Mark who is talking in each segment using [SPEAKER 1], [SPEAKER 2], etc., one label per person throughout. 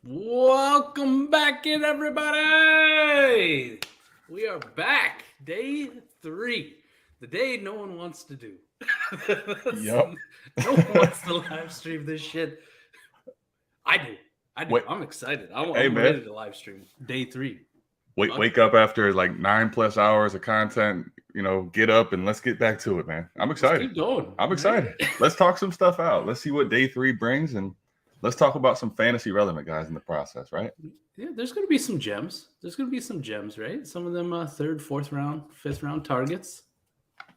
[SPEAKER 1] Welcome back in, everybody. We are back. Day 3. The day no one wants to do.
[SPEAKER 2] Yep.
[SPEAKER 1] No one wants to live stream this shit. I do.
[SPEAKER 2] Wait,
[SPEAKER 1] I'm excited.
[SPEAKER 2] hey
[SPEAKER 1] I'm
[SPEAKER 2] man,
[SPEAKER 1] ready to live stream day 3.
[SPEAKER 2] wake up after like 9+ hours of content. Get up and let's get back to it, man. I'm
[SPEAKER 1] Let's
[SPEAKER 2] excited.
[SPEAKER 1] keep going.
[SPEAKER 2] I'm excited. Let's talk some stuff out. Let's see what day 3 brings, and let's talk about some fantasy relevant guys in the process, right?
[SPEAKER 1] Yeah, there's going to be some gems. Right? Some of them 3rd, 4th round, 5th round targets.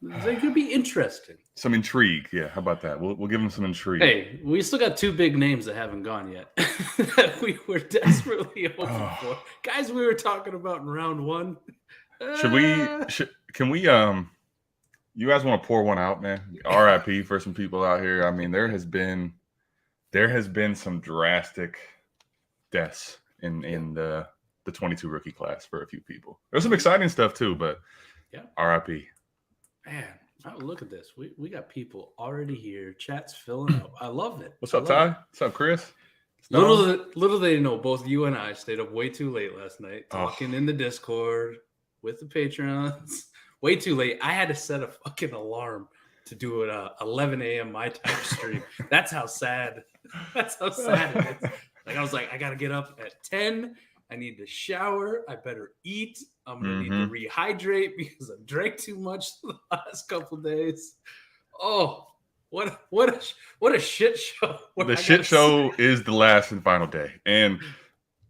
[SPEAKER 1] They could be interesting.
[SPEAKER 2] Some intrigue. Yeah, how about that? We'll give them some intrigue.
[SPEAKER 1] Hey, we still got 2 big names that haven't gone yet that we were desperately hoping for. Guys we were talking about in round 1.
[SPEAKER 2] Can we you guys want to pour one out, man? RIP for some people out here. I mean, there has been some drastic deaths in the 22 rookie class for a few people. There's some exciting stuff too, but
[SPEAKER 1] yeah.
[SPEAKER 2] RIP.
[SPEAKER 1] Man, look at this. We got people already here. Chat's filling up. I love it.
[SPEAKER 2] What's up, Ty? What's up, Chris?
[SPEAKER 1] Little they know, both you and I stayed up way too late last night talking in the Discord with the Patreons. Way too late. I had to set a fucking alarm to do it 11 a.m. my time stream. That's how sad it is. Like, I was like, I got to get up at 10. I need to shower. I better eat. I'm going to need to rehydrate because I drank too much the last couple of days. Oh, what a shit show.
[SPEAKER 2] The shit show is the last and final day. And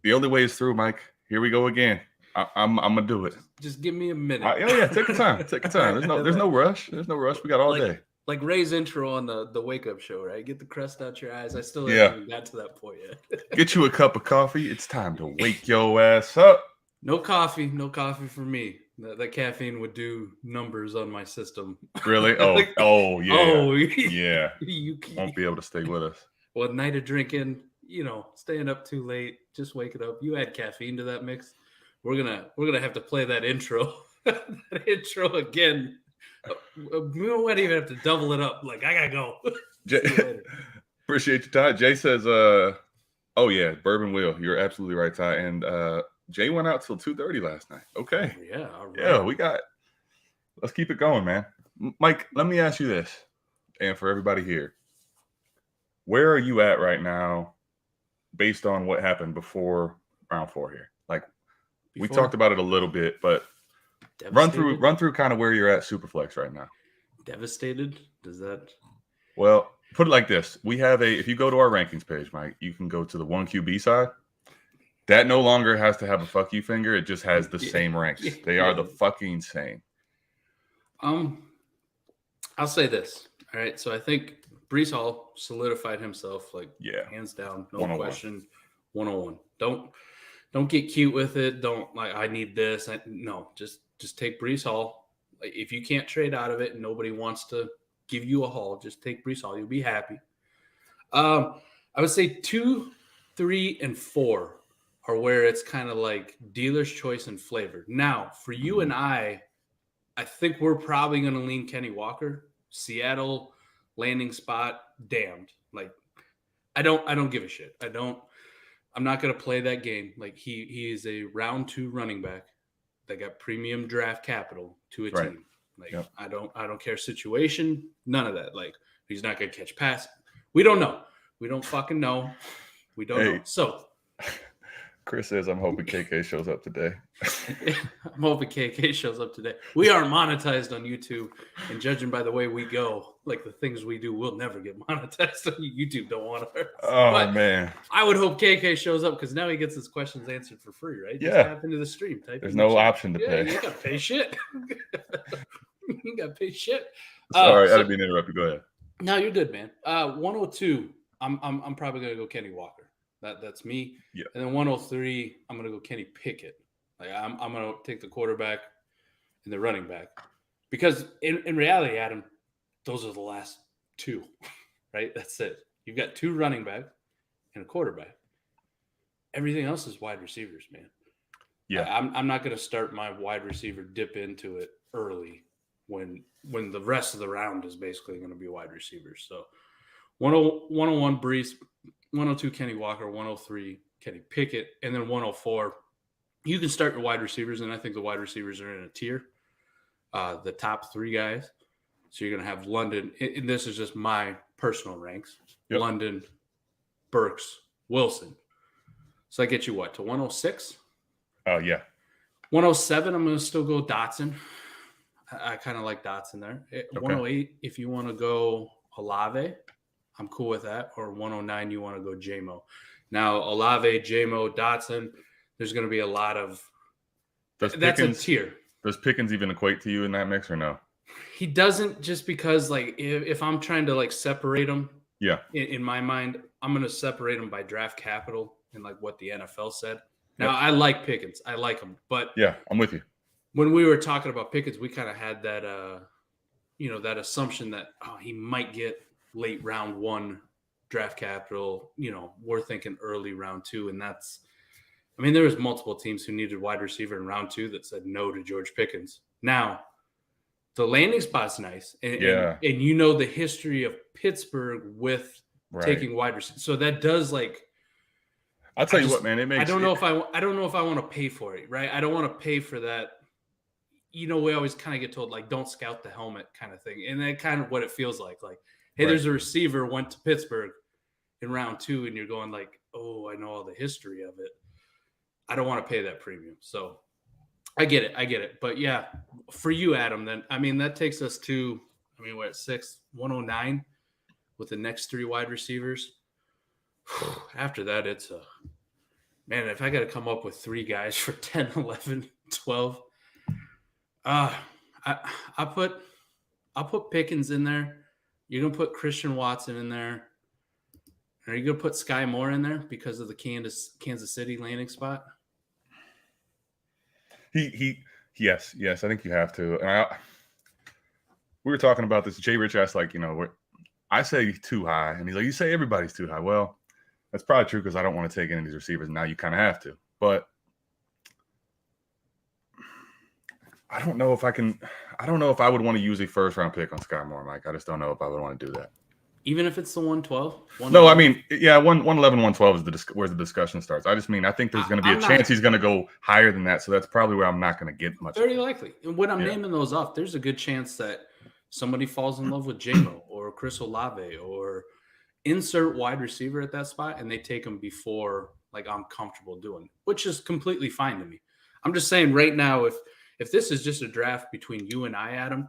[SPEAKER 2] the only way is through, Mike. Here we go again. I'm going to do it.
[SPEAKER 1] Just give me a minute.
[SPEAKER 2] Yeah, take your time. Take your time. There's no rush. There's no rush. We got all day.
[SPEAKER 1] Like Ray's intro on the wake up show, right? Get the crust out your eyes. I still haven't even got to that point yet.
[SPEAKER 2] Get you a cup of coffee. It's time to wake your ass up.
[SPEAKER 1] No coffee for me. That caffeine would do numbers on my system.
[SPEAKER 2] Really? Oh, yeah.
[SPEAKER 1] Oh,
[SPEAKER 2] yeah.
[SPEAKER 1] You
[SPEAKER 2] won't be able to stay with us.
[SPEAKER 1] Well, night of drinking, staying up too late, just waking up. You add caffeine to that mix. We're gonna have to play that intro, again. We won't even have to double it up. Like, I gotta go.
[SPEAKER 2] Appreciate you, Ty. Jay says, "Oh yeah, Bourbon Wheel. You're absolutely right, Ty." And Jay went out till 2:30 last night. Okay.
[SPEAKER 1] Yeah. All right.
[SPEAKER 2] Yeah, let's keep it going, man. Mike, let me ask you this, and for everybody here, where are you at right now, based on what happened before round 4 here? Like, we talked about it a little bit, but run through kind of where you're at Superflex right now.
[SPEAKER 1] Devastated? Does that?
[SPEAKER 2] Well, put it like this: we have if you go to our rankings page, Mike, you can go to the 1QB side. That no longer has to have a fuck you finger. It just has the same ranks. They are the fucking same.
[SPEAKER 1] I'll say this. All right. So I think Breece Hall solidified himself, hands down, no 101. Question. 101. Don't get cute with it. Don't I need this. No, just take Breece Hall. If you can't trade out of it and nobody wants to give you a haul, just take Breece Hall. You'll be happy. I would say 2, 3, and 4 are where it's kind of like dealer's choice and flavor. Now, for you and I think we're probably going to lean Kenny Walker. Seattle landing spot, damned. Like, I don't give a shit. I'm not going to play that game. Like, he is a round 2 running back that got premium draft capital to a team. Like, I don't care situation, none of that. Like, he's not going to catch pass. We don't know. We don't fucking know. We don't know. So
[SPEAKER 2] Chris says, I'm hoping KK shows up today.
[SPEAKER 1] I'm hoping KK shows up today. We aren't monetized on YouTube, and judging by the way we go, like the things we do, we'll never get monetized on YouTube. Don't want to.
[SPEAKER 2] Man.
[SPEAKER 1] I would hope KK shows up because now he gets his questions answered for free, right?
[SPEAKER 2] Yeah.
[SPEAKER 1] Just tap into the stream.
[SPEAKER 2] There's no option to pay.
[SPEAKER 1] You got to pay shit. You got to pay shit.
[SPEAKER 2] Sorry, I didn't mean to interrupt you. Go ahead.
[SPEAKER 1] No, you're good, man. 102. I'm probably gonna go Kenny Walker. That's me.
[SPEAKER 2] Yeah.
[SPEAKER 1] And then 103, I'm gonna go Kenny Pickett. Like, I'm gonna take the quarterback and the running back because in reality, Adam, those are the last 2, right? That's it. You've got 2 running backs and a quarterback. Everything else is wide receivers, man.
[SPEAKER 2] Yeah.
[SPEAKER 1] I'm not gonna start my wide receiver dip into it early when the rest of the round is basically going to be wide receivers. So 101 Breece, 102 Kenny Walker, 103 Kenny Pickett, and then 104. You can start your wide receivers, and I think the wide receivers are in a tier. The top 3 guys. So you're going to have London, and this is just my personal ranks. Yep. London, Burks, Wilson. So that gets you what, to 106?
[SPEAKER 2] Oh, yeah.
[SPEAKER 1] 107, I'm going to still go Dotson. I kind of like Dotson there. At 108, if you want to go Olave, I'm cool with that. Or 109, you want to go J-Mo. Now, Olave, J-Mo, Dotson, there's going to be a lot of – that's a tier.
[SPEAKER 2] Does Pickens even equate to you in that mix or no?
[SPEAKER 1] He doesn't, just because, like, if I'm trying to, like, separate them,
[SPEAKER 2] yeah,
[SPEAKER 1] in my mind, I'm going to separate them by draft capital and, like, what the NFL said. Now, I like Pickens. I like him. But
[SPEAKER 2] yeah, I'm with you.
[SPEAKER 1] When we were talking about Pickens, we kind of had that, that assumption that he might get late round 1 draft capital. We're thinking early round 2, and that's – I mean, there was multiple teams who needed wide receiver in round 2 that said no to George Pickens. Now, the landing spot's nice, and the history of Pittsburgh with taking wide receiver. So that does, like –
[SPEAKER 2] I'll tell you what, man. It makes.
[SPEAKER 1] I don't know if I want to pay for it, right? I don't want to pay for that. We always kind of get told, like, don't scout the helmet kind of thing, and that's kind of what it feels like. Like, hey, there's a receiver went to Pittsburgh in round 2, and you're going like, oh, I know all the history of it. I don't want to pay that premium, so I get it. But yeah, for you, Adam, then that takes us to we're at 109 with the next 3 wide receivers. After that, it's man, if I got to come up with 3 guys for 10, 11, 12, I'll put Pickens in there. You're going to put Christian Watson in there. Are you going to put Sky Moore in there because of the Kansas City landing spot?
[SPEAKER 2] Yes, I think you have to. And we were talking about this. Jay Rich asked, like, I say too high, and he's like, you say everybody's too high. Well, that's probably true because I don't want to take any of these receivers. Now you kind of have to. But I don't know if I would want to use a first-round pick on Sky Moore, Mike. I just don't know if I would want to do that.
[SPEAKER 1] Even if it's the 112?
[SPEAKER 2] No, 111, 112 is where the discussion starts. I just mean I think there's going to be a chance he's going to go higher than that, so that's probably where I'm not going to get much.
[SPEAKER 1] Very likely. And when I'm naming those off, there's a good chance that somebody falls in love with J-Mo or Chris Olave or insert wide receiver at that spot, and they take him before, like, I'm comfortable doing, which is completely fine to me. I'm just saying right now, if this is just a draft between you and I, Adam,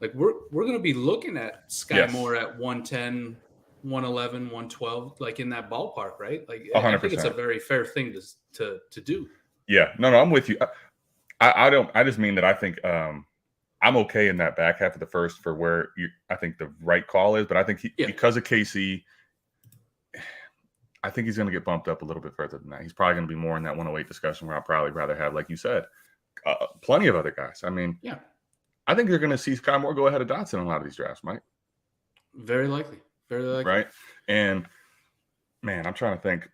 [SPEAKER 1] like we're going to be looking at Sky Moore at 110, 111, 112, like in that ballpark, right? Like 100%. I think it's a very fair thing to do.
[SPEAKER 2] Yeah, no, I'm with you. I just mean that I think I'm okay in that back half of the first for where I think the right call is, but I think because of KC, I think he's going to get bumped up a little bit further than that. He's probably going to be more in that 108 discussion where I'll probably rather have, like you said, plenty of other guys. I think you're going to see Sky Moore go ahead of Dotson in a lot of these drafts, Mike.
[SPEAKER 1] Very likely.
[SPEAKER 2] Right? And, man, I'm trying to think.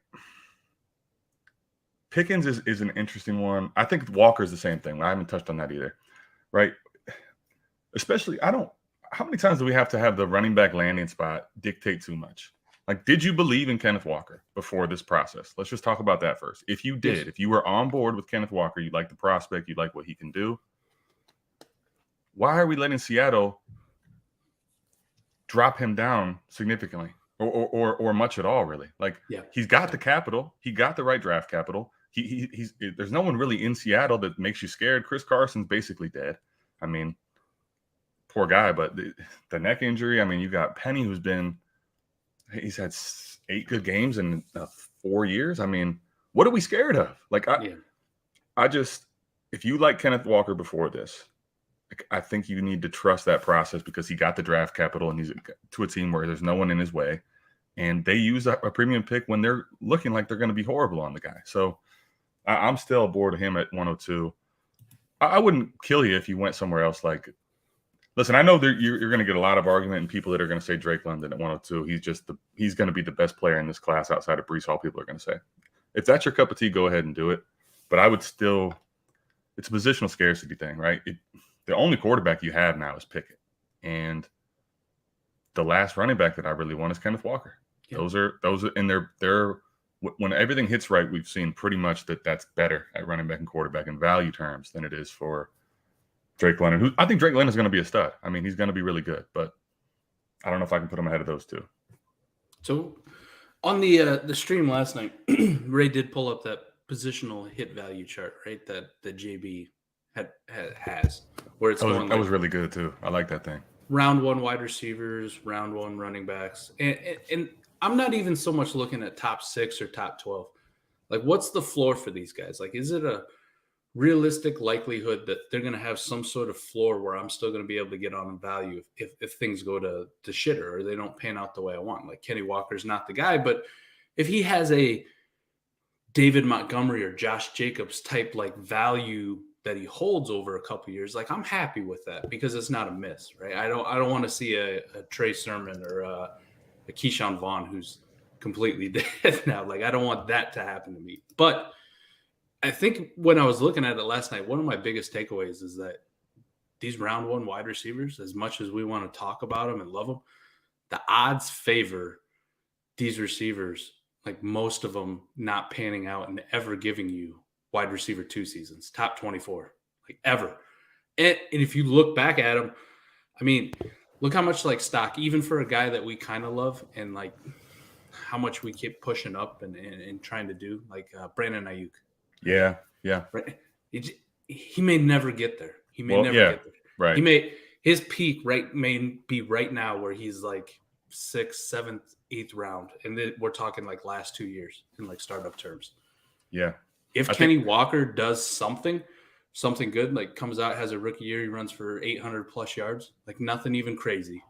[SPEAKER 2] Pickens is an interesting one. I think Walker's the same thing. I haven't touched on that either, right? Especially, how many times do we have to have the running back landing spot dictate too much? Like, did you believe in Kenneth Walker before this process? Let's just talk about that first. If you did, if you were on board with Kenneth Walker, you like the prospect, you like what he can do, why are we letting Seattle drop him down significantly or much at all, really? Like, he's got the capital. He got the right draft capital. He's there's no one really in Seattle that makes you scared. Chris Carson's basically dead. I mean, poor guy, but the neck injury, you got Penny, he's had 8 good games in 4 years. What are we scared of? Like, if you like Kenneth Walker before this, I think you need to trust that process because he got the draft capital and he's to a team where there's no one in his way. And they use a premium pick when they're looking like they're going to be horrible on the guy. So I'm still aboard of him at 102. I wouldn't kill you if you went somewhere else. Like, listen, I know that you're going to get a lot of argument and people that are going to say Drake London at 102. He's going to be the best player in this class outside of Breece Hall. People are going to say, if that's your cup of tea, go ahead and do it. But I would still, it's a positional scarcity thing, right? The only quarterback you have now is Pickett, and the last running back that I really want is Kenneth Walker. Yeah. Those are, and they're when everything hits right, we've seen pretty much that's better at running back and quarterback in value terms than it is for Drake London, who I think Drake London is going to be a stud. I mean, he's going to be really good, but I don't know if I can put him ahead of those two.
[SPEAKER 1] So on the stream last night, Ray did pull up that positional hit value chart, right? That JB has, where it's
[SPEAKER 2] that was really good too. I like that thing.
[SPEAKER 1] Round 1 wide receivers, round 1 running backs, and I'm not even so much looking at top 6 or top 12. Like, what's the floor for these guys? Like, is it a realistic likelihood that they're going to have some sort of floor where I'm still going to be able to get on value if things go to shitter or they don't pan out the way I want? Like, Kenny Walker's not the guy, but if he has a David Montgomery or Josh Jacobs type like value that he holds over a couple of years, like, I'm happy with that because it's not a miss, right? I don't want to see a Trey Sermon or a Keyshawn Vaughn who's completely dead now. Like, I don't want that to happen to me. But I think when I was looking at it last night, one of my biggest takeaways is that these round 1 wide receivers, as much as we want to talk about them and love them, the odds favor these receivers, like most of them not panning out and ever giving you wide receiver 2 seasons, top 24, like ever. And if you look back at them, I mean, look how much like stock, even for a guy that we kind of love and like how much we keep pushing up and trying to do, like Brandon Ayuk.
[SPEAKER 2] Yeah.
[SPEAKER 1] Right. He may never get there. He may never get there.
[SPEAKER 2] Right.
[SPEAKER 1] His peak may be right now where he's like 6th, 7th, 8th round. And then we're talking like last 2 years in like startup terms.
[SPEAKER 2] Yeah.
[SPEAKER 1] If Kenny Walker does something good, like comes out, has a rookie year, he runs for 800 plus yards, like nothing even crazy.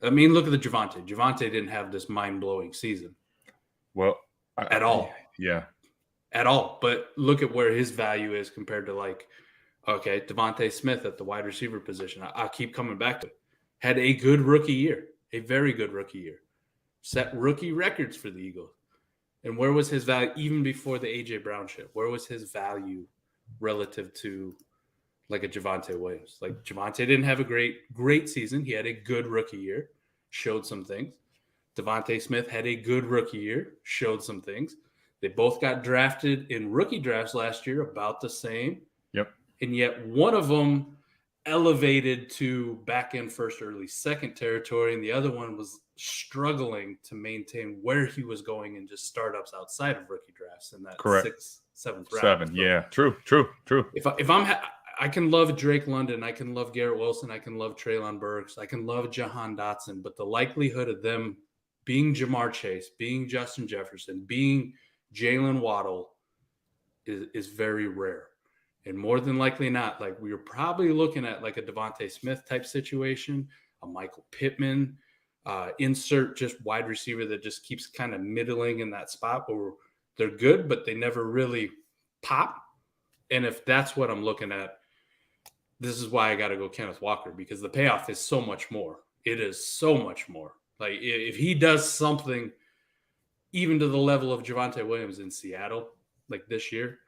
[SPEAKER 1] I mean, look at the Javonte. Javonte didn't have this mind-blowing season.
[SPEAKER 2] Well,
[SPEAKER 1] at all.
[SPEAKER 2] Yeah.
[SPEAKER 1] At all. But look at where his value is compared to like, okay, Devontae Smith at the wide receiver position. I'll keep coming back to it. Had a good rookie year, a very good rookie year. Set rookie records for the Eagles. And where was his value even before the A.J. Brown shit? Where was his value relative to like a Javonte Williams? Like Javonte didn't have a great season. He had a good rookie year, showed some things. Devontae Smith had a good rookie year, showed some things. They both got drafted in rookie drafts last year, about the same.
[SPEAKER 2] Yep.
[SPEAKER 1] And yet one of them elevated to back end first, early second territory, and the other one was struggling to maintain where he was going in just startups outside of rookie drafts in that 6th, 7th round.
[SPEAKER 2] 7, yeah. True.
[SPEAKER 1] I can love Drake London, I can love Garrett Wilson, I can love Treylon Burks, I can love Jahan Dotson, but the likelihood of them being Jamar Chase, being Justin Jefferson, being Jalen Waddle is very rare. And more than likely not, like we were probably looking at like a Devontae Smith type situation, a Michael Pittman, insert just wide receiver that just keeps kind of middling in that spot where they're good, but they never really pop. And if that's what I'm looking at, this is why I got to go Kenneth Walker, because the payoff is so much more. It is so much more. Like if he does something even to the level of Javonte Williams in Seattle, like this year,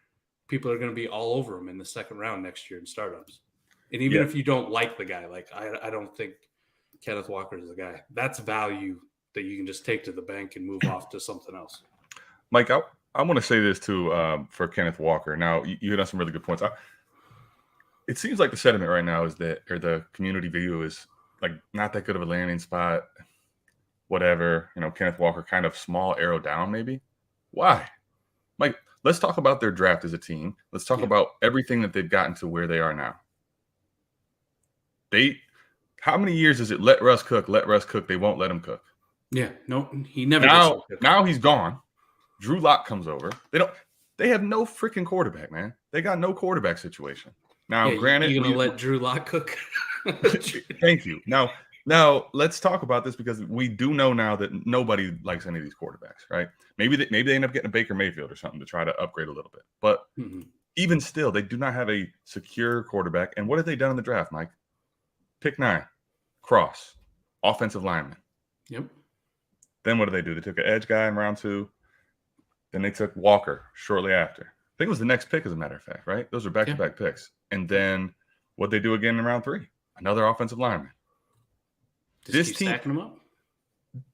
[SPEAKER 1] people are going to be all over him in the 2nd round next year in startups. And even if you don't like the guy, like I don't think Kenneth Walker is the guy. That's value that you can just take to the bank and move off to something else.
[SPEAKER 2] Mike, I want to say this too for Kenneth Walker. Now, you hit on some really good points. It seems like the sentiment right now is that, or the community view is like not that good of a landing spot, whatever. Kenneth Walker kind of small arrow down maybe. Why? Mike, let's talk about their draft as a team. Let's talk about everything that they've gotten to where they are now. How many years is it let Russ cook, they won't let him cook?
[SPEAKER 1] Yeah, no, he never
[SPEAKER 2] Now he's gone. Drew Lock comes over. They have no freaking quarterback, man. They got no quarterback situation. Now, granted,
[SPEAKER 1] you're gonna let Drew Lock cook.
[SPEAKER 2] Thank you. Now let's talk about this because we do know now that nobody likes any of these quarterbacks, right? Maybe they end up getting a Baker Mayfield or something to try to upgrade a little bit. But even still, they do not have a secure quarterback. And what have they done in the draft, Mike? Pick 9, Cross, offensive lineman.
[SPEAKER 1] Yep.
[SPEAKER 2] Then what do? They took an edge guy in round 2. Then they took Walker shortly after. I think it was the next pick, as a matter of fact, right? Those are back-to-back picks. And then what they do again in round 3? Another offensive lineman.
[SPEAKER 1] This team, stacking them up.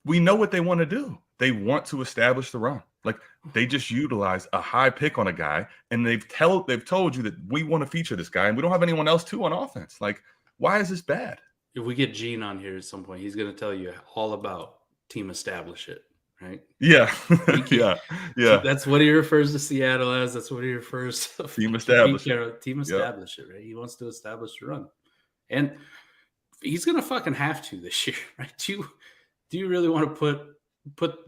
[SPEAKER 2] We know what they want to do. They want to establish the run. Like they just utilize a high pick on a guy, and they've told you that we want to feature this guy, and we don't have anyone else on offense. Like, why is this bad?
[SPEAKER 1] If we get Gene on here at some point, he's going to tell you all about team establish it, right?
[SPEAKER 2] Yeah, yeah.
[SPEAKER 1] That's what he refers to Seattle as. That's what he refers to
[SPEAKER 2] team establish it.
[SPEAKER 1] Team establish it, right? He wants to establish the run, and he's going to fucking have to this year, right? Do you really want to put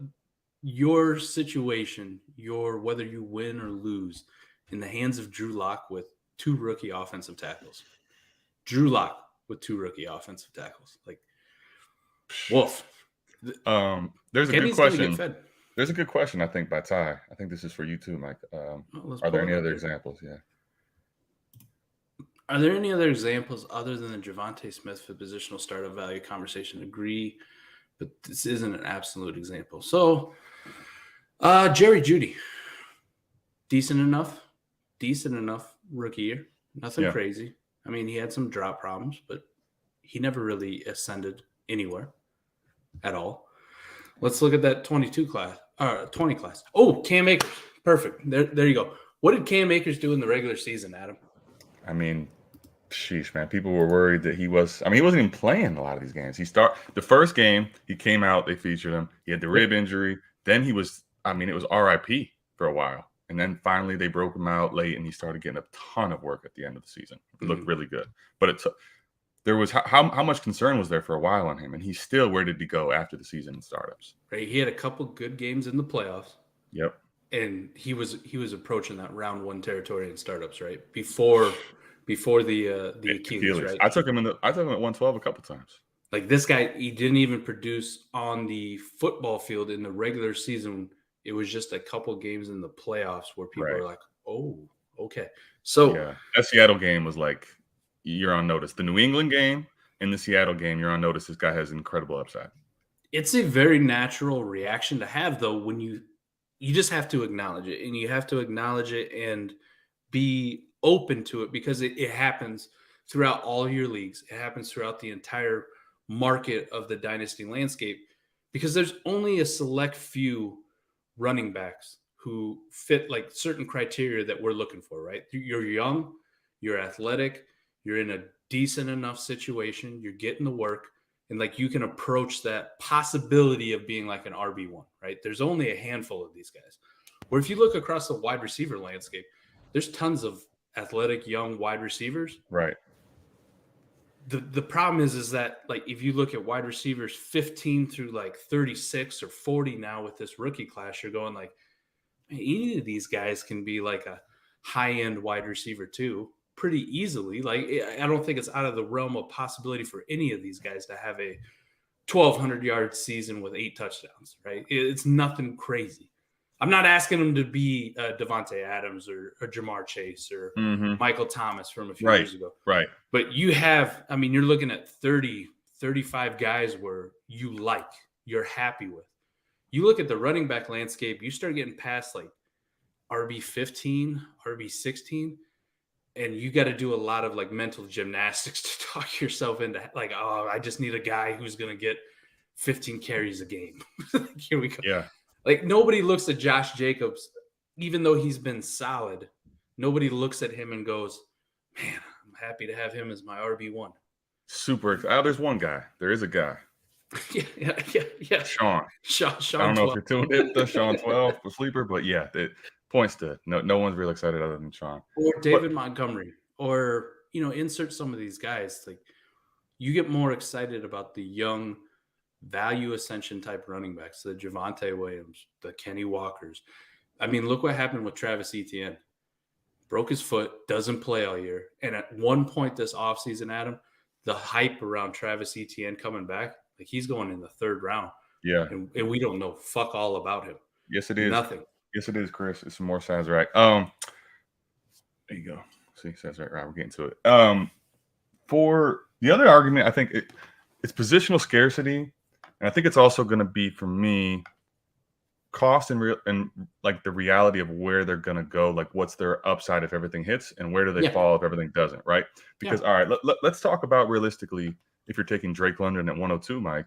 [SPEAKER 1] your situation, whether you win or lose, in the hands of Drew Lock with 2 rookie offensive tackles? Drew Lock with 2 rookie offensive tackles. Like, woof.
[SPEAKER 2] There's a good question. There's a good question, I think, by Ty. I think this is for you too, Mike. Are there any other examples? Yeah.
[SPEAKER 1] Are there any other examples other than the Javonte Smith for positional startup value conversation? Agree, but this isn't an absolute example. So, Jerry Jeudy, decent enough rookie year. Nothing crazy. I mean, he had some drop problems, but he never really ascended anywhere at all. Let's look at that 20 class. Oh, Cam Akers. Perfect. There you go. What did Cam Akers do in the regular season, Adam?
[SPEAKER 2] I mean, sheesh, man. People were worried that he wasn't even playing a lot of these games. The first game, he came out, they featured him. He had the rib injury. Then it was RIP for a while. And then finally they broke him out late, and he started getting a ton of work at the end of the season. It looked really good. But there was how much concern was there for a while on him, and he's still, where did he go after the season in startups?
[SPEAKER 1] Right, he had a couple good games in the playoffs.
[SPEAKER 2] Yep.
[SPEAKER 1] And he was approaching that round 1 territory in startups, right? Before the Achilles, right?
[SPEAKER 2] I took him at 112 a couple times.
[SPEAKER 1] Like, this guy, he didn't even produce on the football field in the regular season. It was just a couple games in the playoffs where people are like, oh, okay. So
[SPEAKER 2] that Seattle game was like, you're on notice. The New England game and the Seattle game, you're on notice. This guy has incredible upside. It's
[SPEAKER 1] a very natural reaction to have, though, when you just have to acknowledge it, and you have to acknowledge it and be open to it, because it happens throughout all your leagues. It happens throughout the entire market of the dynasty landscape, because there's only a select few running backs who fit like certain criteria that we're looking for, right? You're young, you're athletic, you're in a decent enough situation, you're getting the work, and like you can approach that possibility of being like an RB1, right? There's only a handful of these guys. Where if you look across the wide receiver landscape, there's tons of athletic young wide receivers.
[SPEAKER 2] Right.
[SPEAKER 1] The problem is that, like, if you look at wide receivers 15 through like 36 or 40 now with this rookie class, you're going like, man, any of these guys can be like a high-end wide receiver too, pretty easily. Like, I don't think it's out of the realm of possibility for any of these guys to have a 1,200-yard season with 8 touchdowns, right? It's nothing crazy. I'm not asking them to be Devontae Adams or Jamar Chase or Michael Thomas from a few years ago.
[SPEAKER 2] Right.
[SPEAKER 1] But you have, I mean, you're looking at 30, 35 guys where you're happy with. You look at the running back landscape, you start getting past like RB15, RB16, and you got to do a lot of like mental gymnastics to talk yourself into like, oh, I just need a guy who's going to get 15 carries a game. Here we go.
[SPEAKER 2] Yeah.
[SPEAKER 1] Like, nobody looks at Josh Jacobs, even though he's been solid. Nobody looks at him and goes, man, I'm happy to have him as my RB1.
[SPEAKER 2] Super excited. Oh, there's one guy. There is a guy.
[SPEAKER 1] Yeah.
[SPEAKER 2] Sean.
[SPEAKER 1] I
[SPEAKER 2] don't know if you're tuned in to Sean 12, the sleeper, but yeah, it points to no one's real excited other than Sean.
[SPEAKER 1] Or David Montgomery. Or, insert some of these guys. Like, you get more excited about the young value ascension type running backs, the Javonte Williams, the Kenny Walkers. I mean, look what happened with Travis Etienne. Broke his foot, doesn't play all year. And at one point this offseason, Adam, the hype around Travis Etienne coming back, like, he's going in the 3rd round.
[SPEAKER 2] Yeah.
[SPEAKER 1] And we don't know fuck all about him.
[SPEAKER 2] Yes, it is.
[SPEAKER 1] Nothing.
[SPEAKER 2] Yes, it is, Chris. It's more sounds right. There you go. See, sounds right. We're getting to it. For the other argument, I think it's positional scarcity. And I think it's also going to be, for me, cost and like the reality of where they're going to go. Like, what's their upside if everything hits, and where do they fall if everything doesn't, right? Because, all right, let's talk about realistically, if you're taking Drake London at 102, Mike,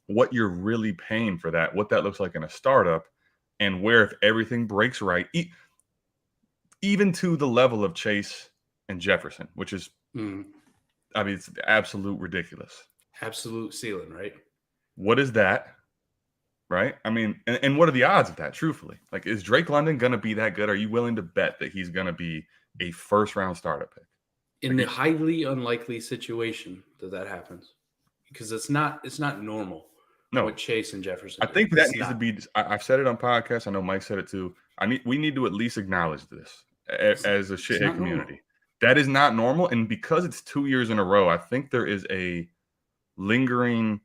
[SPEAKER 2] what you're really paying for that, what that looks like in a startup, and where if everything breaks right, even to the level of Chase and Jefferson, which is, I mean, it's absolute ridiculous.
[SPEAKER 1] Absolute ceiling, right?
[SPEAKER 2] What is that? Right? I mean, and what are the odds of that, truthfully? Like, is Drake London going to be that good? Are you willing to bet that he's going to be a first-round startup pick?
[SPEAKER 1] In the highly unlikely situation that happens, because it's not normal.
[SPEAKER 2] No,
[SPEAKER 1] what Chase and Jefferson.
[SPEAKER 2] I think that needs to be. I've said it on podcasts. I know Mike said it too. We need to at least acknowledge this as a shithead community. Normal. That is not normal, and because it's 2 years in a row, I think there is a lingering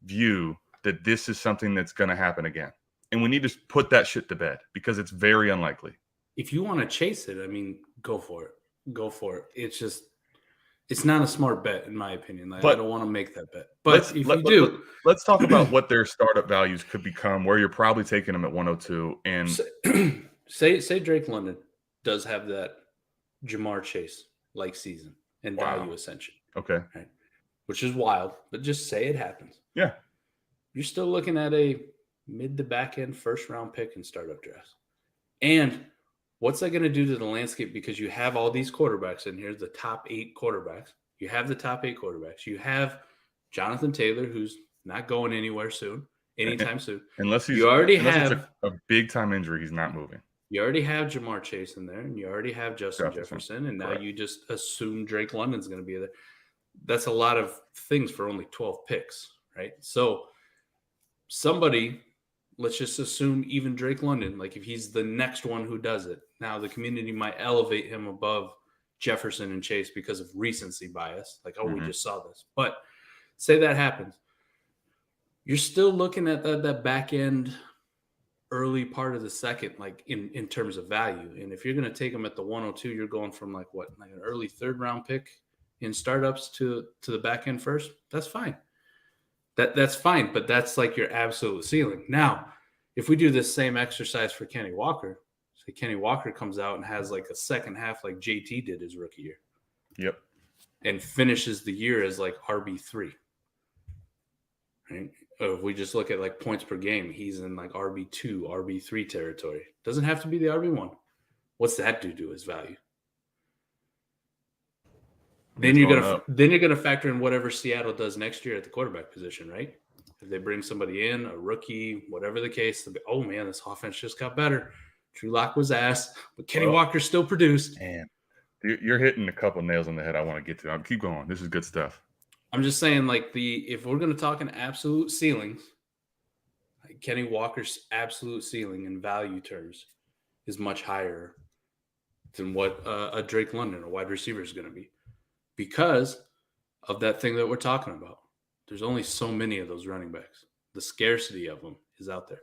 [SPEAKER 2] view that this is something that's going to happen again, and we need to put that shit to bed because it's very unlikely.
[SPEAKER 1] If you want to chase it, I mean, go for it. Go for it. It's just, it's not a smart bet, in my opinion. Like, I don't want to make that bet. But
[SPEAKER 2] let's talk about what their startup values could become, where you're probably taking them at 102. And
[SPEAKER 1] say Drake London does have that Jamar Chase-like season and value ascension.
[SPEAKER 2] Okay.
[SPEAKER 1] Right? Which is wild, but just say it happens.
[SPEAKER 2] Yeah.
[SPEAKER 1] You're still looking at a mid to back end first round pick in startup drafts. And what's that going to do to the landscape? Because you have all these quarterbacks in here, the top 8 quarterbacks. You have the top 8 quarterbacks. You have Jonathan Taylor, who's not going anywhere soon, anytime soon.
[SPEAKER 2] Unless it's a big time injury, he's not moving.
[SPEAKER 1] You already have Jamar Chase in there, and you already have Justin Jefferson, and now you just assume Drake London's going to be there. That's a lot of things for only 12 picks, right? So somebody, let's just assume even Drake London, like if he's the next one who does it, now the community might elevate him above Jefferson and Chase because of recency bias. Like, we just saw this. But say that happens. You're still looking at that back end early part of the second, like in terms of value. And if you're going to take them at the 102, you're going from like an early 3rd round pick in startups to the back end first. That's fine. That's fine, but that's like your absolute ceiling. Now, if we do this same exercise for Kenny Walker, say Kenny Walker comes out and has like a second half like JT did his rookie year.
[SPEAKER 2] Yep.
[SPEAKER 1] And finishes the year as like RB3. Right? Or if we just look at like points per game, he's in like RB2, RB3 territory. Doesn't have to be the RB1. What's that do to his value? Then you're gonna factor in whatever Seattle does next year at the quarterback position, right? If they bring somebody in, a rookie, whatever the case, oh man, this offense just got better. Drew Lock was ass, but Kenny Walker still produced.
[SPEAKER 2] Man, you're hitting a couple nails on the head I want to get to. I'll keep going. This is good stuff.
[SPEAKER 1] I'm just saying, like if we're gonna talk in absolute ceilings, like Kenny Walker's absolute ceiling in value terms is much higher than what a Drake London, a wide receiver, is going to be. Because of that thing that we're talking about. There's only so many of those running backs. The scarcity of them is out there.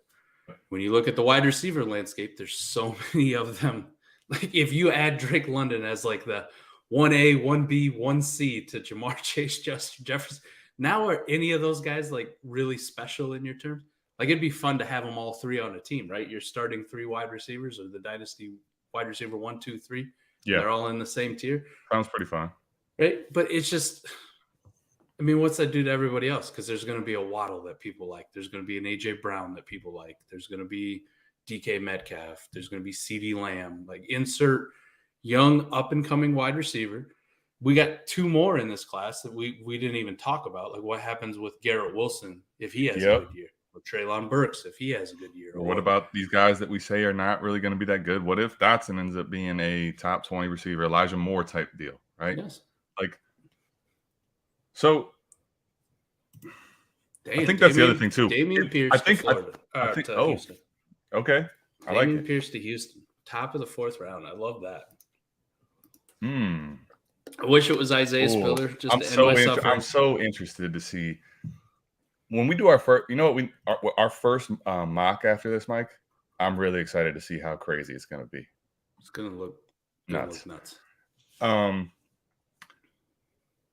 [SPEAKER 1] When you look at the wide receiver landscape, there's so many of them. Like if you add Drake London as like the 1A, 1B, 1C to Jamar Chase, Justin Jefferson, now are any of those guys like really special in your terms? Like it'd be fun to have them all 3 on a team, right? You're starting 3 wide receivers or the Dynasty wide receiver 1, 2, 3. Yeah. They're all in the same tier.
[SPEAKER 2] Sounds pretty fun.
[SPEAKER 1] Right. But it's just, I mean, what's that do to everybody else? Because there's going to be a Waddle that people like. There's going to be an A.J. Brown that people like. There's going to be DK Metcalf. There's going to be CeeDee Lamb. Like insert young up-and-coming wide receiver. We got 2 more in this class that we didn't even talk about. Like what happens with Garrett Wilson if he has a good year? Or Treylon Burks if he has a good year?
[SPEAKER 2] Or what about these guys that we say are not really going to be that good? What if Dotson ends up being a top 20 receiver, Elijah Moore type deal, right?
[SPEAKER 1] Yes.
[SPEAKER 2] Like, so I think that's the other thing too.
[SPEAKER 1] Damian Pierce to Florida. Houston.
[SPEAKER 2] Okay. I like it.
[SPEAKER 1] Damian Pierce to Houston. Top of the 4th round. I love that. I wish it was Isaiah Spiller. Just
[SPEAKER 2] I'm so interested to see when we do our first. You know what? Our first mock after this, Mike. I'm really excited to see how crazy it's going to be.
[SPEAKER 1] It's going to look
[SPEAKER 2] nuts.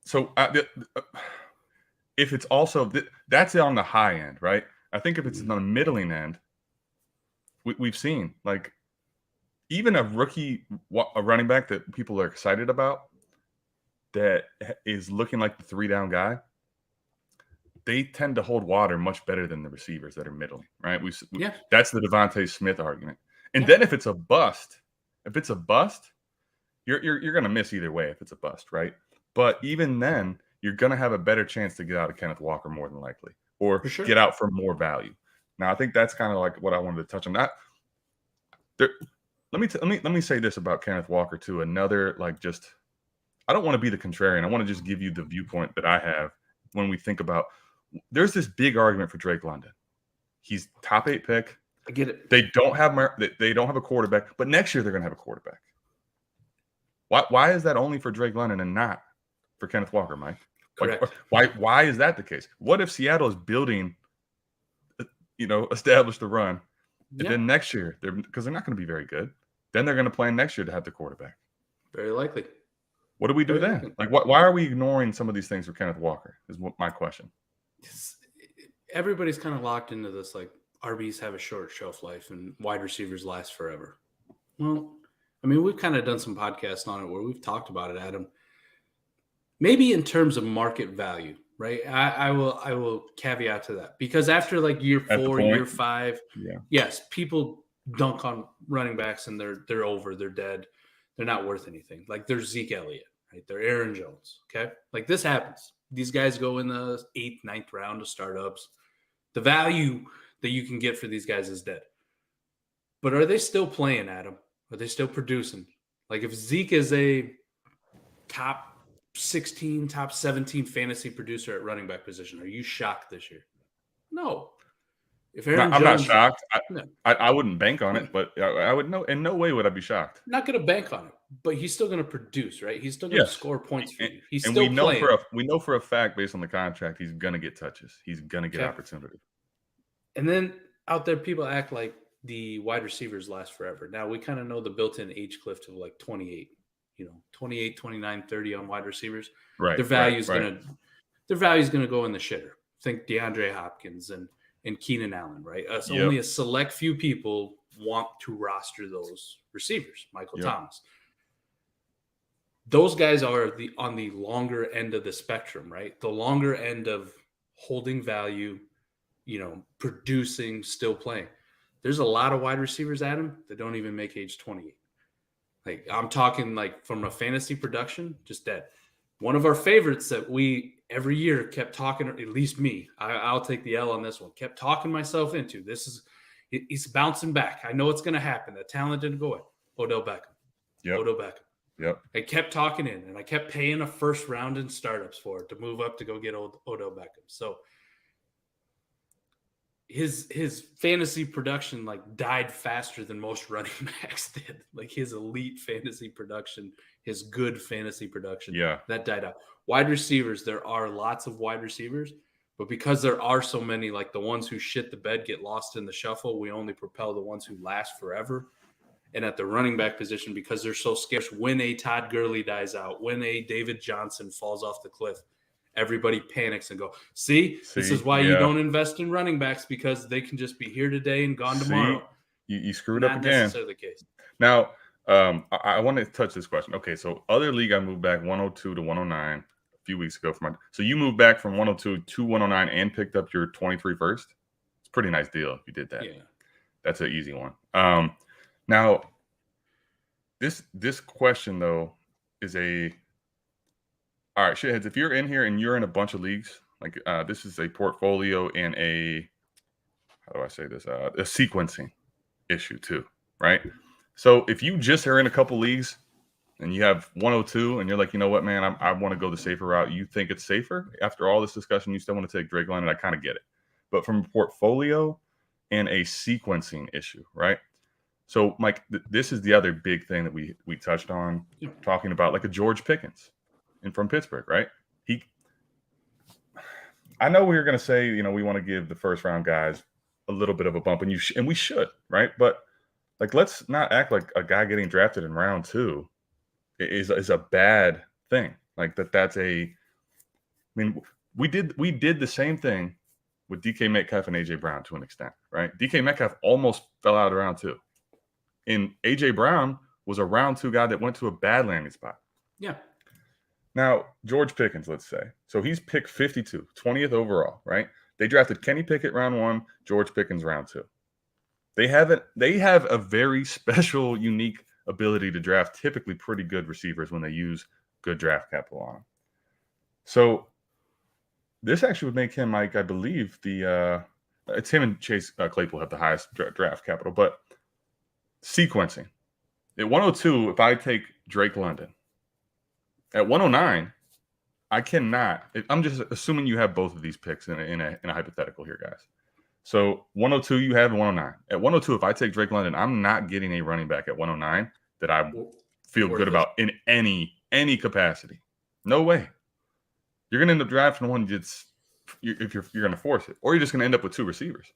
[SPEAKER 2] So if it's also that's on the high end, right? I think if it's on the middling end, we've seen like even a rookie, a running back that people are excited about that is looking like the 3-down guy. they tend to hold water much better than the receivers that are middle, right? That's the Devontae Smith argument. And then if it's a bust, you're going to miss either way if it's a bust, right? But even then, you're going to have a better chance to get out of Kenneth Walker more than likely, or get out for more value. Now, I think that's kind of like what I wanted to touch on. Let me say this about Kenneth Walker too. Another I don't want to be the contrarian. I want to just give you the viewpoint that I have when we think about. There's this big argument for Drake London. He's top 8 pick.
[SPEAKER 1] I get it.
[SPEAKER 2] They don't have a quarterback, but next year they're going to have a quarterback. Why is that only for Drake London and not for Kenneth Walker, Mike?
[SPEAKER 1] Correct.
[SPEAKER 2] Why is that the case? What if Seattle is building, establish the run, and then next year because they're not going to be very good, then they're going to plan next year to have the quarterback.
[SPEAKER 1] Very likely.
[SPEAKER 2] What do we do then? Why are we ignoring some of these things for Kenneth Walker? Is my question.
[SPEAKER 1] Everybody's kind of locked into this, RBs have a short shelf life and wide receivers last forever. Well, I mean, we've kind of done some podcasts on it where we've talked about it, Adam. Maybe in terms of market value, right? I will caveat to that because after year 4, year 5, yes, people dunk on running backs and they're over, they're dead, they're not worth anything. They're Zeke Elliott, right? They're Aaron Jones. Okay, this happens. These guys go in the 8th, 9th round of startups. The value that you can get for these guys is dead. But are they still playing, Adam? Are they still producing? If Zeke is a top 16, top 17 fantasy producer at running back position, are you shocked this year? No. If Aaron
[SPEAKER 2] I'm
[SPEAKER 1] Jones,
[SPEAKER 2] not shocked. I wouldn't bank on it, but I would know. In no way would I be shocked.
[SPEAKER 1] I'm not going to bank on it, but he's still going to produce, right? He's still going to score points for you. He's still playing.
[SPEAKER 2] We know for a fact, based on the contract, he's going to get touches. He's going to get opportunity.
[SPEAKER 1] And then out there, people act like the wide receivers last forever. Now, we kind of know the built-in age cliff of 28, 28, 29, 30 on wide receivers.
[SPEAKER 2] Right.
[SPEAKER 1] Their value is going to go in the shitter. Think DeAndre Hopkins and Keenan Allen, right? Only a select few people want to roster those receivers. Michael Thomas. Those guys are on the longer end of the spectrum, right? The longer end of holding value, producing, still playing. There's a lot of wide receivers, Adam, that don't even make age 28. I'm talking from a fantasy production, just dead. One of our favorites that we every year kept talking, at least me, I'll take the L on this one, kept talking myself into. He's bouncing back. I know it's going to happen. The talent didn't go in. Odell Beckham.
[SPEAKER 2] Yep.
[SPEAKER 1] Odell Beckham.
[SPEAKER 2] Yep.
[SPEAKER 1] I kept talking in, and I kept paying a first round in startups for it to move up to go get Odell Beckham. So his fantasy production died faster than most running backs did. His elite fantasy production, his good fantasy production, that died out. Wide receivers, there are lots of wide receivers, but because there are so many, the ones who shit the bed get lost in the shuffle, we only propel the ones who last forever. And at the running back position, because they're so scarce, when a Todd Gurley dies out, when a David Johnson falls off the cliff, everybody panics and go, see, this is why you don't invest in running backs, because they can just be here today and gone tomorrow.
[SPEAKER 2] You screwed up again.
[SPEAKER 1] Not necessarily the case.
[SPEAKER 2] Now, I want to touch this question. Okay, so other league, I moved back 102 to 109 a few weeks ago. So you moved back from 102 to 109 and picked up your 23 first? It's a pretty nice deal if you did that.
[SPEAKER 1] Yeah.
[SPEAKER 2] That's an easy one. Now, this question, though, is all right, shitheads, if you're in here and you're in a bunch of leagues, this is a portfolio and how do I say this? A sequencing issue too, right? So if you just are in a couple leagues and you have 102 and you're like, you know what, man, I want to go the safer route. You think it's safer after all this discussion, you still want to take Drake London. I kind of get it. But from a portfolio and a sequencing issue, right? So, Mike, this is the other big thing that we touched on, talking about a George Pickens and from Pittsburgh, right? I know we were going to say, we want to give the first round guys a little bit of a bump, and we should, right? But let's not act like a guy getting drafted in round 2 is a bad thing. We did the same thing with DK Metcalf and AJ Brown to an extent, right? DK Metcalf almost fell out of round 2. And AJ Brown was a round 2 guy that went to a bad landing spot.
[SPEAKER 1] Yeah.
[SPEAKER 2] Now, George Pickens, let's say. So he's pick 52, 20th overall, right? They drafted Kenny Pickett round 1, George Pickens round 2. They have a very special, unique ability to draft typically pretty good receivers when they use good draft capital on them. So this actually would make him, Mike, I believe, it's him and Chase Claypool have the highest draft capital, but sequencing. At 102, if I take Drake London, at 109, I cannot. I'm just assuming you have both of these picks in a hypothetical here, guys. So 102 you have, and 109. At 102, if I take Drake London, I'm not getting a running back at 109 that I feel good about in any capacity. No way. You're going to end up drafting one if you're going to force it, or you're just going to end up with 2 receivers.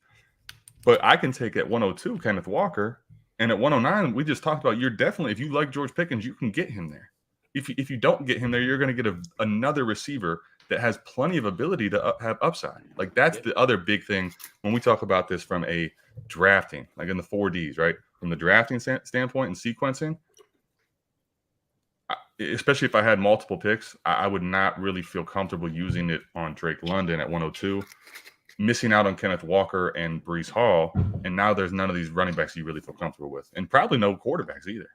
[SPEAKER 2] But I can take at 102 Kenneth Walker, and at 109 we just talked about. You're definitely, if you like George Pickens, you can get him there. If you don't get him there, you're going to get another receiver that has plenty of ability to have upside. Like that's the other big thing when we talk about this from a drafting, like in the 4Ds, right? From the drafting standpoint and sequencing, especially if I had multiple picks, I would not really feel comfortable using it on Drake London at 102, missing out on Kenneth Walker and Breece Hall, and now there's none of these running backs you really feel comfortable with, and probably no quarterbacks either.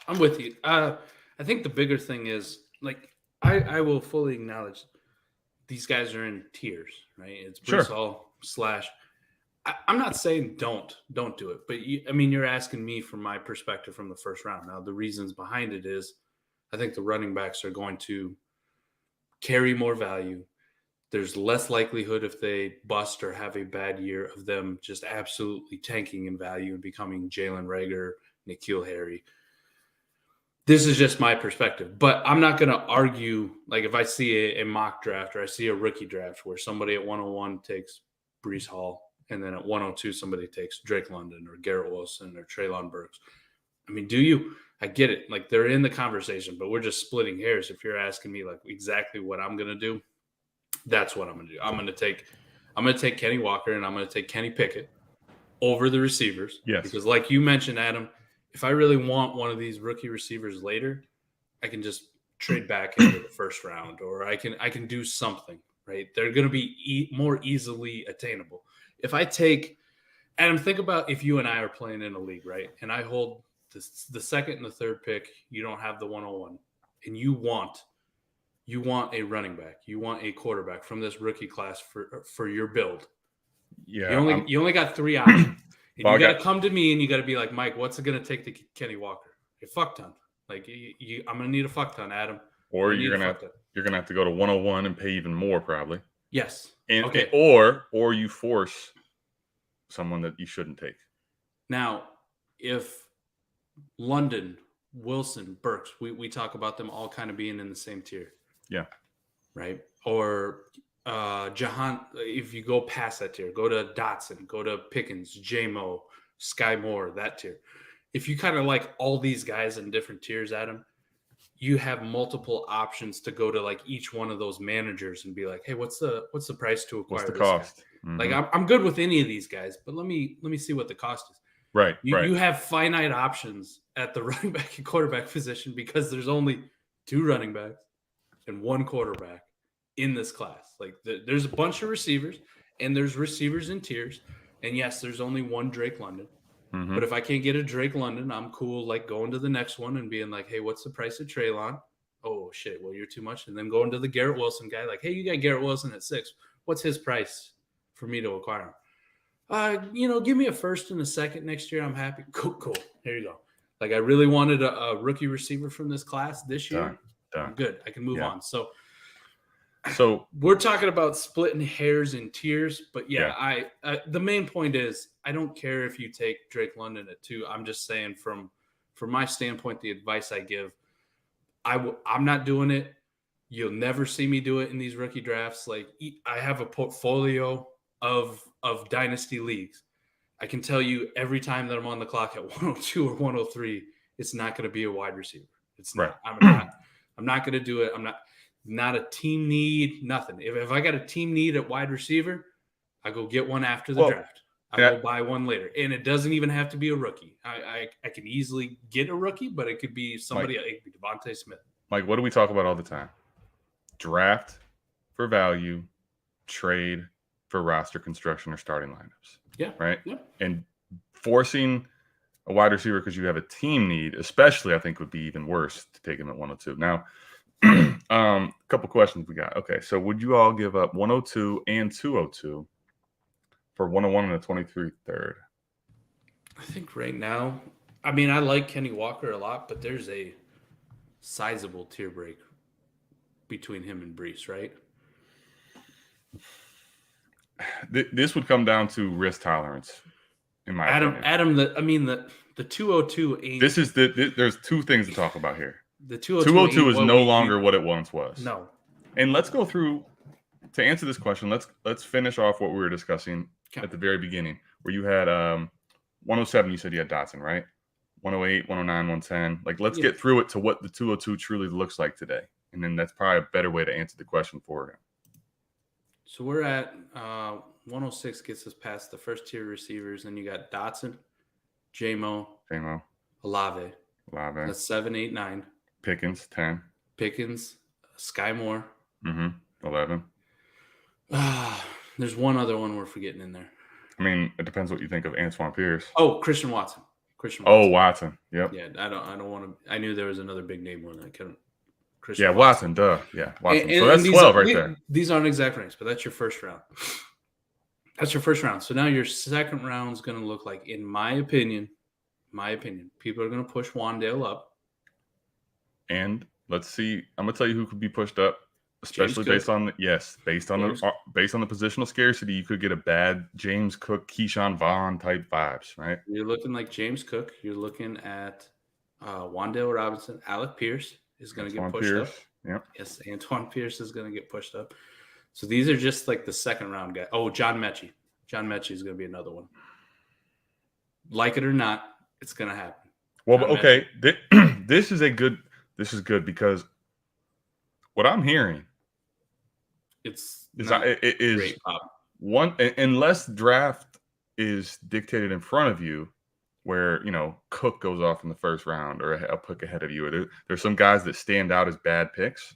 [SPEAKER 1] I'm with you. I think the bigger thing is, like, I will fully acknowledge these guys are in tiers, right? It's Breece Hall / I'm not saying don't do it, but you're asking me from my perspective from the first round. Now, the reasons behind it is I think the running backs are going to carry more value. There's less likelihood if they bust or have a bad year of them just absolutely tanking in value and becoming Jalen Reagor, N'Keal Harry. This is just my perspective, but I'm not going to argue. Like if I see a mock draft or I see a rookie draft where somebody at 101 takes Breece Hall, and then at 102 somebody takes Drake London or Garrett Wilson or Treylon Burks. Do you? I get it. Like they're in the conversation, but we're just splitting hairs. If you're asking me like exactly what I'm going to do, that's what I'm going to do. I'm going to take Kenny Walker and I'm going to take Kenny Pickett over the receivers.
[SPEAKER 2] Yes.
[SPEAKER 1] Because like you mentioned, Adam, if I really want one of these rookie receivers later, I can just trade back into the first round, or I can do something, right? They're going to be more easily attainable. If I take – Adam, think about if you and I are playing in a league, right? And I hold the second and the third pick. You don't have the 101, and you want a running back. You want a quarterback from this rookie class for your build.
[SPEAKER 2] Yeah.
[SPEAKER 1] You only got 3 options. And you got to come to me and you got to be like, Mike, what's it going to take to get Kenny Walker? A fuck ton. Like I'm going to need a fuck ton, Adam.
[SPEAKER 2] Or you're going to have to go to 101 and pay even more probably.
[SPEAKER 1] Yes.
[SPEAKER 2] Okay. Or you force someone that you shouldn't take.
[SPEAKER 1] Now, if London, Wilson, Burks, we talk about them all kind of being in the same tier.
[SPEAKER 2] Yeah.
[SPEAKER 1] Right. Or Jahan, if you go past that tier, go to Dotson, go to Pickens, J-Mo, Sky Moore, that tier. If you kind of like all these guys in different tiers, Adam, you have multiple options to go to like each one of those managers and be like, hey, what's the price to acquire?
[SPEAKER 2] What's the cost?
[SPEAKER 1] Mm-hmm. Like I'm good with any of these guys, but let me see what the cost is.
[SPEAKER 2] Right.
[SPEAKER 1] You have finite options at the running back and quarterback position because there's only 2 running backs and 1 quarterback in this class. Like there's a bunch of receivers and there's receivers in tiers. And yes, there's only 1 Drake London. Mm-hmm. But if I can't get a Drake London, I'm cool like going to the next one and being like, hey, what's the price of Treylon? Oh, shit, well, you're too much. And then going to the Garrett Wilson guy, like, hey, you got Garrett Wilson at 6. What's his price for me to acquire him? Give me a first and a second next year. I'm happy. Cool. Here you go. Like I really wanted a rookie receiver from this class this year. Done. I'm good. I can move on. So we're talking about splitting hairs in tiers, but I the main point is I don't care if you take Drake London at 2. I'm just saying from my standpoint, the advice I give, I'm not doing it. You'll never see me do it in these rookie drafts. Like I have a portfolio of dynasty leagues. I can tell you every time that I'm on the clock at 102 or 103, it's not going to be a wide receiver. It's not. Right. I'm not going to do it. I'm not a team need, nothing. If I got a team need at wide receiver, I go get one after the draft. I go buy one later. And it doesn't even have to be a rookie. I can easily get a rookie, but it could be somebody, it could be Devontae Smith.
[SPEAKER 2] Mike, what do we talk about all the time? draft for value, trade for roster construction or starting lineups.
[SPEAKER 1] Yeah.
[SPEAKER 2] Right.
[SPEAKER 1] Yeah.
[SPEAKER 2] And forcing a wide receiver because you have a team need, especially, I think would be even worse to take him at 102. Now, a couple questions we got. Okay. So would you all give up 102 and 202 for 101 and a 23 third?
[SPEAKER 1] I think right now, I mean, I like Kenny Walker a lot, but there's a sizable tier break between him and Brees, right?
[SPEAKER 2] This would come down to risk tolerance, in my opinion.
[SPEAKER 1] The 202 ain't.
[SPEAKER 2] This is there's two things to talk about here.
[SPEAKER 1] The 202
[SPEAKER 2] is no longer what it once was.
[SPEAKER 1] No.
[SPEAKER 2] And let's go through to answer this question. Let's finish off what we were discussing at the very beginning, where you had 107. You said you had Dotson, right? 108, 109, 110. Like, let's get through it to what the 202 truly looks like today, and then that's probably a better way to answer the question for him.
[SPEAKER 1] So we're at 106 gets us past the first tier receivers. Then you got Dotson, J-Mo, Olave. That's 7, 8, 9.
[SPEAKER 2] Pickens, 10.
[SPEAKER 1] Pickens, Sky Moore.
[SPEAKER 2] 11.
[SPEAKER 1] There's one other one we're forgetting in there.
[SPEAKER 2] I mean, it depends what you think of Antoine Pierce.
[SPEAKER 1] Oh, Christian Watson.
[SPEAKER 2] Oh, Watson. Yep.
[SPEAKER 1] Yeah, I don't want to. I knew there was another big name one. I couldn't.
[SPEAKER 2] Yeah, Watson. Duh. Yeah, Watson. So that's 12 right there.
[SPEAKER 1] These aren't exact ranks, but that's your first round. That's your first round. So now your second round is going to look like, in my opinion, people are going to push Wandale up.
[SPEAKER 2] And let's see. I'm going to tell you who could be pushed up, especially based on the positional scarcity. You could get a bad James Cook, Keyshawn Vaughn type vibes, right?
[SPEAKER 1] You're looking like James Cook. You're looking at Wandale Robinson. Alec Pierce is going to get pushed up.
[SPEAKER 2] Yep.
[SPEAKER 1] Yes, Antoine Pierce is going to get pushed up. So these are just like the second round guy. Oh, John Mechie. John Mechie is going to be another one. Like it or not, it's going to happen.
[SPEAKER 2] Well, okay. This is good because what I'm hearing
[SPEAKER 1] is
[SPEAKER 2] great pop. One, unless draft is dictated in front of you, where Cook goes off in the first round or a pick ahead of you, or there's some guys that stand out as bad picks.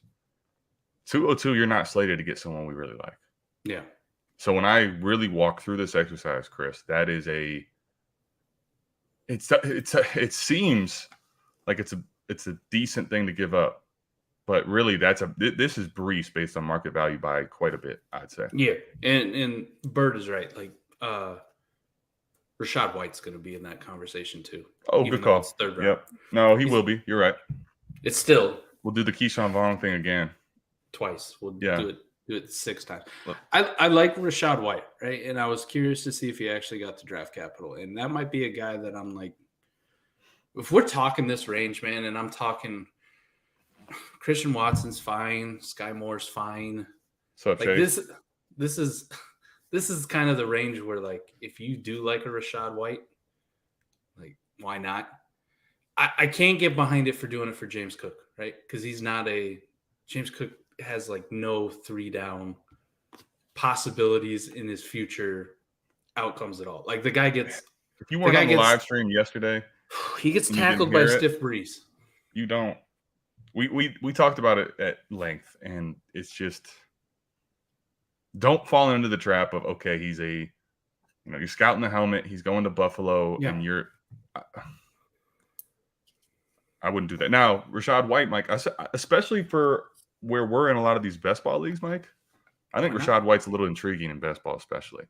[SPEAKER 2] 202, you're not slated to get someone we really like.
[SPEAKER 1] Yeah.
[SPEAKER 2] So when I really walk through this exercise, Chris, that is it seems like it's a decent thing to give up, but really this is Brees based on market value by quite a bit, I'd say.
[SPEAKER 1] Yeah, and Bird is right. Like Rashad White's going to be in that conversation too.
[SPEAKER 2] Oh, good call. Third round. Yep. No, he will be. You're right.
[SPEAKER 1] It's still.
[SPEAKER 2] We'll do the Keyshawn Vaughn thing again.
[SPEAKER 1] Twice. We'll do it 6 times. I like Rashad White, right? And I was curious to see if he actually got to draft capital. And that might be a guy that I'm like, if we're talking this range, man, and I'm talking Christian Watson's fine, Sky Moore's fine.
[SPEAKER 2] So
[SPEAKER 1] like this is kind of the range where, like, if you do like a Rashad White, like, why not? I can't get behind it for doing it for James Cook, right? Because James Cook has like no 3-down possibilities in his future outcomes at all. Like, the guy gets.
[SPEAKER 2] If you weren't on the live stream yesterday,
[SPEAKER 1] he gets tackled by Stiff Breeze.
[SPEAKER 2] You don't. We talked about it at length, and it's just, don't fall into the trap of, okay, he's you're scouting the helmet, he's going to Buffalo, and you're. I wouldn't do that. Now, Rashad White, Mike, especially for where we're in a lot of these best ball leagues, Mike, I think Rashad White's a little intriguing in best ball, especially.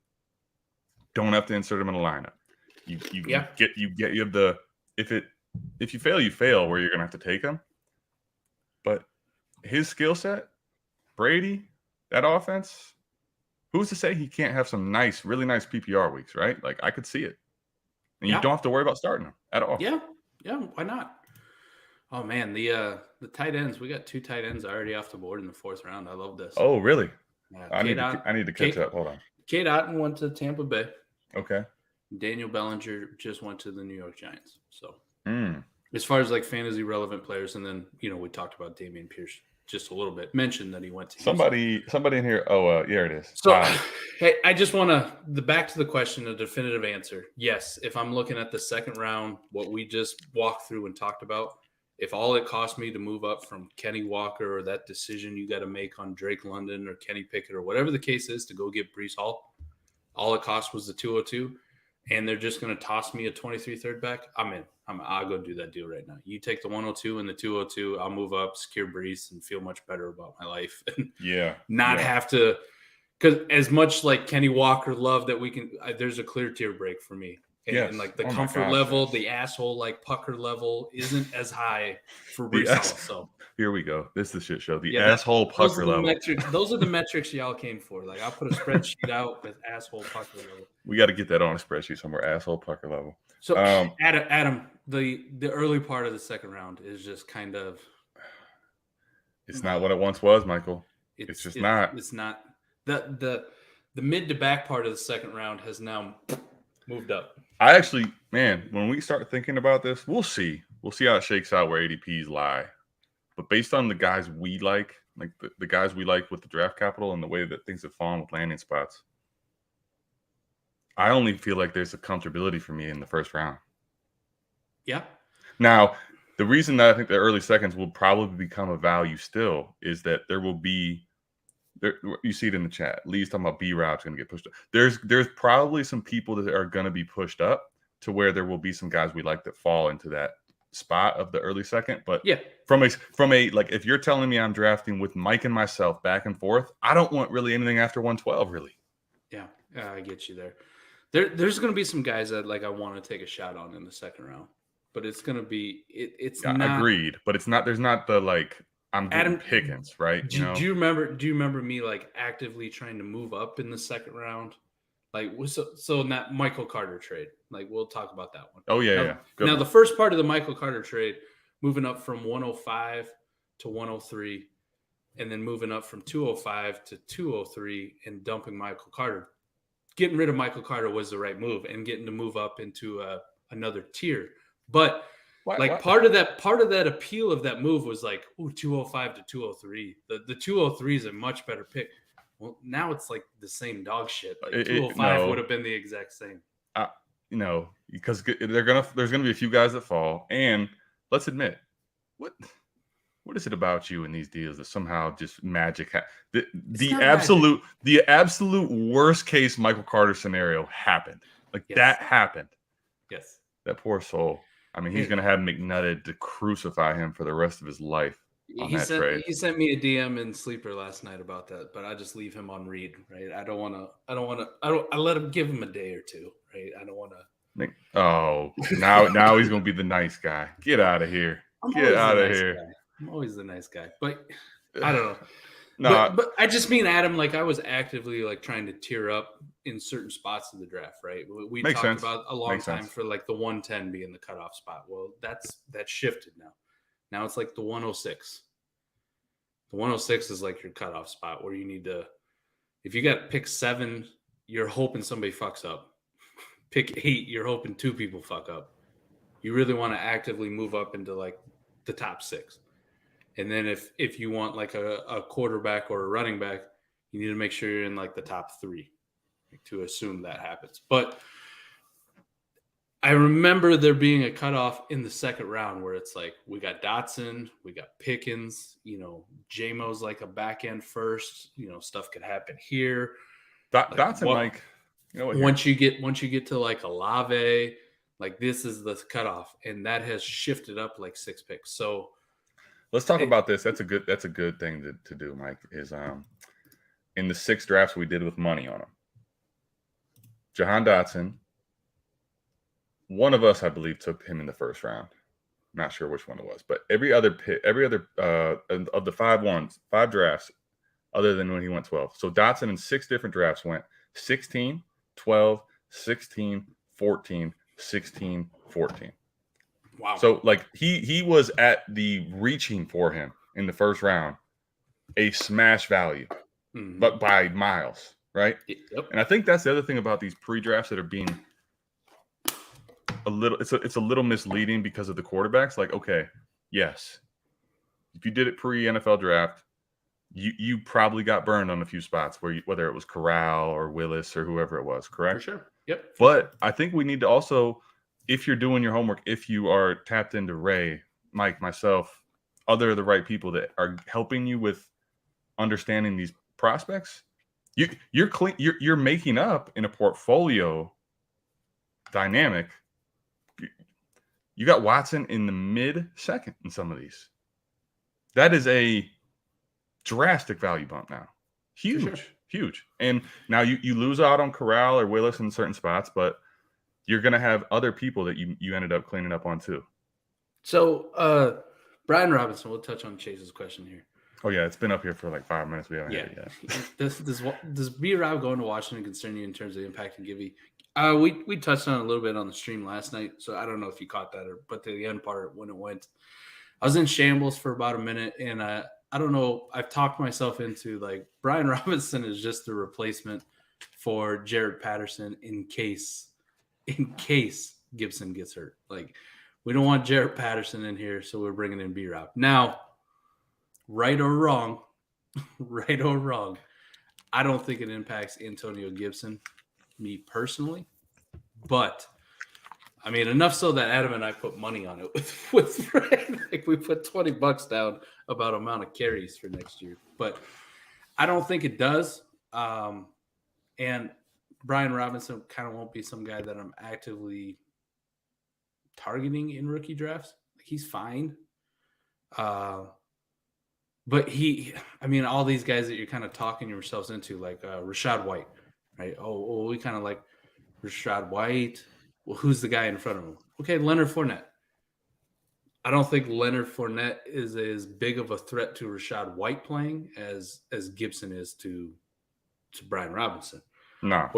[SPEAKER 2] Don't have to insert him in a lineup. You have the if you fail, you fail where you're gonna have to take him. But his skill set, Brady, that offense, who's to say he can't have some really nice PPR weeks, right? Like, I could see it. And you don't have to worry about starting him at all.
[SPEAKER 1] Yeah, why not? Oh man, the tight ends. We got 2 tight ends already off the board in the 4th round. I love this.
[SPEAKER 2] Oh, really? I need to catch up. Hold on.
[SPEAKER 1] Cade Otton went to Tampa Bay.
[SPEAKER 2] Okay.
[SPEAKER 1] Daniel Bellinger just went to the New York Giants. So as far as like fantasy relevant players, and then we talked about Dameon Pierce just a little bit. Mentioned that he went to
[SPEAKER 2] somebody in here. Oh, yeah, it is.
[SPEAKER 1] So hey, I just want to back to the question, a definitive answer. Yes, if I'm looking at the second round, what we just walked through and talked about, if all it cost me to move up from Kenny Walker or that decision you got to make on Drake London or Kenny Pickett or whatever the case is to go get Breece Hall, all it cost was the 202, and they're just going to toss me a 23 third back, I'm in. I'll go do that deal right now. You take the 102 and the 202, I'll move up, secure Breece, and feel much better about my life. And have to – because as much like Kenny Walker love that we can – there's a clear tier break for me. And like the comfort level, the asshole like pucker level isn't as high for Breece Hall. So
[SPEAKER 2] here we go. This is the shit show. The asshole pucker level.
[SPEAKER 1] Those are the metrics y'all came for. Like I'll put a spreadsheet out with asshole pucker level.
[SPEAKER 2] We got to get that on a spreadsheet somewhere. Asshole pucker level.
[SPEAKER 1] So Adam, the early part of the second round is just kind of.
[SPEAKER 2] It's not what it once was, Michael. It's just not.
[SPEAKER 1] It's not. The mid to back part of the second round has now moved up.
[SPEAKER 2] I actually, man, when we start thinking about this, we'll see. We'll see how it shakes out where ADPs lie. But based on the guys we like the guys we like with the draft capital and the way that things have fallen with landing spots, I only feel like there's a comfortability for me in the first round.
[SPEAKER 1] Yeah.
[SPEAKER 2] Now, the reason that I think the early seconds will probably become a value still is that there will be you see it in the chat. Lee's talking about B-Rob's going to get pushed up. There's probably some people that are going to be pushed up to where there will be some guys we like that fall into that spot of the early second. But
[SPEAKER 1] yeah,
[SPEAKER 2] from a like if you're telling me I'm drafting with Mike and myself back and forth, I don't want really anything after 112 really.
[SPEAKER 1] Yeah, I get you there. There's going to be some guys that like I want to take a shot on in the second round, but it's going to be it's not
[SPEAKER 2] agreed. But it's not. There's not the like. I'm Adam Pickens, right?
[SPEAKER 1] Do you remember me like actively trying to move up in the second round? Like so in that Michael Carter trade. Like we'll talk about that one.
[SPEAKER 2] Oh yeah,
[SPEAKER 1] Now the first part of the Michael Carter trade, moving up from 105 to 103, and then moving up from 205 to 203 and dumping Michael Carter. Getting rid of Michael Carter was the right move, and getting to move up into another tier. But part of that appeal of that move was like, 205 to 203. The 203 is a much better pick. Well, now it's like the same dog shit. Like 205 would have been the exact same.
[SPEAKER 2] Because there's gonna be a few guys that fall, and let's admit, what is it about you in these deals that somehow just magic? The absolute worst case Michael Carter scenario happened. That happened.
[SPEAKER 1] Yes.
[SPEAKER 2] That poor soul. I mean, he's going to have McNutted to crucify him for the rest of his life. He
[SPEAKER 1] sent me a DM in Sleeper last night about that, but I just leave him on read, right? I let him give him a day or two, right? I don't want to.
[SPEAKER 2] Oh, now he's going to be the nice guy. Get out of here. Get out of here.
[SPEAKER 1] I'm always the nice guy, but I don't know. No, but I just mean, Adam, like I was actively like trying to tier up in certain spots of the draft, right? We talked about a long time for like the 110 being the cutoff spot. Well, that's shifted now. Now it's like the 106. The 106 is like your cutoff spot where you need to, if you got pick 7, you're hoping somebody fucks up. Pick 8, you're hoping 2 people fuck up. You really want to actively move up into like the top 6. And then if you want like a quarterback or a running back, you need to make sure you're in like the top 3 to assume that happens. But I remember there being a cutoff in the second round where it's like, we got Dotson, we got Pickens, J-Mo's like a back end first, stuff could happen here.
[SPEAKER 2] Dotson,
[SPEAKER 1] once you get to like Olave, like this is the cutoff, and that has shifted up like 6 picks. So
[SPEAKER 2] let's talk about this. That's a good thing to do, Mike, is in the 6 drafts we did with money on them. Jahan Dotson, one of us, I believe, took him in the first round. Not sure which one it was, but every other of the 5 drafts, other than when he went 12. So Dotson in 6 different drafts went 16, 12, 16, 14, 16, 14.
[SPEAKER 1] Wow.
[SPEAKER 2] So like he was at the reaching for him in the first round, a smash value, but by miles, right?
[SPEAKER 1] Yep.
[SPEAKER 2] And I think that's the other thing about these pre-drafts that are being it's a little misleading because of the quarterbacks. Like, okay, yes, if you did it pre-NFL draft, you probably got burned on a few spots whether it was Corral or Willis or whoever it was, correct?
[SPEAKER 1] For sure. Yep.
[SPEAKER 2] But I think we need to also, if you're doing your homework, if you are tapped into Ray, Mike, myself, other of the right people that are helping you with understanding these prospects, you're making up in a portfolio dynamic. You got Watson in the mid-second in some of these. That is a drastic value bump now. Huge. And now you lose out on Corral or Willis in certain spots, but you're going to have other people that you ended up cleaning up on too.
[SPEAKER 1] So, Brian Robinson, we'll touch on Chase's question here.
[SPEAKER 2] Oh, yeah, it's been up here for like 5 minutes. We haven't had it yet.
[SPEAKER 1] Does B-Rob going to Washington concern you in terms of the impact and Gibby? We touched on it a little bit on the stream last night, so I don't know if you caught that, but the end part when it went, I was in shambles for about a minute, and I don't know. I've talked myself into like Brian Robinson is just the replacement for Jared Patterson in case Gibson gets hurt. Like, we don't want Jared Patterson in here, so we're bringing in B-Rob. Now, right or wrong, I don't think it impacts Antonio Gibson, me personally. But, I mean, enough so that Adam and I put money on it with Fred. Like, we put $20 down about amount of carries for next year. But I don't think it does. And Brian Robinson kind of won't be some guy that I'm actively targeting in rookie drafts. He's fine. But all these guys that you're kind of talking yourselves into, like Rachaad White, right? Oh, we kind of like Rachaad White. Well, who's the guy in front of him? Okay, Leonard Fournette. I don't think Leonard Fournette is as big of a threat to Rachaad White playing as Gibson is to Brian Robinson.
[SPEAKER 2] No.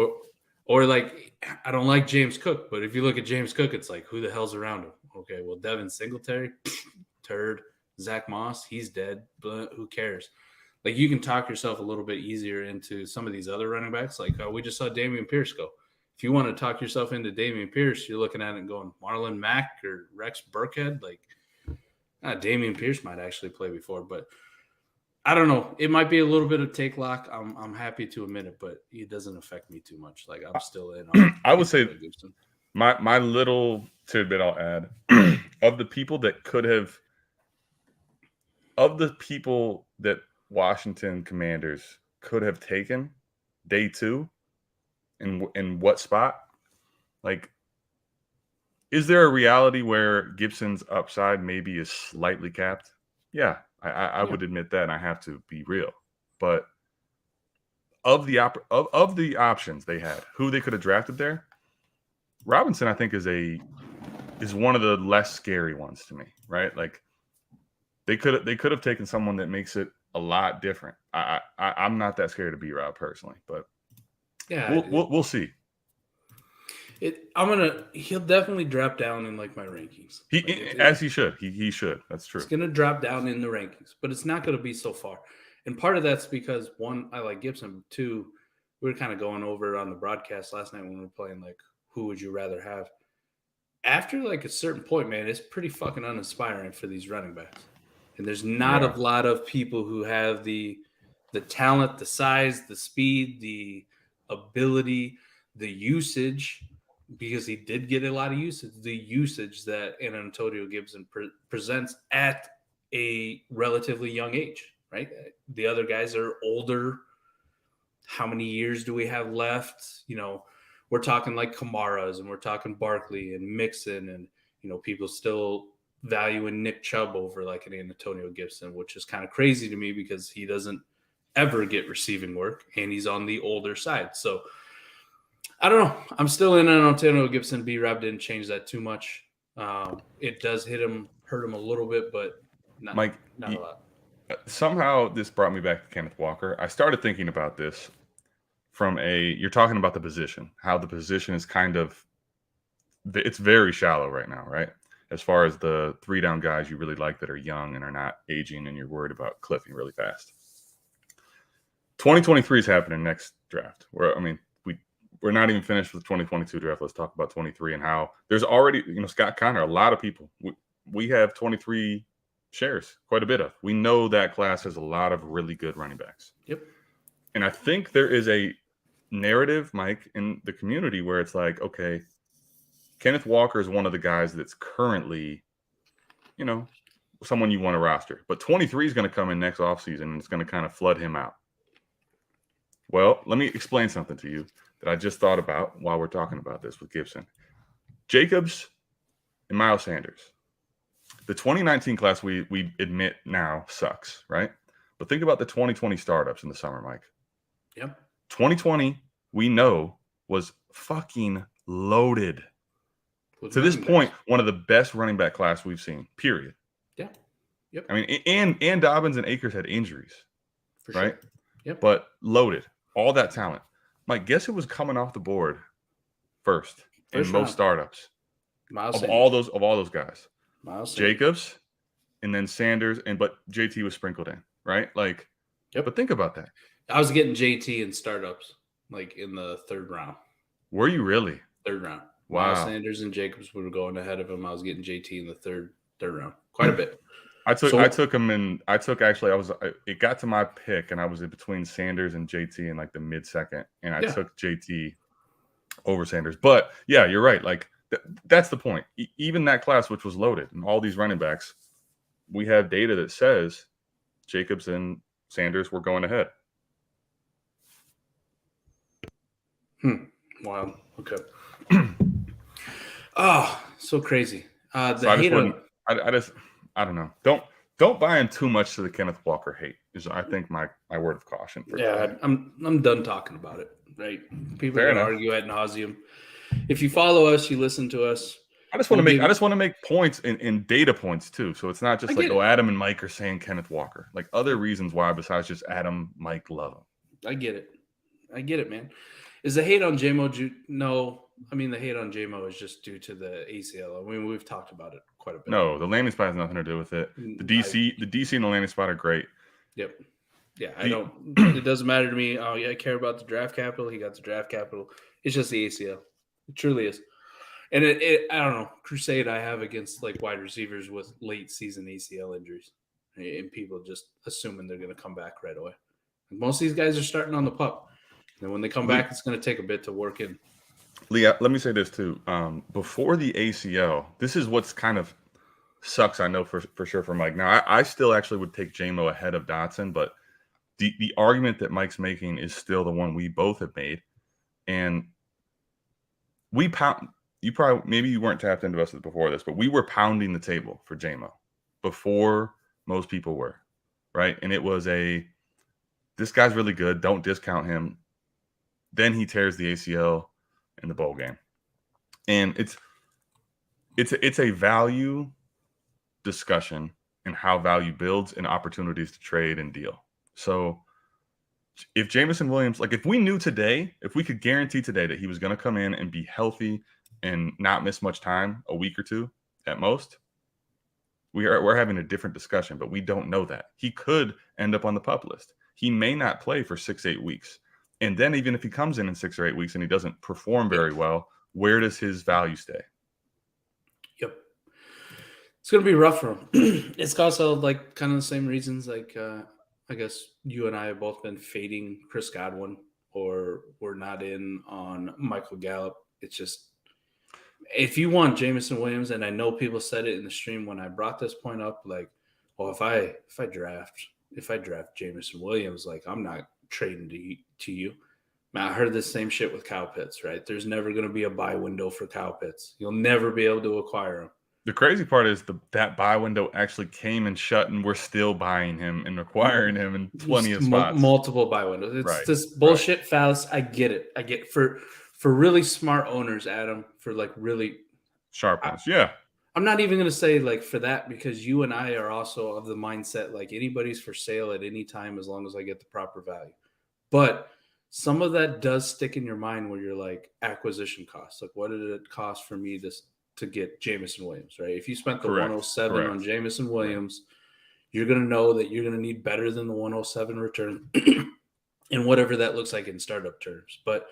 [SPEAKER 1] Or like, I don't like James Cook, but if you look at James Cook, it's like, who the hell's around him? Okay, well, Devin Singletary, turd. Zach Moss, he's dead, but who cares? Like, you can talk yourself a little bit easier into some of these other running backs. Like, we just saw Dameon Pierce go. If you want to talk yourself into Dameon Pierce, you're looking at it and going, Marlon Mack or Rex Burkhead. Like, Dameon Pierce might actually play before, but I don't know. It might be a little bit of take lock. I'm happy to admit it, but it doesn't affect me too much. Like, I'm still in on
[SPEAKER 2] I would say Gibson. My little tidbit I'll add of the people that could have – of the people that Washington Commanders could have taken day 2 in what spot? Like, is there a reality where Gibson's upside maybe is slightly capped? Yeah, I would admit that, and I have to be real. But of the options they had, who they could have drafted there, Robinson, I think, is one of the less scary ones to me, right? Like, They could have taken someone that makes it a lot different. I'm not that scared of B-Rob personally, but yeah, we'll see.
[SPEAKER 1] He'll definitely drop down in like my rankings.
[SPEAKER 2] He should. He should. That's true.
[SPEAKER 1] He's gonna drop down in the rankings, but it's not gonna be so far. And part of that's because 1, I like Gibson. 2, we were kind of going over it on the broadcast last night when we were playing like who would you rather have. After like a certain point, man, it's pretty fucking uninspiring for these running backs. And there's not a lot of people who have the talent, the size, the speed, the ability, the usage, because he did get a lot of usage, the usage that Antonio Gibson presents at a relatively young age, right? The other guys are older. How many years do we have left? You know, we're talking like Kamara's and we're talking Barkley and Mixon and, you know, people still valuing Nick Chubb over like an Antonio Gibson, which is kind of crazy to me because he doesn't ever get receiving work and he's on the older side. So I don't know. I'm still in on Antonio Gibson. B-Rob didn't change that too much. It does hurt him a little bit, but not a lot.
[SPEAKER 2] Somehow this brought me back to Kenneth Walker. I started thinking about this from you're talking about the position, how the position is it's very shallow right now, right? As far as the 3-down guys you really like that are young and are not aging and you're worried about cliffing really fast. 2023 is happening next draft. We're not even finished with the 2022 draft. Let's talk about 23 and how there's already, Scott Connor, a lot of people. We have 23 shares, quite a bit of. We know that class has a lot of really good running backs.
[SPEAKER 1] Yep.
[SPEAKER 2] And I think there is a narrative, Mike, in the community where it's like, okay, Kenneth Walker is one of the guys that's currently, someone you want to roster. But 23 is going to come in next offseason, and it's going to kind of flood him out. Well, let me explain something to you that I just thought about while we're talking about this with Gibson. Jacobs and Miles Sanders. The 2019 class we admit now sucks, right? But think about the 2020 startups in the summer, Mike.
[SPEAKER 1] Yep.
[SPEAKER 2] 2020, we know, was fucking loaded. To this point, one of the best running back class we've seen, period.
[SPEAKER 1] Yeah. Yep.
[SPEAKER 2] I mean, and Dobbins and Akers had injuries,
[SPEAKER 1] For
[SPEAKER 2] right?
[SPEAKER 1] Sure. Yep.
[SPEAKER 2] But loaded. All that talent. Mike, guess who was coming off the board first in most
[SPEAKER 1] round.
[SPEAKER 2] Startups?
[SPEAKER 1] Miles Sanders.
[SPEAKER 2] All those guys.
[SPEAKER 1] Miles
[SPEAKER 2] Jacobs,
[SPEAKER 1] Sanders.
[SPEAKER 2] and then Sanders, but JT was sprinkled in, right? Like,
[SPEAKER 1] yep.
[SPEAKER 2] But think about that.
[SPEAKER 1] I was getting JT in startups, like in the third round.
[SPEAKER 2] Were you really?
[SPEAKER 1] Third round.
[SPEAKER 2] Wow.
[SPEAKER 1] Miles Sanders and Jacobs were going ahead of him. I was getting JT in the third round. Quite a bit.
[SPEAKER 2] It got to my pick, and I was in between Sanders and JT in like the mid-second, and I took JT over Sanders. But yeah, you're right. Like that's the point. Even that class, which was loaded, and all these running backs, we have data that says Jacobs and Sanders were going ahead.
[SPEAKER 1] Wow. Okay. So crazy. I don't know. Don't buy in too much to the Kenneth Walker hate. Is I think my word of caution. I'm done talking about it. Right? People are going to argue ad nauseum. If you follow us, you listen to us.
[SPEAKER 2] I just want to make points in data points too. So it's not just Adam and Mike are saying Kenneth Walker. Like other reasons why besides just Adam, Mike love him.
[SPEAKER 1] I get it, man. Is the hate on JMO? No. I mean, the hate on JMO is just due to the ACL. I mean, we've talked about it quite a bit.
[SPEAKER 2] No, the landing spot has nothing to do with it. The DC and the landing spot are great.
[SPEAKER 1] Yep. Yeah, it doesn't matter to me. Oh, yeah, I care about the draft capital. He got the draft capital. It's just the ACL. It truly is. And I don't know, crusade I have against like wide receivers with late season ACL injuries and people just assuming they're going to come back right away. Most of these guys are starting on the pup. And when they come back, it's going to take a bit to work in.
[SPEAKER 2] Leah, let me say this too. Before the ACL, this is what's kind of sucks, I know for sure for Mike. Now, I still actually would take JMO ahead of Dotson, but the argument that Mike's making is still the one we both have made. And maybe you weren't tapped into us before this, but we were pounding the table for JMO before most people were, right? And it was this guy's really good. Don't discount him. Then he tears the ACL in the bowl game. And it's a value discussion and how value builds and opportunities to trade and deal. So if Jameson Williams, like if we knew today, if we could guarantee today that he was going to come in and be healthy and not miss much time, a week or two at most, we're having a different discussion, but we don't know that. He could end up on the PUP list. He may not play for 6-8 weeks. And then even if he comes in 6 or 8 weeks and he doesn't perform very well, where does his value stay?
[SPEAKER 1] Yep. It's going to be rough for him. It's also like kind of the same reasons like I guess you and I have both been fading Chris Godwin or we're not in on Michael Gallup. It's just if you want Jameson Williams, and I know people said it in the stream when I brought this point up, like, well, if I draft Jameson Williams, like I'm not trading to you. Man, I heard the same shit with Kyle Pitts, right? There's never going to be a buy window for Kyle Pitts. You'll never be able to acquire him.
[SPEAKER 2] The crazy part is that buy window actually came and shut, and we're still buying him and acquiring him in plenty of spots.
[SPEAKER 1] Multiple buy windows. It's this bullshit fallacy. I get it. For really smart owners, Adam, for like really
[SPEAKER 2] sharp ones. Yeah.
[SPEAKER 1] I'm not even going to say like for that because you and I are also of the mindset like anybody's for sale at any time as long as I get the proper value. But some of that does stick in your mind where you're like acquisition costs. Like what did it cost for me to get Jameson Williams, right? If you spent the 107 on Jameson Williams, you're going to know that you're going to need better than the 107 return and whatever that looks like in startup terms. But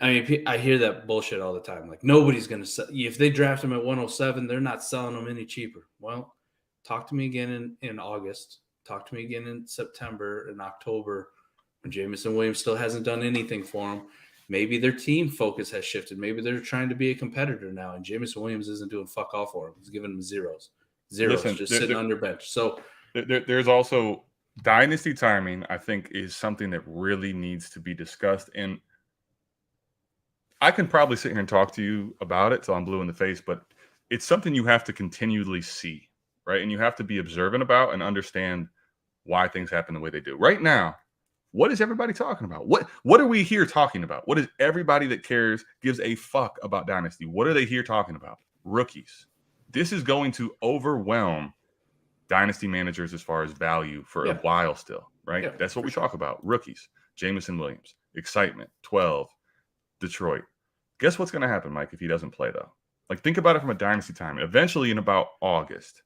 [SPEAKER 1] I mean, I hear that bullshit all the time. Like nobody's going to sell. If they draft him at 107, they're not selling him any cheaper. Well, talk to me again in August. Talk to me again in September and October when Jameson Williams still hasn't done anything for him. Maybe their team focus has shifted. Maybe they're trying to be a competitor now, and Jameson Williams isn't doing fuck all for him. He's giving them zeros. Zeros, just sitting on your bench. So
[SPEAKER 2] there's also dynasty timing, I think, is something that really needs to be discussed. And I can probably sit here and talk to you about it till I'm blue in the face, but it's something you have to continually see, right? And you have to be observant about and understand why things happen the way they do. Right now, what is everybody talking about? What are we here talking about? What is everybody that cares, gives a fuck about Dynasty? What are they here talking about? Rookies. This is going to overwhelm Dynasty managers as far as value for a while still, right?
[SPEAKER 1] Yeah,
[SPEAKER 2] that's what we talk about. Rookies. Jameson Williams. Excitement. 12. Detroit. Guess what's going to happen, Mike, if he doesn't play, though? Like, think about it from a Dynasty time. Eventually, in about August,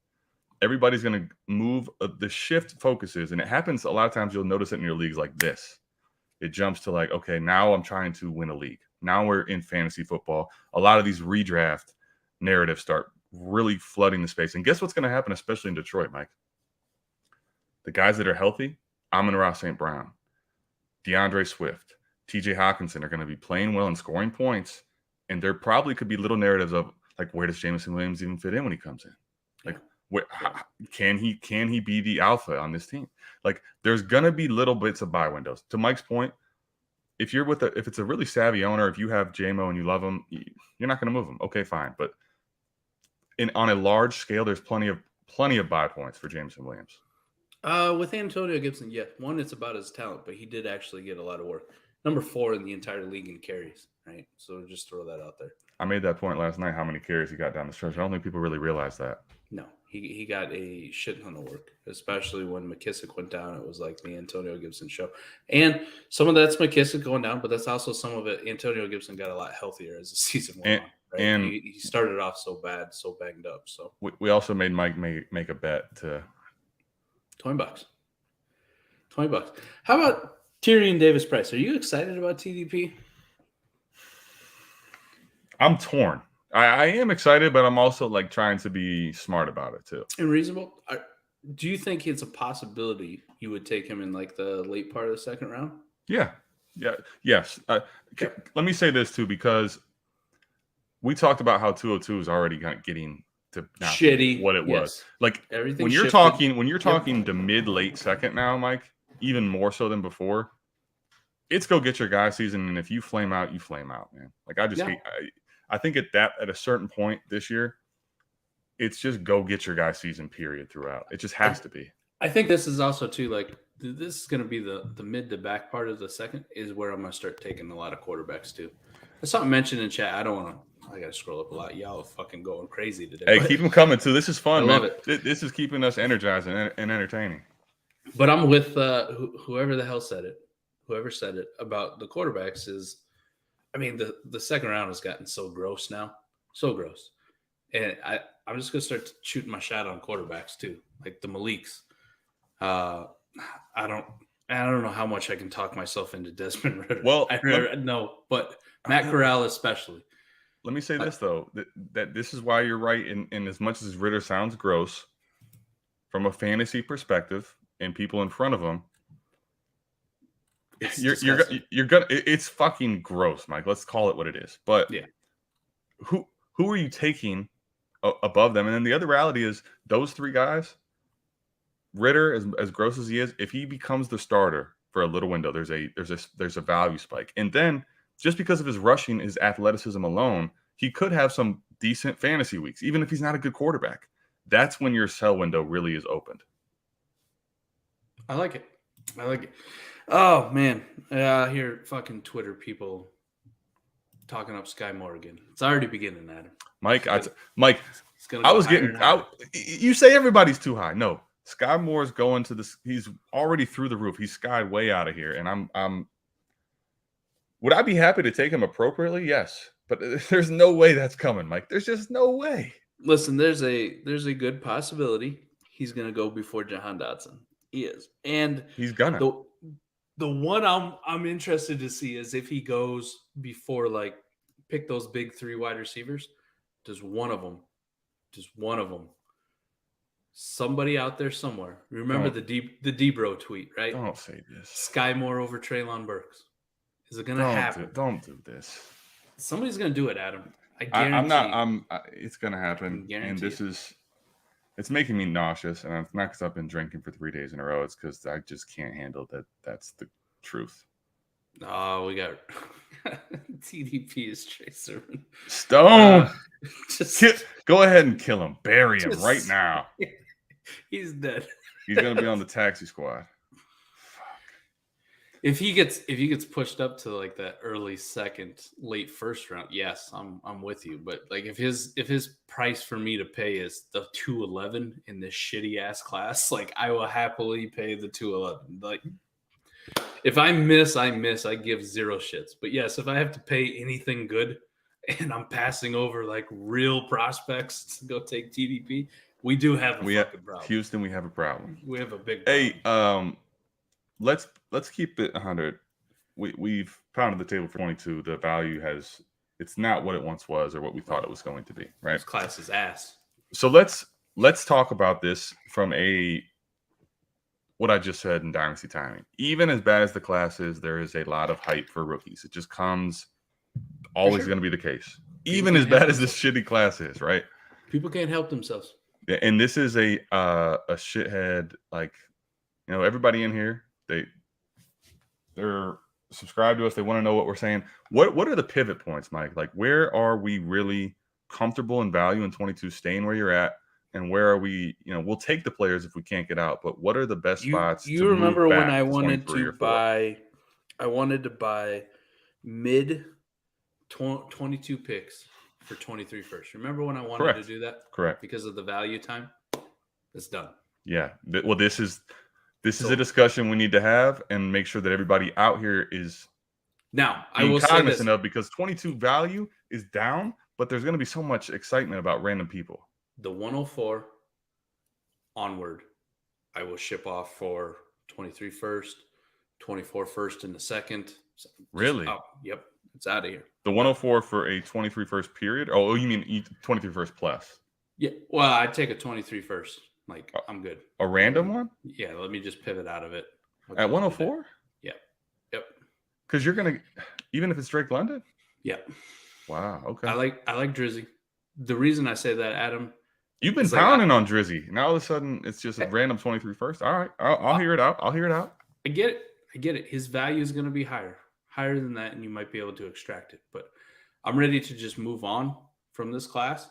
[SPEAKER 2] everybody's going to move. The shift focuses, and it happens a lot of times. You'll notice it in your leagues like this. It jumps to like, okay, now I'm trying to win a league. Now we're in fantasy football. A lot of these redraft narratives start really flooding the space. And guess what's going to happen, especially in Detroit, Mike? The guys that are healthy, Amon-Ra St. Brown, DeAndre Swift, TJ Hawkinson are going to be playing well and scoring points. And there probably could be little narratives of like, where does Jameson Williams even fit in when he comes in? Like, can he be the alpha on this team? Like, there's gonna be little bits of buy windows. To Mike's point, if it's a really savvy owner, if you have JMO and you love him, you're not gonna move him. Okay, fine. But on a large scale, there's plenty of buy points for Jameson Williams.
[SPEAKER 1] With Antonio Gibson, one, it's about his talent, but he did actually get a lot of work. Number 4 in the entire league in carries, right? So just throw that out there.
[SPEAKER 2] I made that point last night, how many carries he got down the stretch. I don't think people really realize that.
[SPEAKER 1] No, he got a shit ton of work, especially when McKissick went down. It was like the Antonio Gibson show. And some of that's McKissick going down, but that's also some of it. Antonio Gibson got a lot healthier as the season went on. Right? And he started off so bad, so banged up. So
[SPEAKER 2] we also made Mike make a bet to
[SPEAKER 1] $20. $20. How about Tyrion Davis-Price? Are you excited about TDP?
[SPEAKER 2] I'm torn. I am excited, but I'm also like trying to be smart about it too.
[SPEAKER 1] And reasonable. Do you think it's a possibility you would take him in like the late part of the second round?
[SPEAKER 2] Yeah. Yes. Let me say this too, because we talked about how 202 is already getting to
[SPEAKER 1] shitty
[SPEAKER 2] what it was. Like
[SPEAKER 1] everything
[SPEAKER 2] when you're talking the mid-late second now, Mike, even more so than before. It's go get your guy season, and if you flame out, you flame out, man. Like I think at a certain point this year, it's just go get your guy season period throughout. It just has to be.
[SPEAKER 1] I think this is also too, like, this is going to be the mid to back part of the second is where I'm going to start taking a lot of quarterbacks too. There's something mentioned in chat. I got to scroll up a lot. Y'all are fucking going crazy today.
[SPEAKER 2] Hey, keep them coming too. This is fun, man.
[SPEAKER 1] Love it.
[SPEAKER 2] This is keeping us energized and entertaining.
[SPEAKER 1] But I'm with whoever the hell said it. Whoever said it about the quarterbacks is, I mean, the second round has gotten so gross now. So gross. And I'm just going to start shooting my shot on quarterbacks too, like the Maliks. I don't know how much I can talk myself into Desmond Ridder.
[SPEAKER 2] Well,
[SPEAKER 1] no, but Matt Corral especially.
[SPEAKER 2] Let me say this, though, that this is why you're right. In as much as Ridder sounds gross, from a fantasy perspective and people in front of him, you're gonna. It's fucking gross, Mike. Let's call it what it is. But
[SPEAKER 1] yeah,
[SPEAKER 2] who are you taking above them? And then the other reality is those three guys. Ridder, as gross as he is, if he becomes the starter for a little window, there's a value spike. And then just because of his rushing, his athleticism alone, he could have some decent fantasy weeks, even if he's not a good quarterback. That's when your sell window really is opened.
[SPEAKER 1] I like it. Oh, man. I hear fucking Twitter people talking up Sky Morgan. It's already beginning, Adam.
[SPEAKER 2] Mike, you say everybody's too high. No, Sky Moore's going to this. He's already through the roof. He's skied way out of here. And would I be happy to take him appropriately? Yes. But there's no way that's coming, Mike. There's just no way.
[SPEAKER 1] Listen, there's a good possibility he's going to go before Jahan Dotson. He is. And
[SPEAKER 2] he's gonna.
[SPEAKER 1] The one I'm interested to see is if he goes before, like, pick those big 3 wide receivers. Does one of them, somebody out there somewhere, remember the Debro tweet, right?
[SPEAKER 2] Don't say this.
[SPEAKER 1] Sky Moore over Treylon Burks. Is it going to happen?
[SPEAKER 2] Don't do this.
[SPEAKER 1] Somebody's going to do it, Adam. I guarantee.
[SPEAKER 2] It's going to happen. And this is It's making me nauseous, and it's not because I've been drinking for 3 days in a row. It's because I just can't handle that. That's the truth.
[SPEAKER 1] Oh, we got TDP is Trey Sermon.
[SPEAKER 2] Stone. Go ahead and kill him. Bury him right now.
[SPEAKER 1] He's dead.
[SPEAKER 2] He's gonna be on the taxi squad.
[SPEAKER 1] If he gets pushed up to like that early second, late first round, yes, I'm with you. But like if his price for me to pay is the 211 in this shitty ass class, like I will happily pay the 211. Like if I miss, I miss. I give zero shits. But yes, if I have to pay anything good and I'm passing over like real prospects to go take TDP, we do have a fucking problem.
[SPEAKER 2] Houston, we have a problem.
[SPEAKER 1] We have a big problem.
[SPEAKER 2] Hey, let's keep it 100. We've pounded the table for 22. The value it's not what it once was or what we thought it was going to be, right?
[SPEAKER 1] This class is ass.
[SPEAKER 2] So let's talk about this from what I just said in Dynasty timing. Even as bad as the class is, there is a lot of hype for rookies. It just comes always going to be the case. Even as bad as this shitty class is, right?
[SPEAKER 1] People can't help themselves.
[SPEAKER 2] Yeah, and this is a shithead, like, everybody in here, they're subscribed to us. They want to know what we're saying. What are the pivot points, Mike? Like, where are we really comfortable in value in 22 staying where you're at? And where are we, we'll take the players if we can't get out, but what are the best spots?
[SPEAKER 1] You remember when I wanted to buy, mid 22 picks for 23 first. Remember when I wanted to do that?
[SPEAKER 2] Correct.
[SPEAKER 1] Because of the value time? It's done.
[SPEAKER 2] Yeah. Well, this is a discussion we need to have and make sure that everybody out here is cognizant of, because 22 value is down, but there's going to be so much excitement about random people.
[SPEAKER 1] The 104 onward, I will ship off for 23 first, 24 first in the second.
[SPEAKER 2] Really?
[SPEAKER 1] Yep. It's out of here.
[SPEAKER 2] The 104 for a 23 first period? Oh, you mean 23 first plus?
[SPEAKER 1] Yeah. Well, I'd take a 23 first. Like, I'm good.
[SPEAKER 2] A random one?
[SPEAKER 1] Yeah. Let me just pivot out of it.
[SPEAKER 2] At 104?
[SPEAKER 1] Yeah. Yep.
[SPEAKER 2] Because you're going to, even if it's Drake London?
[SPEAKER 1] Yeah.
[SPEAKER 2] Wow. Okay.
[SPEAKER 1] I like Drizzy. The reason I say that, Adam,
[SPEAKER 2] you've been pounding on Drizzy. Now all of a sudden it's just a random 23 first. All right. I'll hear it out.
[SPEAKER 1] I get it. His value is going to be higher than that, and you might be able to extract it. But I'm ready to just move on from this class,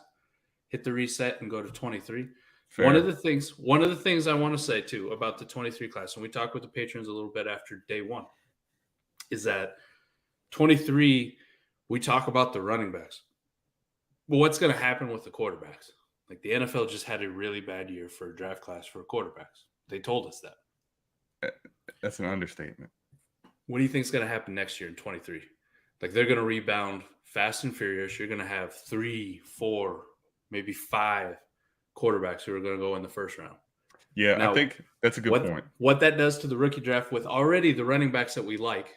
[SPEAKER 1] hit the reset, and go to 23. Fair. One of the things I want to say too about the 23 class, and we talked with the patrons a little bit after day one, is that 23, we talk about the running backs. But what's going to happen with the quarterbacks? Like, the NFL just had a really bad year for a draft class for quarterbacks. They told us that.
[SPEAKER 2] That's an understatement.
[SPEAKER 1] What do you think is going to happen next year in 23? Like, they're going to rebound fast and furious. You're going to have 3, 4, maybe 5 quarterbacks who are going to go in the first round.
[SPEAKER 2] Yeah, now, I think that's a good point.
[SPEAKER 1] What that does to the rookie draft with already the running backs that we like,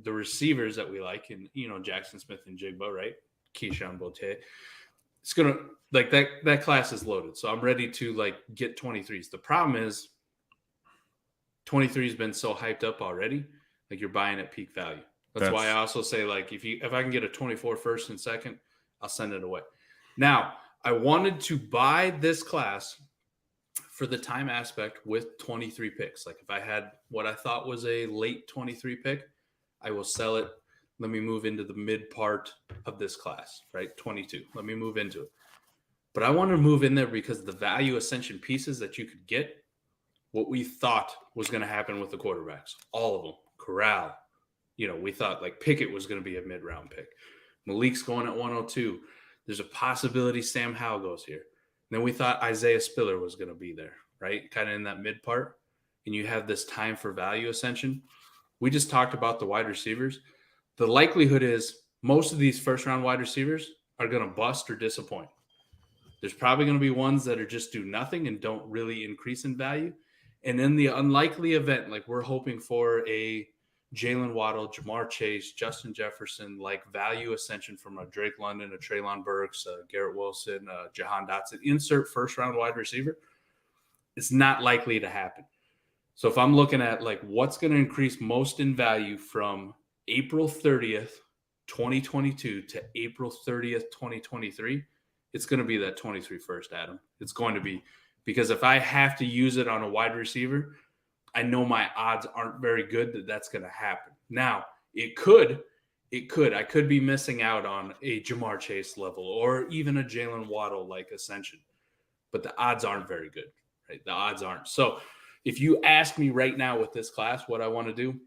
[SPEAKER 1] the receivers that we like, and, Jackson Smith and Jigba, right? Keyshawn Botte. It's going to, like, that class is loaded. So I'm ready to, like, get 23s. The problem is 23 has been so hyped up already. Like, you're buying at peak value. That's why I also say, like, if I can get a 24 first and second, I'll send it away. Now, I wanted to buy this class for the time aspect with 23 picks. Like, if I had what I thought was a late 23 pick, I will sell it. Let me move into the mid part of this class, right? 22. Let me move into it. But I want to move in there because the value ascension pieces that you could get, what we thought was going to happen with the quarterbacks, all of them. Corral, we thought like Pickett was going to be a mid-round pick. Malik's going at 102. There's a possibility Sam Howell goes here. And then we thought Isaiah Spiller was going to be there, right? Kind of in that mid part. And you have this time for value ascension. We just talked about the wide receivers. The likelihood is most of these first-round wide receivers are going to bust or disappoint. There's probably going to be ones that are just do nothing and don't really increase in value. And in the unlikely event, like we're hoping for a Jalen Waddle, Jamar Chase, Justin Jefferson, like value ascension from a Drake London, a Treylon Burks, a Garrett Wilson, a Jahan Dotson, insert first-round wide receiver, it's not likely to happen. So if I'm looking at like what's going to increase most in value from April 30th, 2022 to April 30th, 2023, it's going to be that 23 first, Adam. It's going to be Because if I have to use it on a wide receiver, I know my odds aren't very good that that's going to happen. Now, it could. I could be missing out on a Jamar Chase level or even a Jalen Waddle like ascension, but the odds aren't very good, right? The odds aren't. So if you ask me right now with this class what I want to do,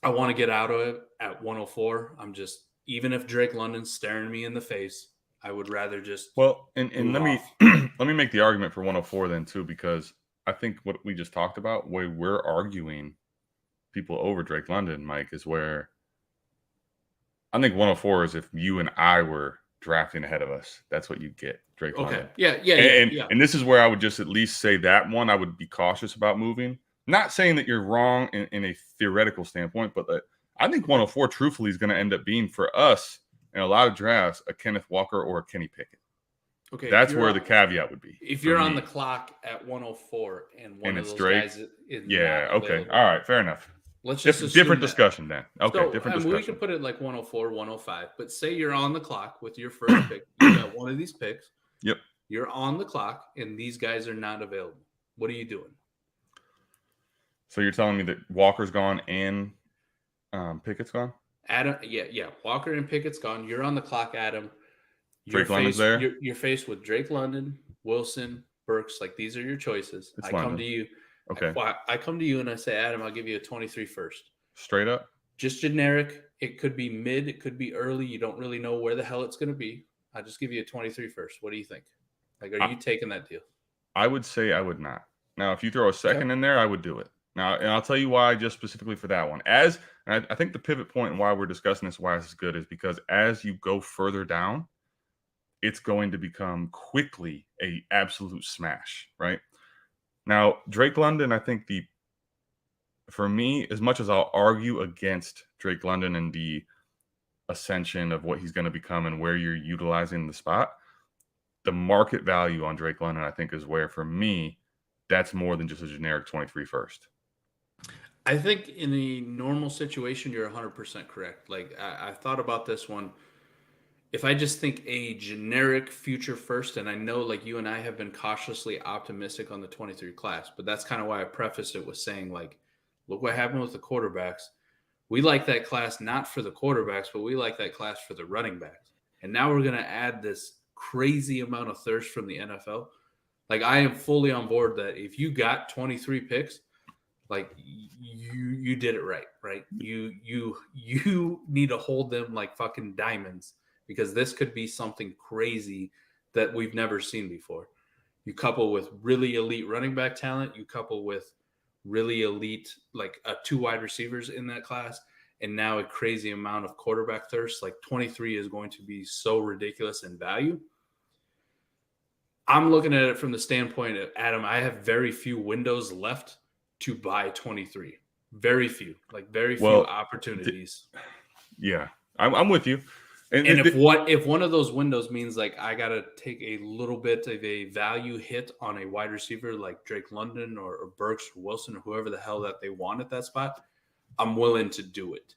[SPEAKER 1] I want to get out of it at 104. I'm just, even if Drake London's staring me in the face, I would rather just
[SPEAKER 2] and let me let me make the argument for 104 then too, because I think what we just talked about, where we're arguing people over Drake London, Mike, is where I think 104 is if you and I were drafting ahead of us. That's what you'd get, Drake London.
[SPEAKER 1] Yeah.
[SPEAKER 2] And this is where I would just at least say that one I would be cautious about moving. Not saying that you're wrong in a theoretical standpoint, but I think 104 truthfully is going to end up being for us in a lot of drafts a Kenneth Walker or a Kenny Pickett. Okay, that's where the caveat would be.
[SPEAKER 1] If you're on the clock at 104 and one of those
[SPEAKER 2] Drake,
[SPEAKER 1] guys is
[SPEAKER 2] yeah, okay, all right, fair enough.
[SPEAKER 1] Let's just
[SPEAKER 2] different discussion then. Okay,
[SPEAKER 1] so,
[SPEAKER 2] different discussion.
[SPEAKER 1] We can put it like 104, 105. But say you're on the clock with your first pick. You got one of these picks.
[SPEAKER 2] Yep.
[SPEAKER 1] You're on the clock, and these guys are not available. What are you doing?
[SPEAKER 2] So you're telling me that Walker's gone and Pickett's gone?
[SPEAKER 1] Adam, yeah. Walker and Pickett's gone. You're on the clock, Adam.
[SPEAKER 2] Drake London's there?
[SPEAKER 1] You're faced with Drake London, Wilson, Burks. Like, these are your choices.
[SPEAKER 2] It's
[SPEAKER 1] I
[SPEAKER 2] London.
[SPEAKER 1] Come to you.
[SPEAKER 2] Okay.
[SPEAKER 1] I come to you and I say, Adam, I'll give you a 23 first.
[SPEAKER 2] Straight up?
[SPEAKER 1] Just generic. It could be mid. It could be early. You don't really know where the hell it's going to be. I'll just give you a 23 first. What do you think? Like, are you taking that deal?
[SPEAKER 2] I would say I would not. Now, if you throw a second in there, I would do it. Now, and I'll tell you why just specifically for that one. And I think the pivot point and why we're discussing this, why this is good, is because as you go further down, it's going to become quickly a absolute smash, right? Now, Drake London, I think for me, as much as I'll argue against Drake London and the ascension of what he's going to become and where you're utilizing the spot, the market value on Drake London, I think, is where, for me, that's more than just a generic 23 first.
[SPEAKER 1] I think in a normal situation, you're 100% correct. Like, I thought about this one. If I just think a generic future first, and I know like you and I have been cautiously optimistic on the 23 class, but that's kind of why I prefaced it with saying, like, look what happened with the quarterbacks. We like that class not for the quarterbacks, but we like that class for the running backs. And now we're going to add this crazy amount of thirst from the NFL. Like, I am fully on board that if you got 23 picks, like, you did it right? You need to hold them like fucking diamonds, because this could be something crazy that we've never seen before. You couple with really elite running back talent, you couple with really elite, like, 2 wide receivers in that class, and now a crazy amount of quarterback thirst. Like, 23 is going to be so ridiculous in value. I'm looking at it from the standpoint of, Adam, I have very few windows left to buy 23. Very few, like very few opportunities.
[SPEAKER 2] Yeah, I'm with you.
[SPEAKER 1] And if one of those windows means like I got to take a little bit of a value hit on a wide receiver like Drake London or Burks or Wilson or whoever the hell that they want at that spot, I'm willing to do it.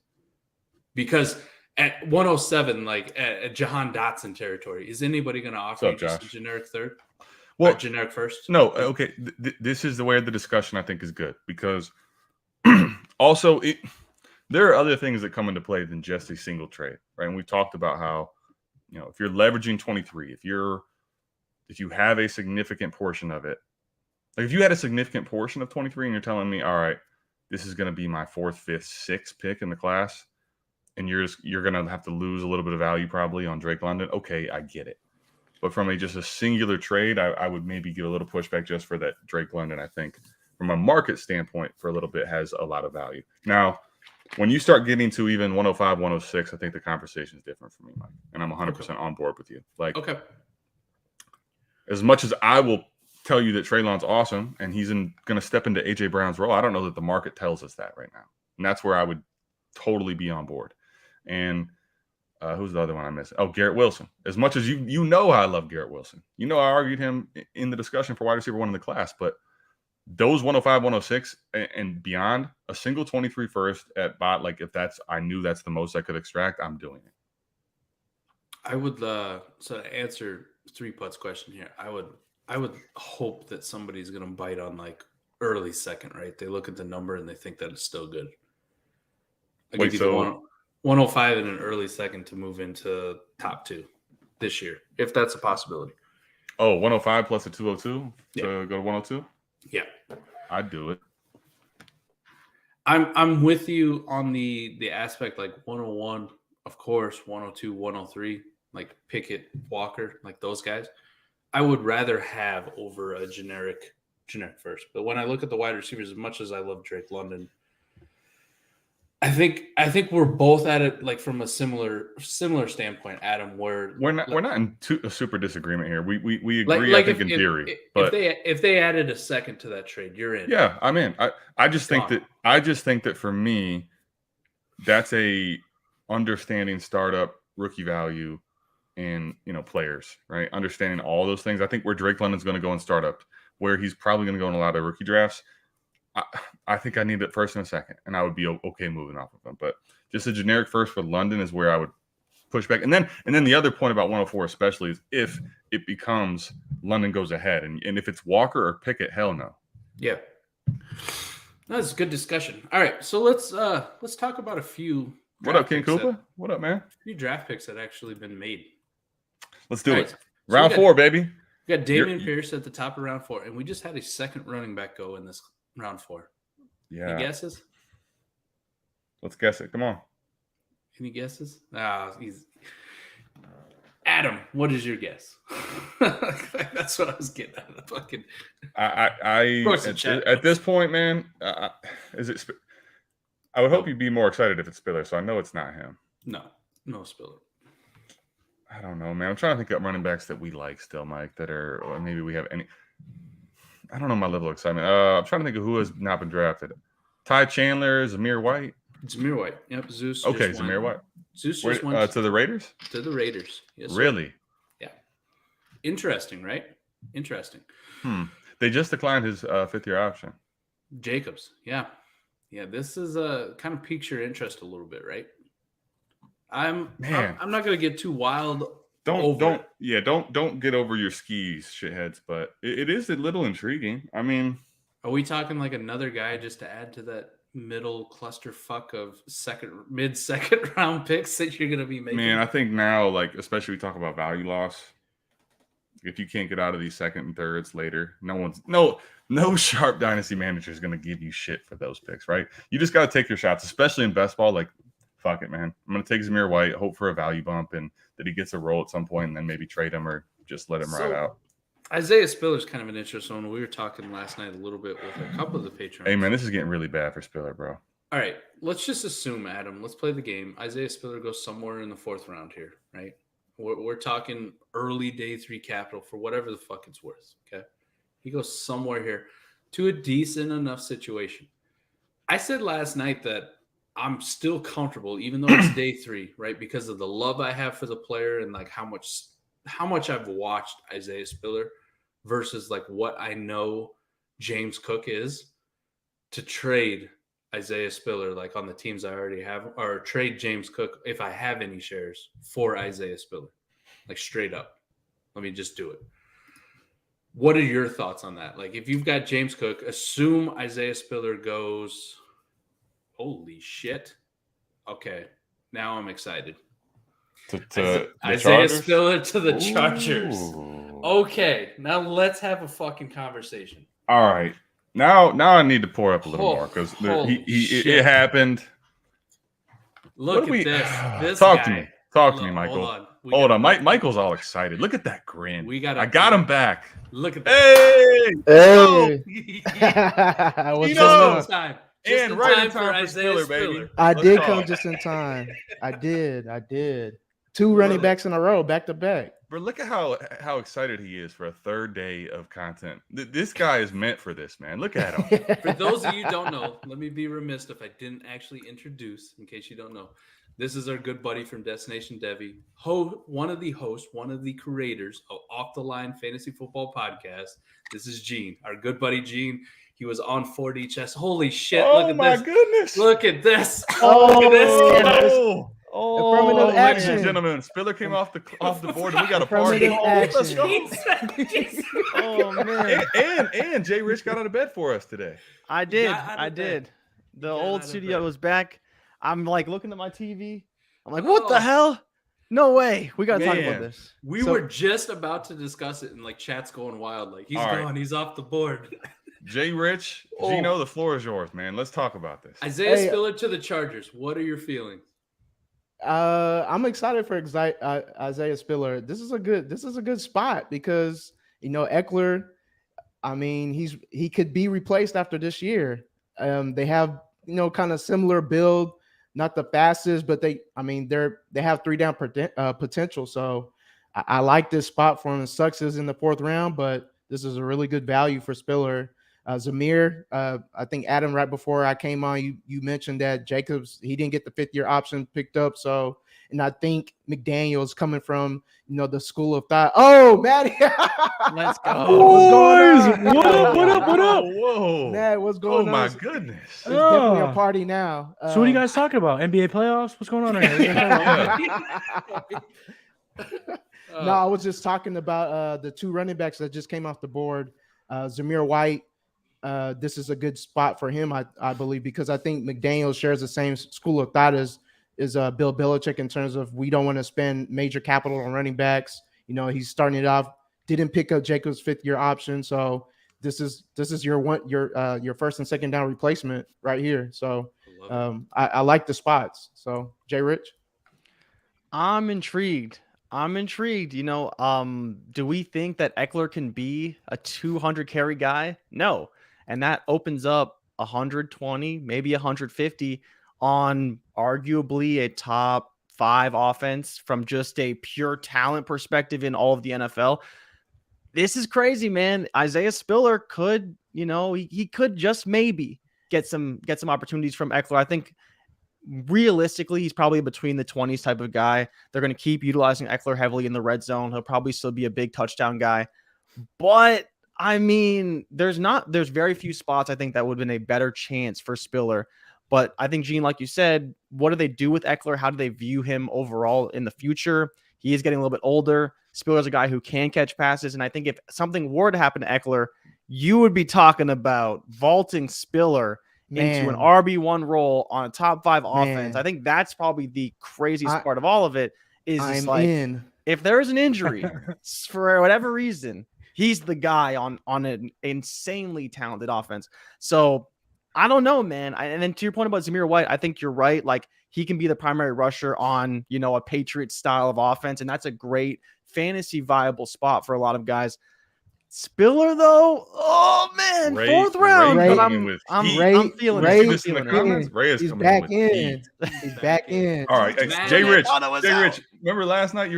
[SPEAKER 1] Because at 107, like at Jahan Dotson territory, is anybody going to offer you just a generic third? Well, generic first?
[SPEAKER 2] No, okay. This is the way the discussion I think is good, because also there are other things that come into play than just a single trade, right? And we've talked about how, if you're leveraging 23, if you have a significant portion of it, like if you had a significant portion of 23 and you're telling me, all right, this is going to be my 4th, 5th, 6th pick in the class, and you're going to have to lose a little bit of value probably on Drake London, okay, I get it. But from just a singular trade, I would maybe give a little pushback just for that Drake London, I think, from a market standpoint, for a little bit has a lot of value. Now, when you start getting to even 105, 106, I think the conversation is different for me, Mike. And I'm 100% on board with you. Like, okay, as much as I will tell you that Treylon's awesome and he's going to step into A.J. Brown's role, I don't know that the market tells us that right now. And that's where I would totally be on board. And who's the other one I missed? Oh, Garrett Wilson. As much as you know I love Garrett Wilson. I argued him in the discussion for wide receiver 1 in the class, but those 105, 106 and beyond, a single 23 first at bot, like if I knew that's the most I could extract, I'm doing it. I
[SPEAKER 1] would, so to answer 3 Putts question here, I would I would hope that somebody's going to bite on like early second, right? They look at the number and they think that it's still good. I'll give you the 105 and an early second to move into top 2 this year, if that's a possibility.
[SPEAKER 2] Oh, 105 plus a 202
[SPEAKER 1] Yeah.
[SPEAKER 2] to go to 102?
[SPEAKER 1] Yeah.
[SPEAKER 2] I'd do it.
[SPEAKER 1] I'm with you on the aspect like 101, of course, 102, 103, like Pickett, Walker, like those guys. I would rather have over a generic first. But when I look at the wide receivers, as much as I love Drake London, I think we're both at it like from a similar standpoint, Adam. Where
[SPEAKER 2] we're not in a super disagreement here. We agree, I think, in theory. But
[SPEAKER 1] if they added a second to that trade, you're in.
[SPEAKER 2] Yeah, I'm in. I just think that for me, that's a understanding startup rookie value in players, right? Understanding all those things. I think where Drake London's going to go in startup, where he's probably going to go in a lot of rookie drafts. I think I need it first and a second, and I would be okay moving off of them. But just a generic first for London is where I would push back. And then the other point about 104 especially is if it becomes London goes ahead, and if it's Walker or Pickett, hell no.
[SPEAKER 1] Yeah, that's a good discussion. All right, so let's talk about a few.
[SPEAKER 2] What up, King Koopa? What up, man?
[SPEAKER 1] A few draft picks that actually been made.
[SPEAKER 2] Let's do it. Round 4, baby.
[SPEAKER 1] We got Dameon Pierce at the top of round 4, and we just had a second running back go in this round 4.
[SPEAKER 2] Yeah.
[SPEAKER 1] Any guesses?
[SPEAKER 2] Let's guess it. Come on.
[SPEAKER 1] Any guesses? Adam, what is your guess? That's what I was getting at. The fucking.
[SPEAKER 2] At this point, man, is it? I would hope you'd be more excited if it's Spiller. So I know it's not him.
[SPEAKER 1] No Spiller.
[SPEAKER 2] I don't know, man. I'm trying to think of running backs that we like still, Mike. That are, or maybe we have any. I don't know my level of excitement. I'm trying to think of who has not been drafted. Ty Chandler, Zamir White.
[SPEAKER 1] Zamir White. Yep. Zeus.
[SPEAKER 2] Okay, Zamir White.
[SPEAKER 1] Zeus just went
[SPEAKER 2] to the Raiders?
[SPEAKER 1] To the Raiders. Yes.
[SPEAKER 2] Really?
[SPEAKER 1] Sir. Yeah. Interesting, right? Interesting.
[SPEAKER 2] They just declined his 5th-year option.
[SPEAKER 1] Jacobs. Yeah. Yeah. This is kind of piques your interest a little bit, right? I'm not going to get too wild. Don't get over your skis, shitheads. But it is a little intriguing. I mean, are we talking like another guy just to add to that middle clusterfuck of mid-second round picks that you're going to be making?
[SPEAKER 2] Man, I think now, like especially we talk about value loss. If you can't get out of these second and thirds later, no sharp dynasty manager is going to give you shit for those picks, right? You just got to take your shots, especially in best ball. Like, fuck it, man. I'm going to take Zamir White, hope for a value bump, and that he gets a role at some point, and then maybe trade him or just let him ride out.
[SPEAKER 1] Isaiah Spiller's kind of an interesting one. We were talking last night a little bit with a couple of the patrons.
[SPEAKER 2] Hey, man, this is getting really bad for Spiller, bro.
[SPEAKER 1] All right, let's just assume, Adam. Let's play the game. Isaiah Spiller goes somewhere in the 4th round here, right? We're talking early day 3 capital for whatever the fuck it's worth, okay? He goes somewhere here to a decent enough situation. I said last night that I'm still comfortable, even though it's day 3, right? Because of the love I have for the player and like how much I've watched Isaiah Spiller versus like what I know James Cook is, to trade Isaiah Spiller like on the teams I already have, or trade James Cook if I have any shares for Isaiah Spiller, like straight up. Let me just do it. What are your thoughts on that? Like if you've got James Cook, assume Isaiah Spiller goes, holy shit. Okay, now I'm excited.
[SPEAKER 2] To
[SPEAKER 1] Isaiah Spiller to the Chargers. Okay, now let's have a fucking conversation.
[SPEAKER 2] All right. Now I need to pour up a little more because it happened.
[SPEAKER 1] Look at this.
[SPEAKER 2] Talk
[SPEAKER 1] guy.
[SPEAKER 2] to me. Talk to me, Michael. Hold on. Michael's all excited. Look at that grin. I got him back.
[SPEAKER 1] Look at that.
[SPEAKER 3] Hey.
[SPEAKER 1] What's going on?
[SPEAKER 2] And right in time for Spiller, baby.
[SPEAKER 3] I did come just in time. I did. 2 running backs in a row, back to back.
[SPEAKER 2] But look at how excited he is for a 3rd day of content. This guy is meant for this, man. Look at him.
[SPEAKER 1] For those of you who don't know, let me be remiss if I didn't actually introduce, in case you don't know. This is our good buddy from Destination Devi, one of the hosts, one of the creators of Off the Line Fantasy Football Podcast. This is Gene, our good buddy Gene. He was on 4D Chess. Holy shit. Look at this.
[SPEAKER 2] Oh, my goodness.
[SPEAKER 1] Look at this.
[SPEAKER 3] Oh,
[SPEAKER 1] look at this.
[SPEAKER 3] Affirmative
[SPEAKER 2] ladies
[SPEAKER 3] action.
[SPEAKER 2] and gentlemen, Spiller came off the board, and we got a party. Let's go.
[SPEAKER 4] Oh man!
[SPEAKER 2] And Jay Rich got out of bed for us today.
[SPEAKER 4] I did. The old studio was back. I'm like looking at my TV. I'm like, what the hell? No way. We got to talk about this.
[SPEAKER 1] We were just about to discuss it, and like chat's going wild. Like he's gone. Right. He's off the board.
[SPEAKER 2] Jay Rich, Gino, the floor is yours, man. Let's talk about this.
[SPEAKER 1] Isaiah Spiller to the Chargers. What are your feelings?
[SPEAKER 3] I'm excited for Isaiah Spiller. This is a good spot because Eckler. I mean, he could be replaced after this year. They have kind of similar build, not the fastest, but they have 3 down potential. So I like this spot for him. It sucks is in the 4th round, but this is a really good value for Spiller. Zamir, I think Adam, right before I came on, you mentioned that Jacobs, he didn't get the 5th-year option picked up. So, and I think McDaniel's coming from, the school of thought. Oh, Maddie.
[SPEAKER 4] Let's go.
[SPEAKER 3] What up?
[SPEAKER 2] Whoa.
[SPEAKER 3] Matt, what's going on?
[SPEAKER 2] Oh, my goodness.
[SPEAKER 3] It's definitely a party now.
[SPEAKER 5] So what are you guys talking about? NBA playoffs? What's going on right here?
[SPEAKER 3] No, I was just talking about the 2 running backs that just came off the board. Zamir White. This is a good spot for him, I believe, because I think McDaniel shares the same school of thought as Bill Belichick in terms of we don't want to spend major capital on running backs. He's starting it off, didn't pick up Jacobs' 5th-year option, so this is your 1st and 2nd down replacement right here. So I like the spots. So Jay Rich,
[SPEAKER 4] I'm intrigued. Do we think that Eckler can be a 200 carry guy? No. And that opens up 120, maybe 150 on arguably a top 5 offense from just a pure talent perspective in all of the NFL. This is crazy, man. Isaiah Spiller could, he could just maybe get some opportunities from Eckler. I think realistically, he's probably between the 20s type of guy. They're going to keep utilizing Eckler heavily in the red zone. He'll probably still be a big touchdown guy. But I mean, there's very few spots I think that would have been a better chance for Spiller. But I think, Gene, like you said, what do they do with Eckler? How do they view him overall in the future? He is getting a little bit older. Spiller's a guy who can catch passes. And I think if something were to happen to Eckler, you would be talking about vaulting Spiller into an RB1 role on a top 5 offense. I think that's probably the craziest part of all of it is if there's an injury for whatever reason, he's the guy on an insanely talented offense. So I don't know, man. And then to your point about Zamir White, I think you're right. Like he can be the primary rusher on, a Patriot style of offense. And that's a great fantasy viable spot for a lot of guys. Spiller though, oh man, 4th round. But I'm feeling it.
[SPEAKER 2] Ray is
[SPEAKER 3] He's
[SPEAKER 2] coming
[SPEAKER 3] back
[SPEAKER 2] in.
[SPEAKER 3] He's back in.
[SPEAKER 2] All right, Jay Rich. Remember last night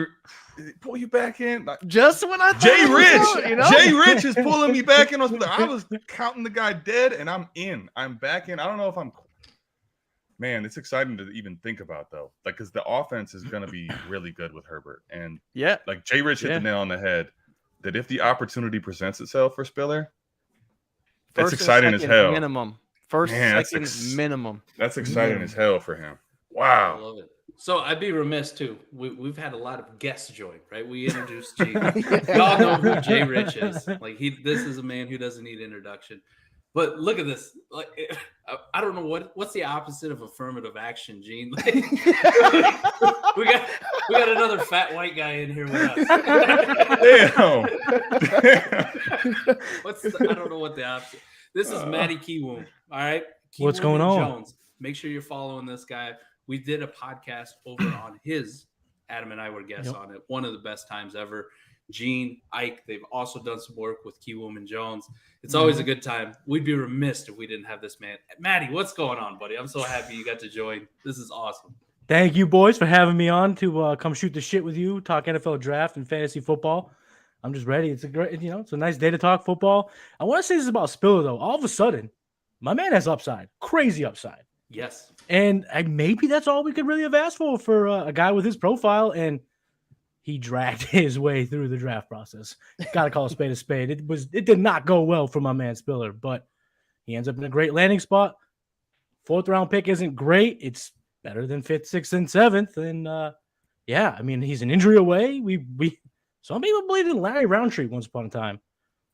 [SPEAKER 2] pull you back in
[SPEAKER 4] just when I thought
[SPEAKER 2] Jay Rich is pulling me back in. I was counting the guy dead, and I'm in. I'm back in. I don't know if I'm. Man, it's exciting to even think about though, because the offense is going to be really good with Herbert, and like Jay Rich hit the nail on the head. That if the opportunity presents itself for Spiller, that's exciting as hell.
[SPEAKER 4] Minimum. Minimum.
[SPEAKER 2] That's exciting as hell for him. Wow.
[SPEAKER 1] I love it. So I'd be remiss too. We've had a lot of guests join, right? We introduced Jay. Y'all know who Jay Rich is. Like this is a man who doesn't need introduction. But look at this. Like I don't know what's the opposite of affirmative action, Gene. Like, we got another fat white guy in here with us.
[SPEAKER 2] Damn.
[SPEAKER 1] I don't know what the opposite. This is Matty Kiwoom. All right.
[SPEAKER 5] What's going on?
[SPEAKER 1] Jones. Make sure you're following this guy. We did a podcast over on his. Adam and I were guests on it. One of the best times ever. Gene, Ike, they've also done some work with Kiwoom and Jones. It's always a good time. We'd be remiss if we didn't have this man. Matty, what's going on, buddy? I'm so happy you got to join. This is awesome.
[SPEAKER 5] Thank you, boys, for having me on to come shoot the shit with you, talk NFL draft and fantasy football. I'm just ready. It's a great, it's a nice day to talk football. I want to say this about Spiller, though. All of a sudden, my man has upside, crazy upside.
[SPEAKER 1] Yes.
[SPEAKER 5] And maybe that's all we could really have asked for a guy with his profile. And he dragged his way through the draft process. Got to call a spade a spade. It did not go well for my man Spiller, but he ends up in a great landing spot. 4th round pick isn't great. It's better than 5th, 6th, and 7th. And yeah, I mean, he's an injury away. We some people believed in Larry Roundtree once upon a time.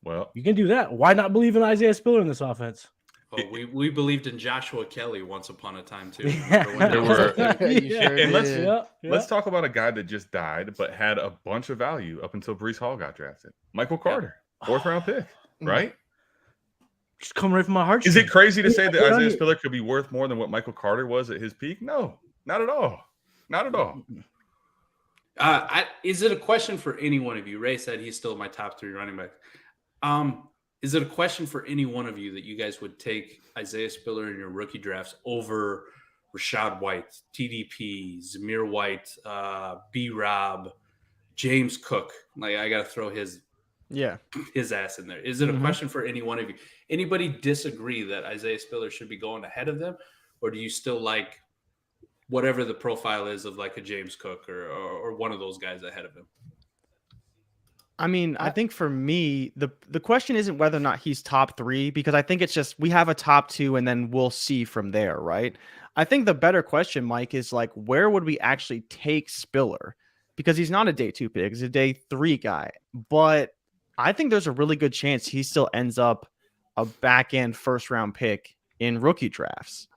[SPEAKER 2] Well,
[SPEAKER 5] You can do that. Why not believe in Isaiah Spiller in this offense?
[SPEAKER 1] Oh, we believed in Joshua Kelly once upon a time too.
[SPEAKER 2] There were-
[SPEAKER 3] You sure
[SPEAKER 2] and
[SPEAKER 3] did.
[SPEAKER 2] let's talk about a guy that just died but had a bunch of value up until Breece Hall got drafted. Michael Carter, 4th round pick, right?
[SPEAKER 5] Just come right from my heart.
[SPEAKER 2] Is it crazy to say that
[SPEAKER 5] Yeah,
[SPEAKER 2] Isaiah
[SPEAKER 5] yeah.
[SPEAKER 2] Spiller could be worth more than what Michael Carter was at his peak? No, not at all. Not at all.
[SPEAKER 1] Is it a question for any one of you? Ray said he's still my top 3 running back. Is it a question for any one of you that you guys would take Isaiah Spiller in your rookie drafts over Rashad White, TDP, Zamir White, B-Rob, James Cook? Like, I got to throw his ass in there. Is it a question for any one of you? Anybody disagree that Isaiah Spiller should be going ahead of them? Or do you still like whatever the profile is of like a James Cook or one of those guys ahead of him?
[SPEAKER 4] I mean, I think for me, the question isn't whether or not he's top 3, because I think it's just we have a top 2 and then we'll see from there, right? I think the better question, Mike, is like, where would we actually take Spiller? Because he's not a day 2 pick, he's a day 3 guy. But I think there's a really good chance he still ends up a back end 1st round pick in rookie drafts,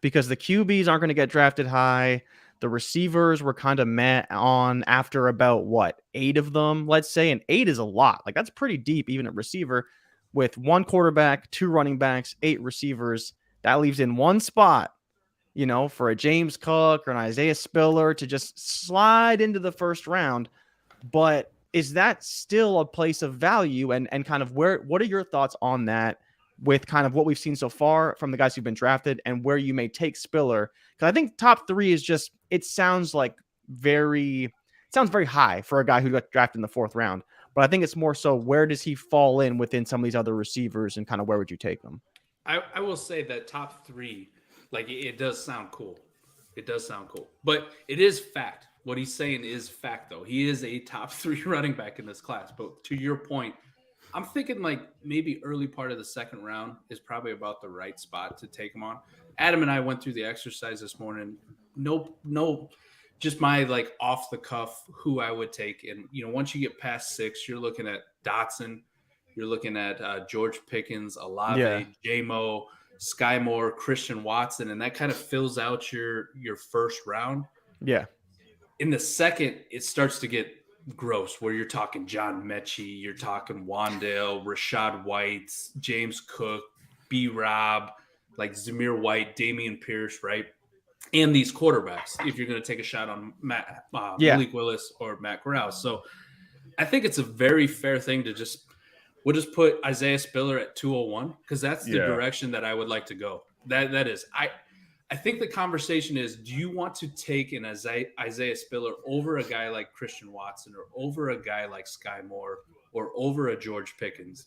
[SPEAKER 4] because the QBs aren't going to get drafted high. The receivers were kind of met on after about 8 of them, let's say, and 8 is a lot. Like, that's pretty deep, even at receiver, with 1 quarterback, 2 running backs, 8 receivers. That leaves in 1 spot, for a James Cook or an Isaiah Spiller to just slide into the 1st round. But is that still a place of value? And kind of what are your thoughts on that, with kind of what we've seen so far from the guys who've been drafted and where you may take Spiller? Because I think top 3 is just, it sounds very high for a guy who got drafted in the 4th round. But I think it's more so, where does he fall in within some of these other receivers, and kind of where would you take him?
[SPEAKER 1] I will say that top 3, like, it does sound cool. It does sound cool. But it is fact. What he's saying is fact, though. He is a top 3 running back in this class. But to your point, I'm thinking like maybe early part of the 2nd round is probably about the right spot to take him on. Adam and I went through the exercise this morning. No, just my like off the cuff who I would take. And, once you get past 6, you're looking at Dotson. You're looking at George Pickens, Olave, J-Mo, Sky Moore, Christian Watson. And that kind of fills out your 1st round.
[SPEAKER 4] Yeah.
[SPEAKER 1] In the 2nd, it starts to get gross, where you're talking John Mechie, you're talking Wandale, Rashad White, James Cook, B-Rob, like Zamir White, Damian Pierce, right? And these quarterbacks, if you're going to take a shot on Malik Willis or Matt Corral. So I think it's a very fair thing to we'll just put Isaiah Spiller at 201, because that's the direction that I would like to go. That is. I think the conversation is, do you want to take an Isaiah Spiller over a guy like Christian Watson, or over a guy like Sky Moore, or over a George Pickens?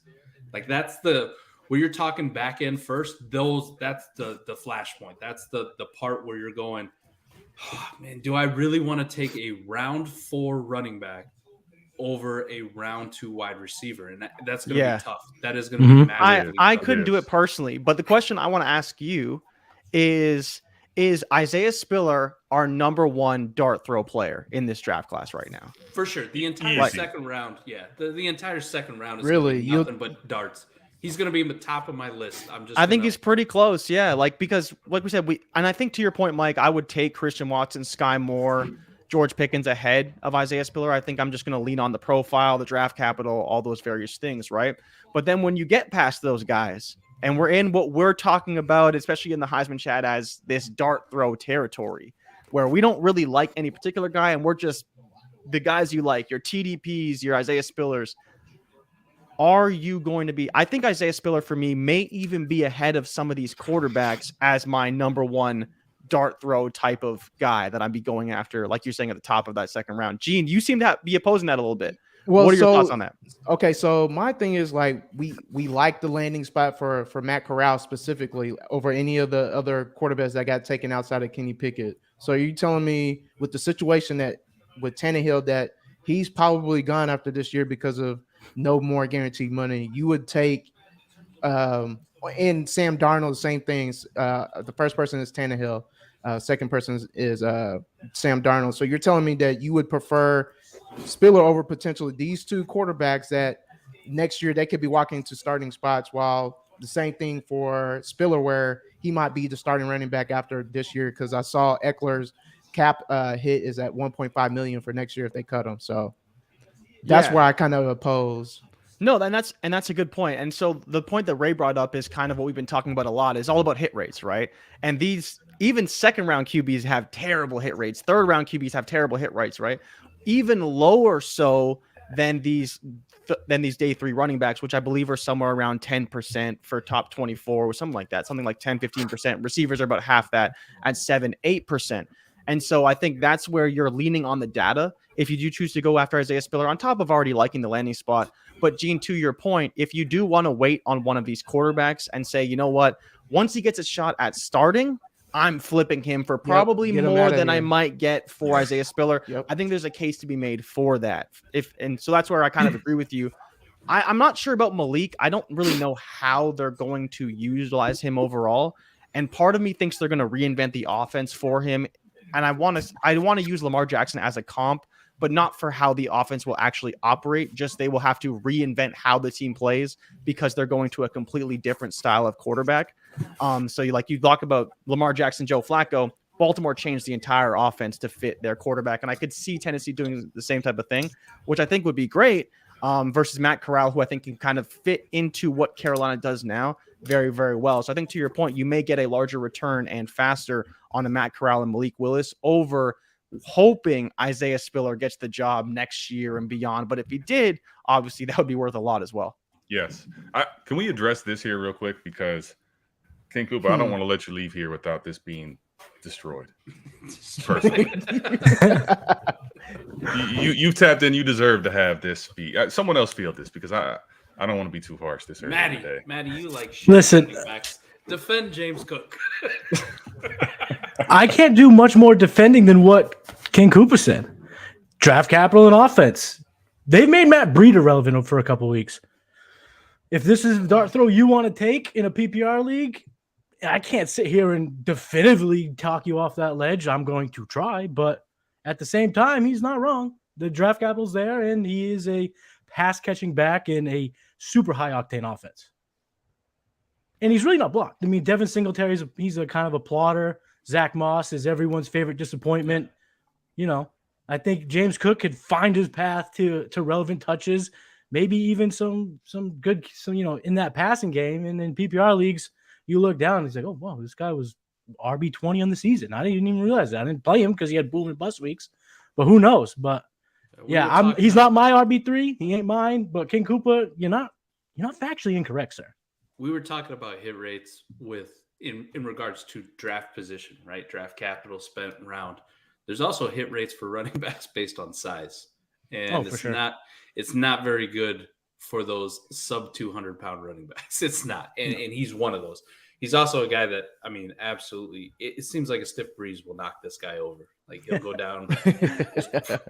[SPEAKER 1] Like, that's where you're talking back end first, that's the flashpoint. That's the part where you're going, oh, man, do I really want to take a round 4 running back over a round 2 wide receiver? And that's going to be tough. That is going to be massive.
[SPEAKER 4] I couldn't do it personally, but the question I want to ask you is Isaiah Spiller our number 1 dart throw player in this draft class right now?
[SPEAKER 1] For sure. The entire 2nd round. Yeah. The entire 2nd round is
[SPEAKER 3] really
[SPEAKER 1] nothing but darts. He's going to be in the top of my list.
[SPEAKER 4] I think he's pretty close. Yeah. Because like we said, and I think to your point, Mike, I would take Christian Watson, Sky Moore, George Pickens ahead of Isaiah Spiller. I think I'm just going to lean on the profile, the draft capital, all those various things. Right. But then when you get past those guys, and we're in what we're talking about, especially in the Heisman chat, as this dart throw territory, where we don't really like any particular guy, and we're just the guys you like, your TDPs, your Isaiah Spillers. Are you going to be? I think Isaiah Spiller, for me, may even be ahead of some of these quarterbacks as my number 1 dart throw type of guy that I'd be going after, like you're saying, at the top of that 2nd round. Gene, you seem to be opposing that a little bit. Well, what are your thoughts on that?
[SPEAKER 3] Okay, so my thing is, like, we like the landing spot for Matt Corral specifically over any of the other quarterbacks that got taken outside of Kenny Pickett. So are you telling me, with the situation that with Tannehill, that he's probably gone after this year because of no more guaranteed money, you would take and Sam Darnold, the same things. The first person is Tannehill. Second person is Sam Darnold. So you're telling me that you would prefer Spiller over potentially these two quarterbacks that next year they could be walking into starting spots, while the same thing for Spiller where he might be the starting running back after this year, because I saw Eckler's cap hit is at 1.5 million for next year if they cut him. So that's where I kind of oppose.
[SPEAKER 4] No, and that's a good point. And so the point that Ray brought up is kind of what we've been talking about a lot, is all about hit rates, right? And these even second round QBs have terrible hit rates. Third round QBs have terrible hit rates, right? Even lower so than these day 3 running backs, which I believe are somewhere around 10% for top 24 or something like that, something like 10, 15%. Receivers are about half that at 7, 8%. And so I think that's where you're leaning on the data if you do choose to go after Isaiah Spiller, on top of already liking the landing spot. But Gene, to your point, if you do want to wait on one of these quarterbacks and say, you know what, once he gets a shot at starting, I'm flipping him for probably more than I might get for Isaiah Spiller. I think there's a case to be made for that. And so that's where I kind of agree with you. I'm not sure about Malik. I don't really know how they're going to utilize him overall. And part of me thinks they're going to reinvent the offense for him. And I want to use Lamar Jackson as a comp, but not for how the offense will actually operate. Just they will have to reinvent how the team plays because they're going to a completely different style of quarterback. So you talk about Lamar Jackson, Joe Flacco. Baltimore changed the entire offense to fit their quarterback, and I could see Tennessee doing the same type of thing, which I think would be great. Versus Matt Corral, who I think can kind of fit into what Carolina does now very, very well. So I think to your point, you may get a larger return and faster on the Matt Corral and Malik Willis over hoping Isaiah Spiller gets the job next year and beyond. But if he did, obviously that would be worth a lot as well.
[SPEAKER 2] Yes. Can we address this here real quick? Because King Cooper, I don't want to let you leave here without this being destroyed. Personally. you tapped in. You deserve to have this be. Someone else field this, because I don't want to be too harsh this early in the day.
[SPEAKER 1] Maddie, you like shit.
[SPEAKER 5] Listen.
[SPEAKER 1] Defend James Cook.
[SPEAKER 5] I can't do much more defending than what King Cooper said. Draft capital and offense. They've made Matt Breida irrelevant for a couple of weeks. If this is the dart throw you want to take in a PPR league, I can't sit here and definitively talk you off that ledge. I'm going to try, but at the same time, he's not wrong. The draft capital's there, and he is a pass-catching back in a super high-octane offense. And he's really not blocked. I mean, Devin Singletary's he's a kind of a plotter. Zach Moss is everyone's favorite disappointment. You know, I think James Cook could find his path to relevant touches, maybe even some good, in that passing game. And in PPR leagues, you look down and it's like, oh, wow, this guy was RB20 on the season. I didn't even realize that. I didn't play him because he had boom and bust weeks, but who knows? But he's not my RB3. He ain't mine. But King Cooper, you're not factually incorrect, sir.
[SPEAKER 1] We were talking about hit rates in regards to draft position, right? Draft capital spent round. There's also hit rates for running backs based on size, and it's not very good for those sub 200-pound running backs. It's not, and he's one of those. He's also a guy that, I mean, absolutely, it seems like a stiff breeze will knock this guy over. Like, he'll go down,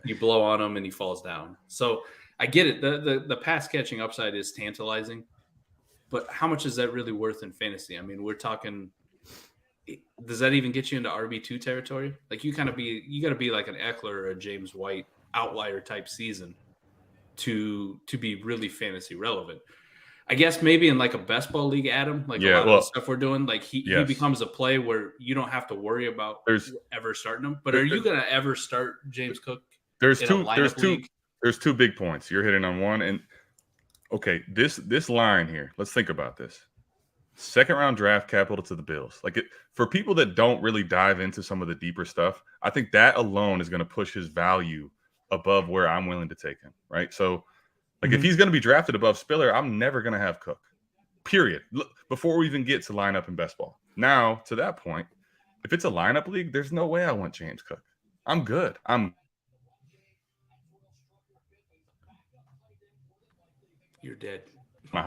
[SPEAKER 1] you blow on him, and he falls down. So I get it. The pass catching upside is tantalizing, but how much is that really worth in fantasy? I mean, we're talking. Does that even get you into RB2 territory? Like, you got to be like an Eckler or a James White outlier type season to be really fantasy relevant. I guess maybe in like a best ball league, Adam, like a lot of the stuff we're doing, like he becomes a play where you don't have to worry about ever starting him. But are you going to ever start James Cook? There's
[SPEAKER 2] two big points. You're hitting on one. And okay, this line here, let's think about this. Second round draft capital to the Bills. For people that don't really dive into some of the deeper stuff, I think that alone is going to push his value above where I'm willing to take him. Right. So if he's going to be drafted above Spiller, I'm never going to have Cook, period. Look, before we even get to lineup and best ball. Now, to that point, if it's a lineup league, there's no way I want James Cook. I'm good.
[SPEAKER 1] You're dead.
[SPEAKER 2] On a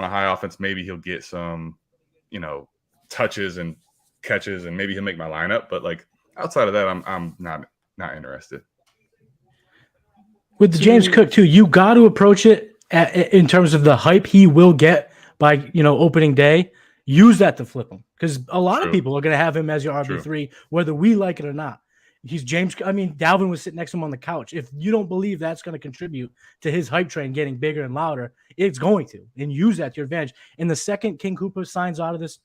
[SPEAKER 2] high offense, maybe he'll get some, touches and catches, and maybe he'll make my lineup. But outside of that, I'm not interested.
[SPEAKER 5] With the James Cook too, you got to approach it in terms of the hype he will get by opening day. use that to flip him because a lot
[SPEAKER 2] True.
[SPEAKER 5] of people are going to have him as your RB3, whether we like it or not. He's James. I mean, Dalvin was sitting next to him on the couch. If you don't believe that's going to contribute to his hype train getting bigger and louder, it's going to. And use that to your advantage. And the second King Cooper signs out of this,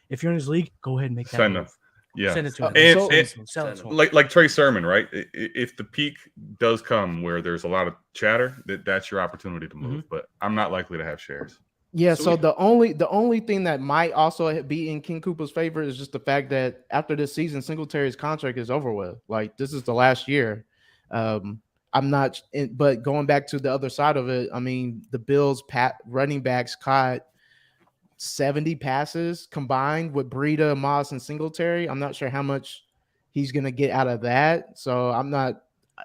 [SPEAKER 5] if you're in his league, go ahead and make that
[SPEAKER 2] Send
[SPEAKER 5] move.
[SPEAKER 2] him. Yeah.
[SPEAKER 5] Send it to him.
[SPEAKER 2] And
[SPEAKER 5] Sell it to him.
[SPEAKER 2] like Trey Sermon, right? If the peak does come where there's a lot of chatter, that's your opportunity to move. But I'm not likely to have shares.
[SPEAKER 3] Yeah, so the only thing that might also be in King Cooper's favor is just the fact that after this season, Singletary's contract is over with. Like, this is the last year. I'm not, but going back to the other side of it, I mean, the Bills' running backs caught 70 passes combined with Breida, Moss, and Singletary. I'm not sure how much he's gonna get out of that. So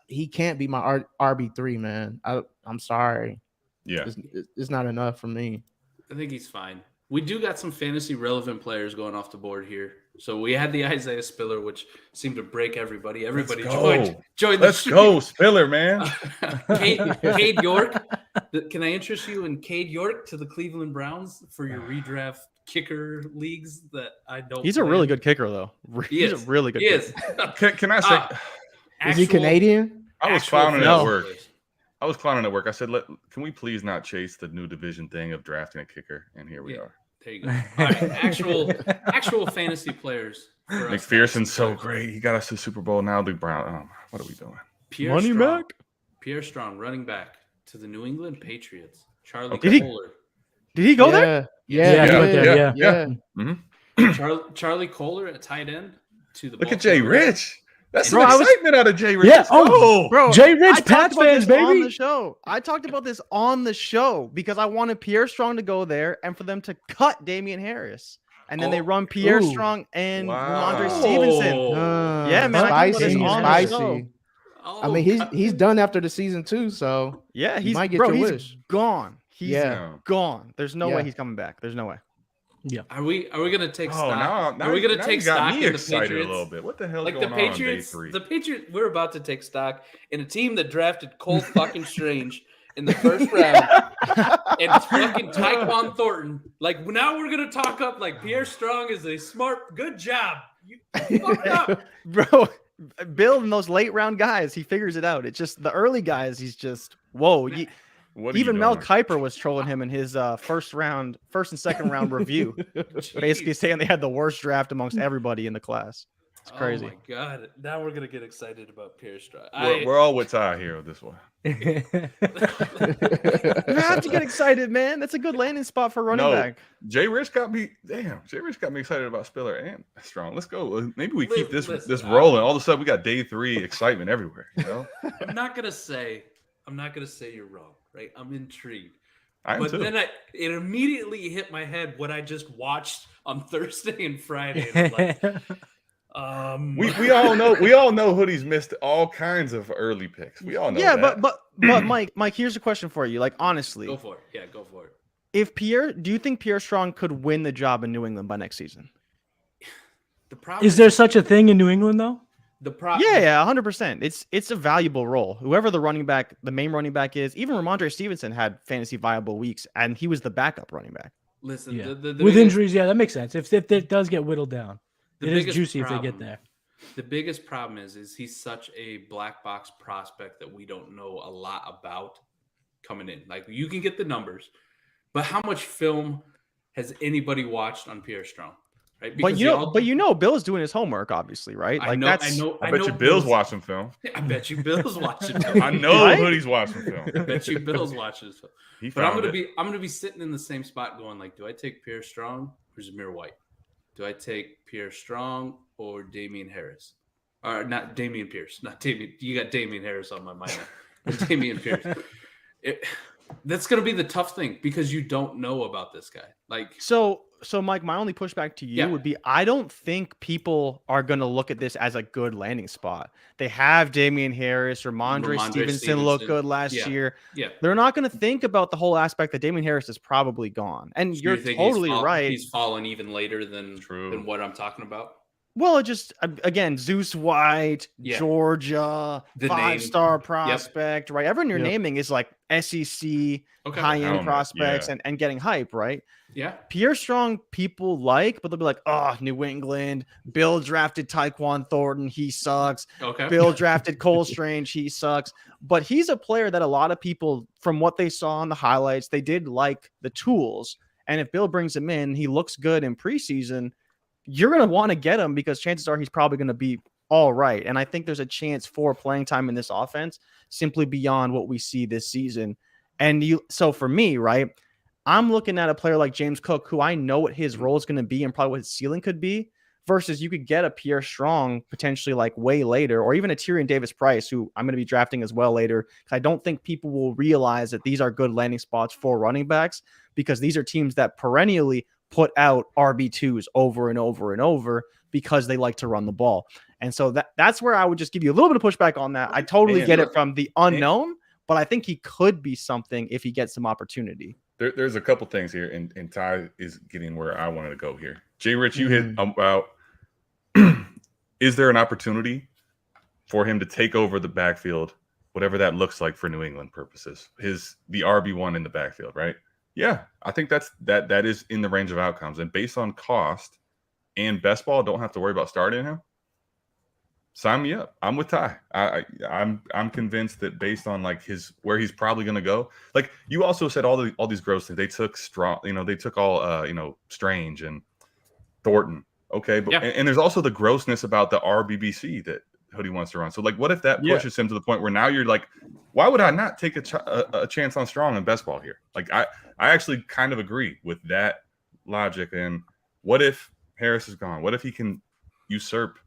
[SPEAKER 3] he can't be my RB3, man. I'm sorry.
[SPEAKER 2] Yeah,
[SPEAKER 3] it's not enough for me.
[SPEAKER 1] I think he's fine. We do got some fantasy relevant players going off the board here. So we had the Isaiah Spiller, which seemed to break everybody. Everybody joined.
[SPEAKER 2] Let's go, Spiller, man.
[SPEAKER 1] Cade York. Can I interest you in Cade York to the Cleveland Browns for your redraft kicker leagues that I don't
[SPEAKER 4] He's a really good kicker, though. He's a really good kicker.
[SPEAKER 2] Can I say
[SPEAKER 3] is he Canadian?
[SPEAKER 2] I was clowning at work. I said, can we please not chase the new division thing of drafting a kicker? And here we are.
[SPEAKER 1] There you go. All right, actual fantasy players.
[SPEAKER 2] McPherson's so great. He got us to the Super Bowl. Now the Brown. What are we doing?
[SPEAKER 1] Pierre Strong, running back to the New England Patriots. Charlie Kohler.
[SPEAKER 4] Did he go there?
[SPEAKER 3] Yeah.
[SPEAKER 2] Mm-hmm.
[SPEAKER 1] Charlie Kohler at tight end to the.
[SPEAKER 2] Look at Jay Rich. That's some excitement out of Jay Rich.
[SPEAKER 5] Yeah.
[SPEAKER 4] Bro,
[SPEAKER 5] Jay Rich, Pats fans, baby.
[SPEAKER 4] On the show. I talked about this on the show because I wanted Pierre Strong to go there and for them to cut Damian Harris. And then they run Pierre Strong and Ramondre Stevenson. Yeah, man.
[SPEAKER 3] Spicy. I mean, he's done after the season too, so
[SPEAKER 4] yeah,
[SPEAKER 3] he's
[SPEAKER 4] gone. He's gone. There's no way he's coming back. There's no way.
[SPEAKER 1] Yeah. Are we gonna take stock?
[SPEAKER 2] Now
[SPEAKER 1] are we gonna take stock in the
[SPEAKER 2] excited
[SPEAKER 1] Patriots?
[SPEAKER 2] A little bit. What the hell?
[SPEAKER 1] Like
[SPEAKER 2] going
[SPEAKER 1] the Patriots,
[SPEAKER 2] on day 3?
[SPEAKER 1] the Patriots. We're about to take stock in a team that drafted Cole fucking Strange in the first round, and it's fucking Tyquan Thornton. Like now we're gonna talk up like Pierre Strong is a smart, good job. You fucked up,
[SPEAKER 4] bro. Building those late round guys, he figures it out. It's just the early guys. He's just whoa. Even Mel Kiper was trolling him in his first and second round review, basically saying they had the worst draft amongst everybody in the class. It's crazy.
[SPEAKER 1] Oh my god! Now we're gonna get excited about Pierre Strong.
[SPEAKER 2] We're all with Ty here this one.
[SPEAKER 4] You have to get excited, man. That's a good landing spot for running back.
[SPEAKER 2] Jay Rich got me. Damn, Jay Rich got me excited about Spiller and Strong. Let's go. Maybe we keep this rolling. All of a sudden, we got day 3 excitement everywhere. You know?
[SPEAKER 1] I'm not gonna say you're wrong. Right, I'm intrigued.
[SPEAKER 2] Then
[SPEAKER 1] it immediately hit my head what I just watched on Thursday and Friday. And I'm like,
[SPEAKER 2] we all know Hoodie's missed all kinds of early picks. We all know.
[SPEAKER 4] Yeah,
[SPEAKER 2] that.
[SPEAKER 4] but Mike, here's a question for you. Like honestly,
[SPEAKER 1] go for it. Yeah, go for it.
[SPEAKER 4] Do you think Pierre Strong could win the job in New England by next season?
[SPEAKER 1] The problem
[SPEAKER 5] is there such a thing in New England though?
[SPEAKER 4] Yeah, 100%. It's a valuable role. Whoever the main running back is, even Ramondre Stevenson had fantasy viable weeks, and he was the backup running back.
[SPEAKER 1] Listen,
[SPEAKER 5] with injuries, that makes sense. If it does get whittled down, it is juicy if they get there.
[SPEAKER 1] The biggest problem is he's such a black box prospect that we don't know a lot about coming in. Like you can get the numbers, but how much film has anybody watched on Pierre Strong? Right?
[SPEAKER 4] But Bill's doing his homework, obviously, right? Like
[SPEAKER 1] I bet
[SPEAKER 2] you Bill's watching film.
[SPEAKER 1] I bet you Bill's watching film.
[SPEAKER 2] I know Hoodie's watching film.
[SPEAKER 1] I bet you Bill's watching film. But I'm gonna be sitting in the same spot, going like, do I take Pierre Strong or Zamir White? Do I take Pierre Strong or Damian Harris? Or not Damian Pierce, not Damian. You got Damian Harris on my mind now. Damian Pierce. That's gonna be the tough thing because you don't know about this guy. Like
[SPEAKER 4] So, Mike, my only pushback to you would be I don't think people are going to look at this as a good landing spot. They have Damian Harris or Ramondre Stevenson look good last year.
[SPEAKER 1] Yeah.
[SPEAKER 4] They're not going to think about the whole aspect that Damian Harris is probably gone. And you're totally right.
[SPEAKER 1] He's fallen even later than what I'm talking about.
[SPEAKER 4] Well, it just again, Zeus White,
[SPEAKER 1] Yeah.
[SPEAKER 4] Georgia,
[SPEAKER 1] The
[SPEAKER 4] 5-star prospect, right? Everyone you're naming is like SEC high-end prospects and getting hype, right?
[SPEAKER 1] Yeah.
[SPEAKER 4] Pierre Strong people like, but they'll be like, oh, New England. Bill drafted Tyquan Thornton. He sucks.
[SPEAKER 1] Okay.
[SPEAKER 4] Bill drafted Cole Strange. He sucks. But he's a player that a lot of people, from what they saw on the highlights, they did like the tools. And if Bill brings him in, he looks good in preseason, you're going to want to get him because chances are he's probably going to be all right. And I think there's a chance for playing time in this offense simply beyond what we see this season. And so for me, right, I'm looking at a player like James Cook, who I know what his role is going to be and probably what his ceiling could be, versus you could get a Pierre Strong potentially like way later, or even a Tyrion Davis-Price, who I'm going to be drafting as well later. I don't think people will realize that these are good landing spots for running backs because these are teams that perennially put out RB2s over and over and over because they like to run the ball. And so that's where I would just give you a little bit of pushback on that. I totally get it from the unknown, but I think he could be something if he gets some opportunity.
[SPEAKER 2] There's a couple things here, and Ty is getting where I wanted to go here. Jay Rich, you hit about is there an opportunity for him to take over the backfield, whatever that looks like for New England purposes? The RB1 in the backfield, right? Yeah, I think that is in the range of outcomes. And based on cost and best ball, don't have to worry about starting him. Sign me up. I'm with Ty. I'm convinced that based on like where he's probably going to go. Like you also said, all these gross things. They took they took all Strange and Thornton. Okay, but and there's also the grossness about the RBBC that Hoodie wants to run. So like, what if that pushes him to the point where now you're like, why would I not take a chance on Strong and best ball here? Like I actually kind of agree with that logic. And what if Harris is gone? What if he can usurp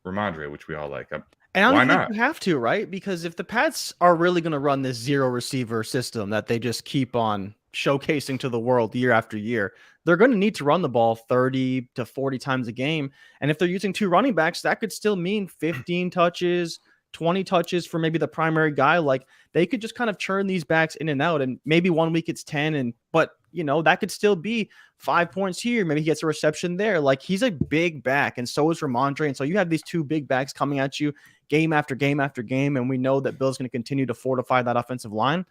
[SPEAKER 2] Ramondre, which we all like?
[SPEAKER 4] And I don't think you have to, right? Because if the Pats are really going to run this zero receiver system that they just keep on showcasing to the world year after year, they're going to need to run the ball 30 to 40 times a game. And if they're using two running backs, that could still mean 15 touches, 20 touches for maybe the primary guy. Like they could just kind of churn these backs in and out. And maybe 1 week it's 10. But that could still be 5 points here. Maybe he gets a reception there. Like he's a big back, and so is Ramondre. And so you have these two big backs coming at you game after game after game. And we know that Bill's going to continue to fortify that offensive line.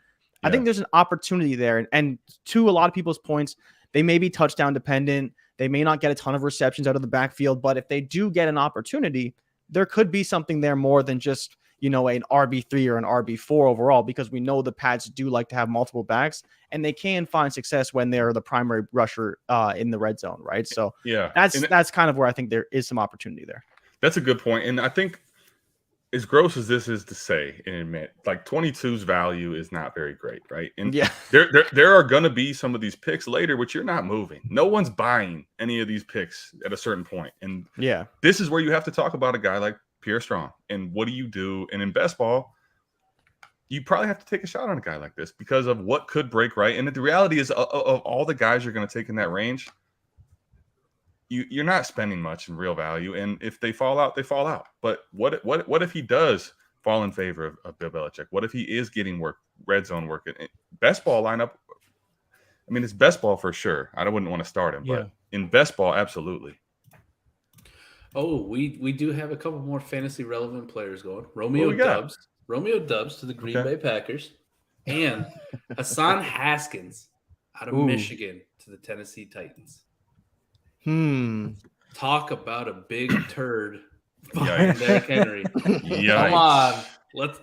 [SPEAKER 4] I think there's an opportunity there. And to a lot of people's points, they may be touchdown dependent. They may not get a ton of receptions out of the backfield, but if they do get an opportunity, there could be something there more than just, an RB3 or an RB4 overall, because we know the Pats do like to have multiple backs and they can find success when they're the primary rusher in the red zone. Right. So that's kind of where I think there is some opportunity there.
[SPEAKER 2] That's a good point. And I think as gross as this is to say and admit, like 22's value is not very great, right? And there are going to be some of these picks later, which you're not moving. No one's buying any of these picks at a certain point. And this is where you have to talk about a guy like Pierre Strong. And what do you do? And in best ball, you probably have to take a shot on a guy like this because of what could break right. And the reality is of all the guys you're going to take in that range, you're not spending much in real value, and if they fall out, they fall out. But what if he does fall in favor of Bill Belichick? What if he is getting red zone work? Best ball lineup, I mean, it's best ball for sure. I wouldn't want to start him, but in best ball, absolutely.
[SPEAKER 1] Oh, we do have a couple more fantasy relevant players going. Romeo Doubs to the Green Bay Packers, and Hassan Haskins out of Michigan to the Tennessee Titans. Talk about a big turd behind Derrick Henry. Come on.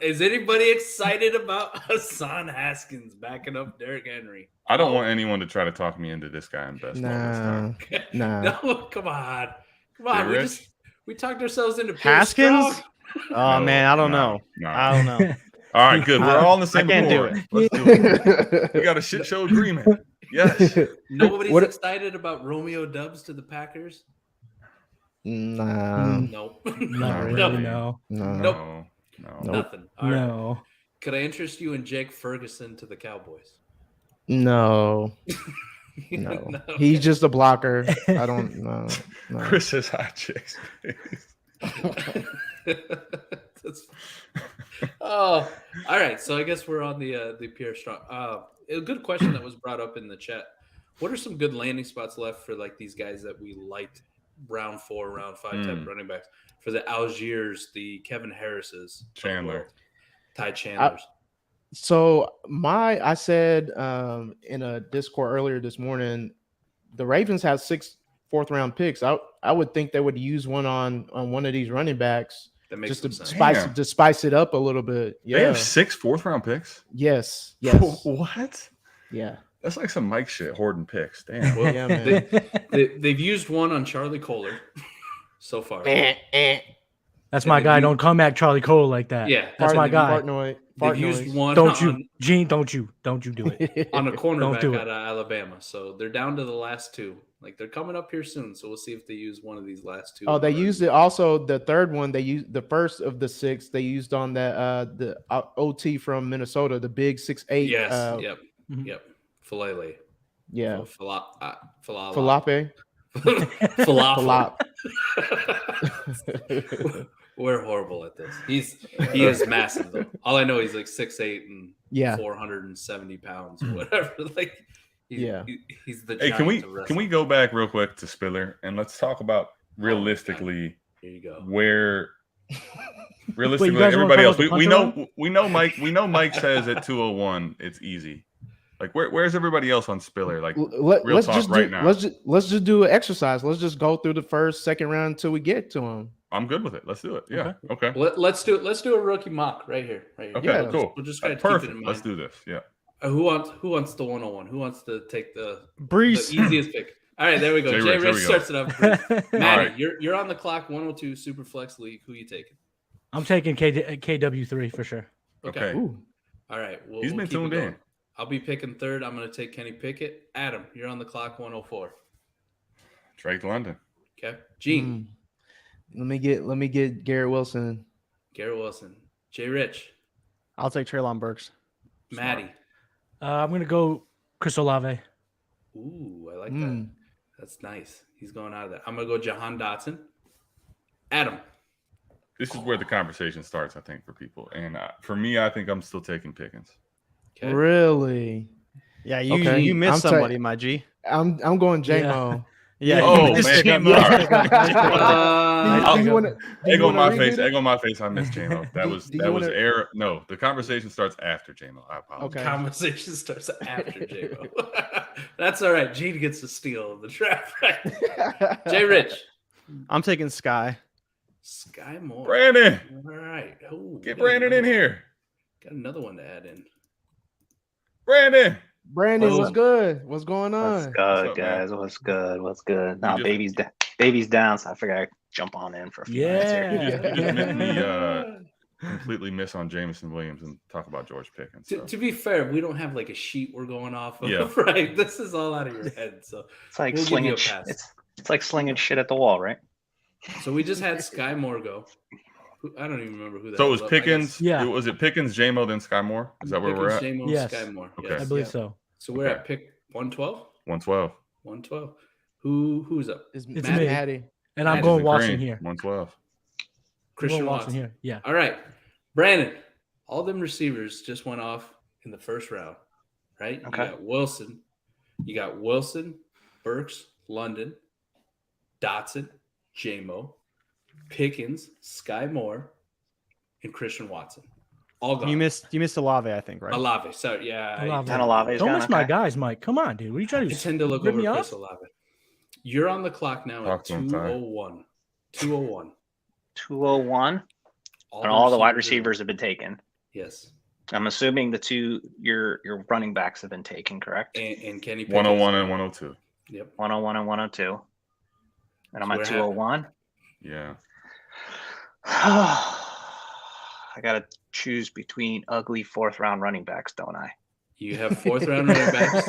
[SPEAKER 1] Is anybody excited about Hassan Haskins backing up Derrick Henry?
[SPEAKER 2] I don't want anyone to try to talk me into this guy in best ball this time.
[SPEAKER 1] No, come on. We talked ourselves into
[SPEAKER 4] Haskins? Oh, man, I don't know. I don't know.
[SPEAKER 2] All right, good. We're all on the same board.
[SPEAKER 4] Do it.
[SPEAKER 2] Let's do it. We got a shit show agreement. Yes.
[SPEAKER 1] Nobody's excited about Romeo Doubs to the Packers?
[SPEAKER 3] No.
[SPEAKER 1] Nope.
[SPEAKER 5] Not really, no.
[SPEAKER 1] Nope.
[SPEAKER 2] No.
[SPEAKER 1] Nothing. All right. Could I interest you in Jake Ferguson to the Cowboys?
[SPEAKER 3] No. No. He's just a blocker. I don't know. No.
[SPEAKER 2] Chris says hot chicks.
[SPEAKER 1] All right. So I guess we're on the Pierre Strong. A good question that was brought up in the chat. What are some good landing spots left for like these guys that we liked round 4, round 5 type running backs. For the Algiers, the Kevin Harris's,
[SPEAKER 2] Chandler,
[SPEAKER 1] Ty Chandler's.
[SPEAKER 3] I said in a Discord earlier this morning, the Ravens have 6 4th-round picks. I would think they would use one on one of these running backs
[SPEAKER 1] that makes
[SPEAKER 3] just
[SPEAKER 1] sense.
[SPEAKER 3] to spice it up a little bit. Yeah.
[SPEAKER 2] They have 6 4th-round picks.
[SPEAKER 3] Yes.
[SPEAKER 2] What?
[SPEAKER 3] Yeah.
[SPEAKER 2] That's like some Mike shit, hoarding picks. Damn.
[SPEAKER 1] Well,
[SPEAKER 3] Yeah, man.
[SPEAKER 1] They've used one on Charlie Kohler so far.
[SPEAKER 5] That's my guy. Don't come at Charlie Cole like that.
[SPEAKER 1] Yeah,
[SPEAKER 5] that's my guy.
[SPEAKER 1] They've used one.
[SPEAKER 5] Don't you, Gene? Don't you do it
[SPEAKER 1] on a cornerback out of Alabama. So they're down to the last 2. Like they're coming up here soon. So we'll see if they use one of these last 2.
[SPEAKER 3] Oh, they used it also. The third one they used, the first of the 6 they used on that the OT from Minnesota, the big 6'8".
[SPEAKER 1] Yes. Yep. Falele.
[SPEAKER 3] Yeah.
[SPEAKER 1] Falape.
[SPEAKER 3] Falafel.
[SPEAKER 1] We're horrible at this. He is massive though. All I know he's like 6'8" and 470 pounds or whatever. Like he's the giant.
[SPEAKER 2] Hey, can we go back real quick to Spiller and let's talk about realistically
[SPEAKER 1] here you go.
[SPEAKER 2] Where realistically everybody else we know Mike says at 201 it's easy. Like where's everybody else on Spiller? Like let's
[SPEAKER 3] just do an exercise. Let's just go through the first, second round until we get to him.
[SPEAKER 2] I'm good with it. Let's do it. Yeah. Okay.
[SPEAKER 1] Let's do it. Let's do a rookie mock right here. Okay.
[SPEAKER 3] Yeah,
[SPEAKER 2] cool.
[SPEAKER 1] We'll just try to
[SPEAKER 2] perfect.
[SPEAKER 1] Keep it in mind.
[SPEAKER 2] Let's do this. Yeah.
[SPEAKER 1] Who wants the 101? Who wants to take the
[SPEAKER 4] Brees?
[SPEAKER 1] The easiest pick. All right, there we go. Jay Rich starts it up. Maddie, right. you're on the clock. 102 Super Flex League. Who you taking?
[SPEAKER 5] I'm taking KW3 for sure.
[SPEAKER 2] Okay.
[SPEAKER 1] All right.
[SPEAKER 2] He's been tuned in.
[SPEAKER 1] I'll be picking third. I'm going to take Kenny Pickett. Adam, you're on the clock. 104.
[SPEAKER 2] Drake London.
[SPEAKER 1] Okay. Gene.
[SPEAKER 3] Let me get Garrett Wilson.
[SPEAKER 1] Jay Rich.
[SPEAKER 4] I'll take Treylon Burks.
[SPEAKER 1] Maddie.
[SPEAKER 5] I'm going to go Chris Olave.
[SPEAKER 1] Ooh, I like that. That's nice. He's going out of that. I'm going to go Jahan Dotson. Adam.
[SPEAKER 2] This is where the conversation starts, I think, for people. And for me, I think I'm still taking Pickens.
[SPEAKER 3] Okay. Really?
[SPEAKER 4] Yeah, you missed somebody, my G.
[SPEAKER 3] I'm going J-Mo.
[SPEAKER 4] Yeah.
[SPEAKER 2] Oh man. Egg on my face. I missed J-Mo. That was error. No, the conversation starts after J-Mo. I apologize.
[SPEAKER 1] Okay. Conversation starts after J-Mo. That's all right. Gene gets to steal the draft. Right? Jay Rich.
[SPEAKER 4] I'm taking Sky
[SPEAKER 1] Moore.
[SPEAKER 2] Brandon.
[SPEAKER 1] All right.
[SPEAKER 2] Get Brandon in here.
[SPEAKER 1] Got another one to add in.
[SPEAKER 2] Brandon,
[SPEAKER 3] what's good? What's going on?
[SPEAKER 6] What's good, guys? What's good? Now, baby's down, so I figured I'd jump on in for a few minutes here.
[SPEAKER 2] You just made me completely miss on Jameson Williams and talk about George Pickens. So.
[SPEAKER 1] To be fair, we don't have like a sheet we're going off of, right? This is all out of your head. So
[SPEAKER 6] it's like slinging it's like slinging shit at the wall, right?
[SPEAKER 1] So we just had Sky Moore go. I don't even remember who that was.
[SPEAKER 2] So it was Pickens. Yeah. Was it Pickens, J-Mo, then Sky Moore? Is that where we're at?
[SPEAKER 1] J-Mo,
[SPEAKER 5] yes.
[SPEAKER 1] Sky Moore.
[SPEAKER 2] Okay.
[SPEAKER 1] Yes.
[SPEAKER 5] I believe so.
[SPEAKER 1] So we're at pick 112?
[SPEAKER 2] 112.
[SPEAKER 1] Who's up?
[SPEAKER 3] It's
[SPEAKER 5] Maddie. And I'm going Watson here.
[SPEAKER 2] 112.
[SPEAKER 1] Christian Watson
[SPEAKER 5] here. Yeah.
[SPEAKER 1] All right. Brandon, all them receivers just went off in the first round, right?
[SPEAKER 6] Okay.
[SPEAKER 1] You got Wilson, Burks, London, Dotson, J-Mo, Pickens, Sky Moore, and Christian Watson. All gone.
[SPEAKER 4] You missed Olave, I think, right?
[SPEAKER 1] Olave. So yeah.
[SPEAKER 6] Olave's
[SPEAKER 5] don't miss my guys, Mike. Come on, dude. What are you trying to do?
[SPEAKER 1] I tend to look over Chris Olave. You're on the clock now at 201. 201.
[SPEAKER 6] 201. And all the wide receivers have been taken.
[SPEAKER 1] Yes.
[SPEAKER 6] I'm assuming the two your running backs have been taken, correct?
[SPEAKER 1] And Kenny Pickens.
[SPEAKER 2] 101 and 102.
[SPEAKER 1] Yep.
[SPEAKER 6] 101 and 102. And I'm at 201.
[SPEAKER 2] Yeah.
[SPEAKER 6] I got to choose between ugly fourth-round running backs, don't I?
[SPEAKER 1] You have fourth-round running backs.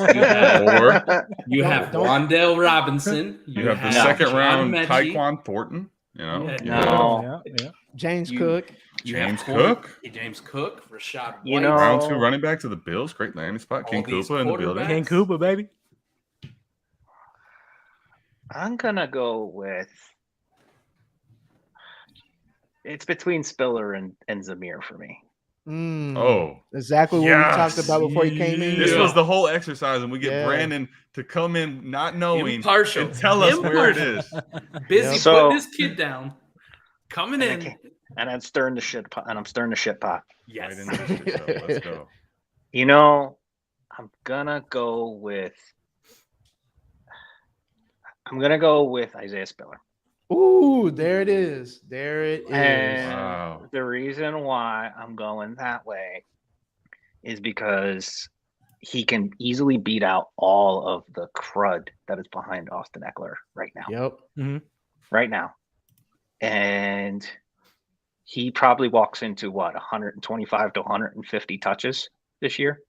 [SPEAKER 1] You have Wan'Dale Robinson.
[SPEAKER 2] You have the second-round Tyquan Thornton.
[SPEAKER 3] Yeah. James Cook.
[SPEAKER 2] James Cook.
[SPEAKER 1] Rashad White.
[SPEAKER 2] Round 2 running back to the Bills. Great landing spot. King Koopa in the building.
[SPEAKER 5] King Koopa, baby.
[SPEAKER 6] I'm going to go with... It's between Spiller and Zamir for me.
[SPEAKER 3] Exactly what we talked about before he came in.
[SPEAKER 2] This was the whole exercise, and we get Brandon to come in not knowing
[SPEAKER 1] impartial
[SPEAKER 2] and tell us where it is.
[SPEAKER 1] Busy putting this kid down, coming in,
[SPEAKER 6] and I'm stirring the shit pot.
[SPEAKER 1] Yes.
[SPEAKER 2] Right into the shit, let's go.
[SPEAKER 6] You know, I'm gonna go with Isaiah Spiller.
[SPEAKER 3] Ooh, there it is. There it is.
[SPEAKER 6] And the reason why I'm going that way is because he can easily beat out all of the crud that is behind Austin Eckler right now.
[SPEAKER 3] Yep.
[SPEAKER 4] Mm-hmm.
[SPEAKER 6] Right now. And he probably walks into 125 to 150 touches this year.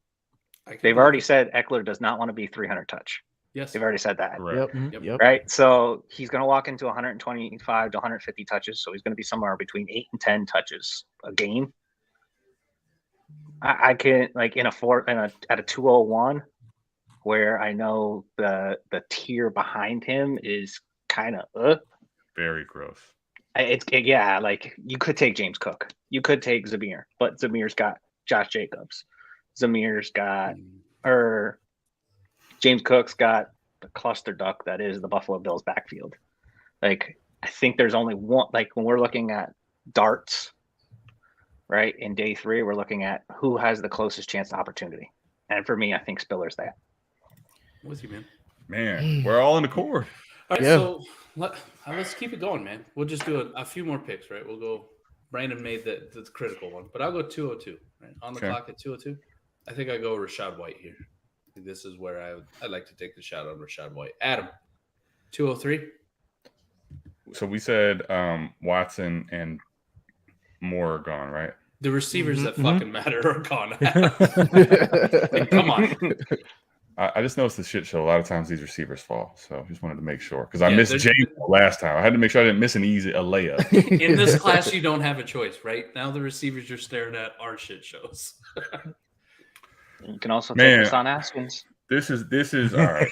[SPEAKER 6] They've already said Eckler does not want to be 300 touch.
[SPEAKER 1] Yes.
[SPEAKER 6] They've already said that.
[SPEAKER 2] Right.
[SPEAKER 3] Yep.
[SPEAKER 6] Right. So he's going to walk into 125 to 150 touches. So he's going to be somewhere between 8 and 10 touches a game. I can at a 201 where I know the tier behind him is kind of
[SPEAKER 2] very gross.
[SPEAKER 6] Like you could take James Cook, you could take Zamir, but Zamir's got Josh Jacobs. James Cook's got the cluster duck that is the Buffalo Bills backfield. Like I think there's only one. Like when we're looking at darts, right, in day 3, we're looking at who has the closest chance to opportunity. And for me, I think Spiller's that.
[SPEAKER 1] What's you, man?
[SPEAKER 2] Man, we're all in the core.
[SPEAKER 1] All right, so let's keep it going, man. We'll just do a few more picks, right? We'll go. Brandon made the critical one, but I'll go 202, right? On the clock at 202. I think I go Rachaad White here. This is where I'd like to take the shot on Rachaad White. Adam, 203.
[SPEAKER 2] So we said Watson and Moore are gone, right?
[SPEAKER 1] The receivers that fucking matter are gone. Come on.
[SPEAKER 2] I just noticed the shit show. A lot of times these receivers fall. So just wanted to make sure. Because I missed James last time. I had to make sure I didn't miss a layup.
[SPEAKER 1] In this class, you don't have a choice, right? Now the receivers you're staring at are shit shows.
[SPEAKER 6] You can also take this on Askins.
[SPEAKER 2] This is all right.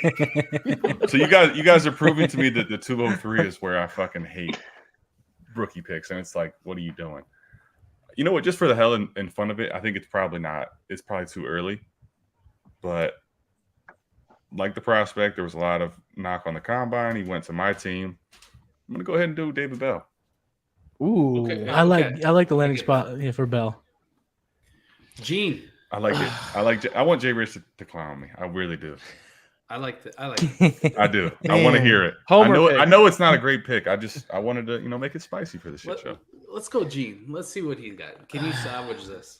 [SPEAKER 2] So you guys are proving to me that the 203 is where I fucking hate rookie picks. And it's like, what are you doing? You know what? Just for the hell and fun of it, I think it's probably not. It's probably too early. But like the prospect, there was a lot of knock on the combine. He went to my team. I'm gonna go ahead and do David Bell.
[SPEAKER 3] Ooh,
[SPEAKER 1] okay.
[SPEAKER 5] I like the landing spot for Bell.
[SPEAKER 1] Gene,
[SPEAKER 2] I like it. I want Jay Rich to clown me. I really do.
[SPEAKER 1] I like it.
[SPEAKER 2] I do. I want to hear it. I know it's not a great pick. I wanted to make it spicy for the shit show.
[SPEAKER 1] Let's go, Gene. Let's see what he's got. Can you salvage this?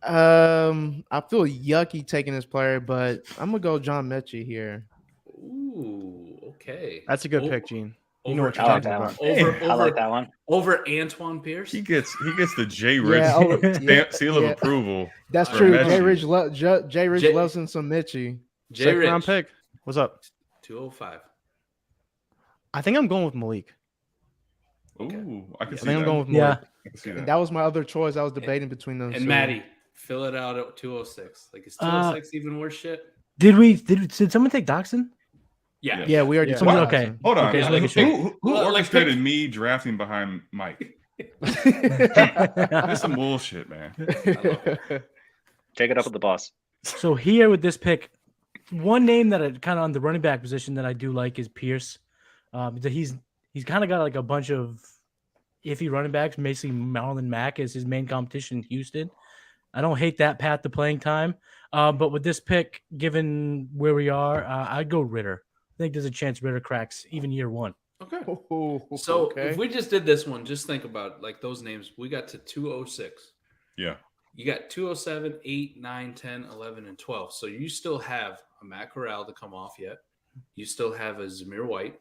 [SPEAKER 3] I feel yucky taking this player, but I'm gonna go John Mechie here.
[SPEAKER 1] Ooh, okay.
[SPEAKER 4] That's a good pick, Gene.
[SPEAKER 6] You know what you're talking about. I like that one.
[SPEAKER 1] Over Antoine Pierce.
[SPEAKER 2] He gets the Jay Rich seal of approval.
[SPEAKER 3] That's true. Jay Rich loves him some Mechie.
[SPEAKER 4] Second round pick. What's up?
[SPEAKER 1] 205.
[SPEAKER 4] I think I'm going with Malik.
[SPEAKER 2] Ooh, I can see
[SPEAKER 4] I'm
[SPEAKER 2] that.
[SPEAKER 4] going with Malik.
[SPEAKER 3] Yeah. That was my other choice. I was debating between those.
[SPEAKER 1] And Maddie, fill it out at 206. Like, is 206 even worse shit?
[SPEAKER 5] Did someone take Doxson?
[SPEAKER 1] Yeah,
[SPEAKER 3] we already.
[SPEAKER 5] Okay,
[SPEAKER 2] hold on.
[SPEAKER 5] Okay,
[SPEAKER 2] who orchestrated me drafting behind Mike? That's some bullshit, man.
[SPEAKER 6] Take it up with the boss.
[SPEAKER 5] So here with this pick, one name that I kind of on the running back position that I do like is Pierce. He's kind of got like a bunch of iffy running backs. Basically, Marlon Mack is his main competition in Houston. I don't hate that path to playing time. But with this pick, given where we are, I'd go Ritter. I think there's a chance Ritter cracks even year 1.
[SPEAKER 1] Okay. So if we just did this one, just think about like those names. We got to 206.
[SPEAKER 2] Yeah.
[SPEAKER 1] You got 207, 8, 9, 10, 11, and 12. So you still have a Matt Corral to come off yet. You still have a Zamir White.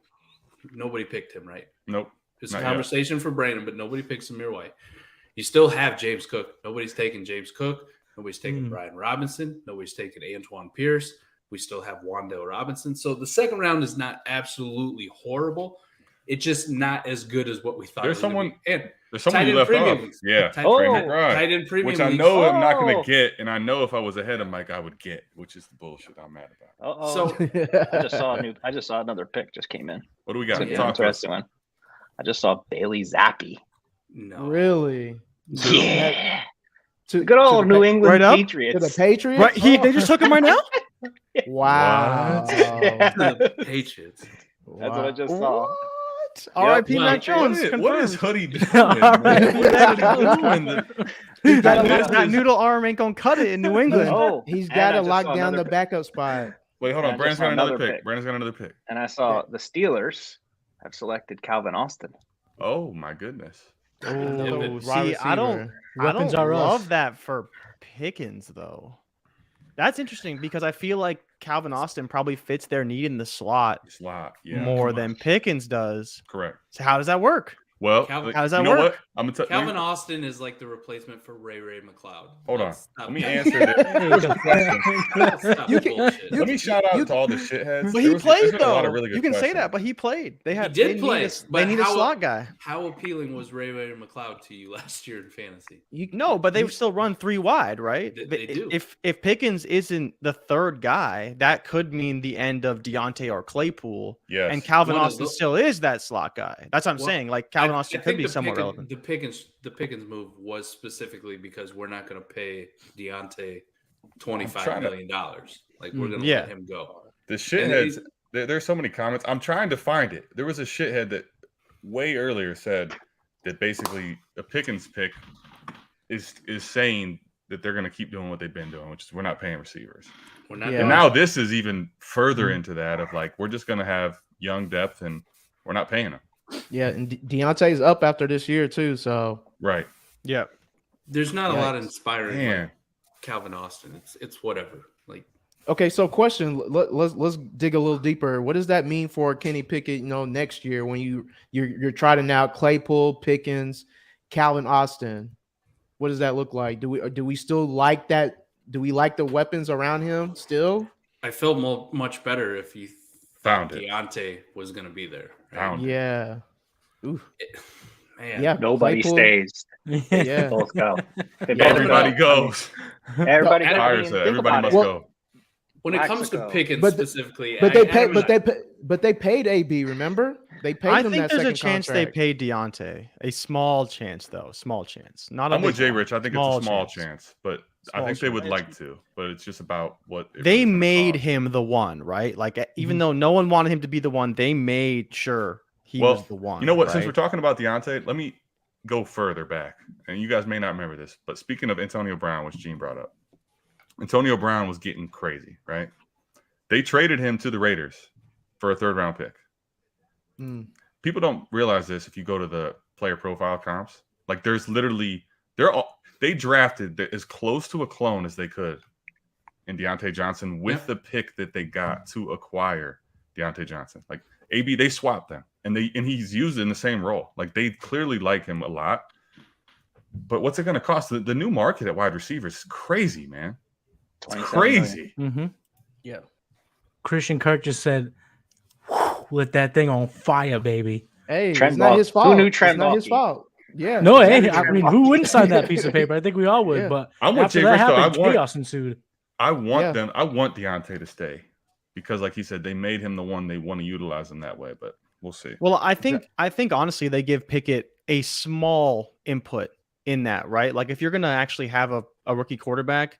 [SPEAKER 1] Nobody picked him, right?
[SPEAKER 2] Nope.
[SPEAKER 1] It's a conversation for Brandon, but nobody picks Zamir White. You still have James Cook. Nobody's taking James Cook. Nobody's taking Brian Robinson. Nobody's taking Antoine Pierce. We still have Wan'Dale Robinson. So the second round is not absolutely horrible. It's just not as good as what we thought.
[SPEAKER 2] There's someone you left off.
[SPEAKER 1] Leagues.
[SPEAKER 2] Yeah.
[SPEAKER 1] Tight end premium
[SPEAKER 2] which I know I'm not going to get, and I know if I was ahead of Mike, I would get, which is the bullshit I'm mad about.
[SPEAKER 6] So I just saw another pick just came in.
[SPEAKER 2] What do we got?
[SPEAKER 6] It's an interesting one. I just saw Bailey Zappi.
[SPEAKER 1] No.
[SPEAKER 3] Really?
[SPEAKER 6] Yeah. Good old New England
[SPEAKER 4] right up
[SPEAKER 3] to
[SPEAKER 6] Patriots.
[SPEAKER 3] the Patriots.
[SPEAKER 4] Right, they just took him right now.
[SPEAKER 3] Wow.
[SPEAKER 1] The Patrioents.
[SPEAKER 6] That's what I just saw.
[SPEAKER 4] What? R.I.P.
[SPEAKER 1] well,
[SPEAKER 4] Mac Jones.
[SPEAKER 2] What is
[SPEAKER 4] confirmed.
[SPEAKER 2] Hoodie doing? man? What is he doing?
[SPEAKER 4] That noodle arm ain't gonna cut it in New England.
[SPEAKER 6] Oh,
[SPEAKER 3] He's
[SPEAKER 6] and
[SPEAKER 3] got
[SPEAKER 6] I
[SPEAKER 3] to
[SPEAKER 6] just
[SPEAKER 3] lock
[SPEAKER 6] saw
[SPEAKER 3] down
[SPEAKER 6] another
[SPEAKER 3] the
[SPEAKER 6] pick.
[SPEAKER 3] backup spot.
[SPEAKER 2] Wait, hold on.
[SPEAKER 6] And I
[SPEAKER 2] Brandon's
[SPEAKER 6] just saw
[SPEAKER 2] got another
[SPEAKER 6] another
[SPEAKER 2] pick.
[SPEAKER 6] pick.
[SPEAKER 2] Brandon's got another pick.
[SPEAKER 6] And I saw the Steelers have selected Calvin Austin.
[SPEAKER 2] Oh my goodness.
[SPEAKER 4] Oh,
[SPEAKER 3] Wide
[SPEAKER 4] see, I don't
[SPEAKER 3] receiver.
[SPEAKER 5] Weapons are
[SPEAKER 4] love
[SPEAKER 5] us.
[SPEAKER 4] that for Pickens though. That's interesting because I feel like Calvin Austin probably fits their need in the slot
[SPEAKER 2] Slot. Yeah.
[SPEAKER 4] more
[SPEAKER 2] come on.
[SPEAKER 4] than Pickens does.
[SPEAKER 2] Correct.
[SPEAKER 4] So how does that work?
[SPEAKER 2] Well,
[SPEAKER 1] Calvin-
[SPEAKER 4] How does that
[SPEAKER 2] you know
[SPEAKER 4] work?
[SPEAKER 2] what? I'm gonna tell
[SPEAKER 1] Calvin Austin is like the replacement for Ray McLeod.
[SPEAKER 2] Hold on.
[SPEAKER 1] Let's stop
[SPEAKER 2] Let me
[SPEAKER 1] that.
[SPEAKER 2] answer this. Here's a question.
[SPEAKER 1] Let's stop
[SPEAKER 3] You
[SPEAKER 1] the
[SPEAKER 3] can-
[SPEAKER 1] bullshit.
[SPEAKER 2] Let me shout out to all the shitheads.
[SPEAKER 4] But he
[SPEAKER 2] There's
[SPEAKER 4] played
[SPEAKER 2] been a lot
[SPEAKER 4] though.
[SPEAKER 2] of really good
[SPEAKER 4] You can say
[SPEAKER 2] questions.
[SPEAKER 4] that, but he played. They had
[SPEAKER 1] did
[SPEAKER 4] they
[SPEAKER 1] play,
[SPEAKER 4] Need
[SPEAKER 1] but
[SPEAKER 4] they need a
[SPEAKER 1] how-
[SPEAKER 4] slot guy.
[SPEAKER 1] How appealing was Ray McLeod to you last year in fantasy?
[SPEAKER 4] No, but they still run 3 wide, right?
[SPEAKER 1] They do.
[SPEAKER 4] If Pickens isn't the third guy, that could mean the end of Deontay or Claypool.
[SPEAKER 2] Yes.
[SPEAKER 4] And Calvin
[SPEAKER 1] One of
[SPEAKER 4] Austin
[SPEAKER 1] those-
[SPEAKER 4] still is that slot guy. That's what I'm
[SPEAKER 1] Well,
[SPEAKER 4] saying. Like Calvin
[SPEAKER 1] I
[SPEAKER 4] Austin could
[SPEAKER 1] think
[SPEAKER 4] be
[SPEAKER 1] the
[SPEAKER 4] somewhat
[SPEAKER 1] Pickens-
[SPEAKER 4] relevant.
[SPEAKER 1] The Pickens move was specifically because we're not going to pay Deontay $25
[SPEAKER 2] trying to-
[SPEAKER 1] million. Like we're going to
[SPEAKER 4] Yeah.
[SPEAKER 1] let him go.
[SPEAKER 2] The
[SPEAKER 1] And
[SPEAKER 2] shitheads, there's so many comments. I'm trying to find it. There was a shithead that way earlier said that basically a Pickens pick is saying that they're going to keep doing what they've been doing, which is we're not paying receivers.
[SPEAKER 1] We're not.
[SPEAKER 3] Yeah.
[SPEAKER 2] And
[SPEAKER 1] doing
[SPEAKER 2] now
[SPEAKER 1] it.
[SPEAKER 2] this is even further into that of like, we're just going to have young depth and we're not paying them.
[SPEAKER 3] Yeah, and Deontay's up after this year too. So
[SPEAKER 2] Right.
[SPEAKER 4] Yeah.
[SPEAKER 1] There's not a lot
[SPEAKER 3] Yikes.
[SPEAKER 1] inspiring
[SPEAKER 2] Man.
[SPEAKER 1] like Calvin Austin. It's whatever. Like
[SPEAKER 3] okay, so question. Let's dig a little deeper. What does that mean for Kenny Pickett? Next year when you're trotting out Claypool, Pickens, Calvin Austin. What does that look like? Do we still like that? Do we like the weapons around him still?
[SPEAKER 1] I felt much better if you
[SPEAKER 2] Found
[SPEAKER 1] thought
[SPEAKER 2] it.
[SPEAKER 1] Deontay was going to be there. right?
[SPEAKER 2] Found it.
[SPEAKER 3] Yeah. Ooh.
[SPEAKER 1] Man,
[SPEAKER 3] Yeah.
[SPEAKER 6] Nobody
[SPEAKER 3] Claypool-
[SPEAKER 6] stays. They
[SPEAKER 3] Yeah.
[SPEAKER 6] both go. They
[SPEAKER 1] Yeah,
[SPEAKER 6] both
[SPEAKER 2] Everybody
[SPEAKER 6] go.
[SPEAKER 2] goes.
[SPEAKER 6] Everybody
[SPEAKER 1] No,
[SPEAKER 6] go. I
[SPEAKER 2] Fire
[SPEAKER 6] mean,
[SPEAKER 2] said
[SPEAKER 6] think
[SPEAKER 2] everybody
[SPEAKER 6] about
[SPEAKER 2] must
[SPEAKER 6] it.
[SPEAKER 3] Well,
[SPEAKER 2] go.
[SPEAKER 1] when it comes to
[SPEAKER 6] Plaxico.
[SPEAKER 1] Pickens
[SPEAKER 3] But
[SPEAKER 1] specifically,
[SPEAKER 3] But they paid.
[SPEAKER 1] paid.
[SPEAKER 3] But they paid AB. Remember, they paid
[SPEAKER 4] I
[SPEAKER 3] him
[SPEAKER 4] think
[SPEAKER 3] that
[SPEAKER 4] there's a
[SPEAKER 3] second
[SPEAKER 4] chance
[SPEAKER 3] contract.
[SPEAKER 4] they paid Deontay. A small chance, though. Small chance. Not a
[SPEAKER 2] I'm with
[SPEAKER 4] big
[SPEAKER 2] Jay
[SPEAKER 4] one.
[SPEAKER 2] Rich. I think it's a small chance, but I
[SPEAKER 4] Small
[SPEAKER 2] think they would
[SPEAKER 4] chance.
[SPEAKER 2] like to. But it's just about what it
[SPEAKER 4] They
[SPEAKER 2] was gonna
[SPEAKER 4] made
[SPEAKER 2] cost.
[SPEAKER 4] him the one, right? Like
[SPEAKER 3] Mm-hmm.
[SPEAKER 4] even though no one wanted him to be the one, they made sure he
[SPEAKER 2] Well,
[SPEAKER 4] was the one.
[SPEAKER 2] You know what? Since
[SPEAKER 4] right?
[SPEAKER 2] we're talking about Deontay, let me go further back. And you guys may not remember this, but speaking of Antonio Brown, which Gene brought up, Antonio Brown was getting crazy, right? They traded him to the Raiders for a 3rd-round pick.
[SPEAKER 3] Mm.
[SPEAKER 2] People don't realize this if you go to the player profile comps. Like there's literally they drafted as close to a clone as they could in Deontay Johnson with the pick that they got to acquire Deontay Johnson. Like AB, they swapped them and he's used in the same role. Like they clearly like him a lot. But what's it going to cost? The new market at wide receiver is crazy, man. It's
[SPEAKER 6] 27
[SPEAKER 2] crazy.
[SPEAKER 5] Mm-hmm.
[SPEAKER 3] Yeah.
[SPEAKER 5] Christian Kirk just said, "Lit that thing on fire, baby."
[SPEAKER 3] Hey,
[SPEAKER 6] Trent
[SPEAKER 3] it's not
[SPEAKER 6] Bal-
[SPEAKER 3] his
[SPEAKER 6] Who
[SPEAKER 3] fault.
[SPEAKER 6] knew
[SPEAKER 3] It's
[SPEAKER 6] Trent
[SPEAKER 3] not his
[SPEAKER 6] Baalke?
[SPEAKER 3] fault. Yeah.
[SPEAKER 5] No, hey,
[SPEAKER 6] Trent
[SPEAKER 5] I mean,
[SPEAKER 6] Baalke.
[SPEAKER 5] who wouldn't sign that piece of paper? I think we all would.
[SPEAKER 3] Yeah.
[SPEAKER 5] But
[SPEAKER 2] I'm with
[SPEAKER 5] after
[SPEAKER 2] Jay
[SPEAKER 5] that
[SPEAKER 2] Rich, though.
[SPEAKER 5] happened, chaos ensued.
[SPEAKER 2] I want
[SPEAKER 3] Yeah.
[SPEAKER 2] them. I want Deontay to stay because, like he said, they made him the one they want to utilize him that way. But we'll see.
[SPEAKER 4] Well, I think honestly they give Pickett a small input in that, right? Like if you're gonna actually have a rookie quarterback,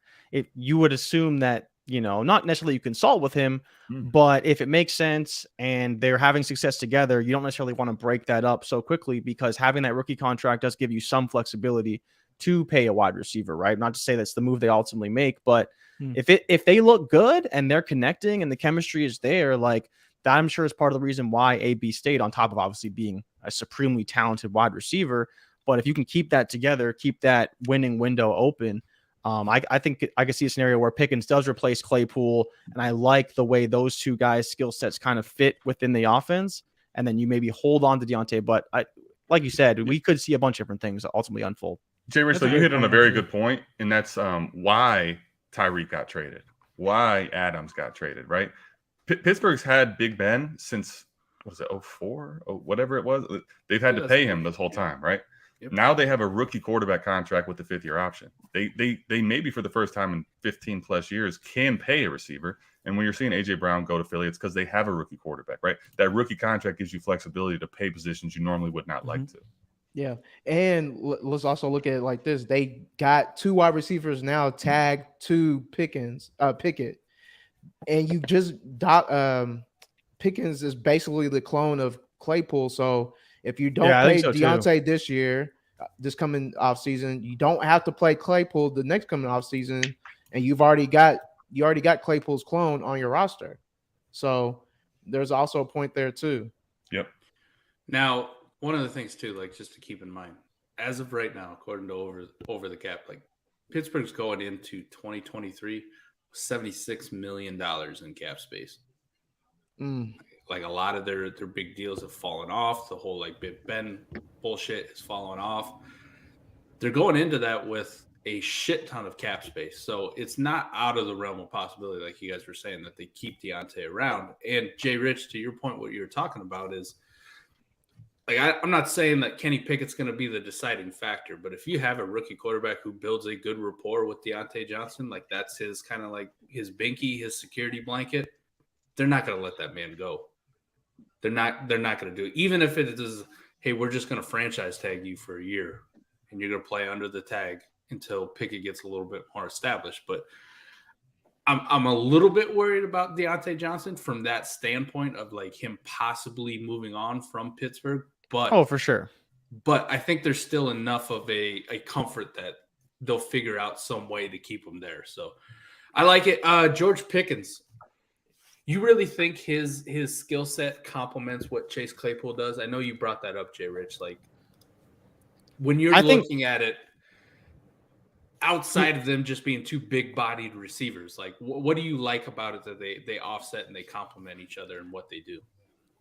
[SPEAKER 4] you would assume that, not necessarily you consult with him, but if it makes sense and they're having success together, you don't necessarily want to break that up so quickly because having that rookie contract does give you some flexibility to pay a wide receiver, right? Not to say that's the move they ultimately make, but if they look good and they're connecting and the chemistry is there, like that I'm sure is part of the reason why AB stayed on top of obviously being a supremely talented wide receiver. But if you can keep that together, keep that winning window open, I think I could see a scenario where Pickens does replace Claypool, and I like the way those two guys' skill sets kind of fit within the offense. And then you maybe hold on to Deontay, but like you said, we could see a bunch of different things ultimately unfold.
[SPEAKER 2] Jay Rich, so
[SPEAKER 5] That's a
[SPEAKER 2] you
[SPEAKER 5] good
[SPEAKER 2] hit on a
[SPEAKER 5] point,
[SPEAKER 2] very
[SPEAKER 5] actually.
[SPEAKER 2] good point, and that's why Tyreek got traded, why Adams got traded, right? Pittsburgh's had Big Ben since, what was it, 04? Oh, whatever it was. They've had to pay him this whole time, right?
[SPEAKER 1] Yep.
[SPEAKER 2] Now they have a rookie quarterback contract with the 5th-year option. They maybe for the first time in 15 plus years can pay a receiver. And when you're seeing AJ Brown go to Philly, it's because they have a rookie quarterback, right? That rookie contract gives you flexibility to pay positions you normally would not like to.
[SPEAKER 3] Yeah, and let's also look at it like this: they got 2 wide receivers now tagged to Pickett, and you just Pickens is basically the clone of Claypool. So if you don't
[SPEAKER 4] I think
[SPEAKER 3] play
[SPEAKER 4] so, too.
[SPEAKER 3] Deontay this year, this coming off season, you don't have to play Claypool the next coming off season, and you already got Claypool's clone on your roster. So there's also a point there too.
[SPEAKER 2] Yep.
[SPEAKER 1] Now, one of the things too, like just to keep in mind, as of right now, according to over the cap, like Pittsburgh's going into 2023 $76 million in cap space. Like a lot of their big deals have fallen off. The whole like Big Ben bullshit is falling off. They're going into that with a shit ton of cap space. So it's not out of the realm of possibility, like you guys were saying, that they keep Deontay around. And Jay Rich, to your point, what you were talking about is, like, I'm not saying that Kenny Pickett's going to be the deciding factor, but if you have a rookie quarterback who builds a good rapport with Deontay Johnson, like that's his kind of like his binky, his security blanket, they're not going to let that man go. They're not going to do it. Even if it is, hey, we're just going to franchise tag you for a year and you're going to play under the tag until Pickett gets a little bit more established. But I'm a little bit worried about Deontay Johnson from that standpoint of like him possibly moving on from Pittsburgh. But
[SPEAKER 4] for sure.
[SPEAKER 1] But I think there's still enough of a comfort that they'll figure out some way to keep him there. So I like it. George Pickens. You really think his skill set complements what Chase Claypool does? I know you brought that up, Jay Rich. Like when you're looking at it, outside of them just being 2 big-bodied receivers, like what do you like about it that they offset and they complement each other in what they do?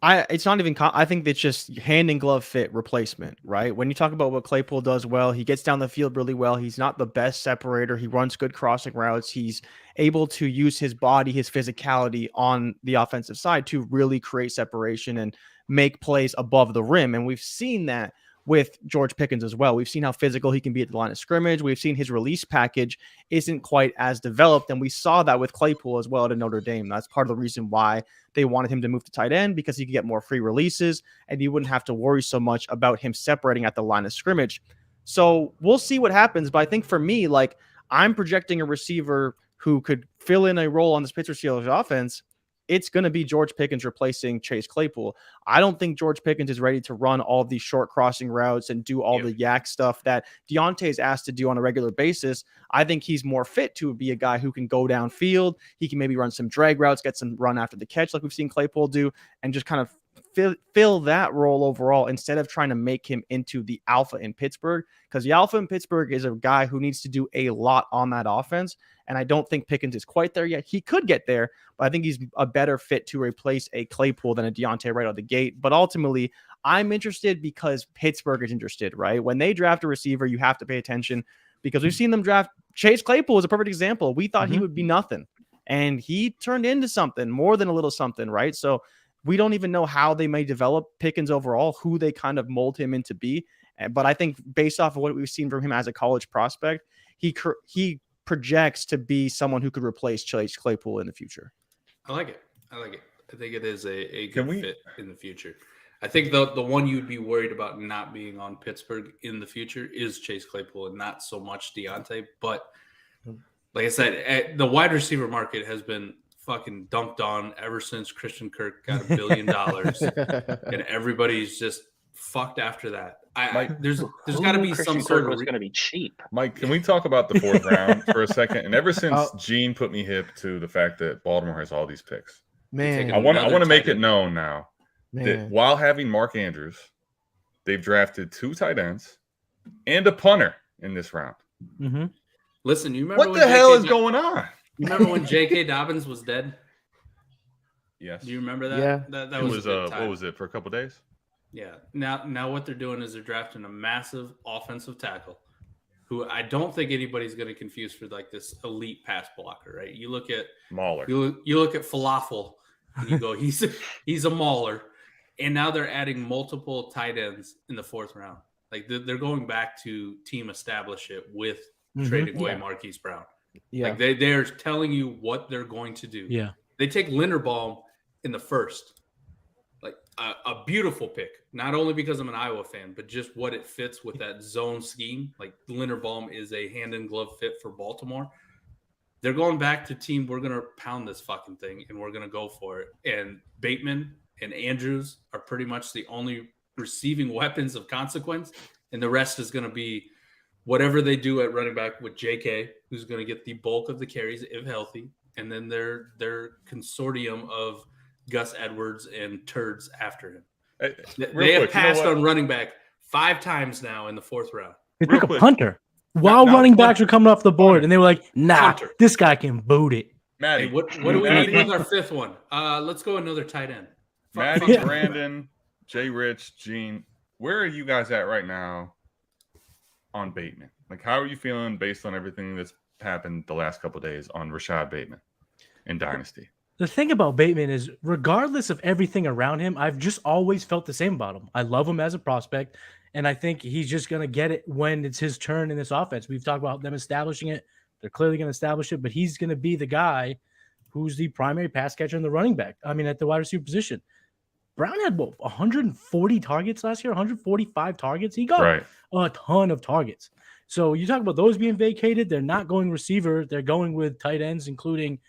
[SPEAKER 4] It's not even. I think it's just hand in glove fit replacement, right? When you talk about what Claypool does well, he gets down the field really well. He's not the best separator. He runs good crossing routes. He's able to use his body, his physicality on the offensive side to really create separation and make plays above the rim. And we've seen that with George Pickens as well. We've seen how physical he can be at the line of scrimmage. We've seen his release package isn't quite as developed. And we saw that with Claypool as well at Notre Dame. That's part of the reason why they wanted him to move to tight end, because he could get more free releases and you wouldn't have to worry so much about him separating at the line of scrimmage. So we'll see what happens. But I think for me, like I'm projecting a receiver who could fill in a role on this Pittsburgh Steelers offense. It's going to be George Pickens replacing Chase Claypool. I don't think George Pickens is ready to run all of these short crossing routes and do all the yak stuff that Deontay is asked to do on a regular basis. I think he's more fit to be a guy who can go downfield. He can maybe run some drag routes, get some run after the catch like we've seen Claypool do, and just kind of fill that role overall instead of trying to make him into the alpha in Pittsburgh, because the alpha in Pittsburgh is a guy who needs to do a lot on that offense. And I don't think Pickens is quite there yet. He could get there, but I think he's a better fit to replace a Claypool than a Deontay right out of the gate. But ultimately, I'm interested because Pittsburgh is interested, right? When they draft a receiver, you have to pay attention because we've seen them draft. Chase Claypool is a perfect example. We thought he would be nothing, and he turned into something, more than a little something, right? So we don't even know how they may develop Pickens overall, who they kind of mold him into be. But I think based off of what we've seen from him as a college prospect, he projects to be someone who could replace Chase Claypool in the future.
[SPEAKER 1] I like it. I think it is a good fit in the future. I think the one you'd be worried about not being on Pittsburgh in the future is Chase Claypool and not so much Deontay. But like I said, the wide receiver market has been fucking dunked on ever since Christian Kirk got $1 billion, and everybody's just fucked after that. There's got to be some sort of
[SPEAKER 6] going to be cheap.
[SPEAKER 2] Mike, can we talk about the 4th round for a second? And ever since Gene put me hip to the fact that Baltimore has all these picks,
[SPEAKER 3] man,
[SPEAKER 2] I want to make it known now that while having Mark Andrews, they've drafted 2 tight ends and a punter in this round.
[SPEAKER 5] Mm-hmm.
[SPEAKER 1] Listen, you remember
[SPEAKER 2] what the hell is going on?
[SPEAKER 1] You remember when J.K. Dobbins was dead?
[SPEAKER 2] Yes.
[SPEAKER 1] Do you remember that?
[SPEAKER 3] Yeah.
[SPEAKER 1] That was
[SPEAKER 2] what was it, for a couple of days?
[SPEAKER 1] Yeah. Now what they're doing is they're drafting a massive offensive tackle who I don't think anybody's going to confuse for like this elite pass blocker, right? You look at
[SPEAKER 2] Mauler.
[SPEAKER 1] You look at Falafel and you go, he's a mauler. And now they're adding multiple tight ends in the 4th round. Like they're going back to team establish it with trading away Marquise Brown.
[SPEAKER 3] Yeah.
[SPEAKER 1] Like they're telling you what they're going to do.
[SPEAKER 5] Yeah.
[SPEAKER 1] They take Linderbaum in the 1st. like a beautiful pick, not only because I'm an Iowa fan, but just what it fits with that zone scheme. Like Linderbaum is a hand in glove fit for Baltimore. They're going back to team. We're going to pound this fucking thing and we're going to go for it. And Bateman and Andrews are pretty much the only receiving weapons of consequence. And the rest is going to be whatever they do at running back with JK, who's going to get the bulk of the carries if healthy. And then their consortium of Gus Edwards and turds after him. They have passed on running back 5 times now in the 4th round.
[SPEAKER 5] They took a punter while running backs were coming off the board, and they were like, "Nah, this guy can boot it."
[SPEAKER 2] Maddie,
[SPEAKER 1] hey, what do we need with our 5th one? Let's go another tight end.
[SPEAKER 2] Maddie, Brandon, Jay Rich, Gene, where are you guys at right now on Bateman? Like, how are you feeling based on everything that's happened the last couple of days on Rashad Bateman in Dynasty?
[SPEAKER 5] The thing about Bateman is, regardless of everything around him, I've just always felt the same about him. I love him as a prospect, and I think he's just going to get it when it's his turn in this offense. We've talked about them establishing it. They're clearly going to establish it, but he's going to be the guy who's the primary pass catcher in the running back. I mean, at the wide receiver position. Brown had, 140 targets last year, 145 targets. He got a ton of targets. So you talk about those being vacated. They're not going receiver. They're going with tight ends, including –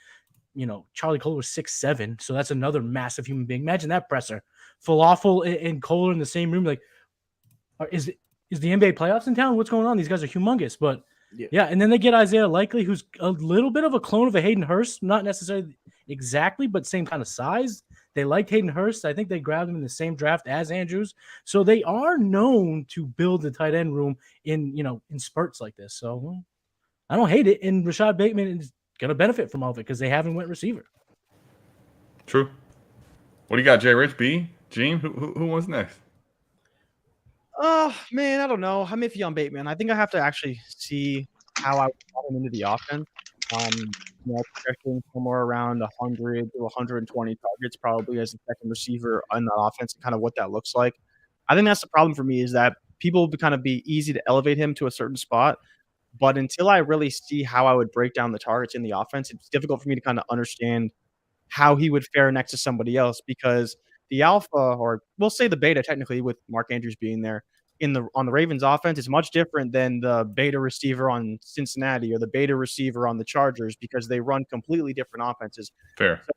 [SPEAKER 5] Charlie Kohler was 6'7", so that's another massive human being. Imagine that presser. Falafel and Kohler in the same room. Like, is the NBA playoffs in town? What's going on? These guys are humongous. But, yeah, and then they get Isaiah Likely, who's a little bit of a clone of a Hayden Hurst. Not necessarily exactly, but same kind of size. They liked Hayden Hurst. I think they grabbed him in the same draft as Andrews. So they are known to build the tight end room in spurts like this. So I don't hate it. And Rashad Bateman is going to benefit from all of it because they haven't went receiver.
[SPEAKER 2] True. What do you got, Jay Rich? B? Gene? Who wants next?
[SPEAKER 4] Man, I don't know. I'm iffy on Bateman. I think I have to actually see how I got him into the offense. Expecting somewhere around 100 to 120 targets probably as a second receiver on the offense and kind of what that looks like. I think that's the problem for me is that people would kind of be easy to elevate him to a certain spot. But until I really see how I would break down the targets in the offense, it's difficult for me to kind of understand how he would fare next to somebody else because the alpha, or we'll say the beta technically with Mark Andrews being there on the Ravens offense is much different than the beta receiver on Cincinnati or the beta receiver on the Chargers because they run completely different offenses.
[SPEAKER 2] Fair.
[SPEAKER 4] So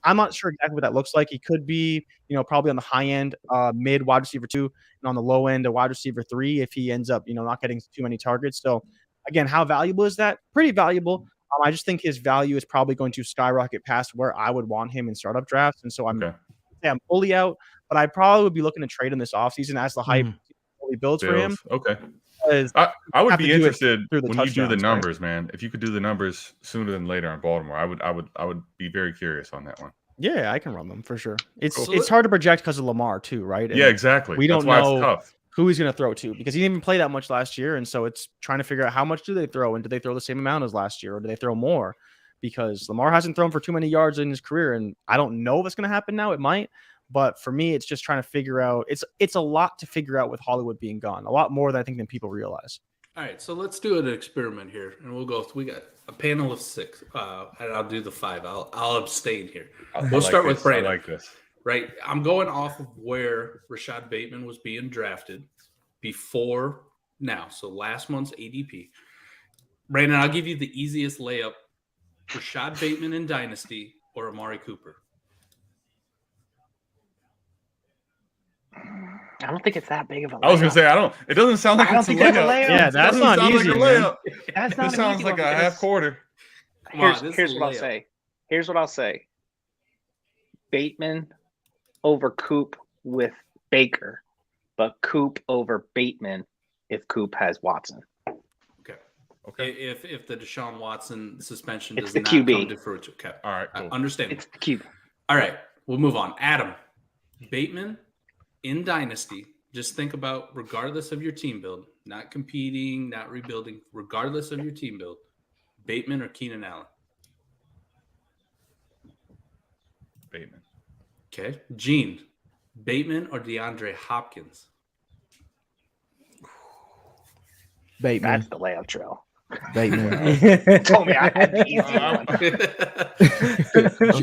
[SPEAKER 4] I'm not sure exactly what that looks like. He could be, probably on the high end, mid wide receiver 2, and on the low end, a wide receiver 3 if he ends up, not getting too many targets. So again, how valuable is that? Pretty valuable. I just think his value is probably going to skyrocket past where I would want him in startup drafts. And so I'm fully out, but I probably would be looking to trade him this offseason as the hype fully builds for him.
[SPEAKER 2] Okay. I would be interested when you do the numbers, man. If you could do the numbers sooner than later on Baltimore, I would be very curious on that one.
[SPEAKER 4] Yeah, I can run them for sure. It's hard to project because of Lamar too, right? And
[SPEAKER 2] yeah, exactly.
[SPEAKER 4] We don't
[SPEAKER 2] That's why
[SPEAKER 4] know
[SPEAKER 2] it's tough.
[SPEAKER 4] Who he's going to throw to because he didn't even play that much last year. And so it's trying to figure out how much do they throw and do they throw the same amount as last year or do they throw more? Because Lamar hasn't thrown for too many yards in his career. And I don't know what's going to happen now. It might. But for me, it's just trying to figure out. It's a lot to figure out with Hollywood being gone. A lot more than I think than people realize.
[SPEAKER 1] All right, so let's do an experiment here, and we'll go. We got a panel of 6, and I'll do the 5. I'll abstain here. We'll start with Brandon.
[SPEAKER 2] I like this.
[SPEAKER 1] Right, I'm going off of where Rashad Bateman was being drafted before now, so last month's ADP. Brandon, I'll give you the easiest layup: Rashad Bateman in Dynasty or Amari Cooper.
[SPEAKER 6] I don't think it's that big of a layup.
[SPEAKER 2] I was gonna say it doesn't sound like it's a layup.
[SPEAKER 4] Yeah, that's not easy.
[SPEAKER 2] Like a layup.
[SPEAKER 6] That's not
[SPEAKER 2] it sounds like a half quarter.
[SPEAKER 6] Here's what I'll say. Here's what I'll say. Bateman over Coop with Baker, but Coop over Bateman if Coop has Watson.
[SPEAKER 1] Okay. If the Deshaun Watson suspension
[SPEAKER 6] it's
[SPEAKER 1] does
[SPEAKER 6] the
[SPEAKER 1] not
[SPEAKER 6] QB.
[SPEAKER 1] come to fruition. Okay.
[SPEAKER 2] All right. Cool.
[SPEAKER 1] I understand.
[SPEAKER 6] It's the QB.
[SPEAKER 1] All right. We'll move on. Adam, Bateman in Dynasty. Just think about, regardless of your team build, not competing, not rebuilding, regardless of your team build, Bateman or Keenan Allen?
[SPEAKER 2] Bateman.
[SPEAKER 1] Okay. Gene, Bateman or DeAndre Hopkins?
[SPEAKER 3] Bateman.
[SPEAKER 6] That's the layup trail.
[SPEAKER 3] Bateman.
[SPEAKER 6] Told me I had the easy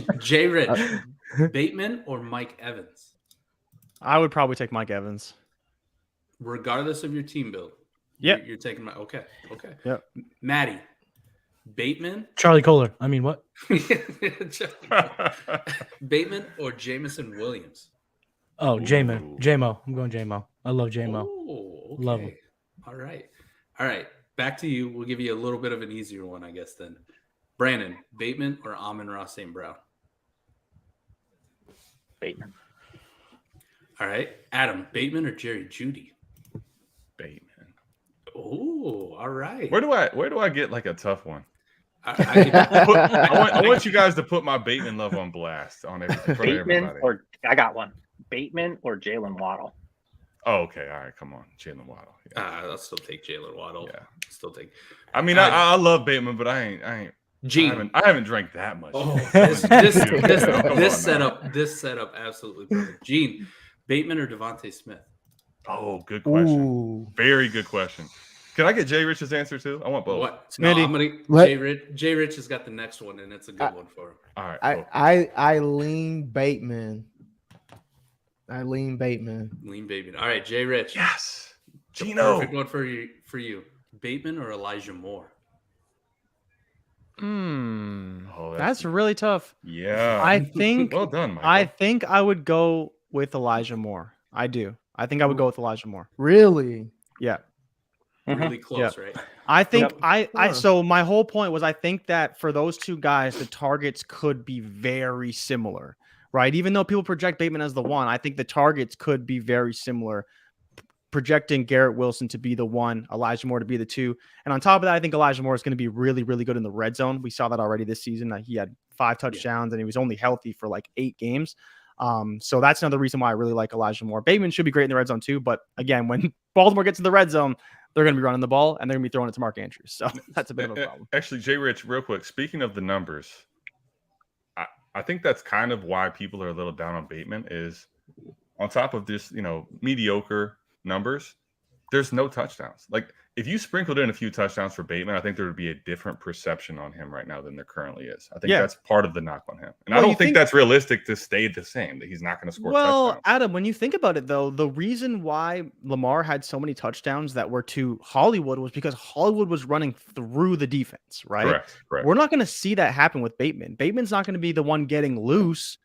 [SPEAKER 6] one.
[SPEAKER 1] Jay Rich, Bateman or Mike Evans?
[SPEAKER 4] I would probably take Mike Evans.
[SPEAKER 1] Regardless of your team build.
[SPEAKER 4] Yep.
[SPEAKER 1] You're taking my okay.
[SPEAKER 4] Yep.
[SPEAKER 1] Maddie, Bateman.
[SPEAKER 5] Charlie Kohler. I mean, what?
[SPEAKER 1] Bateman or Jamison Williams?
[SPEAKER 5] Oh, J-Mo. J-Mo. I'm going J-Mo. I love J-Mo.
[SPEAKER 1] Oh, okay.
[SPEAKER 5] Love him.
[SPEAKER 1] All right. Back to you. We'll give you a little bit of an easier one, I guess, then. Brandon, Bateman or Amon-Ra St. Brown?
[SPEAKER 6] Bateman.
[SPEAKER 1] All right. Adam, Bateman or Jerry Jeudy?
[SPEAKER 2] Bateman.
[SPEAKER 1] Oh, all right.
[SPEAKER 2] Where do I get like a tough one?
[SPEAKER 1] I
[SPEAKER 2] I want you guys to put my Bateman love on blast on
[SPEAKER 6] Bateman or I got one. Bateman or Jalen Waddle?
[SPEAKER 2] Oh, okay. All right. Come on. Jalen Waddle. Yeah.
[SPEAKER 1] I'll still take Jalen Waddle.
[SPEAKER 2] Yeah.
[SPEAKER 1] Still take.
[SPEAKER 2] I mean, I love Bateman, but I ain't.
[SPEAKER 1] Gene.
[SPEAKER 2] I haven't drank that much.
[SPEAKER 1] Oh, this setup absolutely perfect. Gene, Bateman or Devontae Smith?
[SPEAKER 2] Oh, good question.
[SPEAKER 3] Ooh.
[SPEAKER 2] Very good question. Can I get Jay Rich's answer too? I want both.
[SPEAKER 1] What? No, I'm gonna. Jay Rich has got the next one, and it's a good one for him.
[SPEAKER 2] All right.
[SPEAKER 3] I lean Bateman. Lean Bateman.
[SPEAKER 1] All right, Jay Rich.
[SPEAKER 2] Yes.
[SPEAKER 1] The
[SPEAKER 2] Gino.
[SPEAKER 1] perfect one for you. Bateman or Elijah Moore?
[SPEAKER 2] Oh,
[SPEAKER 4] That's really tough.
[SPEAKER 2] Yeah.
[SPEAKER 4] I think.
[SPEAKER 2] Well done, Michael.
[SPEAKER 4] I think I would go with Elijah Moore. I do. I think I would go with Elijah Moore.
[SPEAKER 3] Really?
[SPEAKER 4] Yeah.
[SPEAKER 1] Really close, right?
[SPEAKER 4] I think so my whole point was I think that for those two guys, the targets could be very similar, right? Even though people project Bateman as the one, I think the targets could be very similar. Projecting Garrett Wilson to be the one, Elijah Moore to be the two. And on top of that, I think Elijah Moore is going to be really, really good in the red zone. We saw that already this season. He had 5 touchdowns and he was only healthy for like 8 games. So that's another reason why I really like Elijah Moore. Bateman should be great in the red zone too. But again, when Baltimore gets in the red zone, they're going to be running the ball and they're going to be throwing it to Mark Andrews. So that's a bit of a problem.
[SPEAKER 2] Actually, Jay Rich, real quick, speaking of the numbers, I think that's kind of why people are a little down on Bateman is on top of this, mediocre numbers, there's no touchdowns. Like if you sprinkled in a few touchdowns for Bateman, I think there would be a different perception on him right now than there currently is. I think that's part of the knock on him. And I don't think that's realistic to stay the same, that he's not going to score touchdowns.
[SPEAKER 4] Adam, when you think about it, though, the reason why Lamar had so many touchdowns that were to Hollywood was because Hollywood was running through the defense, right?
[SPEAKER 2] Correct.
[SPEAKER 4] We're not going to see that happen with Bateman. Bateman's not going to be the one getting loose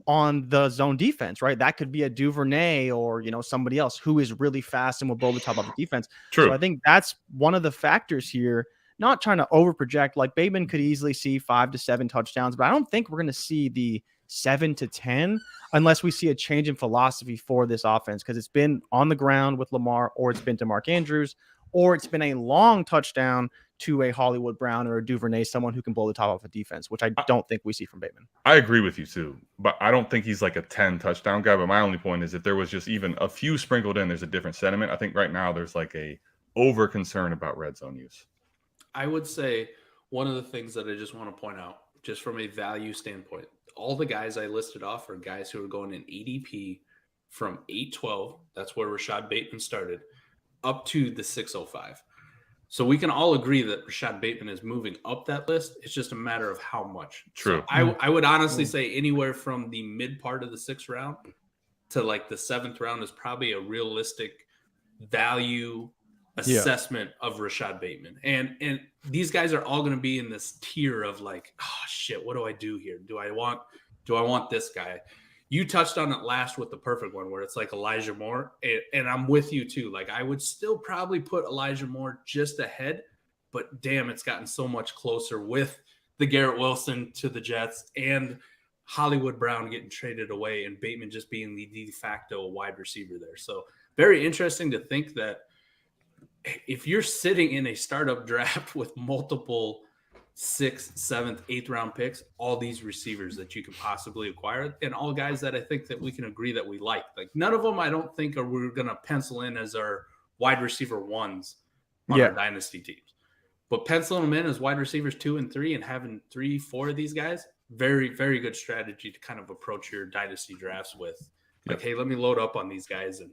[SPEAKER 4] on the zone defense, right? That could be a Duvernay or, somebody else who is really fast and will blow the top of the defense.
[SPEAKER 2] True.
[SPEAKER 4] So I think that's one of the factors here, not trying to over project. Like Bateman could easily see 5 to 7 touchdowns, but I don't think we're going to see the 7 to 10 unless we see a change in philosophy for this offense, because it's been on the ground with Lamar, or it's been to Mark Andrews, or it's been a long touchdown to a Hollywood Brown or a Duvernay, someone who can blow the top off a defense, which I don't think we see from Bateman.
[SPEAKER 2] I agree with you too, but I don't think he's like a 10 touchdown guy. But my only point is if there was just even a few sprinkled in, there's a different sentiment. I think right now there's like a over concern about red zone use.
[SPEAKER 1] I would say one of the things that I just want to point out, just from a value standpoint, all the guys I listed off are guys who are going in ADP from 812. That's where Rashad Bateman started, up to the 605. So we can all agree that Rashad Bateman is moving up that list. It's just a matter of how much.
[SPEAKER 2] True.
[SPEAKER 1] So I would honestly say anywhere from the mid part of the 6th round to like the 7th round is probably a realistic value assessment of Rashad Bateman. And these guys are all going to be in this tier of like, oh shit, what do I do here? Do I want this guy? You touched on it last with the perfect one where it's like Elijah Moore. And I'm with you too. Like I would still probably put Elijah Moore just ahead, but damn, it's gotten so much closer with the Garrett Wilson to the Jets and Hollywood Brown getting traded away and Bateman just being the de facto wide receiver there. So very interesting to think that if you're sitting in a startup draft with multiple 6th, 7th, 8th round picks, all these receivers that you could possibly acquire, and all guys that I think that we can agree that we like. Like none of them I don't think we're going to pencil in as our wide receiver ones on our dynasty teams. But penciling them in as wide receivers 2 and 3 and having 3, 4 of these guys, very, very good strategy to kind of approach your dynasty drafts with. Like, hey, let me load up on these guys. And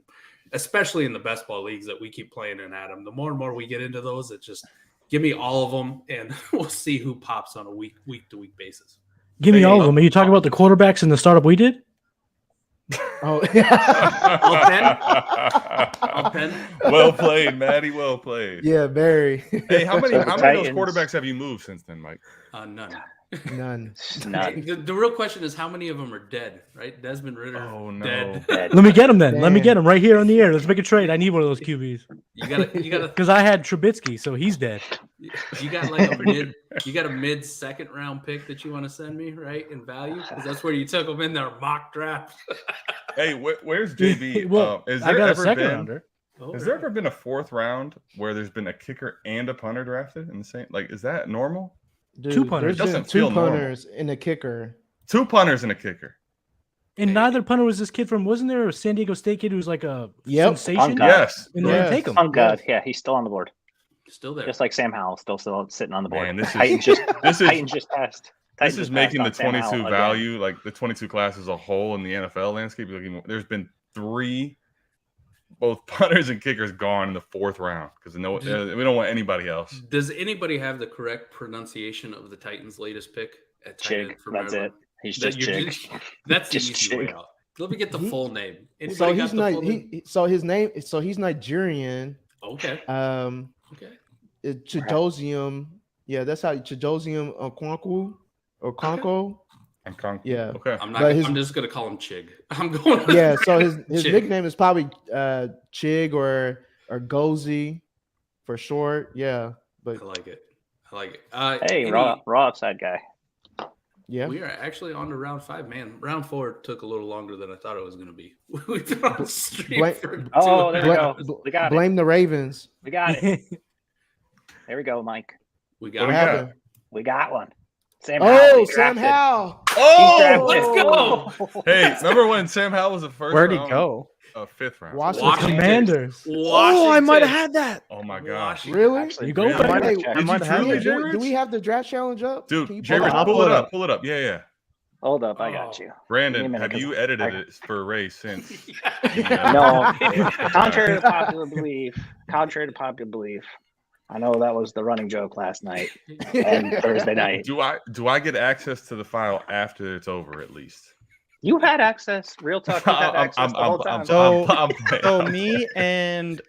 [SPEAKER 1] especially in the best ball leagues that we keep playing in, Adam, the more and more we get into those, it just give me all of them, and we'll see who pops on a week-to-week basis.
[SPEAKER 5] Give me all of them. Are you talking about the quarterbacks in the startup we did?
[SPEAKER 3] Oh,
[SPEAKER 1] I'll pen.
[SPEAKER 2] Well played, Maddie. Well played.
[SPEAKER 3] yeah, very.
[SPEAKER 2] Hey, how many
[SPEAKER 6] So
[SPEAKER 2] of those
[SPEAKER 6] Titans-
[SPEAKER 2] quarterbacks have you moved since then, Mike?
[SPEAKER 1] None.
[SPEAKER 3] None.
[SPEAKER 6] None.
[SPEAKER 1] The real question is how many of them are dead, right? Desmond Ridder,
[SPEAKER 2] Oh, no.
[SPEAKER 1] dead.
[SPEAKER 6] Dead.
[SPEAKER 5] Let me get him then. Let me
[SPEAKER 3] Damn.
[SPEAKER 5] get him right here on the air. Let's make a trade. I need one of those QBs
[SPEAKER 1] You gotta
[SPEAKER 5] because I had Trubisky, so he's dead.
[SPEAKER 1] you got like a mid second round pick that you want to send me, right? In value? Because that's where you took them in their mock draft.
[SPEAKER 2] Hey, where's JB?
[SPEAKER 5] Well,
[SPEAKER 2] Is
[SPEAKER 5] I
[SPEAKER 2] there
[SPEAKER 5] got a
[SPEAKER 2] ever
[SPEAKER 5] second
[SPEAKER 2] been?
[SPEAKER 5] rounder.
[SPEAKER 1] Oh,
[SPEAKER 2] Has there ever been a fourth round where there's been a kicker and a punter drafted in the same? Like, is that normal?
[SPEAKER 3] Dude,
[SPEAKER 5] Two punters.
[SPEAKER 3] There's been
[SPEAKER 2] Doesn't feel
[SPEAKER 3] two
[SPEAKER 2] normal.
[SPEAKER 3] punters and a kicker.
[SPEAKER 2] 2 punters and a kicker.
[SPEAKER 5] And neither punter was this kid from. Wasn't there a San Diego State kid who was like a
[SPEAKER 3] Yep.
[SPEAKER 5] sensation?
[SPEAKER 6] God.
[SPEAKER 2] Yes.
[SPEAKER 5] And they
[SPEAKER 3] Yes.
[SPEAKER 5] didn't take him.
[SPEAKER 6] Oh God, yeah, he's still on the board,
[SPEAKER 1] Still there.
[SPEAKER 6] just like Sam Howell, still sitting on the board.
[SPEAKER 2] Man, this is-
[SPEAKER 6] Titans just
[SPEAKER 2] this is-
[SPEAKER 6] Titans just passed.
[SPEAKER 2] This
[SPEAKER 6] Titans
[SPEAKER 2] is
[SPEAKER 6] just
[SPEAKER 2] making the
[SPEAKER 6] passed on Sam
[SPEAKER 2] 22
[SPEAKER 6] Howell again.
[SPEAKER 2] value, like the 22 class as a whole in the NFL landscape. There's been 3, both punters and kickers gone in the 4th round because we don't want anybody else.
[SPEAKER 1] Does anybody have the correct pronunciation of the Titans' latest pick at tight end
[SPEAKER 6] Chig.
[SPEAKER 1] for
[SPEAKER 6] That's
[SPEAKER 1] Maryland?
[SPEAKER 6] it. He's
[SPEAKER 1] That
[SPEAKER 6] just
[SPEAKER 1] you're
[SPEAKER 6] Chig.
[SPEAKER 1] That's the
[SPEAKER 6] Just
[SPEAKER 1] easy way
[SPEAKER 6] Chig.
[SPEAKER 1] out. Let me get the full name. Anybody
[SPEAKER 3] So
[SPEAKER 1] got
[SPEAKER 3] he's
[SPEAKER 1] the
[SPEAKER 3] not.
[SPEAKER 1] full name?
[SPEAKER 3] He's Nigerian.
[SPEAKER 1] Okay.
[SPEAKER 3] Okay.
[SPEAKER 1] Okay.
[SPEAKER 3] Chidosium. Yeah, that's how Chidosium Okonkwo or Konko. Yeah.
[SPEAKER 2] Okay.
[SPEAKER 1] I'm just gonna call him Chig. I'm going.
[SPEAKER 3] Yeah. So his
[SPEAKER 1] Chig.
[SPEAKER 3] nickname is probably Chig or Gozy for short. Yeah. But
[SPEAKER 1] I like it.
[SPEAKER 6] Hey, raw upside guy.
[SPEAKER 3] yeah.
[SPEAKER 1] We are actually on to round 5, man. Round 4 took a little longer than I thought it was going to be. We've been on the street
[SPEAKER 3] Bla-
[SPEAKER 1] for
[SPEAKER 6] Oh, there we
[SPEAKER 3] Bla-
[SPEAKER 6] go. We got it.
[SPEAKER 3] Blame the Ravens.
[SPEAKER 6] We got it. There we go, Mike.
[SPEAKER 1] We
[SPEAKER 2] What
[SPEAKER 1] got
[SPEAKER 2] we
[SPEAKER 1] it.
[SPEAKER 2] got?
[SPEAKER 3] happened?
[SPEAKER 6] We got one. Sam
[SPEAKER 3] Oh,
[SPEAKER 6] Howell, he
[SPEAKER 3] Sam
[SPEAKER 6] drafted.
[SPEAKER 3] Howell.
[SPEAKER 2] Oh,
[SPEAKER 1] let's go.
[SPEAKER 2] Hey, remember when Sam Howell was the first
[SPEAKER 4] Where'd he
[SPEAKER 2] round?
[SPEAKER 4] go?
[SPEAKER 2] 5th round.
[SPEAKER 3] Washington.
[SPEAKER 5] Commanders.
[SPEAKER 4] Oh, I might have had that.
[SPEAKER 2] Oh my gosh.
[SPEAKER 1] Washington.
[SPEAKER 3] Really?
[SPEAKER 6] Actually,
[SPEAKER 5] You go
[SPEAKER 6] really
[SPEAKER 5] back.
[SPEAKER 6] wanna
[SPEAKER 3] Hey,
[SPEAKER 6] check.
[SPEAKER 4] I might have
[SPEAKER 2] truly,
[SPEAKER 4] had
[SPEAKER 2] Jay
[SPEAKER 4] that.
[SPEAKER 2] Rich?
[SPEAKER 3] Do we have the draft challenge up? Can you
[SPEAKER 2] Dude,
[SPEAKER 3] pull
[SPEAKER 2] Jay
[SPEAKER 3] it
[SPEAKER 2] Rich,
[SPEAKER 3] up?
[SPEAKER 2] pull it
[SPEAKER 4] I'll
[SPEAKER 2] up. Pull it up. Yeah.
[SPEAKER 6] Hold up, I got you.
[SPEAKER 2] Brandon,
[SPEAKER 6] Give me a
[SPEAKER 2] have
[SPEAKER 6] minute,
[SPEAKER 2] you
[SPEAKER 6] 'cause
[SPEAKER 2] edited
[SPEAKER 6] I-
[SPEAKER 2] it for Ray since?
[SPEAKER 6] No, contrary to popular belief, I know that was the running joke last night and Thursday night.
[SPEAKER 2] Do I get access to the file after it's over at least?
[SPEAKER 6] You had access, real talk. You had access the whole time.
[SPEAKER 4] So me and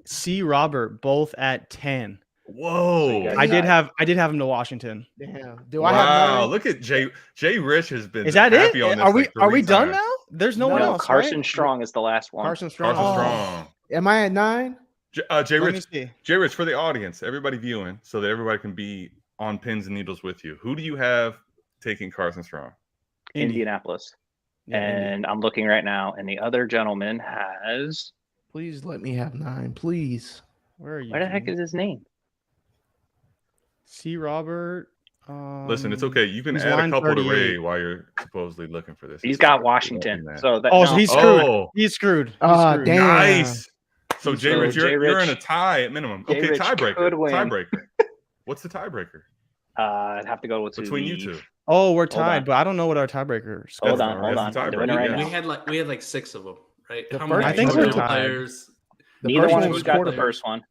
[SPEAKER 4] C. Robert both at 10.
[SPEAKER 2] Whoa!
[SPEAKER 6] Yeah.
[SPEAKER 4] I did have him to Washington.
[SPEAKER 3] Damn. Do I have
[SPEAKER 2] Wow!
[SPEAKER 3] nine?
[SPEAKER 2] Look at Jay Rich has been.
[SPEAKER 4] Is that it?
[SPEAKER 2] happy on this
[SPEAKER 4] Are we
[SPEAKER 2] like
[SPEAKER 4] are we
[SPEAKER 2] 3
[SPEAKER 4] done
[SPEAKER 2] times.
[SPEAKER 4] now? There's no one
[SPEAKER 3] No,
[SPEAKER 4] else.
[SPEAKER 6] Carson
[SPEAKER 4] right?
[SPEAKER 6] Strong is the last one.
[SPEAKER 3] Carson Strong.
[SPEAKER 2] Carson
[SPEAKER 3] Oh.
[SPEAKER 2] Strong.
[SPEAKER 3] Am I at 9?
[SPEAKER 2] Jay
[SPEAKER 4] Let me
[SPEAKER 2] Rich.
[SPEAKER 4] see.
[SPEAKER 2] Jay Rich, for the audience, everybody viewing, so that everybody can be on pins and needles with you. Who do you have taking Carson Strong?
[SPEAKER 6] Indianapolis.
[SPEAKER 4] Yeah, Indy.
[SPEAKER 6] And I'm looking right now, and the other gentleman has.
[SPEAKER 3] Please let me have 9, please.
[SPEAKER 4] Where are you?
[SPEAKER 6] What the heck
[SPEAKER 4] Gene?
[SPEAKER 6] is his name?
[SPEAKER 4] C. Robert.
[SPEAKER 2] Listen, it's okay. You can
[SPEAKER 4] he's
[SPEAKER 2] add a
[SPEAKER 4] line
[SPEAKER 2] couple to
[SPEAKER 4] 38.
[SPEAKER 2] Ray while you're supposedly looking for this.
[SPEAKER 6] He's got Washington.
[SPEAKER 2] That.
[SPEAKER 6] So that,
[SPEAKER 4] Oh,
[SPEAKER 6] no,
[SPEAKER 4] so he's screwed.
[SPEAKER 2] Oh.
[SPEAKER 4] He's screwed. He's
[SPEAKER 3] Ah,
[SPEAKER 4] screwed.
[SPEAKER 3] damn.
[SPEAKER 2] Nice. So Jay
[SPEAKER 6] So
[SPEAKER 2] Rich,
[SPEAKER 6] Jay
[SPEAKER 2] you're in a
[SPEAKER 6] Rich-
[SPEAKER 2] tie at minimum.
[SPEAKER 6] Jay
[SPEAKER 2] Okay,
[SPEAKER 6] Rich
[SPEAKER 2] tiebreaker.
[SPEAKER 6] could win.
[SPEAKER 2] Tiebreaker. What's the tiebreaker
[SPEAKER 6] I'd have to go to
[SPEAKER 2] between
[SPEAKER 6] the,
[SPEAKER 2] you two?
[SPEAKER 4] Oh, we're
[SPEAKER 6] on.
[SPEAKER 4] tied, but I don't know what our tiebreaker is.
[SPEAKER 6] Hold
[SPEAKER 2] That's
[SPEAKER 6] on,
[SPEAKER 2] the-
[SPEAKER 6] hold
[SPEAKER 2] that's the
[SPEAKER 6] on. I'm doing it
[SPEAKER 2] tiebreaker.
[SPEAKER 6] right
[SPEAKER 2] Yeah.
[SPEAKER 6] now.
[SPEAKER 1] We had like 6 of them, right?
[SPEAKER 3] The
[SPEAKER 1] How
[SPEAKER 3] first-
[SPEAKER 1] many
[SPEAKER 3] I think
[SPEAKER 4] we're
[SPEAKER 1] Georgia
[SPEAKER 4] tied.
[SPEAKER 1] players?
[SPEAKER 3] The
[SPEAKER 6] Neither
[SPEAKER 3] first
[SPEAKER 6] one
[SPEAKER 3] one
[SPEAKER 6] of
[SPEAKER 3] was
[SPEAKER 6] you got the
[SPEAKER 3] quarterback.
[SPEAKER 6] first one.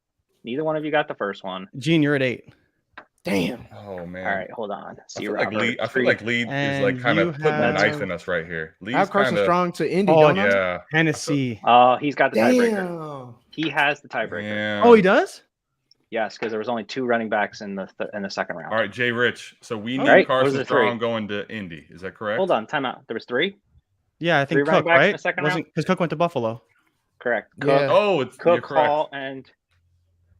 [SPEAKER 6] Neither one of you got the first one.
[SPEAKER 4] Gene, you're at 8.
[SPEAKER 3] Damn.
[SPEAKER 2] Oh man.
[SPEAKER 6] All right, hold on.
[SPEAKER 2] I
[SPEAKER 6] See,
[SPEAKER 2] feel like
[SPEAKER 6] Robert,
[SPEAKER 2] Lead, I feel like Lead is like
[SPEAKER 4] And
[SPEAKER 2] kind
[SPEAKER 4] you
[SPEAKER 2] of putting a
[SPEAKER 4] have-
[SPEAKER 2] knife in us right here.
[SPEAKER 3] I have Carson
[SPEAKER 2] kinda,
[SPEAKER 3] Strong to Indy,
[SPEAKER 4] Oh,
[SPEAKER 3] don't I?
[SPEAKER 2] Yeah.
[SPEAKER 4] Hennessy.
[SPEAKER 6] He's got the tiebreaker.
[SPEAKER 3] Damn.
[SPEAKER 6] He has the tiebreaker.
[SPEAKER 2] Yeah.
[SPEAKER 4] Oh, he does?
[SPEAKER 6] Yes, because there was only 2 running backs in the second round.
[SPEAKER 2] All right, Jay Rich. So we need
[SPEAKER 6] Right, those
[SPEAKER 2] Carson
[SPEAKER 6] are 3.
[SPEAKER 2] Strong going to Indy. Is that correct?
[SPEAKER 6] Hold on, time out. There was 3.
[SPEAKER 4] Yeah, I
[SPEAKER 6] 3
[SPEAKER 4] think
[SPEAKER 6] running
[SPEAKER 4] Cook,
[SPEAKER 6] backs in
[SPEAKER 4] right?
[SPEAKER 6] the second round.
[SPEAKER 4] Because Cook went to Buffalo.
[SPEAKER 6] Correct.
[SPEAKER 3] Yeah.
[SPEAKER 2] Oh, you're
[SPEAKER 6] Cook,
[SPEAKER 2] correct.
[SPEAKER 6] Hall, and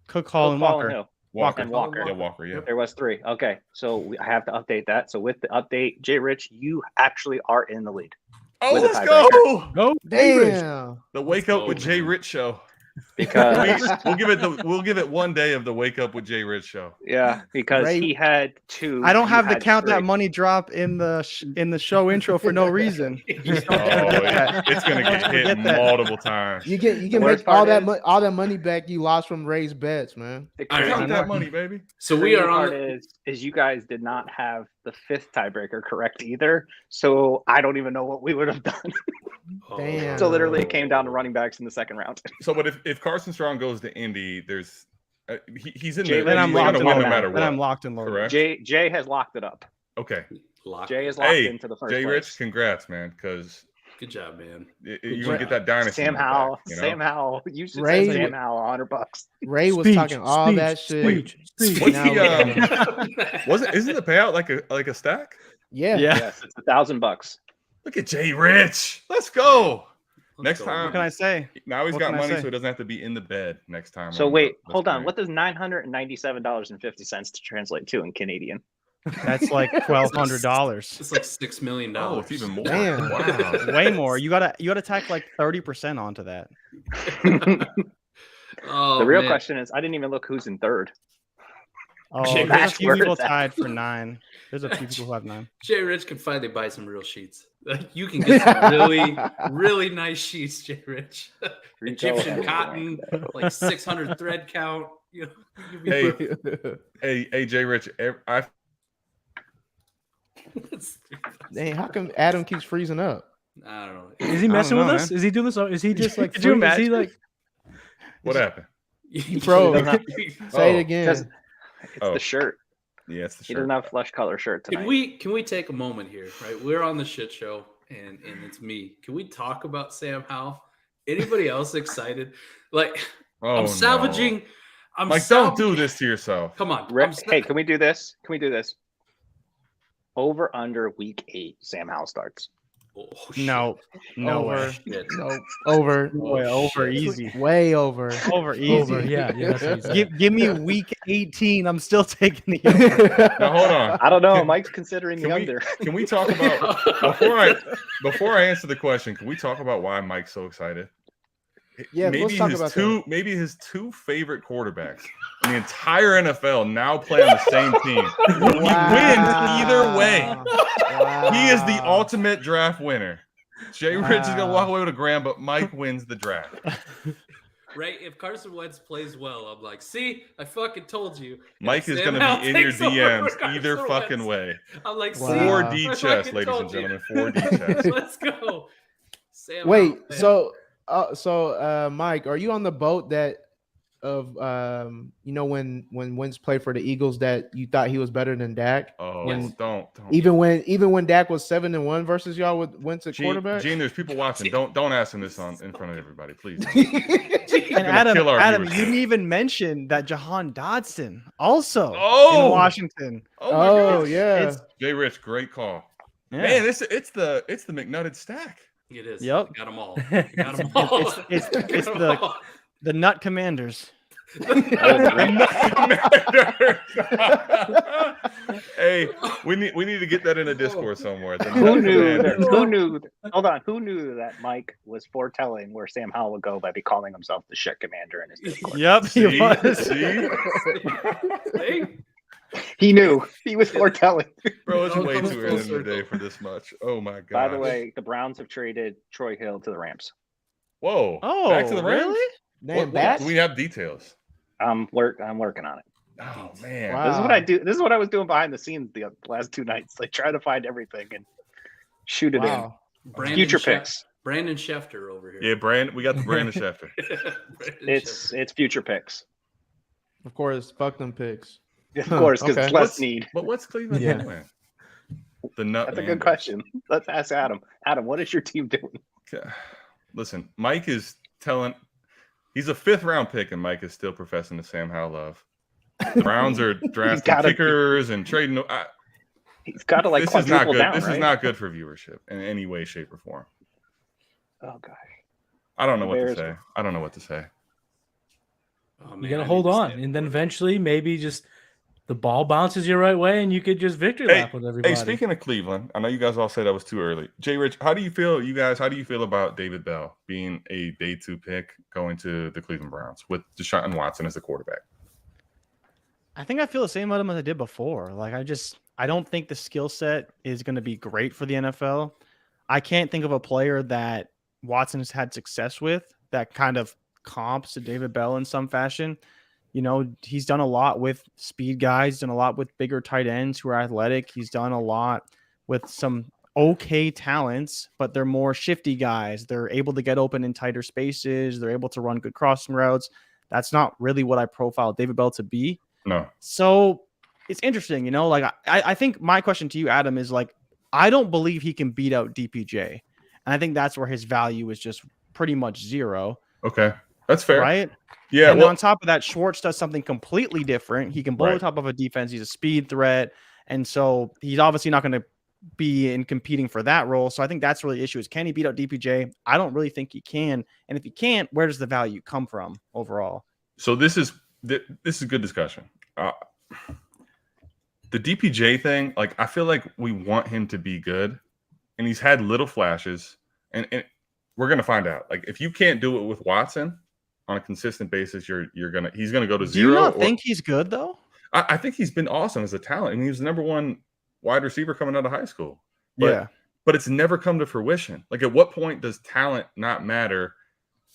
[SPEAKER 4] Cook, Hall, and Walker.
[SPEAKER 6] who?
[SPEAKER 2] Walker.
[SPEAKER 6] And Walker.
[SPEAKER 2] Yeah, Walker. Yeah.
[SPEAKER 6] There was 3. Okay, so I have to update that. So with the update, Jay Rich, you actually are in the lead.
[SPEAKER 2] Oh,
[SPEAKER 6] With a
[SPEAKER 2] let's
[SPEAKER 6] tiebreaker.
[SPEAKER 2] go.
[SPEAKER 5] Go.
[SPEAKER 3] Damn.
[SPEAKER 2] The Wake Up with Jay Rich show.
[SPEAKER 6] Because
[SPEAKER 2] We'll give it one day of the Wake Up with Jay Rich show.
[SPEAKER 6] because
[SPEAKER 3] Ray-
[SPEAKER 6] he had 2.
[SPEAKER 4] I don't
[SPEAKER 6] you
[SPEAKER 4] have to
[SPEAKER 6] had
[SPEAKER 4] count
[SPEAKER 6] 3.
[SPEAKER 4] that money drop in the show intro for no reason.
[SPEAKER 2] Oh, it's gonna get hit
[SPEAKER 4] Forget that.
[SPEAKER 2] multiple times.
[SPEAKER 3] You can
[SPEAKER 6] The worst
[SPEAKER 3] make all
[SPEAKER 6] part
[SPEAKER 3] that all that money back you lost from Ray's bets, man.
[SPEAKER 6] The
[SPEAKER 1] All right,
[SPEAKER 6] crazy
[SPEAKER 2] Count that
[SPEAKER 6] part-
[SPEAKER 2] money, baby.
[SPEAKER 1] So we are on.
[SPEAKER 6] part is you guys did not have the 5th tiebreaker correct either. So I don't even know what we would have done.
[SPEAKER 3] Damn.
[SPEAKER 6] So literally it came down to running backs in the second round.
[SPEAKER 2] So, but if Carson Strong goes to Indy, there's he's in
[SPEAKER 6] Jay,
[SPEAKER 2] the.
[SPEAKER 6] then
[SPEAKER 4] Then I'm
[SPEAKER 2] he's
[SPEAKER 4] locked
[SPEAKER 2] gonna
[SPEAKER 4] and
[SPEAKER 2] win no
[SPEAKER 4] loaded.
[SPEAKER 2] matter
[SPEAKER 4] Then
[SPEAKER 2] what.
[SPEAKER 4] I'm locked and loaded.
[SPEAKER 2] Correct.
[SPEAKER 6] Jay has locked it up.
[SPEAKER 2] Okay.
[SPEAKER 1] Lock.
[SPEAKER 6] Jay is locked
[SPEAKER 2] Hey,
[SPEAKER 6] into the first
[SPEAKER 2] Jay
[SPEAKER 6] place.
[SPEAKER 2] Rich, congrats, man. Because
[SPEAKER 1] Good job, man.
[SPEAKER 2] You're gonna get that dynasty.
[SPEAKER 6] Sam Howell.
[SPEAKER 2] Back, you know?
[SPEAKER 6] Sam Howell. You should
[SPEAKER 3] Ray-
[SPEAKER 6] say Sam Howell $100.
[SPEAKER 3] Ray was talking all that shit.
[SPEAKER 2] What's
[SPEAKER 3] Now-
[SPEAKER 2] isn't the payout like a stack?
[SPEAKER 3] Yeah.
[SPEAKER 6] Yes, it's $1,000.
[SPEAKER 2] Look at Jay Rich. Let's go. Next
[SPEAKER 1] go.
[SPEAKER 2] time.
[SPEAKER 4] What can I say?
[SPEAKER 2] Now he's
[SPEAKER 4] What
[SPEAKER 2] got
[SPEAKER 4] can I
[SPEAKER 2] money,
[SPEAKER 4] say?
[SPEAKER 2] so he doesn't have to be in the bed next time.
[SPEAKER 6] So
[SPEAKER 2] on
[SPEAKER 6] wait,
[SPEAKER 2] the
[SPEAKER 6] hold on.
[SPEAKER 2] play.
[SPEAKER 6] What does $997.50 to translate to in Canadian?
[SPEAKER 4] That's like $1,200.
[SPEAKER 1] It's like $6 million.
[SPEAKER 2] Oh, it's even more.
[SPEAKER 3] Damn.
[SPEAKER 2] Wow.
[SPEAKER 4] Way more. You gotta tack like 30% onto that.
[SPEAKER 1] Oh,
[SPEAKER 6] The real
[SPEAKER 1] man.
[SPEAKER 6] question is, I didn't even look who's in third.
[SPEAKER 4] Oh,
[SPEAKER 1] Jay
[SPEAKER 4] there's a
[SPEAKER 6] Rich,
[SPEAKER 4] few
[SPEAKER 6] where
[SPEAKER 4] people
[SPEAKER 6] is that?
[SPEAKER 4] tied for 9. There's a few people who have 9.
[SPEAKER 1] Jay Rich can finally buy some real sheets. Like, you can get some really, really nice sheets, Jay Rich. Egyptian cotton, like 600 thread count. You know, you'll be
[SPEAKER 2] Hey.
[SPEAKER 1] perfect.
[SPEAKER 2] Hey, Jay Rich.
[SPEAKER 3] Dang, how come Adam keeps freezing up?
[SPEAKER 1] I don't know.
[SPEAKER 5] Is he messing
[SPEAKER 2] know,
[SPEAKER 5] with us?
[SPEAKER 2] man.
[SPEAKER 5] Is he doing this? Or is he just like?
[SPEAKER 4] Could you
[SPEAKER 5] Is he
[SPEAKER 4] imagine?
[SPEAKER 5] like?
[SPEAKER 2] What happened?
[SPEAKER 3] Bro,
[SPEAKER 6] doesn't
[SPEAKER 3] say
[SPEAKER 2] Oh.
[SPEAKER 3] it again.
[SPEAKER 6] Because it's
[SPEAKER 2] Oh.
[SPEAKER 6] the shirt.
[SPEAKER 2] Yeah, it's the
[SPEAKER 6] He
[SPEAKER 2] shirt.
[SPEAKER 6] doesn't have flesh color shirt tonight.
[SPEAKER 1] Can we take a moment here, right? We're on the shit show, and it's me. Can we talk about Sam Howell? Anybody else excited? Like,
[SPEAKER 2] Oh,
[SPEAKER 1] I'm salvaging.
[SPEAKER 2] No.
[SPEAKER 1] I'm
[SPEAKER 2] Like, don't do this to yourself.
[SPEAKER 1] Come on.
[SPEAKER 6] Hey, can we do this? Can we do this? Over under week 8, Sam Howell starts.
[SPEAKER 1] Oh, shit.
[SPEAKER 4] No
[SPEAKER 3] Over.
[SPEAKER 4] way.
[SPEAKER 1] Shit.
[SPEAKER 3] No, over.
[SPEAKER 4] Way over
[SPEAKER 1] shit.
[SPEAKER 4] easy.
[SPEAKER 3] Way over.
[SPEAKER 4] Over easy.
[SPEAKER 5] Over, yeah, that's what he said.
[SPEAKER 4] Give me week 18. I'm still taking the over.
[SPEAKER 2] Now hold on.
[SPEAKER 6] I don't know. Mike's considering the
[SPEAKER 2] Can we-
[SPEAKER 6] under.
[SPEAKER 2] Can we talk about before I answer the question? Can we talk about why Mike's so excited?
[SPEAKER 3] Yeah,
[SPEAKER 2] maybe
[SPEAKER 3] let's talk
[SPEAKER 2] his
[SPEAKER 3] about
[SPEAKER 2] two maybe his 2 favorite quarterbacks in the entire NFL now play on the same team. He wins either way. He is the
[SPEAKER 3] Wow.
[SPEAKER 2] ultimate draft winner. Jay Rich is gonna walk away with a grand, but Mike wins the draft.
[SPEAKER 1] Right? If Carson Wentz plays well, I'm like, see, I fucking told you. And
[SPEAKER 2] Mike
[SPEAKER 1] if
[SPEAKER 2] is
[SPEAKER 1] Sam
[SPEAKER 2] gonna
[SPEAKER 1] Howell
[SPEAKER 2] be in your
[SPEAKER 1] takes over
[SPEAKER 2] DMs
[SPEAKER 1] for
[SPEAKER 2] either
[SPEAKER 1] Carson
[SPEAKER 2] fucking
[SPEAKER 1] Wentz,
[SPEAKER 2] way.
[SPEAKER 1] I'm like, see,
[SPEAKER 3] Wow.
[SPEAKER 2] 4D
[SPEAKER 1] I
[SPEAKER 2] chess,
[SPEAKER 1] fucking
[SPEAKER 2] ladies and
[SPEAKER 1] told you.
[SPEAKER 2] gentlemen. 4D chess.
[SPEAKER 1] Let's go. Sam
[SPEAKER 3] Wait,
[SPEAKER 1] Howell, man.
[SPEAKER 3] so Mike, are you on the boat that of when Wentz played for the Eagles that you thought he was better than Dak?
[SPEAKER 2] Oh,
[SPEAKER 1] Yes.
[SPEAKER 2] don't.
[SPEAKER 3] Even when Dak was 7-1 versus y'all with Wentz at quarterback?
[SPEAKER 2] Gene, there's people watching. Don't ask him this in front of everybody, please.
[SPEAKER 4] And
[SPEAKER 2] gonna kill our
[SPEAKER 4] Adam,
[SPEAKER 2] viewership.
[SPEAKER 4] you didn't even mention that Jahan Dodson also
[SPEAKER 2] Oh!
[SPEAKER 4] in Washington.
[SPEAKER 2] Oh, my
[SPEAKER 3] Oh
[SPEAKER 2] gosh.
[SPEAKER 3] yeah.
[SPEAKER 4] It's-
[SPEAKER 2] Jay Rich, great call.
[SPEAKER 4] Yeah.
[SPEAKER 2] Man, it's the McNutted stack.
[SPEAKER 1] It is.
[SPEAKER 4] Yep.
[SPEAKER 1] Got them all. Got them all.
[SPEAKER 4] It's
[SPEAKER 1] Got 'em
[SPEAKER 4] the-
[SPEAKER 1] all.
[SPEAKER 4] The Nut Commanders.
[SPEAKER 2] Hey, we need to get that in a Discord somewhere. The
[SPEAKER 6] Who
[SPEAKER 2] Nut
[SPEAKER 6] knew?
[SPEAKER 2] Commanders.
[SPEAKER 6] Who knew? Hold on. Who knew that Mike was foretelling where Sam Howell would go by be calling himself the shit commander in his Discord?
[SPEAKER 4] Yep, he
[SPEAKER 2] See?
[SPEAKER 4] was.
[SPEAKER 2] See?
[SPEAKER 1] Hey,
[SPEAKER 6] He knew. He was foretelling.
[SPEAKER 2] Bro, it's
[SPEAKER 1] It all
[SPEAKER 2] way
[SPEAKER 1] comes
[SPEAKER 2] too
[SPEAKER 1] full
[SPEAKER 2] early in the day
[SPEAKER 1] circle.
[SPEAKER 2] for this much. Oh my god.
[SPEAKER 6] By the way, the Browns have traded Troy Hill to the Rams.
[SPEAKER 2] Whoa.
[SPEAKER 4] Oh,
[SPEAKER 2] back to the Rams?
[SPEAKER 4] really?
[SPEAKER 3] Damn, back?
[SPEAKER 2] Do we have details?
[SPEAKER 6] I'm working on it.
[SPEAKER 2] Oh man.
[SPEAKER 3] Wow.
[SPEAKER 6] This is what I do. This is what I was doing behind the scenes the last 2 nights. Like try to find everything and shoot it
[SPEAKER 3] Wow.
[SPEAKER 1] Brandon
[SPEAKER 6] Future
[SPEAKER 1] Schef-
[SPEAKER 6] picks.
[SPEAKER 1] Brandon Schefter over here.
[SPEAKER 2] Yeah, we got the Brandon Schefter.
[SPEAKER 1] Brandon
[SPEAKER 6] in. It's future picks.
[SPEAKER 3] Of course, fuck them picks.
[SPEAKER 6] Of course, because
[SPEAKER 3] okay.
[SPEAKER 6] it's less
[SPEAKER 2] What's-
[SPEAKER 6] need.
[SPEAKER 2] But what's Cleveland
[SPEAKER 3] Yeah.
[SPEAKER 2] doing? The Nut.
[SPEAKER 6] That's a
[SPEAKER 2] Man.
[SPEAKER 6] good question. Let's ask Adam. Adam, what is your team doing?
[SPEAKER 2] Listen, Mike is telling. He's a 5th round pick, and Mike is still professing the Sam Howell love. The Browns are drafting
[SPEAKER 6] gotta-
[SPEAKER 2] kickers and trading.
[SPEAKER 6] He's got to like
[SPEAKER 2] This is not
[SPEAKER 6] quadruple
[SPEAKER 2] good.
[SPEAKER 6] down,
[SPEAKER 2] This
[SPEAKER 6] right?
[SPEAKER 2] is not good for viewership in any way, shape, or form.
[SPEAKER 6] Oh gosh.
[SPEAKER 2] I don't know
[SPEAKER 6] The
[SPEAKER 2] what to
[SPEAKER 6] Bears-
[SPEAKER 2] say. I don't know what to say.
[SPEAKER 1] Oh,
[SPEAKER 5] You
[SPEAKER 1] man,
[SPEAKER 5] gotta
[SPEAKER 1] I
[SPEAKER 5] hold
[SPEAKER 1] need to
[SPEAKER 5] on,
[SPEAKER 1] stay
[SPEAKER 5] and then
[SPEAKER 1] up.
[SPEAKER 5] eventually maybe just the ball bounces your right way, and you could just victory lap with everybody.
[SPEAKER 2] Hey, speaking of Cleveland, I know you guys all said that was too early. Jay Rich, how do you feel about David Bell being a day 2 pick going to the Cleveland Browns with Deshaun Watson as the quarterback?
[SPEAKER 4] I think I feel the same about him as I did before. Like I don't think the skill set is going to be great for the NFL. I can't think of a player that Watson has had success with that kind of comps to David Bell in some fashion. You know, he's done a lot with speed guys, done a lot with bigger tight ends who are athletic. He's done a lot with some okay talents, but they're more shifty guys. They're able to get open in tighter spaces. They're able to run good crossing routes. That's not really what I profile David Bell to be.
[SPEAKER 2] No.
[SPEAKER 4] So it's interesting, you know, like I think my question to you, Adam, is like, I don't believe he can beat out DPJ. And I think that's where his value is just pretty much zero.
[SPEAKER 2] Okay. That's fair.
[SPEAKER 4] Right?
[SPEAKER 2] Yeah.
[SPEAKER 4] And on top of that, Schwartz does something completely different. He can blow the top of a defense. He's a speed threat. And so he's obviously not going to be in competing for that role. So I think that's really the issue is, can he beat out DPJ? I don't really think he can. And if he can't, where does the value come from overall?
[SPEAKER 2] So this is good discussion. The DPJ thing, like, I feel like we want him to be good, and he's had little flashes, and we're gonna find out. Like, if you can't do it with Watson on a consistent basis, he's gonna go to zero.
[SPEAKER 4] Do you not think he's good though?
[SPEAKER 2] I think he's been awesome as a talent. I mean, he was the number one wide receiver coming out of high school. But it's never come to fruition. Like, at what point does talent not matter?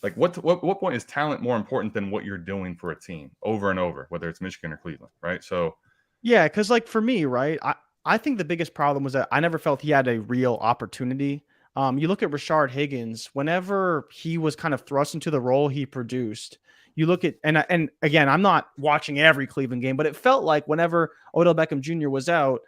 [SPEAKER 2] Like, what point is talent more important than what you're doing for a team over and over, whether it's Michigan or Cleveland, right? So,
[SPEAKER 4] yeah, because like for me, right, I think the biggest problem was that I never felt he had a real opportunity. You look at Rashard Higgins, whenever he was kind of thrust into the role he produced, you look at, and again, I'm not watching every Cleveland game, but it felt like whenever Odell Beckham Jr. was out,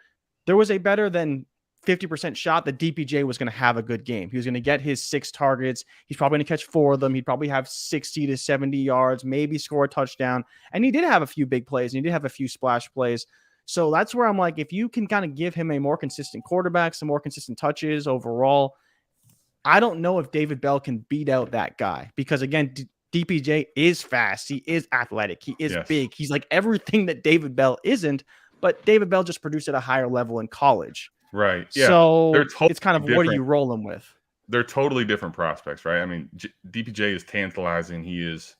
[SPEAKER 4] there was a better than 50% shot that DPJ was going to have a good game. He was going to get his 6 targets. He's probably going to catch 4 of them. He'd probably have 60 to 70 yards, maybe score a touchdown. And he did have a few big plays, and he did have a few splash plays. So that's where I'm like, if you can kind of give him a more consistent quarterback, some more consistent touches overall, I don't know if David Bell can beat out that guy. Because again, DPJ is fast. He is athletic. He is big. He's like everything that David Bell isn't. But David Bell just produced at a higher level in college.
[SPEAKER 2] Right. Yeah.
[SPEAKER 4] So it's kind of what are you rolling with?
[SPEAKER 2] They're totally different prospects, right? I mean, DPJ is tantalizing. He is,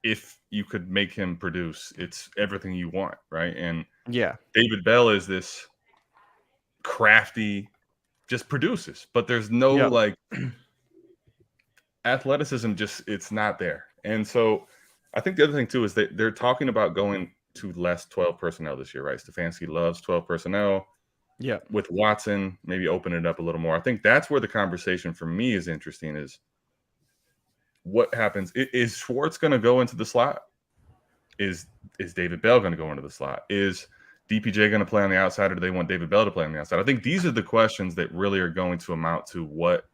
[SPEAKER 2] if you could make him produce, it's everything you want, right? And David Bell is this crafty, just produces, but there's no like athleticism. It's not there. And so I think the other thing too is that they're talking about going to less 12 personnel this year, right? Stefanski loves 12 personnel. Yeah. With Watson, maybe open it up a little more. I think that's where the conversation for me is interesting, is what happens. Is Schwartz going to go into the slot? Is David Bell going to go into the slot? Is DPJ going to play on the outside, or do they want David Bell to play on the outside? I think these are the questions that really are going to amount to what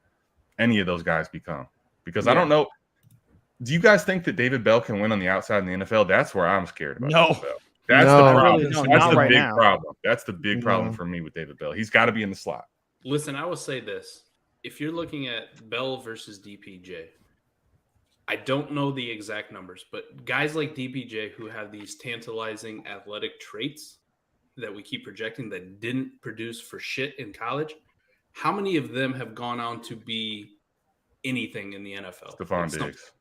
[SPEAKER 2] any of those guys become. Because I don't know. Do you guys think that David Bell can win on the outside in the NFL? That's where I'm scared about.
[SPEAKER 4] No.
[SPEAKER 2] That's the problem.
[SPEAKER 4] Really
[SPEAKER 2] That's the
[SPEAKER 4] right
[SPEAKER 2] big
[SPEAKER 4] now.
[SPEAKER 2] problem. That's the big problem for me with David Bell. He's got to be in the slot.
[SPEAKER 1] Listen, I will say this. If you're looking at Bell versus DPJ, I don't know the exact numbers, but guys like DPJ who have these tantalizing athletic traits that we keep projecting that didn't produce for shit in college, how many of them have gone on to be anything in the NFL?
[SPEAKER 2] Stephon Diggs.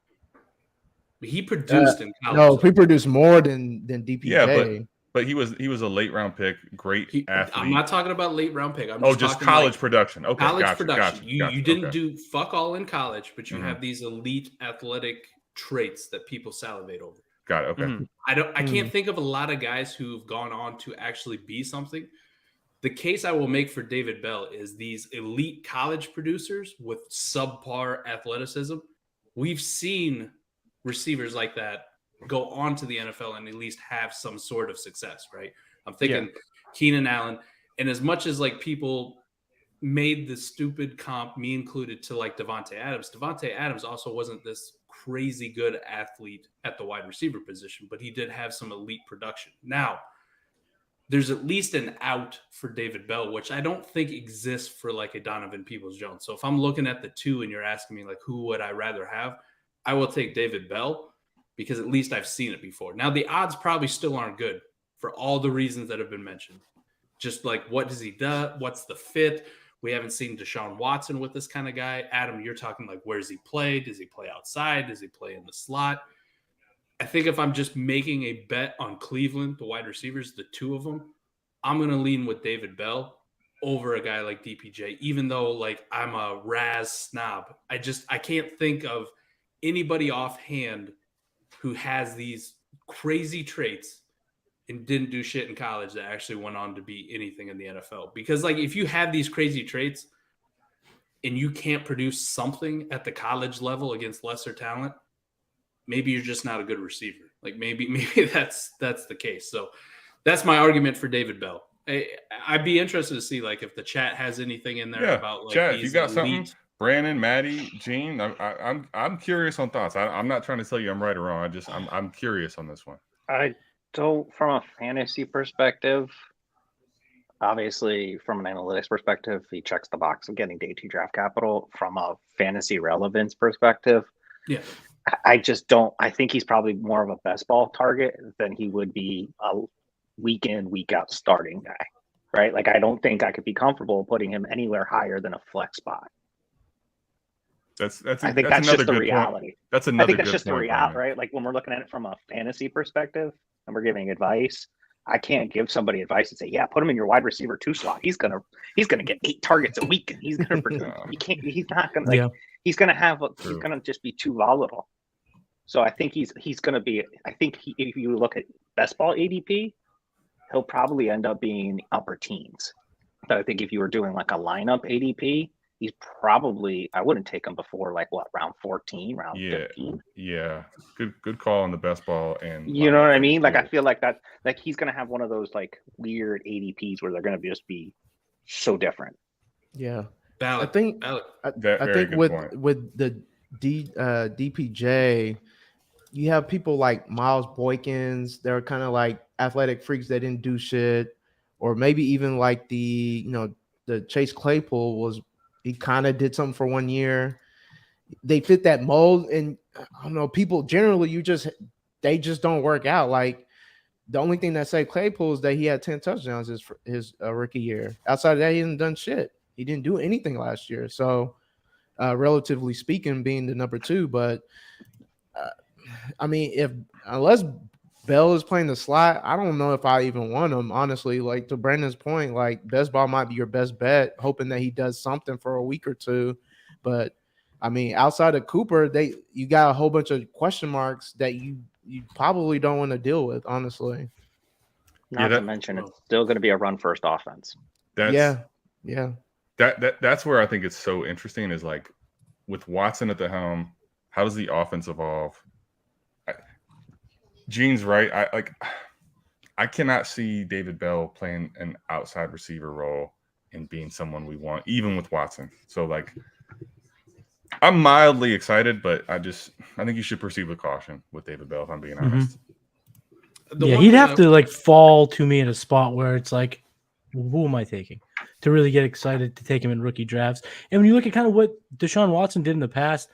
[SPEAKER 1] He produced in college.
[SPEAKER 3] No, he produced more than DPJ.
[SPEAKER 2] Yeah, but he was a late round pick, great athlete.
[SPEAKER 1] I'm not talking about late round pick. I'm
[SPEAKER 2] just college production. Okay,
[SPEAKER 1] college production.
[SPEAKER 2] Gotcha,
[SPEAKER 1] you didn't do fuck all in college, but you have these elite athletic traits that people salivate over.
[SPEAKER 2] Got it. Okay.
[SPEAKER 1] I can't think of a lot of guys who've gone on to actually be something. The case I will make for David Bell is these elite college producers with subpar athleticism. We've seen receivers like that go on to the NFL and at least have some sort of success, right? I'm thinking Keenan Allen. And as much as like people made the stupid comp, me included, to like Devontae Adams also wasn't this crazy good athlete at the wide receiver position, but he did have some elite production. Now, there's at least an out for David Bell, which I don't think exists for like a Donovan Peoples-Jones. So if I'm looking at the two and you're asking me like, who would I rather have? I will take David Bell because at least I've seen it before. Now, the odds probably still aren't good for all the reasons that have been mentioned. Just like, what does he do? What's the fit? We haven't seen Deshaun Watson with this kind of guy. Adam, you're talking like, where does he play? Does he play outside? Does he play in the slot? I think if I'm just making a bet on Cleveland, the wide receivers, the two of them, I'm going to lean with David Bell over a guy like DPJ, even though like I'm a Raz snob. I can't think of anybody offhand who has these crazy traits and didn't do shit in college that actually went on to be anything in the NFL. Because like, if you have these crazy traits and you can't produce something at the college level against lesser talent, maybe you're just not a good receiver. Like maybe that's the case. So that's my argument for David Bell. I'd be interested to see like if the chat has anything in there about like
[SPEAKER 2] chat, if you got something, Brandon, Maddie, Gene, I'm curious on thoughts. I'm not trying to tell you I'm right or wrong. I'm curious on this one.
[SPEAKER 6] I don't, from a fantasy perspective, obviously from an analytics perspective, he checks the box of getting day 2 draft capital. From a fantasy relevance perspective,
[SPEAKER 1] Yeah.
[SPEAKER 6] I just don't. I think he's probably more of a best ball target than he would be a week in, week out starting guy, right? Like, I don't think I could be comfortable putting him anywhere higher than a flex spot. I think that's just the reality.
[SPEAKER 2] Point. That's another.
[SPEAKER 6] I think that's
[SPEAKER 2] good
[SPEAKER 6] just the
[SPEAKER 2] point,
[SPEAKER 6] reality,
[SPEAKER 2] Brian.
[SPEAKER 6] right? Like, when we're looking at it from a fantasy perspective and we're giving advice, I can't give somebody advice and say, yeah, put him in your wide receiver 2 slot. He's gonna get 8 targets a week, and he's gonna. He's not gonna. Like, he's gonna have. He's gonna just be too volatile. So I think he's gonna be. I think if you look at best ball ADP, he'll probably end up being upper teens. But I think if you were doing like a lineup ADP, he's probably, I wouldn't take him before like what, round 14, round 15.
[SPEAKER 2] Yeah. Good call on the best ball. And
[SPEAKER 6] you know what I mean? Like, I feel like that, like, he's going to have one of those like weird ADPs where they're going to just be so different.
[SPEAKER 3] Yeah.
[SPEAKER 1] Valid.
[SPEAKER 3] I think with the DPJ, you have people like Miles Boykins. They're kind of like athletic freaks that didn't do shit, or maybe even like the Chase Claypool he kind of did something for 1 year. They fit that mold, and I don't know, people generally they just don't work out. Like, the only thing that saved Claypool is that he had 10 touchdowns his rookie year. Outside of that, he hasn't done shit. He didn't do anything last year. So, relatively speaking, being the number 2, but I mean, unless Bell is playing the slot, I don't know if I even want him, honestly. Like, to Brandon's point, like, best ball might be your best bet, hoping that he does something for a week or two. But I mean, outside of Cooper, you got a whole bunch of question marks that you probably don't want to deal with, honestly.
[SPEAKER 6] Not to mention, it's still going to be a run first offense.
[SPEAKER 3] Yeah.
[SPEAKER 2] That's where I think it's so interesting, is like, with Watson at the helm, how does the offense evolve? Gene's right. I cannot see David Bell playing an outside receiver role and being someone we want, even with Watson. So, like, I'm mildly excited, but I think you should proceed with caution with David Bell, if I'm being honest.
[SPEAKER 5] Yeah, he'd have to like fall to me in a spot where it's like, who am I taking to really get excited to take him in rookie drafts? And when you look at kind of what Deshaun Watson did in the past,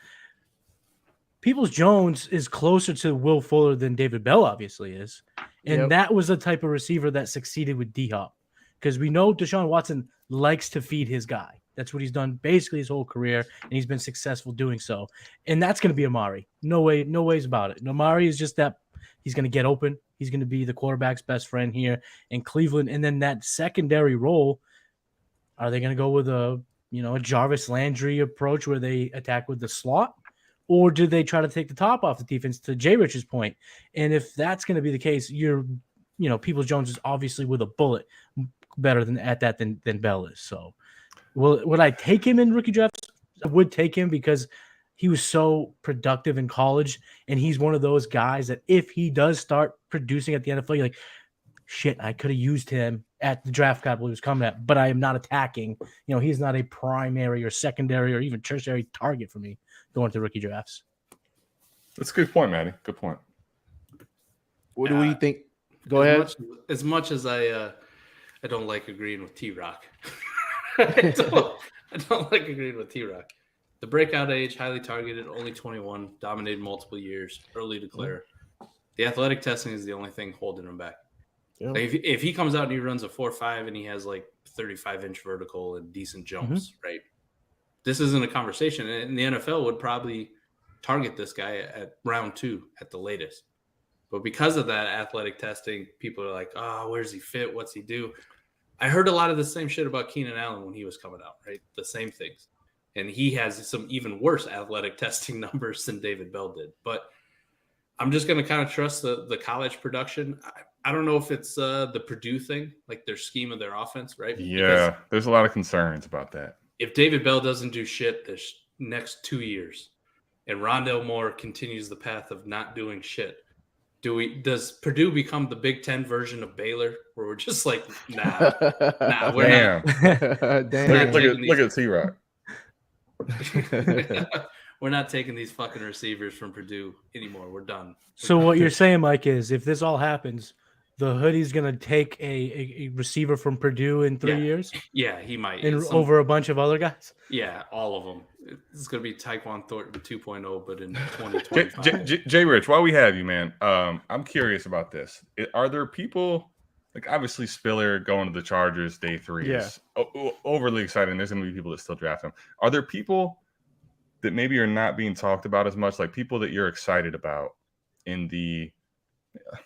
[SPEAKER 5] Peoples-Jones is closer to Will Fuller than David Bell obviously is. And that was the type of receiver that succeeded with D-Hop, because we know Deshaun Watson likes to feed his guy. That's what he's done basically his whole career, and he's been successful doing so. And that's going to be Amari. No ways about it. Amari is just that he's going to get open. He's going to be the quarterback's best friend here in Cleveland. And then that secondary role, are they going to go with a Jarvis Landry approach where they attack with the slot? Or do they try to take the top off the defense, to Jay Rich's point? And if that's going to be the case, Peoples-Jones is obviously with a bullet better than Bell is. So would I take him in rookie drafts? I would take him because he was so productive in college, and he's one of those guys that if he does start producing at the NFL, you're like, shit, I could have used him at the draft capital he was coming at, but I am not attacking. He's not a primary or secondary or even tertiary target for me going to rookie drafts.
[SPEAKER 2] That's a good point, Matty. Good point.
[SPEAKER 3] What do you think? Go ahead.
[SPEAKER 1] As much as I don't like agreeing with T-Rock. I don't like agreeing with T-Rock. The breakout age, highly targeted, only 21, dominated multiple years, early declare. The athletic testing is the only thing holding him back. Yeah. Like if he comes out and he runs a 4.5 and he has like 35-inch vertical and decent jumps, right? This isn't a conversation. And the NFL would probably target this guy at round 2 at the latest. But because of that athletic testing, people are like, oh, where's he fit? What's he do? I heard a lot of the same shit about Keenan Allen when he was coming out, right? The same things. And he has some even worse athletic testing numbers than David Bell did. But I'm just going to kind of trust the college production. I don't know if it's the Purdue thing, like their scheme of their offense, right?
[SPEAKER 2] Yeah, because there's a lot of concerns about that.
[SPEAKER 1] If David Bell doesn't do shit this next 2 years and Rondale Moore continues the path of not doing shit, does Purdue become the Big Ten version of Baylor, where we're just like, nah, we're not.
[SPEAKER 2] Damn. Look at T-Rock.
[SPEAKER 1] We're not taking these fucking receivers from Purdue anymore. We're done.
[SPEAKER 5] So what you're saying, Mike, is if this all happens, the hoodie's gonna take a receiver from Purdue in 3 years.
[SPEAKER 1] Yeah, he might.
[SPEAKER 5] And over a bunch of other guys.
[SPEAKER 1] Yeah, all of them. It's gonna be Tyquan Thornton 2.0, but in 2025.
[SPEAKER 2] Jay Rich, while we have you, man, I'm curious about this. Are there people like obviously Spiller going to the Chargers day 3 is overly exciting. There's gonna be people that still draft him. Are there people that maybe are not being talked about as much, like people that you're excited about in the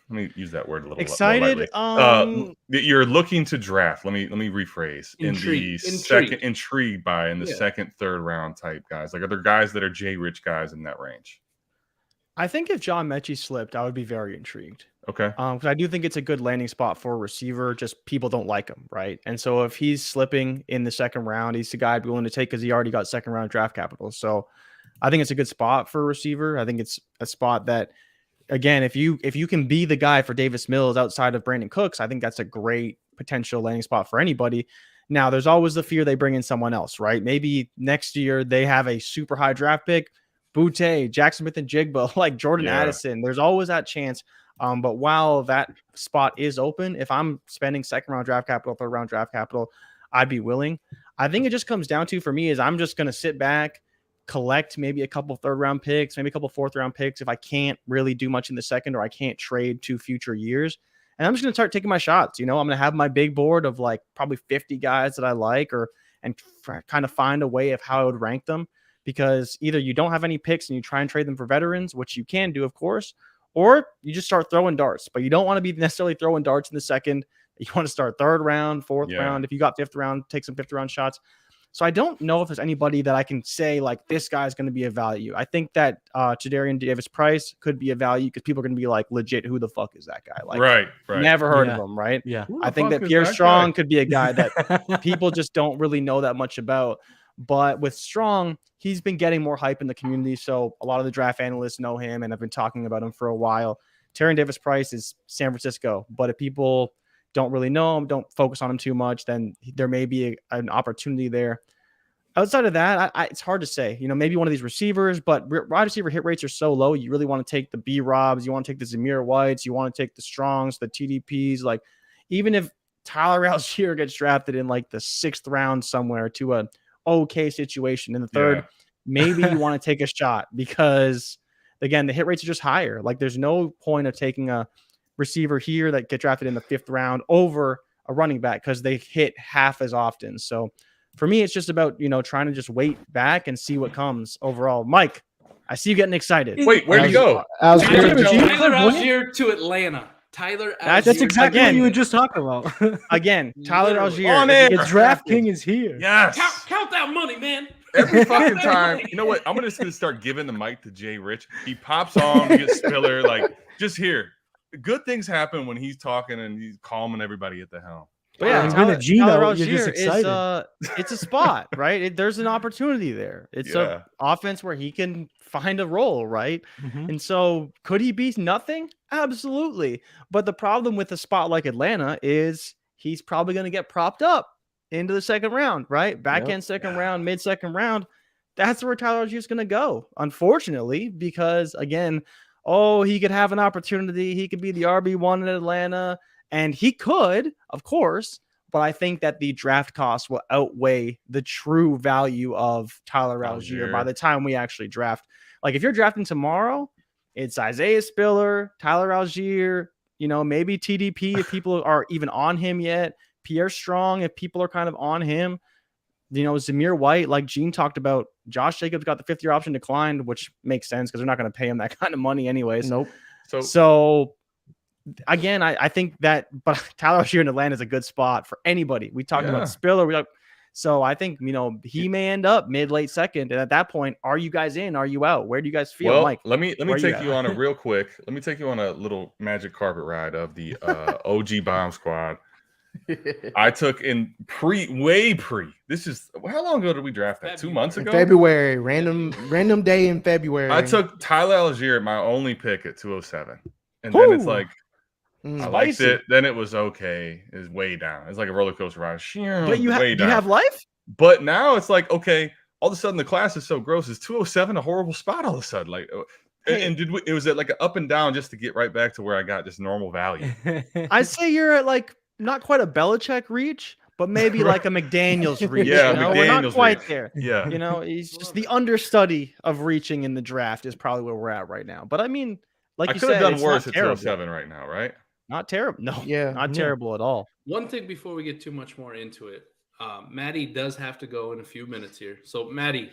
[SPEAKER 2] let me use that word a little
[SPEAKER 4] excited
[SPEAKER 2] that you're looking to draft. Let me rephrase. Intrigued by the second, third round type guys. Like, are there guys that are Jay Rich guys in that range?
[SPEAKER 4] I think if John Mechie slipped, I would be very intrigued.
[SPEAKER 2] Okay.
[SPEAKER 4] Because I do think it's a good landing spot for a receiver. Just people don't like him, right? And so if he's slipping in the second round, he's the guy I'd be willing to take because he already got second round draft capital. So I think it's a good spot for a receiver. I think it's a spot that, again, if you can be the guy for Davis Mills outside of Brandon Cooks, I think that's a great potential landing spot for anybody. Now, there's always the fear they bring in someone else, right? Maybe next year they have a super high draft pick, Boutte, Jackson Smith and Jigba, like Jordan Addison. There's always that chance. But while that spot is open, if I'm spending second round draft capital, third round draft capital, I'd be willing. I think it just comes down to, for me, is I'm just going to sit back, collect maybe a couple third round picks, maybe a couple fourth round picks if I can't really do much in the second or I can't trade to future years. And I'm just going to start taking my shots. I'm going to have my big board of like probably 50 guys that I like and kind of find a way of how I would rank them, because either you don't have any picks and you try and trade them for veterans, which you can do, of course, or you just start throwing darts. But you don't want to be necessarily throwing darts in the second. You want to start third round, fourth round. If you got fifth round, take some fifth round shots. So I don't know if there's anybody that I can say like this guy's going to be a value. I think that Jadarian Davis-Price could be a value because people are going to be like, legit, who the fuck is that guy? Like,
[SPEAKER 2] right.
[SPEAKER 4] Never heard of him, right?
[SPEAKER 5] Yeah.
[SPEAKER 4] I think that Pierre Strong could be a guy that people just don't really know that much about. But with Strong, he's been getting more hype in the community. So a lot of the draft analysts know him and have been talking about him for a while. Tyrion Davis-Price is San Francisco. But if people don't really know him, don't focus on him too much, then there may be an opportunity there. Outside of that, it's hard to say. Maybe one of these receivers, but wide receiver hit rates are so low. You really want to take the B-Robs. You want to take the Zamir Whites. You want to take the Strongs, the TDPs. Like, even if Tyler Algier gets drafted in like the 6th round somewhere to a okay situation in the 3rd, maybe you want to take a shot because, again, the hit rates are just higher. Like, there's no point of taking a receiver here that get drafted in the 5th round over a running back because they hit half as often. So for me, it's just about, trying to just wait back and see what comes overall. Mike, I see you getting excited.
[SPEAKER 2] Wait, where'd you go?
[SPEAKER 1] Tyler Algier to Atlanta. Tyler Algier.
[SPEAKER 5] That's exactly what you were just talking about.
[SPEAKER 4] Again, Tyler Algier.
[SPEAKER 5] The draft king is here.
[SPEAKER 2] Yes.
[SPEAKER 1] Count that money, man.
[SPEAKER 2] Every fucking time. You know what? I'm just going to start giving the mic to Jay Rich. He pops on, we get Spiller. Like, just here. Good things happen when he's talking and he's calming everybody at the helm.
[SPEAKER 4] But yeah,
[SPEAKER 5] Tyler Algier is
[SPEAKER 4] it's a spot, right? There's an opportunity there. It's an offense where he can find a role, right?
[SPEAKER 5] Mm-hmm.
[SPEAKER 4] And so could he be nothing? Absolutely. But the problem with a spot like Atlanta is he's probably going to get propped up into the second round, right? Back end second round, mid-second round. That's where Tyler Algier is going to go, unfortunately, because, again, he could have an opportunity. He could be the RB1 in Atlanta. And he could, of course, but I think that the draft cost will outweigh the true value of Tyler Algier by the time we actually draft. Like, if you're drafting tomorrow, it's Isaiah Spiller, Tyler Algier, maybe TDP if people are even on him yet, Pierre Strong if people are kind of on him, Zamir White, like Gene talked about. Josh Jacobs got the 5th-year option declined, which makes sense because they're not going to pay him that kind of money anyways.
[SPEAKER 3] Nope.
[SPEAKER 4] So again, I think that, but Tyler Algier in Atlanta is a good spot for anybody. We talked about Spiller. So I think, he may end up mid-late second. And at that point, are you guys in? Are you out? Where do you guys feel?
[SPEAKER 2] Well,
[SPEAKER 4] Mike,
[SPEAKER 2] let me take you on a real quick. Let me take you on a little magic carpet ride of the OG Bomb Squad. I took in way pre. This is how long ago did we draft that? 2 months ago?
[SPEAKER 3] February, random day in February.
[SPEAKER 2] I took Tyler Algier, my only pick, at 207. And then it's like, I liked it. Then it was okay. It's way down. It's like a roller coaster ride.
[SPEAKER 4] But you have life?
[SPEAKER 2] But now it's like, okay, all of a sudden the class is so gross. Is 207 a horrible spot all of a sudden? Like, and did we? It was at like an up and down just to get right back to where I got just normal value.
[SPEAKER 4] I'd say you're at like not quite a Belichick reach, but maybe like a McDaniels reach.
[SPEAKER 2] Yeah,
[SPEAKER 4] you know? We're not
[SPEAKER 2] McDaniels
[SPEAKER 4] quite
[SPEAKER 2] reach.
[SPEAKER 4] there.
[SPEAKER 2] Yeah.
[SPEAKER 4] You know, he's just the understudy of reaching in the draft is probably where we're at right now. But I mean, like
[SPEAKER 2] I
[SPEAKER 4] you
[SPEAKER 2] could
[SPEAKER 4] said,
[SPEAKER 2] have done
[SPEAKER 4] it's
[SPEAKER 2] worse
[SPEAKER 4] not
[SPEAKER 2] at
[SPEAKER 4] terrible.
[SPEAKER 2] 207 right now, right?
[SPEAKER 4] Not terrible. No,
[SPEAKER 3] Yeah.
[SPEAKER 4] not terrible at all.
[SPEAKER 1] One thing before we get too much more into it, Maddie does have to go in a few minutes here. So, Maddie,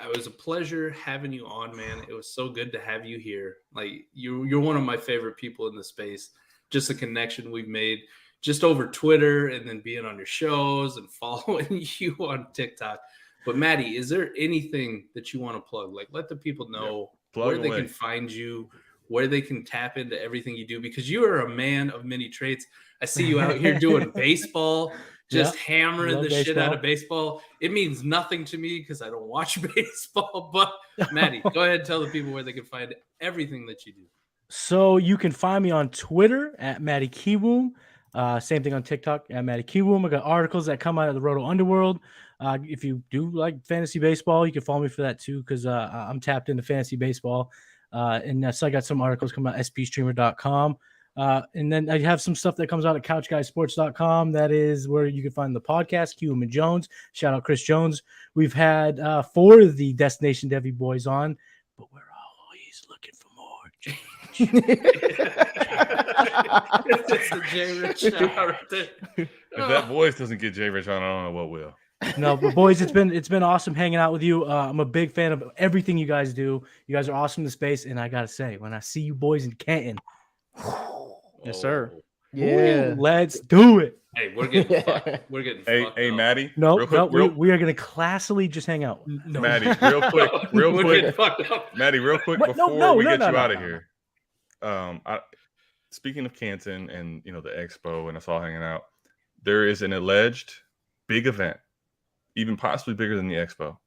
[SPEAKER 1] it was a pleasure having you on, man. It was so good to have you here. Like, you're one of my favorite people in the space. Just the connection we've made just over Twitter and then being on your shows and following you on TikTok. But, Maddie, is there anything that you want to plug? Like, let the people know where they can find you, where they can tap into everything you do, because you are a man of many traits. I see you out here doing baseball, just hammering the shit out of baseball. It means nothing to me because I don't watch baseball. But Maddie, go ahead and tell the people where they can find everything that you do.
[SPEAKER 5] So you can find me on Twitter at Matty Kiwoom. Same thing on TikTok at Matty Kiwoom. I got articles that come out of the Roto Underworld. If you do like fantasy baseball, you can follow me for that too, because I'm tapped into fantasy baseball. And so I got some articles coming out at spstreamer.com. And then I have some stuff that comes out at couchguysports.com. That is where you can find the podcast, Kiwoom and Jones. Shout out Chris Jones. We've had 4 of the Destination Devy boys on, but we're always looking for more change.
[SPEAKER 1] It's a J Rich shout right there.
[SPEAKER 2] If that voice doesn't get J Rich on, I don't know what will.
[SPEAKER 5] No, but boys, it's been awesome hanging out with you. I'm a big fan of everything you guys do. You guys are awesome in the space, and I gotta say, when I see you boys in Canton,
[SPEAKER 4] yes, sir.
[SPEAKER 3] Yeah.
[SPEAKER 5] ooh, let's do it.
[SPEAKER 1] Hey, we're getting fucked. We're getting fucked.
[SPEAKER 2] Hey,
[SPEAKER 1] up.
[SPEAKER 2] Maddie.
[SPEAKER 5] No,
[SPEAKER 2] real quick,
[SPEAKER 5] we are gonna classily just hang out. No.
[SPEAKER 2] Maddie, real quick,
[SPEAKER 1] We're getting fucked up.
[SPEAKER 2] Maddie, real quick
[SPEAKER 5] What?
[SPEAKER 2] before we get you out of
[SPEAKER 5] No.
[SPEAKER 2] here. Speaking of Canton and the expo and us all hanging out, there is an alleged big event, even possibly bigger than the expo.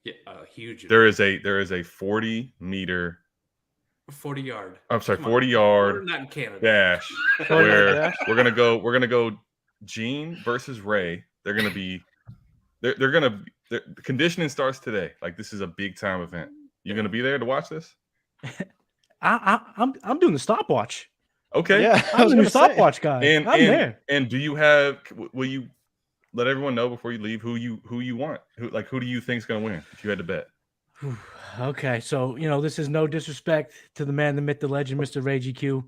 [SPEAKER 1] Yeah, huge.
[SPEAKER 2] There is a 40-meter.
[SPEAKER 1] 40 yard.
[SPEAKER 2] I'm sorry,
[SPEAKER 1] Come on.
[SPEAKER 2] We're
[SPEAKER 1] We're not in Canada.
[SPEAKER 2] dash where we're gonna go Gene versus Ray. They're gonna be the conditioning starts today. Like, this is a big time event. You gonna be there to watch this?
[SPEAKER 5] I'm doing the stopwatch.
[SPEAKER 2] Okay.
[SPEAKER 3] Yeah, I
[SPEAKER 5] I'm
[SPEAKER 3] was
[SPEAKER 5] the new
[SPEAKER 3] gonna say.
[SPEAKER 5] stopwatch guy. I'm there.
[SPEAKER 2] And do you will you let everyone know before you leave who you want? Who do you think is gonna win if you had to bet?
[SPEAKER 5] Okay, so this is no disrespect to the man, the myth, the legend, Mr. Ray GQ,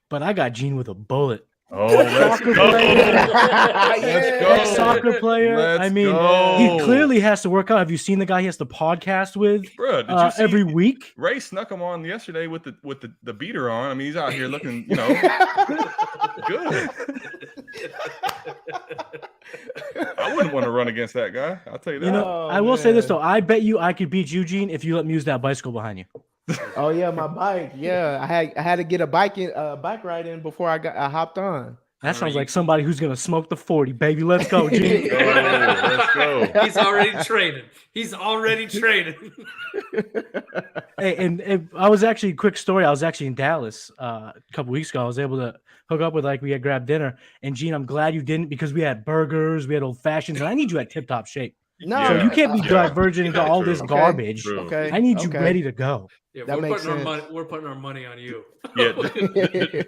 [SPEAKER 5] but I got Gene with a bullet.
[SPEAKER 2] Oh, let's
[SPEAKER 5] Soccer
[SPEAKER 2] go.
[SPEAKER 5] player.
[SPEAKER 2] Let's go.
[SPEAKER 5] Ex-soccer player.
[SPEAKER 2] Let's
[SPEAKER 5] I mean,
[SPEAKER 2] go.
[SPEAKER 5] he clearly has to work out. Have you seen the guy he has to podcast with
[SPEAKER 2] Bro, did you see
[SPEAKER 5] every week?
[SPEAKER 2] Ray snuck him on yesterday with the beater on. I mean, he's out here looking, good. I wouldn't want to run against that guy. I'll tell you that.
[SPEAKER 5] I will say this though. I bet you I could beat Eugene if you let me use that bicycle behind you.
[SPEAKER 3] Oh yeah, my bike. Yeah, I had to get a bike ride in before I hopped on.
[SPEAKER 5] That sounds like somebody who's gonna smoke the 40, baby. Let's go, Gene.
[SPEAKER 2] Let's go.
[SPEAKER 1] He's already traded.
[SPEAKER 5] Hey, and I was actually, quick story. I was actually in Dallas a couple weeks ago. I was able to hook up with, we had grabbed dinner. And Gene, I'm glad you didn't, because we had burgers, we had old fashions, and I need you at tip top shape.
[SPEAKER 3] No,
[SPEAKER 5] So you can't be diverging into all this
[SPEAKER 2] True.
[SPEAKER 5] garbage.
[SPEAKER 2] True.
[SPEAKER 3] Okay.
[SPEAKER 5] I need you ready to go.
[SPEAKER 1] Yeah,
[SPEAKER 3] That makes sense.
[SPEAKER 1] We're putting our money on you.
[SPEAKER 2] Yeah,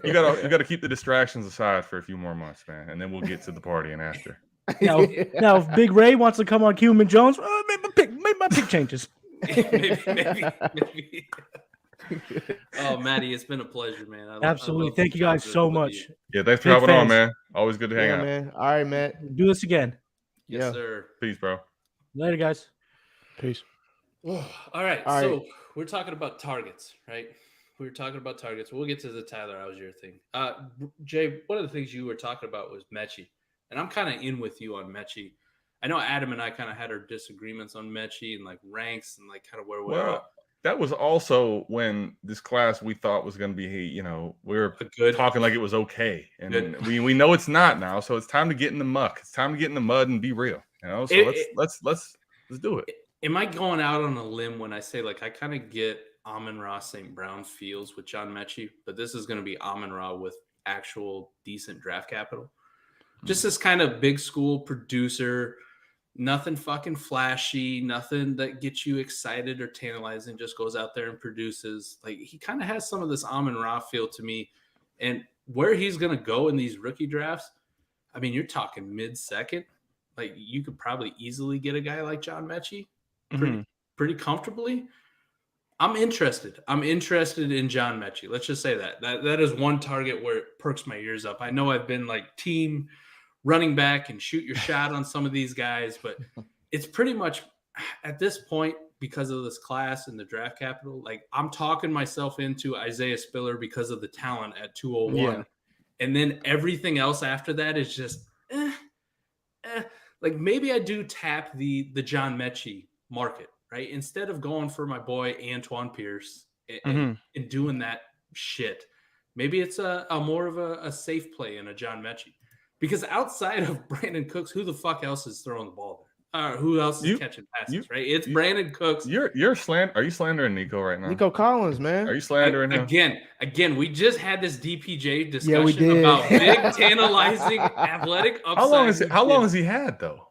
[SPEAKER 2] you gotta keep the distractions aside for a few more months, man, and then we'll get to the party and after.
[SPEAKER 5] Now, if Big Ray wants to come on Human Jones, make my pick changes.
[SPEAKER 1] maybe. Oh, Maddie, it's been a pleasure, man.
[SPEAKER 5] Absolutely. Thank you guys so much.
[SPEAKER 2] Yeah, thanks for
[SPEAKER 5] Big
[SPEAKER 2] hopping on,
[SPEAKER 5] fans.
[SPEAKER 2] man. Always good to hang
[SPEAKER 3] Yeah,
[SPEAKER 2] out.
[SPEAKER 3] man. All right, man.
[SPEAKER 5] Do this again.
[SPEAKER 1] Yes,
[SPEAKER 3] Yeah.
[SPEAKER 1] sir.
[SPEAKER 2] Peace, bro.
[SPEAKER 5] Later, guys.
[SPEAKER 3] Peace.
[SPEAKER 1] All right.
[SPEAKER 3] All
[SPEAKER 1] So
[SPEAKER 3] right.
[SPEAKER 1] we're talking about targets, right? We were talking about targets. We'll get to the Tyler Algier thing. Jay, one of the things you were talking about was Mechie, and I'm kind of in with you on Mechie. I know Adam and I kind of had our disagreements on Mechie and ranks and kind of where we're at.
[SPEAKER 2] Well, that was also when this class we thought was going to be, we were
[SPEAKER 1] Good.
[SPEAKER 2] talking like it was okay, and
[SPEAKER 1] Good.
[SPEAKER 2] we know it's not now. So it's time to get in the muck. It's time to get in the mud and be real. So let's do it.
[SPEAKER 1] Am I going out on a limb when I say I kind of get Amon-Ra St. Brown feels with John Mechie, but this is going to be Amon-Ra with actual decent draft capital? Just this kind of big school producer, Nothing fucking flashy, nothing that gets you excited or tantalizing, just goes out there and produces. Like, he kind of has some of this Amon-Ra feel to me. And where he's going to go in these rookie drafts, I mean, you're talking mid-second. Like, you could probably easily get a guy like John Mechie pretty comfortably. I'm interested. I'm interested in John Mechie. Let's just say that. That is one target where it perks my ears up. I know I've been like team running back and shoot your shot on some of these guys, but it's pretty much at this point, because of this class and the draft capital, like, I'm talking myself into Isaiah Spiller because of the talent at 201. Yeah. And then everything else after that is just like, maybe I do tap the John Mechie market, right? Instead of going for my boy Antoine Pierce and doing that shit, maybe it's a more of a safe play in a John Mechie. Because outside of Brandon Cooks, who the fuck else is throwing the ball there? Who else is catching passes, right? It's Brandon Cooks.
[SPEAKER 2] Are you slandering Nico right now?
[SPEAKER 3] Nico Collins, man.
[SPEAKER 2] Are you slandering him?
[SPEAKER 1] Again, we just had this DPJ discussion about big, tantalizing, athletic upside.
[SPEAKER 2] How long has he had, though?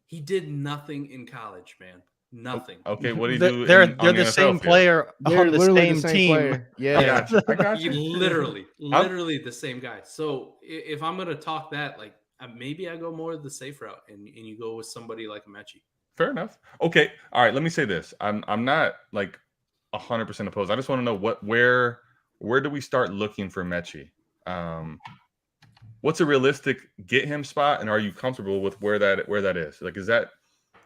[SPEAKER 1] He did nothing in college, man. Nothing.
[SPEAKER 2] Okay, what do you do?
[SPEAKER 4] They're the same player on the same team.
[SPEAKER 3] Player. Yeah,
[SPEAKER 2] I got you.
[SPEAKER 1] Literally the same guy. So if I'm gonna talk that, like, maybe I go more the safe route, and you go with somebody like Mechie.
[SPEAKER 2] Fair enough. Okay, all right. Let me say this. I'm not like 100% opposed. I just want to know where do we start looking for Mechie? What's a realistic get him spot, and are you comfortable with where that is? Like,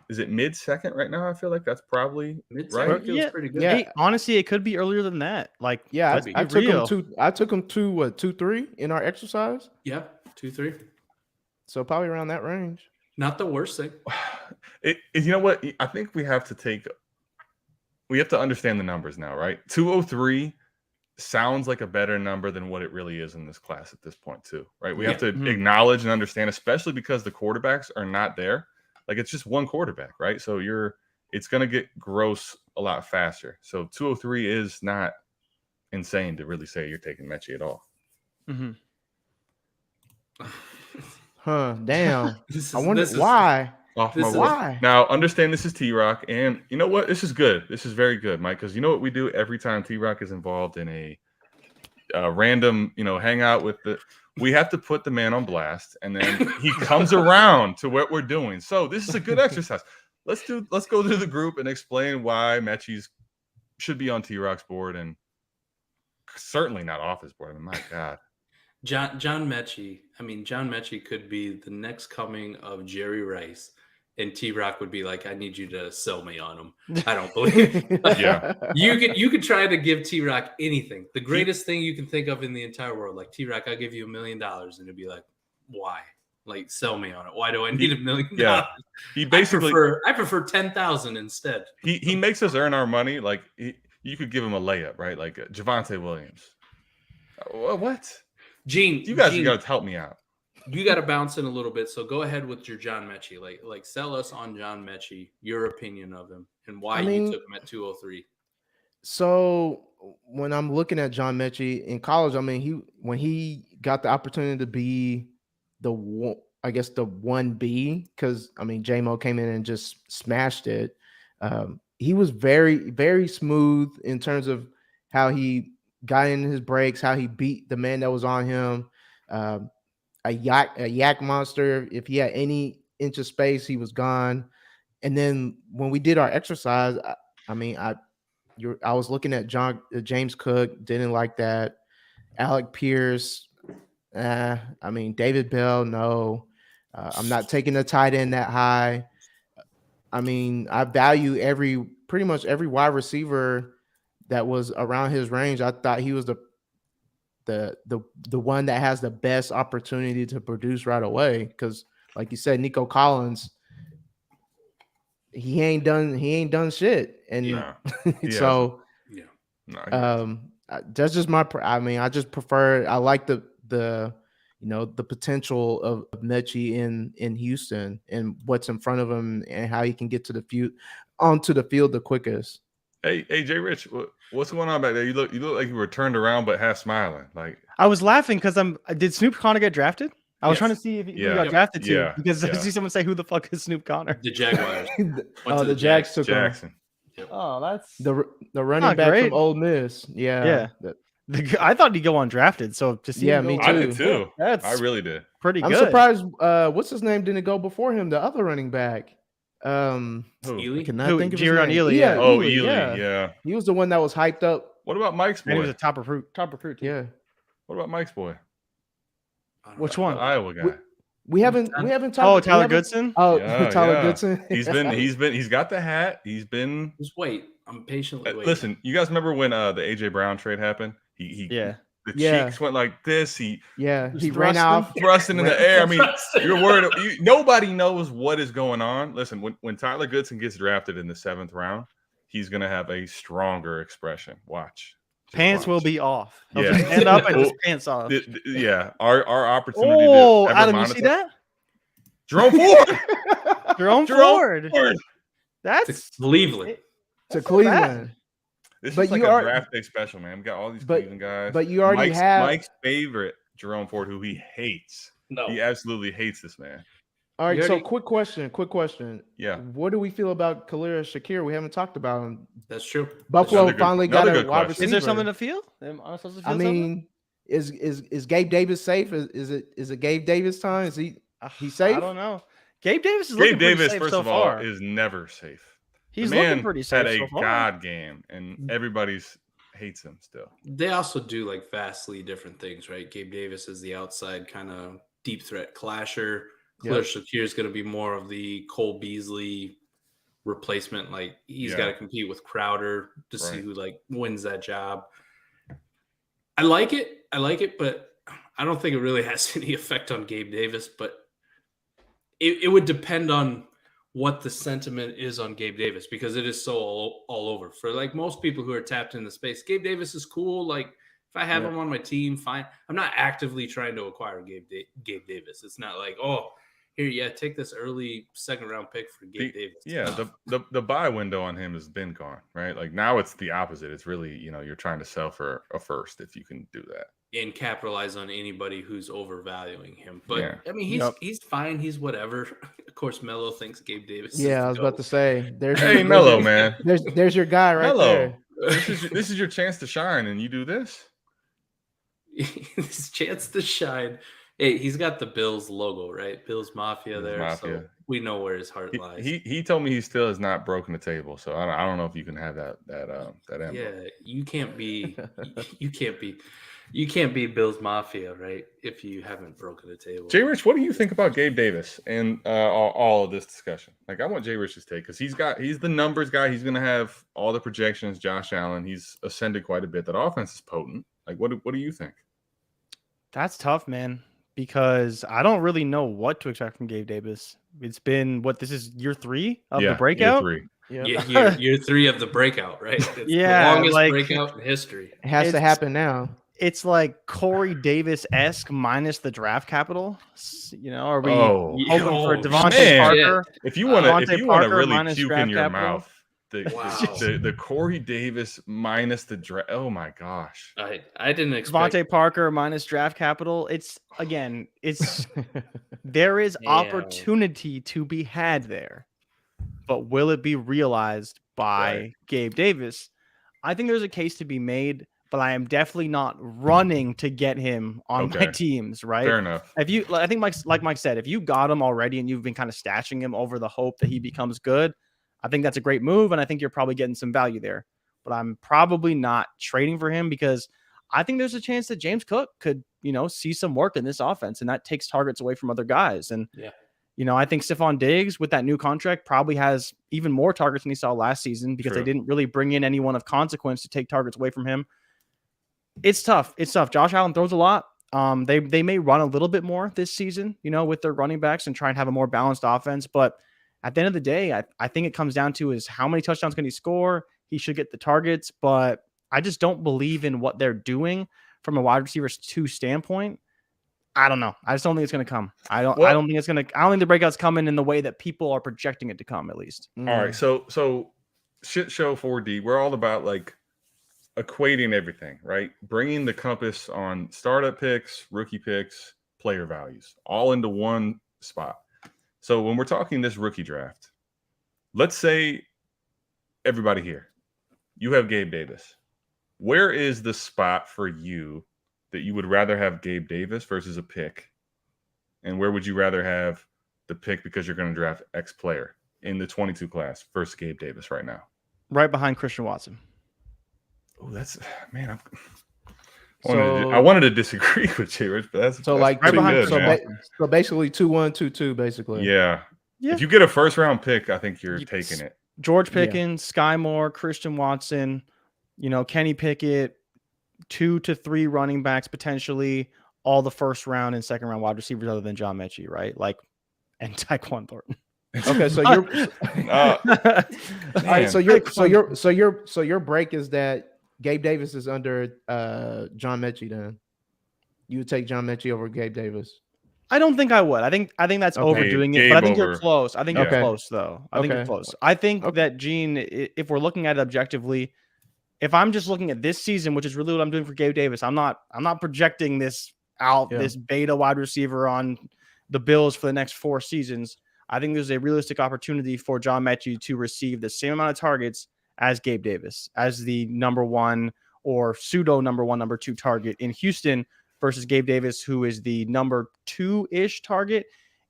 [SPEAKER 2] is it mid-second right now? I feel like that's probably
[SPEAKER 1] mid-second.
[SPEAKER 2] Right.
[SPEAKER 1] Feels pretty good.
[SPEAKER 4] Yeah. Hey, honestly, it could be earlier than that. Like,
[SPEAKER 3] yeah, I took him to 2-3 in our exercise.
[SPEAKER 1] Yeah, 2-3.
[SPEAKER 3] So probably around that range.
[SPEAKER 1] Not the worst thing.
[SPEAKER 2] You know what? I think we have to understand the numbers now, right? 203 sounds like a better number than what it really is in this class at this point, too, right? We have to acknowledge and understand, especially because the quarterbacks are not there. Like, it's just one quarterback, right? So it's going to get gross a lot faster. So 203 is not insane to really say you're taking Mechie at all.
[SPEAKER 3] Damn. I wonder why. Why?
[SPEAKER 2] Now, understand this is T-Rock, and you know what? This is good. This is very good, Mike, because you know what we do every time T-Rock is involved in a random, hangout with we have to put the man on blast, and then he comes around to what we're doing. So this is a good exercise. Let's go through the group and explain why Mechie's should be on T-Rock's board and certainly not off his board. I mean, my God.
[SPEAKER 1] John Mechie. I mean, John Mechie could be the next coming of Jerry Rice, and T-Rock would be like, "I need you to sell me on him." I don't believe.
[SPEAKER 2] Yeah,
[SPEAKER 1] you could try to give T-Rock anything, the greatest thing you can think of in the entire world. Like, T-Rock, I'll give you $1 million, and it'd be like, "Why? Like, sell me on it. Why do I need $1 million?"
[SPEAKER 2] Yeah, he basically.
[SPEAKER 1] I prefer 10,000 instead.
[SPEAKER 2] He makes us earn our money. Like, you could give him a layup, right? Like Javonte Williams. What?
[SPEAKER 1] Gene,
[SPEAKER 2] you guys got to help me out.
[SPEAKER 1] You got to bounce in a little bit. So go ahead with your John Mechie. Like sell us on John Mechie, your opinion of him and why you took him at 203.
[SPEAKER 3] So when I'm looking at John Mechie in college, I mean, when he got the opportunity to be the 1B, because I mean, J-Mo came in and just smashed it. He was very, very smooth in terms of how he got in his breaks, how he beat the man that was on him. A yak monster. If he had any inch of space, he was gone. And then when we did our exercise, I was looking at James Cook, didn't like that. Alec Pierce, David Bell, no. I'm not taking a tight end that high. I mean, I value pretty much every wide receiver that was around his range. I thought he was the one that has the best opportunity to produce right away. Because, like you said, Nico Collins, he ain't done shit. And so, that's just I just prefer. I like the potential of Mechie in Houston and what's in front of him and how he can get onto the field the quickest.
[SPEAKER 2] Hey, Jay Rich, what's going on back there? You look like you were turned around but half smiling. Like,
[SPEAKER 4] I was laughing because did Snoop Conner get drafted? I was trying to see if he got drafted to because I see someone say, "Who the fuck is Snoop Connor?"
[SPEAKER 1] The Jaguars.
[SPEAKER 3] The Jags took
[SPEAKER 2] Jackson.
[SPEAKER 1] Yep.
[SPEAKER 4] Oh, that's
[SPEAKER 3] the running back from Ole Miss. Yeah.
[SPEAKER 4] I thought he'd go undrafted. So to see,
[SPEAKER 3] me
[SPEAKER 2] I
[SPEAKER 3] too.
[SPEAKER 2] did too.
[SPEAKER 4] That's
[SPEAKER 2] I really did.
[SPEAKER 4] pretty good.
[SPEAKER 3] I'm surprised. What's his name didn't go before him? The other running back.
[SPEAKER 1] Ely?
[SPEAKER 3] Cannot think of his
[SPEAKER 4] Jaron
[SPEAKER 3] name.
[SPEAKER 4] Ely,
[SPEAKER 3] Yeah.
[SPEAKER 2] Oh,
[SPEAKER 3] Ely,
[SPEAKER 2] Ely, yeah.
[SPEAKER 3] He was the one that was hyped up.
[SPEAKER 2] What about Mike's boy?
[SPEAKER 4] And he was a top recruit. Too.
[SPEAKER 3] Yeah.
[SPEAKER 2] What about Mike's boy?
[SPEAKER 4] Which
[SPEAKER 2] The
[SPEAKER 4] one?
[SPEAKER 2] Iowa guy.
[SPEAKER 3] We haven't talked.
[SPEAKER 4] Oh, Tyler Goodson.
[SPEAKER 3] Oh,
[SPEAKER 2] Yeah,
[SPEAKER 3] Tyler
[SPEAKER 2] yeah.
[SPEAKER 3] Goodson.
[SPEAKER 2] He's got the hat. He's been.
[SPEAKER 1] Just wait. I'm patiently waiting.
[SPEAKER 2] Listen, you guys remember when the AJ Brown trade happened? The cheeks went like this. He
[SPEAKER 3] ran off,
[SPEAKER 2] thrusting in the air. I mean, you're worried. Nobody knows what is going on. Listen, when Tyler Goodson gets drafted in the 7th round, he's gonna have a stronger expression. Watch.
[SPEAKER 4] Pants will be off. He'll
[SPEAKER 2] Yeah.
[SPEAKER 4] just stand up and his pants off.
[SPEAKER 2] Our opportunity.
[SPEAKER 4] Oh,
[SPEAKER 2] to
[SPEAKER 4] Adam, you see that?
[SPEAKER 2] Jerome Ford.
[SPEAKER 4] Jerome Ford.
[SPEAKER 1] to
[SPEAKER 4] That's
[SPEAKER 1] Cleveland.
[SPEAKER 3] to Cleveland.
[SPEAKER 2] This
[SPEAKER 3] But
[SPEAKER 2] is like
[SPEAKER 3] you
[SPEAKER 2] a
[SPEAKER 3] are-
[SPEAKER 2] draft day special, man. We got all these
[SPEAKER 3] but-
[SPEAKER 2] Cleveland guys.
[SPEAKER 3] But you already have.
[SPEAKER 2] Mike's favorite, Jerome Ford, who he hates.
[SPEAKER 1] No.
[SPEAKER 2] He absolutely hates this man.
[SPEAKER 3] All right.
[SPEAKER 1] you
[SPEAKER 3] So
[SPEAKER 1] already-
[SPEAKER 3] quick question.
[SPEAKER 2] Yeah.
[SPEAKER 3] What do we feel about Khalil Shakir? We haven't talked about him.
[SPEAKER 1] That's true.
[SPEAKER 3] Buffalo
[SPEAKER 2] Another good-
[SPEAKER 3] finally got
[SPEAKER 2] another
[SPEAKER 3] a
[SPEAKER 2] good
[SPEAKER 3] wide
[SPEAKER 2] question.
[SPEAKER 3] receiver.
[SPEAKER 4] Is there something to feel? Am I supposed to feel
[SPEAKER 3] I mean, is Gabe Davis safe? Is it Gabe Davis time? Is he safe?
[SPEAKER 4] I don't know. Gabe Davis is looking
[SPEAKER 2] Gabe Davis,
[SPEAKER 4] pretty safe
[SPEAKER 2] first
[SPEAKER 4] so
[SPEAKER 2] of all,
[SPEAKER 4] far.
[SPEAKER 2] is never safe.
[SPEAKER 4] He's
[SPEAKER 2] The man
[SPEAKER 4] looking pretty safe
[SPEAKER 2] had a
[SPEAKER 4] so far.
[SPEAKER 2] god game, and everybody's hates him still.
[SPEAKER 1] They also do like vastly different things, right? Gabe Davis is the outside kind of deep threat clasher. Khalil Shakir is going to be more of the Cole Beasley replacement. Like he's got to compete with Crowder to see who like wins that job. I like it, but I don't think it really has any effect on Gabe Davis. But it would depend on what the sentiment is on Gabe Davis because it is so all over. For like most people who are tapped in the space, Gabe Davis is cool. Like if I have him on my team, fine. I'm not actively trying to acquire Gabe Davis. It's not like, oh, here, take this early 2nd round pick for Gabe Davis.
[SPEAKER 2] Yeah, the buy window on him has been gone, right? Like now it's the opposite. It's really, you're trying to sell for a first if you can do that.
[SPEAKER 1] And capitalize on anybody who's overvaluing him. But I mean, he's fine. He's whatever. Of course, Melo thinks Gabe Davis.
[SPEAKER 3] Yeah, I was about to say.
[SPEAKER 2] Hey, Melo, man.
[SPEAKER 3] There's your guy right there.
[SPEAKER 2] This is your chance to shine, and you do this.
[SPEAKER 1] His chance to shine. Hey, he's got the Bills logo, right? Bills Mafia there. So we know where his heart lies.
[SPEAKER 2] He told me he still has not broken the table, so I don't know if you can have that emblem.
[SPEAKER 1] Yeah, you can't be Bills Mafia, right? If you haven't broken the table.
[SPEAKER 2] Jay Rich, what do you think about Gabe Davis and all of this discussion? Like, I want Jay Rich's take because he's the numbers guy. He's going to have all the projections. Josh Allen, he's ascended quite a bit. That offense is potent. Like, what do you think?
[SPEAKER 4] That's tough, man. Because I don't really know what to expect from Gabe Davis. It's been this is year 3 of the breakout.
[SPEAKER 1] Year 3 of the breakout, right? It's the longest breakout in history.
[SPEAKER 3] It has to happen now.
[SPEAKER 4] It's like Corey Davis-esque minus the draft capital. Are we hoping for Devontae Parker?
[SPEAKER 2] If you want to really puke in your
[SPEAKER 4] capital?
[SPEAKER 2] mouth, the Corey Davis minus the draft. Oh my gosh!
[SPEAKER 1] I didn't expect
[SPEAKER 4] Devontae Parker minus draft capital. There is opportunity to be had there, but will it be realized by Gabe Davis? I think there's a case to be made, but I am definitely not running to get him on my teams. Right?
[SPEAKER 2] Fair enough.
[SPEAKER 4] I think Mike said, if you got him already and you've been kind of stashing him over the hope that he becomes good, I think that's a great move, and I think you're probably getting some value there. But I'm probably not trading for him because I think there's a chance that James Cook could, see some work in this offense, and that takes targets away from other guys. And, I think Stephon Diggs with that new contract probably has even more targets than he saw last season because they didn't really bring in anyone of consequence to take targets away from him. It's tough. Josh Allen throws a lot. They may run a little bit more this season, with their running backs and try and have a more balanced offense, but at the end of the day, I think it comes down to is how many touchdowns can he score? He should get the targets, but I just don't believe in what they're doing from a wide receiver 2 standpoint. I don't know. I just don't think it's going to come. I don't think the breakout's coming in the way that people are projecting it to come, at least.
[SPEAKER 2] All right. So shit show 4D. We're all about like equating everything, right? Bringing the compass on startup picks, rookie picks, player values all into one spot. So when we're talking this rookie draft, let's say everybody here, you have Gabe Davis. Where is the spot for you that you would rather have Gabe Davis versus a pick? And where would you rather have the pick because you're going to draft X player in the 22 class versus Gabe Davis right now?
[SPEAKER 4] Right behind Christian Watson.
[SPEAKER 2] Oh, that's, man,
[SPEAKER 3] So
[SPEAKER 2] I wanted to disagree with you, Rich, but that's
[SPEAKER 3] like
[SPEAKER 2] pretty good, man.
[SPEAKER 3] So basically 2-1, 2-2, basically.
[SPEAKER 2] Yeah.
[SPEAKER 4] Yeah.
[SPEAKER 2] If you get a first round pick, I think you're taking it.
[SPEAKER 4] George Pickens, Sky Moore, Christian Watson, Kenny Pickett, 2 to 3 running backs potentially, all the first round and second round wide receivers other than John Mechie, right? Like, and Tyquan Thornton.
[SPEAKER 3] Okay, so you're all right. So your break is that Gabe Davis is under John Mechie. Then you would take John Mechie over Gabe Davis.
[SPEAKER 4] I don't think I would. I think that's overdoing it, but I think you're close. I think you're close, though. I think you're close. I think that Gene, if we're looking at it objectively, if I'm just looking at this season, which is really what I'm doing for Gabe Davis, I'm not projecting this out, this beta wide receiver on the Bills for the next 4 seasons. I think there's a realistic opportunity for John Mechie to receive the same amount of targets as Gabe Davis, as the number 1 or pseudo number 1, number 2 target in Houston versus Gabe Davis, who is the number 2-ish target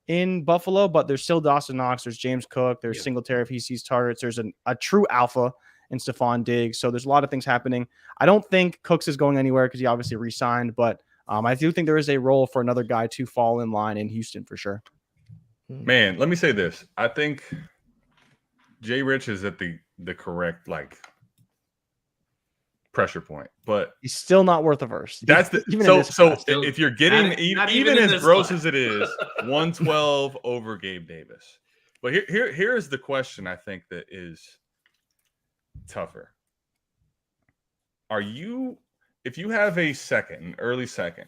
[SPEAKER 4] in Buffalo. But there's still Dawson Knox, there's James Cook, there's Singletary if he sees targets, there's a true alpha in Stephon Diggs. So there's a lot of things happening. I don't think Cooks is going anywhere because he obviously re-signed, but I do think there is a role for another guy to fall in line in Houston for sure.
[SPEAKER 2] Man, let me say this. I think Jay Rich is at the correct pressure point, but
[SPEAKER 4] he's still not worth a verse.
[SPEAKER 2] That's the so if you're getting even as gross as it is, 112 over Gabe Davis. But here is the question I think that is tougher. If you have an early second,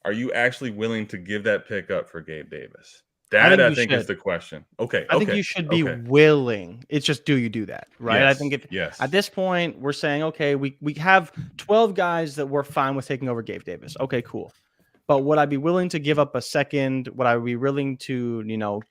[SPEAKER 2] are you actually willing to give that pick up for Gabe Davis? That I think is the question. Okay.
[SPEAKER 4] I think you should be willing. It's just, do you do that? Right.
[SPEAKER 2] Yes,
[SPEAKER 4] I think at this point we're saying, okay, we have 12 guys that we're fine with taking over Gabe Davis. Okay, cool. But would I be willing to give up a second? Would I be willing to,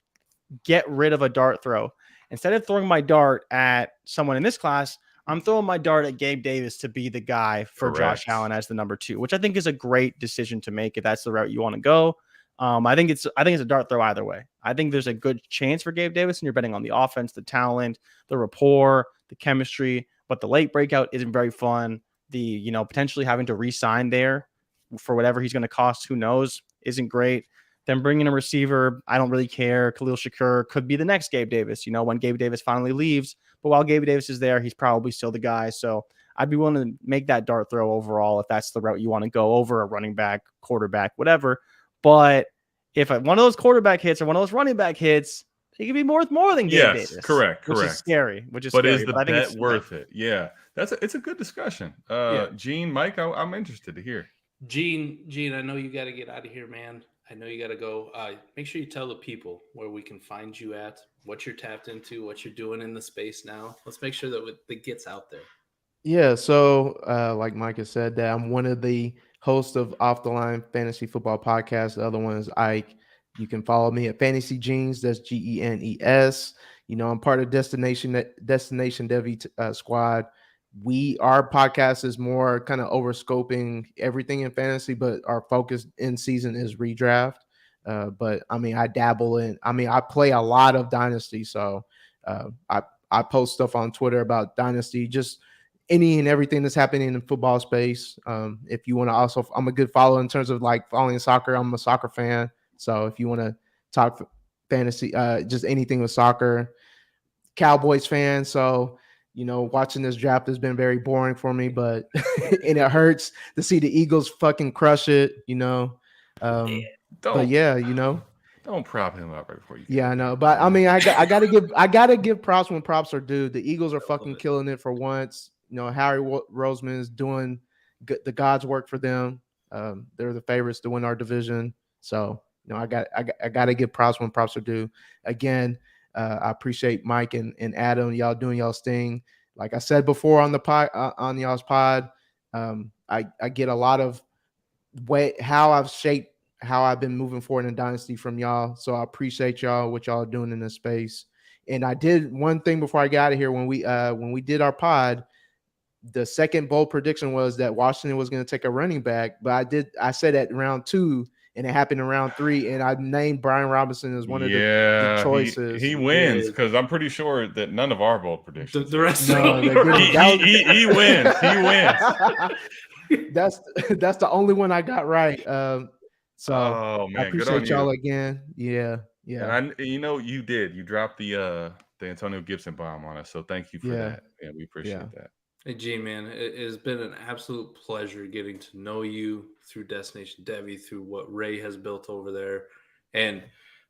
[SPEAKER 4] get rid of a dart throw? Instead of throwing my dart at someone in this class, I'm throwing my dart at Gabe Davis to be the guy for Josh Allen as the number 2, which I think is a great decision to make if that's the route you want to go. I think it's a dart throw either way. I think there's a good chance for Gabe Davis, and you're betting on the offense, the talent, the rapport, the chemistry. But the late breakout isn't very fun. The potentially having to re-sign there for whatever he's going to cost, who knows, isn't great. Then bringing a receiver, I don't really care. Khalil Shakur could be the next Gabe Davis. When Gabe Davis finally leaves, but while Gabe Davis is there, he's probably still the guy. So I'd be willing to make that dart throw overall if that's the route you want to go over a running back, quarterback, whatever. But if one of those quarterback hits or one of those running back hits, he could be worth more than Gabe Davis.
[SPEAKER 2] Correct.
[SPEAKER 4] Which is scary.
[SPEAKER 2] But is the bet worth it? Yeah, it's a good discussion. Gene, Mike, I'm interested to hear.
[SPEAKER 1] Gene, I know you got to get out of here, man. I know you got to go. Make sure you tell the people where we can find you at, what you're tapped into, what you're doing in the space now. Let's make sure that it gets out there.
[SPEAKER 3] Yeah. So like Mike has said, that I'm one of the hosts of Off the Line Fantasy Football Podcast. The other one is Ike. You can follow me at Fantasy Genes. That's GENES. I'm part of Destination Devi Squad. Our podcast is more kind of overscoping everything in fantasy, but our focus in season is redraft. But I dabble in. I play a lot of Dynasty, so I post stuff on Twitter about Dynasty, just any and everything that's happening in the football space. If you want to also, I'm a good follower in terms of following soccer. I'm a soccer fan, so if you want to talk fantasy, just anything with soccer. Cowboys fan, so. Watching this draft has been very boring for me, but and it hurts to see the Eagles fucking crush it, Don't
[SPEAKER 2] prop him up right before you.
[SPEAKER 3] Yeah, I know, but I gotta give props when props are due. The Eagles are fucking killing it for once. Harry Roseman is doing the God's work for them. They're the favorites to win our division, so I gotta give props when props are due. Again. I appreciate Mike and Adam, y'all doing y'all's thing. Like I said before on the pod, on y'all's pod, I get a lot of how I've shaped how I've been moving forward in Dynasty from y'all. So I appreciate y'all, what y'all are doing in this space. And I did one thing before I got out of here. When we did our pod, the second bold prediction was that Washington was going to take a running back, but I said at round 2, and it happened in round 3, and I named Brian Robinson as one of the choices.
[SPEAKER 2] He wins because I'm pretty sure that none of our bold predictions.
[SPEAKER 1] The rest
[SPEAKER 2] of he wins. He wins.
[SPEAKER 3] That's the only one I got right. So I appreciate y'all again. Yeah.
[SPEAKER 2] And you did. You dropped the Antonio Gibson bomb on us. So thank you for that. Yeah, we appreciate that.
[SPEAKER 1] Hey, Gene, man, it has been an absolute pleasure getting to know you through Destination Debbie, through what Ray has built over there, and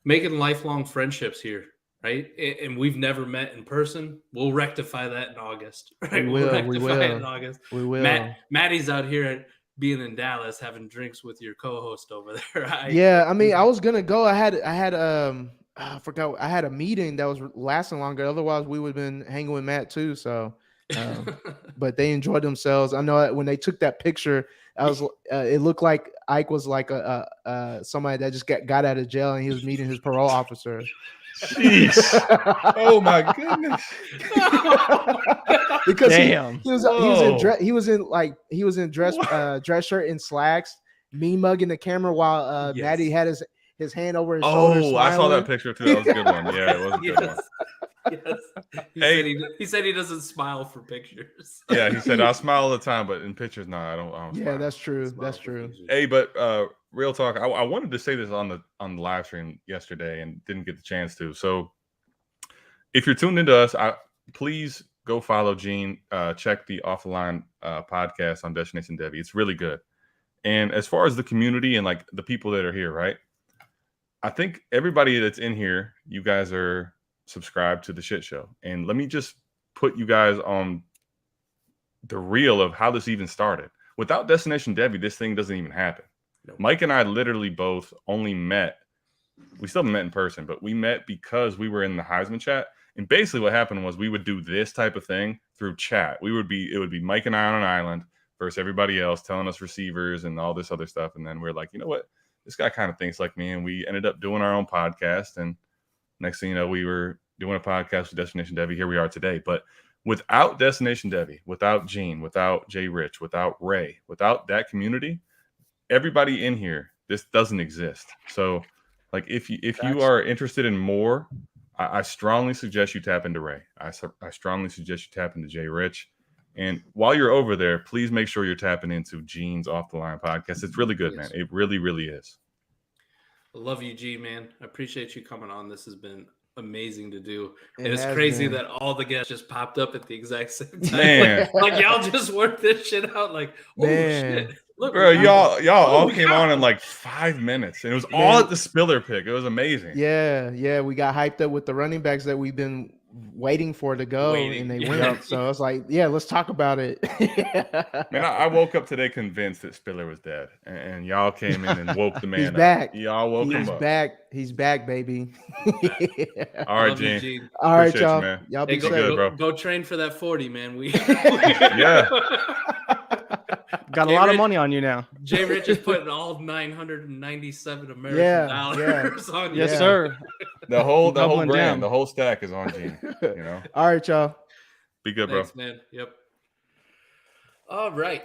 [SPEAKER 1] making lifelong friendships here, right? And we've never met in person. We'll rectify that in August, right? We'll rectify it in August.
[SPEAKER 3] We will.
[SPEAKER 1] Maddie's out here being in Dallas having drinks with your co-host over there.
[SPEAKER 3] I mean, I was gonna go. I forgot I had a meeting that was lasting longer. Otherwise, we would have been hanging with Matt too. So. But they enjoyed themselves. I know when they took that picture, it looked like Ike was like somebody that just got out of jail and he was meeting his parole officer.
[SPEAKER 2] Jeez. Oh my goodness.
[SPEAKER 3] Because he was in dress shirt and slacks, me mugging the camera while Maddie had his hand over his shoulder.
[SPEAKER 2] Oh, I saw that picture too. That was a good one. Yeah, it was a good one.
[SPEAKER 1] Yes. He said he doesn't smile for pictures.
[SPEAKER 2] Yeah, he said I smile all the time, but in pictures, no, I don't
[SPEAKER 3] yeah,
[SPEAKER 2] smile.
[SPEAKER 3] That's true. That's true.
[SPEAKER 2] Hey, but real talk, I wanted to say this on the live stream yesterday and didn't get the chance to. So if you're tuned into us, please go follow Gene. Check the Off the Line podcast on Destination Debbie. It's really good. And as far as the community and like the people that are here, right? I think everybody that's in here, you guys are subscribed to the shit show. And let me just put you guys on the reel of how this even started. Without Destination Debbie, this thing doesn't even happen. Nope. Mike and I literally both only met. We still met in person, but we met because we were in the Heisman chat. And basically what happened was we would do this type of thing through chat. It would be Mike and I on an island versus everybody else telling us receivers and all this other stuff. And then we're like, you know what? This guy kind of thinks like me. And we ended up doing our own podcast. And next thing you know, we were doing a podcast with Destination Debbie. Here we are today. But without Destination Debbie, without Gene, without Jay Rich, without Ray, without that community, everybody in here, this doesn't exist. So like if you are interested in more, I strongly suggest you tap into Ray. I strongly suggest you tap into Jay Rich. And while you're over there, please make sure you're tapping into Gene's Off the Line podcast. It's really good, man. It really, really is. I
[SPEAKER 1] love you, G, man. I appreciate you coming on. This has been amazing to do. And it's crazy that all the guests just popped up at the exact same time.
[SPEAKER 2] Man.
[SPEAKER 1] Like y'all just worked this shit out. Like, oh shit. Look,
[SPEAKER 2] bro, y'all all came on in like 5 minutes. And it was all at the Spiller pick. It was amazing.
[SPEAKER 3] Yeah. We got hyped up with the running backs that we've been waiting for to go, and they went. So I was like, yeah, let's talk about it.
[SPEAKER 2] Man, I woke up today convinced that Spiller was dead, and y'all came in and woke the man
[SPEAKER 3] He's back.
[SPEAKER 2] up. Y'all woke him up.
[SPEAKER 3] He's back, baby.
[SPEAKER 2] All right, Gene.
[SPEAKER 3] All right, y'all.
[SPEAKER 2] You, man.
[SPEAKER 3] Y'all be
[SPEAKER 2] good, bro.
[SPEAKER 1] Go train for that 40, man.
[SPEAKER 2] Yeah.
[SPEAKER 4] Got a lot of money on you now.
[SPEAKER 1] Jay Rich is putting all 997 American dollars on you.
[SPEAKER 4] Yes, sir.
[SPEAKER 2] The whole brand, the whole stack is on Gene. You know.
[SPEAKER 3] All right, y'all.
[SPEAKER 2] Be good,
[SPEAKER 1] Thanks,
[SPEAKER 2] bro.
[SPEAKER 1] Man. Yep. All right.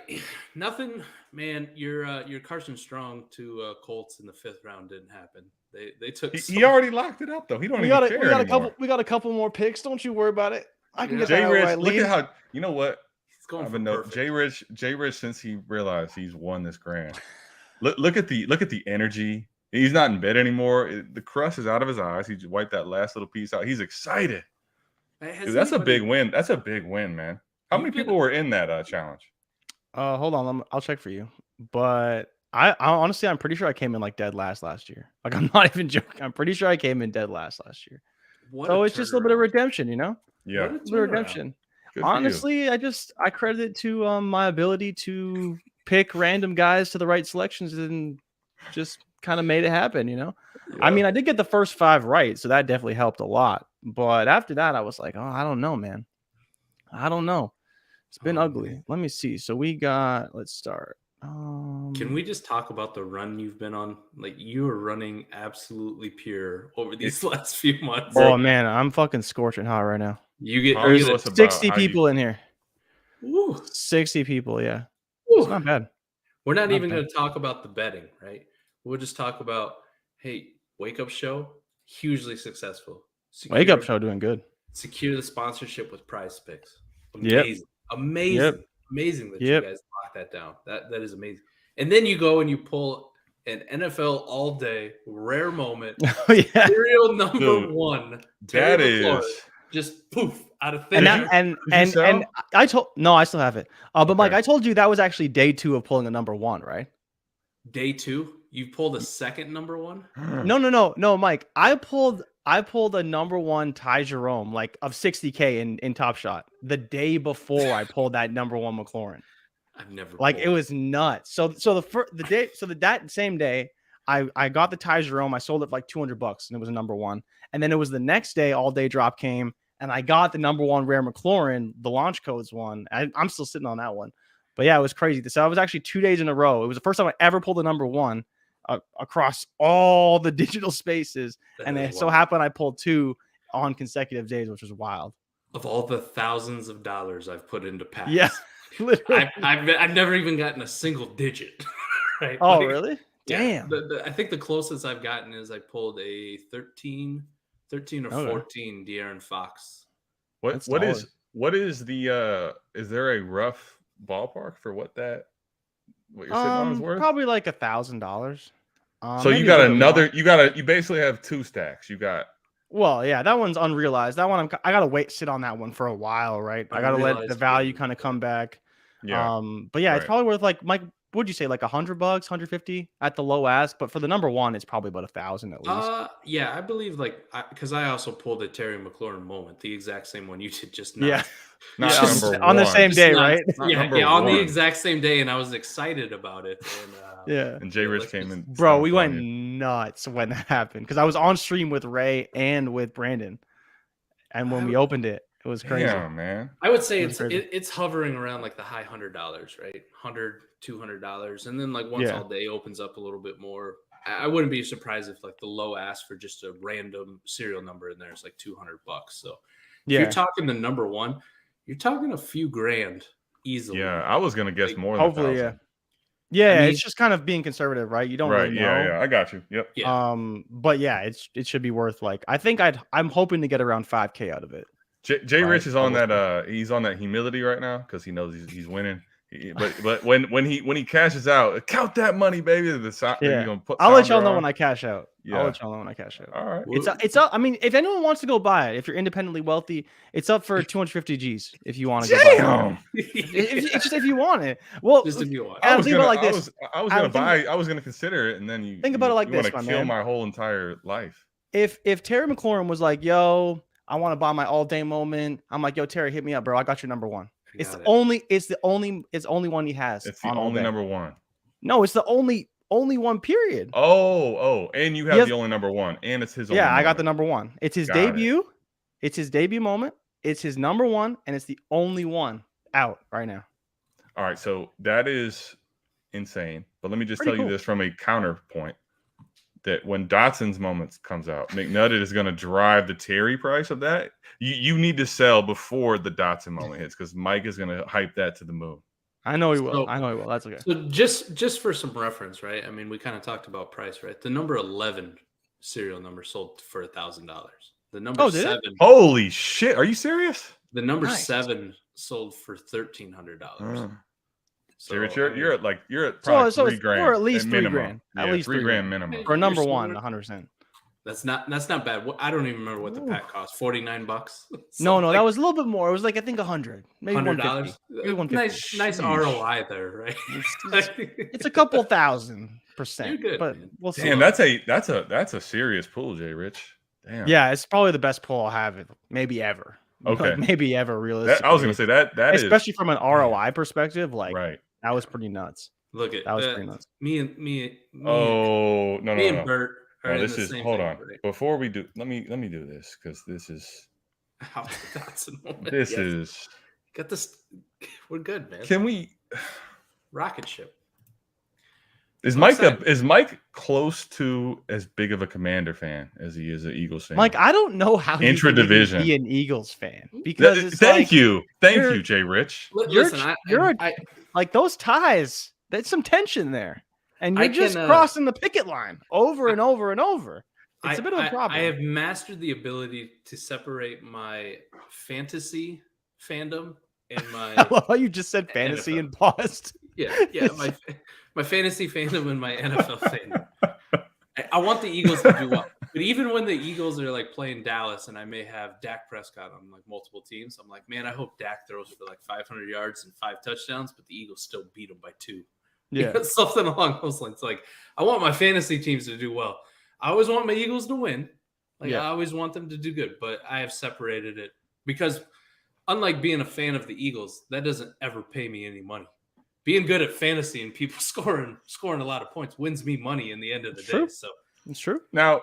[SPEAKER 1] Nothing, man. Your Carson Strong to Colts in the 5th round didn't happen. They took.
[SPEAKER 2] He already locked it up though. He don't even care anymore.
[SPEAKER 4] We got a couple more picks. Don't you worry about it. I can get
[SPEAKER 2] Jay
[SPEAKER 4] that
[SPEAKER 2] Rich.
[SPEAKER 4] right
[SPEAKER 2] Look
[SPEAKER 4] lead.
[SPEAKER 2] at how you know what.
[SPEAKER 1] Going
[SPEAKER 2] Jay Rich, since he realized he's won this grand, look at the energy. He's not in bed anymore. The crust is out of his eyes. He just wiped that last little piece out. He's excited. Dude, that's a big win. That's a big win, man. How many people were in that challenge?
[SPEAKER 4] Hold on, I'll check for you. But I honestly, I'm pretty sure I came in like dead last year. Like I'm not even joking. I'm pretty sure I came in dead last year. So it's just a little bit of redemption, you know?
[SPEAKER 2] Yeah,
[SPEAKER 4] a little bit of redemption. Honestly, I credit it to my ability to pick random guys to the right selections and just kind of made it happen, you know? Yeah. I mean, I did get the first 5 right, so that definitely helped a lot. But after that, I was like, oh, I don't know, man. I don't know. It's been ugly. Man. Let me see. So we got, let's start.
[SPEAKER 1] Can we just talk about the run you've been on? Like, you are running absolutely pure over these last few months.
[SPEAKER 4] Oh man, I'm fucking scorching hot right now.
[SPEAKER 1] You get
[SPEAKER 2] Talk to us about
[SPEAKER 4] 60
[SPEAKER 2] how
[SPEAKER 4] people in here.
[SPEAKER 1] Woo.
[SPEAKER 4] 60 people, yeah.
[SPEAKER 1] Woo.
[SPEAKER 4] It's not bad.
[SPEAKER 1] We're not
[SPEAKER 4] Not
[SPEAKER 1] even
[SPEAKER 4] bad.
[SPEAKER 1] going to talk about the betting, right? We'll just talk about, hey, Wake Up Show, hugely successful.
[SPEAKER 4] Wake Up Show doing good.
[SPEAKER 1] Secure the sponsorship with Prize Picks.
[SPEAKER 4] Yep.
[SPEAKER 1] Amazing that you guys locked that down. That is amazing. And then you go and you pull an NFL all day rare moment.
[SPEAKER 4] Oh yeah.
[SPEAKER 1] Serial number
[SPEAKER 2] Dude,
[SPEAKER 1] 1.
[SPEAKER 2] That
[SPEAKER 1] Terry
[SPEAKER 2] is
[SPEAKER 1] McLaurin, just poof out of thin air.
[SPEAKER 4] And I still have it. But Mike, I told you that was actually day 2 of pulling a number 1, right?
[SPEAKER 1] Day 2, you pulled a second number 1?
[SPEAKER 4] No, Mike. I pulled a number 1 Ty Jerome like of 60K in Top Shot the day before I pulled that number 1 McLaurin.
[SPEAKER 1] I've never
[SPEAKER 4] Like
[SPEAKER 1] pulled.
[SPEAKER 4] it was nuts. So that same day I got the Ty Jerome. I sold it for like $200 and it was a number 1. And then it was the next day all day drop came and I got the number 1 rare McLaurin, the launch codes one. I'm still sitting on that one. But yeah, it was crazy. So I was actually 2 days in a row. It was the first time I ever pulled a number 1 across all the digital spaces. And it so happened I pulled 2 on consecutive days, which was wild.
[SPEAKER 1] Of all the thousands of dollars I've put into packs,
[SPEAKER 4] Yeah, literally.
[SPEAKER 1] I've never even gotten a single digit. Right?
[SPEAKER 4] Oh,
[SPEAKER 1] Like,
[SPEAKER 4] really?
[SPEAKER 1] yeah,
[SPEAKER 4] Damn.
[SPEAKER 1] I think the closest I've gotten is I pulled a 13 or
[SPEAKER 4] Okay.
[SPEAKER 1] 14 De'Aaron Fox.
[SPEAKER 2] What is the is there a rough ballpark for what you're sitting on is worth?
[SPEAKER 4] Probably like $1,000.
[SPEAKER 2] So you got another. You basically have 2 stacks. You got.
[SPEAKER 4] Well, yeah, that one's unrealized. That one I gotta sit on that one for a while, right? I gotta let the
[SPEAKER 1] Unrealized
[SPEAKER 4] value
[SPEAKER 1] gain.
[SPEAKER 4] kind of come back.
[SPEAKER 2] Yeah.
[SPEAKER 4] But yeah, it's
[SPEAKER 2] Right.
[SPEAKER 4] probably worth like Mike. Would you say like $100, $150 at the low ask? But for the number 1, it's probably about 1,000 at least.
[SPEAKER 1] Yeah, I believe because I also pulled a Terry McLaurin moment, the exact same one you did just now.
[SPEAKER 4] Yeah,
[SPEAKER 2] Not
[SPEAKER 1] Yeah.
[SPEAKER 2] number
[SPEAKER 4] on the
[SPEAKER 2] one.
[SPEAKER 4] same day,
[SPEAKER 1] Just not-
[SPEAKER 4] right?
[SPEAKER 2] Not
[SPEAKER 1] Yeah,
[SPEAKER 2] number
[SPEAKER 1] on the
[SPEAKER 2] one.
[SPEAKER 1] exact same day, and I was excited about it. And,
[SPEAKER 4] Yeah.
[SPEAKER 2] And Jay Rich
[SPEAKER 1] let's
[SPEAKER 2] came
[SPEAKER 1] just-
[SPEAKER 2] in.
[SPEAKER 4] Bro, we
[SPEAKER 2] stomped
[SPEAKER 4] went
[SPEAKER 2] on you.
[SPEAKER 4] nuts when that happened because I was on stream with Ray and with Brandon, and when we opened it, it was crazy.
[SPEAKER 2] Damn, man.
[SPEAKER 1] I would say
[SPEAKER 4] That's crazy.
[SPEAKER 1] it's hovering around like the high $100, right? $100, $200, and then like once
[SPEAKER 4] Yeah.
[SPEAKER 1] all day opens up a little bit more. I wouldn't be surprised if like the low ask for just a random serial number in there is like $200. So if
[SPEAKER 4] Yeah,
[SPEAKER 1] you're talking the number 1, you're talking a few grand easily.
[SPEAKER 2] Yeah, I was gonna guess
[SPEAKER 1] Like,
[SPEAKER 2] more than
[SPEAKER 4] hopefully,
[SPEAKER 2] 1,000.
[SPEAKER 4] yeah.
[SPEAKER 1] I mean-
[SPEAKER 4] It's just kind of being conservative, right? You don't
[SPEAKER 2] Right.
[SPEAKER 4] really know.
[SPEAKER 2] Yeah. I got you. Yep.
[SPEAKER 1] Yeah.
[SPEAKER 4] But yeah, it should be worth like I'm hoping to get around 5K out of it.
[SPEAKER 2] Jay
[SPEAKER 4] Right.
[SPEAKER 2] Rich is on that. He's on that humility right now because he knows he's winning. But when he cashes out, count that money, baby.
[SPEAKER 4] Yeah. I'll let y'all know when I cash out.
[SPEAKER 2] Yeah.
[SPEAKER 4] I'll let y'all know when I cash out.
[SPEAKER 2] All right.
[SPEAKER 4] It's up. I mean, if anyone wants to go buy it, if you're independently wealthy, it's up for 250 G's if you want to go buy it.
[SPEAKER 2] Damn.
[SPEAKER 4] It's just if you want it. Well,
[SPEAKER 1] Just if you want.
[SPEAKER 4] I was think about it like this.
[SPEAKER 2] I was gonna consider it, and then you
[SPEAKER 4] Think about it like
[SPEAKER 2] you wanna
[SPEAKER 4] this, my
[SPEAKER 2] kill
[SPEAKER 4] man.
[SPEAKER 2] my whole entire life.
[SPEAKER 4] If Terry McLaurin was like, "Yo, I want to buy my all day moment," I'm like, "Yo, Terry, hit me up, bro. I got your number 1." It's the only one he has.
[SPEAKER 2] It's the
[SPEAKER 4] on all
[SPEAKER 2] only
[SPEAKER 4] day.
[SPEAKER 2] number 1.
[SPEAKER 4] No, it's the only one. Period.
[SPEAKER 2] Oh, and you have
[SPEAKER 4] Yes.
[SPEAKER 2] the only number 1, and it's his. Only
[SPEAKER 4] Yeah, I got
[SPEAKER 2] moment.
[SPEAKER 4] the number 1. It's his
[SPEAKER 2] Got it.
[SPEAKER 4] debut. It's his debut moment. It's his number 1, and it's the only one out right now.
[SPEAKER 2] All right, so that is insane. But let me just
[SPEAKER 4] Pretty
[SPEAKER 2] tell you
[SPEAKER 4] cool.
[SPEAKER 2] this from a counterpoint: that when Dotson's moments comes out, McNutted is going to drive the Terry price of that. You need to sell before the Dotson moment hits because Mike is going to hype that to the moon.
[SPEAKER 4] I know he will.
[SPEAKER 1] So-
[SPEAKER 4] I know he will. That's okay.
[SPEAKER 1] So just for some reference, right? I mean, we kind of talked about price, right? The number 11 serial number sold for $1,000. The number
[SPEAKER 4] did it?
[SPEAKER 1] 7,
[SPEAKER 2] Holy shit! Are you serious?
[SPEAKER 1] the number
[SPEAKER 4] Nice.
[SPEAKER 1] 7 sold for $1,300. So,
[SPEAKER 2] Jared,
[SPEAKER 1] I mean,
[SPEAKER 2] you're at probably
[SPEAKER 4] So
[SPEAKER 2] $3 grand.
[SPEAKER 4] or at least $3
[SPEAKER 2] minimum.
[SPEAKER 4] grand. At
[SPEAKER 2] Yeah,
[SPEAKER 4] least
[SPEAKER 2] $3
[SPEAKER 4] $3
[SPEAKER 2] grand
[SPEAKER 1] grand.
[SPEAKER 2] minimum.
[SPEAKER 4] For a number
[SPEAKER 1] You're
[SPEAKER 4] 1,
[SPEAKER 1] smart.
[SPEAKER 4] 100%.
[SPEAKER 1] that's not bad. I don't even remember what the
[SPEAKER 4] Ooh.
[SPEAKER 1] pack cost. $49.
[SPEAKER 4] No, that was a little bit more. It was like I think 100, maybe
[SPEAKER 1] $100.
[SPEAKER 4] 150. Maybe 150.
[SPEAKER 1] Nice
[SPEAKER 2] Sheesh.
[SPEAKER 1] ROI there, right?
[SPEAKER 4] It's a couple thousand %.
[SPEAKER 1] You're good,
[SPEAKER 4] but
[SPEAKER 1] man.
[SPEAKER 4] we'll see.
[SPEAKER 2] Damn, that's a serious pull, Jay Rich. Damn.
[SPEAKER 4] Yeah, it's probably the best pull I'll have it maybe ever.
[SPEAKER 2] Okay.
[SPEAKER 4] Like, maybe ever realistically.
[SPEAKER 2] I was gonna say that is
[SPEAKER 4] especially from an ROI perspective, like
[SPEAKER 2] right.
[SPEAKER 4] that was pretty nuts.
[SPEAKER 1] Look at
[SPEAKER 4] That was pretty nuts.
[SPEAKER 1] me and
[SPEAKER 2] Oh no
[SPEAKER 1] me
[SPEAKER 2] no
[SPEAKER 1] and
[SPEAKER 2] no.
[SPEAKER 1] Bert are
[SPEAKER 2] No,
[SPEAKER 1] in
[SPEAKER 2] this
[SPEAKER 1] the
[SPEAKER 2] is
[SPEAKER 1] same
[SPEAKER 2] hold
[SPEAKER 1] thing,
[SPEAKER 2] on.
[SPEAKER 1] right?
[SPEAKER 2] Before we do, let me do this because this is
[SPEAKER 1] That's a moment.
[SPEAKER 2] this
[SPEAKER 1] Yes.
[SPEAKER 2] is.
[SPEAKER 1] Got this. We're good, man.
[SPEAKER 2] Can we?
[SPEAKER 1] Rocket ship.
[SPEAKER 2] Is Mike close to as big of a Commander fan as he is an Eagles fan?
[SPEAKER 4] Mike, I don't know how you can
[SPEAKER 2] Intra-division.
[SPEAKER 4] be an Eagles fan because it's
[SPEAKER 2] thank you, Jay Rich.
[SPEAKER 1] Listen,
[SPEAKER 4] like those ties. There's some tension there, and you're just crossing the picket line over and over and over. It's a bit of a problem.
[SPEAKER 1] I have mastered the ability to separate my fantasy fandom and my.
[SPEAKER 4] Well, you just said fantasy NFL. And paused.
[SPEAKER 1] Yeah, my fantasy fandom and my NFL fandom. I want the Eagles to do well, but even when the Eagles are like playing Dallas, and I may have Dak Prescott on like multiple teams, I'm like, man, I hope Dak throws for like 500 yards and 5 touchdowns, but the Eagles still beat him by 2.
[SPEAKER 4] Yeah,
[SPEAKER 1] something along those lines. Like, I want my fantasy teams to do well. I always want my Eagles to win. I always want them to do good, but I have separated it because, unlike being a fan of the Eagles, that doesn't ever pay me any money. Being good at fantasy and people scoring a lot of points wins me money in the end of the day. So
[SPEAKER 4] it's true.
[SPEAKER 2] Now,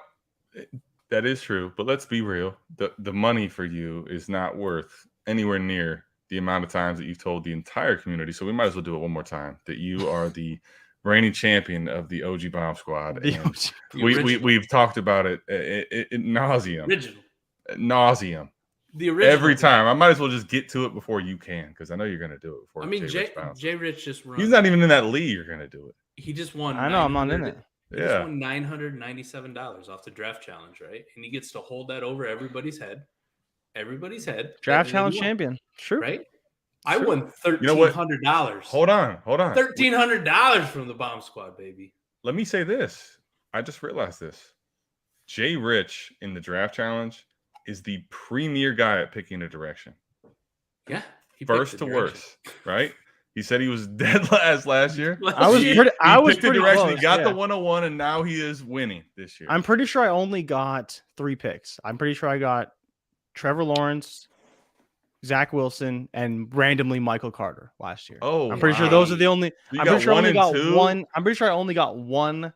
[SPEAKER 2] that is true, but let's be real. The money for you is not worth anywhere near the amount of times that you've told the entire community. So we might as well do it one more time that you are the reigning champion of the OG Bomb Squad. And we've talked about it nauseum. Nauseum.
[SPEAKER 1] The original.
[SPEAKER 2] Every time. I might as well just get to it before you can, because I know you're going to do it. Before
[SPEAKER 1] Jay Rich just won.
[SPEAKER 2] He's not even in that league. You're going to do it.
[SPEAKER 1] He just won.
[SPEAKER 4] I know I'm not in it.
[SPEAKER 1] He just won $997 off the draft challenge, right? And he gets to hold that over everybody's head.
[SPEAKER 4] Draft challenge champion. True.
[SPEAKER 1] Right? I won $1,300.
[SPEAKER 2] Hold on.
[SPEAKER 1] $1,300 from the Bomb Squad, baby.
[SPEAKER 2] Let me say this. I just realized this. Jay Rich in the draft challenge is the premier guy at picking a direction.
[SPEAKER 1] Yeah.
[SPEAKER 2] First to worst, right? He said he was dead last year.
[SPEAKER 4] I was pretty
[SPEAKER 2] direction.
[SPEAKER 4] close.
[SPEAKER 2] He got the 101, and now he is winning this year.
[SPEAKER 4] I'm pretty sure I only got 3 picks. I'm pretty sure I got Trevor Lawrence, Zach Wilson, and randomly Michael Carter last year.
[SPEAKER 2] Oh,
[SPEAKER 4] I'm pretty sure those are the only.
[SPEAKER 2] So
[SPEAKER 4] I'm pretty sure I only got one. I'm pretty sure I only got one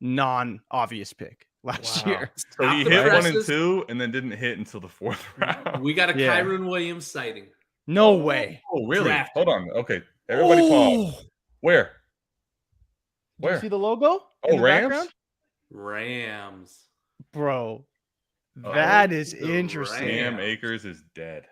[SPEAKER 4] non-obvious pick last year.
[SPEAKER 2] So he hit 1 and 2, and then didn't hit until the 4th round.
[SPEAKER 1] We got a Kyren Williams sighting.
[SPEAKER 4] No way.
[SPEAKER 2] Oh, really?
[SPEAKER 1] Drafted.
[SPEAKER 2] Hold on. Okay, everybody pause. Where?
[SPEAKER 4] Did you see the logo?
[SPEAKER 2] Oh, Rams.
[SPEAKER 4] Background?
[SPEAKER 1] Rams,
[SPEAKER 4] bro. That is interesting.
[SPEAKER 2] Cam Akers is dead.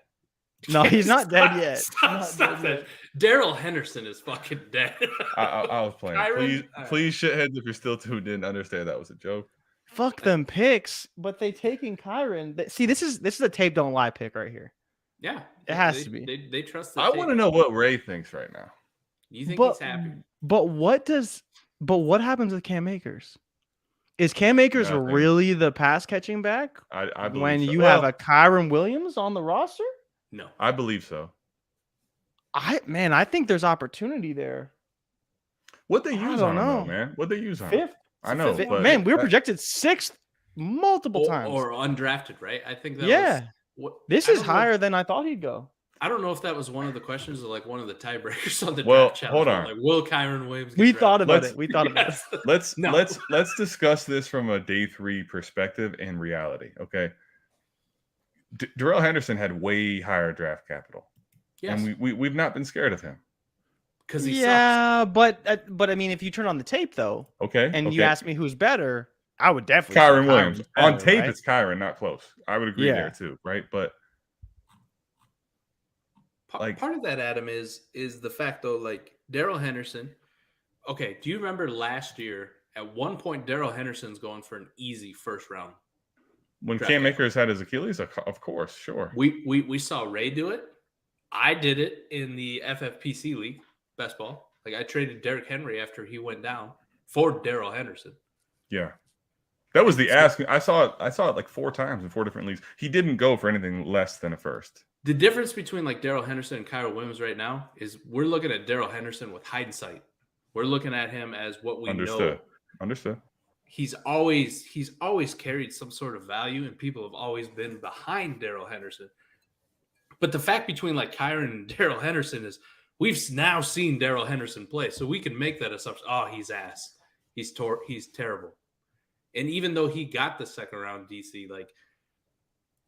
[SPEAKER 4] No, he's not dead yet.
[SPEAKER 1] Stop that. Daryl Henderson is fucking dead.
[SPEAKER 2] I was playing. Please, shitheads, if you're still tuned in, understand that was a joke.
[SPEAKER 4] Fuck them picks, but they taking Kyren. See, this is a tape don't lie pick right here.
[SPEAKER 1] Yeah,
[SPEAKER 4] it has to be.
[SPEAKER 1] They trust.
[SPEAKER 2] I want to know what Ray thinks right now.
[SPEAKER 1] You think he's happy?
[SPEAKER 4] But what happens with Cam Akers? Is Cam Akers really the pass catching back?
[SPEAKER 2] I believe
[SPEAKER 4] when
[SPEAKER 2] so.
[SPEAKER 4] you have a Kyren Williams on the roster?
[SPEAKER 1] No,
[SPEAKER 2] I believe so.
[SPEAKER 4] I think there's opportunity there.
[SPEAKER 2] What they use on him, though, man? What they use on him?
[SPEAKER 4] 5th?
[SPEAKER 2] I know, but
[SPEAKER 4] man, we were projected 6th multiple times.
[SPEAKER 1] Or undrafted, right? I think that
[SPEAKER 4] this is higher than I thought he'd go.
[SPEAKER 1] I don't know if that was one of the questions or like one of the tiebreakers on the draft challenge.
[SPEAKER 2] Hold on.
[SPEAKER 1] Like, will Kyren Williams get
[SPEAKER 4] We
[SPEAKER 1] drafted?
[SPEAKER 4] thought about it. We thought about it.
[SPEAKER 2] Let's discuss this from a day 3 perspective and reality. Okay. Darrell Henderson had way higher draft capital.
[SPEAKER 1] Yes.
[SPEAKER 2] And we've not been scared of him.
[SPEAKER 1] Because he sucks.
[SPEAKER 4] But I mean, if you turn on the tape though,
[SPEAKER 2] and
[SPEAKER 4] you ask me who's better, I would definitely
[SPEAKER 2] Kyren Williams.
[SPEAKER 4] Better,
[SPEAKER 2] on tape,
[SPEAKER 4] right?
[SPEAKER 2] it's Kyren, not close. I would agree there too, right? But
[SPEAKER 1] part of that, Adam, is the fact though, like Darrell Henderson. Okay, do you remember last year? At one point, Darrell Henderson's going for an easy first round.
[SPEAKER 2] When Cam Akers had his Achilles, of course, sure.
[SPEAKER 1] We saw Ray do it. I did it in the FFPC league, best ball. Like I traded Derrick Henry after he went down for Darrell Henderson.
[SPEAKER 2] Yeah. That was the ask. I saw it like 4 times in 4 different leagues. He didn't go for anything less than a first.
[SPEAKER 1] The difference between like Darrell Henderson and Kyren Williams right now is we're looking at Darrell Henderson with hindsight. We're looking at him as what we know.
[SPEAKER 2] Understood.
[SPEAKER 1] He's always carried some sort of value, and people have always been behind Darrell Henderson. But the fact between like Kyren and Darrell Henderson is we've now seen Darrell Henderson play, so we can make that assumption. Oh, he's ass. He's terrible. And even though he got the 2nd round DC, like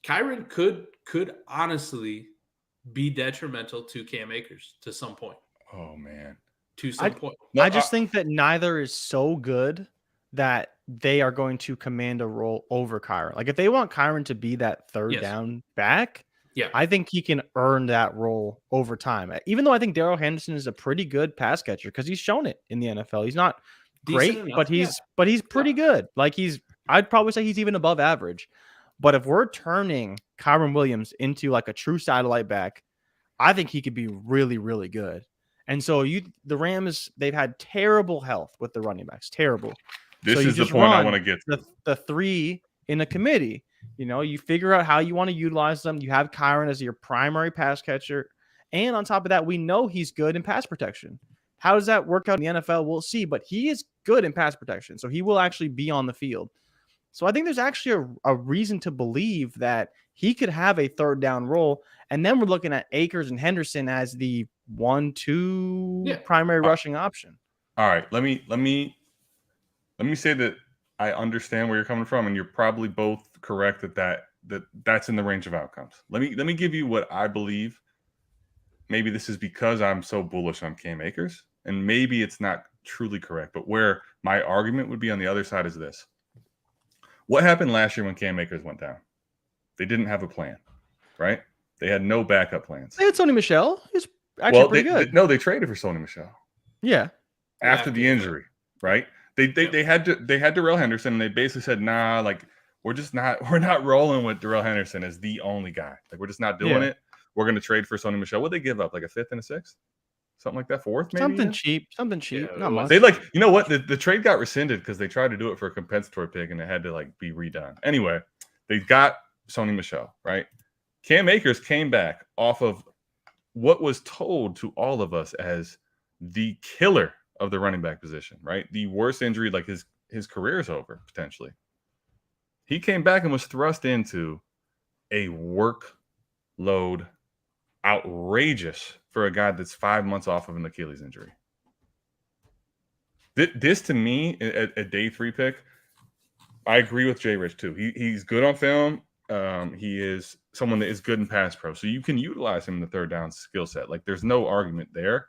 [SPEAKER 1] Kyren could honestly be detrimental to Cam Akers to some point.
[SPEAKER 2] Oh man.
[SPEAKER 1] to some point.
[SPEAKER 2] No,
[SPEAKER 4] I just think that neither is so good that they are going to command a role over Kyron. Like if they want Kyron to be that third down back,
[SPEAKER 1] yeah,
[SPEAKER 4] I think he can earn that role over time. Even though I think Darrell Henderson is a pretty good pass catcher because he's shown it in the NFL. He's not great, but he's pretty good. Like I'd probably say he's even above average. But if we're turning Kyron Williams into like a true satellite back, I think he could be really, really good. And so the Rams, they've had terrible health with the running backs, terrible.
[SPEAKER 2] This is the point I want to get to.
[SPEAKER 4] The three in a committee. You know, you figure out how you want to utilize them. You have Kyron as your primary pass catcher. And on top of that, we know he's good in pass protection. How does that work out in the NFL? We'll see. But he is good in pass protection. So he will actually be on the field. So I think there's actually a reason to believe that he could have a third down role. And then we're looking at Akers and Henderson as the 1-2 primary rushing option.
[SPEAKER 2] All right. Let me say that I understand where you're coming from, and you're probably both correct that's in the range of outcomes. Let me give you what I believe. Maybe this is because I'm so bullish on Cam Akers, and maybe it's not truly correct, but where my argument would be on the other side is this. What happened last year when Cam Akers went down? They didn't have a plan, right? They had no backup plans.
[SPEAKER 4] They had Sony Michel. He's actually pretty good.
[SPEAKER 2] No, they traded for Sony Michel.
[SPEAKER 4] Yeah.
[SPEAKER 2] After the injury, right? They had Darrell Henderson, and they basically said, nah, like we're not rolling with Darrell Henderson as the only guy. Like we're just not doing it. We're going to trade for Sony Michel. What'd they give up? Like a fifth and a sixth? Something like that? Fourth, maybe?
[SPEAKER 4] Something cheap. Not much.
[SPEAKER 2] They you know what? The trade got rescinded because they tried to do it for a compensatory pick and it had to like be redone. Anyway, they got Sony Michel, right? Cam Akers came back off of what was told to all of us as the killer of the running back position, right? The worst injury, like his career is over, potentially. He came back and was thrust into a workload outrageous for a guy that's 5 months off of an Achilles injury. This to me, a day 3 pick, I agree with Jay Rich too. He's good on film. He is someone that is good in pass pro. So you can utilize him in the third down skill set. Like there's no argument there.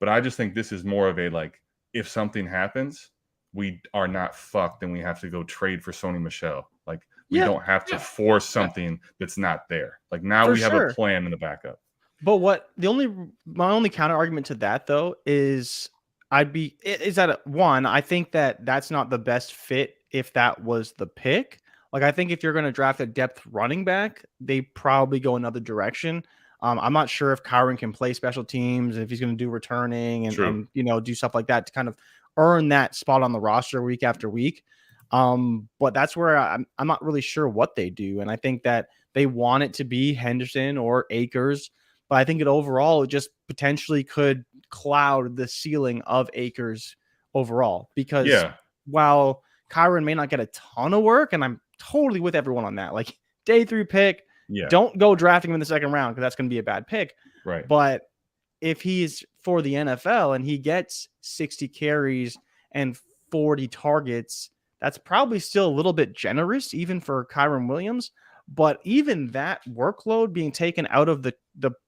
[SPEAKER 2] But I just think this is more of a like, if something happens, we are not fucked and we have to go trade for Sony Michel. Like we don't have to force something that's not there. Like now we have a plan in the backup.
[SPEAKER 4] But my only counter argument to that though is I think that that's not the best fit if that was the pick. Like I think if you're going to draft a depth running back, they probably go another direction. I'm not sure if Kyron can play special teams, if he's going to do returning and do stuff like that to kind of earn that spot on the roster week after week. But that's where I'm not really sure what they do. And I think that they want it to be Henderson or Akers, but I think it just potentially could cloud the ceiling of Akers overall because while Kyron may not get a ton of work, and I'm totally with everyone on that, like day 3 pick, don't go drafting him in the second round because that's going to be a bad pick.
[SPEAKER 2] Right.
[SPEAKER 4] But if he's for the NFL and he gets 60 carries and 40 targets, that's probably still a little bit generous even for Kyron Williams. But even that workload being taken out of the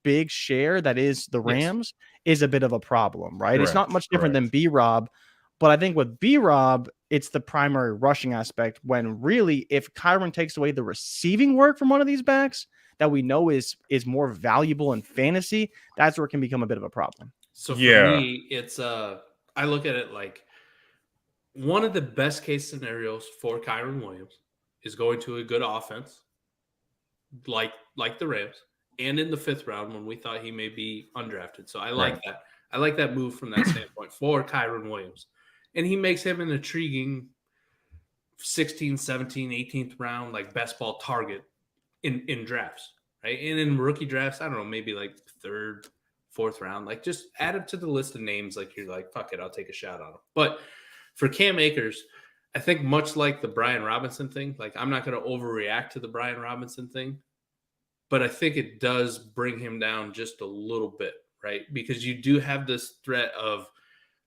[SPEAKER 4] big share that is the Rams is a bit of a problem, right? Correct. It's not much different than B-Rob. But I think with B-Rob, it's the primary rushing aspect when really if Kyron takes away the receiving work from one of these backs that we know is more valuable in fantasy, that's where it can become a bit of a problem.
[SPEAKER 1] So for me, it's I look at it like one of the best case scenarios for Kyron Williams is going to a good offense like the Rams and in the 5th round when we thought he may be undrafted. So I like that. I like that move from that standpoint for Kyron Williams. And he makes him an intriguing 16, 17, 18th round, like best ball target in drafts, right? And in rookie drafts, I don't know, maybe like 3rd, 4th round, like just add him to the list of names. Like you're like, fuck it, I'll take a shot on him. But for Cam Akers, I think much like the Brian Robinson thing, like I'm not going to overreact to the Brian Robinson thing, but I think it does bring him down just a little bit, right? Because you do have this threat of,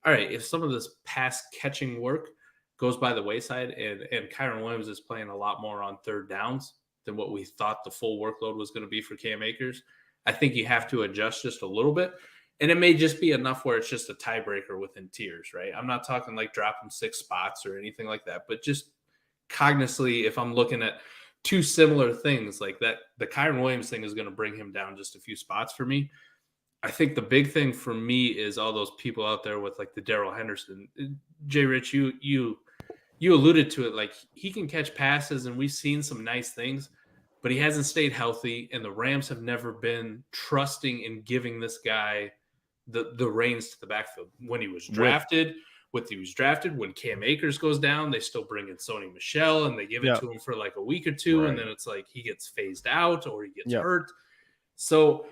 [SPEAKER 1] all right, if some of this pass catching work goes by the wayside and Kyron Williams is playing a lot more on third downs than what we thought the full workload was going to be for Cam Akers, I think you have to adjust just a little bit. And it may just be enough where it's just a tiebreaker within tiers, right? I'm not talking like dropping 6 spots or anything like that, but just cognitively, if I'm looking at two similar things like that, the Kyren Williams thing is going to bring him down just a few spots for me. I think the big thing for me is all those people out there with like the Darrell Henderson. Jay Rich, you alluded to it. Like he can catch passes, and we've seen some nice things, but he hasn't stayed healthy, and the Rams have never been trusting in giving this guy the reins to the backfield. When he was drafted, when Cam Akers goes down, they still bring in Sony Michel, and they give it to him for like a week or two, and then it's like he gets phased out or he gets hurt. So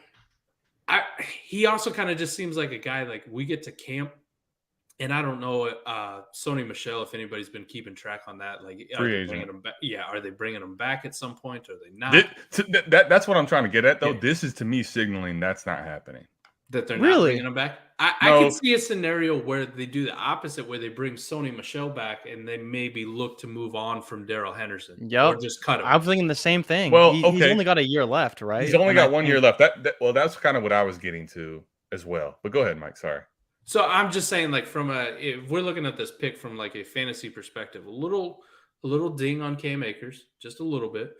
[SPEAKER 1] he also kind of just seems like a guy like we get to camp, and I don't know Sony Michel, if anybody's been keeping track on that. Like, are they bringing him back? Yeah, are they bringing him back at some point? Or are they not?
[SPEAKER 2] That's what I'm trying to get at, though. Yeah. This is to me signaling that's not happening.
[SPEAKER 1] That they're not bringing him back. I can see a scenario where they do the opposite, where they bring Sony Michel back and they maybe look to move on from Darrell Henderson. Or just cut him.
[SPEAKER 4] I'm thinking the same thing.
[SPEAKER 2] Well,
[SPEAKER 4] he's only got a year left, right?
[SPEAKER 2] He's only got 1 year left. Well, that's kind of what I was getting to as well. But go ahead, Mike. Sorry.
[SPEAKER 1] So I'm just saying, like, if we're looking at this pick from like a fantasy perspective, a little ding on Cam Akers, just a little bit,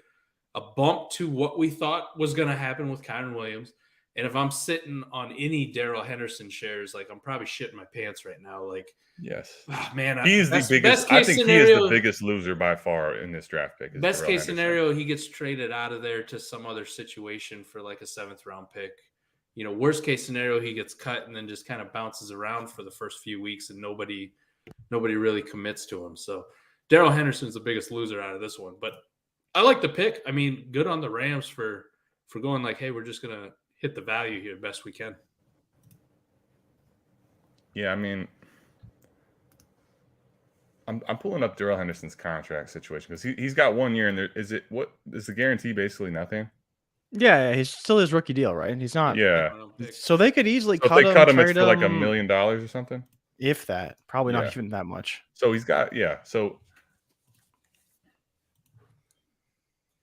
[SPEAKER 1] a bump to what we thought was going to happen with Kyren Williams. And if I'm sitting on any Darrell Henderson shares, like I'm probably shitting my pants right now. Like,
[SPEAKER 2] yes,
[SPEAKER 1] man,
[SPEAKER 2] he's the biggest. I think he is the biggest loser by far in this draft pick.
[SPEAKER 1] Best case scenario, he gets traded out of there to some other situation for like a 7th round pick. You know, worst case scenario, he gets cut and then just kind of bounces around for the first few weeks, and nobody really commits to him. So Darrell Henderson's the biggest loser out of this one. But I like the pick. I mean, good on the Rams for going like, hey, we're just gonna hit the value here best we can.
[SPEAKER 2] Yeah, I mean, I'm pulling up Darrell Henderson's contract situation because he's got 1 year, and is the guarantee basically nothing?
[SPEAKER 4] Yeah, he's still his rookie deal, right? He's not.
[SPEAKER 2] Yeah.
[SPEAKER 4] So they could easily cut him.
[SPEAKER 2] If they cut him, it's for like $1 million or something.
[SPEAKER 4] If that, probably not even that much.
[SPEAKER 2] So he's got So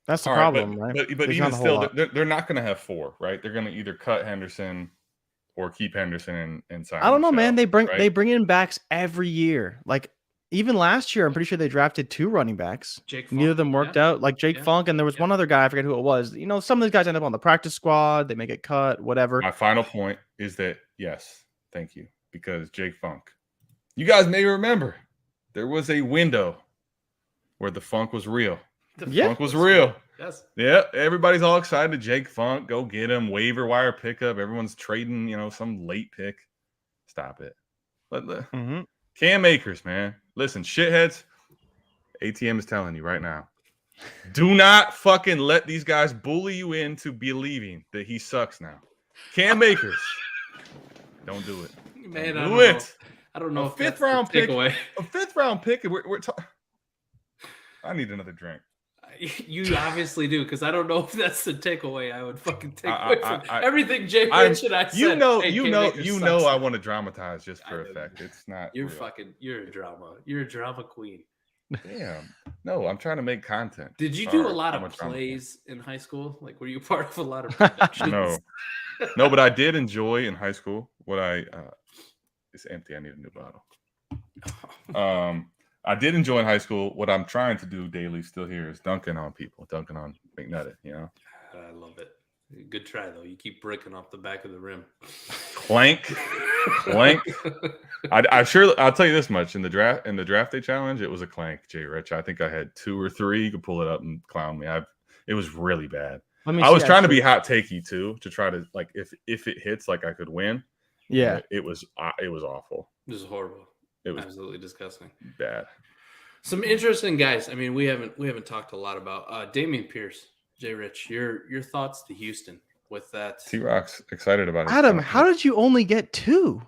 [SPEAKER 4] that's the problem, right?
[SPEAKER 2] But even still, they're not going to have 4, right? They're going to either cut Henderson or keep Henderson and sign.
[SPEAKER 4] I don't know, man. They bring in backs every year. Like even last year, I'm pretty sure they drafted 2 running backs. Neither of them worked out. Like Jake Funk, and there was one other guy. I forget who it was. You know, some of these guys end up on the practice squad. They may get cut, whatever.
[SPEAKER 2] My final point is that yes, thank you, because Jake Funk. You guys may remember there was a window where the Funk was real. Funk was real.
[SPEAKER 1] Yes.
[SPEAKER 2] Yeah. Everybody's all excited. Jake Funk, go get him. Waiver wire pickup. Everyone's trading, some late pick. Stop it. Cam Akers, man. Listen, shitheads. ATM is telling you right now. Do not fucking let these guys bully you into believing that he sucks now. Cam Akers. Don't do it.
[SPEAKER 1] Man, I don't know.
[SPEAKER 2] A 5th round pick. A 5th round pick. We're talking. I need another drink.
[SPEAKER 1] You obviously do, because I don't know if that's the takeaway I would fucking take away from everything Jay Rich and I said.
[SPEAKER 2] You know, I want to dramatize just for effect. It's not.
[SPEAKER 1] You're a drama. You're a drama queen.
[SPEAKER 2] Damn. No, I'm trying to make content.
[SPEAKER 1] Did you do a lot of plays in high school? Like, were you part of a lot of productions?
[SPEAKER 2] No, but I did enjoy in high school what it's empty. I need a new bottle. I did enjoy in high school. What I'm trying to do daily still here is dunking on people, dunking on McNutted,
[SPEAKER 1] I love it. Good try, though. You keep breaking off the back of the rim.
[SPEAKER 2] Clank. I'll tell you this much. In the draft day challenge, it was a clank, Jay Rich. I think I had 2 or 3. You could pull it up and clown me. It was really bad. I was trying to be hot takey too, to try to, like, if it hits, like I could win.
[SPEAKER 4] Yeah.
[SPEAKER 2] It was awful.
[SPEAKER 1] It was horrible.
[SPEAKER 2] It was
[SPEAKER 1] absolutely disgusting.
[SPEAKER 2] Bad.
[SPEAKER 1] Some interesting guys. I mean, we haven't talked a lot about Dameon Pierce. Jay Rich, your thoughts to Houston with that?
[SPEAKER 2] T-Rock's excited about it.
[SPEAKER 4] Adam, how did you only get 2?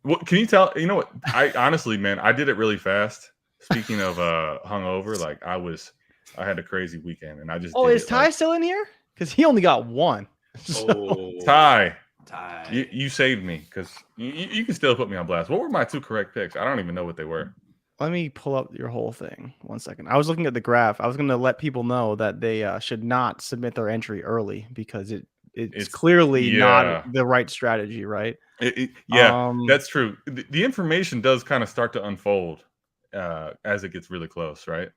[SPEAKER 2] What can you tell? You know what? I honestly, man, I did it really fast. Speaking of hungover, like I had a crazy weekend, and I just.
[SPEAKER 4] Oh, is Ty still in here? Because he only got 1.
[SPEAKER 2] So. Ty. You saved me, because you can still put me on blast. What were my 2 correct picks? I don't even know what they were.
[SPEAKER 4] Let me pull up your whole thing. 1 second. I was looking at the graph. I was going to let people know that they should not submit their entry early, because it's clearly not the right strategy, right?
[SPEAKER 2] That's true. The information does kind of start to unfold as it gets really close, right?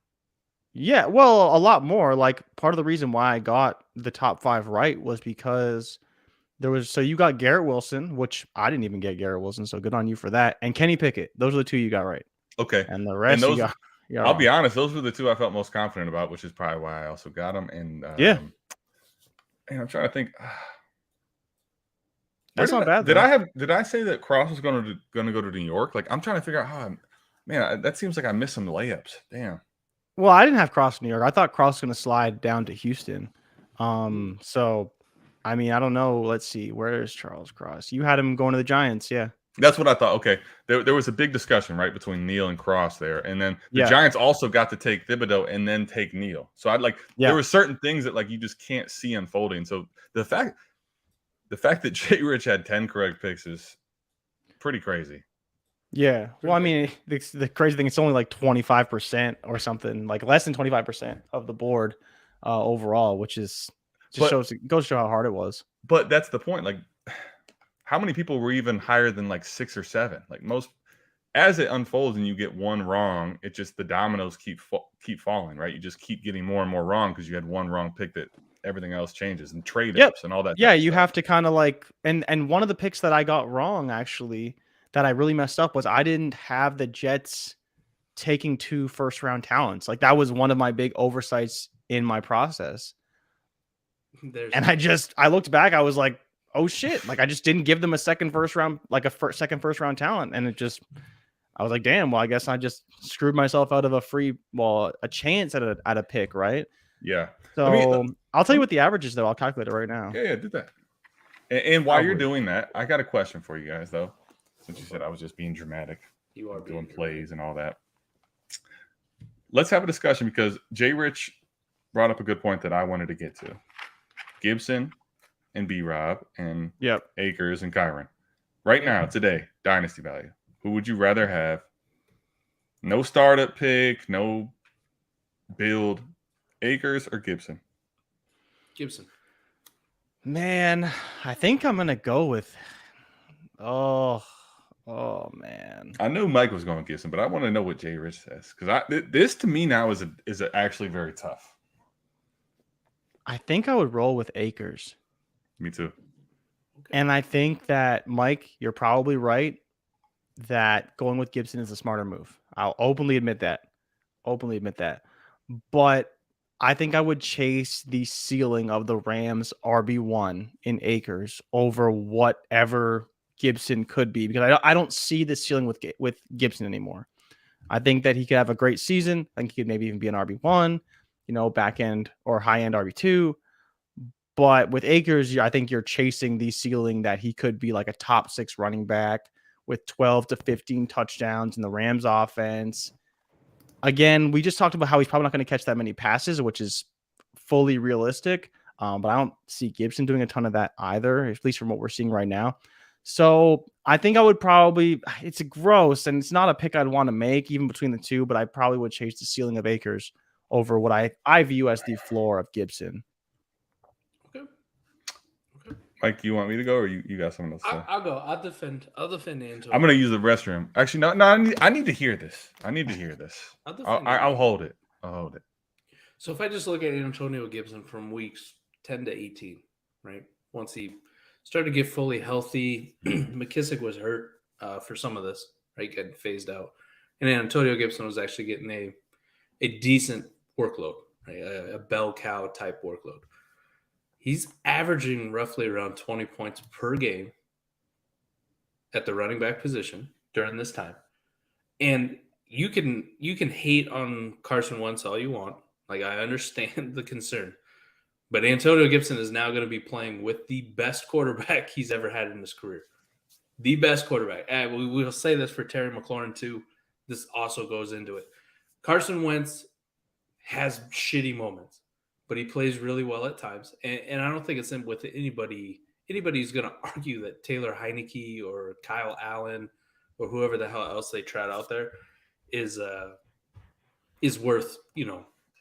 [SPEAKER 4] Yeah, well, a lot more. Like part of the reason why I got the top 5 right was because so you got Garrett Wilson, which I didn't even get Garrett Wilson, so good on you for that. And Kenny Pickett. Those are the 2 you got right.
[SPEAKER 2] Okay.
[SPEAKER 4] And the rest you got
[SPEAKER 2] I'll be honest, those were the 2 I felt most confident about, which is probably why I also got them. And and I'm trying to think.
[SPEAKER 4] That's not bad.
[SPEAKER 2] Did I say that Cross was going to go to New York? Like I'm trying to figure out how. That seems like I missed some layups. Damn.
[SPEAKER 4] Well, I didn't have Cross in New York. I thought Cross was going to slide down to Houston. So, I mean, I don't know. Let's see. Where is Charles Cross? You had him going to the Giants, yeah.
[SPEAKER 2] That's what I thought. Okay, there was a big discussion right between Neal and Cross there, and then the Giants also got to take Thibodeau and then take Neal. So there were certain things that like you just can't see unfolding. So the fact that Jay Rich had 10 correct picks is pretty crazy.
[SPEAKER 4] Yeah. Well, I mean, the crazy thing, it's only like 25% or something, like less than 25% of the board overall, which is goes to show how hard it was.
[SPEAKER 2] But that's the point. Like, how many people were even higher than like 6 or 7? Like most, as it unfolds and you get one wrong, it just the dominoes keep falling, right? You just keep getting more and more wrong because you had one wrong pick that everything else changes and trade-ups and all that.
[SPEAKER 4] Yeah, you have to kind of like, and one of the picks that I got wrong actually that I really messed up was I didn't have the Jets taking 2 first-round talents. Like that was one of my big oversights in my process. And I looked back, I was like, oh shit! Like I just didn't give them a second first round round talent, and I was like, damn. Well, I guess I just screwed myself out of a chance at a pick, right?
[SPEAKER 2] Yeah.
[SPEAKER 4] So I'll tell you what the average is, though. I'll calculate it right now.
[SPEAKER 2] Yeah, do that. And while you're doing that, I got a question for you guys, though. Since you said I was just being dramatic,
[SPEAKER 1] you are
[SPEAKER 2] doing plays and all that. Let's have a discussion because Jay Rich brought up a good point that I wanted to get to. Gibson and B-Rob and Akers and Kyron. Right now, today, dynasty value. Who would you rather have? No startup pick, no build. Akers or Gibson?
[SPEAKER 1] Gibson.
[SPEAKER 4] Man, I think I'm going to go with... Oh, man.
[SPEAKER 2] I knew Mike was going to Gibson, but I want to know what Jay Rich says. Because this, to me, now is actually very tough.
[SPEAKER 4] I think I would roll with Akers.
[SPEAKER 2] Me too.
[SPEAKER 4] Okay. And I think that, Mike, you're probably right that going with Gibson is a smarter move. I'll openly admit that. But I think I would chase the ceiling of the Rams RB1 in Akers over whatever Gibson could be, because I don't see the ceiling with Gibson anymore. I think that he could have a great season. I think he could maybe even be an RB1, back end or high end RB2. But with Akers, I think you're chasing the ceiling that he could be like a top 6 running back with 12 to 15 touchdowns in the Rams offense. Again, we just talked about how he's probably not going to catch that many passes, which is fully realistic. But I don't see Gibson doing a ton of that either, at least from what we're seeing right now. So I think I would probably, it's gross and it's not a pick I'd want to make even between the two, but I probably would chase the ceiling of Akers over what I view as the floor of Gibson.
[SPEAKER 2] Mike, you want me to go, or you got something else to say?
[SPEAKER 1] I'll go. I'll defend Antonio.
[SPEAKER 2] I'm going to use the restroom. Actually, no. I need to hear this. I'll hold it.
[SPEAKER 1] So if I just look at Antonio Gibson from weeks 10 to 18, right? Once he started to get fully healthy, McKissick was hurt for some of this, right? Getting phased out. And Antonio Gibson was actually getting a decent workload, right? A bell cow type workload. He's averaging roughly around 20 points per game at the running back position during this time. And you can hate on Carson Wentz all you want. Like, I understand the concern. But Antonio Gibson is now going to be playing with the best quarterback he's ever had in his career. The best quarterback. And we'll say this for Terry McLaurin too. This also goes into it. Carson Wentz has shitty moments, but he plays really well at times. And I don't think it's with anybody who's going to argue that Taylor Heineke or Kyle Allen or whoever the hell else they trot out there is worth,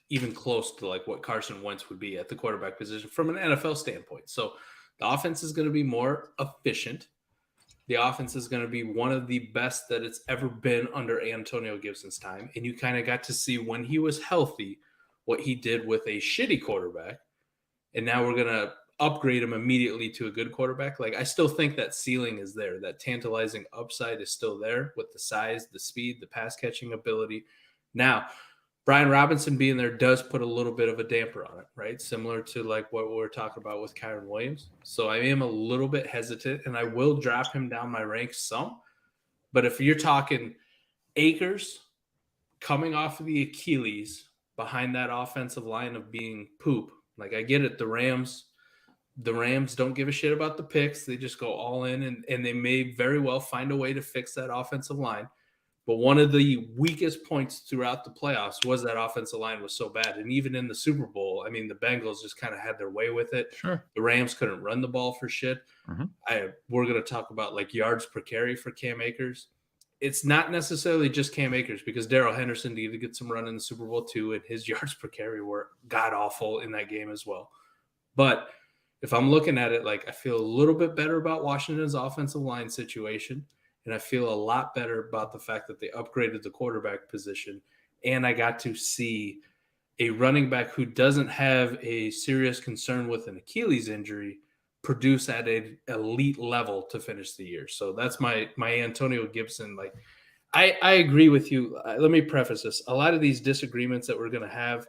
[SPEAKER 1] even close to like what Carson Wentz would be at the quarterback position from an NFL standpoint. So The offense is going to be more efficient. The offense is going to be one of the best that it's ever been under Antonio Gibson's time. And you kind of got to see when he was healthy what he did with a shitty quarterback. And now we're going to upgrade him immediately to a good quarterback. Like, I still think that ceiling is there. That tantalizing upside is still there with the size, the speed, the pass catching ability. Now, Brian Robinson being there does put a little bit of a damper on it, right? Similar to like what we were talking about with Kyron Williams. So I am a little bit hesitant, and I will drop him down my ranks some. But if you're talking Akers coming off of the Achilles behind that offensive line of being poop, like, I get it. The Rams don't give a shit about the picks. They just go all in, and they may very well find a way to fix that offensive line. But one of the weakest points throughout the playoffs was that offensive line was so bad. And even in the Super Bowl, I mean, the Bengals just kind of had their way with it.
[SPEAKER 2] Sure.
[SPEAKER 1] The Rams couldn't run the ball for shit.
[SPEAKER 2] Mm-hmm.
[SPEAKER 1] We're going to talk about like yards per carry for Cam Akers. It's not necessarily just Cam Akers, because Darrell Henderson did get some run in the Super Bowl too, and his yards per carry were god-awful in that game as well. But if I'm looking at it, like, I feel a little bit better about Washington's offensive line situation. And I feel a lot better about the fact that they upgraded the quarterback position. And I got to see a running back who doesn't have a serious concern with an Achilles injury produce at an elite level to finish the year. So that's my Antonio Gibson. Like, I agree with you. Let me preface this. A lot of these disagreements that we're going to have,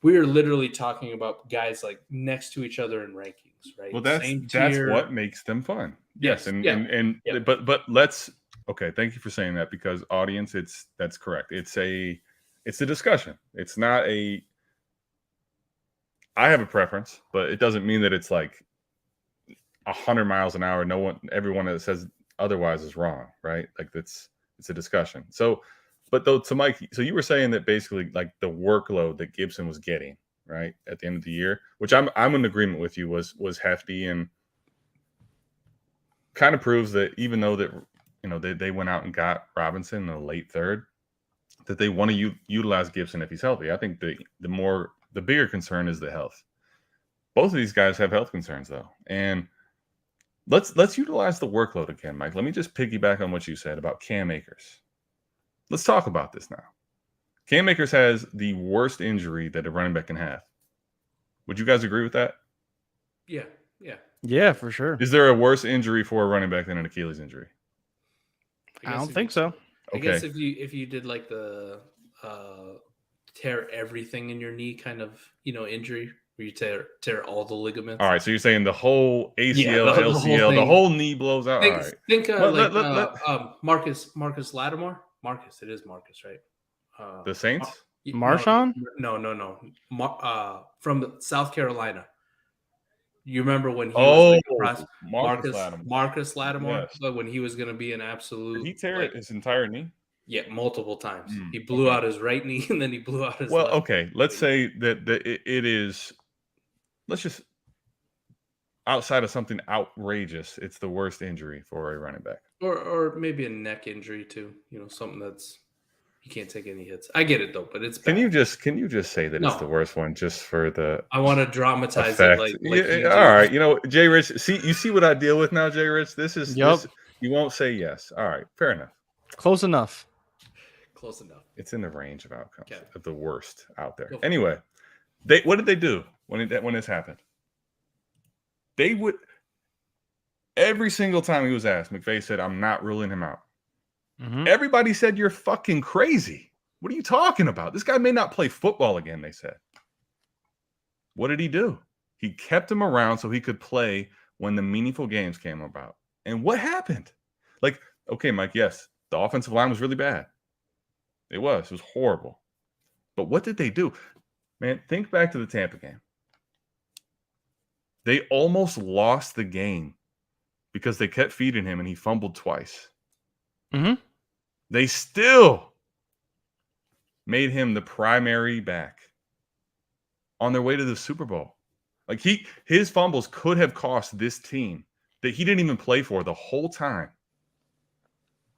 [SPEAKER 1] we are literally talking about guys like next to each other in rankings, right?
[SPEAKER 2] Well, that's what makes them fun. Yes, but let's thank you for saying that, because audience, that's correct. It's a discussion. It's not I have a preference, but it doesn't mean that it's like 100 miles an hour. Everyone that says otherwise is wrong, right? Like, it's a discussion. So, but though, to Mike, so you were saying that basically like the workload that Gibson was getting, right, at the end of the year, which I'm in agreement with you, was hefty, and kind of proves that even though that, you know, they went out and got Robinson in the late third, that they want to utilize Gibson if he's healthy. I think the bigger concern is the health. Both of these guys have health concerns though, and let's utilize the workload again, Mike. Let me just piggyback on what you said about Cam Akers. Let's talk about this now. Cam Akers has the worst injury that a running back can have. Would you guys agree with that?
[SPEAKER 4] Yeah, for sure.
[SPEAKER 2] Is there a worse injury for a running back than an Achilles injury?
[SPEAKER 4] I don't think so.
[SPEAKER 1] I guess if you did like the tear everything in your knee kind of, you know, injury, where you tear all the ligaments.
[SPEAKER 2] All right, so you're saying the whole ACL, LCL, the whole knee blows out.
[SPEAKER 1] Think Marcus Lattimore. Marcus, it is Marcus, right?
[SPEAKER 2] The Saints?
[SPEAKER 4] Marshawn?
[SPEAKER 1] No. From South Carolina. You remember when he
[SPEAKER 2] was
[SPEAKER 1] Marcus Lattimore,
[SPEAKER 2] yes.
[SPEAKER 1] When he was going to be an absolute.
[SPEAKER 2] Did he tear his entire knee?
[SPEAKER 1] Yeah, multiple times. He blew out his right knee, and then he blew out his left.
[SPEAKER 2] Okay. Let's say that it is. Let's just, outside of something outrageous, it's the worst injury for a running back,
[SPEAKER 1] or maybe a neck injury too. You know, something that's. You can't take any hits. I get it though, but it's bad.
[SPEAKER 2] Can you just say that it's the worst one just for the?
[SPEAKER 1] I want to dramatize
[SPEAKER 2] effect.
[SPEAKER 1] it.
[SPEAKER 2] All right, you know, Jay Rich. You see what I deal with now, Jay Rich. This is this, you won't say yes. All right, fair enough.
[SPEAKER 4] Close enough.
[SPEAKER 2] It's in the range of outcomes of the worst out there.
[SPEAKER 1] Go
[SPEAKER 2] Anyway, what did they do when this happened? They would, every single time he was asked, McVay said, "I'm not ruling him out." Mm-hmm. Everybody said, "You're fucking crazy. What are you talking about? This guy may not play football again," they said. What did he do? He kept him around so he could play when the meaningful games came about. And what happened? Like, okay, Mike, yes, the offensive line was really bad. It was horrible. But what did they do? Man, think back to the Tampa game. They almost lost the game because they kept feeding him and he fumbled twice.
[SPEAKER 4] Mm-hmm.
[SPEAKER 2] They still made him the primary back on their way to the Super Bowl. Like, his fumbles could have cost this team that he didn't even play for the whole time.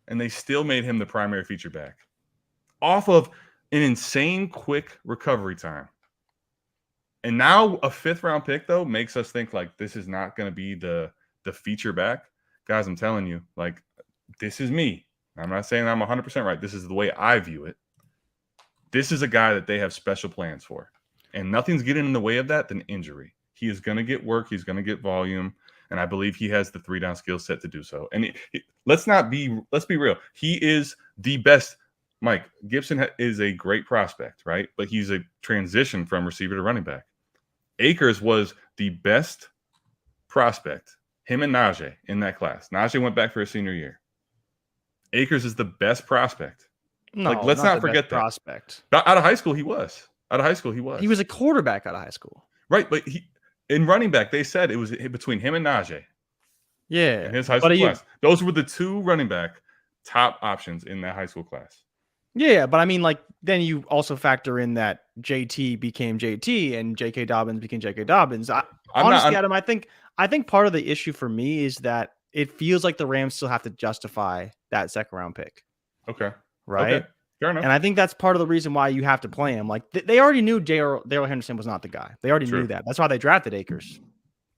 [SPEAKER 2] And they still made him the primary feature back off of an insane quick recovery time. And now a 5th round pick though makes us think like this is not going to be the feature back. Guys, I'm telling you, like this is me. I'm not saying I'm 100% right. This is the way I view it. This is a guy that they have special plans for. And nothing's getting in the way of that than injury. He is going to get work. He's going to get volume. And I believe he has the 3-down skill set to do so. And let's be real. He is the best. Mike, Gibson is a great prospect, right? But he's a transition from receiver to running back. Akers was the best prospect, him and Najee in that class. Najee went back for his senior year. Akers is the best prospect.
[SPEAKER 4] No,
[SPEAKER 2] like, let's not forget that.
[SPEAKER 4] Prospect.
[SPEAKER 2] Out of high school, he was.
[SPEAKER 4] He was a quarterback out of high school.
[SPEAKER 2] Right, but in running back, they said it was between him and Najee.
[SPEAKER 4] Yeah.
[SPEAKER 2] In his high school class. Those were the 2 running back top options in that high school class.
[SPEAKER 4] Yeah, but I mean, like, then you also factor in that JT became JT and J.K. Dobbins became J.K. Dobbins. Adam, I think part of the issue for me is that it feels like the Rams still have to justify that 2nd round pick.
[SPEAKER 2] Okay.
[SPEAKER 4] Right?
[SPEAKER 2] Okay. Fair enough.
[SPEAKER 4] And I think that's part of the reason why you have to play him. Like, they already knew Darrell Henderson was not the guy. They already knew that. That's why they drafted Akers,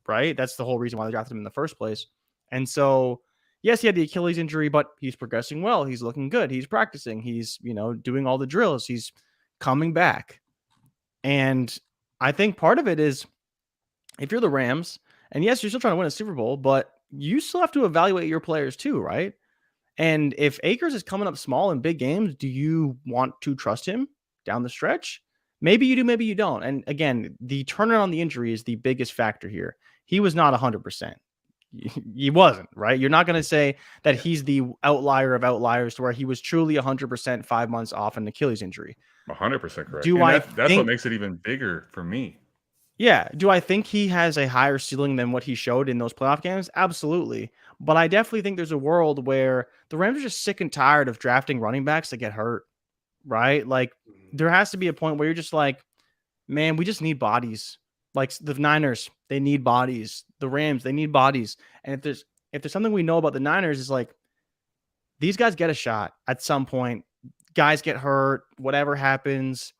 [SPEAKER 4] right? That's the whole reason why they drafted him in the first place. And so, yes, he had the Achilles injury, but he's progressing well. He's looking good. He's practicing. He's, doing all the drills. He's coming back. And I think part of it is if you're the Rams, and yes, you're still trying to win a Super Bowl, but you still have to evaluate your players too, right? And if Akers is coming up small in big games, do you want to trust him down the stretch? Maybe you do, maybe you don't. And again, the turnaround on the injury is the biggest factor here. He was not 100%. He wasn't, right? You're not going to say that he's the outlier of outliers to where he was truly 100% 5 months off an Achilles injury.
[SPEAKER 2] 100% correct. That's what makes it even bigger for me.
[SPEAKER 4] Yeah. Do I think he has a higher ceiling than what he showed in those playoff games? Absolutely. But I definitely think there's a world where the Rams are just sick and tired of drafting running backs that get hurt, right? Like, there has to be a point where you're just like, man, we just need bodies. Like the Niners, they need bodies. The Rams, they need bodies. And if there's something we know about the Niners, is like these guys get a shot at some point. Guys get hurt, whatever happens,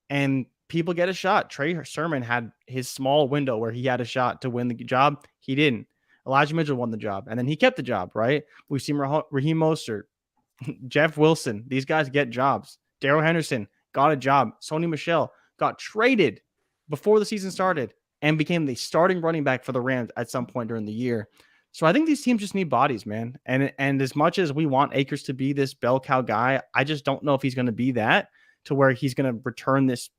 [SPEAKER 4] and people get a shot. Trey Sermon had his small window where he had a shot to win the job. He didn't. Elijah Mitchell won the job, and then he kept the job, right? We've seen Raheem Mostert, Jeff Wilson. These guys get jobs. Darrell Henderson got a job. Sony Michel got traded before the season started and became the starting running back for the Rams at some point during the year. So I think these teams just need bodies, man. And as much as we want Akers to be this bell cow guy, I just don't know if he's going to be that to where he's going to return this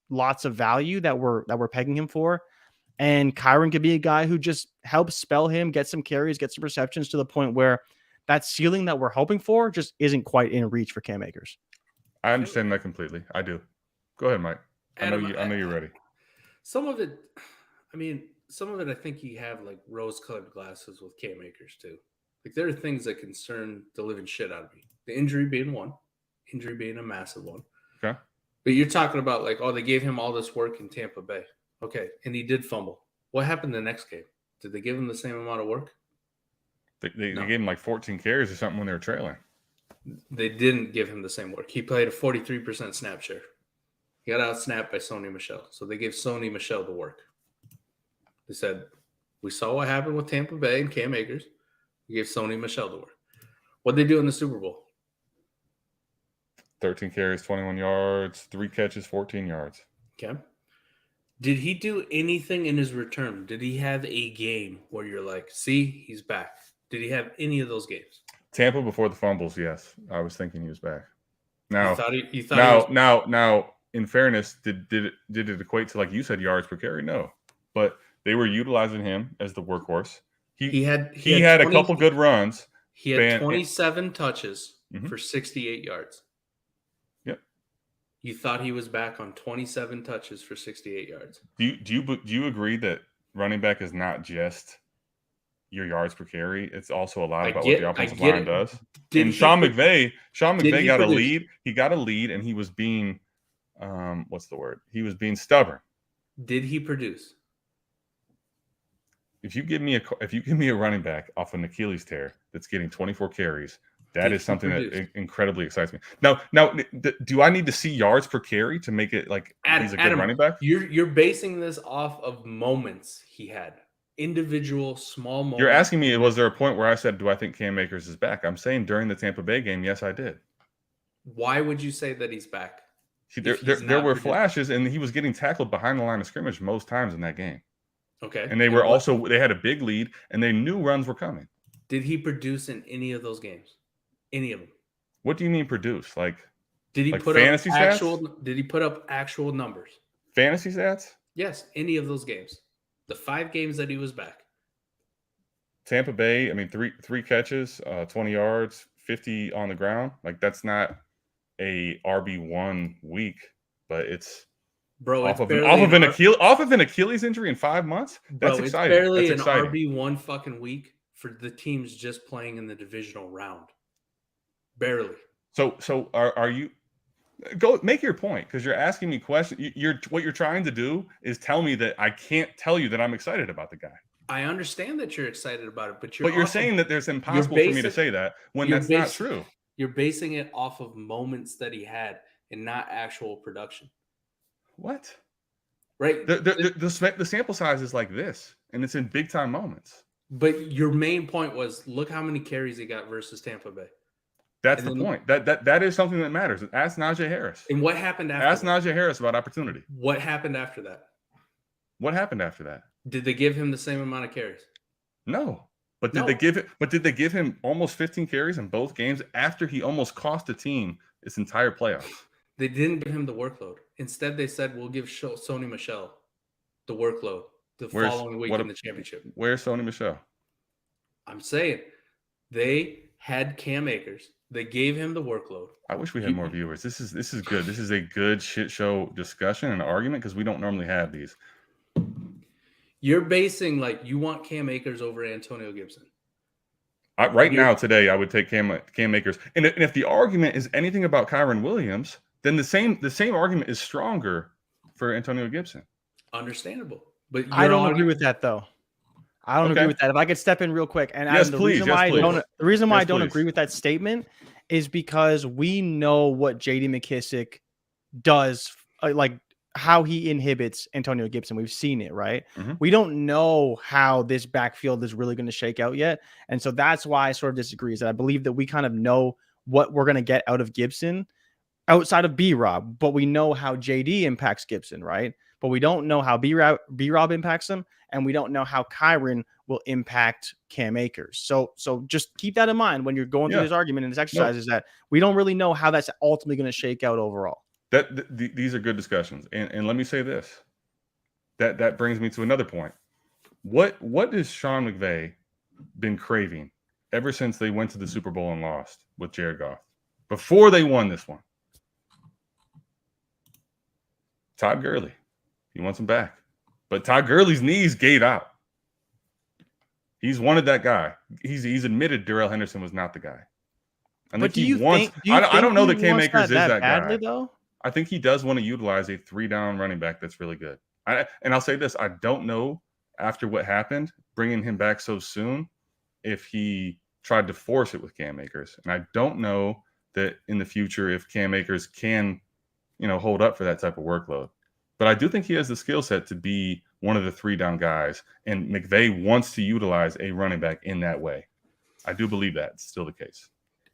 [SPEAKER 4] lots of value that we're pegging him for. And Kyron could be a guy who just helps spell him, get some carries, get some receptions to the point where that ceiling that we're hoping for just isn't quite in reach for Cam Akers.
[SPEAKER 2] I understand that completely. I do. Go ahead, Mike.
[SPEAKER 1] Adam,
[SPEAKER 2] I know you're ready.
[SPEAKER 1] Some of it, I think you have like rose-colored glasses with Cam Akers too. Like there are things that concern the living shit out of me. The injury being one, injury being a massive one.
[SPEAKER 2] Okay.
[SPEAKER 1] But you're talking about like, oh, they gave him all this work in Tampa Bay. Okay, and he did fumble. What happened the next game? Did they give him the same amount of work?
[SPEAKER 2] They gave him like 14 carries or something when they were trailing.
[SPEAKER 1] They didn't give him the same work. He played a 43% snap share. He got out-snapped by Sony Michel. So they gave Sony Michel the work. They said, we saw what happened with Tampa Bay and Cam Akers. We gave Sony Michel the work. What'd they do in the Super Bowl?
[SPEAKER 2] 13 carries, 21 yards, 3 catches, 14 yards.
[SPEAKER 1] Okay. Did he do anything in his return? Did he have a game where you're like, see, he's back? Did he have any of those games?
[SPEAKER 2] Tampa before the fumbles, yes. I was thinking he was back. Now, now, in fairness, did it equate to, like you said, yards per carry? No. But they were utilizing him as the workhorse. He had a couple good runs.
[SPEAKER 1] He had 27 touches for 68 yards.
[SPEAKER 2] Yep.
[SPEAKER 1] You thought he was back on 27 touches for 68 yards.
[SPEAKER 2] Do you agree that running back is not just your yards per carry? It's also a lot about what the offensive line does. And Sean McVay got a lead. He got a lead, and he was being what's the word? He was being stubborn.
[SPEAKER 1] Did he produce?
[SPEAKER 2] If you give me a running back off an Achilles tear that's getting 24 carries, That is something that incredibly excites me. Now, do I need to see yards per carry to make it like he's a good running back?
[SPEAKER 1] You're basing this off of moments he had, individual small moments.
[SPEAKER 2] You're asking me, was there a point where I said, do I think Cam Akers is back? I'm saying during the Tampa Bay game, yes, I did.
[SPEAKER 1] Why would you say that he's back?
[SPEAKER 2] There were flashes, and he was getting tackled behind the line of scrimmage most times in that game.
[SPEAKER 1] Okay.
[SPEAKER 2] And they had a big lead, and they knew runs were coming.
[SPEAKER 1] Did he produce in any of those games? Any of them?
[SPEAKER 2] What do you mean produce? Like,
[SPEAKER 1] did he put
[SPEAKER 2] fantasy
[SPEAKER 1] up
[SPEAKER 2] stats?
[SPEAKER 1] Did he put up actual numbers?
[SPEAKER 2] Fantasy stats?
[SPEAKER 1] Yes, any of those games. The 5 games that he was back.
[SPEAKER 2] Tampa Bay, I mean, three catches, 20 yards, 50 on the ground. Like, that's not a RB1 week, but it's off of an Achilles injury in 5 months. That's exciting.
[SPEAKER 1] It's barely
[SPEAKER 2] that's
[SPEAKER 1] an RB1 fucking week for the teams just playing in the divisional round. Barely.
[SPEAKER 2] So are you go make your point, because you're asking me questions. What you're trying to do is tell me that I can't tell you that I'm excited about the guy.
[SPEAKER 1] I understand that you're excited about it, but
[SPEAKER 2] you're saying that there's impossible for me to say that when that's not true.
[SPEAKER 1] You're basing it off of moments that he had and not actual production.
[SPEAKER 2] What?
[SPEAKER 1] Right.
[SPEAKER 2] The sample size is like this, and it's in big time moments.
[SPEAKER 1] But your main point was, look how many carries he got versus Tampa Bay.
[SPEAKER 2] That's the point. That is something that matters. Ask Najee Harris.
[SPEAKER 1] And what happened after
[SPEAKER 2] Ask Najee Harris about opportunity.
[SPEAKER 1] What happened after that?
[SPEAKER 2] What happened after that?
[SPEAKER 1] Did they give him the same amount of carries?
[SPEAKER 2] No. But did they give him almost 15 carries in both games after he almost cost the team its entire playoffs?
[SPEAKER 1] They didn't give him the workload. Instead, they said, we'll give Sony Michel the workload following week in the championship.
[SPEAKER 2] Where's Sony Michel?
[SPEAKER 1] I'm saying they had Cam Akers. They gave him the workload.
[SPEAKER 2] I wish we had more viewers. This is good. This is a good shit show discussion and argument, because we don't normally have these.
[SPEAKER 1] You're basing you want Cam Akers over Antonio Gibson.
[SPEAKER 2] Now, today, I would take Cam Akers. And if the argument is anything about Kyren Williams, then the same argument is stronger for Antonio Gibson.
[SPEAKER 1] Understandable. But
[SPEAKER 4] I don't agree with that, though. I don't agree with that. If I could step in real quick. And the reason why I don't agree with that statement is because we know what J.D. McKissic does, how he inhibits Antonio Gibson. We've seen it, right? Mm-hmm. We don't know how this backfield is really going to shake out yet. And so that's why I sort of disagree, is that I believe that we kind of know what we're going to get out of Gibson outside of B-Rob, but we know how JD impacts Gibson, right? But we don't know how B-Rob impacts him, and we don't know how Kyren will impact Cam Akers. So just keep that in mind when you're going through this argument and this exercise, is that we don't really know how that's ultimately going to shake out overall.
[SPEAKER 2] These are good discussions. And let me say this. That brings me to another point. What has Sean McVay been craving ever since they went to the Super Bowl and lost with Jared Goff? Before they won this one. Todd Gurley. He wants him back. But Todd Gurley's knees gave out. He's wanted that guy. He's admitted Darrell Henderson was not the guy. I don't know that Cam Akers is that guy. Though? I think he does want to utilize a 3-down running back that's really good. And I'll say this. I don't know, after what happened, bringing him back so soon, if he tried to force it with Cam Akers. And I don't know that in the future if Cam Akers can, hold up for that type of workload. But I do think he has the skill set to be one of the 3-down guys. And McVay wants to utilize a running back in that way. I do believe that's still the case.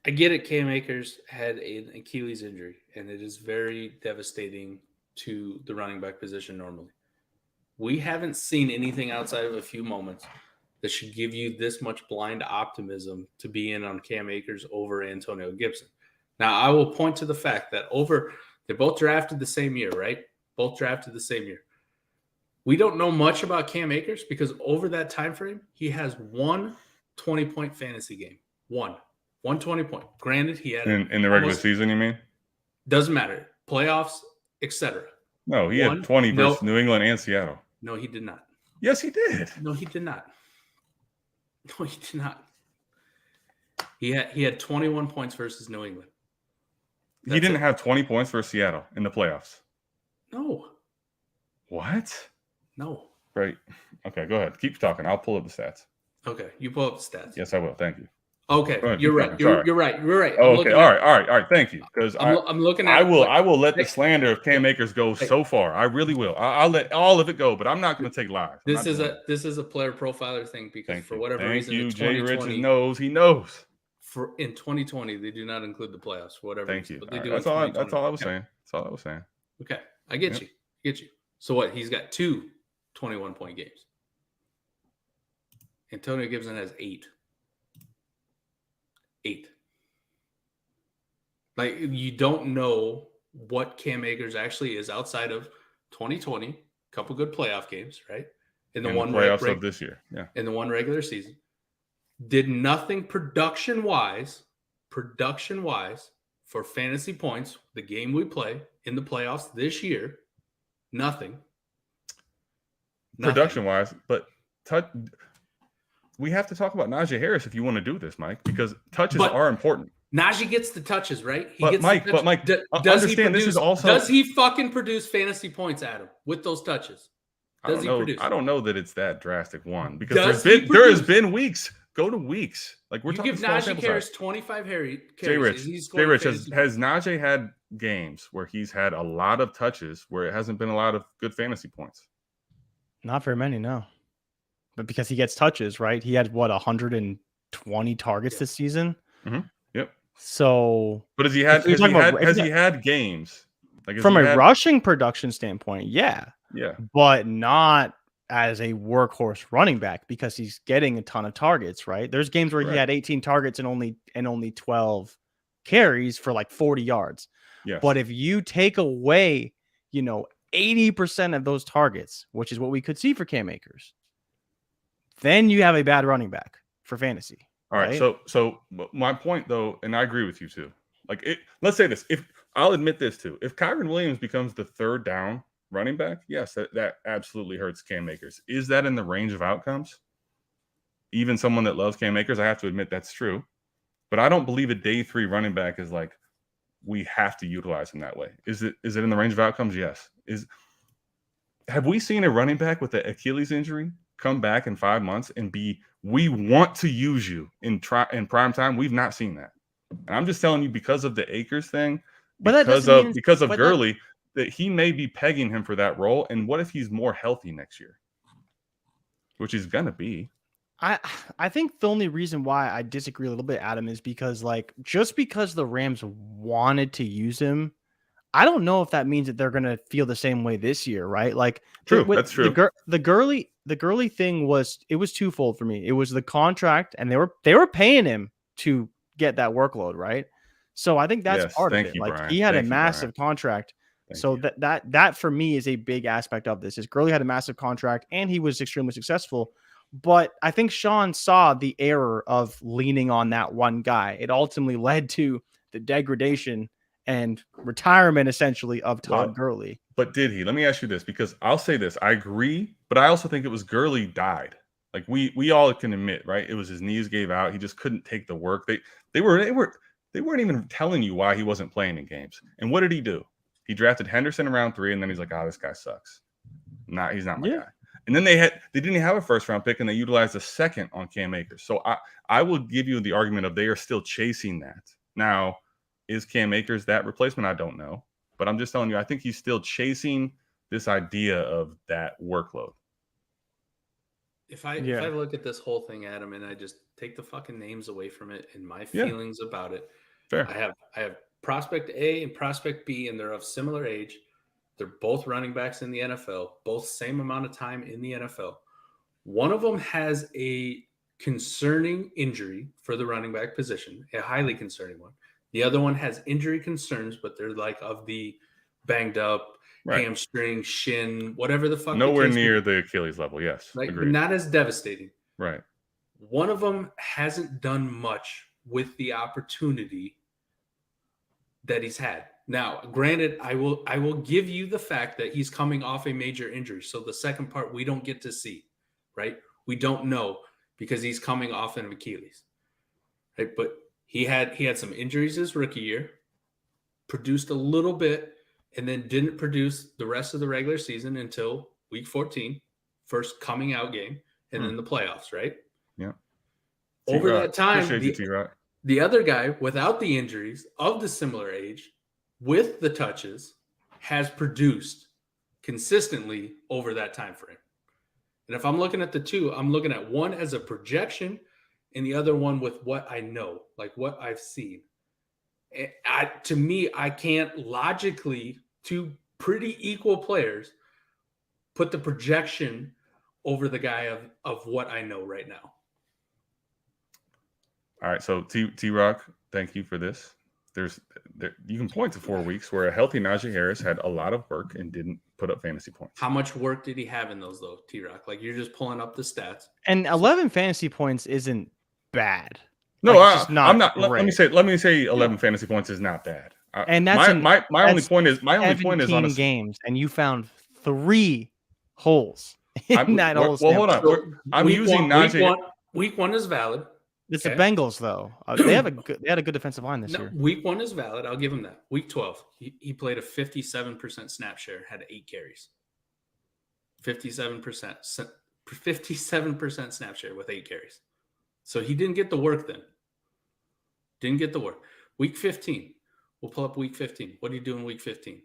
[SPEAKER 1] I get it. Cam Akers had an Achilles injury, and it is very devastating to the running back position normally. We haven't seen anything outside of a few moments that should give you this much blind optimism to be in on Cam Akers over Antonio Gibson. Now, I will point to the fact that they both drafted the same year, right? Both drafted the same year. We don't know much about Cam Akers because over that time frame, he has one 20-point fantasy game. One 20-point. Granted, he had
[SPEAKER 2] in the regular season, you mean?
[SPEAKER 1] Doesn't matter. Playoffs, etc.
[SPEAKER 2] No, he had 20 versus New England and Seattle.
[SPEAKER 1] No, he did not.
[SPEAKER 2] Yes, he did.
[SPEAKER 1] No, he did not. No, he did not. He had 21 points versus New England.
[SPEAKER 2] He didn't have 20 points versus Seattle in the playoffs.
[SPEAKER 1] No.
[SPEAKER 2] What?
[SPEAKER 1] No.
[SPEAKER 2] Right. Okay, go ahead. Keep talking. I'll pull up the stats.
[SPEAKER 1] Okay, you pull up the stats.
[SPEAKER 2] Yes, I will. Thank you.
[SPEAKER 1] Okay, you're right. You're right.
[SPEAKER 2] Oh, okay, all right. Thank you. Because
[SPEAKER 1] I'm looking at.
[SPEAKER 2] I will let the slander of Cam Akers go so far. I really will. I'll let all of it go, but I'm not going to take lies.
[SPEAKER 1] This is a player profiler thing because for whatever reason,
[SPEAKER 2] Jay Richards knows. He knows.
[SPEAKER 1] In 2020, they do not include the playoffs for whatever reason. But they do.
[SPEAKER 2] That's all I was saying. That's all I was saying.
[SPEAKER 1] Okay, I get you. So what? He's got 2 21-point games. Antonio Gibson has 8. Like, you don't know what Cam Akers actually is outside of 2020, couple good playoff games, right? In the one
[SPEAKER 2] playoffs of this year,
[SPEAKER 1] in the one regular season, did nothing production wise for fantasy points. The game we play in the playoffs this year, nothing.
[SPEAKER 2] Production wise, but we have to talk about Najee Harris if you want to do this, Mike, because touches are important.
[SPEAKER 1] Najee gets the touches, right?
[SPEAKER 2] Mike,
[SPEAKER 1] does he fucking produce fantasy points, Adam, with those touches? Does he produce?
[SPEAKER 2] I don't know that it's that drastic one because there has been weeks. Go to weeks. Like we're talking.
[SPEAKER 1] Give Najee Harris 25 carries.
[SPEAKER 2] Jay Rich, has Najee had games where he's had a lot of touches where it hasn't been a lot of good fantasy points?
[SPEAKER 4] Not very many, no. But because he gets touches, right? He had 120 targets this season.
[SPEAKER 2] Mm-hmm. Yep.
[SPEAKER 4] So,
[SPEAKER 2] but has he had games
[SPEAKER 4] like from a rushing production standpoint? Yeah, but not as a workhorse running back because he's getting a ton of targets. Right? There's games where he had 18 targets and only 12 carries for like 40 yards.
[SPEAKER 2] Yeah.
[SPEAKER 4] But if you take away, 80% of those targets, which is what we could see for Cam Akers, then you have a bad running back for fantasy.
[SPEAKER 2] All right. So my point though, and I agree with you too. Let's say this. I'll admit this too. If Kyren Williams becomes the third down running back, yes, that absolutely hurts Cam Akers. Is that in the range of outcomes? Even someone that loves Cam Akers, I have to admit that's true. But I don't believe a day 3 running back is like we have to utilize him that way. Is it in the range of outcomes? Yes. Have we seen a running back with an Achilles injury come back in 5 months and we want to use you in prime time? We've not seen that. And I'm just telling you because of the Akers thing, because of Gurley, that he may be pegging him for that role. And what if he's more healthy next year? Which he's gonna be.
[SPEAKER 4] I think the only reason why I disagree a little bit, Adam, is because just because the Rams wanted to use him, I don't know if that means that they're gonna feel the same way this year, right?
[SPEAKER 2] That's true.
[SPEAKER 4] The Gurley thing was twofold for me. It was the contract, and they were paying him to get that workload, right? So I think that's part of it. He had a massive contract. So that for me is a big aspect of this. Is Gurley had a massive contract and he was extremely successful. But I think Sean saw the error of leaning on that one guy. It ultimately led to the degradation and retirement essentially of Todd Gurley.
[SPEAKER 2] But did he? Let me ask you this, because I'll say this. I agree, but I also think it was Gurley died. Like we all can admit, right? It was his knees gave out. He just couldn't take the work. They weren't even telling you why he wasn't playing in games. And what did he do? He drafted Henderson in round 3, and then he's like, "Oh, this guy sucks. He's not my guy." And then they didn't have a first round pick, and they utilized a second on Cam Akers. So I will give you the argument of they are still chasing that. Now, is Cam Akers that replacement? I don't know, but I'm just telling you, I think he's still chasing this idea of that workload.
[SPEAKER 1] If I look at this whole thing, Adam, and I just take the fucking names away from it and my feelings about it,
[SPEAKER 2] fair.
[SPEAKER 1] I have prospect A and prospect B, and they're of similar age. They're both running backs in the NFL, both same amount of time in the NFL. One of them has a concerning injury for the running back position, a highly concerning one. The other one has injury concerns, but they're like of the banged up, hamstring, shin, whatever the fuck.
[SPEAKER 2] Nowhere near the Achilles level, yes.
[SPEAKER 1] Agreed. Not as devastating.
[SPEAKER 2] Right.
[SPEAKER 1] One of them hasn't done much with the opportunity that he's had. Now, granted, I will give you the fact that he's coming off a major injury. So the second part we don't get to see, right? We don't know because he's coming off an Achilles, right? But he had some injuries his rookie year, produced a little bit, and then didn't produce the rest of the regular season until week 14, first coming out game, and then the playoffs, right?
[SPEAKER 2] Yeah.
[SPEAKER 1] over that time,
[SPEAKER 2] Appreciate you, T-Rock.
[SPEAKER 1] The other guy without the injuries of the similar age with the touches has produced consistently over that time frame. And if I'm looking at the two, I'm looking at one as a projection and the other one with what I know, like what I've seen. To me, I can't logically, two pretty equal players, put the projection over the guy of what I know right now.
[SPEAKER 2] All right, so T-Rock, thank you for this. You can point to 4 weeks where a healthy Najee Harris had a lot of work and didn't put up fantasy points.
[SPEAKER 1] How much work did he have in those, though, T-Rock? Like, you're just pulling up the stats.
[SPEAKER 4] And 11 fantasy points isn't bad.
[SPEAKER 2] No,
[SPEAKER 4] like,
[SPEAKER 2] I'm not. Let me say 11 fantasy points is not bad.
[SPEAKER 4] And that's
[SPEAKER 2] my only point is on
[SPEAKER 4] games, and you found 3 holes in that whole.
[SPEAKER 2] Well, hold on. I'm using Najee.
[SPEAKER 1] Week one is valid.
[SPEAKER 4] It's the Bengals, though. They had a good defensive line this year.
[SPEAKER 1] Week 1 is valid. I'll give him that. Week 12, he played a 57% snap share, had 8 carries. 57% snap share with 8 carries. So he didn't get the work then. Didn't get the work. Week 15, we'll pull up week 15. What do you do in week 15?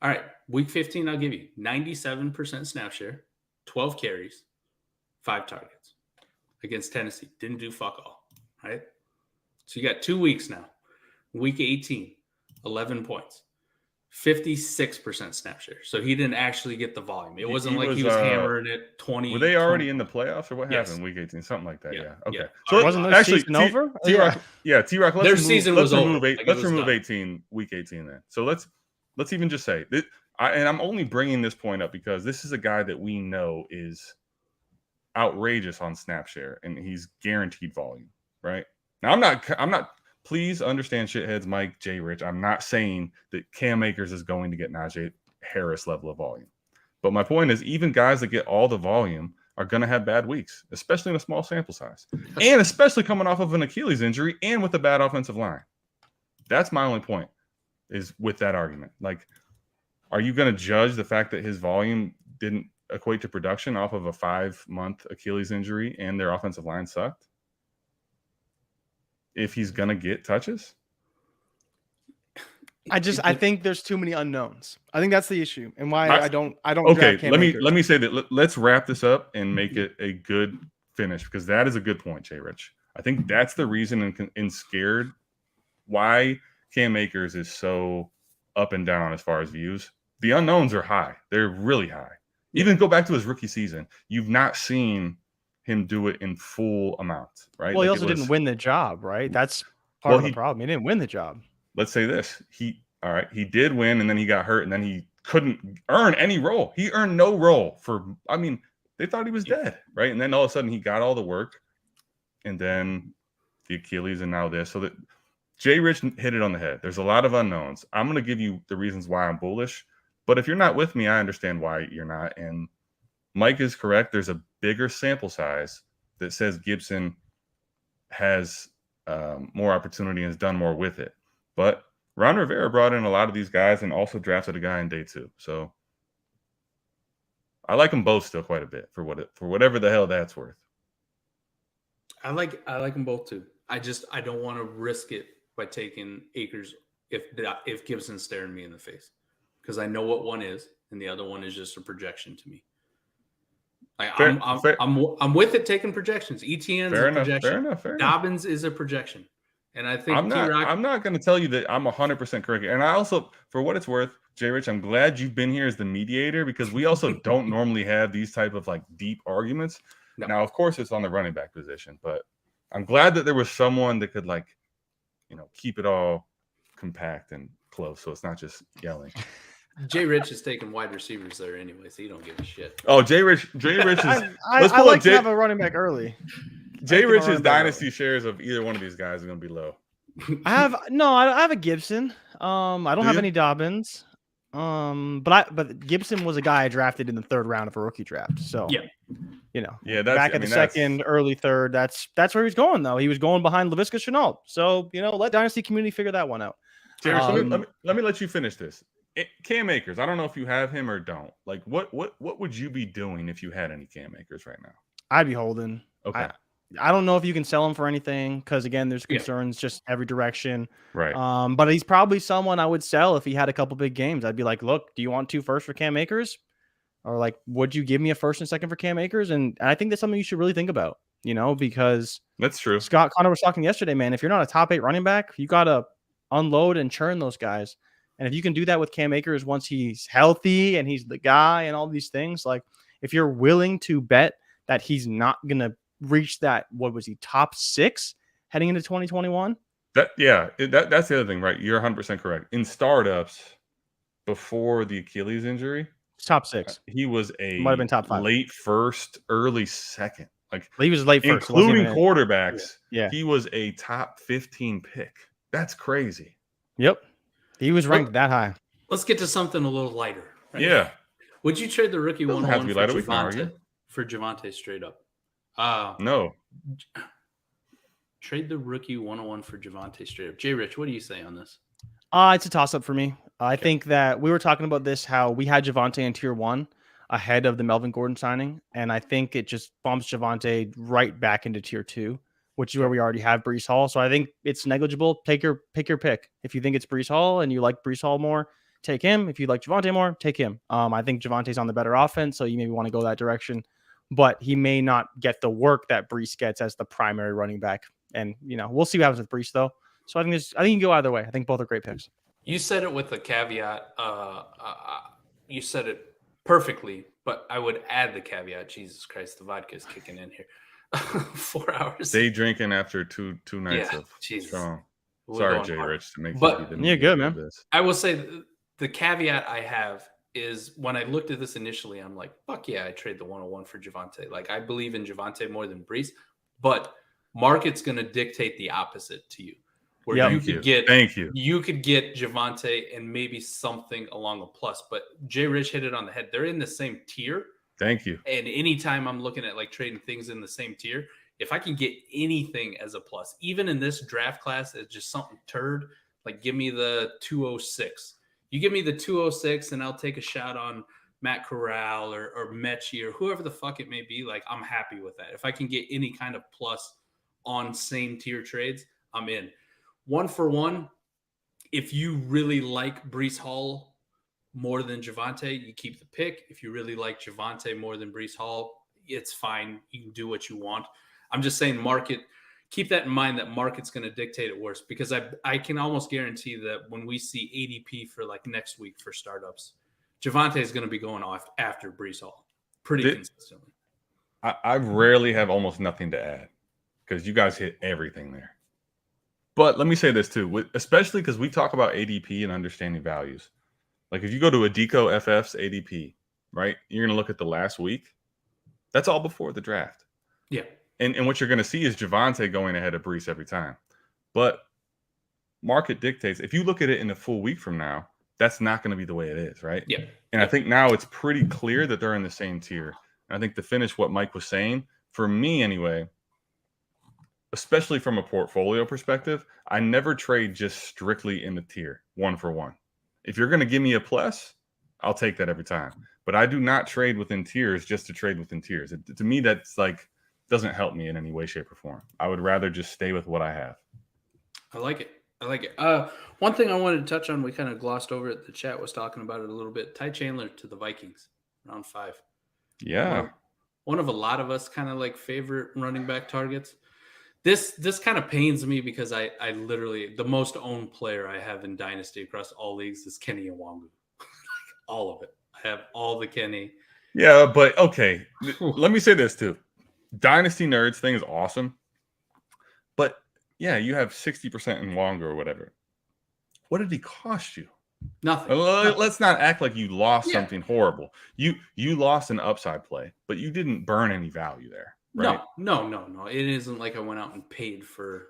[SPEAKER 1] All right, week 15, I'll give you 97% snap share, 12 carries, 5 targets. Against Tennessee. Didn't do fuck all, right? So you got 2 weeks now. Week 18, 11 points. 56% snap share. So he didn't actually get the volume. It wasn't like he was hammering it 20.
[SPEAKER 2] Were they already in the playoffs or what happened in week 18? something like that, yeah. Okay.
[SPEAKER 4] Yeah. So wasn't their season over?
[SPEAKER 2] T-Rock,
[SPEAKER 1] their season was over.
[SPEAKER 2] Let's remove 18, week 18 then. So let's even just say, and I'm only bringing this point up because this is a guy that we know is outrageous on snap share and he's guaranteed volume, right? Now I'm not please understand, shitheads, Mike, Jay Rich, I'm not saying that Cam Akers is going to get Najee Harris level of volume, but my point is even guys that get all the volume are going to have bad weeks, especially in a small sample size, and especially coming off of an Achilles injury and with a bad offensive line. That's my only point is with that argument. Like, are you going to judge the fact that his volume didn't equate to production off of a 5-month Achilles injury and their offensive line sucked? If he's gonna get touches,
[SPEAKER 3] I think there's too many unknowns. I think that's the issue, and why I don't.
[SPEAKER 2] Okay, let me say that. Let's wrap this up and make it a good finish because that is a good point, Jay Rich. I think that's the reason and scared why Cam Akers is so up and down as far as views. The unknowns are high; they're really high. Even go back to his rookie season. You've not seen him do it in full amount, right?
[SPEAKER 4] Well, he also didn't win the job, right? That's part of the problem. He didn't win the job.
[SPEAKER 2] Let's say this. He did win, and then he got hurt, and then he couldn't earn any role. He earned no role they thought he was dead, right? And then all of a sudden he got all the work, and then the Achilles and now this. So that Jay Rich hit it on the head. There's a lot of unknowns. I'm going to give you the reasons why I'm bullish. But if you're not with me, I understand why you're not. And Mike is correct. There's a bigger sample size that says Gibson has more opportunity and has done more with it. But Ron Rivera brought in a lot of these guys and also drafted a guy in day 2. So I like them both still quite a bit for whatever the hell that's worth.
[SPEAKER 1] I like them both too. I don't want to risk it by taking Akers if Gibson's staring me in the face. Because I know what one is, and the other one is just a projection to me. Like I'm with it taking projections. ETN's a projection.
[SPEAKER 2] Fair enough.
[SPEAKER 1] Dobbins is a projection, and I think
[SPEAKER 2] I'm not going to tell you that I'm 100% correct. And I also, for what it's worth, Jay Rich, I'm glad you've been here as the mediator because we also don't normally have these type of like deep arguments. No. Now, of course, it's on the running back position, but I'm glad that there was someone that could keep it all compact and close, so it's not just yelling.
[SPEAKER 1] Jay Rich is taking wide receivers there anyway, so you don't give a shit.
[SPEAKER 2] Oh, Jay Rich is.
[SPEAKER 3] I like to have a running back early.
[SPEAKER 2] Jay Rich's dynasty shares of either one of these guys are going to be low.
[SPEAKER 4] I have a Gibson. I don't have any Dobbins. But Gibson was a guy I drafted in the 3rd round of a rookie draft. So back at the second, early 3rd. That's where he was going though. He was going behind Laviska Shenault. So let dynasty community figure that one out.
[SPEAKER 2] Jay Rich, let me let you finish this. Cam Akers, I don't know if you have him or don't. Like, what would you be doing if you had any Cam Akers right now?
[SPEAKER 4] I'd be holding.
[SPEAKER 2] Okay.
[SPEAKER 4] I don't know if you can sell him for anything because again, there's concerns just every direction.
[SPEAKER 2] Right.
[SPEAKER 4] But he's probably someone I would sell if he had a couple big games. I'd be like, look, do you want 2 firsts for Cam Akers? Or like, would you give me a first and second for Cam Akers? And I think that's something you should really think about, because
[SPEAKER 2] that's true.
[SPEAKER 4] Scott Connor was talking yesterday, man. If you're not a top 8 running back, you got to unload and churn those guys. And if you can do that with Cam Akers once he's healthy and he's the guy and all these things, like if you're willing to bet that he's not going to reach that, what was he, top 6 heading into 2021?
[SPEAKER 2] That's the other thing, right? You're 100% correct. In startups before the Achilles injury,
[SPEAKER 4] top 6.
[SPEAKER 2] He was
[SPEAKER 4] might have been top 5,
[SPEAKER 2] late first, early second. Like
[SPEAKER 4] he was late first,
[SPEAKER 2] including quarterbacks.
[SPEAKER 4] Yeah,
[SPEAKER 2] he was a top 15 pick. That's crazy.
[SPEAKER 4] Yep, he was ranked that high.
[SPEAKER 1] Let's get to something a little lighter. Right?
[SPEAKER 2] Yeah.
[SPEAKER 1] Would you trade the rookie 101 for Javonte straight up?
[SPEAKER 2] No.
[SPEAKER 1] Trade the rookie 101 for Javonte straight up. Jay Rich, what do you say on this?
[SPEAKER 4] It's a toss-up for me. I think that we were talking about this, how we had Javonte in tier 1 ahead of the Melvin Gordon signing, and I think it just bumps Javonte right back into tier 2, which is where we already have Breece Hall. So I think it's negligible. Pick your pick. If you think it's Breece Hall and you like Breece Hall more, take him. If you like Javonte more, take him. I think Javonte's on the better offense, so you maybe want to go that direction, but he may not get the work that Breece gets as the primary running back. And we'll see what happens with Breece though. So I think you can go either way. I think both are great picks.
[SPEAKER 1] You said it with a caveat. You said it perfectly, but I would add the caveat. Jesus Christ, the vodka is kicking in here. 4 hours.
[SPEAKER 2] Day drinking after two nights of strong. Sorry, Jay Rich, to make
[SPEAKER 4] you're good, man.
[SPEAKER 1] This. I will say the caveat I have is when I looked at this initially, I'm like, fuck yeah, I trade the 101 for Javonte. Like I believe in Javonte more than Breece, but market's going to dictate the opposite to you. Where you could get Javonte and maybe something along a plus. But Jay Rich hit it on the head. They're in the same tier.
[SPEAKER 2] Thank you.
[SPEAKER 1] And anytime I'm looking at like trading things in the same tier, if I can get anything as a plus, even in this draft class, it's just something turd. Like give me the 206. You give me the 206 and I'll take a shot on Matt Corral or Mechie or whoever the fuck it may be. Like I'm happy with that. If I can get any kind of plus on same tier trades, I'm in. 1-for-1, if you really like Breece Hall more than Javonte, you keep the pick. If you really like Javonte more than Breece Hall, it's fine. You can do what you want. I'm just saying market, keep that in mind that market's going to dictate it worse because I can almost guarantee that when we see ADP for like next week for startups, Javonte is going to be going off after Breece Hall pretty consistently.
[SPEAKER 2] I rarely have almost nothing to add because you guys hit everything there. But let me say this too, especially because we talk about ADP and understanding values. Like if you go to Adeko FF's ADP, right, you're going to look at the last week. That's all before the draft.
[SPEAKER 1] Yeah.
[SPEAKER 2] And what you're going to see is Javonte going ahead of Breece every time. But market dictates. If you look at it in a full week from now, that's not going to be the way it is, right?
[SPEAKER 1] Yeah.
[SPEAKER 2] And I think now it's pretty clear that they're in the same tier. And I think to finish what Mike was saying, for me anyway, especially from a portfolio perspective, I never trade just strictly in the tier 1-for-1. If you're going to give me a plus, I'll take that every time. But I do not trade within tiers just to trade within tiers. To me, that's like doesn't help me in any way, shape, or form. I would rather just stay with what I have.
[SPEAKER 1] I like it. One thing I wanted to touch on, we kind of glossed over it. The chat was talking about it a little bit. Ty Chandler to the Vikings, round 5.
[SPEAKER 2] Yeah.
[SPEAKER 1] One of a lot of us kind of like favorite running back targets. This kind of pains me because I literally, the most owned player I have in Dynasty across all leagues is Kenny Nwangu. All of it. I have all the Kenny.
[SPEAKER 2] Yeah, but okay. Let me say this too. Dynasty Nerds thing is awesome. But yeah, you have 60% in Nwangu or whatever. What did he cost you?
[SPEAKER 1] Nothing.
[SPEAKER 2] Let's not act like you lost something horrible. You lost an upside play, but you didn't burn any value there. Right?
[SPEAKER 1] No. It isn't like I went out and paid for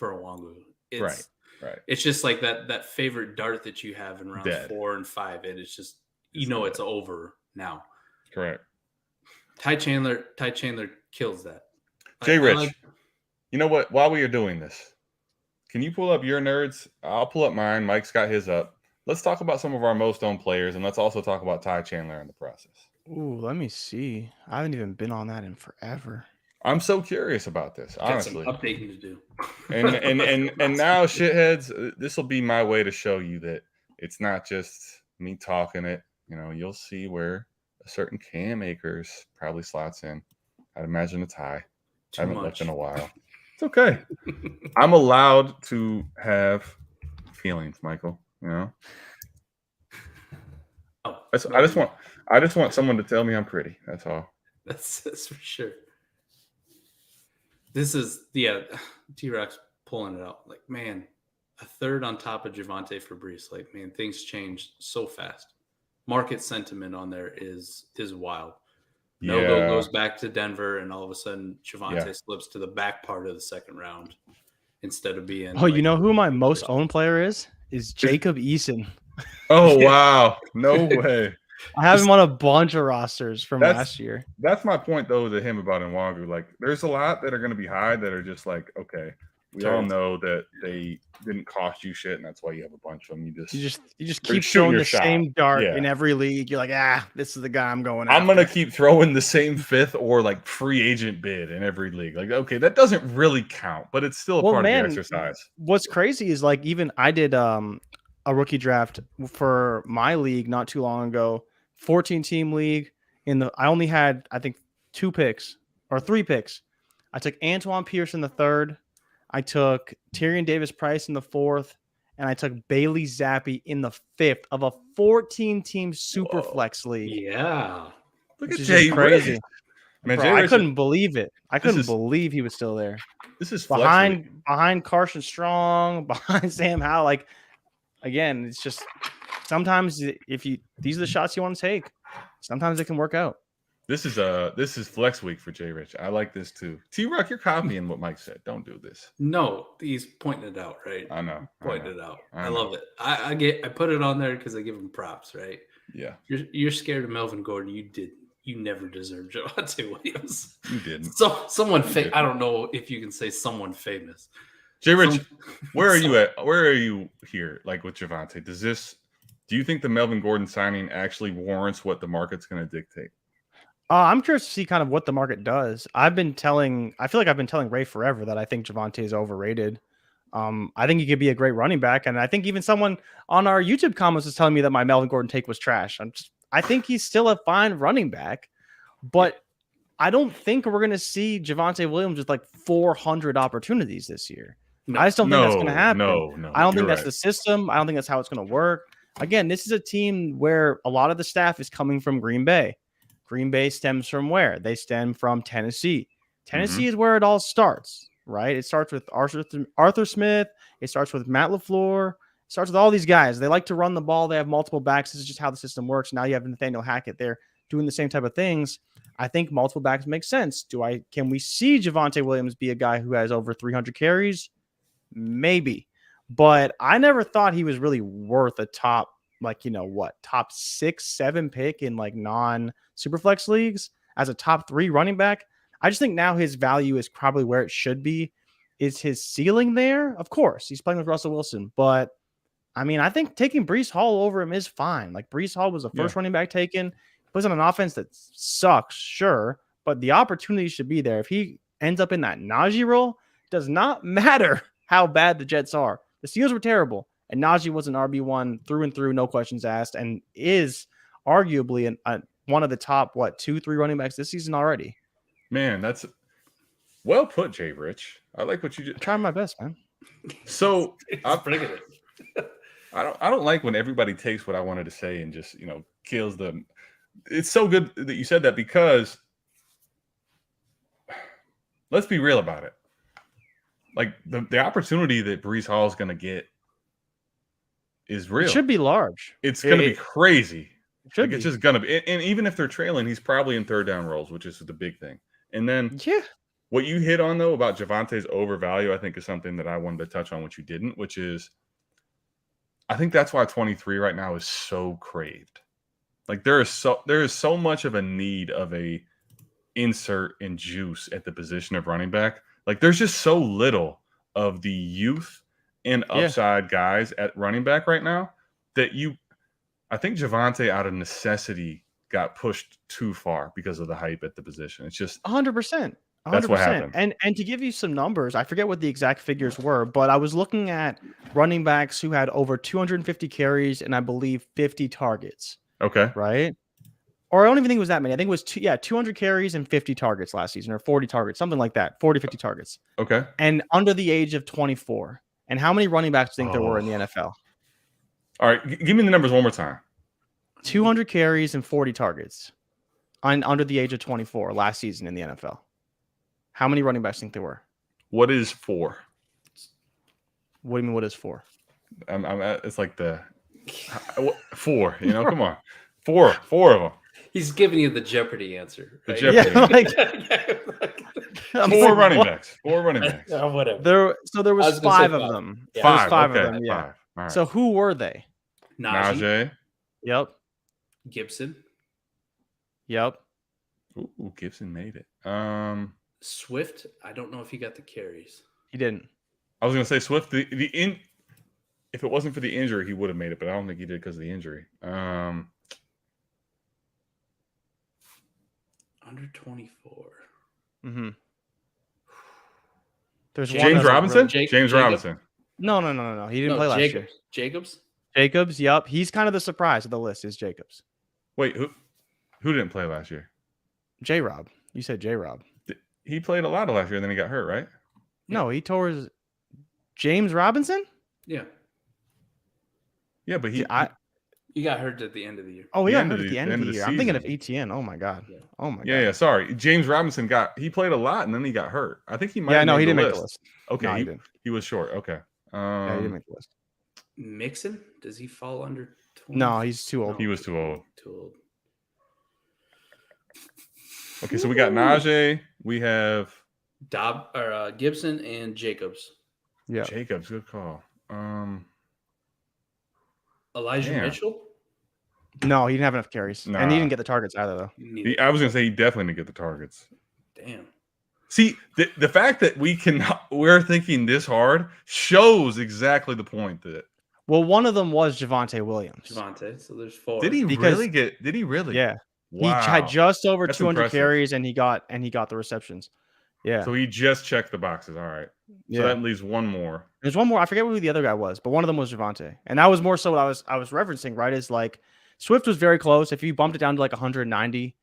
[SPEAKER 1] Nwangu. It's
[SPEAKER 2] right.
[SPEAKER 1] It's just like that favorite dart that you have in rounds 4 and 5. It is just it's over now.
[SPEAKER 2] Correct.
[SPEAKER 1] Ty Chandler kills that.
[SPEAKER 2] Jay Rich, you know what? While we are doing this, can you pull up your nerds? I'll pull up mine. Mike's got his up. Let's talk about some of our most owned players, and let's also talk about Ty Chandler in the process.
[SPEAKER 4] Ooh, let me see. I haven't even been on that in forever.
[SPEAKER 2] I'm so curious about this, honestly.
[SPEAKER 1] Got some updating to do.
[SPEAKER 2] And now, shitheads, this will be my way to show you that it's not just me talking it. You know, you'll see where a certain Cam Akers probably slots in. I'd imagine a tie. I haven't looked in a while. It's okay. I'm allowed to have feelings, Michael. You know. I just want someone to tell me I'm pretty. That's all.
[SPEAKER 1] That's for sure. This is T-Rex pulling it out. Like, man, a third on top of Javonte for Brees. Like, man, things changed so fast. Market sentiment on there is wild. Nogo goes back to Denver, and all of a sudden Javonte slips to the back part of the second round instead of being.
[SPEAKER 4] Oh, you know who my most owned player is? Is Jacob Eason.
[SPEAKER 2] Oh wow! No way.
[SPEAKER 4] I have him on a bunch of rosters from last year.
[SPEAKER 2] That's my point, though, to him about Nwangu. Like, there's a lot that are going to be high that are just like, okay, we all know that they didn't cost you shit, and that's why you have a bunch of them. You just
[SPEAKER 4] keep throwing the same dart in every league. You're like, this is the guy I'm going after.
[SPEAKER 2] I'm gonna keep throwing the same fifth or like free agent bid in every league. Like, okay, that doesn't really count, but it's still a part of the exercise.
[SPEAKER 4] What's crazy is like even I did a rookie draft for my league not too long ago, 14-team league. I only had I think 3 picks. I took Antoine Pierce in the 3rd. I took Tyrion Davis-Price in the 4th, and I took Bailey Zappi in the 5th of a 14-team super flex league.
[SPEAKER 1] Yeah.
[SPEAKER 2] Look at Jay crazy.
[SPEAKER 4] Man, bro, I couldn't believe it. I couldn't believe he was still there.
[SPEAKER 2] This is
[SPEAKER 4] behind Carson Strong, behind Sam Howell. Like, again, it's just sometimes these are the shots you want to take. Sometimes it can work out.
[SPEAKER 2] This is flex week for Jay Rich. I like this too. T-Rock, you're copying what Mike said. Don't do this.
[SPEAKER 1] No, he's pointing it out, right?
[SPEAKER 2] I know.
[SPEAKER 1] Pointing it out. I love it. I put it on there because I give him props, right?
[SPEAKER 2] Yeah.
[SPEAKER 1] You're scared of Melvin Gordon. You never deserved Javonte Williams.
[SPEAKER 2] You didn't.
[SPEAKER 1] So someone I don't know if you can say someone famous.
[SPEAKER 2] Jay Rich, where are you at? Where are you here? Like with Javonte, do you think the Melvin Gordon signing actually warrants what the market's going to dictate?
[SPEAKER 4] I'm curious to see kind of what the market does. I feel like I've been telling Ray forever that I think Javonte is overrated. I think he could be a great running back. And I think even someone on our YouTube comments was telling me that my Melvin Gordon take was trash. I think he's still a fine running back, but I don't think we're going to see Javonte Williams with like 400 opportunities this year. I just don't think that's going to happen.
[SPEAKER 2] No,
[SPEAKER 4] I don't think that's the system. I don't think that's how it's going to work. Again, this is a team where a lot of the staff is coming from Green Bay. Green Bay stems from where? They stem from Tennessee. Tennessee is where it all starts, right? It starts with Arthur Smith. It starts with Matt LaFleur. It starts with all these guys. They like to run the ball. They have multiple backs. This is just how the system works. Now you have Nathaniel Hackett there doing the same type of things. I think multiple backs make sense. Can we see Javonte Williams be a guy who has over 300 carries? Maybe. But I never thought he was really worth a top, top 6, 7 pick in like non-superflex leagues as a top 3 running back. I just think now his value is probably where it should be. Is his ceiling there? Of course, he's playing with Russell Wilson. But, I mean, I think taking Breece Hall over him is fine. Like, Breece Hall was the first running back taken. He plays on an offense that sucks, sure. But the opportunity should be there. If he ends up in that Najee role, it does not matter how bad the Jets are. The Steelers were terrible, and Najee was an RB1 through and through, no questions asked, and is arguably one of the top, 2-3 running backs this season already.
[SPEAKER 2] Man, that's well put, Jay Rich. I like what you just
[SPEAKER 4] trying my best, man.
[SPEAKER 2] So
[SPEAKER 1] I'm bringing it.
[SPEAKER 2] I don't like when everybody takes what I wanted to say and just kills them. It's so good that you said that because let's be real about it. Like the opportunity that Breece Hall is going to get is real.
[SPEAKER 4] It should be large.
[SPEAKER 2] It's going to be crazy. It's just going to be. And even if they're trailing, he's probably in third down roles, which is the big thing. And then what you hit on, though, about Javonte's overvalue, I think is something that I wanted to touch on, which you didn't, which is I think that's why 23 right now is so craved. Like there is so much of a need of a insert and juice at the position of running back. Like there's just so little of the youth and upside guys at running back right now that I think Javonte out of necessity got pushed too far because of the hype at the position. It's just
[SPEAKER 4] 100%.
[SPEAKER 2] That's what happened.
[SPEAKER 4] And to give you some numbers, I forget what the exact figures were, but I was looking at running backs who had over 250 carries and I believe 50 targets.
[SPEAKER 2] Okay.
[SPEAKER 4] Right? Or I don't even think it was that many. I think it was 200 carries and 50 targets last season, or 40 targets, something like that. 40, 50 targets.
[SPEAKER 2] Okay.
[SPEAKER 4] And under the age of 24. And how many running backs do you think there were in the NFL?
[SPEAKER 2] All right. Give me the numbers one more time.
[SPEAKER 4] 200 carries and 40 targets under the age of 24 last season in the NFL. How many running backs do you think there were?
[SPEAKER 2] What is 4?
[SPEAKER 4] What do you mean, what is 4?
[SPEAKER 2] It's like the 4, come on. 4 of them.
[SPEAKER 1] He's giving you the Jeopardy answer. Right?
[SPEAKER 2] The Jeopardy.
[SPEAKER 4] Yeah,
[SPEAKER 2] 4 running backs. 4 running backs.
[SPEAKER 1] Whatever.
[SPEAKER 4] There was 5 of them.
[SPEAKER 1] Yeah.
[SPEAKER 4] There was
[SPEAKER 2] 5.
[SPEAKER 4] five
[SPEAKER 2] Okay.
[SPEAKER 4] of them. Yeah.
[SPEAKER 2] 5. All right.
[SPEAKER 4] So who were they?
[SPEAKER 1] Najee,
[SPEAKER 4] Yep.
[SPEAKER 1] Gibson,
[SPEAKER 2] Ooh, Gibson made it.
[SPEAKER 1] Swift. I don't know if he got the carries.
[SPEAKER 4] He didn't.
[SPEAKER 2] I was gonna say Swift. If it wasn't for the injury, he would have made it, but I don't think he did because of the injury.
[SPEAKER 1] Under 24.
[SPEAKER 4] Mm-hmm. There's one
[SPEAKER 2] James
[SPEAKER 4] that's
[SPEAKER 2] Robinson.
[SPEAKER 4] really-
[SPEAKER 2] James Robinson.
[SPEAKER 4] No. He didn't play last year.
[SPEAKER 1] Jacobs.
[SPEAKER 4] Jacobs. Yep. He's kind of the surprise of the list. Is Jacobs.
[SPEAKER 2] Wait, who didn't play last year?
[SPEAKER 4] J Rob. You said J Rob.
[SPEAKER 2] He played a lot of last year, and then he got hurt, right?
[SPEAKER 4] No, he tore his. James Robinson.
[SPEAKER 1] Yeah.
[SPEAKER 2] Yeah, but
[SPEAKER 1] He got hurt at the end of the year.
[SPEAKER 4] Oh, he
[SPEAKER 2] The
[SPEAKER 4] got
[SPEAKER 2] end
[SPEAKER 4] hurt
[SPEAKER 2] of
[SPEAKER 4] at the end of the year. I'm thinking of ETN. Oh my god.
[SPEAKER 1] Yeah.
[SPEAKER 4] Oh my god.
[SPEAKER 2] Yeah. Sorry, James Robinson he played a lot, and then he got hurt. I think he might.
[SPEAKER 4] Yeah,
[SPEAKER 2] have
[SPEAKER 4] no,
[SPEAKER 2] made
[SPEAKER 4] he
[SPEAKER 2] the
[SPEAKER 4] didn't make
[SPEAKER 2] list.
[SPEAKER 4] the list.
[SPEAKER 2] Okay,
[SPEAKER 4] No, he didn't.
[SPEAKER 2] he was short. Okay.
[SPEAKER 4] Yeah, he didn't make the list.
[SPEAKER 1] Mixon, does he fall under 20?
[SPEAKER 4] No, he's too old.
[SPEAKER 2] He was too old.
[SPEAKER 1] Too old.
[SPEAKER 2] Okay, so we got Najee. We have
[SPEAKER 1] Gibson and Jacobs.
[SPEAKER 4] Yeah.
[SPEAKER 2] Jacobs. Good call.
[SPEAKER 1] Elijah
[SPEAKER 2] Damn.
[SPEAKER 1] Mitchell.
[SPEAKER 4] No, he didn't have enough carries, and
[SPEAKER 2] Nah.
[SPEAKER 4] he didn't get the targets either, though.
[SPEAKER 2] I was gonna say he definitely didn't get the targets.
[SPEAKER 1] Damn.
[SPEAKER 2] See, the fact that we're thinking this hard shows exactly the point that.
[SPEAKER 4] Well, one of them was Javonte Williams.
[SPEAKER 1] Javonte. So there's 4.
[SPEAKER 2] Did he really?
[SPEAKER 4] Yeah.
[SPEAKER 2] Wow.
[SPEAKER 4] He had just over
[SPEAKER 2] That's
[SPEAKER 4] 200
[SPEAKER 2] impressive.
[SPEAKER 4] carries, and he got the receptions. Yeah.
[SPEAKER 2] So he just checked the boxes. All right. So
[SPEAKER 4] Yeah.
[SPEAKER 2] that leaves one more.
[SPEAKER 4] There's one more. I forget who the other guy was, but one of them was Javonte, and that was more so what I was referencing. Right, is like Swift was very close. If you bumped it down to like 190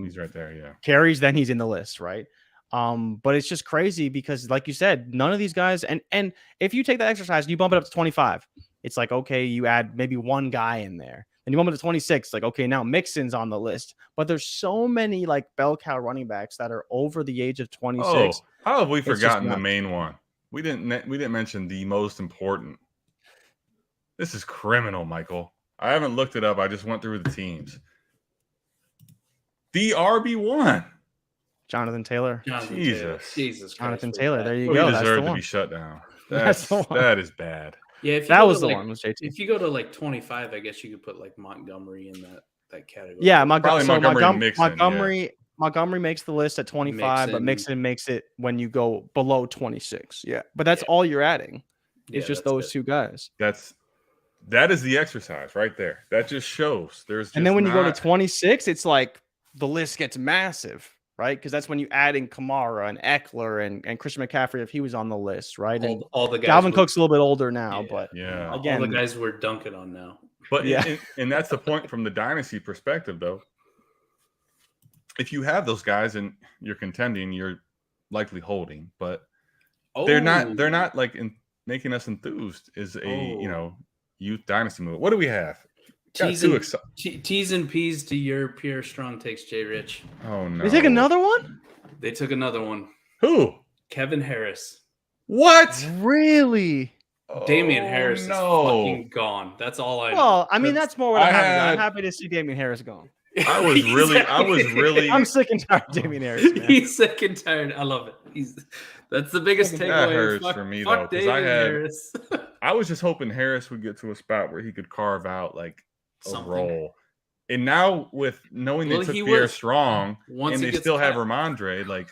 [SPEAKER 2] He's right there. Yeah.
[SPEAKER 4] carries, then he's in the list, right? But it's just crazy because, like you said, none of these guys. And if you take that exercise and you bump it up to 25, it's like okay, you add maybe one guy in there. And you bump it to 26, like, okay, now Mixon's on the list. But there's so many like bell cow running backs that are over the age of 26.
[SPEAKER 2] Oh, how have we
[SPEAKER 4] It's just
[SPEAKER 2] forgotten the
[SPEAKER 4] nuts.
[SPEAKER 2] main one? We didn't mention the most important. This is criminal, Michael. I haven't looked it up. I just went through the teams. The RB1.
[SPEAKER 4] Jonathan Taylor.
[SPEAKER 2] Jesus
[SPEAKER 4] Jonathan
[SPEAKER 1] Christ,
[SPEAKER 4] Taylor. There you
[SPEAKER 2] Well,
[SPEAKER 4] go.
[SPEAKER 2] he
[SPEAKER 4] That's the
[SPEAKER 2] deserved to
[SPEAKER 4] one.
[SPEAKER 2] be shut down.
[SPEAKER 4] That's the one.
[SPEAKER 2] That is bad.
[SPEAKER 1] Yeah, if you
[SPEAKER 4] That
[SPEAKER 1] go
[SPEAKER 4] was
[SPEAKER 1] to,
[SPEAKER 4] the
[SPEAKER 1] like,
[SPEAKER 4] one. Was JT.
[SPEAKER 1] If you go to like 25, I guess you could put like Montgomery in that category.
[SPEAKER 4] Yeah,
[SPEAKER 2] Probably Montgomery and Mixon,
[SPEAKER 4] Montgomery makes the list at 25, but
[SPEAKER 1] Mixon.
[SPEAKER 4] Mixon makes it when you go below 26. Yeah, but that's all you're adding. It's just
[SPEAKER 1] that's
[SPEAKER 4] those
[SPEAKER 1] it.
[SPEAKER 4] two guys.
[SPEAKER 2] That is the exercise right there. That just shows there's.
[SPEAKER 4] And then when you go to
[SPEAKER 2] not-
[SPEAKER 4] 26, it's like the list gets massive, right? Because that's when you add in Kamara and Eckler and Christian McCaffrey if he was on the list, right? And
[SPEAKER 1] all the guys.
[SPEAKER 4] Dalvin Cook's a little bit older now,
[SPEAKER 1] Yeah.
[SPEAKER 4] but
[SPEAKER 2] yeah,
[SPEAKER 1] all
[SPEAKER 4] again-
[SPEAKER 1] the guys we're dunking on now.
[SPEAKER 2] but
[SPEAKER 4] Yeah.
[SPEAKER 2] and that's the point from the dynasty perspective, though. If you have those guys and you're contending, you're likely holding, but they're not like making us enthused. Is a youth dynasty move. What do we have? Got
[SPEAKER 1] T's
[SPEAKER 2] too
[SPEAKER 1] and,
[SPEAKER 2] exci-
[SPEAKER 1] T's and P's to your pure strong takes, Jay Rich.
[SPEAKER 2] Oh no!
[SPEAKER 4] they take another one?
[SPEAKER 1] They took another one.
[SPEAKER 2] Who?
[SPEAKER 1] Kevin Harris.
[SPEAKER 2] What?
[SPEAKER 4] Really?
[SPEAKER 1] Damian
[SPEAKER 2] Oh,
[SPEAKER 1] Harris is fucking gone. That's all I know.
[SPEAKER 4] Well, I mean, that's more what I'm happy with. I'm
[SPEAKER 2] had-
[SPEAKER 4] happy to see Damian Harris gone.
[SPEAKER 2] I was really.
[SPEAKER 4] I'm sick and tired of Damian Harris, man.
[SPEAKER 1] He's sick and tired. I love it. That's the biggest
[SPEAKER 2] That
[SPEAKER 1] takeaway.
[SPEAKER 2] hurts
[SPEAKER 1] Fuck-
[SPEAKER 2] for me,
[SPEAKER 1] fuck
[SPEAKER 2] though, 'cause I
[SPEAKER 1] Damian
[SPEAKER 2] had-
[SPEAKER 1] Harris.
[SPEAKER 2] I was just hoping Harris would get to a spot where he could carve out like a
[SPEAKER 1] Something.
[SPEAKER 2] role. And now with knowing
[SPEAKER 1] Well,
[SPEAKER 2] they took
[SPEAKER 1] he
[SPEAKER 2] Pierre
[SPEAKER 1] was.
[SPEAKER 2] Strong
[SPEAKER 1] Once
[SPEAKER 2] and
[SPEAKER 1] he
[SPEAKER 2] they
[SPEAKER 1] gets
[SPEAKER 2] still have
[SPEAKER 1] cut.
[SPEAKER 2] Ramondre, like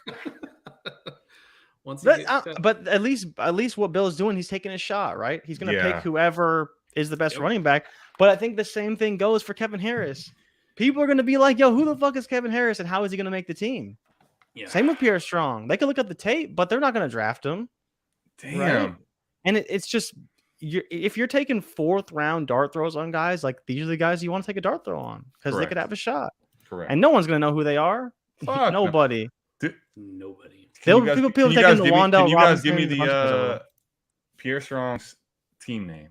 [SPEAKER 1] Once he
[SPEAKER 4] But,
[SPEAKER 1] gets cut.
[SPEAKER 4] but at least what Bill is doing, he's taking a shot, right? He's going to
[SPEAKER 2] Yeah.
[SPEAKER 4] pick whoever is the best
[SPEAKER 1] Yep.
[SPEAKER 4] running back. But I think the same thing goes for Kevin Harris. People are going to be like, "Yo, who the fuck is Kevin Harris, and how is he going to make the team?"
[SPEAKER 1] Yeah.
[SPEAKER 4] Same with Pierre Strong. They could look at the tape, but they're not going to draft him.
[SPEAKER 2] Damn.
[SPEAKER 4] Right? And it's just if you're taking 4th round dart throws on guys, like these are the guys you want to take a dart throw on because they could have a shot.
[SPEAKER 2] Correct.
[SPEAKER 4] And no one's going to know who they are.
[SPEAKER 2] Fuck
[SPEAKER 4] Nobody.
[SPEAKER 1] Nobody.
[SPEAKER 4] People taking the Wandell
[SPEAKER 2] Can you guys
[SPEAKER 4] Robinson.
[SPEAKER 2] give me the Pierre Strong's team name?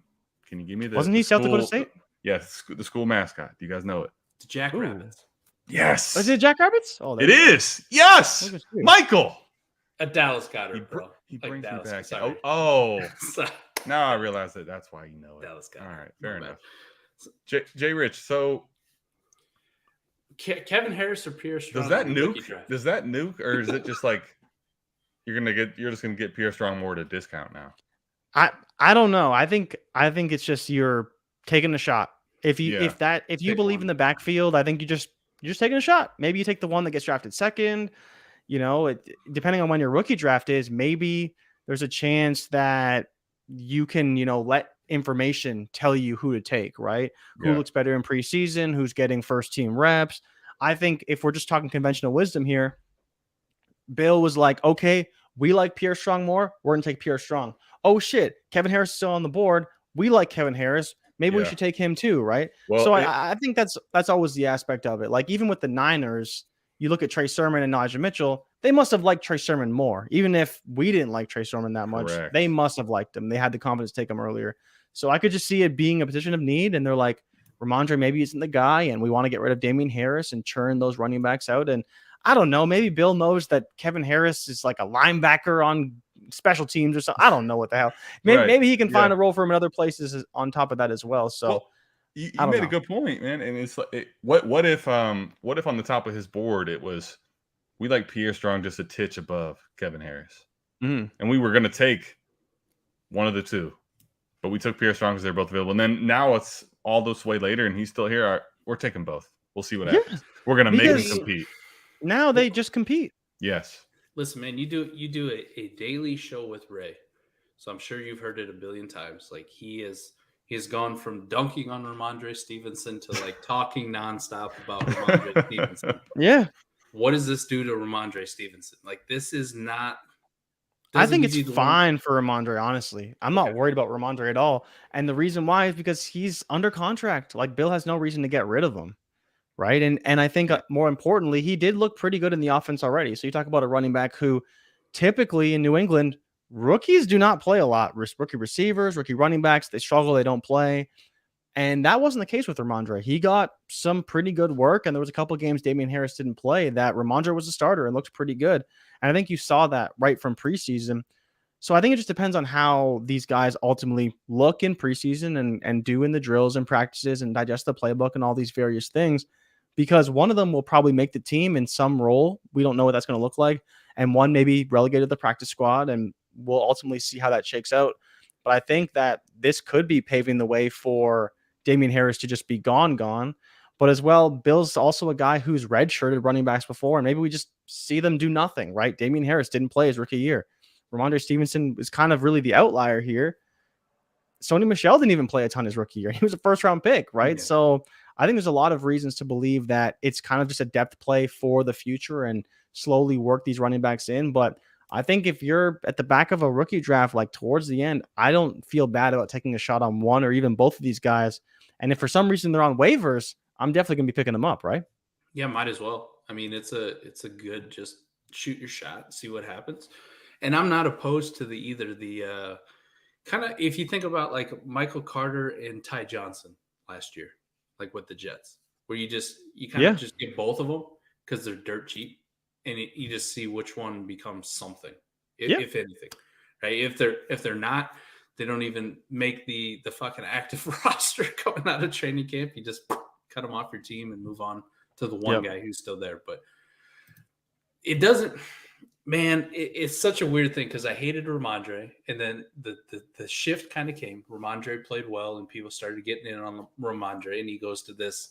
[SPEAKER 2] Can you give me the?
[SPEAKER 4] Wasn't he South Dakota State?
[SPEAKER 2] Yes, the school mascot. Do you guys know it?
[SPEAKER 1] The Jackrabbits.
[SPEAKER 2] Yes.
[SPEAKER 4] Is it Jackrabbits? Oh,
[SPEAKER 2] it is. Yes. Michael.
[SPEAKER 1] A Dallas Goddard, bro.
[SPEAKER 2] He brings
[SPEAKER 1] Dallas,
[SPEAKER 2] me back.
[SPEAKER 1] sorry.
[SPEAKER 2] Oh. Now I realize that's why you know it.
[SPEAKER 1] Dallas Goddard.
[SPEAKER 2] All right, fair enough. Jay Rich. So
[SPEAKER 1] Kevin Harris or Pierre Strong?
[SPEAKER 2] Does that nuke, or is it just like you're just gonna get Pierre Strong more at a discount now?
[SPEAKER 4] I don't know. I think it's just you're taking a shot. If you believe in the backfield, I think you're just taking a shot. Maybe you take the one that gets drafted second. Depending on when your rookie draft is, maybe there's a chance that you can, let information tell you who to take, right? Who looks better in preseason, who's getting first team reps. I think if we're just talking conventional wisdom here, Bill was like, okay, we like Pierre Strong more. We're going to take Pierre Strong. Oh shit, Kevin Harris is still on the board. We like Kevin Harris. Maybe we should take him too, right? Well, so I think that's always the aspect of it. Like even with the Niners, you look at Trey Sermon and Najee Mitchell, they must have liked Trey Sermon more. Even if we didn't like Trey Sermon that much, they must have liked him. They had the confidence to take him earlier. So I could just see it being a position of need. And they're like, Ramondre maybe isn't the guy, and we want to get rid of Damian Harris and churn those running backs out. And I don't know, maybe Bill knows that Kevin Harris is like a linebacker on special teams or something. I don't know what the hell. Maybe he can find a role for him in other places on top of that as well. So
[SPEAKER 2] you made a good point, man. And it's like, what if on the top of his board it was we like Pierre Strong just a titch above Kevin Harris, and we were going to take one of the two, but we took Pierre Strong because they're both available. And then now it's all this way later, and he's still here. All right, we're taking both. We'll see what happens. We're going to make him compete.
[SPEAKER 4] Now they just compete.
[SPEAKER 2] Yes.
[SPEAKER 1] Listen, man, you do a daily show with Ray, so I'm sure you've heard it a billion times. Like he has gone from dunking on Ramondre Stevenson to like talking nonstop about Ramondre Stevenson.
[SPEAKER 4] Yeah.
[SPEAKER 1] What does this do to Ramondre Stevenson? Like this is not.
[SPEAKER 4] I think it's fine for Ramondre, honestly. I'm not worried about Ramondre at all. And the reason why is because he's under contract. Like Bill has no reason to get rid of him. Right. And I think more importantly, he did look pretty good in the offense already. So you talk about a running back who typically in New England, rookies do not play a lot. Rookie receivers, rookie running backs, they struggle. They don't play. And that wasn't the case with Ramondre. He got some pretty good work. And there was a couple of games Damian Harris didn't play that Ramondre was a starter and looked pretty good. And I think you saw that right from preseason. So I think it just depends on how these guys ultimately look in preseason and do in the drills and practices and digest the playbook and all these various things. Because one of them will probably make the team in some role. We don't know what that's going to look like. And one maybe relegated to the practice squad, and we'll ultimately see how that shakes out. But I think that this could be paving the way for Damian Harris to just be gone. But as well, Bill's also a guy who's redshirted running backs before, and maybe we just see them do nothing, right? Damian Harris didn't play his rookie year. Ramondre Stevenson is kind of really the outlier here. Sony Michel didn't even play a ton his rookie year. He was a first-round pick, right? Yeah. So I think there's a lot of reasons to believe that it's kind of just a depth play for the future and slowly work these running backs in. But I think if you're at the back of a rookie draft, like towards the end, I don't feel bad about taking a shot on one or even both of these guys. And if for some reason they're on waivers, I'm definitely going to be picking them up, right?
[SPEAKER 1] Yeah, might as well. I mean, it's a good just shoot your shot, see what happens. And I'm not opposed to the kind of, if you think about like Michael Carter and Ty Johnson last year, like with the Jets, where you kind of just get both of them because they're dirt cheap, and you just see which one becomes something, if anything, right? If they're not, they don't even make the fucking active roster coming out of training camp. You just cut them off your team and move on to the one guy who's still there. But it doesn't. Man, it's such a weird thing because I hated Ramondre, and then the shift kind of came. Ramondre played well, and people started getting in on Ramondre, and he goes to this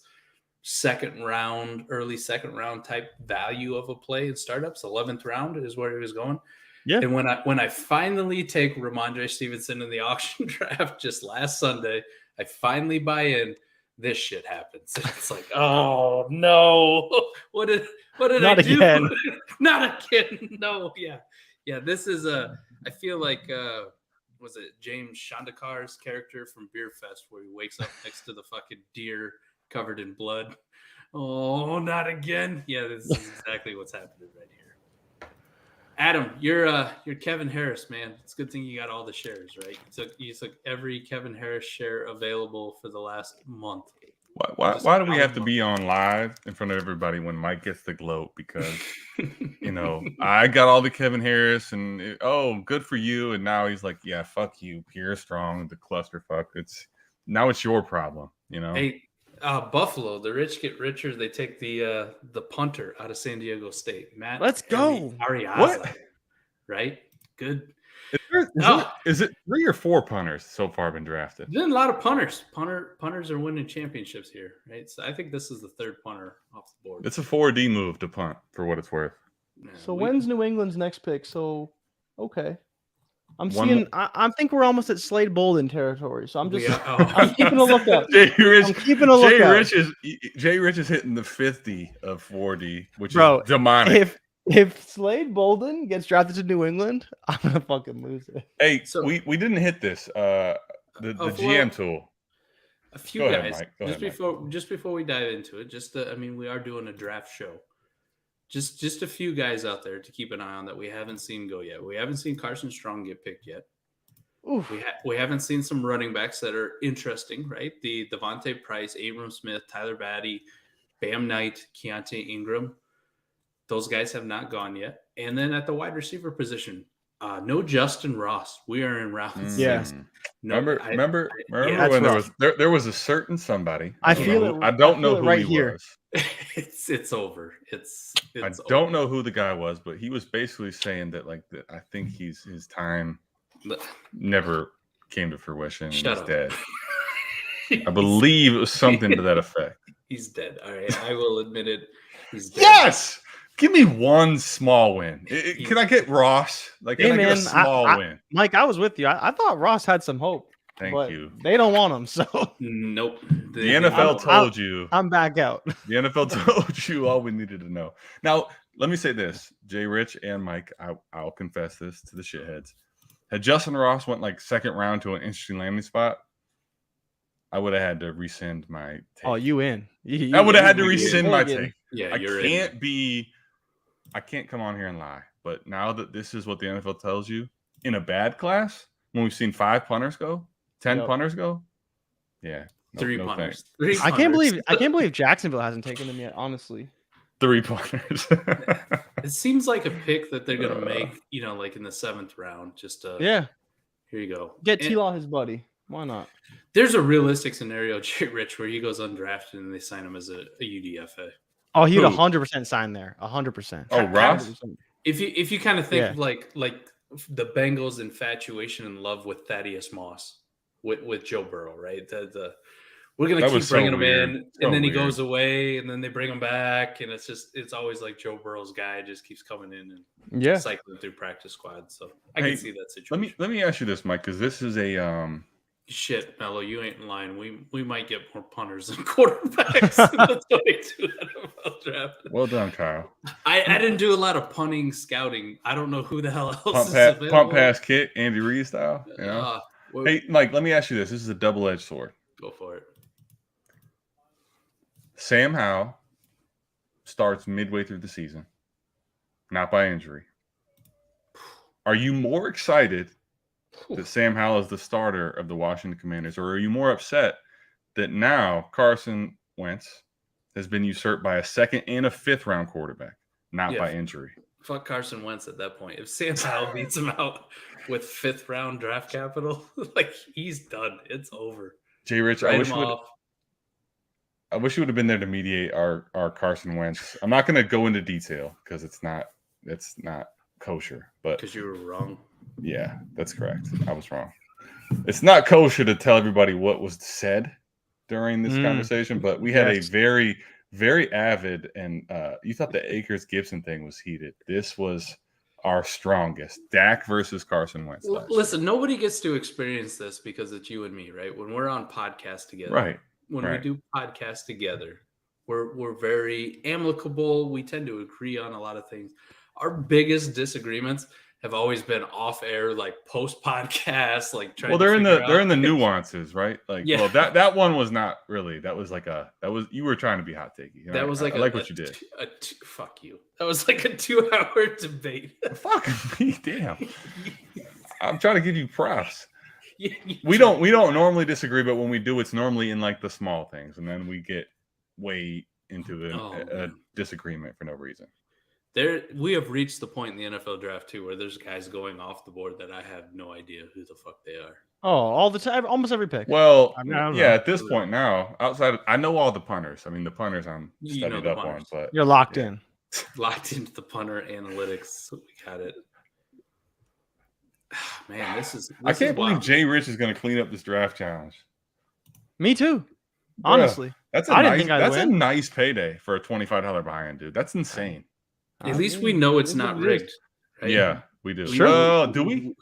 [SPEAKER 1] early second round type value of a play in startups. 11th round is where he was going. Yeah. And when I finally take Ramondre Stevenson in the auction draft just last Sunday, I finally buy in. this shit happens. It's like, oh no, what did
[SPEAKER 4] Not
[SPEAKER 1] I do?
[SPEAKER 4] again.
[SPEAKER 1] Not again. No, yeah. This is I feel like was it James Chandakar's character from Beer Fest where he wakes up next to the fucking deer covered in blood. Oh, not again. Yeah, this is exactly what's happening right here. Adam, you're Kevin Harris, man. It's a good thing you got all the shares, right? You took every Kevin Harris share available for the last month.
[SPEAKER 2] Why do we have to be on live in front of everybody when Mike gets the gloat? Because, I got all the Kevin Harris and, good for you. And now he's like, yeah, fuck you, Pierre Strong, the clusterfuck. Now it's your problem,
[SPEAKER 1] Hey, Buffalo, the rich get richer. They take the punter out of San Diego State. Matt,
[SPEAKER 4] Let's go.
[SPEAKER 1] Ariaza,
[SPEAKER 2] what?
[SPEAKER 1] Right? Good.
[SPEAKER 2] Is it 3 or 4 punters so far been drafted?
[SPEAKER 1] There's been a lot of punters. Punters are winning championships here, right? So I think this is the third punter off the board.
[SPEAKER 2] It's a 4D move to punt for what it's worth.
[SPEAKER 1] Yeah,
[SPEAKER 3] So when's New England's next pick? So, okay.
[SPEAKER 4] I think we're almost at Slade Bolden territory. So I'm
[SPEAKER 3] I'm keeping a lookout.
[SPEAKER 2] Jay
[SPEAKER 3] lookout.
[SPEAKER 2] Rich is hitting the 50 of 4D, which
[SPEAKER 4] Bro,
[SPEAKER 2] is demonic.
[SPEAKER 3] If Slade Bolden gets drafted to New England, I'm gonna fucking lose it.
[SPEAKER 2] Hey,
[SPEAKER 1] So-
[SPEAKER 2] we didn't hit this. The GM tool.
[SPEAKER 1] A few
[SPEAKER 2] Go ahead,
[SPEAKER 1] guys.
[SPEAKER 2] Mike. Go ahead, Mike.
[SPEAKER 1] Just before we dive into it, we are doing a draft show. Just a few guys out there to keep an eye on that we haven't seen go yet. We haven't seen Carson Strong get picked yet.
[SPEAKER 3] Oof.
[SPEAKER 1] We haven't seen some running backs that are interesting, right? The Devontae Price, Abram Smith, Tyler Batty, Bam Knight, Keontae Ingram. Those guys have not gone yet. And then at the wide receiver position, no Justin Ross. We are in round 6. No,
[SPEAKER 2] Remember
[SPEAKER 1] yeah,
[SPEAKER 2] when there was a certain somebody.
[SPEAKER 4] I feel
[SPEAKER 3] it.
[SPEAKER 2] I don't know
[SPEAKER 3] feel it
[SPEAKER 2] who
[SPEAKER 3] right
[SPEAKER 2] he
[SPEAKER 3] here.
[SPEAKER 2] was.
[SPEAKER 1] it's over. It's
[SPEAKER 2] I don't know who the guy was, but he was basically saying that I think his time never came to fruition and
[SPEAKER 1] Shut
[SPEAKER 2] he's
[SPEAKER 1] up.
[SPEAKER 2] dead. I believe it was something to that effect.
[SPEAKER 1] He's dead. All right, I will admit it. He's dead.
[SPEAKER 2] Yes. Give me one small win. Can I get Ross? Can I get a small win?
[SPEAKER 4] Mike, I was with you. I thought Ross had some hope.
[SPEAKER 2] Thank
[SPEAKER 4] but
[SPEAKER 2] you.
[SPEAKER 4] They don't want him, so
[SPEAKER 1] Nope.
[SPEAKER 2] The NFL told you.
[SPEAKER 4] I'm back out.
[SPEAKER 2] The NFL told you all we needed to know. Now, let me say this, Jay Rich and Mike, I'll confess this to the shitheads. Had Justin Ross went second round to an interesting landing spot, I would have had to rescind my take.
[SPEAKER 4] Oh, you in.
[SPEAKER 2] I would have had to rescind my take.
[SPEAKER 1] Yeah,
[SPEAKER 2] I can't come on here and lie. But now that this is what the NFL tells you, in a bad class, when we've seen 5 punters go, 10 punters go, yeah.
[SPEAKER 1] 3
[SPEAKER 2] no
[SPEAKER 1] punters.
[SPEAKER 2] thanks.
[SPEAKER 1] 3
[SPEAKER 4] I can't believe Jacksonville hasn't taken him yet, honestly.
[SPEAKER 2] 3 punters.
[SPEAKER 1] It seems like a pick that they're gonna make, in the 7th round. Just
[SPEAKER 4] Yeah.
[SPEAKER 1] Here you go.
[SPEAKER 3] Get T-Law his buddy. Why not?
[SPEAKER 1] There's a realistic scenario, Jay Rich, where he goes undrafted and they sign him as a UDFA.
[SPEAKER 4] Oh, he'd 100% sign there. 100%.
[SPEAKER 2] Oh, Ross?
[SPEAKER 4] 100%.
[SPEAKER 1] If you kind of think of like the Bengals' infatuation and love with Thaddeus Moss with Joe Burrow, right? We're gonna keep bringing him in, and then he goes away, and then they bring him back, and it's always like Joe Burrow's guy just keeps coming in and cycling through practice squad. So I can see that situation.
[SPEAKER 2] Let me ask you this, Mike, because this is a
[SPEAKER 1] Shit, Mello, you ain't lying. We might get more punters than quarterbacks in the 22 NFL draft.
[SPEAKER 2] Well done, Kyle.
[SPEAKER 1] I didn't do a lot of punting scouting. I don't know who the hell else is available.
[SPEAKER 2] Pump pass kick, Andy Reid style.
[SPEAKER 1] Well,
[SPEAKER 2] Hey, Mike, let me ask you this. This is a double-edged sword.
[SPEAKER 1] go for it.
[SPEAKER 2] Sam Howell starts midway through the season, not by injury. Are you more excited that Sam Howell is the starter of the Washington Commanders, or are you more upset that now Carson Wentz has been usurped by a 2nd and a 5th round quarterback, not by injury?
[SPEAKER 1] Fuck Carson Wentz at that point. If Sam Howell beats him out with 5th round draft capital, he's done. It's over.
[SPEAKER 2] Jay Rich, I wish you would have been there to mediate our Carson Wentz. I'm not going to go into detail because it's not kosher. But
[SPEAKER 1] because you were wrong.
[SPEAKER 2] Yeah, that's correct. I was wrong. It's not kosher to tell everybody what was said during this conversation, but we had a very, very avid and you thought the Akers-Gibson thing was heated. This was our strongest. Dak versus Carson Wentz.
[SPEAKER 1] Listen, nobody gets to experience this because it's you and me, right? When we're on podcast together.
[SPEAKER 2] Right.
[SPEAKER 1] when we do podcasts together, we're very amicable. We tend to agree on a lot of things. Our biggest disagreements have always been off air, like post podcast, like trying.
[SPEAKER 2] Well, they're in the nuances, right? Like,
[SPEAKER 1] yeah.
[SPEAKER 2] Well, that one was not really. That was you were trying to be hot takey.
[SPEAKER 1] That was like
[SPEAKER 2] what you did.
[SPEAKER 1] Fuck you. That was like a 2-hour debate.
[SPEAKER 2] Fuck me, damn. I'm trying to give you props. We don't normally disagree, but when we do, it's normally in like the small things, and then we get way into a disagreement for no reason.
[SPEAKER 1] We have reached the point in the NFL draft too where there's guys going off the board that I have no idea who the fuck they are.
[SPEAKER 4] Oh, all the time, almost every pick.
[SPEAKER 2] Well, at this point now, I know all the punters. I mean, the punters I'm studied up on, but
[SPEAKER 4] you're locked in.
[SPEAKER 1] Locked into the punter analytics. We got it. Man, this is
[SPEAKER 2] I can't believe Jay Rich is going to clean up this draft challenge.
[SPEAKER 4] Me too. Honestly,
[SPEAKER 2] that's a nice payday for a $25 buy-in, dude. That's insane.
[SPEAKER 1] At least we know it's not rigged. Right?
[SPEAKER 2] Yeah, we do.
[SPEAKER 1] Sure.
[SPEAKER 2] Do we?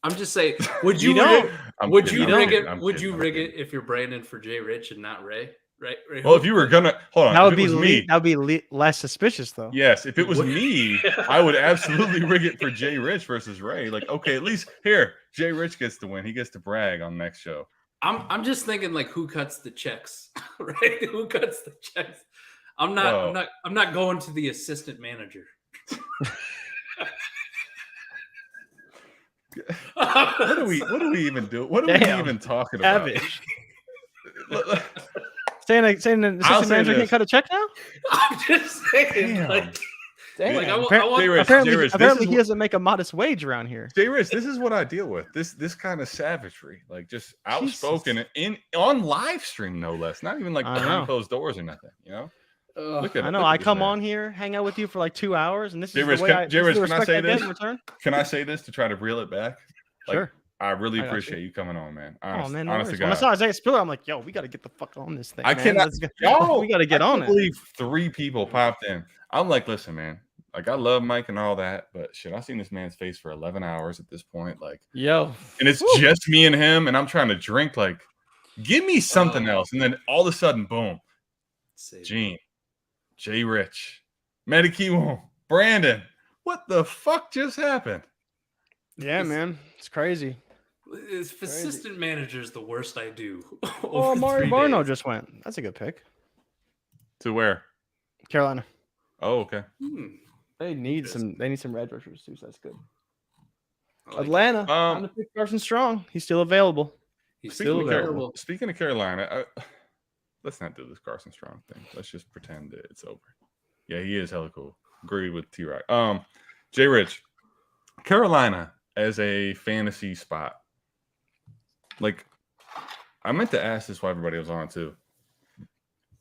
[SPEAKER 1] I'm just saying. Would you rig it if you're Brandon for Jay Rich and not Ray? Right.
[SPEAKER 2] Well, if you were gonna hold on,
[SPEAKER 4] that would be less suspicious, though.
[SPEAKER 2] Yes, if it was me, I would absolutely rig it for Jay Rich versus Ray. Like, okay, at least here, Jay Rich gets to win. He gets to brag on next show.
[SPEAKER 1] I'm just thinking like who cuts the checks, right? Who cuts the checks? I'm not going to the assistant manager.
[SPEAKER 2] What do we even do? What are we even talking about?
[SPEAKER 4] Saying the assistant manager can't cut a check now?
[SPEAKER 1] I'm just saying.
[SPEAKER 4] Apparently he doesn't make a modest wage around here.
[SPEAKER 2] Jay Rich, this is what I deal with. This kind of savagery, like just outspoken on live stream, no less. Not even like behind closed doors or nothing. You know.
[SPEAKER 4] I know. I come on here, hang out with you for like 2 hours, and this is
[SPEAKER 2] Jay Rich, can I say this?
[SPEAKER 4] In return?
[SPEAKER 2] Can I say this to try to reel it back?
[SPEAKER 4] Sure.
[SPEAKER 2] I really appreciate you coming on, man. Honest to God.
[SPEAKER 4] When I saw Isaiah Spiller, I'm like, yo, we got to get the fuck on this thing.
[SPEAKER 2] I cannot.
[SPEAKER 4] We got to get on it.
[SPEAKER 2] I believe 3 people popped in. I'm like, listen, man. Like, I love Mike and all that, but shit, I've seen this man's face for 11 hours at this point. Like,
[SPEAKER 4] yo,
[SPEAKER 2] and it's just me and him, and I'm trying to drink. Like, give me something else, and then all of a sudden, boom, Gene, Jay Rich, Medikiwo, Brandon. What the fuck just happened?
[SPEAKER 4] Yeah, man, it's crazy.
[SPEAKER 1] Assistant manager is the worst I do.
[SPEAKER 4] Oh, Mario Barno just went. That's a good pick.
[SPEAKER 2] To where?
[SPEAKER 4] Carolina.
[SPEAKER 2] Oh, okay.
[SPEAKER 4] They need some red rushers too, so that's good. Atlanta. Time to pick Carson Strong. He's still available.
[SPEAKER 2] Speaking of Carolina, let's not do this Carson Strong thing. Let's just pretend that it's over. Yeah, he is hella cool. Agree with T-Rock. Jay Rich, Carolina as a fantasy spot. Like, I meant to ask this while everybody was on too.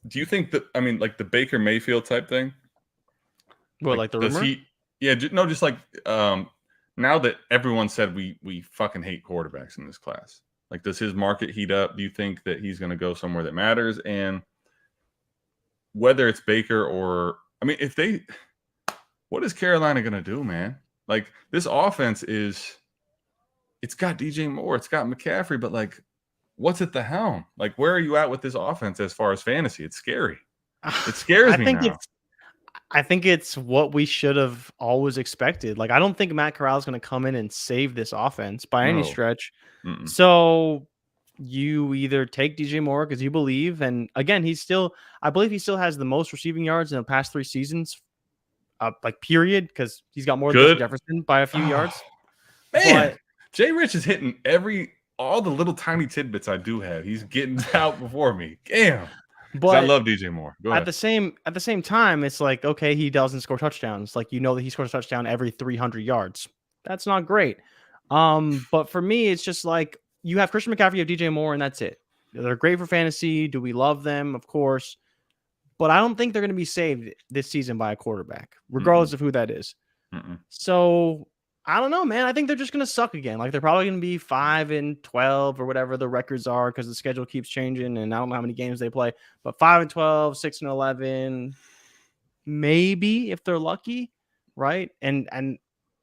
[SPEAKER 2] Do you think that, like the Baker Mayfield type thing?
[SPEAKER 4] What, like the rumor?
[SPEAKER 2] Just like now that everyone said we fucking hate quarterbacks in this class. Like, does his market heat up? Do you think that he's going to go somewhere that matters? And whether it's Baker or, what is Carolina going to do, man? Like, this offense it's got DJ Moore, it's got McCaffrey, but like, what's at the helm? Like, where are you at with this offense as far as fantasy? It's scary. It scares me now.
[SPEAKER 4] I think it's what we should have always expected. Like, I don't think Matt Corral is going to come in and save this offense by any stretch. Mm-mm. So you either take DJ Moore because you believe, and again, I believe he still has the most receiving yards in the past 3 seasons, like period, because he's got more than Jefferson by a few yards.
[SPEAKER 2] Man, but Jay Rich is hitting all the little tiny tidbits I do have. He's getting out before me. Damn. But I love DJ Moore. Go ahead.
[SPEAKER 4] At the same time, it's like, okay, he doesn't score touchdowns. Like, you know that he scores a touchdown every 300 yards. That's not great. But for me, it's just like you have Christian McCaffrey, you have DJ Moore, and that's it. They're great for fantasy. Do we love them? Of course. But I don't think they're going to be saved this season by a quarterback, regardless of who that is. So I don't know, man. I think they're just going to suck again. Like, they're probably going to be 5-12 or whatever the records are, because the schedule keeps changing and I don't know how many games they play. But 5-12, 6-11, maybe if they're lucky, right? And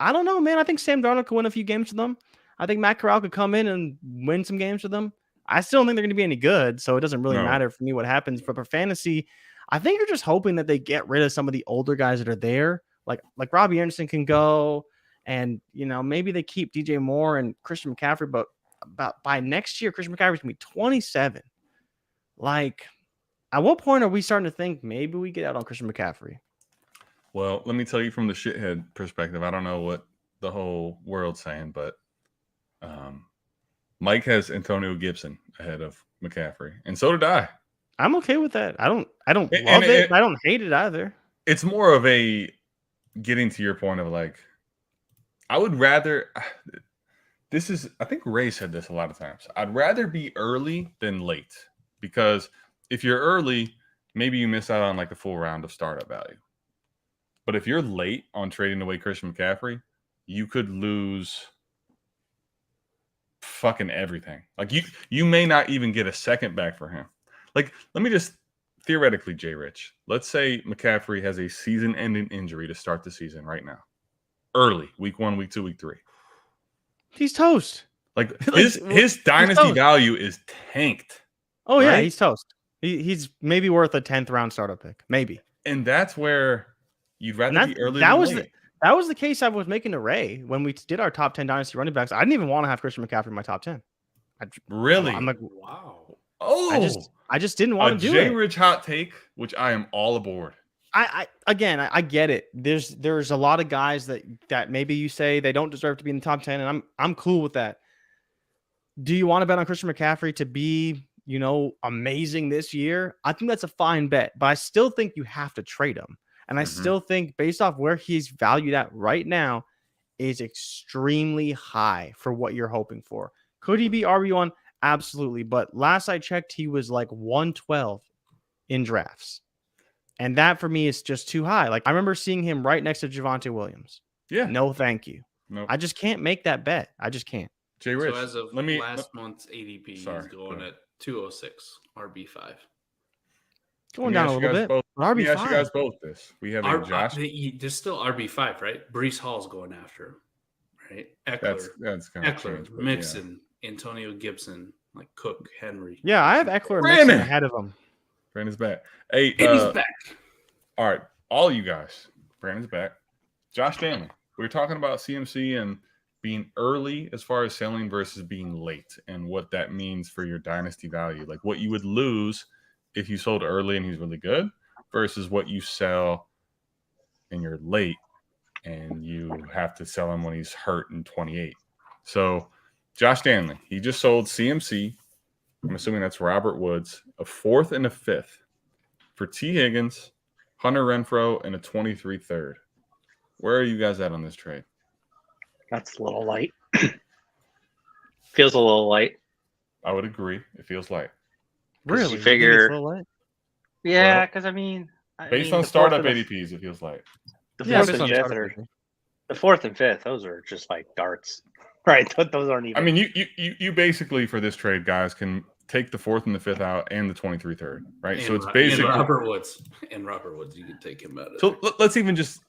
[SPEAKER 4] I don't know, man. I think Sam Darnold could win a few games for them. I think Matt Corral could come in and win some games for them. I still don't think they're going to be any good. So it doesn't really
[SPEAKER 2] No.
[SPEAKER 4] matter for me what happens. But for fantasy, I think you're just hoping that they get rid of some of the older guys that are there. Like Robbie Anderson can go, and maybe they keep DJ Moore and Christian McCaffrey, but by next year, Christian McCaffrey's gonna be 27. Like, at what point are we starting to think maybe we get out on Christian McCaffrey?
[SPEAKER 2] Well, let me tell you from the shithead perspective. I don't know what the whole world's saying, but Mike has Antonio Gibson ahead of McCaffrey, and so did I.
[SPEAKER 4] I'm okay with that. I don't love it, but I don't hate it either.
[SPEAKER 2] It's more of a getting to your point of like, I would rather. I think Ray said this a lot of times. I'd rather be early than late, because if you're early, maybe you miss out on like a full round of startup value. But if you're late on trading away Christian McCaffrey, you could lose fucking everything. Like you may not even get a second back for him. Like, let me just theoretically, Jay Rich, let's say McCaffrey has a season-ending injury to start the season right now. Early, week 1, week 2, week 3.
[SPEAKER 4] He's toast.
[SPEAKER 2] Like his dynasty value is tanked.
[SPEAKER 4] Oh yeah,
[SPEAKER 2] right?
[SPEAKER 4] he's toast. He's maybe worth a 10th round startup pick, maybe.
[SPEAKER 2] And that's where you'd rather be early.
[SPEAKER 4] That was the case I was making to Ray when we did our top 10 dynasty running backs. I didn't even want to have Christian McCaffrey in my top 10.
[SPEAKER 2] Really?
[SPEAKER 4] I'm like,
[SPEAKER 1] wow.
[SPEAKER 2] Oh,
[SPEAKER 4] I just didn't want to do
[SPEAKER 2] Jay
[SPEAKER 4] it.
[SPEAKER 2] Rich hot take, which I am all aboard.
[SPEAKER 4] I get it. There's a lot of guys that maybe you say they don't deserve to be in the top 10, and I'm cool with that. Do you want to bet on Christian McCaffrey to be, amazing this year? I think that's a fine bet, but I still think you have to trade him. And I still think, based off where he's valued at right now, is extremely high for what you're hoping for. Could he be RB1? Absolutely. But last I checked, he was like 112 in drafts. And that for me is just too high. Like, I remember seeing him right next to Javonte Williams.
[SPEAKER 2] Yeah.
[SPEAKER 4] No, thank you.
[SPEAKER 2] No.
[SPEAKER 4] I just can't make that bet. I just can't.
[SPEAKER 2] Jay Rich,
[SPEAKER 1] So as of last month's ADP, he's going at 206 RB5.
[SPEAKER 4] Going down a little bit.
[SPEAKER 2] RB5. Let me ask you guys
[SPEAKER 4] RB5.
[SPEAKER 2] both this. We have a Josh.
[SPEAKER 1] There's still RB5, right? Brees Hall's going after him, right? Eckler,
[SPEAKER 2] That's kind of changed,
[SPEAKER 1] Mixon, Antonio Gibson, like Cook, Henry.
[SPEAKER 4] Yeah, I have Eckler and Mixon ahead of him.
[SPEAKER 2] Brandon's back. Hey,
[SPEAKER 1] he's back.
[SPEAKER 2] All right, all you guys. Brandon's back. Josh Stanley. We were talking about CMC and being early as far as selling versus being late, and what that means for your dynasty value. Like what you would lose if you sold early and he's really good versus what you sell and you're late and you have to sell him when he's hurt in 28. So Josh Stanley, he just sold CMC. I'm assuming that's Robert Woods, a 4th and a 5th for T. Higgins, Hunter Renfrow, and a 23 third. Where are you guys at on this trade?
[SPEAKER 6] That's a little light. Feels a little light.
[SPEAKER 2] I would agree. It feels light.
[SPEAKER 4] Really?
[SPEAKER 6] You figure, yeah, because
[SPEAKER 2] based on startup ADPs, it feels light.
[SPEAKER 6] The 4th and 5th, those are just like darts, right? Those aren't even.
[SPEAKER 2] I mean, you basically for this trade, guys, can take the 4th and the 5th out and the 23 third, right?
[SPEAKER 1] And
[SPEAKER 2] so it's basically
[SPEAKER 1] Robert Woods, you can take him out of
[SPEAKER 2] So let's even just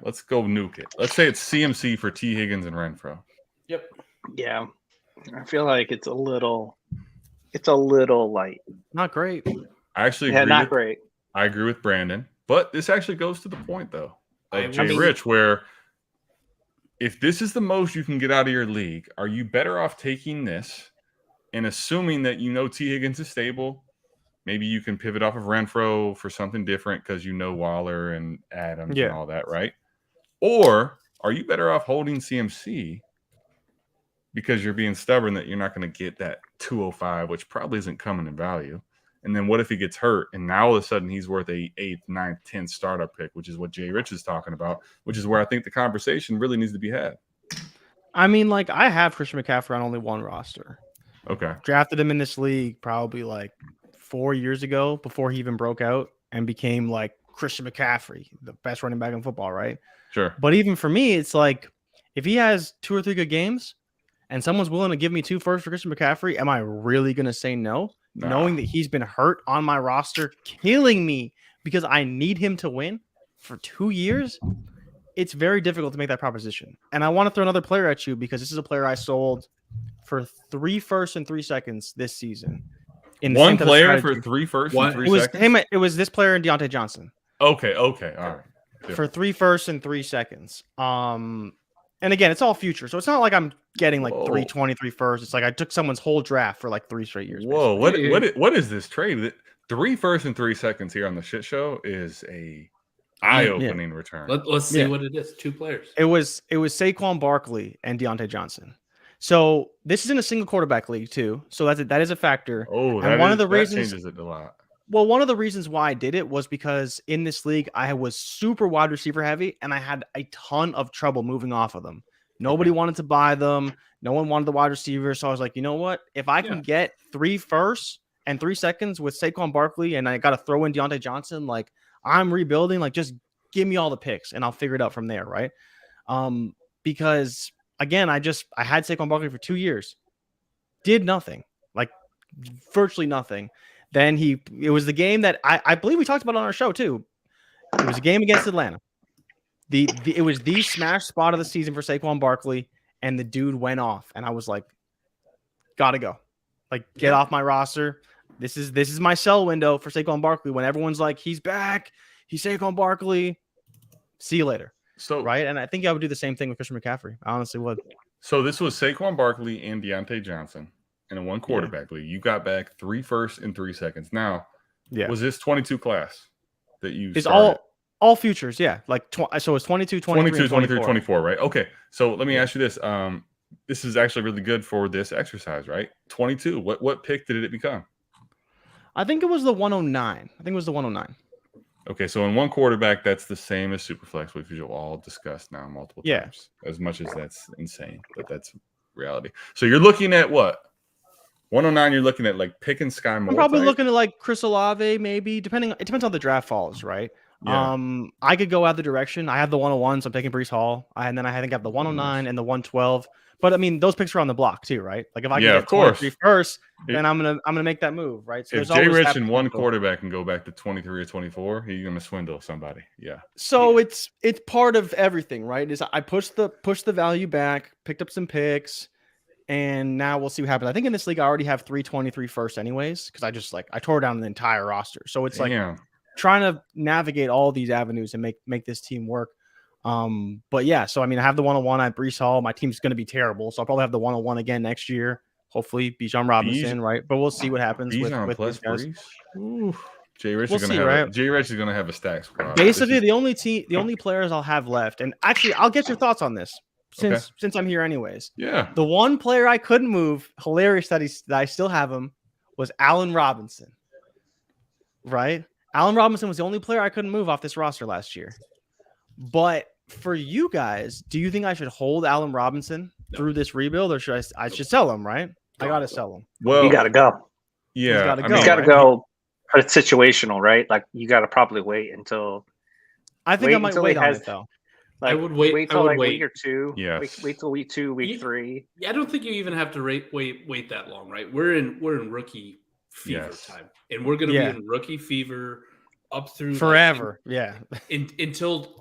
[SPEAKER 2] let's go nuke it. Let's say it's CMC for T. Higgins and Renfrow.
[SPEAKER 1] Yep.
[SPEAKER 6] Yeah, I feel like it's a little light.
[SPEAKER 4] Not great.
[SPEAKER 2] I actually agree.
[SPEAKER 6] Not great.
[SPEAKER 2] I agree with Brandon, but this actually goes to the point though, of Jay
[SPEAKER 1] mean,
[SPEAKER 2] Rich, where if this is the most you can get out of your league, are you better off taking this and assuming that T. Higgins is stable? Maybe you can pivot off of Renfrow for something different because Waller and Adams and all that, right? Or are you better off holding CMC because you're being stubborn that you're not going to get that 205, which probably isn't coming in value? And then what if he gets hurt and now all of a sudden he's worth a 8th, 9th, 10th startup pick, which is what Jay Rich is talking about, which is where I think the conversation really needs to be had.
[SPEAKER 4] I mean, like, I have Christian McCaffrey on only one roster.
[SPEAKER 2] Okay.
[SPEAKER 4] Drafted him in this league probably like 4 years ago before he even broke out and became like Christian McCaffrey, the best running back in football, right?
[SPEAKER 2] Sure.
[SPEAKER 4] But even for me, it's like if he has 2 or 3 good games and someone's willing to give me 2 firsts for Christian McCaffrey, am I really going to say no?
[SPEAKER 2] Nah.
[SPEAKER 4] Knowing that he's been hurt on my roster, killing me because I need him to win for 2 years, it's very difficult to make that proposition. And I want to throw another player at you because this is a player I sold for 3 firsts and 3 seconds this season. In
[SPEAKER 2] One player for 3 firsts and 3
[SPEAKER 4] it was
[SPEAKER 2] seconds?
[SPEAKER 4] him. It was this player and Deontay Johnson.
[SPEAKER 2] Okay. All right.
[SPEAKER 4] For 3 firsts and 3 seconds. And again, it's all future. So it's not like I'm getting like 323 firsts. It's like I took someone's whole draft for like 3 straight years.
[SPEAKER 2] Whoa. What is this trade? 3 firsts and 3 seconds here on the shit show is a eye-opening return.
[SPEAKER 1] Let's see what it is. 2 players.
[SPEAKER 4] It was Saquon Barkley and Deontay Johnson. So this is in a single quarterback league too. So that is a factor.
[SPEAKER 2] Oh,
[SPEAKER 4] and one of the reasons
[SPEAKER 2] changes it a lot.
[SPEAKER 4] Well, one of the reasons why I did it was because in this league, I was super wide receiver heavy and I had a ton of trouble moving off of them. Nobody wanted to buy them. No one wanted the wide receiver. So I was like, you know what? If I can get 3 firsts and 3 seconds with Saquon Barkley and I got to throw in Deontay Johnson, like I'm rebuilding, like just give me all the picks and I'll figure it out from there. Right. Because again, I had Saquon Barkley for 2 years, did nothing, like virtually nothing. Then it was the game that I believe we talked about on our show too. It was a game against Atlanta. It was the smash spot of the season for Saquon Barkley, and the dude went off, and I was like, gotta go, like get off my roster. This is my sell window for Saquon Barkley when everyone's like, he's back, he's Saquon Barkley. See you later.
[SPEAKER 2] So
[SPEAKER 4] right, and I think I would do the same thing with Christian McCaffrey. I honestly would.
[SPEAKER 2] So this was Saquon Barkley and Deontay Johnson in a 1 quarterback league. You got back 3 firsts in 3 seconds. Now, was this 22 class that you
[SPEAKER 4] it's
[SPEAKER 2] started?
[SPEAKER 4] all futures, yeah. Like so it's 22, 23,
[SPEAKER 2] 24, right? Okay. So let me ask you this. This is actually really good for this exercise, right? 22. What pick did it become?
[SPEAKER 4] I think it was the 109. Okay,
[SPEAKER 2] so in 1 quarterback, that's the same as Superflex, which we've all discussed now multiple times. As much as that's insane, but that's reality. So you're looking at what? 109, you're looking at like pick and sky.
[SPEAKER 4] I'm probably looking at like Chris Olave, maybe. It depends on the draft falls, right? Yeah. I could go either direction. I have the 101, so I'm taking Breece Hall, and then I think I have the 109 and the 112. But I mean, those picks are on the block too, right? Like if I get 23 first, then I'm gonna make that move, right? So
[SPEAKER 2] if Jay Rich in 1 quarterback can go back to 23 or 24, he's gonna swindle somebody. Yeah.
[SPEAKER 4] So it's part of everything, right? Is I pushed the value back, picked up some picks, and now we'll see what happens. I think in this league I already have 323 first anyways, because I tore down the entire roster. So it's like trying to navigate all these avenues and make this team work. But yeah, so I mean, I have the 101 at Breece Hall. My team's going to be terrible, so I'll probably have the 101 again next year. Hopefully, Bijan Robinson, right? But we'll see what happens with these guys.
[SPEAKER 2] Jay Rich is going to have a stack squad.
[SPEAKER 4] Basically, the only players I'll have left, and actually, I'll get your thoughts on this since I'm here anyways.
[SPEAKER 2] Yeah,
[SPEAKER 4] the one player I couldn't move, hilarious that I still have him, was Allen Robinson. Right. Allen Robinson was the only player I couldn't move off this roster last year. But for you guys, do you think I should hold Allen Robinson through this rebuild, or should I should sell him, right? I got to sell him.
[SPEAKER 6] Well, you got to go.
[SPEAKER 2] Yeah.
[SPEAKER 6] You got to go. But it's situational, right? Like you got to probably wait until.
[SPEAKER 4] I think I might wait on it though.
[SPEAKER 6] Like,
[SPEAKER 1] I would wait.
[SPEAKER 6] Wait till week or 2.
[SPEAKER 2] Yeah.
[SPEAKER 6] Wait till week 2, week 3.
[SPEAKER 1] Yeah, I don't think you even have to wait that long, right? We're in rookie fever time, and we're going to be in rookie fever up through
[SPEAKER 4] forever.
[SPEAKER 1] Until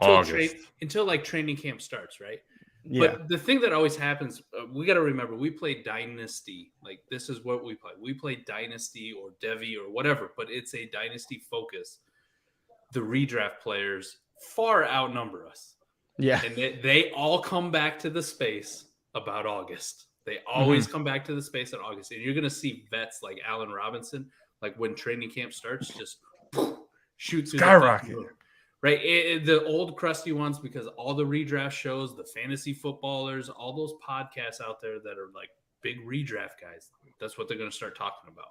[SPEAKER 1] like training camp starts, right?
[SPEAKER 4] Yeah.
[SPEAKER 1] But the thing that always happens, we got to remember, we play Dynasty. Like this is what we play. We play Dynasty or Devi or whatever, but it's a Dynasty focus. The redraft players far outnumber us.
[SPEAKER 4] Yeah.
[SPEAKER 1] And they all come back to the space about August. They always come back to the space in August. And you're going to see vets like Allen Robinson, like when training camp starts, just shoots
[SPEAKER 2] skyrocket.
[SPEAKER 1] Right. The old crusty ones, because all the redraft shows, the fantasy footballers, all those podcasts out there that are like big redraft guys, that's what they're going to start talking about.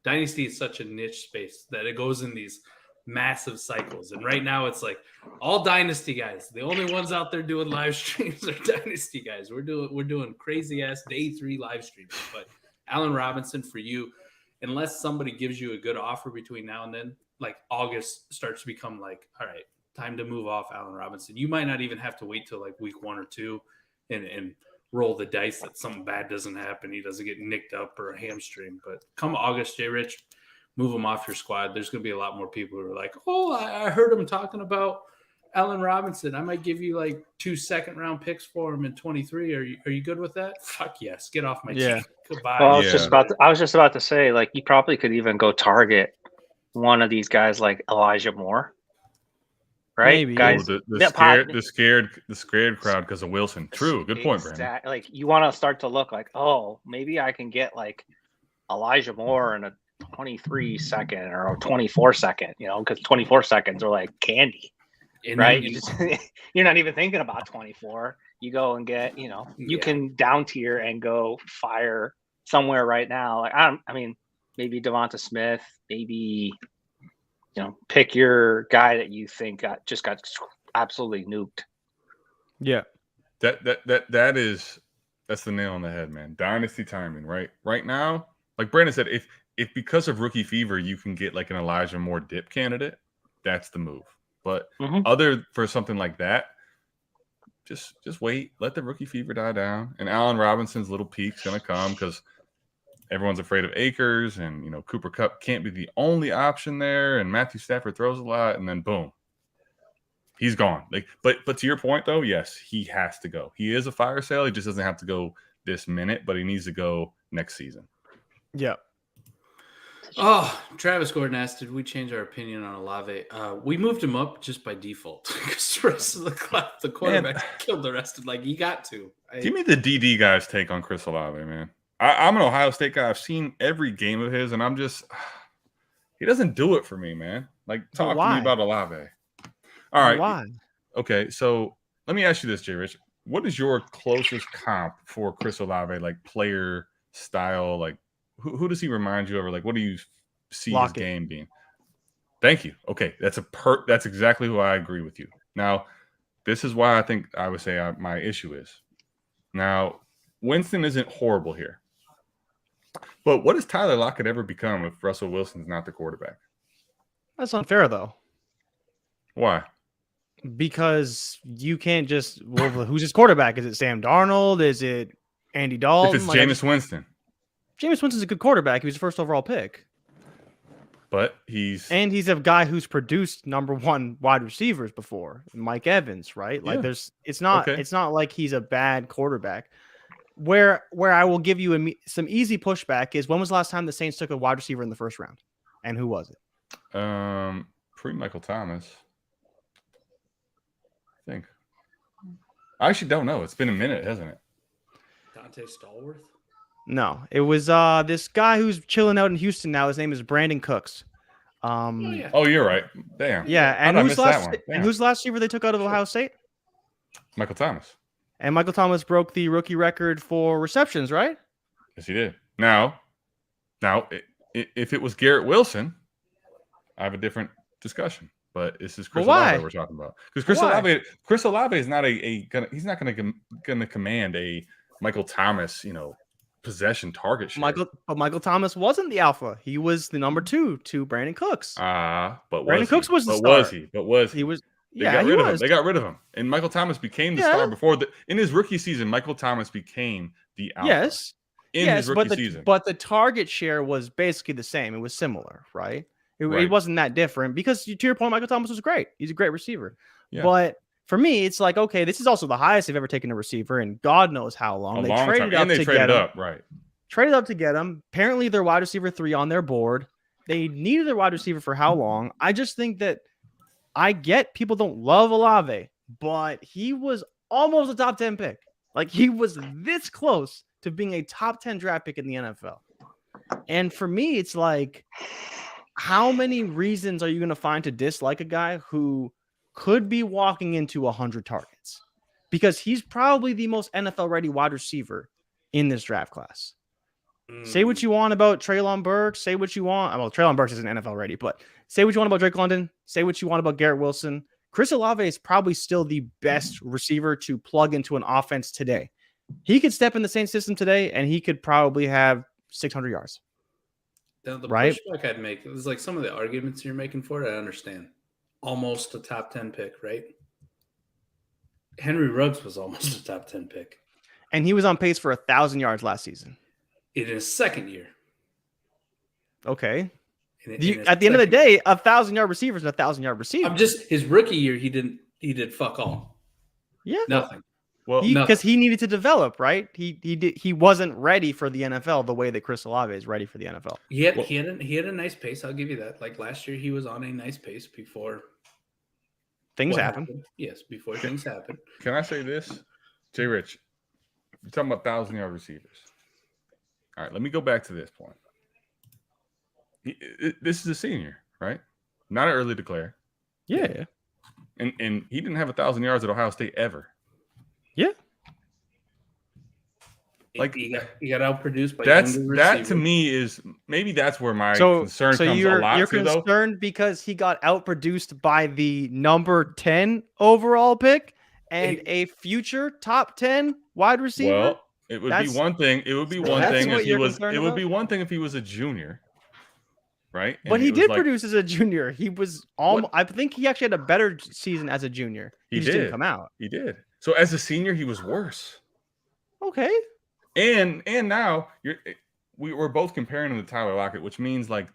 [SPEAKER 1] Dynasty is such a niche space that it goes in these massive cycles. And right now it's like all Dynasty guys. The only ones out there doing live streams are Dynasty guys. We're doing crazy ass day 3 live streams. But Allen Robinson, for you, unless somebody gives you a good offer between now and then, like August starts to become like, all right, time to move off Allen Robinson. You might not even have to wait till like week 1 or 2 and roll the dice that something bad doesn't happen. He doesn't get nicked up or a hamstring. But come August, Jay Rich, move him off your squad. There's going to be a lot more people who are like, oh, I heard him talking about Allen Robinson. I might give you like 2 second-round picks for him in 23. Are you good with that? Fuck yes. Get off my team. Goodbye.
[SPEAKER 6] Well, I was just about to say, like, you probably could even go target one of these guys like Elijah Moore. Right?
[SPEAKER 4] Maybe.
[SPEAKER 6] Guys,
[SPEAKER 2] the scared crowd because of Wilson. True. Good point, Brandon.
[SPEAKER 6] Like, you want to start to look like, oh, maybe I can get like Elijah Moore in a 23 second or a 24 second, because 24 seconds are like candy. Right? You're not even thinking about 24. You go and get, you can down tier and go fire somewhere right now. Like, I mean, maybe Devonta Smith, maybe, pick your guy that you think got absolutely nuked.
[SPEAKER 2] Yeah. That's the nail on the head, man. Dynasty timing, right? Right now, like Brandon said, if because of rookie fever, you can get like an Elijah Moore dip candidate, that's the move. But other for something like that, just wait, let the rookie fever die down, and Allen Robinson's little peak's gonna come because everyone's afraid of Akers, and Cooper Kupp can't be the only option there, and Matthew Stafford throws a lot, and then boom, he's gone. Like, but to your point though, yes, he has to go. He is a fire sale. He just doesn't have to go this minute, but he needs to go next season.
[SPEAKER 4] Yeah.
[SPEAKER 1] Oh, Travis Gordon asked, did we change our opinion on Olave? We moved him up just by default because the rest of the quarterback killed the rest of you got to.
[SPEAKER 2] Give me the DD guy's take on Chris Olave, man. I'm an Ohio State guy. I've seen every game of his, and I'm just he doesn't do it for me, man. Like, talk to me about Olave. All right.
[SPEAKER 4] Why?
[SPEAKER 2] Okay, so let me ask you this, Jay Rich. What is your closest comp for Chris Olave, like player style? Like, who does he remind you of? Or like, what do you see his game being? Thank you. Okay, that's exactly who I agree with you. Now, this is why I think I would say my issue is. Now, Winston isn't horrible here. But what does Tyler Lockett ever become if Russell Wilson's not the quarterback?
[SPEAKER 4] That's unfair, though.
[SPEAKER 2] Why?
[SPEAKER 4] Because you can't just who's his quarterback? Is it Sam Darnold? Is it Andy Dalton?
[SPEAKER 2] If it's Jameis Winston.
[SPEAKER 4] Jameis Winston's a good quarterback. He was the first overall pick.
[SPEAKER 2] But he's
[SPEAKER 4] a guy who's produced number one wide receivers before, Mike Evans, right? Like it's not like he's a bad quarterback. Where I will give you some easy pushback is, when was the last time the Saints took a wide receiver in the first round, and who was it?
[SPEAKER 2] Pre-Michael Thomas, I think. I actually don't know. It's been a minute, hasn't it?
[SPEAKER 1] Dante Stallworth?
[SPEAKER 4] No, it was this guy who's chilling out in Houston now. His name is Brandon Cooks.
[SPEAKER 2] Oh, you're right. Damn.
[SPEAKER 4] Yeah, and who's last receiver they took out of Ohio State?
[SPEAKER 2] Michael Thomas.
[SPEAKER 4] And Michael Thomas broke the rookie record for receptions, right?
[SPEAKER 2] Yes, he did. Now, if it was Garrett Wilson, I have a different discussion. But this is Chris Olave we're talking about, because Chris Olave is not he's not going to command a Michael Thomas, possession target share.
[SPEAKER 4] Michael Thomas wasn't the alpha. He was the number 2 to Brandon Cooks.
[SPEAKER 2] But
[SPEAKER 4] Brandon Cooks was the
[SPEAKER 2] star.
[SPEAKER 4] But was he? He was.
[SPEAKER 2] They got rid of him. And Michael Thomas became the star before in his rookie season. Michael Thomas became the alpha. His rookie season.
[SPEAKER 4] But the target share was basically the same. It was similar, right? It wasn't that different, because to your point, Michael Thomas was great. He's a great receiver. Yeah. But for me, it's like, okay, this is also the highest they've ever taken a receiver, and God knows how long. They traded up to get him. Traded up to get him. Apparently, they're wide receiver 3 on their board. They needed their wide receiver for how long? I just think that I get people don't love Olave, but he was almost a top 10 pick. Like, he was this close to being a top 10 draft pick in the NFL. And for me, it's like, how many reasons are you going to find to dislike a guy who could be walking into 100 targets? Because he's probably the most NFL-ready wide receiver in this draft class. Say what you want about Treylon Burks. Say what you want. Well, Treylon Burks isn't NFL ready, but say what you want about Drake London. Say what you want about Garrett Wilson. Chris Olave is probably still the best receiver to plug into an offense today. He could step in the same system today, and he could probably have 600 yards.
[SPEAKER 1] The pushback I'd make is like some of the arguments you're making for it, I understand. Almost a top 10 pick, right? Henry Ruggs was almost a top 10 pick.
[SPEAKER 4] And he was on pace for 1,000 yards last season.
[SPEAKER 1] In his second year.
[SPEAKER 4] Okay. At the end of the day, 1,000-yard receiver is a 1,000-yard receiver.
[SPEAKER 1] His rookie year, he didn't He did fuck all.
[SPEAKER 4] Yeah.
[SPEAKER 1] Nothing.
[SPEAKER 2] Well,
[SPEAKER 4] Because he needed to develop, right? He wasn't ready for the NFL the way that Chris Olave is ready for the NFL.
[SPEAKER 1] He had a nice pace. I'll give you that. Like last year, he was on a nice pace before
[SPEAKER 4] Things
[SPEAKER 1] what
[SPEAKER 4] happen.
[SPEAKER 1] happened. Yes, before things happened.
[SPEAKER 2] can I say this? Jay Rich, you're talking about 1,000-yard receivers. All right, let me go back to this point. This is a senior, right? Not an early declare.
[SPEAKER 4] Yeah.
[SPEAKER 2] And he didn't have 1,000 yards at Ohio State ever.
[SPEAKER 4] Yeah.
[SPEAKER 1] Like he got outproduced by
[SPEAKER 2] that
[SPEAKER 1] receivers.
[SPEAKER 2] to me is maybe that's where my concern comes
[SPEAKER 4] you're,
[SPEAKER 2] a lot.
[SPEAKER 4] You're
[SPEAKER 2] to,
[SPEAKER 4] concerned because he got outproduced by the number 10 overall pick and a future top 10 wide receiver.
[SPEAKER 2] Well, it would be one thing. It would be one thing if he was. It would be one thing if he was a junior, right?
[SPEAKER 4] But he did produce as a junior. He was almost. I think he actually had a better season as a junior. He just didn't come out.
[SPEAKER 2] He did. So as a senior, he was worse.
[SPEAKER 4] Okay.
[SPEAKER 2] And now we're both comparing him to Tyler Lockett, which means like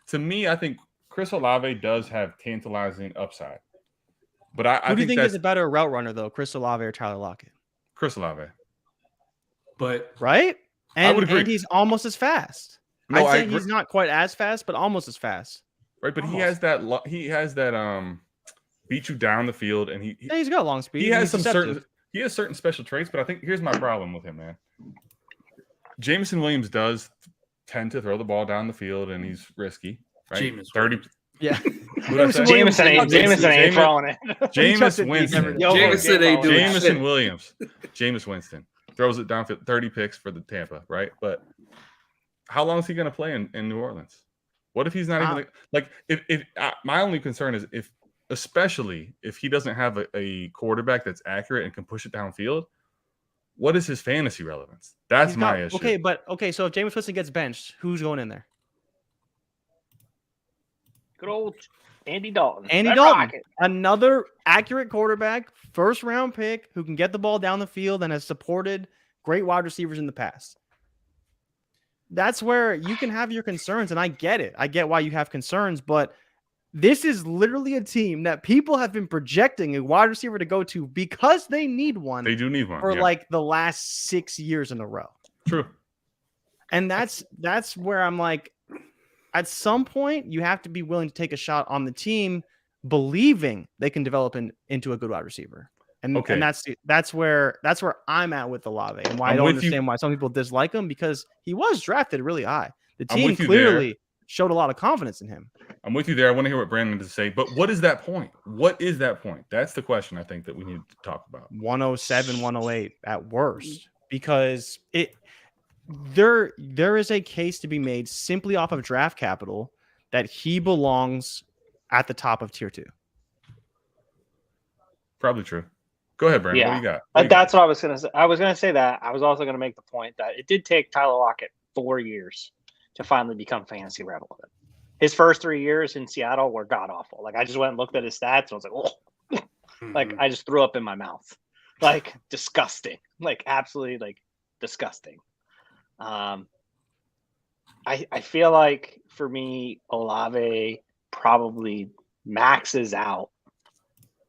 [SPEAKER 2] to me, I think Chris Olave does have tantalizing upside. But
[SPEAKER 4] Who do you think is a better route runner though, Chris Olave or Tyler Lockett?
[SPEAKER 2] Chris Olave.
[SPEAKER 1] But
[SPEAKER 4] right? And,
[SPEAKER 2] I would agree.
[SPEAKER 4] And he's almost as fast.
[SPEAKER 2] No,
[SPEAKER 4] I'd say he's not quite as fast, but almost as fast.
[SPEAKER 2] Right, but he has that beat you down the field, and
[SPEAKER 4] he's got long speed.
[SPEAKER 2] He has certain special traits, but I think here's my problem with him, man. Jameson Williams does tend to throw the ball down the field, and he's risky. Right,
[SPEAKER 1] Jameson.
[SPEAKER 2] 30.
[SPEAKER 4] Yeah,
[SPEAKER 6] Jameson ain't throwing it.
[SPEAKER 2] Jameson Winston. Jameson Williams. Jameis Winston throws it downfield. 30 picks for the Tampa, right? But how long is he going to play in New Orleans? What if he's not even like? If my only concern is especially if he doesn't have a quarterback that's accurate and can push it downfield. What is his fantasy relevance? That's my issue.
[SPEAKER 4] Okay, so if Jameis Winston gets benched, who's going in there?
[SPEAKER 6] Good old Andy Dalton.
[SPEAKER 4] Another accurate quarterback, first round pick who can get the ball down the field and has supported great wide receivers in the past. That's where you can have your concerns, and I get it. I get why you have concerns, but this is literally a team that people have been projecting a wide receiver to go to because they need one.
[SPEAKER 2] They do need one
[SPEAKER 4] for like the last 6 years in a row.
[SPEAKER 2] True.
[SPEAKER 4] And that's where I'm like, at some point, you have to be willing to take a shot on the team, believing they can develop into a good wide receiver. And that's where I'm at with Olave, and why I don't understand why some people dislike him, because he was drafted really high. The team clearly showed a lot of confidence in him.
[SPEAKER 2] I'm with you there. I want to hear what Brandon has to say. But what is that point? What is that point? That's the question I think that we need to talk about.
[SPEAKER 4] 107, 108 at worst, because there is a case to be made simply off of draft capital that he belongs at the top of tier 2.
[SPEAKER 2] Probably true. Go ahead, Brandon.
[SPEAKER 6] Yeah.
[SPEAKER 2] What do you got?
[SPEAKER 6] That's what I was going to say. I was going to say that. I was also going to make the point that it did take Tyler Lockett 4 years to finally become fantasy relevant. His first 3 years in Seattle were god awful. Like I just went and looked at his stats and I was like, oh, like I just threw up in my mouth. Like disgusting. Like absolutely like disgusting. I feel like for me, Olave probably maxes out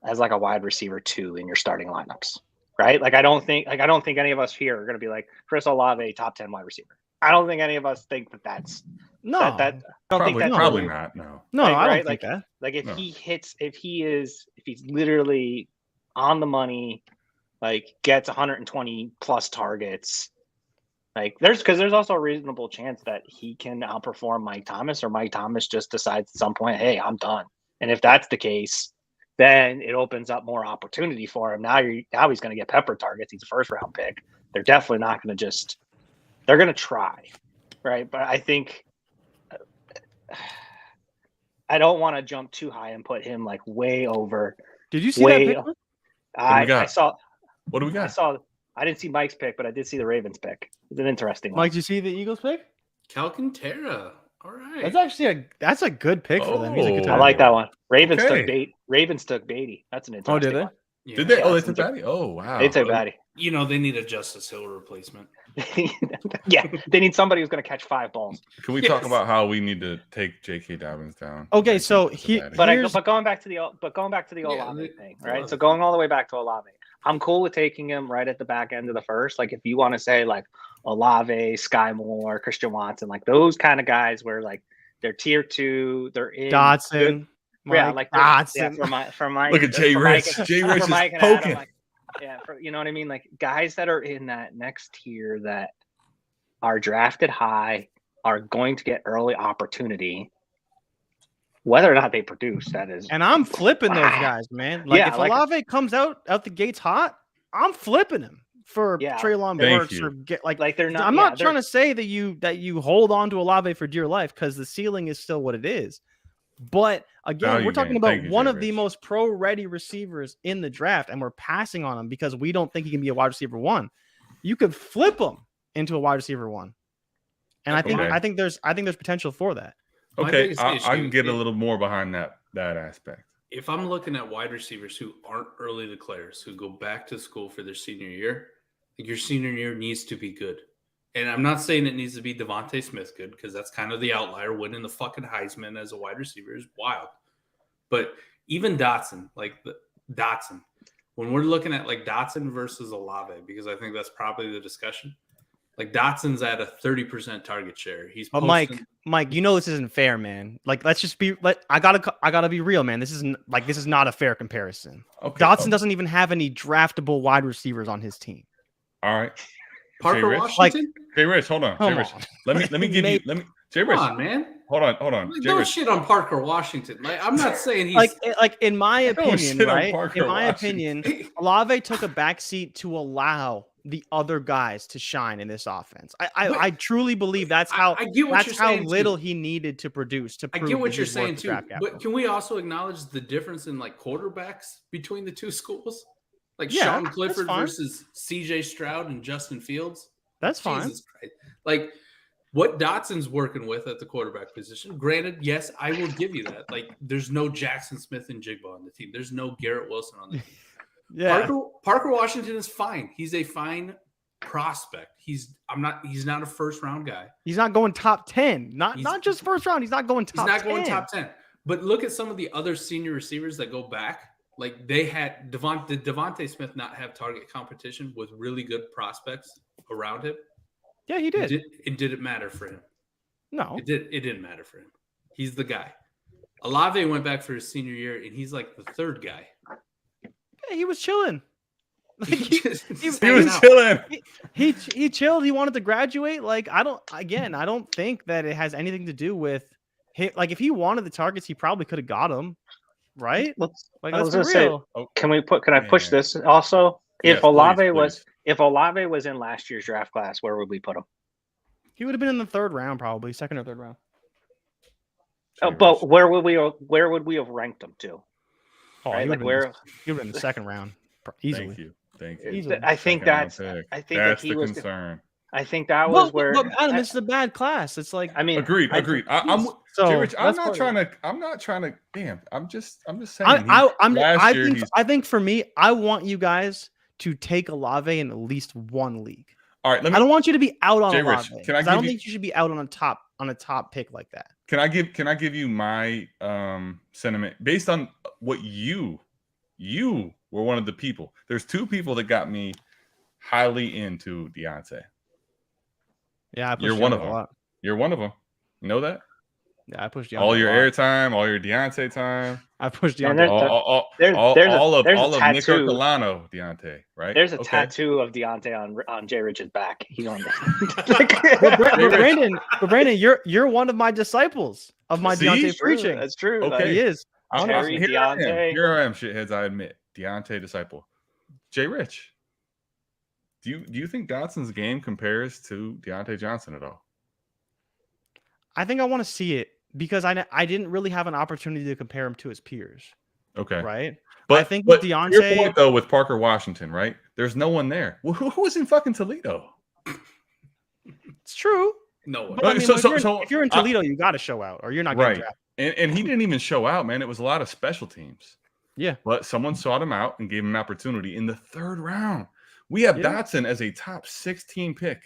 [SPEAKER 6] as like a wide receiver 2 in your starting lineups, right? Like I don't think any of us here are going to be like Chris Olave, top 10 wide receiver. I don't think any of us think that's
[SPEAKER 2] probably not. No,
[SPEAKER 4] like, I don't
[SPEAKER 6] right?
[SPEAKER 4] think that.
[SPEAKER 6] Like if he's literally on the money, like gets 120 plus targets, like there's also a reasonable chance that he can outperform Mike Thomas, or Mike Thomas just decides at some point, hey, I'm done. And if that's the case, then it opens up more opportunity for him. Now he's going to get pepper targets. He's a first round pick. They're definitely not going to they're going to try, right? But I think I don't want to jump too high and put him like way over.
[SPEAKER 4] Did you see that pick?
[SPEAKER 6] I saw.
[SPEAKER 2] What do we got?
[SPEAKER 6] I didn't see Mike's pick, but I did see the Ravens pick. It's an interesting one.
[SPEAKER 4] Mike, did you see the Eagles pick?
[SPEAKER 1] Calcaterra. All right.
[SPEAKER 4] That's actually a good pick for them. He's a good
[SPEAKER 6] I like that one. Ravens took Beatty. That's an interesting one.
[SPEAKER 2] Yeah. Did they? Oh, they took Batty? Oh, wow.
[SPEAKER 6] They took Batty.
[SPEAKER 1] they need a Justice Hill replacement.
[SPEAKER 6] Yeah, they need somebody who's going to catch 5 balls.
[SPEAKER 2] Can we talk about how we need to take J.K. Dobbins down?
[SPEAKER 4] Okay, so
[SPEAKER 6] but going back to the Olave thing, right? So going all the way back to Olave, I'm cool with taking him right at the back end of the first. Like if you want to say like Olave, Sky Moore, Christian Watson, like those kind of guys where like they're tier 2, they're in
[SPEAKER 4] Dotson.
[SPEAKER 6] Dotson. Yeah, for Mike.
[SPEAKER 2] Look at Jay Rich. Jay Rich is poking.
[SPEAKER 6] You know what I mean? Like guys that are in that next tier that are drafted high are going to get early opportunity, whether or not they produce. That is,
[SPEAKER 4] and I'm flipping those guys, man. Like if Olave comes out the gates hot, I'm flipping him for Treylon Burks or they're not. I'm not trying to say that you hold on to Olave for dear life because the ceiling is still what it is. But again, we're talking about one of the most pro-ready receivers in the draft, and we're passing on him because we don't think he can be a wide receiver 1. You could flip him into a wide receiver 1, and I think there's potential for that.
[SPEAKER 2] Okay, I can get a little more behind that aspect.
[SPEAKER 1] If I'm looking at wide receivers who aren't early declares, who go back to school for their senior year, your senior year needs to be good. And I'm not saying it needs to be Devontae Smith good because that's kind of the outlier. Winning the fucking Heisman as a wide receiver is wild. But even Dotson, when we're looking at like Dotson versus Olave, because I think that's probably the discussion. Like Dotson's at a 30% target share. He's
[SPEAKER 4] Mike, this isn't fair, man. Like, let's just be. I gotta be real, man. This is not a fair comparison. Okay, Dotson doesn't even have any draftable wide receivers on his team.
[SPEAKER 2] All right.
[SPEAKER 1] Parker Washington?
[SPEAKER 2] Jay Rich, hold on. Jay Rich. Let me give you Jay Rich.
[SPEAKER 1] Come on, man.
[SPEAKER 2] Hold on.
[SPEAKER 1] Don't shit on Parker Washington. Like I'm not saying he's
[SPEAKER 4] like in my opinion, right? In my opinion, Olave took a backseat to allow the other guys to shine in this offense. I truly believe that's how little he needed to produce to prove.
[SPEAKER 1] I get what you're saying too. But can we also acknowledge the difference in like quarterbacks between the two schools? Like Sean Clifford versus CJ Stroud and Justin Fields.
[SPEAKER 4] That's fine.
[SPEAKER 1] Jesus Christ. Like what Dotson's working with at the quarterback position. Granted, yes, I will give you that. Like there's no Jackson Smith and Jigba on the team. There's no Garrett Wilson on the team.
[SPEAKER 4] Yeah.
[SPEAKER 1] Parker Washington is fine. He's a fine prospect. He's not a first round guy.
[SPEAKER 4] He's not going top 10. Not just first round. He's not going top 10.
[SPEAKER 1] He's not going top 10. But look at some of the other senior receivers that go back. Like they had did Devontae Smith not have target competition with really good prospects around him?
[SPEAKER 4] Yeah, he did.
[SPEAKER 1] Did it matter for him?
[SPEAKER 4] No.
[SPEAKER 1] It didn't matter for him. He's the guy. Olave went back for his senior year, and he's like the third guy.
[SPEAKER 4] Yeah, he was chilling.
[SPEAKER 2] He was chilling.
[SPEAKER 4] He chilled. He wanted to graduate. Like I don't think that it has anything to do with him. Like if he wanted the targets, he probably could have got them. Right? Let's be real.
[SPEAKER 6] Can I push this also? If Olave was in last year's draft class, where would we put him?
[SPEAKER 4] He would have been in the 3rd round, probably 2nd or 3rd round.
[SPEAKER 6] But where would we have ranked him to?
[SPEAKER 4] Oh, right? Like where he would have been in the 2nd round easily.
[SPEAKER 2] Thank you.
[SPEAKER 4] Easily.
[SPEAKER 6] I think that's
[SPEAKER 2] the concern.
[SPEAKER 6] I think that was where.
[SPEAKER 4] Look, Adam, this is a bad class. It's like
[SPEAKER 2] agreed. I'm not trying to. Damn, I'm just saying.
[SPEAKER 4] I think for me, I want you guys to take Olave in at least one league.
[SPEAKER 2] All right,
[SPEAKER 4] I don't want you to be out on
[SPEAKER 2] Rich,
[SPEAKER 4] Olave. I don't think you should be out on a top pick like that.
[SPEAKER 2] Can I give you my sentiment based on what you were one of the people. There's 2 people that got me highly into Deontay.
[SPEAKER 4] Yeah,
[SPEAKER 2] you're one of them. A lot. You're one of them. You know that?
[SPEAKER 4] Yeah, I pushed Deontay
[SPEAKER 2] all your airtime, all your Deontay time.
[SPEAKER 4] I pushed Deontay.
[SPEAKER 2] All of Nico Delano, Deontay, right?
[SPEAKER 6] There's a tattoo of Deontay on Jay Rich's back. He owned
[SPEAKER 4] it. But Brandon, you're one of my disciples of my Deontay preaching.
[SPEAKER 6] That's true.
[SPEAKER 4] Okay, he is.
[SPEAKER 2] Here I am, shitheads. I admit, Deontay disciple. Jay Rich, do you think Dotson's game compares to Deontay Johnson at all?
[SPEAKER 4] I think I want to see it because I didn't really have an opportunity to compare him to his peers.
[SPEAKER 2] Okay.
[SPEAKER 4] Right?
[SPEAKER 2] But
[SPEAKER 4] I think with Deontay...
[SPEAKER 2] Your point, though, with Parker Washington, right? There's no one there. Well, who was in fucking Toledo?
[SPEAKER 4] It's true.
[SPEAKER 1] No one.
[SPEAKER 4] But, I mean, if you're in Toledo, you got to show out or you're not getting drafted.
[SPEAKER 2] And he didn't even show out, man. It was a lot of special teams.
[SPEAKER 4] Yeah.
[SPEAKER 2] But someone sought him out and gave him an opportunity in the 3rd round. We have Dotson as a top 16 pick.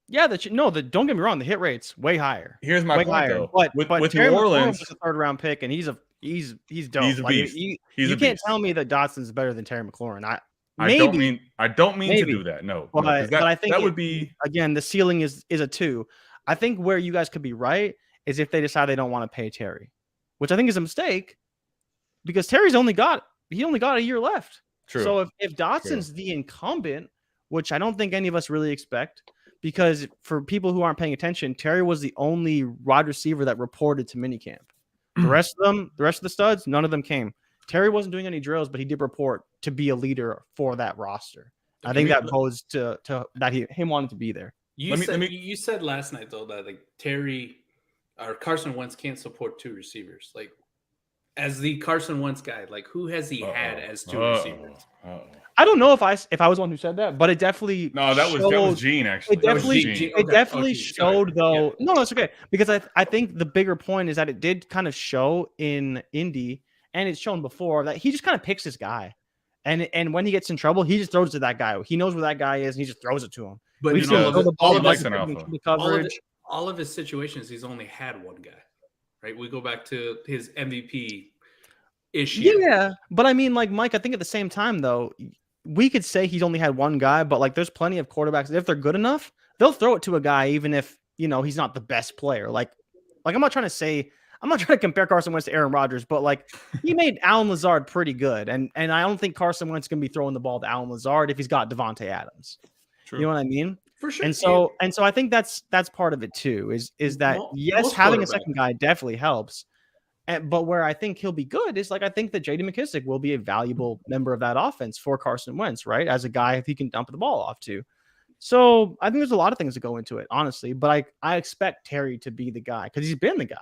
[SPEAKER 4] Yeah, don't get me wrong, the hit rate's way higher.
[SPEAKER 2] Here's my point though.
[SPEAKER 4] But
[SPEAKER 2] with
[SPEAKER 4] Terry
[SPEAKER 2] New
[SPEAKER 4] McLaurin
[SPEAKER 2] Orleans,
[SPEAKER 4] was a 3rd round pick, and he's dope.
[SPEAKER 2] He's a
[SPEAKER 4] Like,
[SPEAKER 2] beast.
[SPEAKER 4] you can't tell me that Dotson's better than Terry McLaurin.
[SPEAKER 2] I don't mean to do that. No,
[SPEAKER 4] but I think
[SPEAKER 2] that would be
[SPEAKER 4] again, the ceiling is a 2. I think where you guys could be right is if they decide they don't want to pay Terry, which I think is a mistake because Terry's only got a year left.
[SPEAKER 2] True.
[SPEAKER 4] So if Dotson's the incumbent, which I don't think any of us really expect, because for people who aren't paying attention, Terry was the only wide receiver that reported to minicamp. The rest of the studs, none of them came. Terry wasn't doing any drills, but he did report to be a leader for that roster. I think that bodes to that him wanting to be there.
[SPEAKER 1] You said last night though that like Terry or Carson Wentz can't support 2 receivers. Like as the Carson Wentz guy, like who has he had as 2 receivers?
[SPEAKER 4] I don't know if I was the one who said that, but it definitely
[SPEAKER 2] that was Gene actually.
[SPEAKER 4] It definitely showed though. Yeah. No, it's okay because I think the bigger point is that it did kind of show in Indy and it's shown before that he just kind of picks his guy, and when he gets in trouble, he just throws it to that guy. He knows where that guy is, and he just throws it to him.
[SPEAKER 1] But
[SPEAKER 4] we
[SPEAKER 1] all
[SPEAKER 4] all
[SPEAKER 1] of his situations, he's only had one guy, right? We go back to his MVP issue.
[SPEAKER 4] Yeah, but I mean, like Mike, I think at the same time though, we could say he's only had one guy, but like there's plenty of quarterbacks. If they're good enough, they'll throw it to a guy, even if he's not the best player. Like I'm not trying to compare Carson Wentz to Aaron Rodgers, but like he made Allen Lazard pretty good, and I don't think Carson Wentz can be throwing the ball to Allen Lazard if he's got Devontae Adams. True. You know what I mean?
[SPEAKER 1] For sure.
[SPEAKER 4] And so I think that's part of it too. Is that yes, having a second guy definitely helps. But where I think he'll be good is like I think that J.D. McKissic will be a valuable member of that offense for Carson Wentz, right? As a guy if he can dump the ball off to. So I think there's a lot of things that go into it, honestly. But I expect Terry to be the guy because he's been the guy.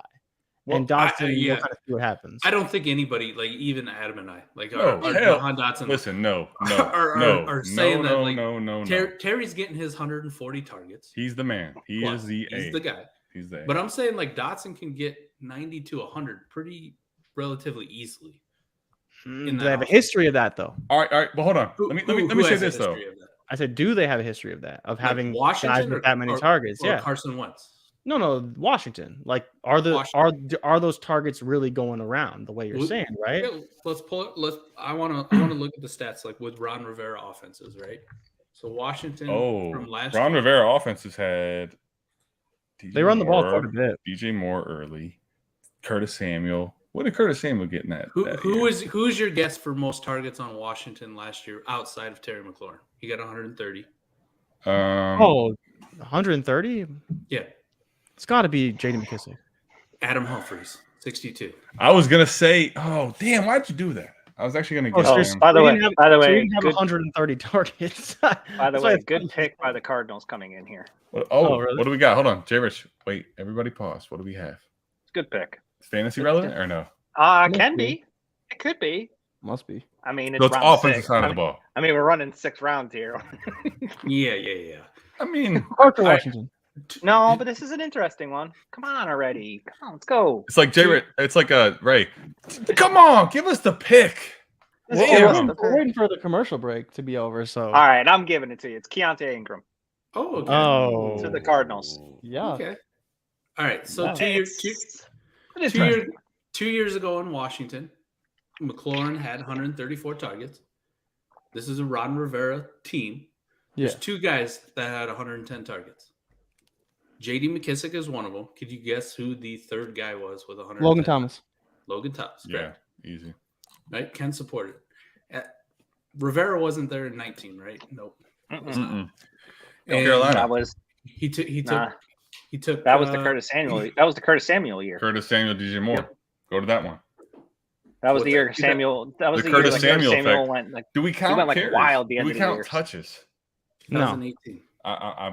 [SPEAKER 4] Well, and Dotson, we'll kind of see what happens.
[SPEAKER 1] I don't think anybody, like even Adam and I, like
[SPEAKER 2] Dotson. Listen,
[SPEAKER 1] are saying that like Terry's getting his 140 targets.
[SPEAKER 2] He's the man. He's the
[SPEAKER 1] guy.
[SPEAKER 2] He's there.
[SPEAKER 1] But I'm saying like Dotson can get 90 to 100 pretty relatively easily.
[SPEAKER 4] Do they have a history of that though?
[SPEAKER 2] All right. But hold on. Let me say this though.
[SPEAKER 4] I said, do they have a history of that? Of having
[SPEAKER 1] Washington
[SPEAKER 4] guys with that many targets?
[SPEAKER 1] Or Carson Wentz.
[SPEAKER 4] No, Washington. Like, are those targets really going around the way you're saying, right?
[SPEAKER 1] Yeah, let's pull it. I want to look at the stats like with Ron Rivera offenses, right? So Washington from last
[SPEAKER 2] Ron Rivera offenses had
[SPEAKER 4] they run the ball quite a bit.
[SPEAKER 2] DJ Moore early, Curtis Samuel. What did Curtis Samuel get in that?
[SPEAKER 1] Who's your guess for most targets on Washington last year outside of Terry McLaurin? He got 130.
[SPEAKER 4] 130?
[SPEAKER 1] Yeah.
[SPEAKER 4] It's got to be J.D. McKissic.
[SPEAKER 1] Adam Humphries, 62.
[SPEAKER 2] I was gonna say, oh damn, why'd you do that? I was actually gonna guess.
[SPEAKER 6] By the way,
[SPEAKER 4] we have 130 targets.
[SPEAKER 6] By the way, good pick by the Cardinals coming in here.
[SPEAKER 2] Really? What do we got? Hold on, Jay Rich. Wait, everybody pause. What do we have?
[SPEAKER 6] Good pick.
[SPEAKER 2] Fantasy relevant or no?
[SPEAKER 6] Can be. It could be.
[SPEAKER 4] Must be.
[SPEAKER 6] I mean,
[SPEAKER 2] it's offensive side of the ball.
[SPEAKER 6] I mean, we're running 6 rounds here.
[SPEAKER 1] Yeah.
[SPEAKER 2] I mean,
[SPEAKER 4] Washington.
[SPEAKER 6] No, but this is an interesting one. Come on already. Come on, let's go.
[SPEAKER 2] It's like it's like Ray. Come on, give us the pick.
[SPEAKER 4] We're waiting for the commercial break to be over. So
[SPEAKER 6] all right, I'm giving it to you. It's Keontae Ingram.
[SPEAKER 1] Oh, okay.
[SPEAKER 6] To the Cardinals.
[SPEAKER 4] Yeah.
[SPEAKER 1] Okay. All right. So 2 years ago in Washington, McLaurin had 134 targets. This is a Ron Rivera team. There's 2 guys that had 110 targets. J.D. McKissic is one of them. Could you guess who the third guy was with 100?
[SPEAKER 4] Logan Thomas.
[SPEAKER 1] Logan Thomas. Correct.
[SPEAKER 2] Yeah, easy.
[SPEAKER 1] Right? Ken supported. Rivera wasn't there in 19, right? Nope.
[SPEAKER 2] Carolina.
[SPEAKER 6] That was
[SPEAKER 1] he took.
[SPEAKER 6] That was the Curtis Samuel. That was the Curtis Samuel year.
[SPEAKER 2] Curtis Samuel, DJ Moore. Yep. Go to that one.
[SPEAKER 6] That was the year Samuel. That was the
[SPEAKER 2] Curtis
[SPEAKER 6] year
[SPEAKER 2] Samuel
[SPEAKER 6] Samuel went like.
[SPEAKER 2] Do we count?
[SPEAKER 6] He went like wild. The end
[SPEAKER 2] Do we
[SPEAKER 6] of the
[SPEAKER 2] count
[SPEAKER 6] year.
[SPEAKER 2] Touches?
[SPEAKER 1] 2018.
[SPEAKER 2] I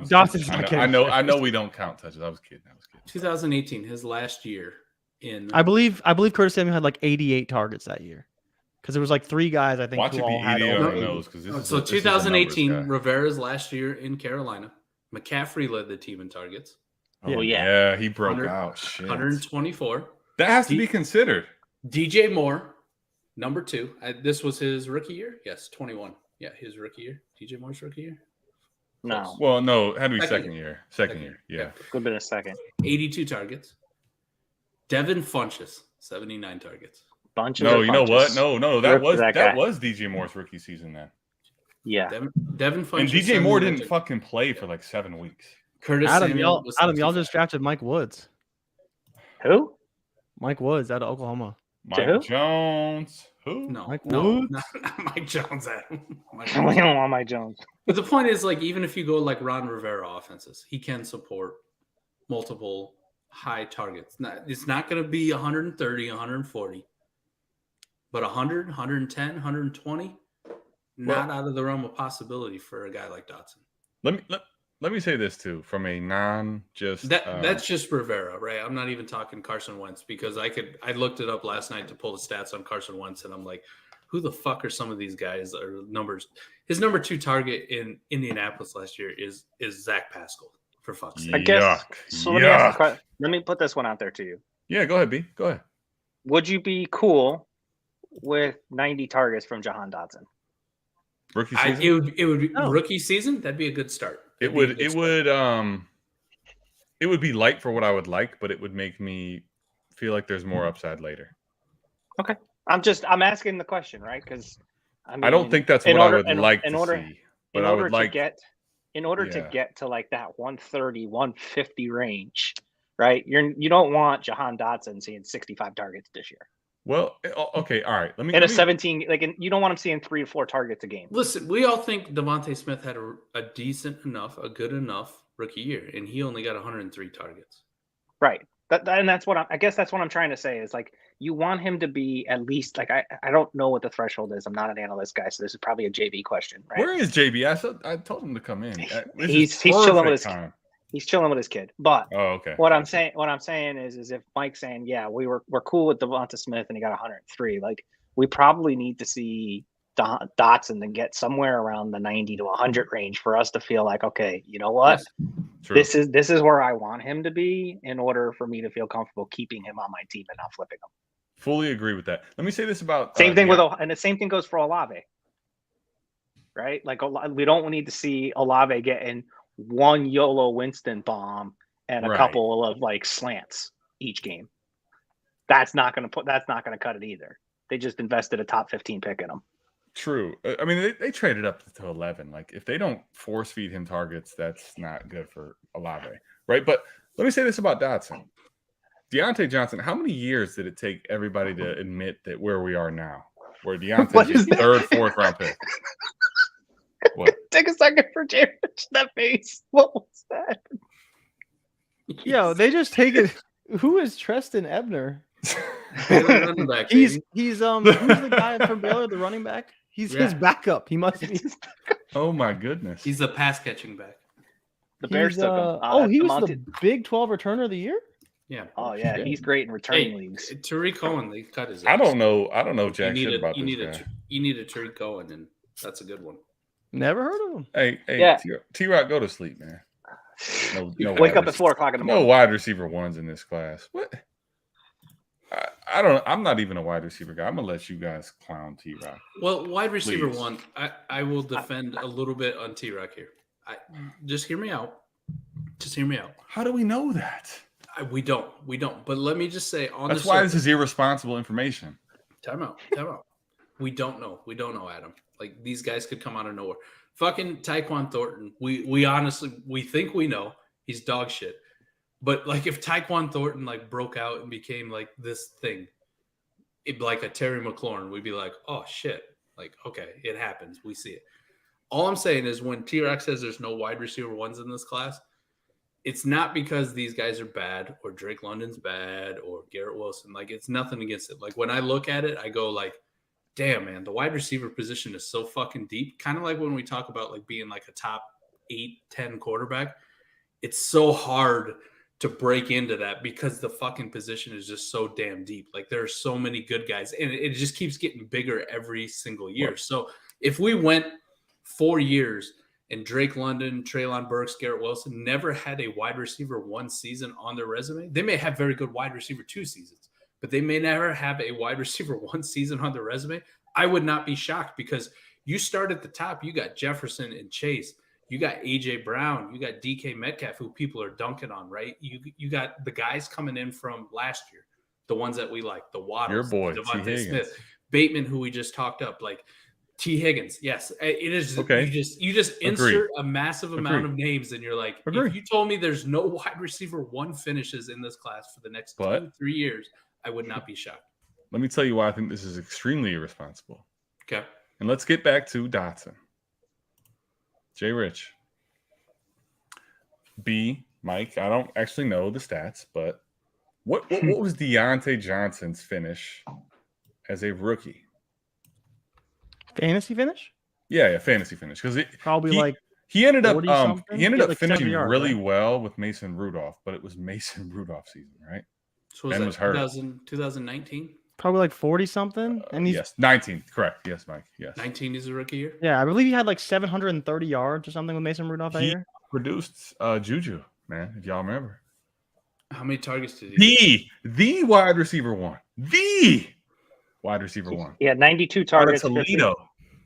[SPEAKER 2] know we don't count touches. I was kidding.
[SPEAKER 1] 2018, his last year in.
[SPEAKER 4] I believe Curtis Samuel had like 88 targets that year, because there was like 3 guys I think.
[SPEAKER 2] Watch
[SPEAKER 4] who
[SPEAKER 2] it be
[SPEAKER 4] all had
[SPEAKER 2] 88
[SPEAKER 4] over
[SPEAKER 2] on those, because
[SPEAKER 1] so 2018, Rivera's last year in Carolina. McCaffrey led the team in targets.
[SPEAKER 2] Oh yeah, he broke out. Shit.
[SPEAKER 1] 124.
[SPEAKER 2] That has to be considered.
[SPEAKER 1] DJ Moore, number 2. This was his rookie year. Yes, 21. Yeah, his rookie year. DJ Moore's rookie year.
[SPEAKER 6] No.
[SPEAKER 2] Well, no, it had to be second year. Second year. Yeah.
[SPEAKER 6] Could have been a second.
[SPEAKER 1] 82 targets. Devin Funchess, 79 targets.
[SPEAKER 6] Bunches.
[SPEAKER 2] No,
[SPEAKER 6] of
[SPEAKER 2] you know what?
[SPEAKER 6] bunches.
[SPEAKER 2] No, that was
[SPEAKER 6] that guy.
[SPEAKER 2] DJ Moore's rookie season then.
[SPEAKER 6] Yeah.
[SPEAKER 1] Devin Funchess.
[SPEAKER 2] And DJ Moore didn't fucking play for like 7 weeks.
[SPEAKER 1] Curtis
[SPEAKER 4] Adam,
[SPEAKER 1] Samuel
[SPEAKER 4] y'all just drafted Mike Woods.
[SPEAKER 6] Who?
[SPEAKER 4] Mike Woods out of Oklahoma.
[SPEAKER 2] Mike
[SPEAKER 6] who?
[SPEAKER 2] Jones. Who?
[SPEAKER 1] No,
[SPEAKER 4] Mike
[SPEAKER 1] no,
[SPEAKER 4] Woods?
[SPEAKER 1] not Mike Jones. Adam. Mike
[SPEAKER 6] We
[SPEAKER 1] Woods.
[SPEAKER 6] don't want Mike Jones.
[SPEAKER 1] But the point is, like, even if you go like Ron Rivera offenses, he can support multiple high targets. It's not going to be 130, 140, but 100, 110, 120, not out of the realm of possibility for a guy like Dotson.
[SPEAKER 2] Let me say this too, from a
[SPEAKER 1] that's just Rivera, right? I'm not even talking Carson Wentz because I looked it up last night to pull the stats on Carson Wentz, and I'm like, who the fuck are some of these guys or numbers? His number 2 target in Indianapolis last year is Zach Pascal, for fuck's sake.
[SPEAKER 6] I guess.
[SPEAKER 2] Yuck.
[SPEAKER 6] So let me put this one out there to you.
[SPEAKER 2] Yeah, go ahead, B. Go ahead.
[SPEAKER 6] Would you be cool with 90 targets from Jahan Dotson?
[SPEAKER 2] Rookie season.
[SPEAKER 1] It would be rookie season. That'd be a good start.
[SPEAKER 2] It would be light for what I would like, but it would make me feel like there's more upside later.
[SPEAKER 6] Okay. I'm asking the question, right? Because
[SPEAKER 2] I don't think that's what I would like to see. But I would like
[SPEAKER 6] in order to get to like that 130, 150 range, right? You don't want Jahan Dotson seeing 65 targets this year.
[SPEAKER 2] Well, okay, all right. Let me.
[SPEAKER 6] You don't want him seeing 3 to 4 targets a game.
[SPEAKER 1] Listen, we all think Devontae Smith had a good enough rookie year, and he only got 103 targets.
[SPEAKER 6] Right. And that's what I guess that's what I'm trying to say is like you want him to be at least like I don't know what the threshold is. I'm not an analyst guy, so this is probably a JB question, right?
[SPEAKER 2] Where is JB? I told him to come in.
[SPEAKER 6] He's chilling with his time. He's chilling with his kid. But
[SPEAKER 2] okay.
[SPEAKER 6] What I'm saying is if Mike's saying, yeah, we're cool with Devonta Smith and he got 103, like we probably need to see Dotson to get somewhere around the 90 to 100 range for us to feel like, okay, you know what? Yes. This is where I want him to be in order for me to feel comfortable keeping him on my team and not flipping him.
[SPEAKER 2] Fully agree with that. Let me say this about
[SPEAKER 6] and the same thing goes for Olave. Right? Like we don't need to see Olave getting one YOLO Winston bomb and a couple of like slants each game. That's not going to cut it either. They just invested a top 15 pick in him.
[SPEAKER 2] True. I mean, they traded up to 11. Like, if they don't force feed him targets, that's not good for Olave, right? But let me say this about Dotson. Deontay Johnson, how many years did it take everybody to admit that where we are now, where Deontay's a third, fourth round pick? What?
[SPEAKER 6] Take a second for Jared. That face. What was that?
[SPEAKER 4] Yo, they just take it. Who is Treston Ebner?
[SPEAKER 1] He's
[SPEAKER 4] who's the guy from Baylor, the running back? He's his backup. He must be.
[SPEAKER 2] Oh my goodness.
[SPEAKER 1] He's the pass catching back.
[SPEAKER 6] The Bears took him.
[SPEAKER 4] He was the Big 12 returner of the year?
[SPEAKER 1] Yeah.
[SPEAKER 6] Oh yeah, he's great in returning leagues.
[SPEAKER 1] Tariq Cohen, they cut his ass.
[SPEAKER 2] I don't know jack shit about this guy.
[SPEAKER 1] You need a Tariq Cohen, and that's a good one.
[SPEAKER 4] Never heard of him.
[SPEAKER 2] Hey, yeah. T-Rock, go to sleep, man.
[SPEAKER 6] Wake up at 4:00 in the morning.
[SPEAKER 2] No wide receiver ones in this class. What? I don't. I'm not even a wide receiver guy. I'm gonna let you guys clown T-Rock.
[SPEAKER 1] Well, wide receiver one, I will defend a little bit on T-Rock here. Just hear me out. Just hear me out.
[SPEAKER 2] How do we know that?
[SPEAKER 1] We don't. But let me just say
[SPEAKER 2] that's why this is irresponsible information.
[SPEAKER 1] Time out. We don't know, Adam. Like, these guys could come out of nowhere. Fucking Tyquan Thornton. We honestly think we know he's dog shit. But like, if Tyquan Thornton like broke out and became like this thing, like a Terry McLaurin, we'd be like, oh shit. Like, okay, it happens. We see it. All I'm saying is when T-Rex says there's no wide receiver ones in this class, it's not because these guys are bad or Drake London's bad or Garrett Wilson. Like, it's nothing against it. Like, when I look at it, I go like, damn, man, the wide receiver position is so fucking deep. Kind of like when we talk about like being like a top 8-10 quarterback. It's so hard to break into that because the fucking position is just so damn deep. Like, there are so many good guys, and it just keeps getting bigger every single year. Right. So if we went 4 years and Drake London, Treylon Burks, Garrett Wilson never had a wide receiver one season on their resume, they may have very good wide receiver 2 seasons, but they may never have a wide receiver 1 season on their resume. I would not be shocked because You start at the top, you got Jefferson and Chase. You got AJ Brown, you got DK Metcalf, who people are dunking on, right? You got the guys coming in from last year, the ones that we like, the Waddles,
[SPEAKER 2] your boy,
[SPEAKER 1] Devontae Smith, Bateman, who we just talked up, like T. Higgins. Yes, it is.
[SPEAKER 2] Okay.
[SPEAKER 1] You just insert a massive amount of names, and you're like, if you told me there's no wide receiver 1 finishes in this class for the next 2-3 years, I would not be shocked.
[SPEAKER 2] Let me tell you why I think this is extremely irresponsible.
[SPEAKER 1] Okay.
[SPEAKER 2] And let's get back to Dotson. Jay Rich. B, Mike, I don't actually know the stats, but what was Deontay Johnson's finish as a rookie?
[SPEAKER 4] Fantasy finish?
[SPEAKER 2] Yeah, fantasy finish. Because he ended up
[SPEAKER 4] like
[SPEAKER 2] finishing
[SPEAKER 4] yards,
[SPEAKER 2] really
[SPEAKER 4] right?
[SPEAKER 2] well with Mason Rudolph, but it was Mason Rudolph season, right?
[SPEAKER 1] So was that 2019?
[SPEAKER 4] Probably like 40 something. And he's
[SPEAKER 2] 19. Correct. Yes, Mike. Yes.
[SPEAKER 1] 19 is a rookie year.
[SPEAKER 4] Yeah, I believe he had like 730 yards or something with Mason Rudolph that year.
[SPEAKER 2] Produced Juju, man, if y'all remember.
[SPEAKER 1] How many targets did he
[SPEAKER 2] The wide receiver 1. The wide receiver 1.
[SPEAKER 6] Yeah, 92 targets,
[SPEAKER 2] Toledo.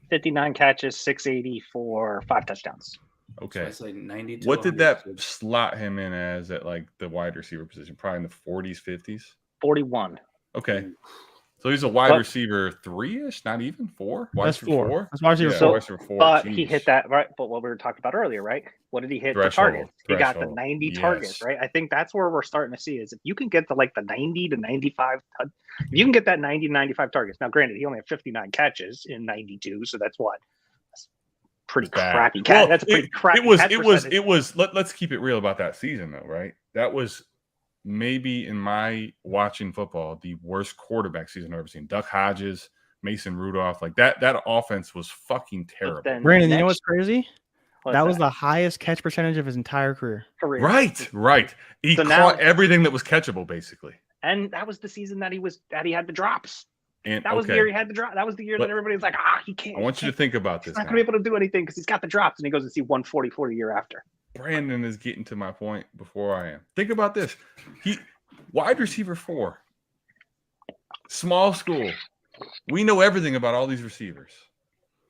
[SPEAKER 6] 59 catches, 680 for 5 touchdowns.
[SPEAKER 2] Okay.
[SPEAKER 1] So like 90
[SPEAKER 2] what did that slot him in as at like the wide receiver position? Probably in the 40s, 50s?
[SPEAKER 6] 41.
[SPEAKER 2] Okay. So he's a wide receiver 3-ish, not even 4?
[SPEAKER 4] That's 4. That's wide receiver 4.
[SPEAKER 2] Wide receiver 4.
[SPEAKER 6] But he hit that, right? But what we were talking about earlier, right? What did he hit the target? He got the 90 targets, right? I think that's where we're starting to see is if you can get to like the 90 to 95, if you can get that 90 to 95 targets. Now, granted, he only had 59 catches in 92, so that's what? That's pretty crappy. That's a pretty crappy.
[SPEAKER 2] It was. Let's keep it real about that season, though, right? That was maybe in my watching football the worst quarterback season I've ever seen. Duck Hodges, Mason Rudolph, like that offense was fucking terrible.
[SPEAKER 4] Brandon, you know what's crazy? That was the highest catch percentage of his entire career.
[SPEAKER 2] Right. He caught everything that was catchable, basically.
[SPEAKER 6] And that was the season that he had the drops.
[SPEAKER 2] And
[SPEAKER 6] that was the year he had the drop. That was the year that everybody was like, he can't.
[SPEAKER 2] I want you to think about this.
[SPEAKER 6] He's not going to be able to do anything because he's got the drops, and he goes and see 144 the year after.
[SPEAKER 2] Brandon is getting to my point before I am. Think about this. He wide receiver 4. Small school. We know everything about all these receivers.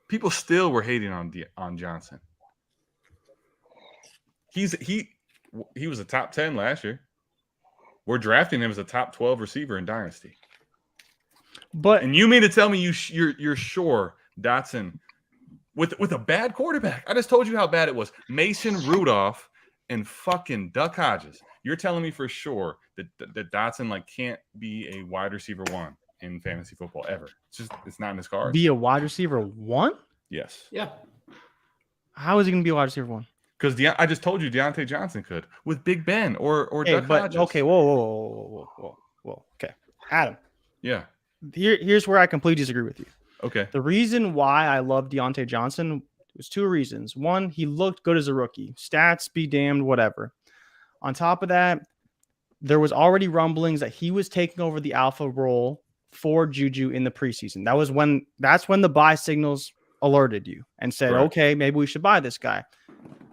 [SPEAKER 2] People still were hating on Johnson. He was a top 10 last year. We're drafting him as a top 12 receiver in Dynasty. And you mean to tell me you're sure Dotson with a bad quarterback? I just told you how bad it was. Mason Rudolph and fucking Duck Hodges. You're telling me for sure that Dotson can't be a wide receiver 1 in fantasy football ever. It's not in his cards.
[SPEAKER 4] Be a wide receiver 1?
[SPEAKER 2] Yes.
[SPEAKER 1] Yeah.
[SPEAKER 4] How is he going to be a wide receiver 1?
[SPEAKER 2] Because I just told you Deontay Johnson could with Big Ben or Duck Hodges.
[SPEAKER 4] Okay, whoa. Okay, Adam.
[SPEAKER 2] Yeah.
[SPEAKER 4] Here's where I completely disagree with you.
[SPEAKER 2] Okay.
[SPEAKER 4] The reason why I love Deontay Johnson was 2 reasons. One, he looked good as a rookie. Stats be damned, whatever. On top of that, there was already rumblings that he was taking over the alpha role for Juju in the preseason. That's when the buy signals alerted you and said, okay, maybe we should buy this guy.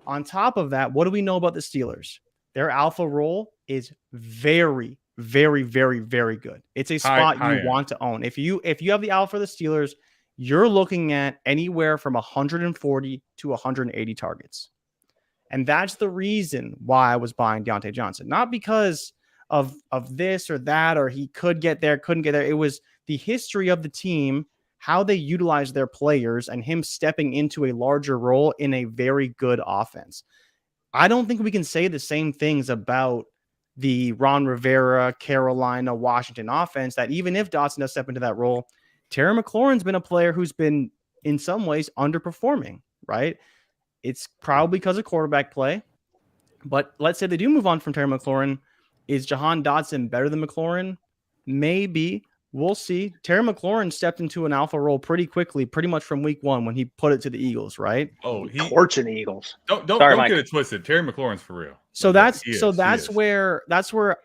[SPEAKER 4] On top of that, what do we know about the Steelers? Their alpha role is very, very, very, very good. It's a spot you want to own. If you have the alpha of the Steelers, you're looking at anywhere from 140 to 180 targets. And that's the reason why I was buying Deontay Johnson. Not because of this or that, or he could get there, couldn't get there. It was the history of the team, how they utilize their players, and him stepping into a larger role in a very good offense. I don't think we can say the same things about the Ron Rivera, Carolina, Washington offense, that even if Dotson does step into that role, Terry McLaurin's been a player who's been in some ways underperforming, right? It's probably because of quarterback play, but let's say they do move on from Terry McLaurin. Is Jahan Dotson better than McLaurin? Maybe. We'll see. Terry McLaurin stepped into an alpha role pretty quickly, pretty much from week 1 when he put it to the Eagles, right?
[SPEAKER 2] Oh, he
[SPEAKER 6] torching the Eagles.
[SPEAKER 2] Don't get it twisted. Terry McLaurin's for real.
[SPEAKER 4] So that's where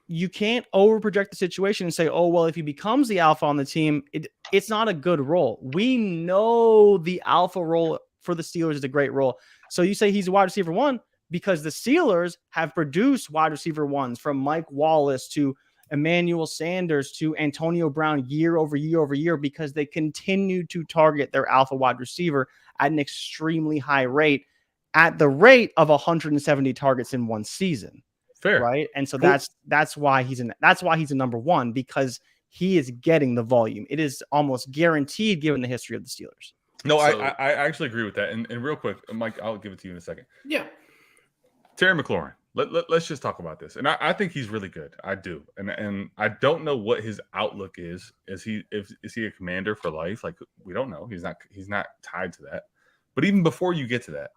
[SPEAKER 4] you can't overproject the situation and say, oh, well, if he becomes the alpha on the team, it's not a good role. We know the alpha role for the Steelers is a great role. So you say he's a wide receiver 1 because the Steelers have produced wide receiver 1s from Mike Wallace to Emmanuel Sanders to Antonio Brown year over year over year because they continue to target their alpha wide receiver at an extremely high rate, at the rate of 170 targets in one season.
[SPEAKER 2] Fair.
[SPEAKER 4] Right. And so that's why he's a number one, because he is getting the volume. It is almost guaranteed given the history of the Steelers.
[SPEAKER 2] No, so, I actually agree with that. And real quick, Mike, I'll give it to you in a second.
[SPEAKER 1] Yeah.
[SPEAKER 2] Terry McLaurin. Let's just talk about this. And I think he's really good. I do. And I don't know what his outlook is. Is he a commander for life? Like, we don't know. He's not tied to that. But even before you get to that,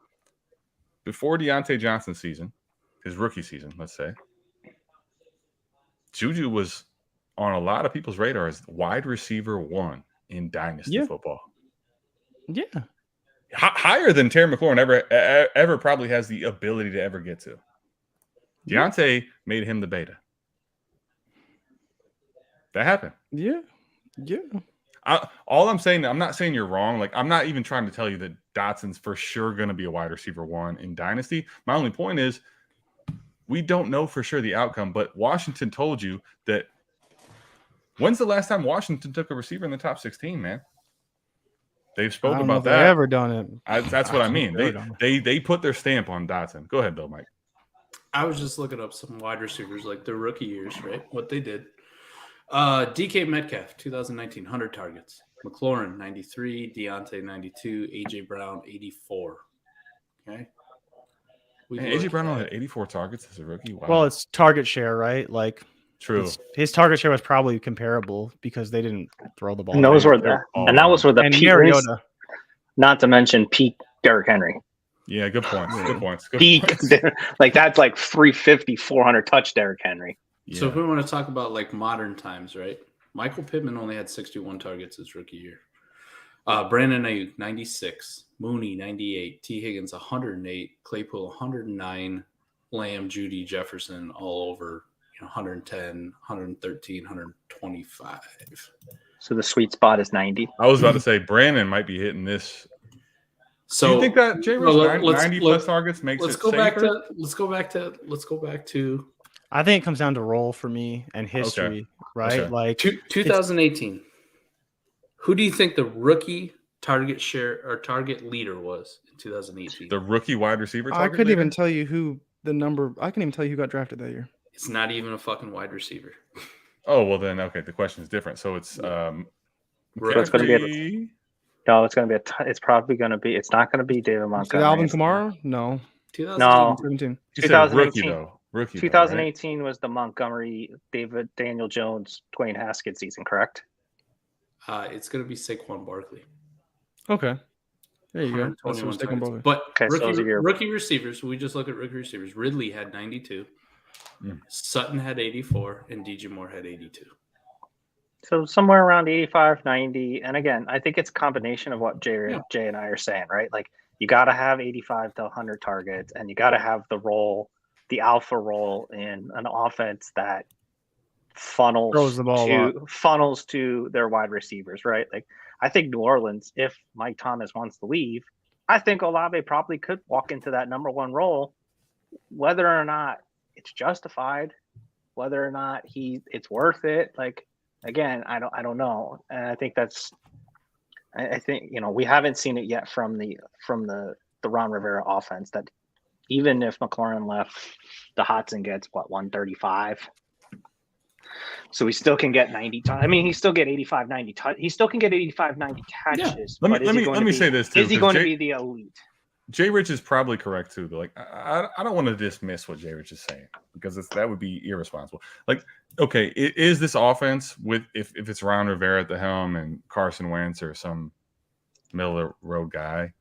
[SPEAKER 2] before Deontay Johnson's season, his rookie season, let's say, Juju was on a lot of people's radar as wide receiver 1 in Dynasty football.
[SPEAKER 4] Yeah.
[SPEAKER 2] Higher than Terry McLaurin ever probably has the ability to ever get to. Deontay made him the beta. That happened.
[SPEAKER 4] Yeah. Yeah.
[SPEAKER 2] All I'm saying, I'm not saying you're wrong. Like, I'm not even trying to tell you that Dotson's for sure going to be a wide receiver 1 in Dynasty. My only point is we don't know for sure the outcome, but Washington told you that. When's the last time Washington took a receiver in the top 16, man? They've spoken about that.
[SPEAKER 4] They've ever done it.
[SPEAKER 2] That's what I mean. They put their stamp on Dotson. Go ahead, though, Mike.
[SPEAKER 1] I was just looking up some wide receivers, like their rookie years, right? What they did. DK Metcalf, 2019, 100 targets. McLaurin, 93. Deontay, 92. AJ Brown, 84. Okay.
[SPEAKER 2] AJ Brown only had 84 targets as a rookie. Wow.
[SPEAKER 4] Well, it's target share, right? Like,
[SPEAKER 2] true.
[SPEAKER 4] His target share was probably comparable because they didn't throw the ball.
[SPEAKER 6] And those were the peak.
[SPEAKER 4] Mariota.
[SPEAKER 6] Not to mention peak Derrick Henry.
[SPEAKER 2] Yeah, good points. Good points. Good
[SPEAKER 6] Peak,
[SPEAKER 2] points.
[SPEAKER 6] like that's like 350, 400 touch Derrick Henry.
[SPEAKER 2] Yeah.
[SPEAKER 1] So if we want to talk about like modern times, right? Michael Pittman only had 61 targets his rookie year. Brandon Ayuk, 96. Mooney, 98. T. Higgins, 108. Claypool, 109. Lamb, Judy, Jefferson, all over 110, 113, 125.
[SPEAKER 6] So the sweet spot is 90.
[SPEAKER 2] I was about to say Brandon might be hitting this.
[SPEAKER 1] So
[SPEAKER 2] do you think that J. Rich 90 plus targets makes it safer?
[SPEAKER 1] Let's go back to.
[SPEAKER 4] I think it comes down to role for me and history, right?
[SPEAKER 2] Okay.
[SPEAKER 4] Like
[SPEAKER 1] 2018. Who do you think the rookie target share or target leader was in 2018?
[SPEAKER 2] The rookie wide receiver.
[SPEAKER 3] I couldn't even tell you who the number. I couldn't even tell you who got drafted that year.
[SPEAKER 1] It's not even a fucking wide receiver.
[SPEAKER 2] Oh well, then okay. The question is different. So it's
[SPEAKER 6] So it's going to be. No, it's going to be it's probably going to be. It's not going to be David Montgomery.
[SPEAKER 3] Alvin Kamara? No.
[SPEAKER 1] 2017.
[SPEAKER 2] You said rookie though. Rookie.
[SPEAKER 6] 2018 was the Montgomery, Daniel Jones, Dwayne Haskins season, correct?
[SPEAKER 1] It's going to be Saquon Barkley.
[SPEAKER 3] Okay. There you go. That's what Saquon Barkley.
[SPEAKER 1] But
[SPEAKER 6] Okay,
[SPEAKER 1] rookie receivers, we just look at rookie receivers. Ridley had 92. Sutton had 84, and DJ Moore had 82.
[SPEAKER 6] So somewhere around 85, 90. And again, I think it's a combination of what Jay and I are saying, right? Like you got to have 85 to 100 targets, and you got to have the role, the alpha role in an offense that funnels to their wide receivers, right? Like I think New Orleans, if Mike Thomas wants to leave, I think Olave probably could walk into that number 1 role, whether or not it's justified, whether or not it's worth it. Like again, I don't know, and I think I think we haven't seen it yet from the Ron Rivera offense. That even if McLaurin left, the Hodson gets 135. So he still can get 90. I mean, he still get 85, 90. He still can get 85, 90 catches.
[SPEAKER 2] Yeah. Let me say this too.
[SPEAKER 6] Is he going to be the elite?
[SPEAKER 2] Jay Rich is probably correct too. Like, I don't want to dismiss what Jay Rich is saying because that would be irresponsible. Like, okay, is this offense with if it's Ron Rivera at the helm and Carson Wentz or some middle of the road guy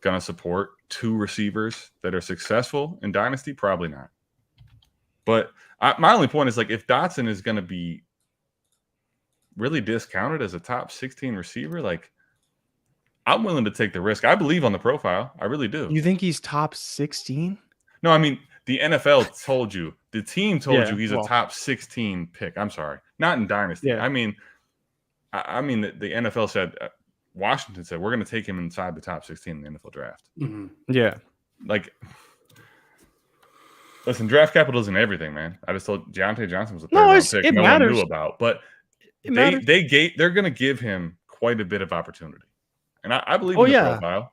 [SPEAKER 2] gonna support 2 receivers that are successful in Dynasty? Probably not. But my only point is like if Dotson is gonna be really discounted as a top 16 receiver, like I'm willing to take the risk. I believe on the profile. I really do.
[SPEAKER 3] You think he's top 16?
[SPEAKER 2] No, I mean, the NFL told you. The team told you he's a top 16 pick. I'm sorry. Not in Dynasty.
[SPEAKER 3] Yeah.
[SPEAKER 2] I mean the NFL said, Washington said, we're going to take him inside the top 16 in the NFL draft.
[SPEAKER 1] Mm-hmm.
[SPEAKER 3] Yeah.
[SPEAKER 2] Like, Listen, draft capital isn't everything, man. I just told Deontay Johnson was a third
[SPEAKER 4] No,
[SPEAKER 2] round pick
[SPEAKER 4] it
[SPEAKER 2] no
[SPEAKER 4] matters.
[SPEAKER 2] one knew about, but
[SPEAKER 4] It matters.
[SPEAKER 2] they're going to give him quite a bit of opportunity, and I believe in the profile.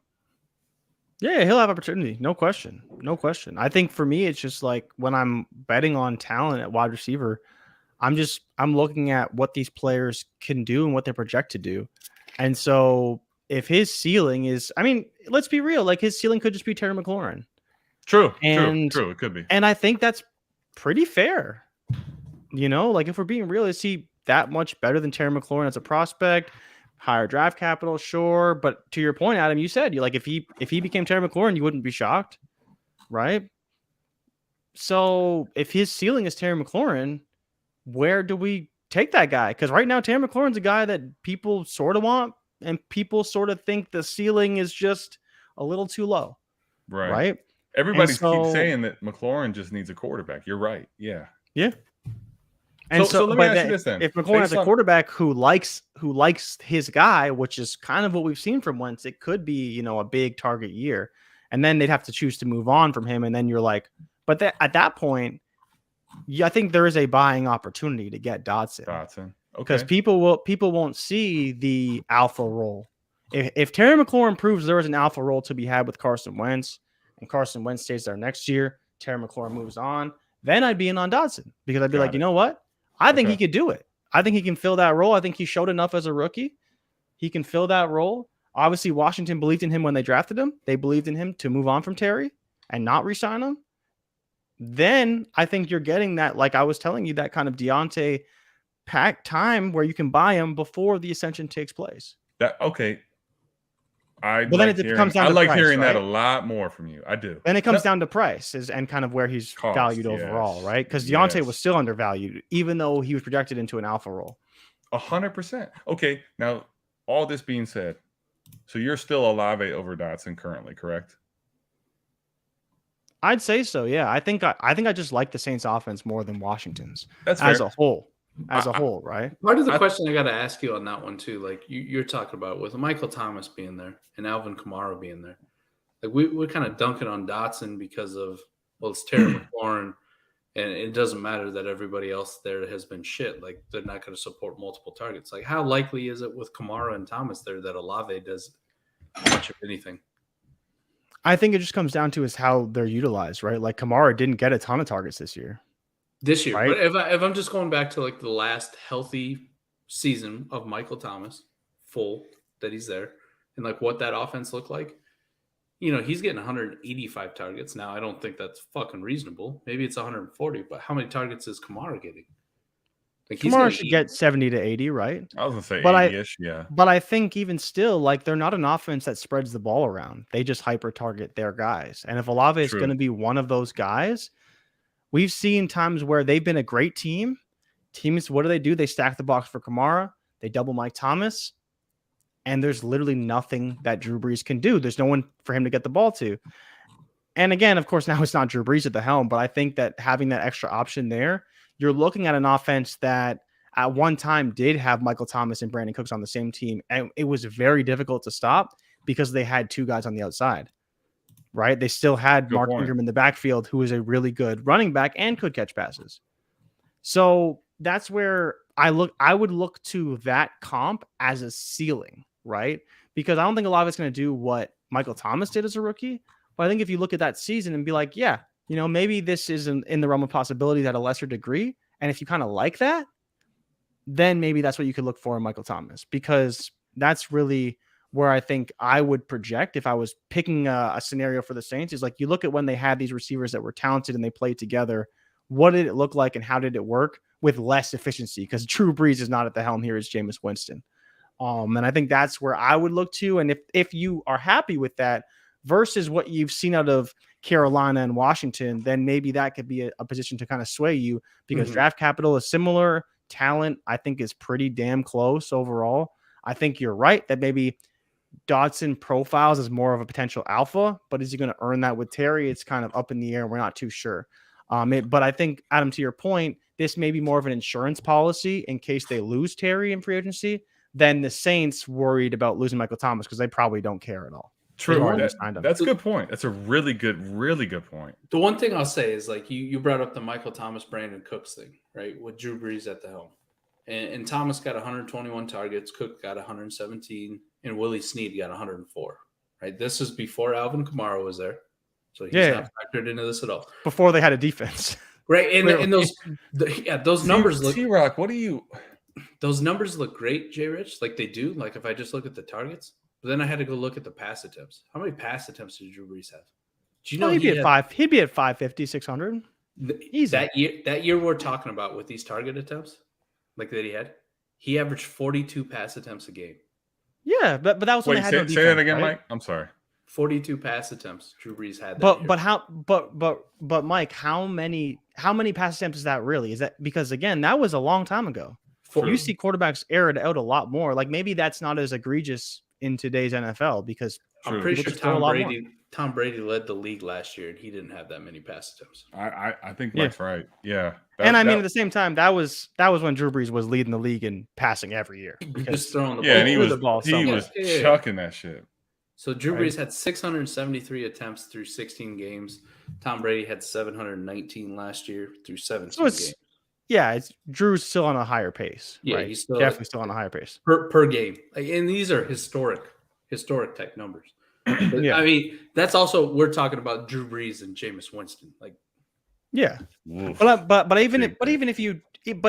[SPEAKER 4] Yeah, he'll have opportunity. No question. No question. I think for me, it's just like when I'm betting on talent at wide receiver, I'm looking at what these players can do and what they project to do. And so if his ceiling is, I mean, let's be real, like his ceiling could just be Terry McLaurin.
[SPEAKER 2] True. It could be.
[SPEAKER 4] And I think that's pretty fair. You know, like if we're being real, is he that much better than Terry McLaurin as a prospect? Higher draft capital, sure. But to your point, Adam, you said if he became Terry McLaurin, you wouldn't be shocked, right? So if his ceiling is Terry McLaurin, where do we take that guy? Because right now, Terry McLaurin's a guy that people sort of want, and people sort of think the ceiling is just a little too low, right?
[SPEAKER 2] Everybody keeps saying that McLaurin just needs a quarterback. You're right. Yeah.
[SPEAKER 4] And
[SPEAKER 2] so let me ask you this then.
[SPEAKER 4] If McLaurin has a quarterback who likes his guy, which is kind of what we've seen from Wentz, it could be, a big target year. And then they'd have to choose to move on from him. And then you're like, but at that point, I think there is a buying opportunity to get Dotson.
[SPEAKER 2] Okay.
[SPEAKER 4] Because people won't see the alpha role. If Terry McLaurin proves there is an alpha role to be had with Carson Wentz, and Carson Wentz stays there next year, Terry McLaurin moves on, then I'd be in on Dotson because I'd be like, you know what? I think he could do it. I think he can fill that role. I think he showed enough as a rookie. He can fill that role. Obviously, Washington believed in him when they drafted him. They believed in him to move on from Terry and not re-sign him. Then I think you're getting that, like I was telling you, that kind of Deontay pack time where you can buy him before the ascension takes place.
[SPEAKER 2] I like hearing that a lot more from you. I do.
[SPEAKER 4] And it comes down to price and kind of where he's valued overall, right? Because Deontay was still undervalued, even though he was projected into an alpha role.
[SPEAKER 2] 100%. Okay, now all this being said, so you're still Olave over Dotson currently, correct?
[SPEAKER 4] I'd say so. Yeah, I think I just like the Saints' offense more than Washington's.
[SPEAKER 2] That's
[SPEAKER 4] as
[SPEAKER 2] fair.
[SPEAKER 4] a whole. As a whole, right?
[SPEAKER 1] Part of the question I got to ask you on that one too, like you're talking about with Michael Thomas being there and Alvin Kamara being there, like we're kind of dunking on Dotson because of it's Terry McLaurin, and it doesn't matter that everybody else there has been shit. Like they're not going to support multiple targets. Like how likely is it with Kamara and Thomas there that Olave does much of anything?
[SPEAKER 4] I think it just comes down to is how they're utilized, right? Like Kamara didn't get a ton of targets this year.
[SPEAKER 1] Right? But if I'm just going back to like the last healthy season of Michael Thomas, full that he's there, and like what that offense looked like, he's getting 185 targets now. I don't think that's fucking reasonable. Maybe it's 140, but how many targets is Kamara getting?
[SPEAKER 4] Like Kamara should get 70 to 80, right?
[SPEAKER 2] I was gonna say 80-ish, yeah.
[SPEAKER 4] But I think even still, like they're not an offense that spreads the ball around. They just hyper target their guys, and if Olave is going to be one of those guys. We've seen times where they've been a great team. Teams, what do? They stack the box for Kamara. They double Mike Thomas. And there's literally nothing that Drew Brees can do. There's no one for him to get the ball to. And again, of course, now it's not Drew Brees at the helm, but I think that having that extra option there, you're looking at an offense that at one time did have Michael Thomas and Brandon Cooks on the same team. And it was very difficult to stop because they had two guys on the outside. Right? They still had Mark Ingram in the backfield, who is a really good running back and could catch passes. So that's where I would look to that comp as a ceiling, right? Because I don't think a lot of it's going to do what Michael Thomas did as a rookie. But I think if you look at that season and be like, yeah, maybe this is in the realm of possibilities at a lesser degree. And if you kind of like that, then maybe that's what you could look for in Michael Thomas, because that's really where I think I would project if I was picking a scenario for the Saints is like, you look at when they had these receivers that were talented and they played together, what did it look like and how did it work with less efficiency? Because Drew Brees is not at the helm here, is Jameis Winston. And I think that's where I would look to. And if you are happy with that versus what you've seen out of Carolina and Washington, then maybe that could be a position to kind of sway you because draft capital is similar. Talent, I think, is pretty damn close overall. I think you're right that maybe Dotson profiles as more of a potential alpha, but is he going to earn that with Terry? It's kind of up in the air. We're not too sure. But I think, Adam, to your point, this may be more of an insurance policy in case they lose Terry in free agency than the Saints worried about losing Michael Thomas because they probably don't care at all.
[SPEAKER 2] True.
[SPEAKER 4] already signed him.
[SPEAKER 2] That's a good point. That's a really good point.
[SPEAKER 1] The one thing I'll say is like you brought up the Michael Thomas, Brandon Cooks thing, right? With Drew Brees at the helm. And Thomas got 121 targets, Cook got 117, and Willie Snead got 104. Right? This is before Alvin Kamara was there. So he's not factored into this at all.
[SPEAKER 4] Before they had a defense.
[SPEAKER 1] Right. And those numbers look
[SPEAKER 2] T-Rock, what do you
[SPEAKER 1] those numbers look great, Jay Rich, like they do. Like if I just look at the targets, but then I had to go look at the pass attempts. How many pass attempts did Drew Brees have? Do you know
[SPEAKER 4] he'd be at 550, 600. Easy.
[SPEAKER 1] That year we're talking about with these target attempts, like that he averaged 42 pass attempts a game.
[SPEAKER 4] Yeah, but that was when they had no defense.
[SPEAKER 2] Say that again,
[SPEAKER 4] right?
[SPEAKER 2] Mike. I'm sorry.
[SPEAKER 1] 42 pass attempts Drew Brees had that year.
[SPEAKER 4] But Mike, how many pass attempts is that really? Is that because again, that was a long time ago. You see quarterbacks air it out a lot more. Like maybe that's not as egregious in today's NFL because
[SPEAKER 1] I'm pretty sure Tom Brady led the league last year and he didn't have that many pass attempts.
[SPEAKER 2] I think Mike's right. Yeah.
[SPEAKER 4] And I mean at the same time, that was when Drew Brees was leading the league in passing every year.
[SPEAKER 1] Just throwing the ball.
[SPEAKER 2] Yeah, and he was chucking that shit.
[SPEAKER 1] So Drew Brees had 673 attempts through 16 games. Tom Brady had 719 last year through 17 games.
[SPEAKER 4] Yeah, Drew's still on a higher pace.
[SPEAKER 1] Yeah,
[SPEAKER 4] right?
[SPEAKER 1] he's
[SPEAKER 4] definitely still on a higher pace
[SPEAKER 1] per game. And these are historic type numbers. But,
[SPEAKER 4] yeah.
[SPEAKER 1] I mean, that's also we're talking about Drew Brees and Jameis Winston. Like,
[SPEAKER 4] yeah, but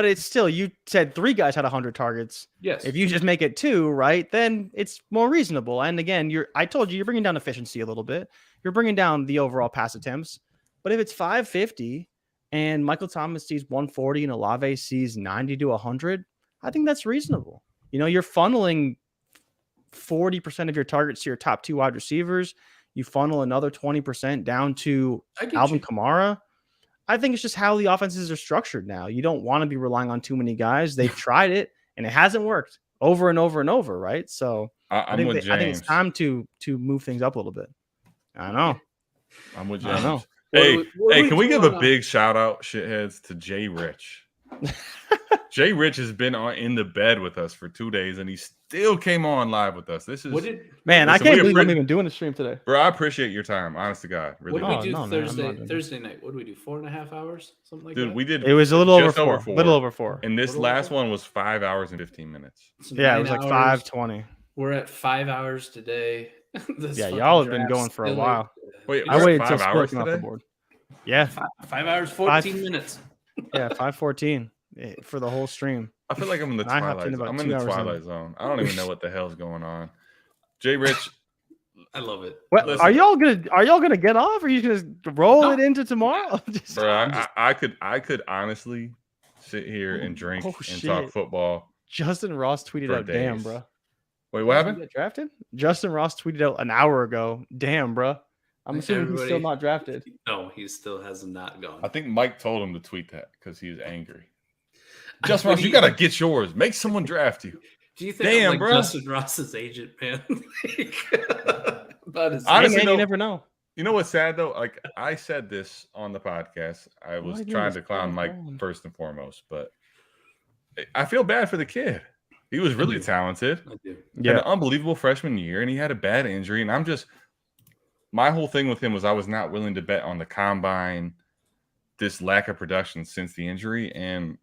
[SPEAKER 4] it's still you said 3 guys had 100 targets.
[SPEAKER 1] Yes,
[SPEAKER 4] if you just make it 2, right, then it's more reasonable. And again, I told you're bringing down efficiency a little bit. You're bringing down the overall pass attempts. But if it's 550. And Michael Thomas sees 140 and Olave sees 90 to 100, I think that's reasonable. You know, you're funneling 40% of your targets to your top 2 wide receivers. You funnel another 20% down to Alvin Kamara. I think it's just how the offenses are structured now. You don't want to be relying on too many guys. They've tried it, and it hasn't worked over and over and over, right? So I think it's time to move things up a little bit. I know.
[SPEAKER 2] I'm with James.
[SPEAKER 4] I know.
[SPEAKER 2] Hey, can we give a big shout out, shitheads, to Jay Rich? Jay Rich has been in the bed with us for 2 days, and he still came on live with us. This is
[SPEAKER 4] I can't believe I'm even doing the stream today,
[SPEAKER 2] bro. I appreciate your time, honest to God. Really.
[SPEAKER 1] What did we do Thursday night? What did we do? 4.5 hours, something like that.
[SPEAKER 2] Dude, we did.
[SPEAKER 4] It was a little over 4. Little over 4.
[SPEAKER 2] And this last one was 5 hours and 15 minutes.
[SPEAKER 4] Yeah, it was like 5:20.
[SPEAKER 1] We're at 5 hours today.
[SPEAKER 4] Yeah, y'all have been going for a while.
[SPEAKER 2] Wait,
[SPEAKER 4] I waited
[SPEAKER 2] until
[SPEAKER 4] Sport came off the board. Yeah,
[SPEAKER 1] 5 hours 14 minutes.
[SPEAKER 4] Yeah, 5:14 for the whole stream.
[SPEAKER 2] I feel like I'm in the twilight zone. I'm in the twilight zone. I don't even know what the hell's going on. Jay Rich,
[SPEAKER 1] I love it.
[SPEAKER 4] Well, are y'all gonna get off? Or are you gonna roll it into tomorrow?
[SPEAKER 2] Bro, I could honestly sit here and drink and talk football.
[SPEAKER 4] Justin Ross tweeted out,
[SPEAKER 2] days.
[SPEAKER 4] "Damn, bro."
[SPEAKER 2] Wait, what happened?
[SPEAKER 4] Get drafted? Justin Ross tweeted out an hour ago, "Damn, bro." I'm assuming he's still not drafted.
[SPEAKER 1] No, he still has not gone.
[SPEAKER 2] I think Mike told him to tweet that because he was angry. Justin Ross, you gotta get yours. Make someone draft you.
[SPEAKER 1] Do you think I'm like Justin Ross's agent, man?
[SPEAKER 2] Honestly,
[SPEAKER 4] you never know.
[SPEAKER 2] You know what's sad though? Like I said this on the podcast. I was trying to clown Mike first and foremost, but I feel bad for the kid. He was really talented.
[SPEAKER 1] I do.
[SPEAKER 2] Yeah, an unbelievable freshman year, and he had a bad injury. And my whole thing with him was I was not willing to bet on the combine, this lack of production since the injury, and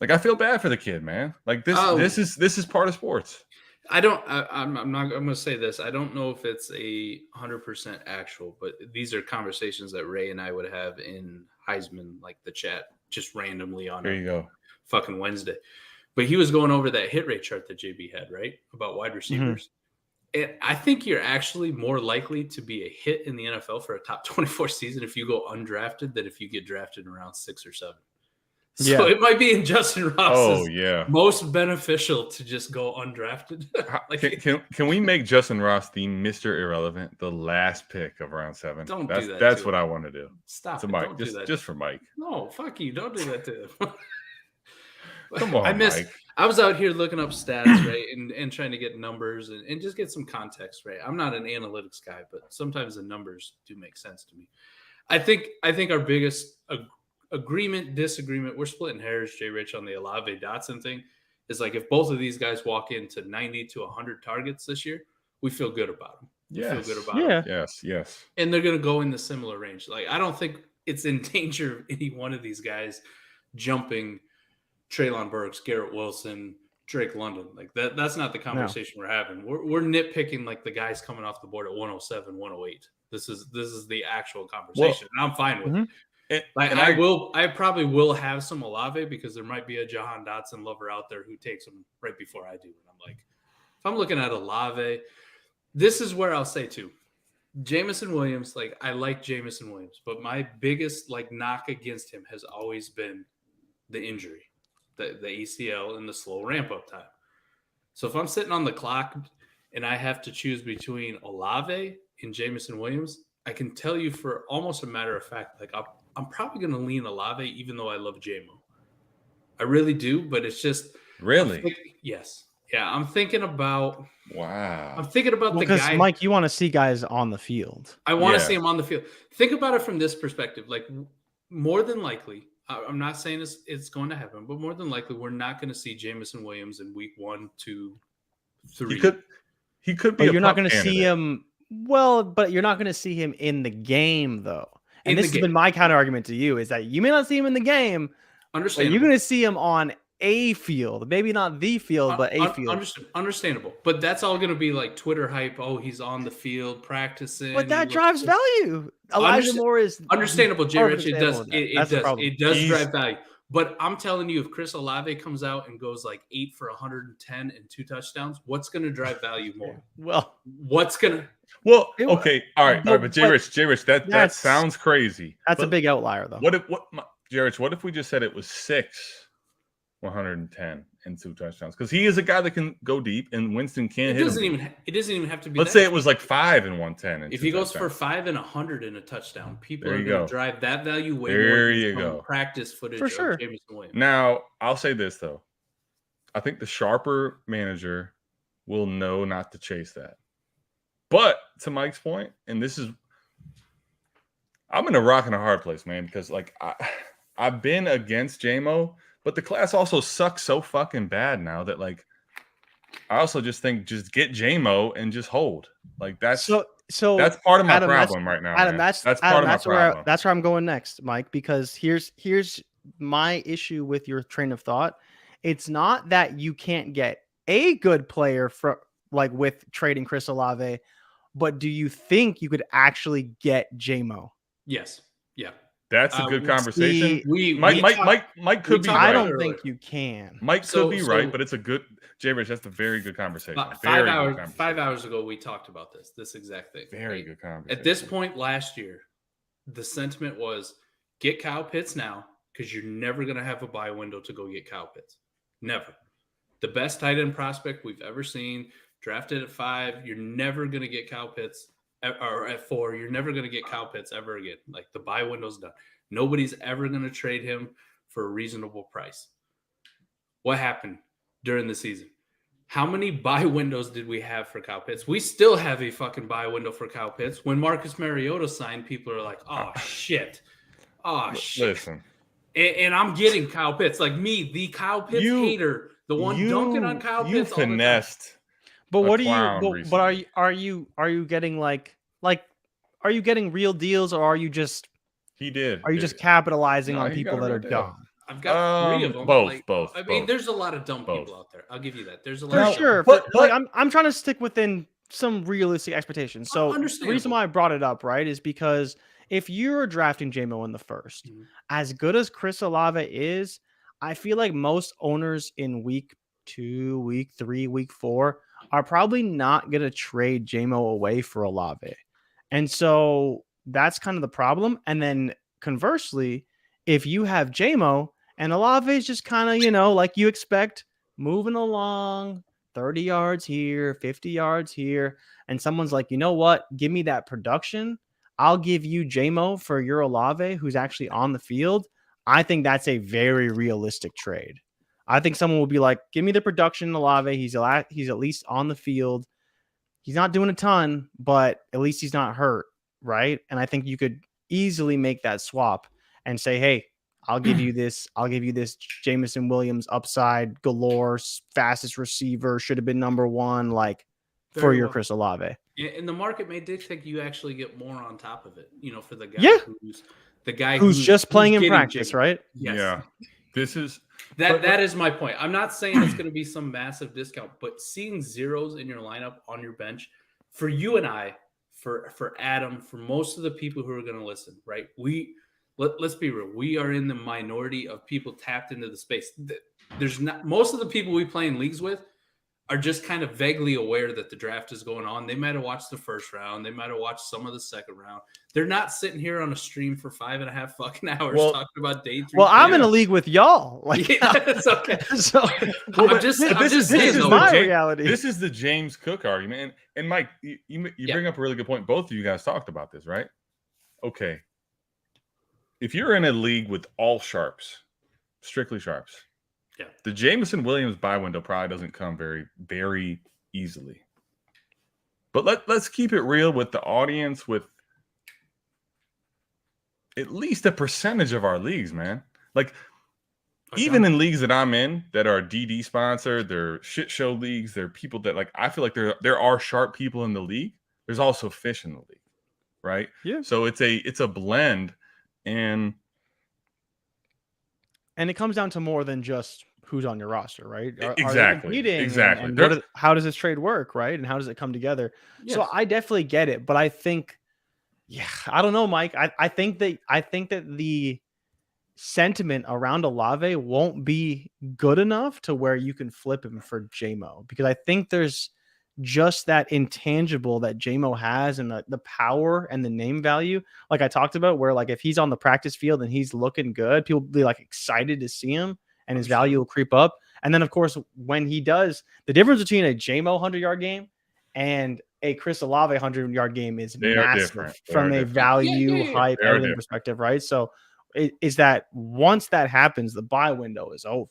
[SPEAKER 2] like I feel bad for the kid, man. Like this is part of sports. I'm gonna say this. I don't know if it's 100% actual, but these are conversations that Ray and I would have in Heisman, like the chat, just randomly on fucking Wednesday. But he was going over that hit rate chart that JB had, right? About wide receivers. Mm-hmm. And I think you're actually more likely to be a hit in the NFL for a top 24 season if you go undrafted than if you get drafted in round 6 or 7. So it might be in Justin Ross's most beneficial to just go undrafted. Can we make Justin Ross the Mr. Irrelevant, the last pick of round 7?
[SPEAKER 1] Don't do that.
[SPEAKER 2] That's what I want to do.
[SPEAKER 1] Stop
[SPEAKER 2] it.
[SPEAKER 1] Mike.
[SPEAKER 2] Just for Mike.
[SPEAKER 1] No, fuck you. Don't do that to him.
[SPEAKER 2] Come on, Mike.
[SPEAKER 1] I was out here looking up stats, right, and trying to get numbers and just get some context, right. I'm not an analytics guy, but sometimes the numbers do make sense to me. I think our biggest disagreement, we're splitting hairs, Jay Rich, on the Olave Dotson thing, is like if both of these guys walk into 90 to 100 targets this year, we feel good about them. feel good about him.
[SPEAKER 2] Yes.
[SPEAKER 1] And they're going to go in the similar range. Like, I don't think it's in danger of any one of these guys jumping Treylon Burks, Garrett Wilson, Drake London. Like that's not the conversation we're having. We're nitpicking like the guys coming off the board at 107, 108. This is the actual conversation. And I'm fine with it. I probably will have some Olave because there might be a Jahan Dotson lover out there who takes him right before I do. And I'm like, if I'm looking at Olave, this is where I'll say too. Jameson Williams, like I like Jameson Williams, but my biggest like knock against him has always been the injury, the ACL and the slow ramp up time. So if I'm sitting on the clock and I have to choose between Olave and Jameson Williams, I can tell you for almost a matter of fact, like I'm probably going to lean Olave, even though I love JMO. I really do, but it's just
[SPEAKER 2] really,
[SPEAKER 1] yes. Yeah, I'm thinking about.
[SPEAKER 2] Wow.
[SPEAKER 1] I'm thinking about the guy.
[SPEAKER 4] Because Mike, you want to see guys on the field.
[SPEAKER 1] I want to see him on the field. Think about it from this perspective. Like, more than likely, I'm not saying it's going to happen, but more than likely, we're not going to see Jameson Williams in week 1, 2, 3.
[SPEAKER 2] He could be.
[SPEAKER 4] But you're not going to see him. Well, but you're not going to see him in the game, though. And this has been my counter argument to you: is that you may not see him in the game.
[SPEAKER 1] Understandable.
[SPEAKER 4] You're going to see him on a field, maybe not the field, but a field.
[SPEAKER 1] Understandable, but that's all going to be like Twitter hype. Oh, he's on the field practicing.
[SPEAKER 4] But that drives value. Elijah Moore is
[SPEAKER 1] understandable, Jay Rich. It does. It does drive value. But I'm telling you, if Chris Olave comes out and goes like 8 for 110 and 2 touchdowns, what's going to drive value more?
[SPEAKER 4] Well,
[SPEAKER 1] what's going to?
[SPEAKER 2] Well, okay, all right, but Jay Rich, that sounds crazy.
[SPEAKER 4] That's a big outlier, though.
[SPEAKER 2] Jay Rich, what if we just said it was 6? 110 and 2 touchdowns, because he is a guy that can go deep, and Winston can't hit him.
[SPEAKER 1] It doesn't even have to be.
[SPEAKER 2] Let's say it was like 5 and 110. And
[SPEAKER 1] if he goes for 5 and 100 and a touchdown, people are going to drive that value way more than practice footage
[SPEAKER 4] for sure.
[SPEAKER 1] Of Jameson Williams.
[SPEAKER 2] Now, I'll say this though, I think the sharper manager will know not to chase that. But to Mike's point, and this is, I'm in a rock and a hard place, man, because like I've been against JMO. But the class also sucks so fucking bad now that like I also just think just get JMO and just hold. Like that's so that's part of my problem right now.
[SPEAKER 4] Adam, that's part of my problem. That's where I'm going next, Mike, because here's my issue with your train of thought. It's not that you can't get a good player for like with trading Chris Olave, but do you think you could actually get JMO?
[SPEAKER 1] Yes. Yeah.
[SPEAKER 2] That's a good conversation. Mike could be right.
[SPEAKER 4] I don't think you can.
[SPEAKER 2] Mike could be right, but it's a good Jay Rich. That's a very good conversation.
[SPEAKER 1] 5 hours ago, we talked about this exact thing.
[SPEAKER 2] Very good conversation.
[SPEAKER 1] At this point last year, the sentiment was get Kyle Pitts now because you're never going to have a buy window to go get Kyle Pitts. Never. The best tight end prospect we've ever seen, drafted at 5. You're never going to get Kyle Pitts. Or at 4, you're never going to get Kyle Pitts ever again. Like the buy window's done. Nobody's ever going to trade him for a reasonable price. What happened during the season? How many buy windows did we have for Kyle Pitts? We still have a fucking buy window for Kyle Pitts. When Marcus Mariota signed, people are like, oh, shit. Oh, shit.
[SPEAKER 2] Listen.
[SPEAKER 1] And I'm getting Kyle Pitts. Like me, the Kyle Pitts hater, the one dunking on Kyle Pitts.
[SPEAKER 2] You finessed.
[SPEAKER 4] But what are you? But are you getting like are you getting real deals, or are you just?
[SPEAKER 2] He did.
[SPEAKER 4] Are you just capitalizing on people that are dumb?
[SPEAKER 1] I've got 3 of them.
[SPEAKER 2] Both.
[SPEAKER 1] I mean, there's a lot of dumb people out there. I'll give you that. There's a lot.
[SPEAKER 4] For sure. But like I'm trying to stick within some realistic expectations. So the reason why I brought it up, right, is because if you're drafting JMO in the first, as good as Chris Olave is, I feel like most owners in week 2, week 3, week 4 are probably not going to trade JMO away for Olave. And so that's kind of the problem. And then conversely, if you have JMO and Olave is just kind of, like you expect, moving along 30 yards here, 50 yards here, and someone's like, you know what, give me that production. I'll give you JMO for your Olave who's actually on the field. I think that's a very realistic trade. I think someone will be like, give me the production, Olave. He's at least on the field. He's not doing a ton, but at least he's not hurt, right? And I think you could easily make that swap and say, hey, I'll give you this. I'll give you this Jameson Williams upside galore, fastest receiver, should have been number 1, like for your Chris Olave.
[SPEAKER 1] And the market may dictate you actually get more on top of it, for the guy
[SPEAKER 4] who's just playing in practice, right?
[SPEAKER 1] Yes.
[SPEAKER 2] Yeah. This is
[SPEAKER 1] that is my point. I'm not saying it's going to be some massive discount, but seeing zeros in your lineup on your bench for you and I, for Adam, for most of the people who are going to listen, right? Let's be real. We are in the minority of people tapped into the space. There's not most of the people we play in leagues with are just kind of vaguely aware that the draft is going on. They might have watched the first round. They might have watched some of the second round. They're not sitting here on a stream for 5.5 fucking hours talking about day 3.
[SPEAKER 4] Well, I'm in a league with y'all.
[SPEAKER 1] It's okay.
[SPEAKER 4] So
[SPEAKER 2] this is
[SPEAKER 4] my reality.
[SPEAKER 2] This is the James Cook argument. And Mike, you bring up a really good point. Both of you guys talked about this, right? Okay. If you're in a league with all sharps, strictly sharps, the Jameson Williams buy window probably doesn't come very, very easily. But let's keep it real with the audience, with at least a percentage of our leagues, man. Like, even in leagues that I'm in that are DD sponsored, they're shit show leagues, they're people that, like, I feel like there are sharp people in the league. There's also fish in the league, right?
[SPEAKER 4] Yeah.
[SPEAKER 2] So it's a blend, and
[SPEAKER 4] it comes down to more than just who's on your roster, right?
[SPEAKER 2] Exactly.
[SPEAKER 4] And how does this trade work, right? And how does it come together? Yes. So I definitely get it, but I think, I don't know, Mike. I think that the sentiment around Olave won't be good enough to where you can flip him for JMO, because I think there's just that intangible that JMO has, and the power and the name value, like I talked about, where like if he's on the practice field and he's looking good, people will be like excited to see him, and his value will creep up. And then of course, when he does, the difference between a JMO 100-yard game and a Chris Olave 100-yard game is massive from a value, hype, everything perspective, right? So is that once that happens, the buy window is over.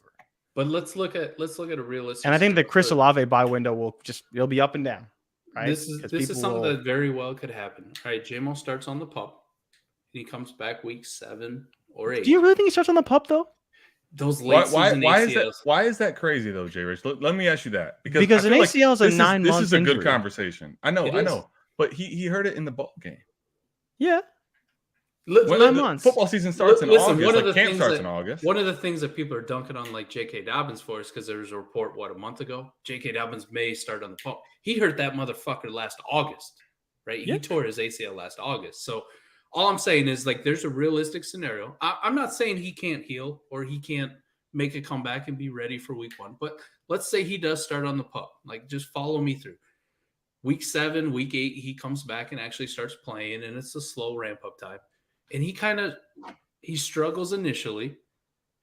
[SPEAKER 1] But let's look at a realistic.
[SPEAKER 4] And I think the Chris Olave buy window it'll be up and down. Right?
[SPEAKER 1] This is something that very well could happen. All right, JMO starts on the pup. He comes back week 7 or 8.
[SPEAKER 4] Do you really think he starts on the pup though?
[SPEAKER 1] Those late season ACLs.
[SPEAKER 2] Why is that crazy though, Jay Rich? Let me ask you that,
[SPEAKER 4] because an ACL is a 9 month.
[SPEAKER 2] This is a
[SPEAKER 4] injury.
[SPEAKER 2] good conversation. I know, but he heard it in the ball game.
[SPEAKER 4] Yeah.
[SPEAKER 2] When 9 months. Football season starts in August. Camp starts in August.
[SPEAKER 1] One of the things that people are dunking on, like J.K. Dobbins, for is because there was a report a month ago. J.K. Dobbins may start on the pup. He hurt that motherfucker last August, right? Yeah. He tore his ACL last August. So all I'm saying is, like, there's a realistic scenario. I'm not saying he can't heal or he can't make a comeback and be ready for week 1, but let's say he does start on the pup. Like, just follow me through. Week 7, week 8, he comes back and actually starts playing, and it's a slow ramp up time. And he struggles initially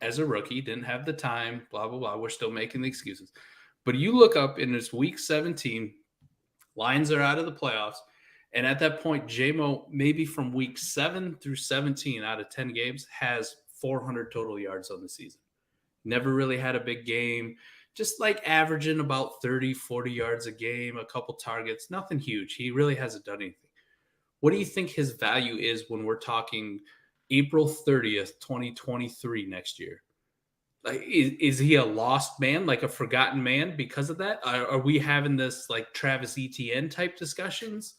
[SPEAKER 1] as a rookie, didn't have the time, blah, blah, blah. We're still making the excuses. But you look up and it's week 17, Lions are out of the playoffs. And at that point, JMO, maybe from week 7 through 17 out of 10 games, has 400 total yards on the season. Never really had a big game, just like averaging about 30, 40 yards a game, a couple targets, nothing huge. He really hasn't done anything. What do you think his value is when we're talking April 30th, 2023 next year? Like, is he a lost man, like a forgotten man because of that? Are we having this like Travis Etienne type discussions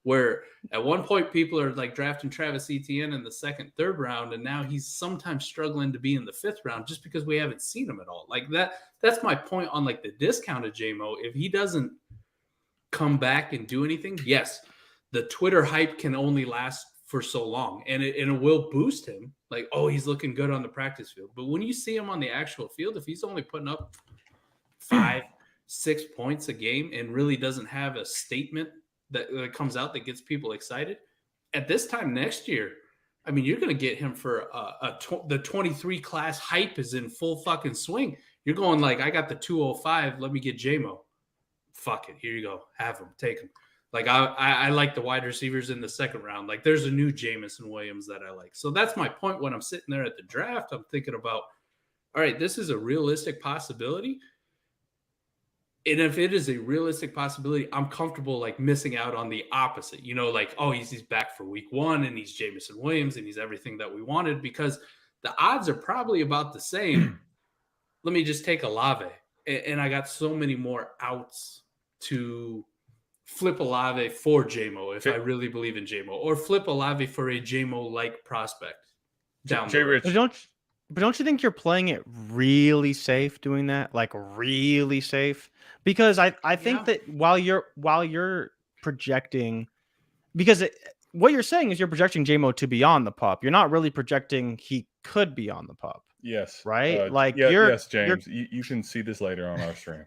[SPEAKER 1] where at one point people are like drafting Travis Etienne in the 2nd, 3rd round, and now he's sometimes struggling to be in the 5th round just because we haven't seen him at all? Like that's my point on like the discounted JMO. If he doesn't come back and do anything, yes, the Twitter hype can only last for so long, and it will boost him. Like, oh, he's looking good on the practice field. But when you see him on the actual field, if he's only putting up 5-6 points a game and really doesn't have a statement that comes out that gets people excited, at this time next year, I mean, you're going to get him for the 23 class hype is in full fucking swing. You're going like, I got the 205. Let me get JMO. Fuck it. Here you go. Have him. Take him. Like, I like the wide receivers in the 2nd round. Like, there's a new Jameson Williams that I like. So that's my point when I'm sitting there at the draft. I'm thinking about, all right, this is a realistic possibility. And if it is a realistic possibility, I'm comfortable, like, missing out on the opposite. You know, like, oh, he's back for week 1, and he's Jameson Williams, and he's everything that we wanted, because the odds are probably about the same. Let me just take Olave. And I got so many more outs to flip Olave for JMO if I really believe in JMO, or flip Olave for a JMO-like prospect down the road.
[SPEAKER 4] But don't you think you're playing it really safe doing that? Like really safe? Because I think that while you're projecting, because what you're saying is you're projecting JMO to be on the pup. You're not really projecting he could be on the pup.
[SPEAKER 2] Yes.
[SPEAKER 4] Right?
[SPEAKER 2] Yes, James. You can see this later on our stream.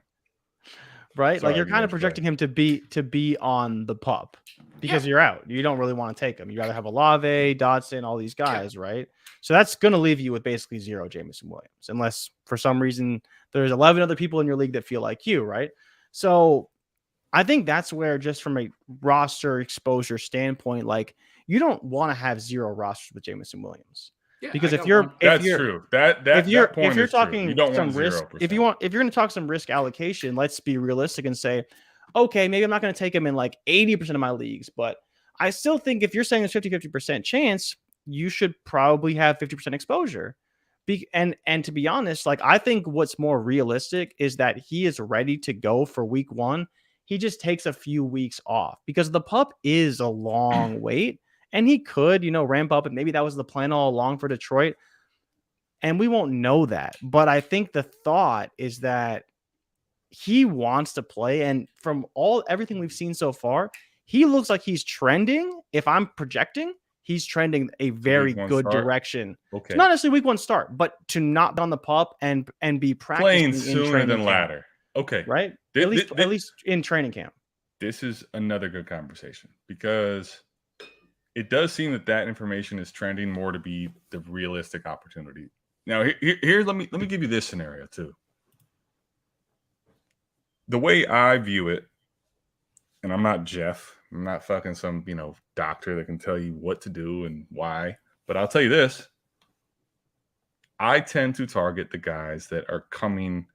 [SPEAKER 4] Right? Like you're kind of projecting him to be on the pup because you're out. You don't really want to take him. You rather have Olave, Dotson, all these guys, right? So that's going to leave you with basically 0 Jameson Williams, unless for some reason there's 11 other people in your league that feel like you, right? So I think that's where, just from a roster exposure standpoint, like you don't want to have 0 rosters with Jameson Williams.
[SPEAKER 2] Yeah,
[SPEAKER 4] because if
[SPEAKER 2] you're true. If you're
[SPEAKER 4] talking
[SPEAKER 2] you don't
[SPEAKER 4] some risk, if you're going to talk some risk allocation, let's be realistic and say, okay, maybe I'm not going to take him in like 80% of my leagues, but I still think if you're saying there's 50% chance, you should probably have 50% exposure. And to be honest, like I think what's more realistic is that he is ready to go for week 1. He just takes a few weeks off because the pup is a long wait. And he could, ramp up, and maybe that was the plan all along for Detroit. And we won't know that. But I think the thought is that he wants to play. And from everything we've seen so far, he looks like he's trending. If I'm projecting, he's trending a very good direction.
[SPEAKER 2] Okay.
[SPEAKER 4] Not necessarily week 1 start, but to not be on the pup and be practicing
[SPEAKER 2] playing sooner than later. Okay.
[SPEAKER 4] Right? At least in training camp.
[SPEAKER 2] This is another good conversation because it does seem that information is trending more to be the realistic opportunity. Now, here let me give you this scenario too. The way I view it, and I'm not Jeff, I'm not fucking some doctor that can tell you what to do and why, but I'll tell you this: I tend to target the guys that are coming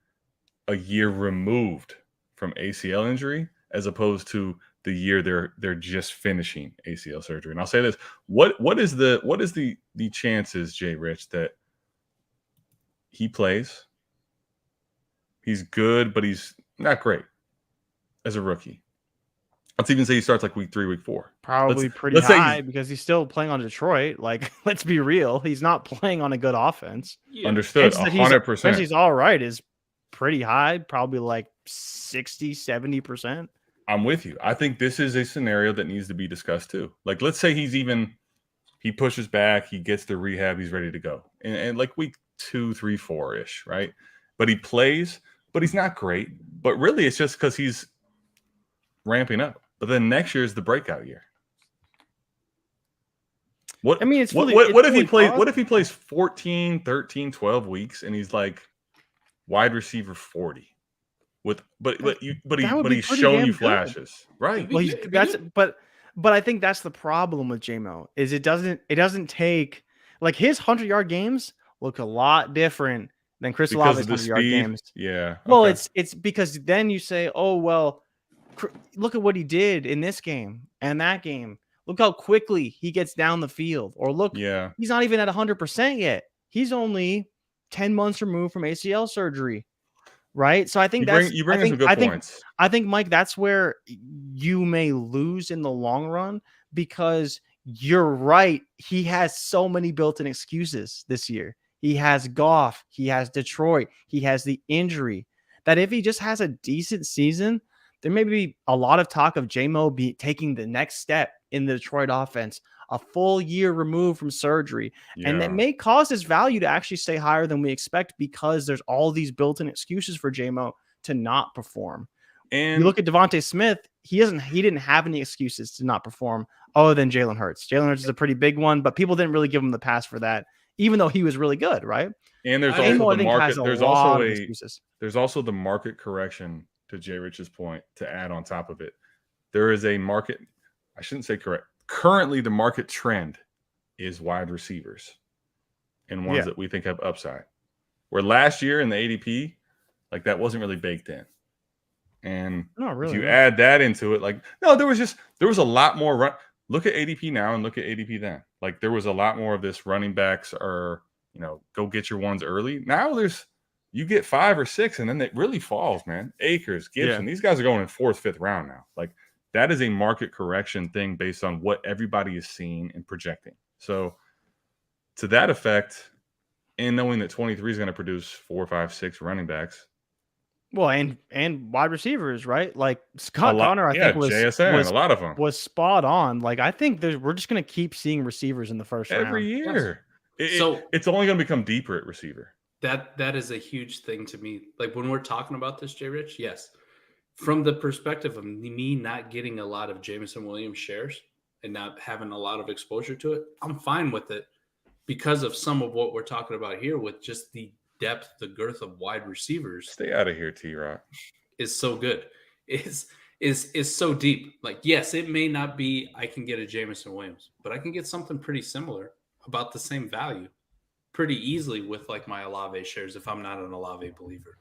[SPEAKER 2] a year removed from ACL injury, as opposed to the year they're just finishing ACL surgery. And I'll say this: what is the chances, Jay Rich, that he plays? He's good, but he's not great as a rookie. Let's even say he starts like week 3, week 4.
[SPEAKER 4] Probably pretty high because he's still playing on Detroit. Like, let's be real, he's not playing on a good offense.
[SPEAKER 2] Yeah. Understood. 100%.
[SPEAKER 4] He's all right is pretty high, probably like 60, 70%.
[SPEAKER 2] I'm with you. I think this is a scenario that needs to be discussed too. Like, let's say he pushes back, he gets to rehab, he's ready to go. And like week 2, 3, 4-ish, right? But he plays, but he's not great. But really, it's just because he's ramping up. But then next year is the breakout year. What if he plays 14, 13, 12 weeks and he's like wide receiver 40? But he's showing you flashes, right?
[SPEAKER 4] Well, but I think that's the problem with JMO is it doesn't take, like, his 100-yard games look a lot different than Chris Olave's 100-yard games.
[SPEAKER 2] Yeah.
[SPEAKER 4] Well, okay. It's because then you say, oh well, look at what he did in this game and that game. Look how quickly he gets down the field. Or look, he's not even at 100% yet. He's only 10 months removed from ACL surgery. Right. So I think
[SPEAKER 2] you bring some good points.
[SPEAKER 4] I think, Mike, that's where you may lose in the long run because you're right. He has so many built-in excuses this year. He has Goff. He has Detroit. He has the injury that if he just has a decent season, there may be a lot of talk of JMO taking the next step in the Detroit offense, a full year removed from surgery. Yeah. And that may cause his value to actually stay higher than we expect because there's all these built-in excuses for JMO to not perform. And you look at Devontae Smith, he didn't have any excuses to not perform other than Jalen Hurts. Jalen Hurts is a pretty big one, but people didn't really give him the pass for that, even though he was really good, right?
[SPEAKER 2] And there's also the market. There's also the market correction, to Jay Rich's point, to add on top of it. There is a market, I shouldn't say correct. Currently, the market trend is wide receivers and ones that we think have upside. Where last year in the ADP, like, that wasn't really baked in. And if you add that into it, there was a lot more run. Look at ADP now and look at ADP then. Like, there was a lot more of this running backs or, go get your ones early. Now you get 5 or 6 and then it really falls, man. Akers, Gibson, these guys are going in 4th, 5th round now. Like, that is a market correction thing based on what everybody is seeing and projecting. So to that effect, and knowing that 23 is going to produce 4, 5, 6 running backs.
[SPEAKER 4] Well, and wide receivers, right? Like Scott Connor, I think
[SPEAKER 2] JSN, a lot of them
[SPEAKER 4] was spot on. Like I think we're just going to keep seeing receivers in the first round
[SPEAKER 2] every year.
[SPEAKER 1] Yes.
[SPEAKER 2] It's only going to become deeper at receiver.
[SPEAKER 1] That is a huge thing to me. Like when we're talking about this, Jay Rich, yes, from the perspective of me not getting a lot of Jameson Williams shares and not having a lot of exposure to it, I'm fine with it because of some of what we're talking about here with just the depth, the girth of wide receivers.
[SPEAKER 2] Stay out of here, T-Rock.
[SPEAKER 1] Is so good. Is so deep. Like, yes, it may not be I can get a Jameson Williams, but I can get something pretty similar about the same value pretty easily with like my Olave shares if I'm not an Olave believer.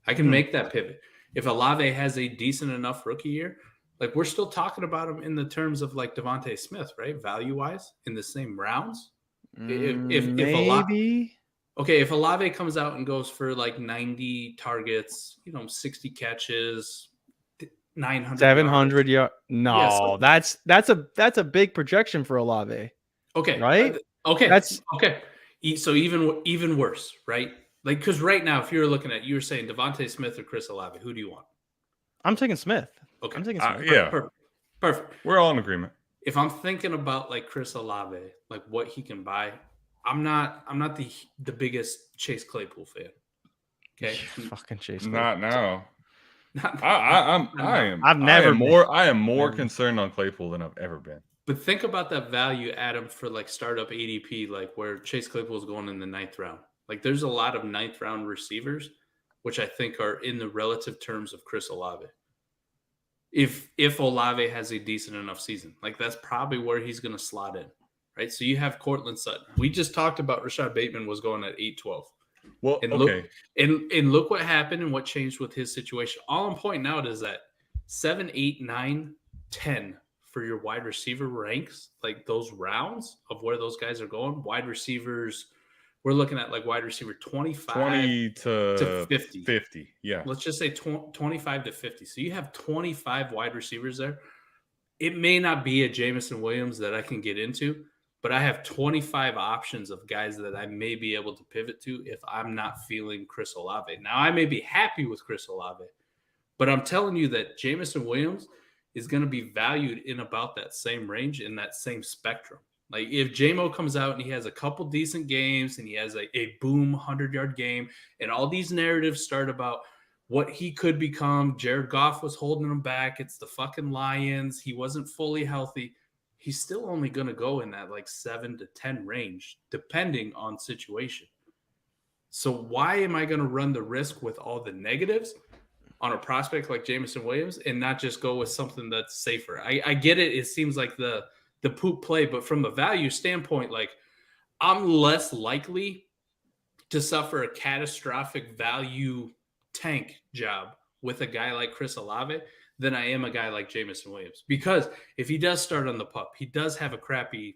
[SPEAKER 1] I can make that pivot. If Olave has a decent enough rookie year, like we're still talking about him in the terms of like Devontae Smith, right? Value-wise in the same rounds. If Olave comes out and goes for like 90 targets, 60 catches, 900
[SPEAKER 4] 700 yards. No, that's a big projection for Olave.
[SPEAKER 1] Okay.
[SPEAKER 4] Right?
[SPEAKER 1] Okay. That's okay. So even worse, right? Like, because right now, if you're looking at, you were saying Devontae Smith or Chris Olave, who do you want?
[SPEAKER 4] I'm taking Smith.
[SPEAKER 1] Okay.
[SPEAKER 4] I'm taking Smith.
[SPEAKER 2] Yeah.
[SPEAKER 1] Perfect.
[SPEAKER 2] We're all in agreement.
[SPEAKER 1] If I'm thinking about like Chris Olave, like what he can buy, I'm not the biggest Chase Claypool fan. Okay.
[SPEAKER 4] Fucking Chase Claypool.
[SPEAKER 2] Not now. I am more concerned on Claypool than I've ever been.
[SPEAKER 1] But think about that value, Adam, for like startup ADP, like where Chase Claypool is going in the 9th round. Like there's a lot of 9th round receivers, which I think are in the relative terms of Chris Olave. If Olave has a decent enough season, like that's probably where he's going to slot in, right? So you have Cortland Sutton. We just talked about Rashad Bateman was going at 8-12.
[SPEAKER 2] Well,
[SPEAKER 1] and
[SPEAKER 2] okay.
[SPEAKER 1] Look what happened and what changed with his situation. All I'm pointing out is that 7, 8, 9, 10 for your wide receiver ranks, like those rounds of where those guys are going. Wide receivers, we're looking at like wide receiver 25
[SPEAKER 2] 20 to
[SPEAKER 1] 50.
[SPEAKER 2] 50. Yeah.
[SPEAKER 1] Let's just say 25 to 50. So you have 25 wide receivers there. It may not be a Jameson Williams that I can get into, but I have 25 options of guys that I may be able to pivot to if I'm not feeling Chris Olave. Now, I may be happy with Chris Olave, but I'm telling you that Jameson Williams is going to be valued in about that same range, in that same spectrum. Like if JMO comes out and he has a couple decent games and he has a boom 100-yard game and all these narratives start about what he could become, Jared Goff was holding him back, it's the fucking Lions, he wasn't fully healthy, he's still only going to go in that like 7 to 10 range, depending on situation. So why am I going to run the risk with all the negatives on a prospect like Jameson Williams and not just go with something that's safer? I get it. It seems like the poop play, but from a value standpoint, like I'm less likely to suffer a catastrophic value tank job with a guy like Chris Olave than I am a guy like Jameson Williams. Because if he does start on the pup, he does have a crappy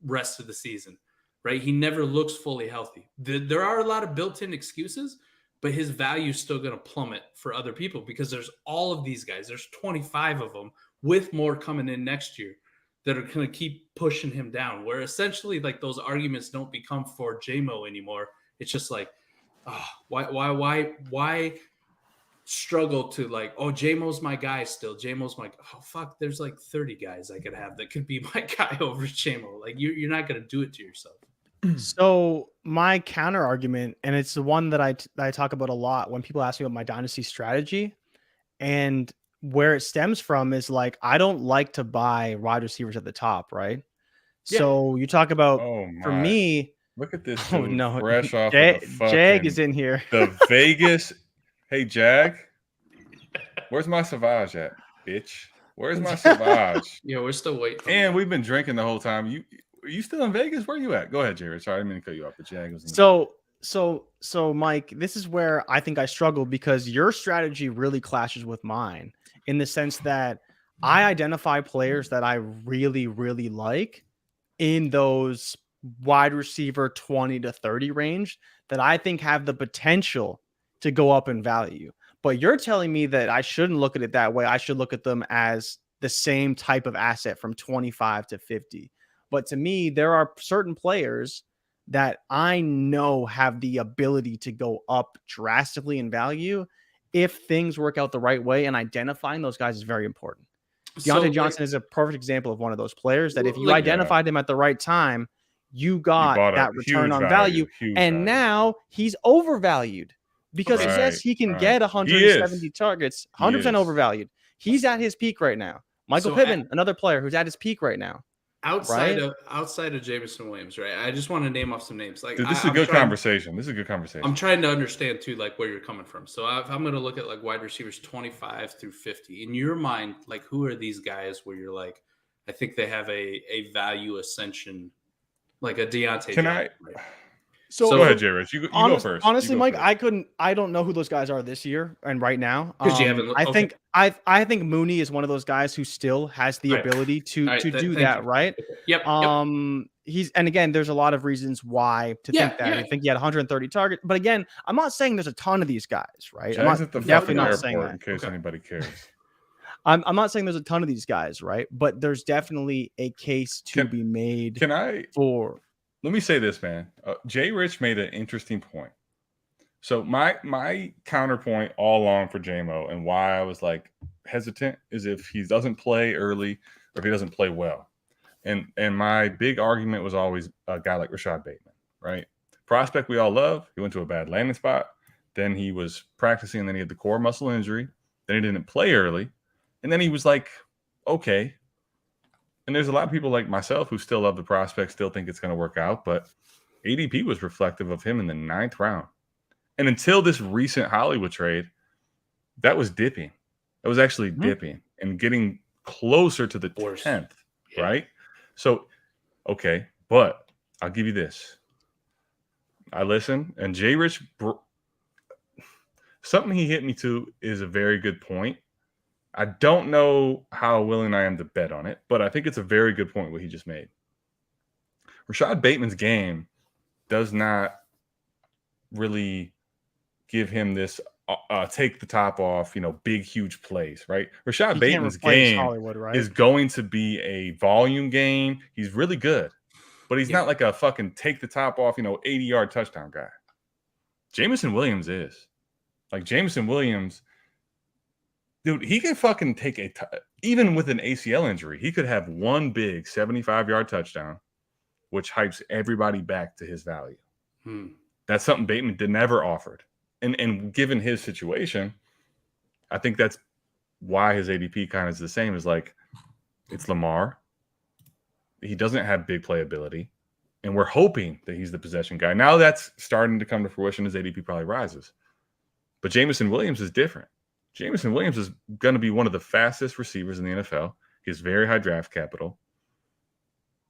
[SPEAKER 1] rest of the season, right? He never looks fully healthy. There are a lot of built-in excuses, but his value is still going to plummet for other people because there's all of these guys. There's 25 of them with more coming in next year that are going to keep pushing him down, where essentially like those arguments don't become for JMO anymore. It's just like, why struggle to like, oh, JMO's my guy still. JMO's my, oh, fuck, there's like 30 guys I could have that could be my guy over JMO. Like you're not going to do it to yourself.
[SPEAKER 4] So my counter argument, and it's the one that I talk about a lot when people ask me about my dynasty strategy, and where it stems from is like, I don't like to buy wide receivers at the top, right? Yeah. So you talk about, for me,
[SPEAKER 2] look at this.
[SPEAKER 4] Oh no,
[SPEAKER 2] fresh off of the
[SPEAKER 4] Jag is in here.
[SPEAKER 2] The Vegas. Hey, Jag, where's my Savage at, bitch? Where's my Savage?
[SPEAKER 1] Yeah, we're still waiting.
[SPEAKER 2] And we've been drinking the whole time. Are you still in Vegas? Where are you at? Go ahead, Jared. Sorry, I didn't mean to cut you off. The Jag was in
[SPEAKER 4] So Mike, this is where I think I struggle because your strategy really clashes with mine in the sense that I identify players that I really, really like in those wide receiver 20 to 30 range that I think have the potential to go up in value. But you're telling me that I shouldn't look at it that way. I should look at them as the same type of asset from 25 to 50. But to me, there are certain players that I know have the ability to go up drastically in value if things work out the right way, and identifying those guys is very important. Deontay Johnson is a perfect example of one of those players that if you identified him at the right time, you got that return on value. And now he's overvalued because yes, he can get 170 targets, 100% overvalued. He's at his peak right now. Michael Pittman, another player who's at his peak right now.
[SPEAKER 1] Outside of Jameson Williams, right? I just want to name off some names. Like,
[SPEAKER 2] dude, this is a good conversation. This is a good conversation.
[SPEAKER 1] I'm trying to understand too, like where you're coming from. So I'm going to look at like wide receivers 25 through 50. In your mind, like who are these guys where you're like, I think they have a value ascension, like a Deontay.
[SPEAKER 2] Right?
[SPEAKER 3] So
[SPEAKER 2] go ahead, Jay Rich. You go first.
[SPEAKER 4] Honestly, Mike, I don't know who those guys are this year and right now.
[SPEAKER 1] Because you haven't.
[SPEAKER 4] I think Mooney is one of those guys who still has the ability to do that, right?
[SPEAKER 1] Yep.
[SPEAKER 4] He's, and again, there's a lot of reasons why to think that. I think he had 130 targets, but again, I'm not saying there's a ton of these guys, right? I'm definitely not saying that.
[SPEAKER 2] In case anybody cares.
[SPEAKER 4] I'm not saying there's a ton of these guys, right? But there's definitely a case to be made.
[SPEAKER 2] Let me say this, man. Jay Rich made an interesting point. So my counterpoint all along for JMO and why I was like hesitant is if he doesn't play early or if he doesn't play well. And my big argument was always a guy like Rashad Bateman, right? Prospect we all love. He went to a bad landing spot. Then he was practicing, and then he had the core muscle injury. Then he didn't play early. And then he was like, okay. And there's a lot of people like myself who still love the prospect, still think it's going to work out. But ADP was reflective of him in the 9th round. And until this recent Hollywood trade, that was dipping. It was actually dipping and getting closer to the 10th, right? So, okay. But I'll give you this. I listen, and Jay Rich, something he hit me to is a very good point. I don't know how willing I am to bet on it, but I think it's a very good point what he just made. Rashad Bateman's game does not really give him this take the top off, big, huge plays, right? Rashad Bateman's game is going to be a volume game. He's really good, but he's not like a fucking take the top off, 80-yard touchdown guy. Jameson Williams is. Like Jameson Williams, dude, he can fucking take even with an ACL injury, he could have one big 75-yard touchdown, which hypes everybody back to his value. That's something Bateman never offered. And given his situation, I think that's why his ADP kind of is the same as like, it's Lamar. He doesn't have big playability. And we're hoping that he's the possession guy. Now that's starting to come to fruition. His ADP probably rises. But Jameson Williams is different. Jameson Williams is going to be one of the fastest receivers in the NFL. He has very high draft capital.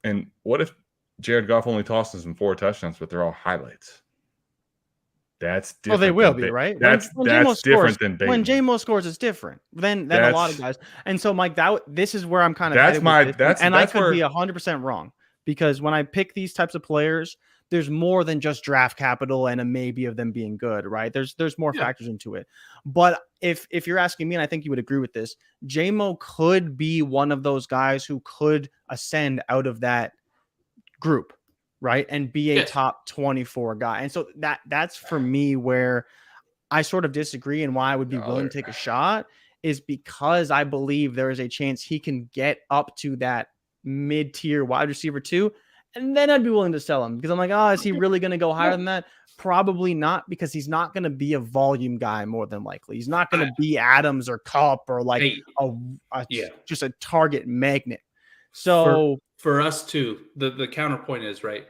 [SPEAKER 2] And what if Jared Goff only tosses him 4 touchdowns, but they're all highlights? That's different.
[SPEAKER 4] Well, they will be, right?
[SPEAKER 2] That's different than Bateman.
[SPEAKER 4] When J-Mo scores, it's different than a lot of guys. And so, Mike, this is where I'm kind of
[SPEAKER 2] I could be
[SPEAKER 4] 100% wrong, because when I pick these types of players, there's more than just draft capital and a maybe of them being good, right? There's more factors into it. But if you're asking me, and I think you would agree with this, J-Mo could be one of those guys who could ascend out of that group, right? And be a top 24 guy. And so that's for me where I sort of disagree, and why I would be willing to take a shot is because I believe there is a chance he can get up to that mid-tier wide receiver 2. And then I'd be willing to sell him, because I'm like, is he really going to go higher than that? Probably not, because he's not going to be a volume guy more than likely. He's not going to be Adams or Kupp or like just a target magnet. So
[SPEAKER 1] for us too, the counterpoint is, right,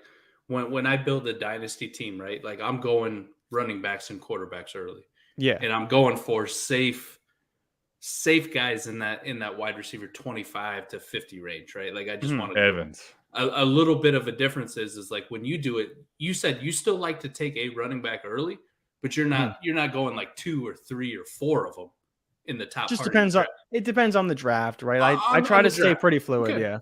[SPEAKER 1] when I build a dynasty team, right, like I'm going running backs and quarterbacks early. Yeah. And I'm going for safe guys in that wide receiver 25 to 50 range, right? Like I just want to
[SPEAKER 2] Evans.
[SPEAKER 1] A little bit of a difference is like when you do it, you said you still like to take a running back early, but you're not going like 2 or 3 or 4 of them in the top.
[SPEAKER 4] Just depends on the draft, right? I try to stay pretty fluid. Okay. Yeah.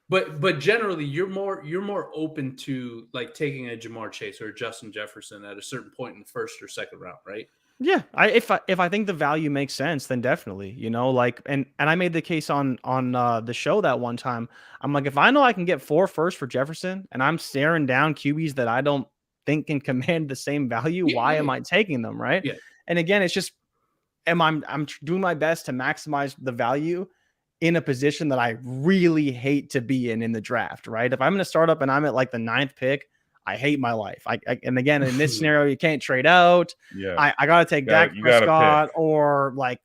[SPEAKER 1] But generally you're more open to like taking a Jamar Chase or a Justin Jefferson at a certain point in the 1st or 2nd round, right?
[SPEAKER 4] Yeah, if I think the value makes sense, then definitely, like, and I made the case on the show that one time. I'm like, if I know I can get 4 firsts for Jefferson, and I'm staring down QBs that I don't think can command the same value, why am I taking them, right?
[SPEAKER 1] Yeah.
[SPEAKER 4] And again, it's just, I'm doing my best to maximize the value in a position that I really hate to be in the draft, right? If I'm going to start up and I'm at like the 9th pick, I hate my life. And again, in this scenario, you can't trade out.
[SPEAKER 2] Yeah.
[SPEAKER 4] I got to take Dak Prescott
[SPEAKER 2] pick.
[SPEAKER 4] or like,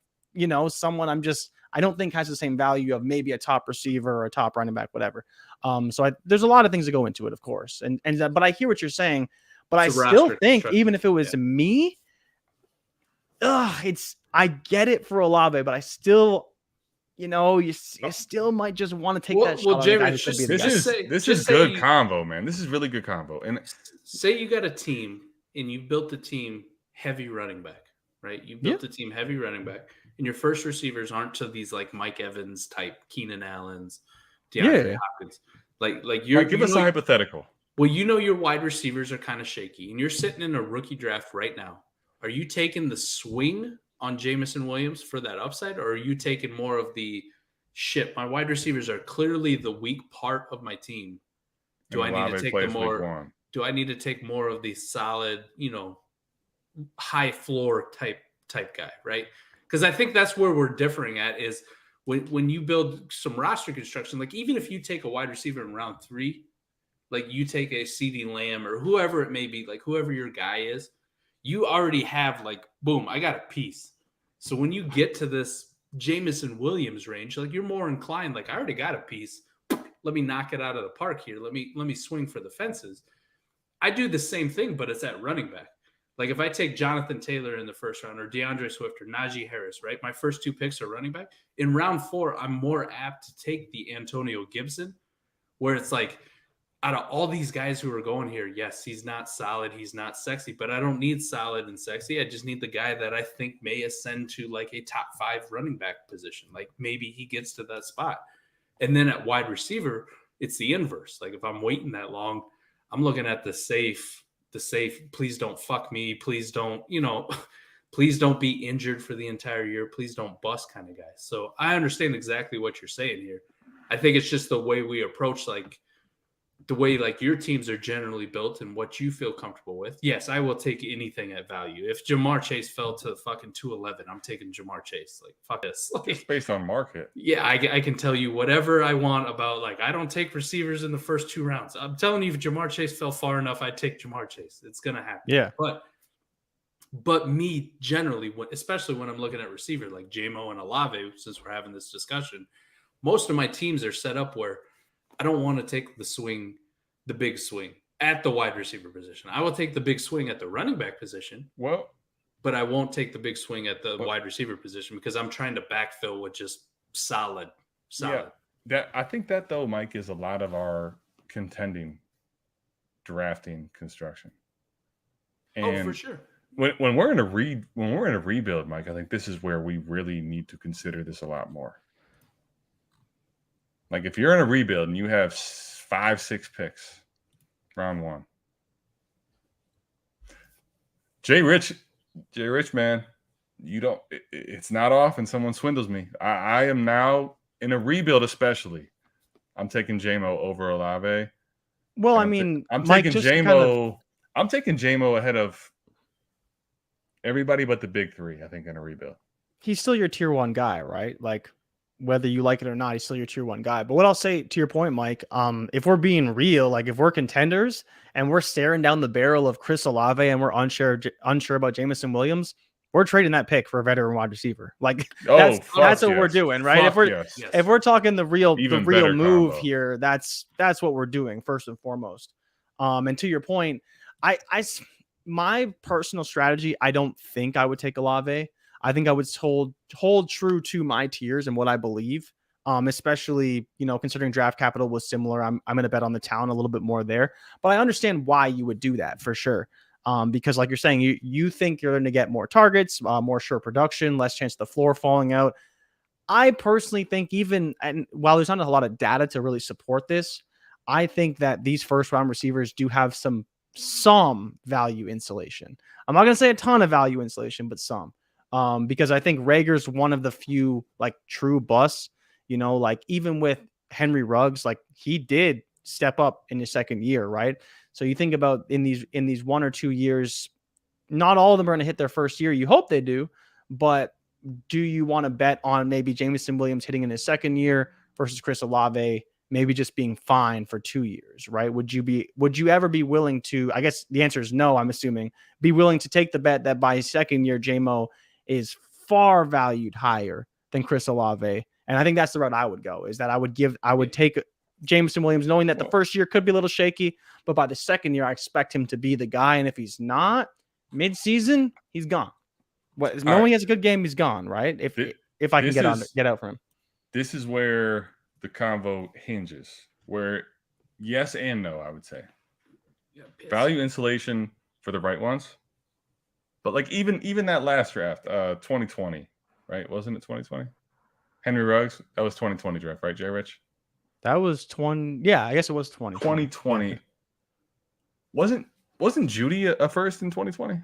[SPEAKER 4] someone I don't think has the same value of maybe a top receiver or a top running back, whatever. So there's a lot of things that go into it, of course. But I hear what you're saying, but I still think even if it was me, I get it for Olave, but I still, you still might just want to take that shot.
[SPEAKER 1] Well, Jared,
[SPEAKER 2] this is good combo, man. This is really good combo. And
[SPEAKER 1] say you got a team and you built the team heavy running back, right? You built the team heavy running back, and your first receivers aren't to these like Mike Evans type, Keenan Allen's, DeAndre Hopkins. Like you're
[SPEAKER 2] give us a hypothetical.
[SPEAKER 1] Well, your wide receivers are kind of shaky, and you're sitting in a rookie draft right now. Are you taking the swing on Jameson Williams for that upside, or are you taking more of the shit? My wide receivers are clearly the weak part of my team. Do I need to take the more? Do I need to take more of the solid, high floor type guy, right? Because I think that's where we're differing at is when you build some roster construction. Like even if you take a wide receiver in round 3, like you take a CeeDee Lamb or whoever it may be, like whoever your guy is, you already have like, boom, I got a piece. So when you get to this Jameson Williams range, like you're more inclined, like I already got a piece. Let me knock it out of the park here. Let me swing for the fences. I do the same thing, but it's at running back. Like if I take Jonathan Taylor in the first round or DeAndre Swift or Najee Harris, right? My first 2 picks are running back. In round 4, I'm more apt to take the Antonio Gibson, where it's like, out of all these guys who are going here, yes, he's not solid, he's not sexy, but I don't need solid and sexy. I just need the guy that I think may ascend to like a top 5 running back position. Like maybe he gets to that spot. And then at wide receiver, it's the inverse. Like if I'm waiting that long, I'm looking at the safe, please don't fuck me. Please don't, please don't be injured for the entire year. Please don't bust kind of guy. So I understand exactly what you're saying here. I think it's just the way we approach, like, the way like your teams are generally built and what you feel comfortable with. Yes, I will take anything at value. If Jamar Chase fell to fucking 211, I'm taking Jamar Chase. Like fuck this. Like,
[SPEAKER 2] it's based on market.
[SPEAKER 1] Yeah, I can tell you whatever I want about like I don't take receivers in the first 2 rounds. I'm telling you, if Jamar Chase fell far enough, I'd take Jamar Chase. It's gonna happen.
[SPEAKER 4] Yeah.
[SPEAKER 1] But me generally, especially when I'm looking at receiver like JMO and Olave, since we're having this discussion, most of my teams are set up where I don't want to take the big swing at the wide receiver position. I will take the big swing at the running back position.
[SPEAKER 2] Well,
[SPEAKER 1] but I won't take the big swing at the wide receiver position because I'm trying to backfill with just solid.
[SPEAKER 2] Yeah, I think that though, Mike, is a lot of our contending drafting construction. And
[SPEAKER 1] for sure.
[SPEAKER 2] When we're in a rebuild, Mike, I think this is where we really need to consider this a lot more. Like if you're in a rebuild and you have 5-6 picks, round 1. Jay Rich, man, it's not often someone swindles me. I am now in a rebuild, especially. I'm taking JMO over Olave.
[SPEAKER 4] Well,
[SPEAKER 2] I'm taking JMO. I'm taking JMO ahead of everybody but the big 3, I think, in a rebuild.
[SPEAKER 4] He's still your tier 1 guy, right? Like, whether you like it or not, he's still your tier 1 guy. But what I'll say to your point, Mike, if we're being real, like if we're contenders and we're staring down the barrel of Chris Olave and we're unsure about Jameson Williams, we're trading that pick for a veteran wide receiver. Like that's what we're doing, right? If we're talking the real move
[SPEAKER 2] combo
[SPEAKER 4] here, that's what we're doing first and foremost. And to your point, my personal strategy, I don't think I would take Olave. I think I would hold true to my tiers and what I believe, especially, considering draft capital was similar. I'm going to bet on the talent a little bit more there, but I understand why you would do that for sure. Because like you're saying, you think you're going to get more targets, more sure production, less chance of the floor falling out. I personally think and while there's not a lot of data to really support this, I think that these first round receivers do have some some value insulation. I'm not going to say a ton of value insulation, but some. Because I think Rager's one of the few like true busts, you know, like even with Henry Ruggs, like he did step up in his second year, right? So you think about in these 1 or 2 years, not all of them are going to hit their first year. You hope they do, but do you want to bet on maybe Jameson Williams hitting in his second year versus Chris Olave maybe just being fine for 2 years, right? Would you ever be willing to, I guess the answer is no, I'm assuming, be willing to take the bet that by his second year, JMO is far valued higher than Chris Olave? And I think that's the route I would go, is that I would take Jameson Williams knowing that the first year could be a little shaky, but by the second year, I expect him to be the guy. And if he's not mid-season, he's gone. Knowing he has a good game, he's gone, right? If I can get out for him.
[SPEAKER 2] This is where the convo hinges, where yes and no, I would say. Yeah, value insulation for the right ones. But like even that last draft, 2020, right? Wasn't it 2020? Henry Ruggs, that was 2020 draft, right, Jay Rich?
[SPEAKER 4] That was 20. Yeah, I guess it was
[SPEAKER 2] 2020. Wasn't Judy a first in 2020?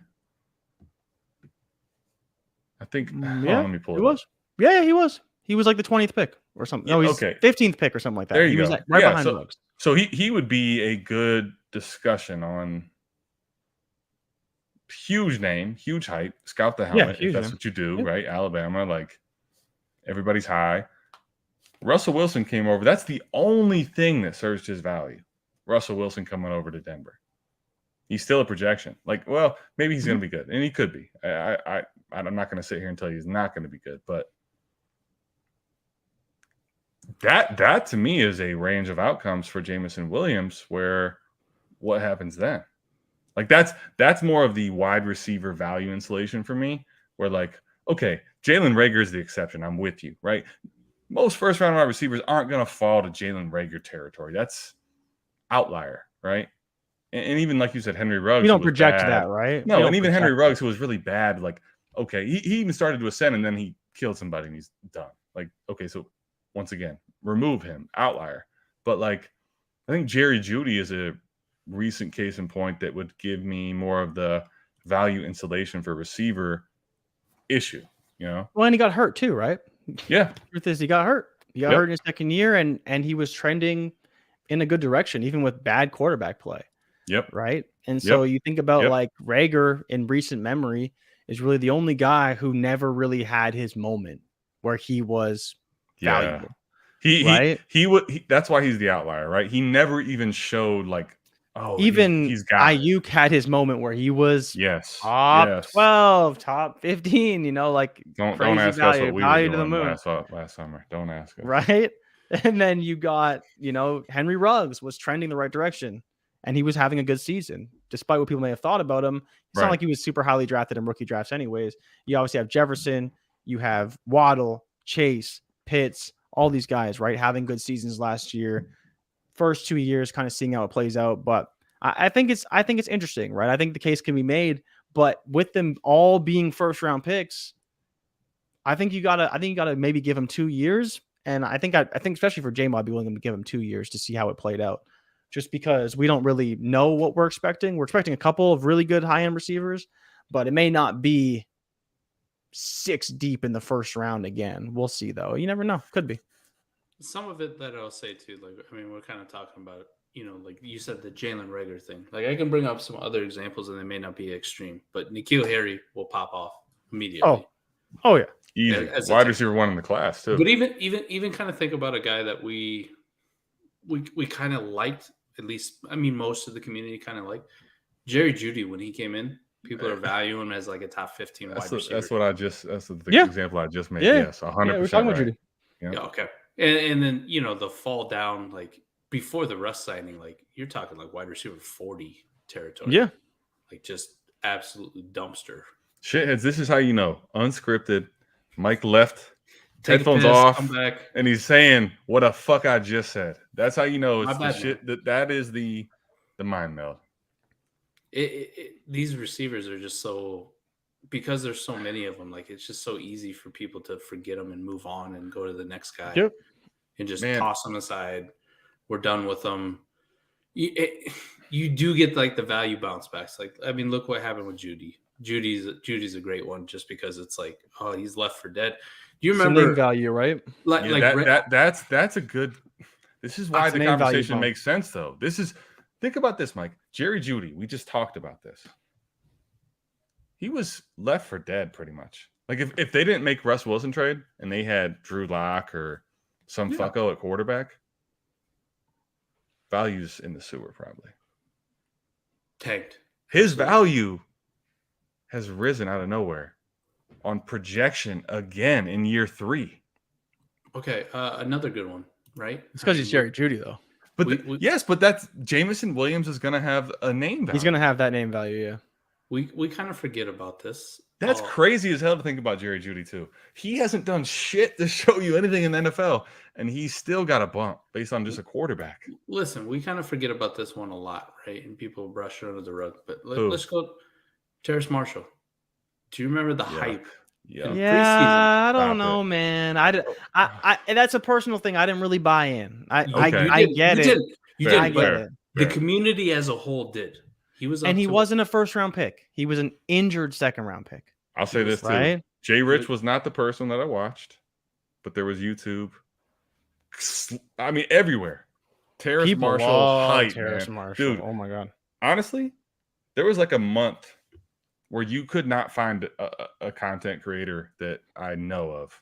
[SPEAKER 2] I think.
[SPEAKER 4] Yeah, let me pull it. He was. Yeah, he was. He was like the 20th pick or something. No, he's 15th pick or something like that.
[SPEAKER 2] There you go.
[SPEAKER 4] Was right behind Ruggs.
[SPEAKER 2] So he would be a good discussion on huge name, huge height, scout the helmet. If that's what you do, right? Alabama, like everybody's high. Russell Wilson came over. That's the only thing that surged his value. Russell Wilson coming over to Denver. He's still a projection. Like, well, maybe he's going to be good, and he could be. I'm not going to sit here and tell you he's not going to be good, but that to me is a range of outcomes for Jameson Williams. Where what happens then? Like that's more of the wide receiver value insulation for me. Where like, okay, Jalen Reagor is the exception. I'm with you, right? Most first round wide receivers aren't going to fall to Jalen Reagor territory. That's outlier, right? And even like you said, Henry Ruggs.
[SPEAKER 4] You don't project that, right?
[SPEAKER 2] No, and even Henry Ruggs, who was really bad, like, okay, he even started to ascend and then he killed somebody and he's done. Like, okay, so once again, remove him, outlier. But like, I think Jerry Jeudy is a recent case in point that would give me more of the value insulation for receiver issue, you know?
[SPEAKER 4] Well, and he got hurt too, right?
[SPEAKER 2] Yeah.
[SPEAKER 4] The truth is he got hurt. He got hurt in his second year and he was trending in a good direction, even with bad quarterback play.
[SPEAKER 2] Yep.
[SPEAKER 4] Right. And so you think about like Reagor in recent memory is really the only guy who never really had his moment where he was valuable. That's why he's the outlier, right? He never even showed like, he's got Ayuk had his moment where he was top 12, top 15, you know, like
[SPEAKER 2] don't ask us what we were doing last summer. Don't ask us.
[SPEAKER 4] Right. And then you got, you know, Henry Ruggs was trending the right direction. And he was having a good season, despite what people may have thought about him. It's not like he was super highly drafted in rookie drafts anyways. You obviously have Jefferson, you have Waddle, Chase, Pitts, all these guys, right, having good seasons last year. First 2 years, kind of seeing how it plays out. But I think it's interesting, right? I think the case can be made, but with them all being first round picks, I think you gotta maybe give him 2 years. And I think especially for J-Mo, I'd be willing to give him 2 years to see how it played out. Just because we don't really know what we're expecting. We're expecting a couple of really good high-end receivers, but it may not be 6 deep in the first round again. We'll see, though. You never know. Could be.
[SPEAKER 1] Some of it that I'll say, too, like, I mean, we're kind of talking about, you know, like you said, the Jalen Reagor thing. Like, I can bring up some other examples, and they may not be extreme, but N'Keal Harry will pop off immediately.
[SPEAKER 4] Oh yeah.
[SPEAKER 2] Easy. Wide receiver one in the class, too.
[SPEAKER 1] But even kind of think about a guy that we kind of liked. At least, I mean, most of the community kind of like Jerry Jeudy when he came in. People are valuing him as like a top 15 wide receiver.
[SPEAKER 2] That's the example I just made. Yes, 100%.
[SPEAKER 4] We're talking about Jeudy.
[SPEAKER 1] Yeah, okay. And then, you know, the fall down, like before the Russ signing, like you're talking like wide receiver 40 territory.
[SPEAKER 4] Yeah.
[SPEAKER 1] Like just absolutely dumpster.
[SPEAKER 2] Shitheads, this is how you know. Unscripted. Mike left. Headphones off, and he's saying, "What the fuck I just said." That's how you know it's the shit. That is the mind meld.
[SPEAKER 1] These receivers are just so, because there's so many of them. Like it's just so easy for people to forget them and move on and go to the next guy, and just toss them aside. We're done with them. You do get like the value bounce backs. Like, I mean, look what happened with Judy. Judy's a great one just because it's like, oh, he's left for dead. Do you remember
[SPEAKER 4] name value, right?
[SPEAKER 2] That's a good. This is why
[SPEAKER 4] That's
[SPEAKER 2] the
[SPEAKER 4] name value
[SPEAKER 2] conversation
[SPEAKER 4] bump.
[SPEAKER 2] makes sense, though. Think about this, Mike. Jerry Jeudy. We just talked about this. He was left for dead, pretty much. Like if they didn't make Russ Wilson trade and they had Drew Lock or some fucko at quarterback, values in the sewer probably.
[SPEAKER 1] tanked.
[SPEAKER 2] His value has risen out of nowhere on projection again in year 3.
[SPEAKER 1] Okay, another good one, right?
[SPEAKER 4] It's because he's Jerry Jeudy, though.
[SPEAKER 2] But yes, but that's Jameson Williams is going to have a name value.
[SPEAKER 4] He's going to have that name value, yeah.
[SPEAKER 1] We kind of forget about this.
[SPEAKER 2] That's crazy as hell to think about Jerry Jeudy too. He hasn't done shit to show you anything in the NFL, and he's still got a bump based on just a quarterback.
[SPEAKER 1] Listen, we kind of forget about this one a lot, right? And people brush it under the rug. But let's go, Terrace Marshall. Do you remember the hype?
[SPEAKER 2] Yeah.
[SPEAKER 4] Yeah, I don't
[SPEAKER 2] Stop
[SPEAKER 4] know,
[SPEAKER 2] it.
[SPEAKER 4] man. I that's a personal thing. I didn't really buy in. I get it.
[SPEAKER 1] You
[SPEAKER 2] Fair,
[SPEAKER 1] did.
[SPEAKER 4] I get it.
[SPEAKER 1] The community as a whole did. He was,
[SPEAKER 4] And he wasn't a first-round pick. He was an injured second-round pick.
[SPEAKER 2] I'll say this too.
[SPEAKER 4] Right?
[SPEAKER 2] Jay Rich was not the person that I watched, but there was YouTube. I mean, everywhere. Terrace
[SPEAKER 4] People
[SPEAKER 2] Marshall
[SPEAKER 4] love
[SPEAKER 2] hype,
[SPEAKER 4] Terrace
[SPEAKER 2] man.
[SPEAKER 4] Marshall.
[SPEAKER 2] Dude,
[SPEAKER 4] Oh my god.
[SPEAKER 2] honestly, there was like a month where you could not find a content creator that I know of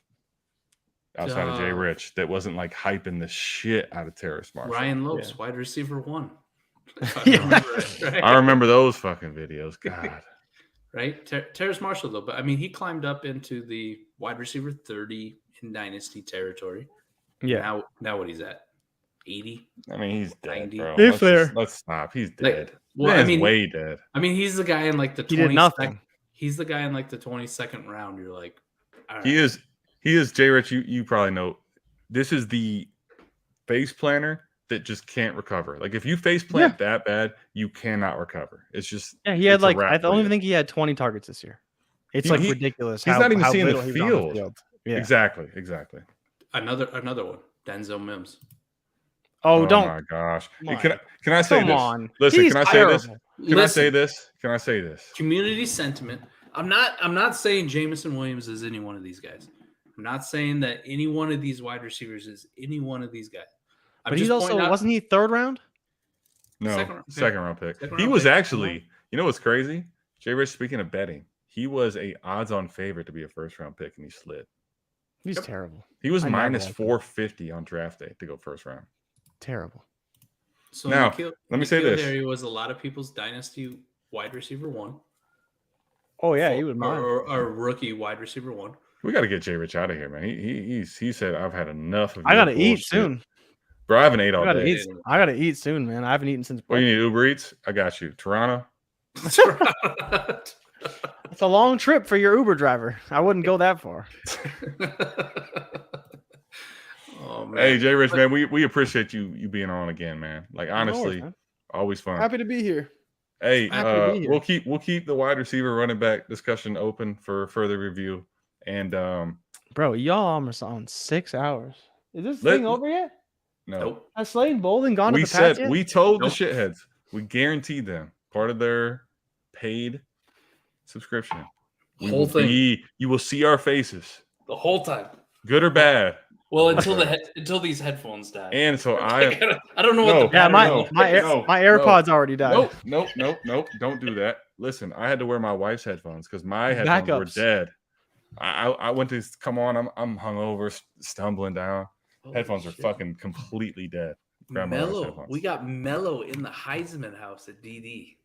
[SPEAKER 2] outside of Jay Rich that wasn't like hyping the shit out of Terrace Marshall.
[SPEAKER 1] Ryan Lopes, wide receiver 1.
[SPEAKER 2] I remember those fucking videos. God.
[SPEAKER 1] Right? Terrace Marshall, though. But, I mean, he climbed up into the wide receiver 30 in Dynasty territory.
[SPEAKER 4] Yeah.
[SPEAKER 1] Now what he's at? 80?
[SPEAKER 2] I mean, he's dead,
[SPEAKER 1] 90.
[SPEAKER 2] bro. Let's stop. He's dead.
[SPEAKER 1] Well, I mean,
[SPEAKER 2] way dead.
[SPEAKER 1] I mean, he's the guy in like the 22nd.
[SPEAKER 4] He did nothing.
[SPEAKER 1] He's the guy in like the 22nd round. You're like, all right.
[SPEAKER 2] He is Jay Rich. You probably know. This is the face planner that just can't recover. Like if you face plant that bad, you cannot recover. It's just
[SPEAKER 4] he had like I don't
[SPEAKER 2] even
[SPEAKER 4] even think he had 20 targets this year. It's like ridiculous.
[SPEAKER 2] He's not even seeing the
[SPEAKER 4] little he was on the
[SPEAKER 2] field.
[SPEAKER 4] Yeah.
[SPEAKER 2] Exactly.
[SPEAKER 1] Another one. Denzel Mims.
[SPEAKER 4] Oh, don't.
[SPEAKER 2] My gosh.
[SPEAKER 4] Come
[SPEAKER 2] Can I say
[SPEAKER 4] Come
[SPEAKER 2] this?
[SPEAKER 4] on.
[SPEAKER 2] Listen,
[SPEAKER 4] He's
[SPEAKER 2] can I say
[SPEAKER 4] terrible.
[SPEAKER 2] this? Can I say this? Can I say this?
[SPEAKER 1] Community sentiment. I'm not saying Jameson Williams is any one of these guys. I'm not saying that any one of these wide receivers is any one of these guys.
[SPEAKER 4] But he's also wasn't he third round?
[SPEAKER 2] No, second round pick. He
[SPEAKER 1] round
[SPEAKER 2] was
[SPEAKER 1] pick.
[SPEAKER 2] actually, you know what's crazy? Jay Rich, speaking of betting, he was a odds-on favorite to be a first-round pick, and he slid.
[SPEAKER 4] He's terrible.
[SPEAKER 2] He was
[SPEAKER 4] I never
[SPEAKER 2] minus
[SPEAKER 4] liked him.
[SPEAKER 2] 450 on draft day to go first round.
[SPEAKER 4] Terrible.
[SPEAKER 1] So
[SPEAKER 2] Now, let me say this.
[SPEAKER 1] Harry was a lot of people's dynasty wide receiver 1.
[SPEAKER 4] Oh yeah, he was mine.
[SPEAKER 1] Or rookie wide receiver 1.
[SPEAKER 2] We got to get Jay Rich out of here, man. He said, I've had enough of
[SPEAKER 4] I
[SPEAKER 2] your
[SPEAKER 4] gotta eat
[SPEAKER 2] bullshit."
[SPEAKER 4] soon.
[SPEAKER 2] Bro, I haven't ate all
[SPEAKER 4] I gotta
[SPEAKER 2] day.
[SPEAKER 4] eat. I gotta eat soon, man. I haven't eaten since.
[SPEAKER 2] What, you need Uber Eats? I got you. Toronto?
[SPEAKER 1] That's right.
[SPEAKER 4] It's a long trip for your Uber driver. I wouldn't go that far.
[SPEAKER 1] Oh, man.
[SPEAKER 2] Hey, Jay Rich, man, we appreciate you being on again, man. Like, honestly,
[SPEAKER 4] man.
[SPEAKER 2] always fun.
[SPEAKER 3] Happy to be here.
[SPEAKER 2] Hey,
[SPEAKER 4] Happy to be here.
[SPEAKER 2] we'll keep the wide receiver running back discussion open for further review. And
[SPEAKER 4] Bro, y'all almost on 6 hours. Is this thing over yet?
[SPEAKER 2] no,
[SPEAKER 1] Nope.
[SPEAKER 4] Has Slade Bolden gone
[SPEAKER 2] we
[SPEAKER 4] to the Pats
[SPEAKER 2] said
[SPEAKER 4] yet?
[SPEAKER 2] we told
[SPEAKER 1] Nope.
[SPEAKER 2] the shitheads, we guaranteed them part of their paid subscription.
[SPEAKER 1] Whole thing.
[SPEAKER 2] You will see our faces,
[SPEAKER 1] The whole time.
[SPEAKER 2] good or bad.
[SPEAKER 1] Well, until these headphones die.
[SPEAKER 2] And so
[SPEAKER 1] I don't know what the
[SPEAKER 4] Yeah,
[SPEAKER 1] battery
[SPEAKER 4] my
[SPEAKER 1] is.
[SPEAKER 4] my AirPods already died.
[SPEAKER 2] Nope. Don't do that. Listen, I had to wear my wife's headphones because my headphones were
[SPEAKER 4] Backups.
[SPEAKER 2] dead. I went to come on. I'm hungover, stumbling down.
[SPEAKER 1] Holy
[SPEAKER 2] Headphones are
[SPEAKER 1] shit.
[SPEAKER 2] fucking completely dead. Grandma's
[SPEAKER 1] Mello.
[SPEAKER 2] headphones.
[SPEAKER 1] We got Mello in the Heisman house at DD.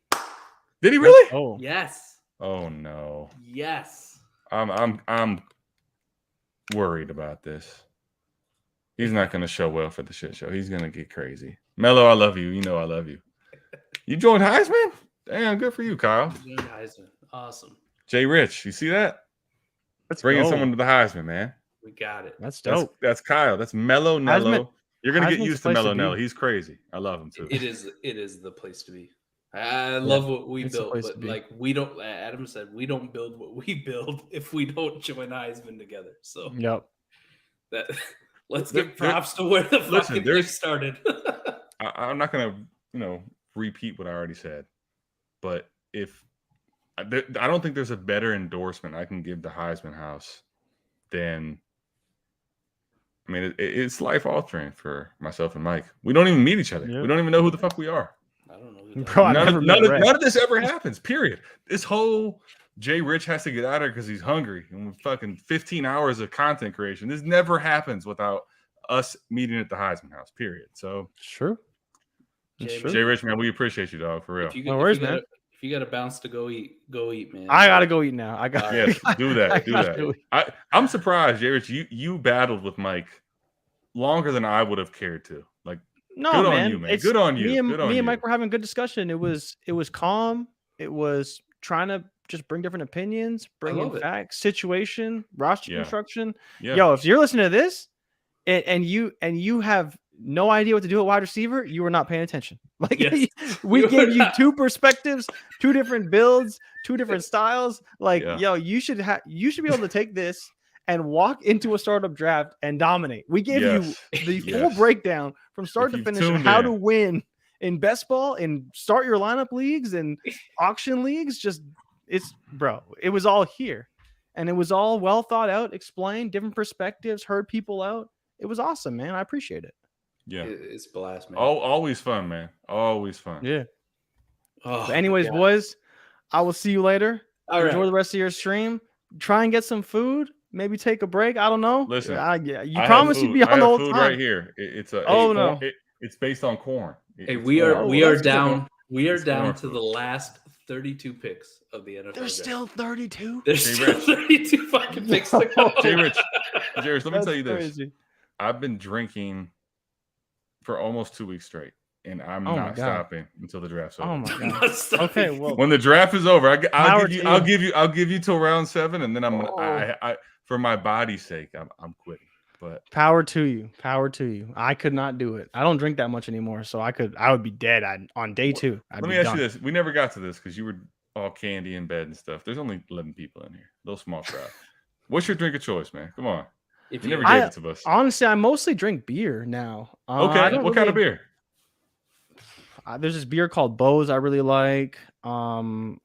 [SPEAKER 2] Did he really?
[SPEAKER 4] Oh,
[SPEAKER 1] Yes.
[SPEAKER 2] Oh no.
[SPEAKER 1] Yes.
[SPEAKER 2] I'm worried about this. He's not going to show well for the shit show. He's going to get crazy. Mello, I love you. You know I love you. You joined Heisman? Damn, good for you, Kyle.
[SPEAKER 1] Heisman. Awesome.
[SPEAKER 2] Jay Rich, you see that?
[SPEAKER 4] let's
[SPEAKER 2] Bringing
[SPEAKER 4] go.
[SPEAKER 2] someone to the Heisman, man.
[SPEAKER 1] We got it.
[SPEAKER 4] That's
[SPEAKER 2] That's,
[SPEAKER 4] dope.
[SPEAKER 2] that's Kyle. That's Mello Nello.
[SPEAKER 4] Heisman-
[SPEAKER 2] You're going to get
[SPEAKER 4] Heisman's
[SPEAKER 2] used
[SPEAKER 4] the
[SPEAKER 2] to
[SPEAKER 4] place to
[SPEAKER 2] Mello
[SPEAKER 4] be.
[SPEAKER 2] Nello. He's crazy. I love him too.
[SPEAKER 1] It is the place to be. I love what we
[SPEAKER 4] it's the
[SPEAKER 1] built,
[SPEAKER 4] place
[SPEAKER 1] but
[SPEAKER 4] to be.
[SPEAKER 1] like we don't. Adam said we don't build what we build if we don't join Heisman together. So
[SPEAKER 4] Yep.
[SPEAKER 1] that let's
[SPEAKER 2] There-
[SPEAKER 1] give props to where the
[SPEAKER 2] listen,
[SPEAKER 1] fucking thing
[SPEAKER 2] there's-
[SPEAKER 1] started.
[SPEAKER 2] I'm not going to repeat what I already said. But I don't think there's a better endorsement I can give the Heisman House than, I mean, it's life altering for myself and Mike. We don't even meet each other.
[SPEAKER 4] Yep.
[SPEAKER 2] We don't even know who the fuck we are.
[SPEAKER 1] I don't know. Who
[SPEAKER 4] Bro,
[SPEAKER 2] none of this ever happens. Period. This whole Jay Rich has to get out of here because he's hungry and fucking 15 hours of content creation. This never happens without us meeting at the Heisman House. Period. So
[SPEAKER 4] True.
[SPEAKER 2] Jay Rich, man, we appreciate you, dog, for real.
[SPEAKER 4] No worries, man.
[SPEAKER 1] If you got to bounce to go eat, man.
[SPEAKER 4] I gotta go eat now. I got.
[SPEAKER 2] Yes, do that. I'm surprised, Jay Rich. You battled with Mike longer than I would have cared to. Like,
[SPEAKER 4] No,
[SPEAKER 2] good
[SPEAKER 4] man.
[SPEAKER 2] on you, man. Good on you.
[SPEAKER 4] Me and Mike were having a good discussion. It was calm. It was trying to just bring different opinions, bring in facts, situation, roster construction.
[SPEAKER 2] Yeah.
[SPEAKER 4] Yo, if you're listening to this, and you have no idea what to do at wide receiver, you are not paying attention. Like we gave you two perspectives, two different builds, two different styles. Like, yo, you should be able to take this and walk into a startup draft and dominate. We gave you the full breakdown from start to finish of how to win in best ball, and start your lineup leagues and auction leagues. It was all here, and it was all well thought out, explained, different perspectives, heard people out. It was awesome, man. I appreciate it.
[SPEAKER 2] Yeah,
[SPEAKER 1] it's blast, man.
[SPEAKER 2] Always fun, man. Always fun.
[SPEAKER 4] Yeah. So anyways, boys, I will see you later. Enjoy the rest of your stream. Try and get some food. Maybe take a break. I don't know.
[SPEAKER 2] Listen,
[SPEAKER 4] you promised you'd be on the whole time.
[SPEAKER 2] Right here. It's based on corn.
[SPEAKER 1] We are down. We are down to the last 32 picks of the NFL.
[SPEAKER 4] There's still 32.
[SPEAKER 1] There's still 32 fucking picks to go.
[SPEAKER 2] Jay Rich, let me tell you this.
[SPEAKER 4] Crazy.
[SPEAKER 2] I've been drinking for almost 2 weeks straight, and I'm not stopping until the draft's over.
[SPEAKER 4] Oh my god! Okay, well,
[SPEAKER 2] when the draft is over, I'll give you till round 7, and then I for my body's sake, I'm quitting. But
[SPEAKER 4] power to you. I could not do it. I don't drink that much anymore, so I would be dead on day 2.
[SPEAKER 2] Let me ask you this: we never got to this because you were all candy in bed and stuff. There's only 11 people in here, little small crowd. What's your drink of choice, man? Come on. You never gave it to us.
[SPEAKER 4] Honestly, I mostly drink beer now.
[SPEAKER 2] Okay, what kind of beer?
[SPEAKER 4] There's this beer called Bose I really like. I'll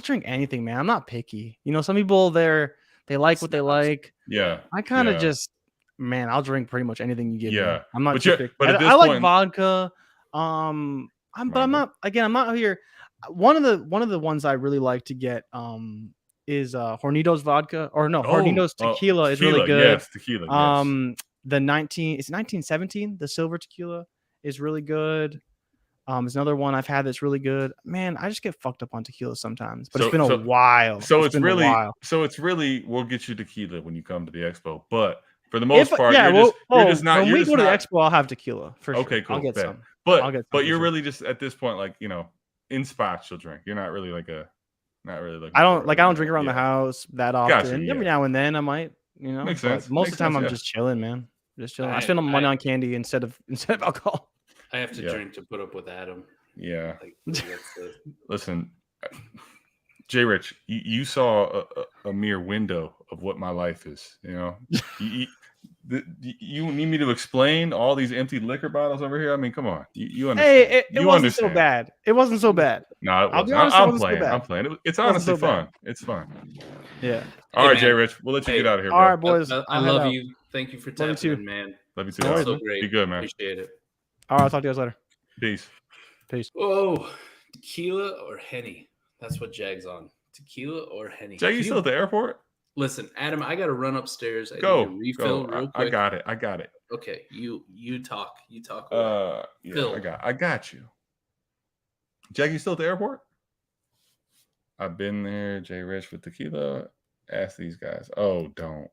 [SPEAKER 4] drink anything, man. I'm not picky. Some people they like what they like.
[SPEAKER 2] Yeah.
[SPEAKER 4] I kind of just, man, I'll drink pretty much anything you give me. I'm not
[SPEAKER 2] too
[SPEAKER 4] picky.
[SPEAKER 2] But
[SPEAKER 4] I like vodka. I'm not out here. One of the ones I really like to get is Hornitos vodka, or no, Hornitos tequila is really good.
[SPEAKER 2] Yes, tequila.
[SPEAKER 4] The 1917, the silver tequila is really good. There's another one I've had that's really good. Man, I just get fucked up on tequila sometimes, but it's been a while.
[SPEAKER 2] So it's really we'll get you tequila when you come to the expo, but for the most part, you're just not.
[SPEAKER 4] When we go to the expo, I'll have tequila for sure.
[SPEAKER 2] Okay, cool.
[SPEAKER 4] I'll get some.
[SPEAKER 2] But you're really just at this point, like, in spots you'll drink. You're not really
[SPEAKER 4] I don't drink around the house that often. Every now and then I might,
[SPEAKER 2] Makes sense.
[SPEAKER 4] Most of the time I'm just chilling, man. Just chilling. I spend money on candy instead of alcohol.
[SPEAKER 1] I have to drink to put up with Adam.
[SPEAKER 2] Yeah. Listen, Jay Rich, you saw a mere window of what my life is. You need me to explain all these empty liquor bottles over here? I mean, come on. You understand.
[SPEAKER 4] Hey, it wasn't so bad. It wasn't so bad.
[SPEAKER 2] No, it wasn't. I'm playing. It's honestly fun. It's fun.
[SPEAKER 4] Yeah.
[SPEAKER 2] All right, Jay Rich, we'll let you get out of here, bro.
[SPEAKER 4] All right, boys.
[SPEAKER 1] I love you. Thank you for tapping in, man.
[SPEAKER 2] Love you too.
[SPEAKER 1] That's so great.
[SPEAKER 2] Be good, man.
[SPEAKER 1] Appreciate it.
[SPEAKER 4] All right, I'll talk to you guys later.
[SPEAKER 2] Peace.
[SPEAKER 1] Oh, tequila or Henny? That's what Jag's on. Tequila or Henny?
[SPEAKER 2] Jag, you still at the airport?
[SPEAKER 1] Listen, Adam, I got to run upstairs.
[SPEAKER 2] Go.
[SPEAKER 1] Refill real quick.
[SPEAKER 2] I got it.
[SPEAKER 1] Okay, you talk. You talk.
[SPEAKER 2] Phil. I got you. Jag, you still at the airport? I've been there. Jay Rich with tequila. Ask these guys. Oh, don't.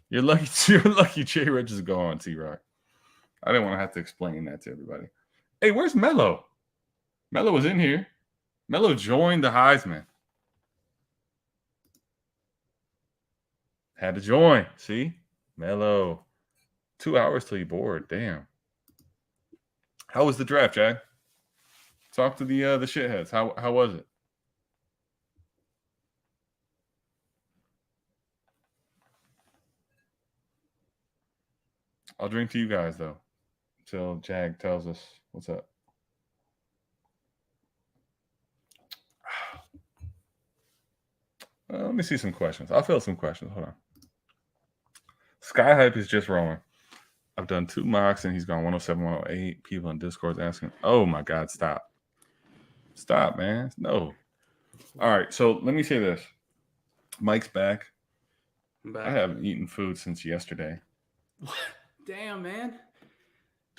[SPEAKER 2] You're lucky Jay Rich is gone, T-Rock. I didn't want to have to explain that to everybody. Hey, where's Mello? Mello was in here. Mello joined the Heisman. Had to join. See? Mello. 2 hours till you bored. Damn. How was the draft, Jag? Talk to the shitheads. How was it? I'll drink to you guys, though, until Jag tells us what's up. Let me see some questions. I'll fill some questions. Hold on. Sky Hype is just rolling. I've done 2 mocks and he's gone 107, 108. People in Discord asking, oh my God, stop. Stop, man. No. All right. So let me say this. Mike's back. I haven't eaten food since yesterday.
[SPEAKER 1] What? Damn, man.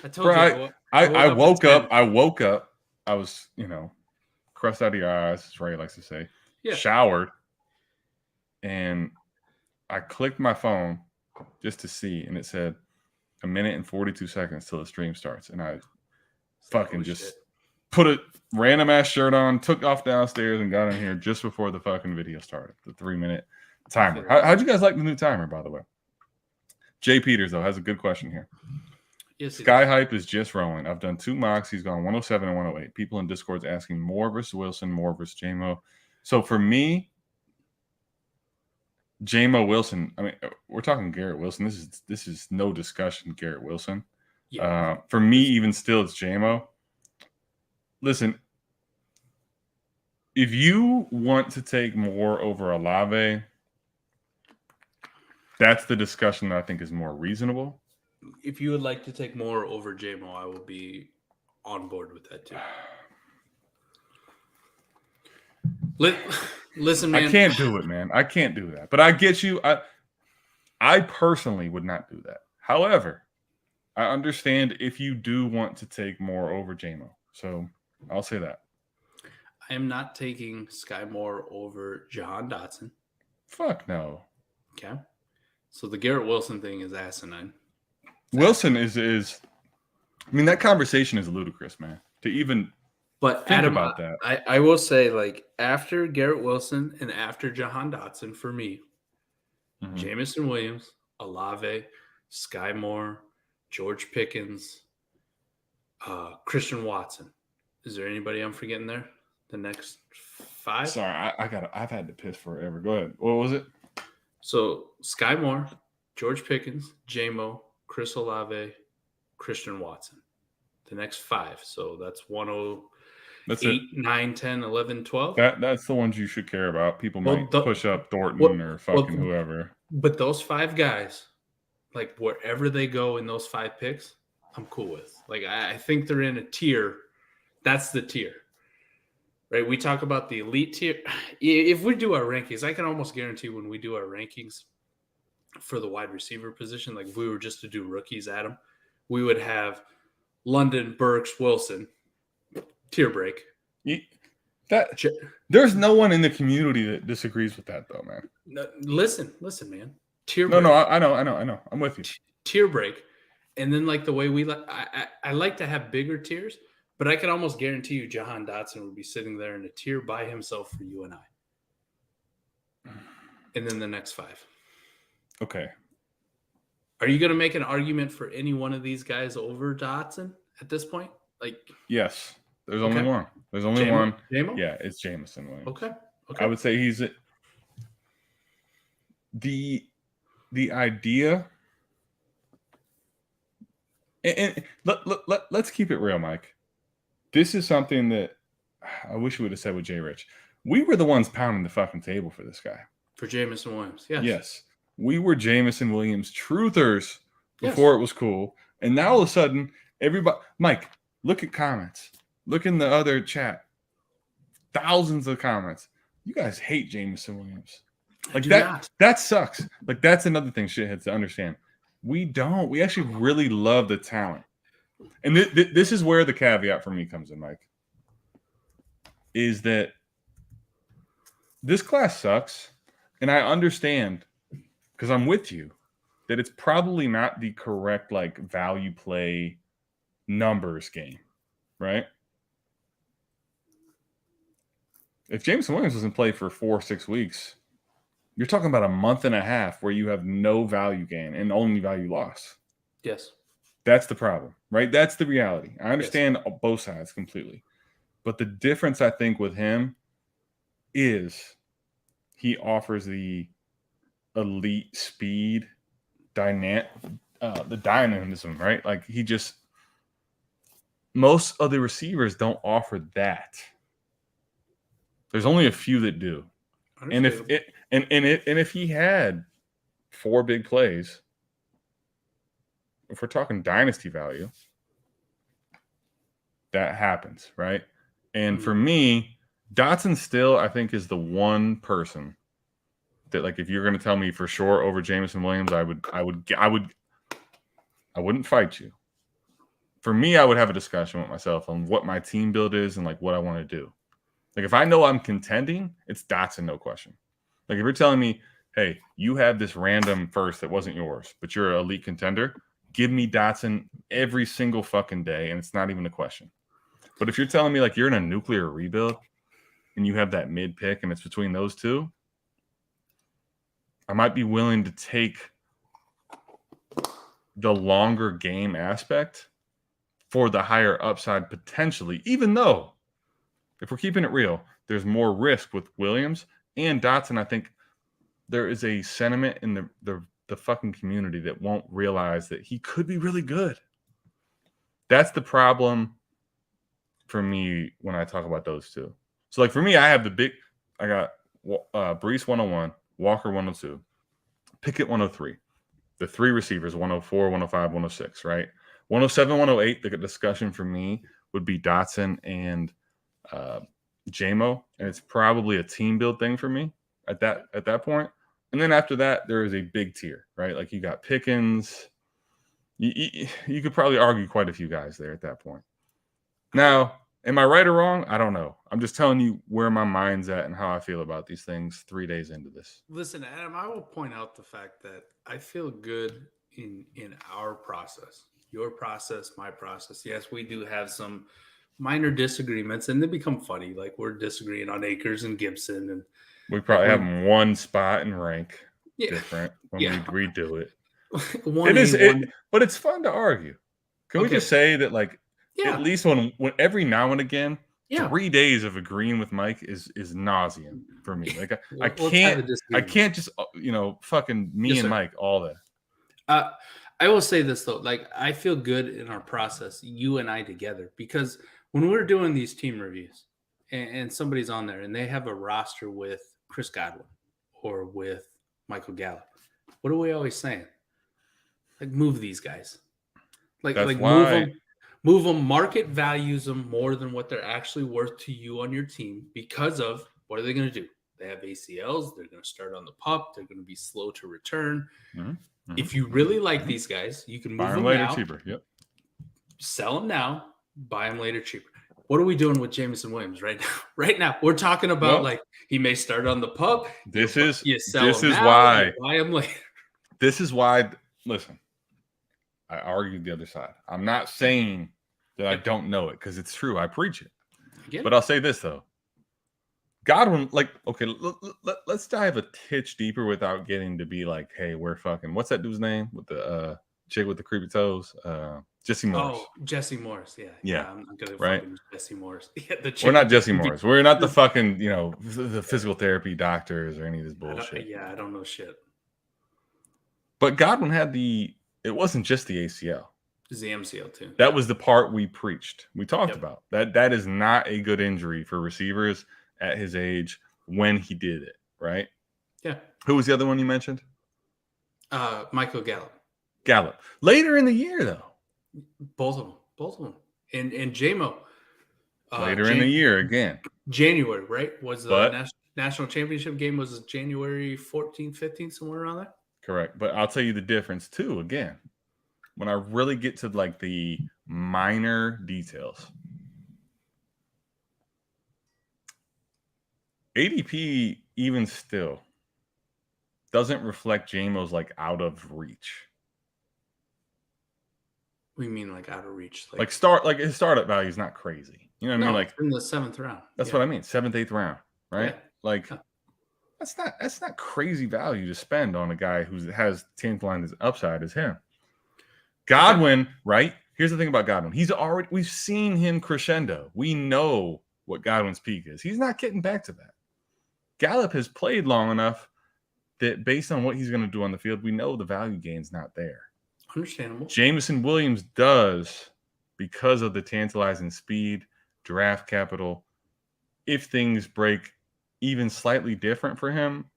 [SPEAKER 1] I told
[SPEAKER 2] Bro,
[SPEAKER 1] you.
[SPEAKER 2] I woke up. I was, crust out of your eyes, as Ray likes to say.
[SPEAKER 1] Yeah.
[SPEAKER 2] Showered. And I clicked my phone just to see, and it said 1 minute and 42 seconds till the stream starts. And I fucking just put a random ass shirt on, took off downstairs, and got in here just before the fucking video started. The 3-minute timer. How'd you guys like the new timer, by the way? Jay Peters, though, has a good question here.
[SPEAKER 1] Yes,
[SPEAKER 2] Sky Hype is just rolling. I've done 2 mocks. He's gone 107 and 108. People in Discord's asking Moore versus Wilson, Moore versus JMO. So for me, JMO Wilson, I mean, we're talking Garrett Wilson. This is no discussion, Garrett Wilson.
[SPEAKER 1] Yeah.
[SPEAKER 2] For me, even still, it's JMO. Listen, if you want to take Moore over Olave, that's the discussion that I think is more reasonable.
[SPEAKER 1] If you would like to take Moore over JMO, I will be on board with that too. Listen, man.
[SPEAKER 2] I can't do it, man. I can't do that. But I get you. I personally would not do that. However, I understand if you do want to take Moore over JMO. So I'll say that.
[SPEAKER 1] I am not taking Sky Moore over Jahan Dotson.
[SPEAKER 2] Fuck no.
[SPEAKER 1] Okay. So the Garrett Wilson thing is asinine.
[SPEAKER 2] Wilson is I mean, that conversation is ludicrous, man. To even
[SPEAKER 1] think
[SPEAKER 2] Adam, about that.
[SPEAKER 1] I will say, like, after Garrett Wilson and after Jahan Dotson, for me, Jameson Williams, Olave, Sky Moore, George Pickens, Christian Watson. Is there anybody I'm forgetting there? The next 5?
[SPEAKER 2] Sorry, I've had to piss forever. Go ahead. What was it?
[SPEAKER 1] So Sky Moore, George Pickens, JMO, Chris Olave, Christian Watson. The next 5. So that's 108, 9, 10, 11, 12.
[SPEAKER 2] That's the ones you should care about. People might push up Thornton or fucking whoever.
[SPEAKER 1] But those 5 guys, like wherever they go in those 5 picks, I'm cool with. Like I think they're in a tier. That's the tier. Right? We talk about the elite tier. If we do our rankings, I can almost guarantee when we do our rankings for the wide receiver position, like if we were just to do rookies, Adam, we would have London, Burks, Wilson, tier break.
[SPEAKER 2] There's no one in the community that disagrees with that, though, man.
[SPEAKER 1] No, listen, man. Tier
[SPEAKER 2] break.
[SPEAKER 1] No,
[SPEAKER 2] I know. I'm with you.
[SPEAKER 1] Tier break. And then like the way we like, I like to have bigger tiers, but I can almost guarantee you Jahan Dotson would be sitting there in a tier by himself for you and I. And then the next 5.
[SPEAKER 2] Okay.
[SPEAKER 1] Are you going to make an argument for any one of these guys over Dotson at this point? Like,
[SPEAKER 2] yes, there's only one. There's only one.
[SPEAKER 1] JMO?
[SPEAKER 2] Yeah, it's Jameson Williams.
[SPEAKER 1] Okay.
[SPEAKER 2] I would say he's the idea. And let's keep it real, Mike. This is something that I wish we would have said with Jay Rich. We were the ones pounding the fucking table for this guy.
[SPEAKER 1] For Jameson Williams, yes.
[SPEAKER 2] Yes. We were Jameson Williams truthers before it was cool. And now all of a sudden, everybody, Mike, look at comments. Look in the other chat. Thousands of comments. You guys hate Jameson Williams. Like that sucks. Like that's another thing shitheads to understand. We don't. We actually really love the talent. And this is where the caveat for me comes in, Mike. Is that this class sucks. And I understand, because I'm with you, that it's probably not the correct like value play numbers game, right? If Jameson Williams doesn't play for 4 or 6 weeks, you're talking about a month and a half where you have no value gain and only value loss.
[SPEAKER 1] Yes.
[SPEAKER 2] That's the problem, right? That's the reality. I understand both sides completely. But the difference, I think, with him is he offers the elite speed, the dynamism, right? Like most of the receivers don't offer that. There's only a few that do. And And if he had 4 big plays, if we're talking dynasty value, that happens, right? And for me, Dotson still, I think, is the one person that, like, if you're going to tell me for sure over Jameson Williams, I wouldn't fight you. For me, I would have a discussion with myself on what my team build is and like what I want to do. Like, if I know I'm contending, it's Dotson, no question. Like, if you're telling me, hey, you have this random first that wasn't yours, but you're an elite contender, give me Dotson every single fucking day, and it's not even a question. But if you're telling me like you're in a nuclear rebuild and you have that mid pick and it's between those two, I might be willing to take the longer game aspect for the higher upside potentially, even though, if we're keeping it real, there's more risk with Williams and Dotson. I think there is a sentiment in the fucking community that won't realize that he could be really good. That's the problem for me when I talk about those two. So, like, for me, I got Brees 101, Walker 102, Pickett 103, the 3 receivers 104, 105, 106, right? 107, 108, the discussion for me would be Dotson and JMO, and it's probably a team build thing for me at that point. And then after that, there is a big tier, right? Like, you got Pickens. You could probably argue quite a few guys there at that point. Now, am I right or wrong? I don't know. I'm just telling you where my mind's at and how I feel about these things 3 days into this.
[SPEAKER 1] Listen, Adam, I will point out the fact that I feel good in our process, your process, my process. Yes, we do have some minor disagreements, and they become funny. Like, we're disagreeing on Akers and Gibson, and
[SPEAKER 2] we probably have them one spot and rank different when we redo it. But it's fun to argue. Can we just say that, like, at least when every now and again, 3 days of agreeing with Mike is nauseum for me. Like, I can't just fucking me and Mike all that.
[SPEAKER 1] I will say this though, like, I feel good in our process, you and I together, because when we're doing these team reviews and somebody's on there and they have a roster with Chris Godwin or with Michael Gallup, what are we always saying? Like, move these guys. Move them, market values them more than what they're actually worth to you on your team, because of what are they going to do? They have ACLs. They're going to start on the pup. They're going to be slow to return. Mm-hmm. Mm-hmm. If you really like these guys, you can move them later now, cheaper. Yep. Sell them now, buy them later cheaper. What are we doing with Jameson Williams right now? Right now, we're talking about like he may start on the pup.
[SPEAKER 2] This is why
[SPEAKER 1] buy him later.
[SPEAKER 2] This is why. Listen, I argued the other side. I'm not saying that I don't know it, because it's true. I preach it. But I'll say this though. Godwin, like, okay, let's dive a titch deeper without getting to be like, hey, we're fucking, what's that dude's name with the chick with the creepy toes? Jesse Morris.
[SPEAKER 1] Oh, Jesse Morris. Yeah. I'm gonna fucking Jesse Morris.
[SPEAKER 2] We're not Jesse Morris. We're not the fucking, the physical therapy doctors or any of this bullshit.
[SPEAKER 1] I don't know shit.
[SPEAKER 2] But Godwin had it wasn't just the ACL.
[SPEAKER 1] It's the MCL too.
[SPEAKER 2] That was the part we preached. We talked about. That is not a good injury for receivers at his age when he did it, right?
[SPEAKER 1] Yeah.
[SPEAKER 2] Who was the other one you mentioned?
[SPEAKER 1] Michael Gallup.
[SPEAKER 2] Gallup. Later in the year, though.
[SPEAKER 1] Both of them. And JMO.
[SPEAKER 2] Later in the year again.
[SPEAKER 1] January, right? Was the national championship game was January 14th, 15th, somewhere around there?
[SPEAKER 2] Correct. But I'll tell you the difference, too, again. When I really get to, like, the minor details. ADP, even still, doesn't reflect JMO's, like, out of reach.
[SPEAKER 1] What do you mean, like, out of reach?
[SPEAKER 2] Like his startup value is not crazy. You know what I mean? Like,
[SPEAKER 1] in the 7th round.
[SPEAKER 2] That's what I mean. 7th, 8th round, right? Yeah. Like, that's not crazy value to spend on a guy who has tantalizing upside as him. Godwin, right? Here's the thing about Godwin. We've seen him crescendo. We know what Godwin's peak is. He's not getting back to that. Gallup has played long enough that based on what he's going to do on the field, we know the value gain's not there.
[SPEAKER 1] Understandable.
[SPEAKER 2] Jameson Williams does, because of the tantalizing speed, draft capital. If things break even slightly different for him,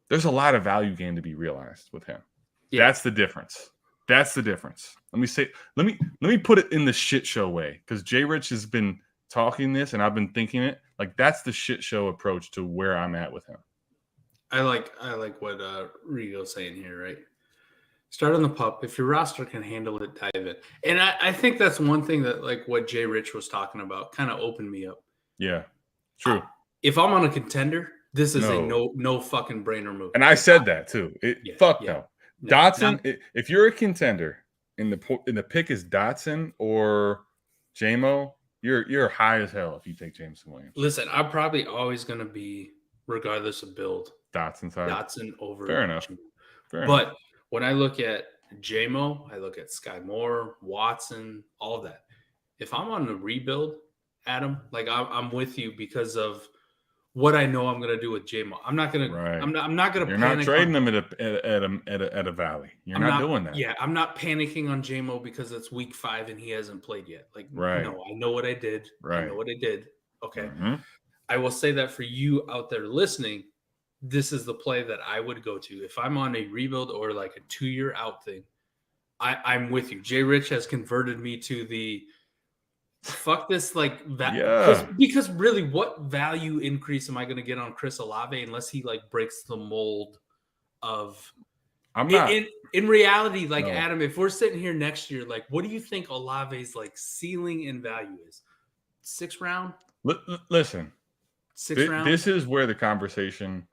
[SPEAKER 2] there's a lot of value gain to be realized with him.
[SPEAKER 1] Yeah.
[SPEAKER 2] That's the difference. Let me put it in the shit show way, because Jay Rich has been talking this and I've been thinking it. Like, that's the shit show approach to where I'm at with him.
[SPEAKER 1] I like what Rigo's saying here, right? Start on the pup. If your roster can handle it, dive in. And I think that's one thing that, like, what Jay Rich was talking about kind of opened me up.
[SPEAKER 2] Yeah, true.
[SPEAKER 1] If I'm on a contender, this is
[SPEAKER 2] No.
[SPEAKER 1] a no fucking brainer move.
[SPEAKER 2] And I said that too. No.
[SPEAKER 1] No,
[SPEAKER 2] Dotson, if you're a contender and the pick is Dotson or JMO, you're high as hell if you take Jameson Williams.
[SPEAKER 1] Listen, I'm probably always going to be, regardless of build,
[SPEAKER 2] Dotson side.
[SPEAKER 1] Dotson over.
[SPEAKER 2] Fair enough.
[SPEAKER 1] But when I look at JMO, I look at Sky Moore, Watson, all of that. If I'm on the rebuild, Adam, like, I'm with you because of what I know I'm going to do with JMO. I'm not going to.
[SPEAKER 2] Right.
[SPEAKER 1] I'm not going to.
[SPEAKER 2] You're not trading them at a valley. You're not doing that.
[SPEAKER 1] Yeah, I'm not panicking on JMO because it's week 5 and he hasn't played yet. Like,
[SPEAKER 2] right.
[SPEAKER 1] No, I know what I did.
[SPEAKER 2] Right.
[SPEAKER 1] I know what I did. Okay.
[SPEAKER 2] Mm-hmm.
[SPEAKER 1] I will say that for you out there listening, this is the play that I would go to if I'm on a rebuild or like a 2-year out thing. I'm with you. Jay Rich has converted me to the fuck this, like, because really, what value increase am I going to get on Chris Olave unless he, like, breaks the mold of?
[SPEAKER 2] I'm not
[SPEAKER 1] in reality, like, no. Adam, if we're sitting here next year, like, what do you think Olave's, like, ceiling in value is? 6th round?
[SPEAKER 2] Listen,
[SPEAKER 1] 6th round.
[SPEAKER 2] This is where the conversation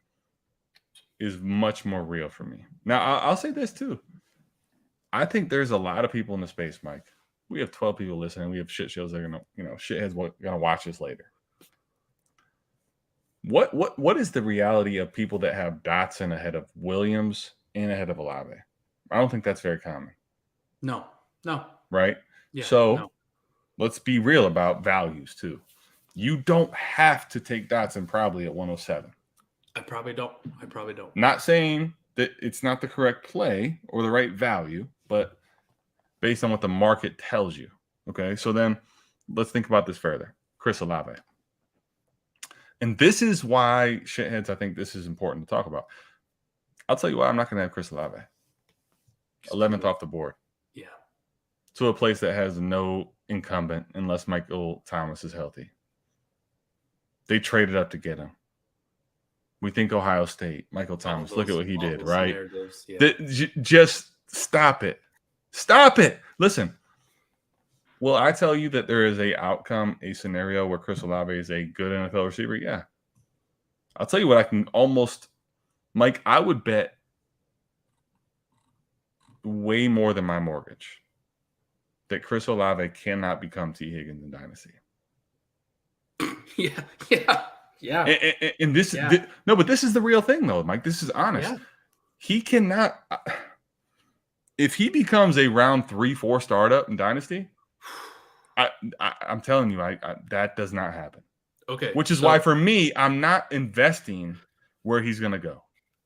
[SPEAKER 2] is much more real for me. Now, I'll say this too. I think there's a lot of people in the space, Mike. We have 12 people listening. We have shit shows that are gonna, shitheads gonna watch this later. What is the reality of people that have Dotson ahead of Williams and ahead of Olave? I don't think that's very common.
[SPEAKER 1] No.
[SPEAKER 2] Right?
[SPEAKER 1] Yeah.
[SPEAKER 2] So let's be real about values too. You don't have to take Dotson probably at 107.
[SPEAKER 1] I probably don't.
[SPEAKER 2] Not saying that it's not the correct play or the right value, but based on what the market tells you. Okay, so then let's think about this further. Chris Olave. And this is why, shitheads, I think this is important to talk about. I'll tell you why I'm not going to have Chris Olave. 11th off the board.
[SPEAKER 1] Yeah.
[SPEAKER 2] To a place that has no incumbent unless Michael Thomas is healthy. They traded up to get him. We think Ohio State, Michael Thomas. Look at what he did, right? Yeah. Just stop it. Stop it. Listen, will I tell you that there is a scenario where Chris Olave is a good NFL receiver? Yeah. I'll tell you what, I can almost, Mike, I would bet way more than my mortgage that Chris Olave cannot become T. Higgins in Dynasty.
[SPEAKER 1] Yeah.
[SPEAKER 2] And this, no, but this is the real thing, though, Mike. This is honest. Yeah. He cannot. If he becomes a round 3-4 startup in Dynasty, I'm telling you, that does not happen.
[SPEAKER 1] Okay.
[SPEAKER 2] Which is why, for me, I'm not investing where he's going to go.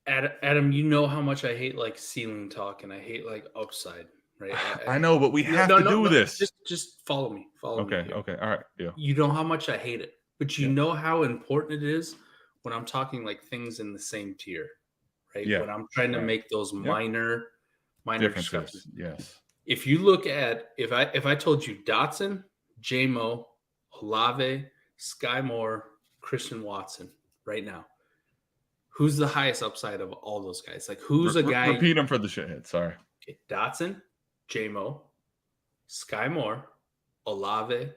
[SPEAKER 1] Adam, you know how much I hate, like, ceiling talk and I hate, like, upside, right?
[SPEAKER 2] I know, but we have to do this.
[SPEAKER 1] Just follow me.
[SPEAKER 2] Okay. All right. Yeah.
[SPEAKER 1] You know how much I hate it. But you know how important it is when I'm talking, like, things in the same tier, right?
[SPEAKER 2] Yeah.
[SPEAKER 1] When I'm trying to make those minor
[SPEAKER 2] differences. Yes.
[SPEAKER 1] If you look at if I told you Dotson, JMO, Olave, Sky Moore, Christian Watson right now, who's the highest upside of all those guys? Like, who's a guy?
[SPEAKER 2] Repeat them for the shithead. Sorry.
[SPEAKER 1] Okay, Dotson, JMO, Sky Moore, Olave,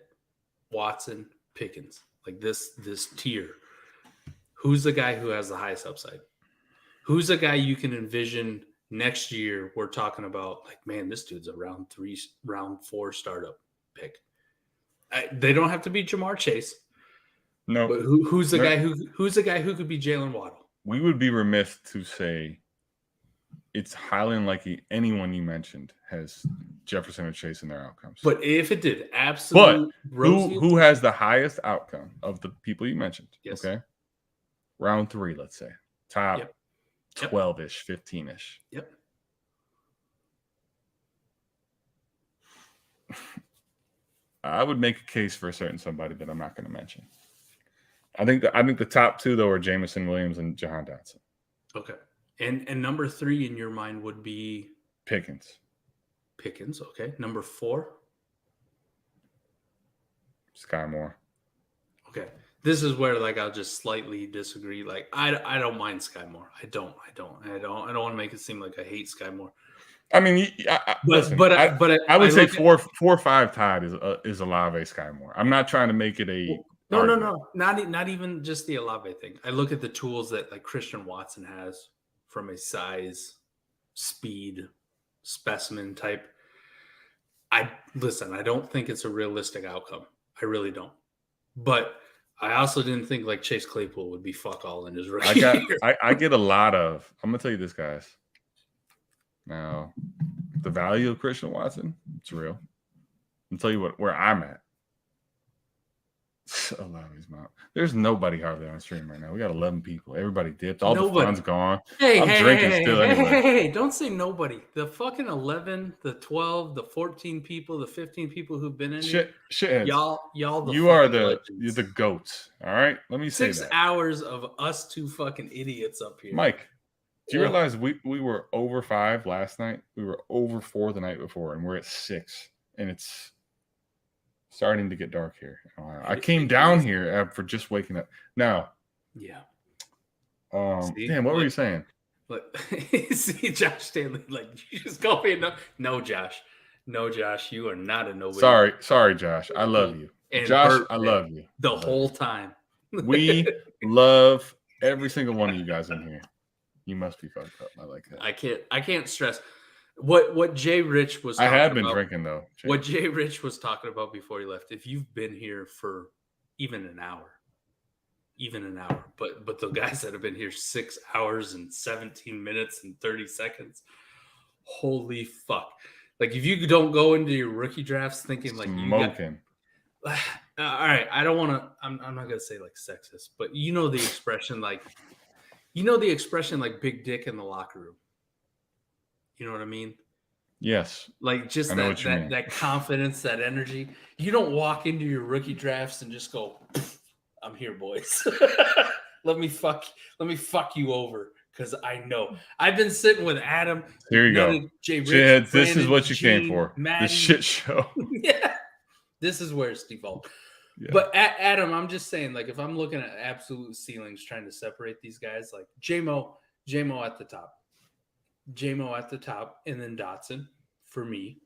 [SPEAKER 1] Watson, Pickens. Like this tier. Who's the guy who has the highest upside? Who's the guy you can envision next year? We're talking about, like, man, this dude's a round 3, round 4 startup pick. They don't have to be Jamar Chase.
[SPEAKER 2] No.
[SPEAKER 1] But who's the guy who could be Jalen Waddle?
[SPEAKER 2] We would be remiss to say it's highly unlikely anyone you mentioned has Jefferson or Chase in their outcomes.
[SPEAKER 1] But if it did, absolutely.
[SPEAKER 2] But who has the highest outcome of the people you mentioned?
[SPEAKER 1] Yes.
[SPEAKER 2] Okay. Round 3, let's say. Top 12-ish, 15-ish.
[SPEAKER 1] Yep.
[SPEAKER 2] I would make a case for a certain somebody that I'm not going to mention. I think the top 2, though, are Jameson Williams and Jahan Dotson.
[SPEAKER 1] Okay. And number 3 in your mind would be
[SPEAKER 2] Pickens.
[SPEAKER 1] Okay. Number 4.
[SPEAKER 2] Sky Moore.
[SPEAKER 1] Okay. This is where like I'll just slightly disagree. Like I don't mind Sky Moore. I don't want to make it seem like I hate Sky Moore.
[SPEAKER 2] I mean, I would say 4 or 5 tied is Olave Sky Moore. I'm not trying to make it a
[SPEAKER 1] no, not even just the Olave thing. I look at the tools that like Christian Watson has from a size, speed, specimen type. I don't think it's a realistic outcome. I really don't. But I also didn't think like Chase Claypool would be fuck all in his rookie year.
[SPEAKER 2] I get a lot of. I'm gonna tell you this, guys. Now, the value of Christian Watson, it's real. I'll tell you where I'm at. Olave's mount. There's nobody hardly on stream right now. We got 11 people. Everybody dipped. All the fun's gone. I'm drinking still anyway.
[SPEAKER 1] Hey, don't say nobody. The fucking 11, the 12, the 14 people, the 15 people who've been in here.
[SPEAKER 2] Shit.
[SPEAKER 1] Y'all
[SPEAKER 2] You're the goats. All right? Let me say
[SPEAKER 1] 6 hours of us 2 fucking idiots up here.
[SPEAKER 2] Mike, do you realize we were over 5 last night? We were over 4 the night before, and we're at 6. And it's starting to get dark here. I came down here after just waking up. Now,
[SPEAKER 1] yeah.
[SPEAKER 2] Damn, what were you saying?
[SPEAKER 1] Look, see, Josh Stanley, like you just call me no, Josh, you are not a nobody.
[SPEAKER 2] Sorry, Josh. I love you,
[SPEAKER 1] and
[SPEAKER 2] Josh.
[SPEAKER 1] Bert,
[SPEAKER 2] I love you
[SPEAKER 1] the whole time.
[SPEAKER 2] We love every single one of you guys in here. You must be fucked up. I like that.
[SPEAKER 1] I can't stress. What Jay Rich was talking
[SPEAKER 2] I have been
[SPEAKER 1] about,
[SPEAKER 2] drinking though.
[SPEAKER 1] What Jay Rich was talking about before he left. If you've been here for even an hour, but the guys that have been here 6 hours and 17 minutes and 30 seconds, holy fuck! Like if you don't go into your rookie drafts thinking like
[SPEAKER 2] smoking.
[SPEAKER 1] All right, I don't want to. I'm not gonna say like sexist, but you know the expression like big dick in the locker room. You know what I mean?
[SPEAKER 2] Yes.
[SPEAKER 1] Like just that confidence, that energy. You don't walk into your rookie drafts and just go, "I'm here, boys. let me fuck you over." Because I know I've been sitting with Adam.
[SPEAKER 2] Here you go.
[SPEAKER 1] Jay Rich,
[SPEAKER 2] this
[SPEAKER 1] Brandon,
[SPEAKER 2] is what you
[SPEAKER 1] Gene,
[SPEAKER 2] came for.
[SPEAKER 1] Maddie.
[SPEAKER 2] The shit show.
[SPEAKER 1] Yeah. This is where it's default. Yeah. But Adam, I'm just saying, like, if I'm looking at absolute ceilings trying to separate these guys, like J-Mo at the top. J-Mo at the top, and then Dotson for me.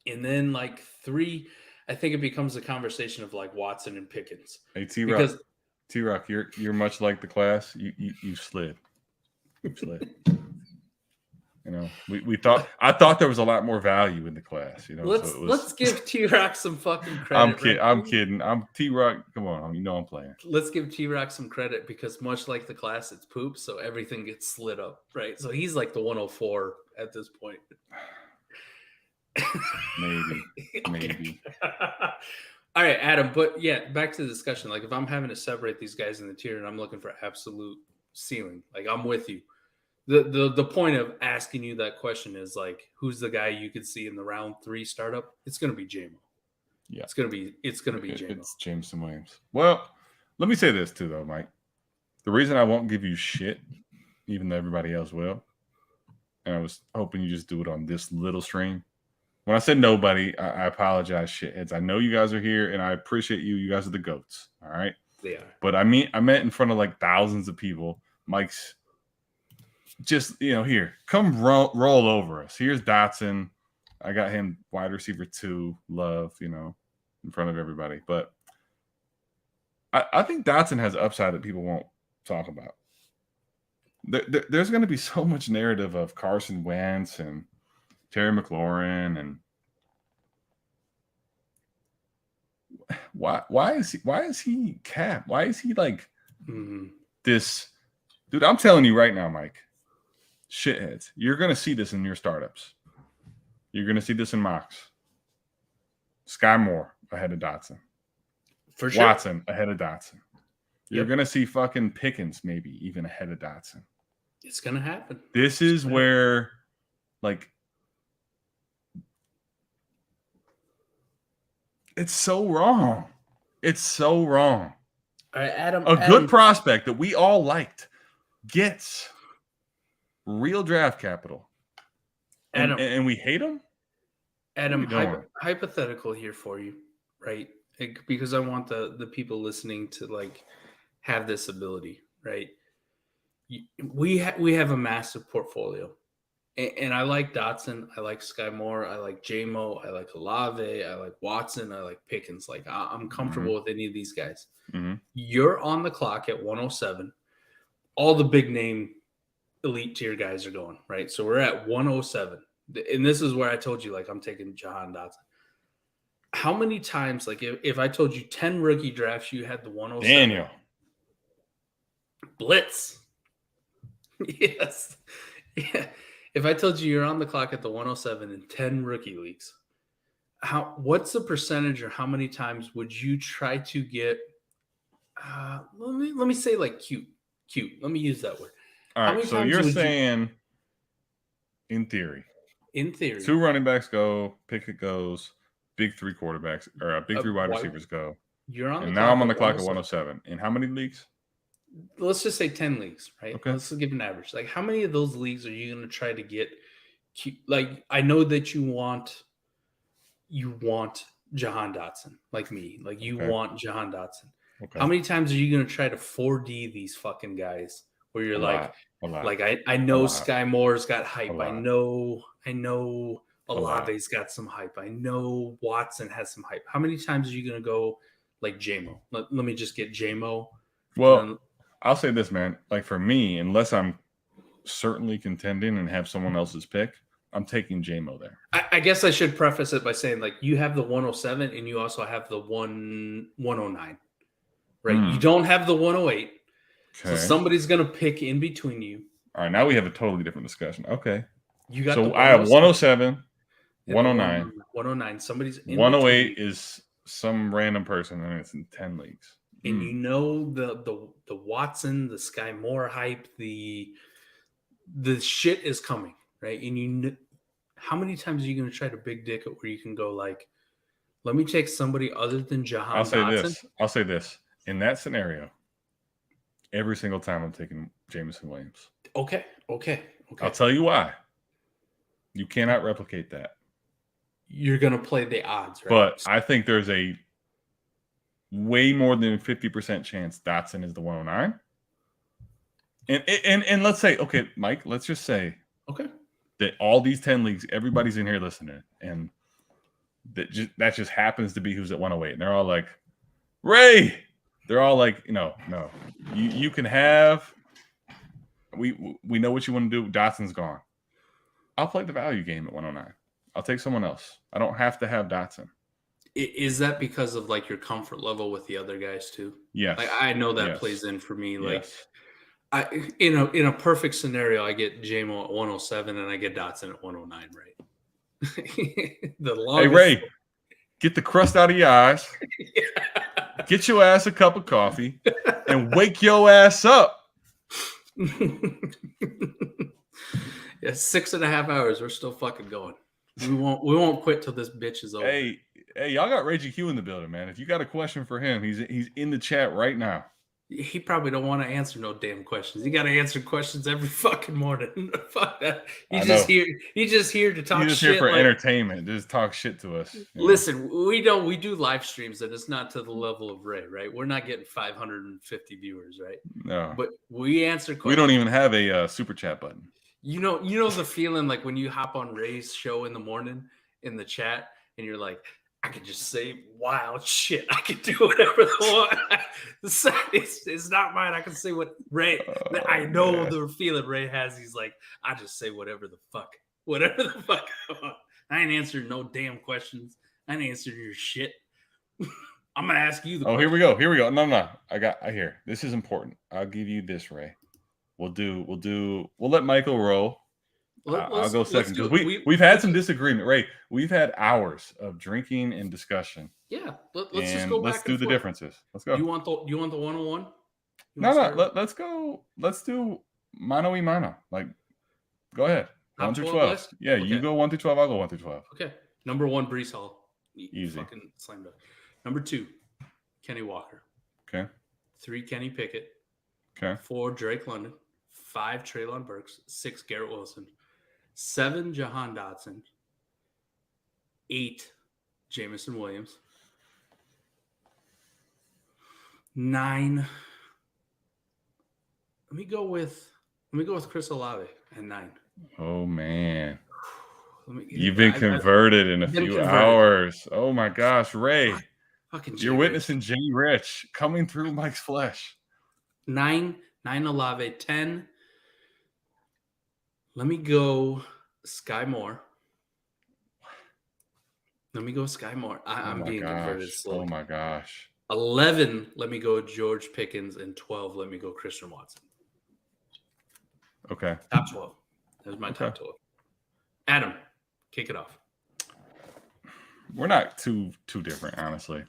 [SPEAKER 1] And then like 3, I think it becomes a conversation of like Watson and Pickens.
[SPEAKER 2] Hey, T-Rock, you're much like the class. You slid. You slid. You know, I thought there was a lot more value in the class. You know,
[SPEAKER 1] let's give T-Rock some fucking credit.
[SPEAKER 2] I'm kidding. I'm T-Rock. Come on, you know I'm playing.
[SPEAKER 1] Let's give T-Rock some credit because much like the class, it's poop, so everything gets slid up, right? So he's like the 104 at this point. Maybe. All right, Adam. But yeah, back to the discussion. Like if I'm having to separate these guys in the tier and I'm looking for absolute ceiling, like I'm with you. The point of asking you that question is like, who's the guy you could see in the round 3 startup? It's going to be J-Mo. Yeah, it's going to be J-Mo.
[SPEAKER 2] It's Jameson Williams. Well, let me say this too, though, Mike. The reason I won't give you shit, even though everybody else will, and I was hoping you just do it on this little stream. When I said nobody, I apologize, shitheads. I know you guys are here, and I appreciate you. You guys are the goats. All right.
[SPEAKER 1] They are.
[SPEAKER 2] But I meant in front of like thousands of people. Mike's. Just, here, come roll over us. Here's Dotson. I got him wide receiver 2, love, in front of everybody. But I think Dotson has upside that people won't talk about. There's going to be so much narrative of Carson Wentz and Terry McLaurin and why is he capped? Why is he like this? Dude, I'm telling you right now, Mike. Shitheads, you're going to see this in your startups. You're going to see this in mocks. Sky Moore ahead of Dotson.
[SPEAKER 1] For sure.
[SPEAKER 2] Watson ahead of Dotson. You're going to see fucking Pickens maybe even ahead of Dotson.
[SPEAKER 1] It's going to happen.
[SPEAKER 2] This is where, like, it's so wrong. It's so wrong.
[SPEAKER 1] All right, Adam.
[SPEAKER 2] Good prospect that we all liked gets real draft capital, and we hate them.
[SPEAKER 1] Adam, hypothetical here for you, right? Because I want the people listening to like have this ability, right? We have a massive portfolio, and I like Dotson, I like Sky Moore, I like JMO, I like Olave, I like Watson, I like Pickens. Like I'm comfortable with any of these guys. You're on the clock at 107. All the big name elite tier guys are going, right? So we're at 107. And this is where I told you, like, I'm taking Jahan Dotson. How many times, like, if I told you 10 rookie drafts, you had the 107?
[SPEAKER 2] Daniel.
[SPEAKER 1] Blitz. Yes. Yeah. If I told you you're on the clock at the 107 in 10 rookie leagues, what's the percentage or how many times would you try to get, let me say like cute. Let me use that word.
[SPEAKER 2] All right, so you're saying, in theory, 2 running backs go, Pickett goes, big 3 quarterbacks or big 3 wide receivers go.
[SPEAKER 1] You're on.
[SPEAKER 2] And now I'm on the clock at 107. In how many leagues?
[SPEAKER 1] Let's just say 10 leagues, right?
[SPEAKER 2] Okay.
[SPEAKER 1] Let's give an average. Like, how many of those leagues are you going to try to get? Like, I know that you want Jahan Dotson, like me. Like, you want Jahan Dotson. Okay. How many times are you going to try to 4D these fucking guys? Where you're like I know Sky Moore's got hype. I know Olave's got some hype. I know Watson has some hype. How many times are you going to go like JMO? Let me just get JMO.
[SPEAKER 2] Well, I'll say this, man. Like for me, unless I'm certainly contending and have someone else's pick, I'm taking JMO there.
[SPEAKER 1] I guess I should preface it by saying, like, you have the 107 and you also have the 109, right? You don't have the 108. Okay. So somebody's going to pick in between you.
[SPEAKER 2] All right, now we have a totally different discussion. Okay.
[SPEAKER 1] You got
[SPEAKER 2] so I have 107, 109.
[SPEAKER 1] 109. Somebody's in
[SPEAKER 2] 108 is some random person, and it's in 10 leagues.
[SPEAKER 1] And you know the Watson, the Sky Moore hype, the shit is coming, right? And you know, how many times are you going to try to big dick it where you can go like, let me take somebody other than Jahan Dotson?
[SPEAKER 2] I'll say this. In that scenario, every single time I'm taking Jameson Williams.
[SPEAKER 1] Okay.
[SPEAKER 2] I'll tell you why. You cannot replicate that.
[SPEAKER 1] You're going to play the odds, right?
[SPEAKER 2] But I think there's a way more than 50% chance Dotson is the 109. And let's say, okay, Mike, let's just say that all these 10 leagues, everybody's in here listening, and that just happens to be who's at 108. And they're all like, Ray. They're all like, no. You can have. We know what you want to do. Dotson's gone. I'll play the value game at 109. I'll take someone else. I don't have to have Dotson.
[SPEAKER 1] Is that because of like your comfort level with the other guys too?
[SPEAKER 2] Yes.
[SPEAKER 1] Like I know that plays in for me. Like in a perfect scenario, I get JMO at 107 and I get Dotson at 109, right?
[SPEAKER 2] Hey Ray, get the crust out of your eyes. Get your ass a cup of coffee and wake your ass up.
[SPEAKER 1] Yeah, 6.5 hours. We're still fucking going. We won't quit till this bitch is over.
[SPEAKER 2] Hey, y'all got Reggie Q in the building, man. If you got a question for him, he's in the chat right now.
[SPEAKER 1] He probably don't want to answer no damn questions. He got to answer questions every fucking morning. Fuck that. He's just here to talk shit.
[SPEAKER 2] He's just here for entertainment. Just talk shit to us.
[SPEAKER 1] Listen, we do live streams and it's not to the level of Ray, right? We're not getting 550 viewers, right?
[SPEAKER 2] No.
[SPEAKER 1] But we answer questions.
[SPEAKER 2] We don't even have a super chat button.
[SPEAKER 1] You know the feeling like when you hop on Ray's show in the morning in the chat and you're like, I could just say wild shit. I can do whatever I want. It's not mine. I can say what Ray. I know the feeling Ray has. He's like, I just say whatever the fuck I want. I ain't answering no damn questions. I ain't answering your shit. I'm gonna ask you the question.
[SPEAKER 2] Here we go. No. I hear. This is important. I'll give you this, Ray. We'll let Michael roll. I'll go second because we've had some disagreement. Ray, we've had hours of drinking and discussion.
[SPEAKER 1] Yeah, let's just go back.
[SPEAKER 2] Let's do the differences. Let's go.
[SPEAKER 1] You want the 101?
[SPEAKER 2] No. Let's go. Let's do mano y mano. Like, go ahead. 1 through 12. List? Yeah, okay. You go 1 through 12. I'll go 1 through 12.
[SPEAKER 1] Okay. Number 1, Breece Hall.
[SPEAKER 2] Easy.
[SPEAKER 1] Fucking slam dunk. Number 2, Kenny Walker.
[SPEAKER 2] Okay.
[SPEAKER 1] 3, Kenny Pickett.
[SPEAKER 2] Okay.
[SPEAKER 1] 4, Drake London. 5 Treylon Burks, 6 Garrett Wilson, 7 Jahan Dotson, 8 Jamison Williams, 9. Let me go with Chris Olave at 9.
[SPEAKER 2] Oh man. You've been converted in a few hours. Oh my gosh, Ray. You're witnessing Jay Rich coming through Mike's flesh.
[SPEAKER 1] 9 Olave, 10. Let me go Sky Moore. I'm being converted slowly.
[SPEAKER 2] Oh my gosh.
[SPEAKER 1] 11, let me go George Pickens, and 12, let me go Christian Watson.
[SPEAKER 2] Okay.
[SPEAKER 1] Top 12. That was my top 12. Adam, kick it off.
[SPEAKER 2] We're not too different, honestly.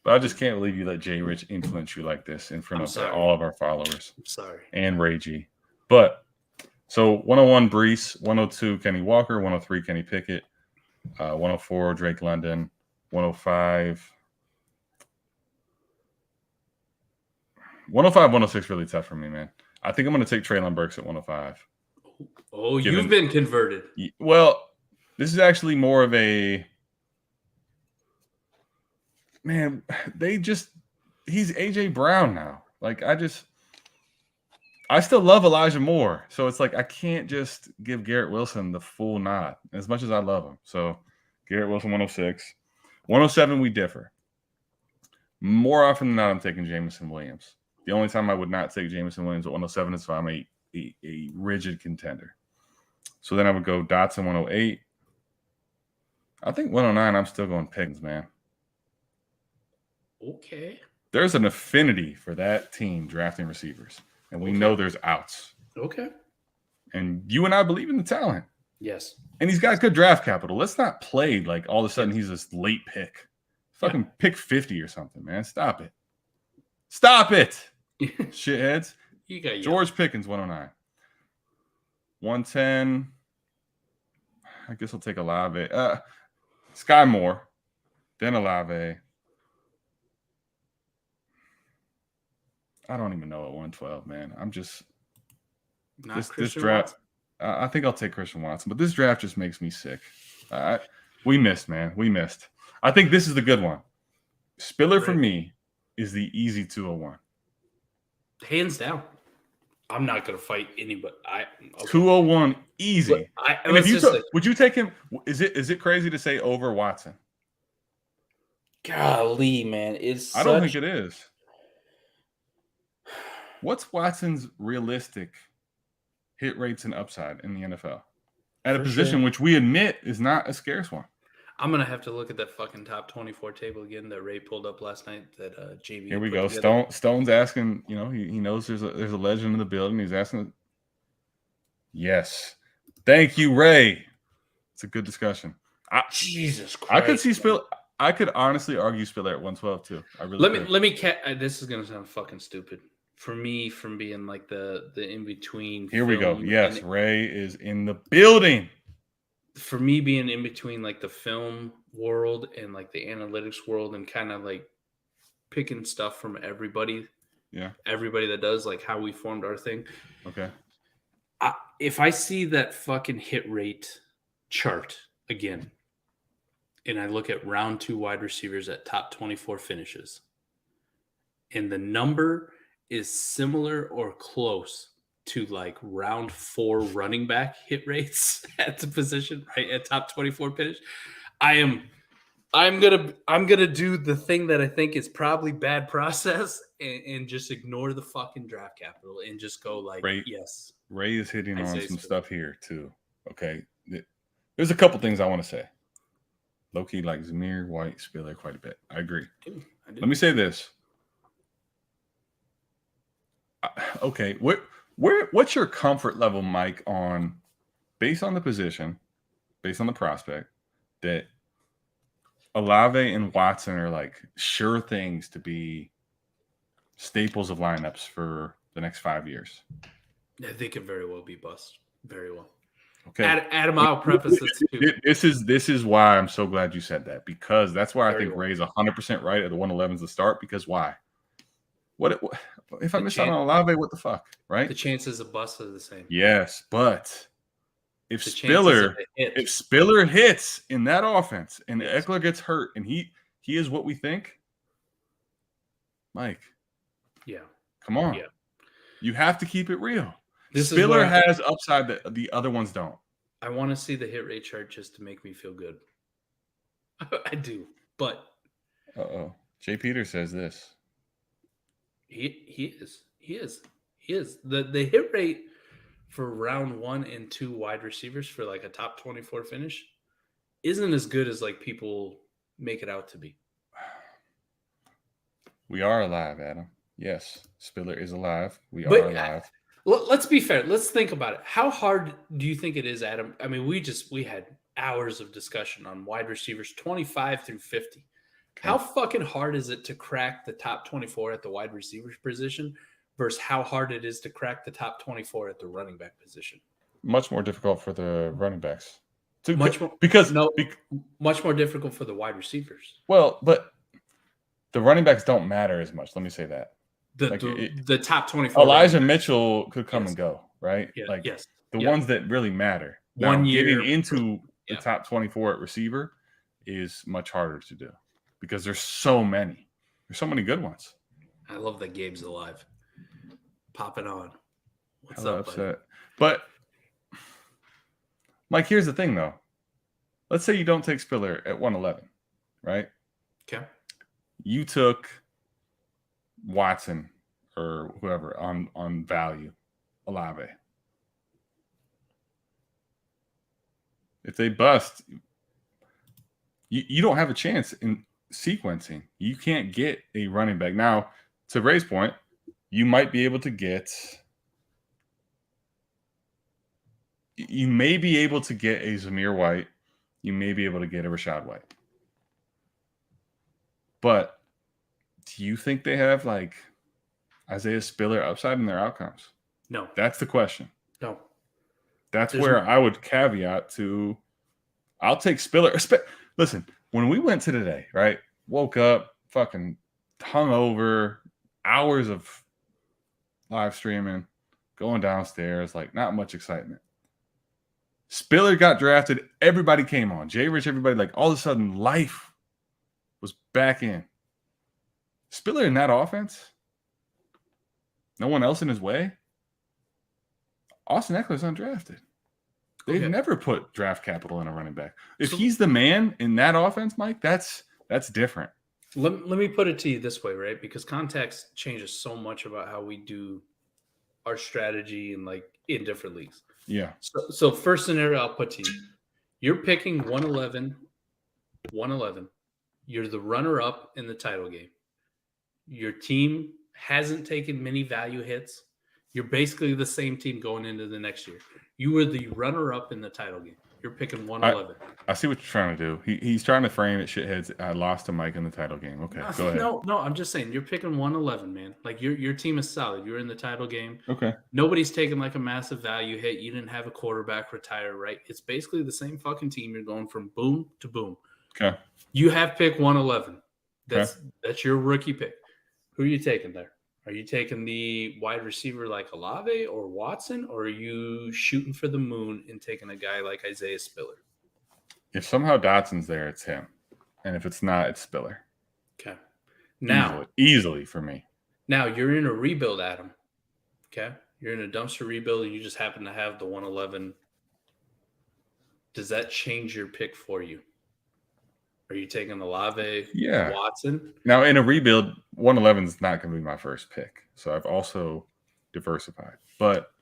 [SPEAKER 2] But I just can't believe you let Jay Rich influence you like this in front of all of our followers.
[SPEAKER 1] I'm sorry.
[SPEAKER 2] And Ray G. But so 101 Brees, 102 Kenny Walker, 103 Kenny Pickett, 104 Drake London, 105. 106 really tough for me, man. I think I'm going to take Treylon Burks at 105.
[SPEAKER 1] Oh, you've been converted.
[SPEAKER 2] Well, this is actually more of a man. He's AJ Brown now. Like I still love Elijah Moore, so it's like I can't just give Garrett Wilson the full nod as much as I love him. So Garrett Wilson 106, 107 we differ. More often than not, I'm taking Jamison Williams. The only time I would not take Jamison Williams at 107 is if I'm a rigid contender. So then I would go Dotson 108. I think 109, I'm still going Pickens, man.
[SPEAKER 1] Okay.
[SPEAKER 2] There's an affinity for that team drafting receivers, and we know there's outs.
[SPEAKER 1] Okay.
[SPEAKER 2] And you and I believe in the talent.
[SPEAKER 1] Yes.
[SPEAKER 2] And he's got good draft capital. Let's not play like all of a sudden he's this late pick. Fucking pick 50 or something, man. Stop it. Stop it. Shitheads.
[SPEAKER 1] You got
[SPEAKER 2] George Pickens 109. 110. I guess I'll take Olave. Sky Moore. Then Olave. I don't even know at 112, man. I'm just this draft. I think I'll take Christian Watson, but this draft just makes me sick. We missed, man. We missed. I think this is the good one. Spiller for me is the easy 201.
[SPEAKER 1] Hands down. I'm not going to fight anybody.
[SPEAKER 2] 201 easy. And if you would you take him? Is it crazy to say over Watson?
[SPEAKER 1] Golly, man,
[SPEAKER 2] I don't think it is. What's Watson's realistic hit rates and upside in the NFL at a position which we admit is not a scarce one?
[SPEAKER 1] I'm gonna have to look at that fucking top 24 table again that Ray pulled up last night. That JV.
[SPEAKER 2] Here we go. Stone's asking. You know, he knows there's a legend in the building. He's asking. Yes, thank you, Ray. It's a good discussion.
[SPEAKER 1] Jesus Christ.
[SPEAKER 2] I could see Spiller. I could honestly argue Spiller at 112 too. I really.
[SPEAKER 1] Let me. This is gonna sound fucking stupid for me from being like the in between.
[SPEAKER 2] Here we go. Yes, Ray is in the building.
[SPEAKER 1] For me being in between like the film world and like the analytics world and kind of like picking stuff from everybody.
[SPEAKER 2] Yeah.
[SPEAKER 1] Everybody that does like how we formed our thing.
[SPEAKER 2] Okay.
[SPEAKER 1] If I see that fucking hit rate chart again, and I look at round 2 wide receivers at top 24 finishes, and the number is similar or close to like round 4 running back hit rates at the position, right at top 24 finish, I'm gonna do the thing that I think is probably bad process and just ignore the fucking draft capital and just go like, yes.
[SPEAKER 2] Ray is hitting on some stuff here too. Okay, there's a couple things I want to say. Low key, like Zamir White, Spiller quite a bit. I agree. I do. Let me say this. Okay, what's your comfort level, Mike, on based on the position, based on the prospect, that Olave and Watson are like sure things to be staples of lineups for the next 5 years?
[SPEAKER 1] They could very well be bust. Very well.
[SPEAKER 2] Okay.
[SPEAKER 1] Adam, I'll preface this too.
[SPEAKER 2] This is why I'm so glad you said that, because that's why I think Ray's 100% right at the 111s to start. Because why? What if I miss out on Olave? What the fuck, right?
[SPEAKER 1] The chances of bust are the same.
[SPEAKER 2] Yes, but if Spiller hits in that offense and Eckler gets hurt and he is what we think, Mike.
[SPEAKER 1] Yeah.
[SPEAKER 2] Come on.
[SPEAKER 1] Yeah.
[SPEAKER 2] You have to keep it real. Spiller has upside that the other ones don't.
[SPEAKER 1] I want to see the hit rate chart just to make me feel good. I do, but
[SPEAKER 2] Jay Peters says this.
[SPEAKER 1] He is. The hit rate for round 1 and 2 wide receivers for like a top 24 finish isn't as good as like people make it out to be.
[SPEAKER 2] We are alive, Adam. Yes, Spiller is alive. We are alive.
[SPEAKER 1] Let's be fair. Let's think about it. How hard do you think it is, Adam? I mean, we had hours of discussion on wide receivers 25 through 50. Okay. How fucking hard is it to crack the top 24 at the wide receiver position versus how hard it is to crack the top 24 at the running back position?
[SPEAKER 2] Much more difficult for the running backs.
[SPEAKER 1] Much more difficult for the wide receivers.
[SPEAKER 2] Well, but the running backs don't matter as much. Let me say that.
[SPEAKER 1] The top 24.
[SPEAKER 2] Elijah Mitchell could come and go, right?
[SPEAKER 1] Yeah,
[SPEAKER 2] the ones that really matter. Now, getting into the top 24 at receiver is much harder to do because there's so many. There's so many good ones.
[SPEAKER 1] I love that Gabe's alive. Pop it on. What's
[SPEAKER 2] up,
[SPEAKER 1] upset?
[SPEAKER 2] Buddy? But Mike, here's the thing, though. Let's say you don't take Spiller at 111, right?
[SPEAKER 1] Okay.
[SPEAKER 2] You took Watson or whoever on value, Olave. If they bust, you don't have a chance in sequencing. You can't get a running back. Now, to Ray's point, you might be able to get a Zamir White. You may be able to get a Rashad White. But do you think they have like Isaiah Spiller upside in their outcomes?
[SPEAKER 1] No.
[SPEAKER 2] That's the question.
[SPEAKER 1] No.
[SPEAKER 2] That's where I would caveat to I'll take Spiller. Listen, when we went to today, right? Woke up, fucking hungover, hours of live streaming, going downstairs, like not much excitement. Spiller got drafted. Everybody came on. Jay Rich, everybody, like all of a sudden life was back in. Spiller in that offense, no one else in his way. Austin Eckler's undrafted. They've never put draft capital in a running back. If he's the man in that offense, Mike, that's different.
[SPEAKER 1] Let me put it to you this way, right? Because context changes so much about how we do our strategy and like in different leagues.
[SPEAKER 2] Yeah.
[SPEAKER 1] So first scenario I'll put to you. You're picking 111. You're the runner-up in the title game. Your team hasn't taken many value hits. You're basically the same team going into the next year. You were the runner-up in the title game. You're picking 111.
[SPEAKER 2] I see what you're trying to do. He's trying to frame it. Shitheads. I lost to Mike in the title game. Okay, go ahead.
[SPEAKER 1] No, I'm just saying you're picking 111, man. Like your team is solid. You're in the title game.
[SPEAKER 2] Okay.
[SPEAKER 1] Nobody's taken like a massive value hit. You didn't have a quarterback retire, right? It's basically the same fucking team. You're going from boom to boom.
[SPEAKER 2] Okay.
[SPEAKER 1] You have pick 111. That's your rookie pick. Who are you taking there? Are you taking the wide receiver like Olave or Watson, or are you shooting for the moon and taking a guy like Isaiah Spiller?
[SPEAKER 2] If somehow Dotson's there, it's him. And if it's not, it's Spiller.
[SPEAKER 1] Okay. Now,
[SPEAKER 2] easily for me.
[SPEAKER 1] Now, you're in a rebuild, Adam. Okay? You're in a dumpster rebuild, and you just happen to have the 111. Does that change your pick for you? Are you taking Olave, Watson?
[SPEAKER 2] Now, in a rebuild, 111 is not going to be my first pick. So I've also diversified. But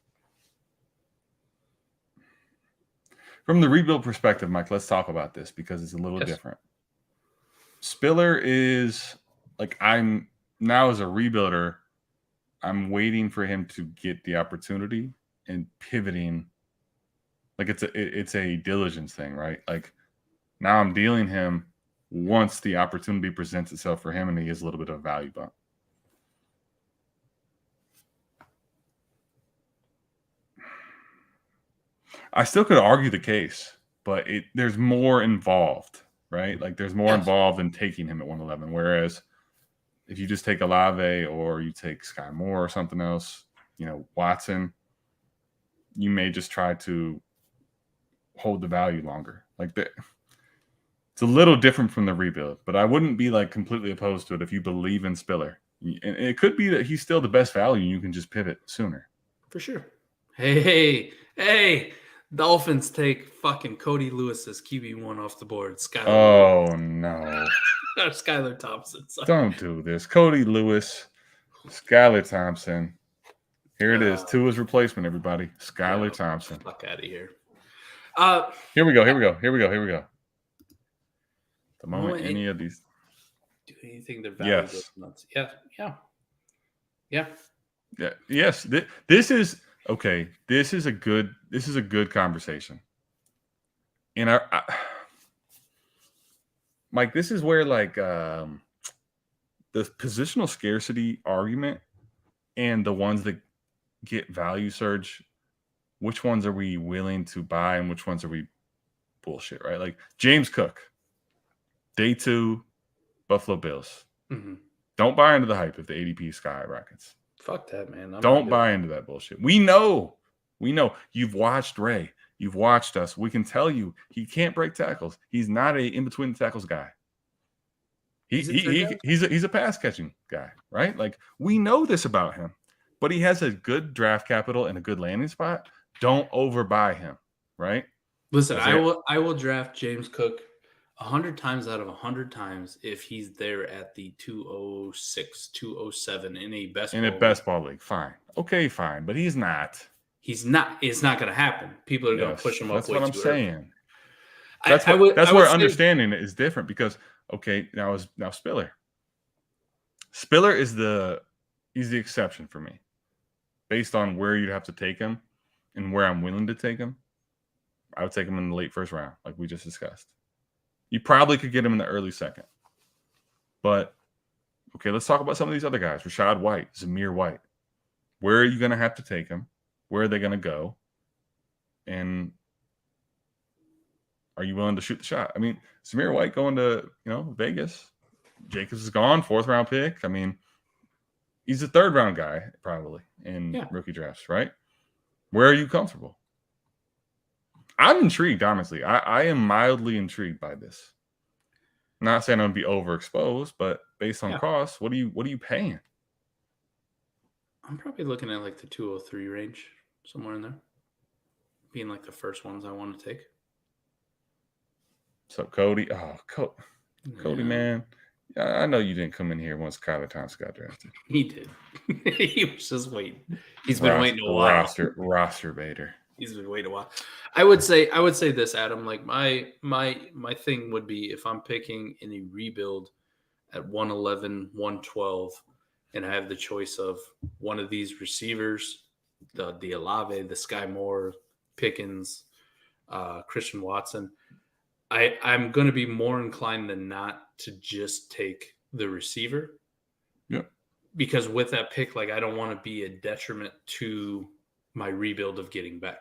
[SPEAKER 2] from the rebuild perspective, Mike, let's talk about this because it's a little different. Spiller is like I'm now as a rebuilder, I'm waiting for him to get the opportunity and pivoting. Like it's a diligence thing, right? Like now I'm dealing him once the opportunity presents itself for him and he gets a little bit of a value bump. I still could argue the case, but there's more involved, right? Like there's more involved in taking him at 111. Whereas if you just take Olave or you take Sky Moore or something else, Watson, you may just try to hold the value longer. Like that. It's a little different from the rebuild, but I wouldn't be like completely opposed to it if you believe in Spiller. And it could be that he's still the best value. You can just pivot sooner.
[SPEAKER 1] For sure. Hey. Dolphins take fucking Cody Lewis's QB1 off the board.
[SPEAKER 2] No.
[SPEAKER 1] Skylar Thompson. Sorry.
[SPEAKER 2] Don't do this. Cody Lewis, Skylar Thompson. Here it is. Tua's replacement, everybody. Skylar Thompson.
[SPEAKER 1] Fuck out of here.
[SPEAKER 2] Here we go. The moment any of these
[SPEAKER 1] do anything, their value goes nuts. Yeah.
[SPEAKER 2] Yes. This is okay. This is a good conversation. And Mike, this is where like the positional scarcity argument and the ones that get value surge, which ones are we willing to buy and which ones are we bullshit, right? Like James Cook, day 2, Buffalo Bills.
[SPEAKER 1] Mm-hmm.
[SPEAKER 2] Don't buy into the hype if the ADP skyrockets.
[SPEAKER 1] Fuck that, man.
[SPEAKER 2] Don't buy into that bullshit. We know. You've watched Ray. You've watched us. We can tell you he can't break tackles. He's not a in between the tackles guy. He's a pass catching guy, right? Like we know this about him, but he has a good draft capital and a good landing spot. Don't overbuy him, right?
[SPEAKER 1] Listen, I will draft James Cook 100 times out of 100 times if he's there at the 206, 207 in a best ball
[SPEAKER 2] league. Fine. Okay, fine. But he's not.
[SPEAKER 1] He's not. It's not going to happen. People are going to push him up.
[SPEAKER 2] That's what I'm saying.
[SPEAKER 1] Early.
[SPEAKER 2] That's where understanding it is different because, okay, now Spiller. Spiller is he's the exception for me based on where you'd have to take him and where I'm willing to take him. I would take him in the late first round, like we just discussed. You probably could get him in the early second. But, okay, let's talk about some of these other guys. Rashad White, Zamir White. Where are you going to have to take him? Where are they going to go? And are you willing to shoot the shot? I mean, Zamir White going to, Vegas. Jacobs is gone, 4th-round pick. I mean, he's a 3rd-round guy probably in rookie drafts, right? Where are you comfortable? I'm intrigued, honestly. I am mildly intrigued by this. I'm not saying I'm going to be overexposed, but based on costs, what are you paying?
[SPEAKER 1] I'm probably looking at like the 203 range, somewhere in there, being like the first ones I want to take.
[SPEAKER 2] So Cody, Cody, man, I know you didn't come in here once Kyler Thompson got drafted.
[SPEAKER 1] He did. He was just waiting. He's been waiting a while.
[SPEAKER 2] Roster baiter.
[SPEAKER 1] He's been waiting a while. I would say this, Adam. Like my thing would be if I'm picking in a rebuild at 111, 112, and I have the choice of one of these receivers, the Olave, the Sky Moore, Pickens, Christian Watson. I'm going to be more inclined than not to just take the receiver.
[SPEAKER 2] Yeah.
[SPEAKER 1] Because with that pick, like I don't want to be a detriment to my rebuild of getting back.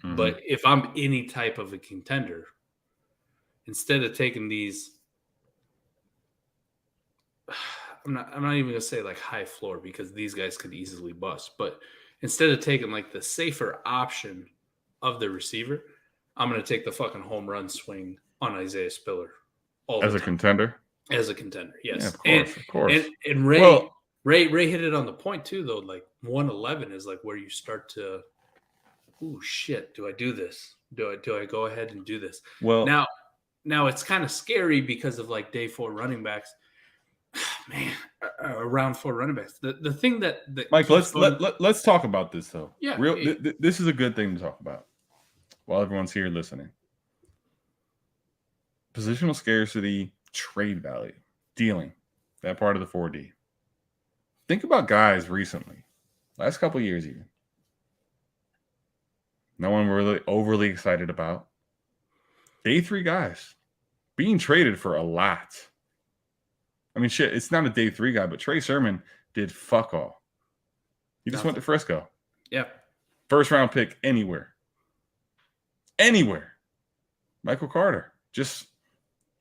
[SPEAKER 1] Mm-hmm. But if I'm any type of a contender, instead of taking these, I'm not even going to say like high floor because these guys could easily bust. But instead of taking like the safer option of the receiver, I'm going to take the fucking home run swing on Isaiah Spiller.
[SPEAKER 2] As a contender?
[SPEAKER 1] As a contender, yes.
[SPEAKER 2] Yeah, of course.
[SPEAKER 1] And Ray hit it on the point too, though. Like 111 is like where you start to, oh shit, do I do this? Do I go ahead and do this?
[SPEAKER 2] Well,
[SPEAKER 1] now it's kind of scary because of like day 4 running backs. Man, around 4 running backs. The thing that
[SPEAKER 2] Mike, let's talk about this though.
[SPEAKER 1] Yeah,
[SPEAKER 2] this is a good thing to talk about while everyone's here listening. Positional scarcity, trade value, dealing, that part of the 4D. Think about guys recently, last couple of years even. No one really overly excited about. Day 3 guys being traded for a lot. I mean, shit, it's not a day 3 guy, but Trey Sermon did fuck all. He just went to Frisco.
[SPEAKER 1] Yeah.
[SPEAKER 2] 1st round pick anywhere. Michael Carter just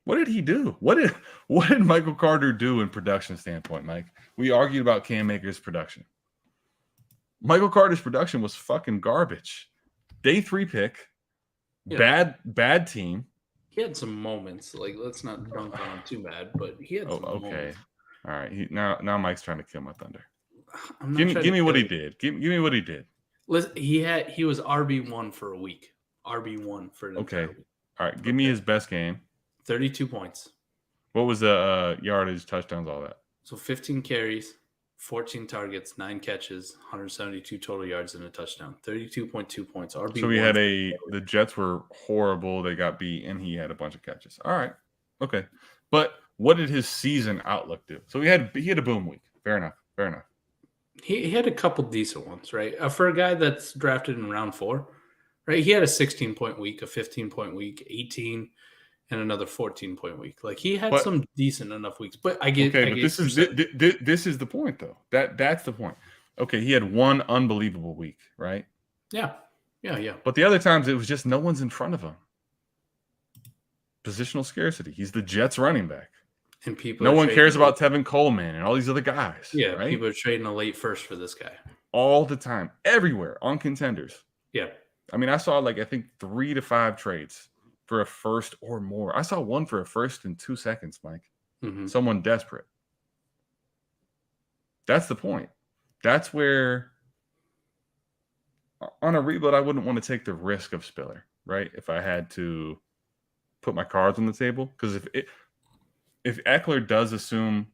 [SPEAKER 2] What did he do? What did Michael Carter do in production standpoint, Mike? We argued about Cam Akers' production. Michael Carter's production was fucking garbage. Day 3 pick, bad team.
[SPEAKER 1] He had some moments. Like, let's not dunk on him too bad, but he had some
[SPEAKER 2] okay.
[SPEAKER 1] moments.
[SPEAKER 2] All right. Now Mike's trying to kill my thunder.
[SPEAKER 1] Give
[SPEAKER 2] me what he did. Give me what he did.
[SPEAKER 1] Listen, he was RB1 for a week. RB1 for an entire week.
[SPEAKER 2] All right. Give me his best game.
[SPEAKER 1] 32 points.
[SPEAKER 2] What was the yardage, touchdowns, all that?
[SPEAKER 1] So 15 carries, 14 targets, 9 catches, 172 total yards and a touchdown. 32.2 points. RB1.
[SPEAKER 2] So he had the Jets were horrible. They got beat, and he had a bunch of catches. All right. Okay. But what did his season outlook do? So he had a boom week. Fair enough.
[SPEAKER 1] He had a couple decent ones, right? For a guy that's drafted in round 4, right? He had a 16-point week, a 15-point week, 18, and another 14-point week. Like, he had some decent enough weeks. But
[SPEAKER 2] this is the point, though. That's the point. Okay, he had one unbelievable week, right?
[SPEAKER 1] Yeah.
[SPEAKER 2] But the other times it was just no one's in front of him. Positional scarcity. He's the Jets running back.
[SPEAKER 1] And
[SPEAKER 2] no one cares about Tevin Coleman and all these other guys.
[SPEAKER 1] Yeah,
[SPEAKER 2] right?
[SPEAKER 1] People are trading a late first for this guy.
[SPEAKER 2] All the time. Everywhere. On contenders.
[SPEAKER 1] Yeah.
[SPEAKER 2] I mean, I saw I think 3 to 5 trades for a first or more. I saw one for a first in 2 seconds, Mike.
[SPEAKER 1] Mm-hmm.
[SPEAKER 2] Someone desperate. That's the point. That's where on a rebuild, I wouldn't want to take the risk of Spiller, right? If I had to put my cards on the table. Because if Eckler does assume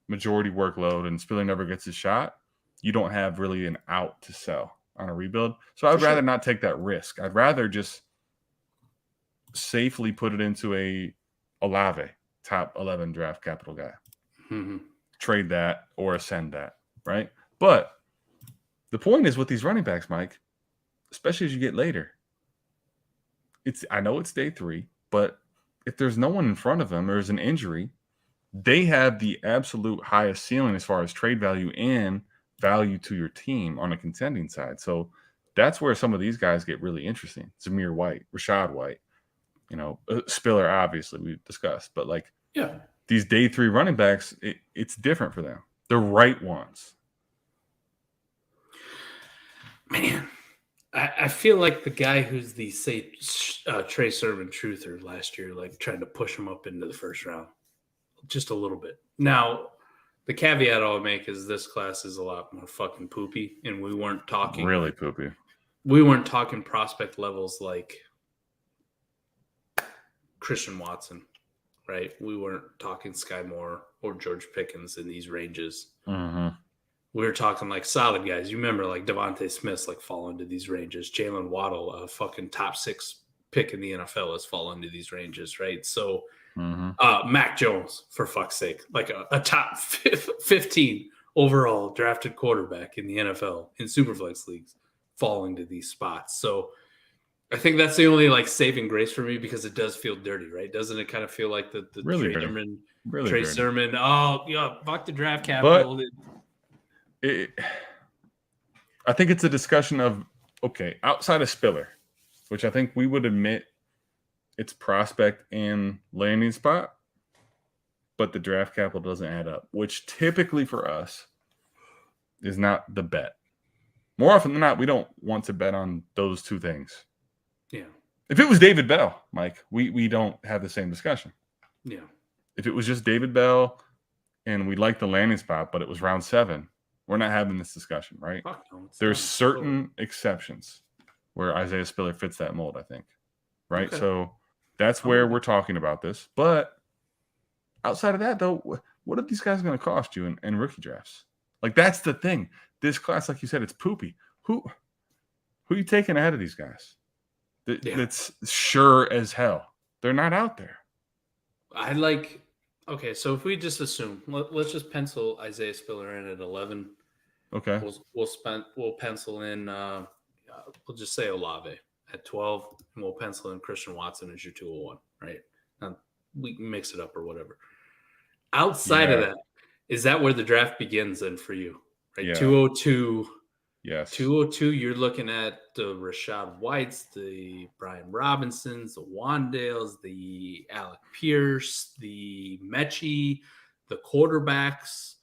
[SPEAKER 2] majority workload and Spiller never gets his shot, you don't have really an out to sell on a rebuild. So I'd rather not take that risk. I'd rather just safely put it into a Olave, top 11 draft capital guy.
[SPEAKER 1] Mm-hmm.
[SPEAKER 2] Trade that or ascend that, right? But the point is with these running backs, Mike, especially as you get later, I know it's day 3, but if there's no one in front of them or there's an injury, they have the absolute highest ceiling as far as trade value and value to your team on a contending side. So that's where some of these guys get really interesting. Zamir White, Rashad White, Spiller, obviously we discussed, but these day 3 running backs, it's different for them. The right ones.
[SPEAKER 1] Man, I feel like the guy who's the Trey Sermon truther last year, trying to push him up into the first round just a little bit. Now, the caveat I'll make is this class is a lot more fucking poopy, and we weren't talking
[SPEAKER 2] really poopy.
[SPEAKER 1] We weren't talking prospect levels like Christian Watson, right? We weren't talking Sky Moore or George Pickens in these ranges.
[SPEAKER 2] Mm-hmm.
[SPEAKER 1] We were talking solid guys. You remember Devontae Smith's fall into these ranges. Jalen Waddle, a fucking top 6 pick in the NFL, has fallen into these ranges, right? So Mac Jones, for fuck's sake, a top 15 overall drafted quarterback in the NFL in Superflex leagues, falling to these spots. So I think that's the only saving grace for me, because it does feel dirty, right? Doesn't it kind of feel like the
[SPEAKER 2] really
[SPEAKER 1] Trey Sermon? Oh yeah, fuck the draft capital.
[SPEAKER 2] I think it's a discussion of, outside of Spiller, which I think we would admit it's prospect and landing spot, but the draft capital doesn't add up, which typically for us is not the bet. More often than not, we don't want to bet on those two things.
[SPEAKER 1] Yeah.
[SPEAKER 2] If it was David Bell, Mike, we don't have the same discussion.
[SPEAKER 1] Yeah.
[SPEAKER 2] If it was just David Bell and we liked the landing spot, but it was round 7, we're not having this discussion, right?
[SPEAKER 1] No,
[SPEAKER 2] there's certain exceptions where Isaiah Spiller fits that mold, I think. Right?
[SPEAKER 1] Okay.
[SPEAKER 2] So that's where we're talking about this. But outside of that, though, what are these guys going to cost you in rookie drafts? That's the thing. This class, like you said, it's poopy. Who are you taking ahead of these guys? That's sure as hell they're not out there.
[SPEAKER 1] Okay, so if we just assume, let's just pencil Isaiah Spiller in at 11.
[SPEAKER 2] Okay.
[SPEAKER 1] We'll pencil in we'll just say Olave at 12, and we'll pencil in Christian Watson as your 201, right? Now, we can mix it up or whatever. Outside of that, is that where the draft begins then for you? Right?
[SPEAKER 2] Yeah.
[SPEAKER 1] 202.
[SPEAKER 2] Yes.
[SPEAKER 1] 202, you're looking at the Rashad Whites, the Brian Robinsons, the Wandales, the Alec Pierce, the Mechie, the quarterbacks,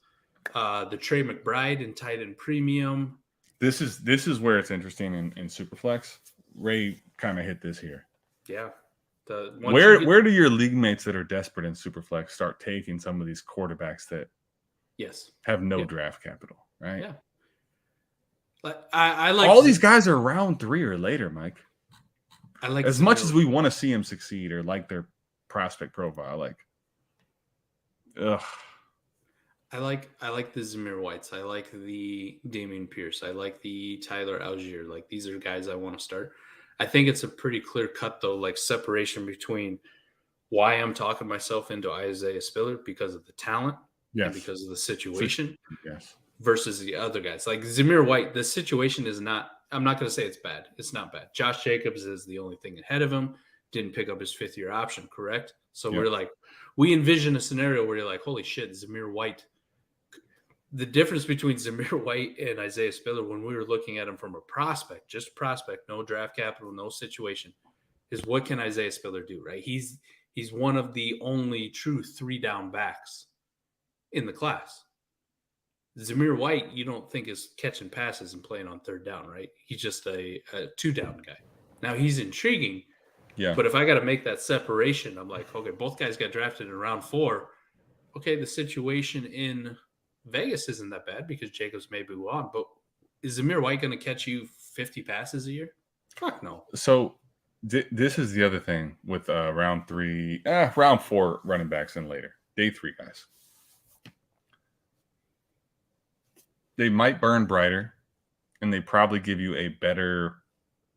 [SPEAKER 1] the Trey McBride in tight end premium.
[SPEAKER 2] This is where it's interesting in Superflex. Ray kind of hit this here.
[SPEAKER 1] Yeah.
[SPEAKER 2] Where do your league mates that are desperate in Superflex start taking some of these quarterbacks that have no draft capital, right?
[SPEAKER 1] Yeah. I like
[SPEAKER 2] all these guys are round 3 or later, Mike.
[SPEAKER 1] I like
[SPEAKER 2] as much as we want to see them succeed or like their prospect profile, like, ugh.
[SPEAKER 1] I like the Zamir Whites. I like the Damian Pierce. I like the Tyler Algier. Like, these are guys I want to start. I think it's a pretty clear cut, though, like separation between why I'm talking myself into Isaiah Spiller because of the talent and because of the situation versus the other guys. Like Zamir White, the situation is not – I'm not going to say it's bad. It's not bad. Josh Jacobs is the only thing ahead of him. Didn't pick up his 5th-year option, correct? So we're like – we envision a scenario where you're like, holy shit, Zamir White – the difference between Zamir White and Isaiah Spiller when we were looking at him from a prospect, just prospect, no draft capital, no situation, is what can Isaiah Spiller do, right? He's one of the only true 3-down backs in the class. Zamir White, you don't think is catching passes and playing on 3rd down, right? He's just a 2-down guy. Now, he's intriguing, but if I got to make that separation, I'm like, okay, both guys got drafted in round 4. Okay, the situation in Vegas isn't that bad because Jacobs may move on, but is Zamir White going to catch you 50 passes a year? Fuck no.
[SPEAKER 2] So this is the other thing with round 4 running backs and later. Day 3 guys. They might burn brighter, and they probably give you a better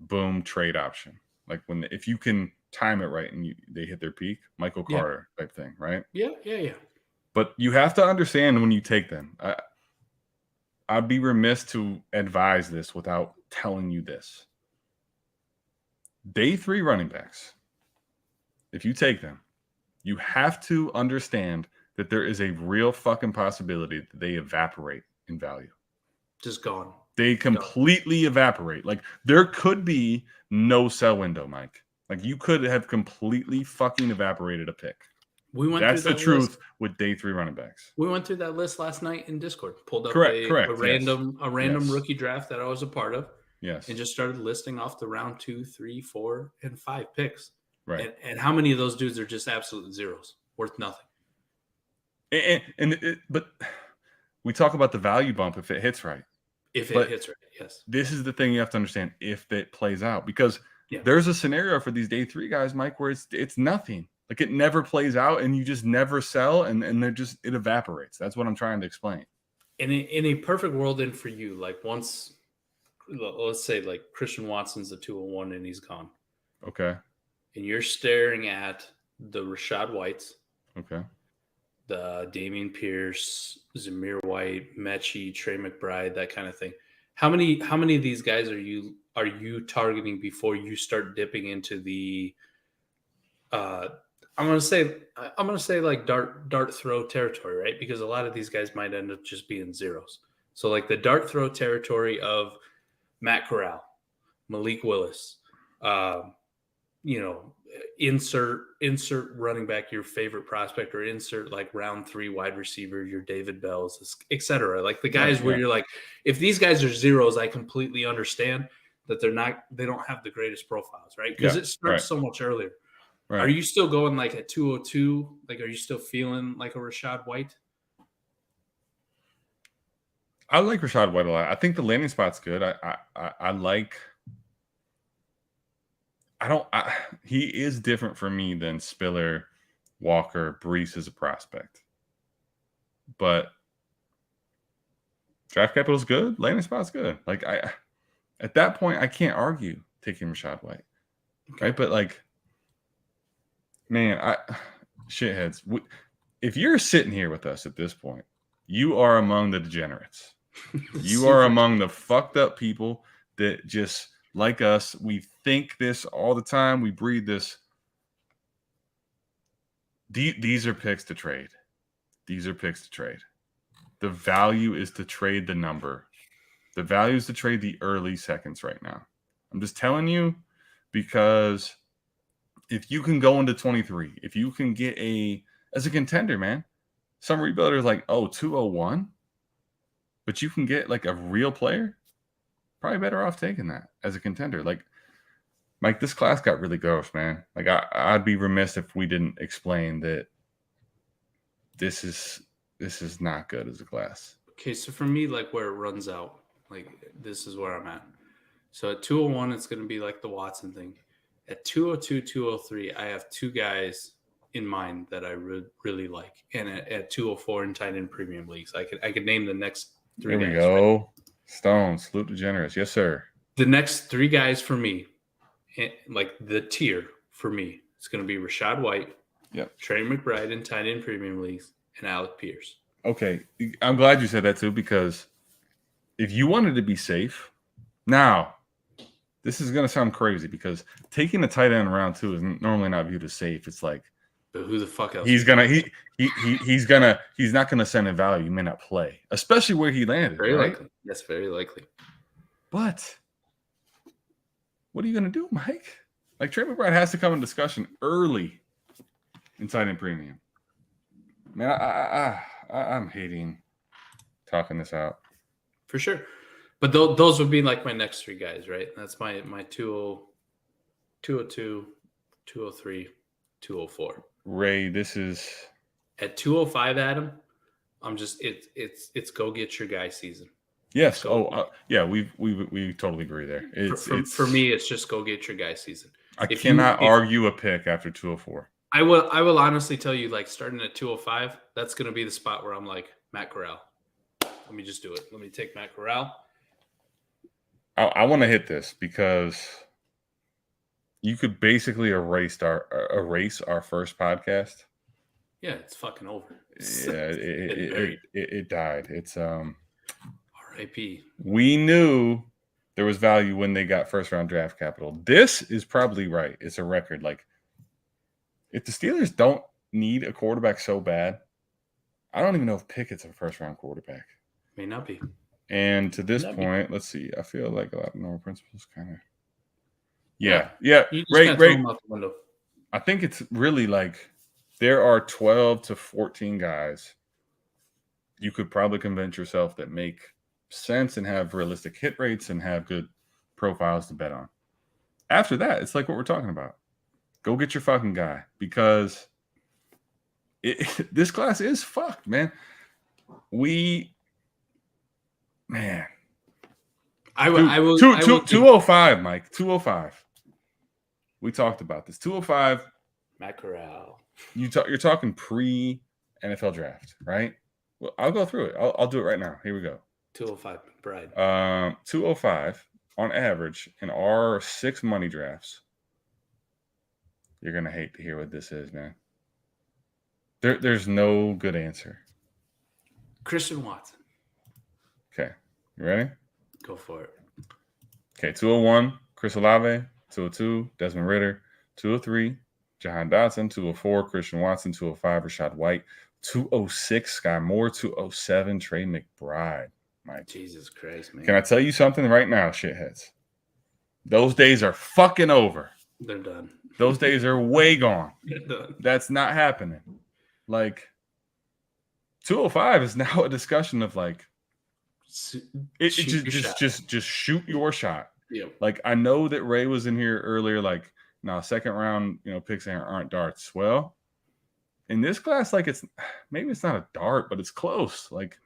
[SPEAKER 2] boom trade option. Like if you can time it right and they hit their peak, Michael Carter type thing, right?
[SPEAKER 1] Yeah.
[SPEAKER 2] But you have to understand when you take them. I'd be remiss to advise this without telling you this. Day 3 running backs, if you take them, you have to understand that there is a real fucking possibility that they evaporate in value.
[SPEAKER 1] Just gone.
[SPEAKER 2] They completely evaporate. Like, there could be no sell window, Mike. Like, you could have completely fucking evaporated a pick. That's the truth with day 3 running backs.
[SPEAKER 1] We went through that list last night in Discord. Pulled up
[SPEAKER 2] correct.
[SPEAKER 1] a random rookie draft that I was a part of.
[SPEAKER 2] Yes.
[SPEAKER 1] And just started listing off the round 2, 3, 4, and 5 picks.
[SPEAKER 2] Right.
[SPEAKER 1] And how many of those dudes are just absolute zeros, worth nothing?
[SPEAKER 2] But we talk about the value bump if it hits right.
[SPEAKER 1] If it hits right, yes.
[SPEAKER 2] This is the thing you have to understand if it plays out. Because there's a scenario for these day 3 guys, Mike, where it's nothing. Like, it never plays out and you just never sell and it evaporates. That's what I'm trying to explain.
[SPEAKER 1] In a perfect world, and for you, like, once, let's say, like, Christian Watson's the 201 and he's gone.
[SPEAKER 2] Okay.
[SPEAKER 1] And you're staring at the Rashad Whites.
[SPEAKER 2] Okay.
[SPEAKER 1] The Damian Pierce, Zamir White, Mechie, Trey McBride, that kind of thing. How many of these guys are you targeting before you start dipping into the I'm gonna say like dart throw territory, right? Because a lot of these guys might end up just being zeros. So like the dart throw territory of Matt Corral, Malik Willis, insert running back your favorite prospect, or insert like round 3 wide receiver, your David Bells, etc. Like the guys where you're like, if these guys are zeros, I completely understand that they don't have the greatest profiles, right? Because it starts so much earlier. Right. Are you still going like at 202? Like, are you still feeling like a Rashad White?
[SPEAKER 2] I like Rashad White a lot. I think the landing spot's good. He is different for me than Spiller, Walker, Brees as a prospect. But draft capital is good. Landing spot's good. Like, at that point, I can't argue taking Rashad White. Okay. Right? But like, man, shitheads. If you're sitting here with us at this point, you are among the degenerates. You are among the fucked up people that just, like us, we think this all the time. We breathe this. These are picks to trade. These are picks to trade. The value is to trade the number. The value is to trade the early seconds right now. I'm just telling you, because if you can go into 23, if you can get as a contender, man, some rebuilders like, 201, but you can get like a real player, probably better off taking that as a contender. Like, Mike, this class got really gross, man. Like, I'd be remiss if we didn't explain that this is not good as a class.
[SPEAKER 1] Okay, so for me, like where it runs out, like this is where I'm at. So at 201, it's going to be like the Watson thing. At 202, 203, I have two guys in mind that I really like. And at 204 in tight end premium leagues, I could name the next three guys.
[SPEAKER 2] There we go. Right? Stone, salute to generous. Yes, sir.
[SPEAKER 1] The next three guys for me, like the tier for me, it's going to be Rashad White, Trey McBride in tight end premium leagues, and Alec Pierce.
[SPEAKER 2] Okay, I'm glad you said that too, because if you wanted to be safe, now this is going to sound crazy because taking a tight end in round 2 is normally not viewed as safe. It's like,
[SPEAKER 1] but who the fuck else?
[SPEAKER 2] He's not gonna send in value. He may not play, especially where he landed.
[SPEAKER 1] Very
[SPEAKER 2] right?
[SPEAKER 1] likely. That's very likely.
[SPEAKER 2] But what are you gonna do, Mike? Like Trey McBride has to come in discussion early inside in premium. Man, I'm hating talking this out
[SPEAKER 1] for sure. But those would be like my next three guys, right? That's my 202, 203, 204.
[SPEAKER 2] Ray, this is
[SPEAKER 1] at 205, Adam. I'm just it's go get your guy season.
[SPEAKER 2] Yes. Yeah. We totally agree there.
[SPEAKER 1] For me, it's just go get your guy season.
[SPEAKER 2] I cannot argue a pick after 204.
[SPEAKER 1] I will honestly tell you, like starting at 205, that's going to be the spot where I'm like Matt Corral. Let me just do it. Let me take Matt Corral.
[SPEAKER 2] I want to hit this because you could basically erase our first podcast.
[SPEAKER 1] Yeah, it's fucking over.
[SPEAKER 2] Yeah, it died. It's
[SPEAKER 1] R.I.P.
[SPEAKER 2] We knew there was value when they got first round draft capital. This is probably right. It's a record. Like, if the Steelers don't need a quarterback so bad, I don't even know if Pickett's a first round quarterback.
[SPEAKER 1] May not be.
[SPEAKER 2] And to this point, let's see. I feel like a lot of normal principles kind of. Yeah. Right. I think it's really like there are 12 to 14 guys you could probably convince yourself that make sense and have realistic hit rates and have good profiles to bet on. After that, it's like what we're talking about. Go get your fucking guy because this class is fucked, man. I will 205, Mike. 205. We talked about this. 205.
[SPEAKER 1] Matt Corral.
[SPEAKER 2] You're talking pre-NFL draft, right? Well, I'll go through it. I'll do it right now. Here we go.
[SPEAKER 1] 205 McBride.
[SPEAKER 2] 205 on average in our 6 money drafts. You're gonna hate to hear what this is, man. There's no good answer.
[SPEAKER 1] Christian Watson.
[SPEAKER 2] Okay, you ready?
[SPEAKER 1] Go for it.
[SPEAKER 2] Okay, 201, Chris Olave. 202, Desmond Ridder. 203, Jahan Dotson. 204, Christian Watson. 205, Rashad White. 206, Sky Moore. 207, Trey McBride. Mike.
[SPEAKER 1] Jesus Christ, man.
[SPEAKER 2] Can I tell you something right now, shitheads? Those days are fucking over.
[SPEAKER 1] They're done.
[SPEAKER 2] Those days are way gone.
[SPEAKER 1] They're done.
[SPEAKER 2] That's not happening. Like, 205 is now a discussion of like, just shoot your shot.
[SPEAKER 1] Yeah.
[SPEAKER 2] Like, I know that Ray was in here earlier, like, no, second round, picks aren't darts. Well, in this class, like, maybe it's not a dart, but it's close. Like,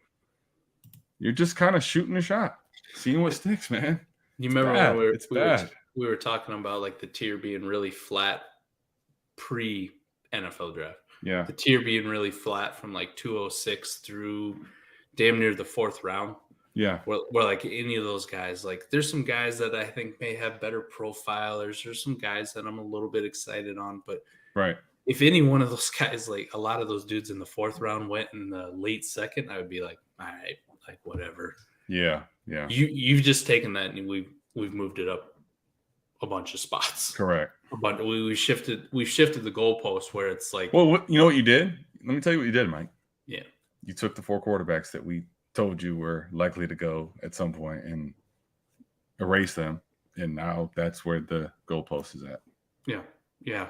[SPEAKER 2] you're just kind of shooting a shot, seeing what sticks, man.
[SPEAKER 1] You remember when we were talking about like the tier being really flat pre-NFL draft.
[SPEAKER 2] Yeah.
[SPEAKER 1] The tier being really flat from like 206 through damn near the 4th round.
[SPEAKER 2] Yeah.
[SPEAKER 1] Where like any of those guys, like there's some guys that I think may have better profilers. There's some guys that I'm a little bit excited on, but
[SPEAKER 2] right.
[SPEAKER 1] If any one of those guys, like a lot of those dudes in the 4th round went in the late 2nd, I would be like, all right, like whatever.
[SPEAKER 2] Yeah. Yeah.
[SPEAKER 1] You've just taken that and we've moved it up a bunch of spots.
[SPEAKER 2] Correct.
[SPEAKER 1] But we shifted the goalpost where it's like,
[SPEAKER 2] well, you know what you did? Let me tell you what you did, Mike.
[SPEAKER 1] Yeah.
[SPEAKER 2] You took the 4 quarterbacks that we told you were likely to go at some point and erase them. And now that's where the goalpost is at.
[SPEAKER 1] Yeah.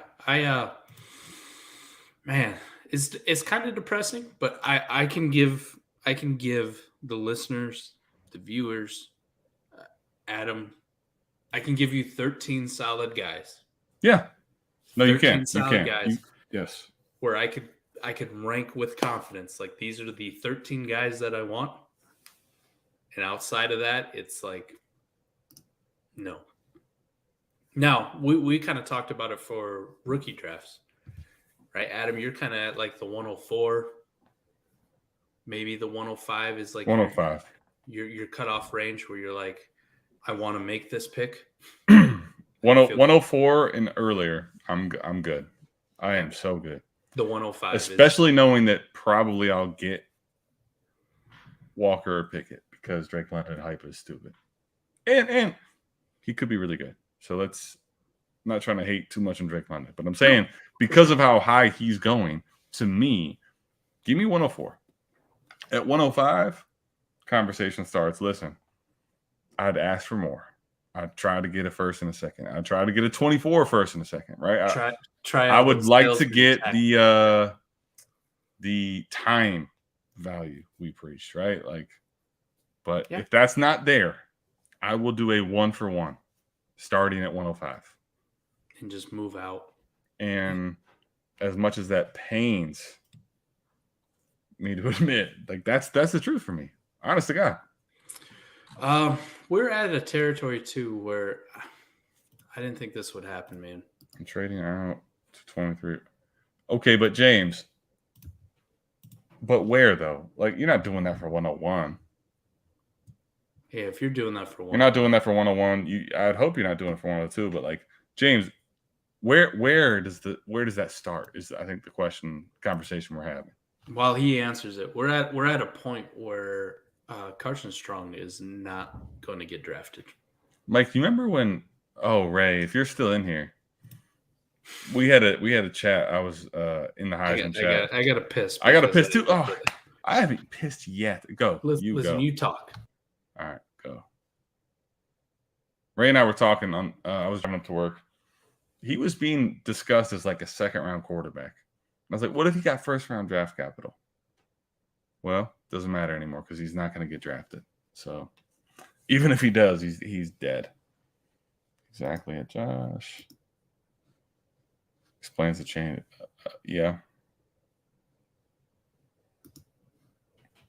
[SPEAKER 1] Man, it's kind of depressing, but I can give the listeners, the viewers, Adam, I can give you 13 solid guys.
[SPEAKER 2] Yeah. No, you can.
[SPEAKER 1] Solid guys.
[SPEAKER 2] Yes.
[SPEAKER 1] Where I could rank with confidence. Like, these are the 13 guys that I want. And outside of that, it's like, no. Now, we kind of talked about it for rookie drafts, right? Adam, you're kind of at like the 104. Maybe the 105 is like
[SPEAKER 2] 105.
[SPEAKER 1] Your cutoff range where you're like, I want to make this pick.
[SPEAKER 2] 104 and earlier, I'm good. I am so good.
[SPEAKER 1] The 105,
[SPEAKER 2] especially knowing that probably I'll get Walker or Pickett because Drake London hype is stupid, and he could be really good. So I'm not trying to hate too much on Drake London, but I'm saying because of how high he's going, to me, give me 104. At 105, conversation starts. Listen, I'd ask for more. I'd try to get a first and a second. I'd try to get a 24 first and a second, right? I would like to get the time value we preached, right? Like, but if that's not there, I will do a 1-for-1 starting at 105
[SPEAKER 1] and just move out. And
[SPEAKER 2] as much as that pains me to admit, like that's the truth for me. Honest to God.
[SPEAKER 1] We're at a territory too where I didn't think this would happen, man.
[SPEAKER 2] I'm trading out to 23. Okay, but James, but where though? Like, you're not doing that for 101.
[SPEAKER 1] Yeah, if you're doing that for 101.
[SPEAKER 2] You're not doing that for 101. I'd hope you're not doing it for 102, but like, James, where does that start? Is I think the conversation we're having.
[SPEAKER 1] While he answers it, we're at a point where Carson Strong is not going to get drafted.
[SPEAKER 2] Mike, do you remember when? Oh, Ray, if you're still in here, we had a chat. I was in the Heisman chat.
[SPEAKER 1] I got to piss.
[SPEAKER 2] I got to piss too. Oh, I haven't pissed yet. Go.
[SPEAKER 1] Listen,
[SPEAKER 2] go.
[SPEAKER 1] You talk.
[SPEAKER 2] All right, go. Ray and I were talking on. I was driving up to work. He was being discussed as like a second-round quarterback. I was like, what if he got first-round draft capital? Well, doesn't matter anymore because he's not going to get drafted. So even if he does, he's dead. Exactly. Josh explains the chain. Yeah.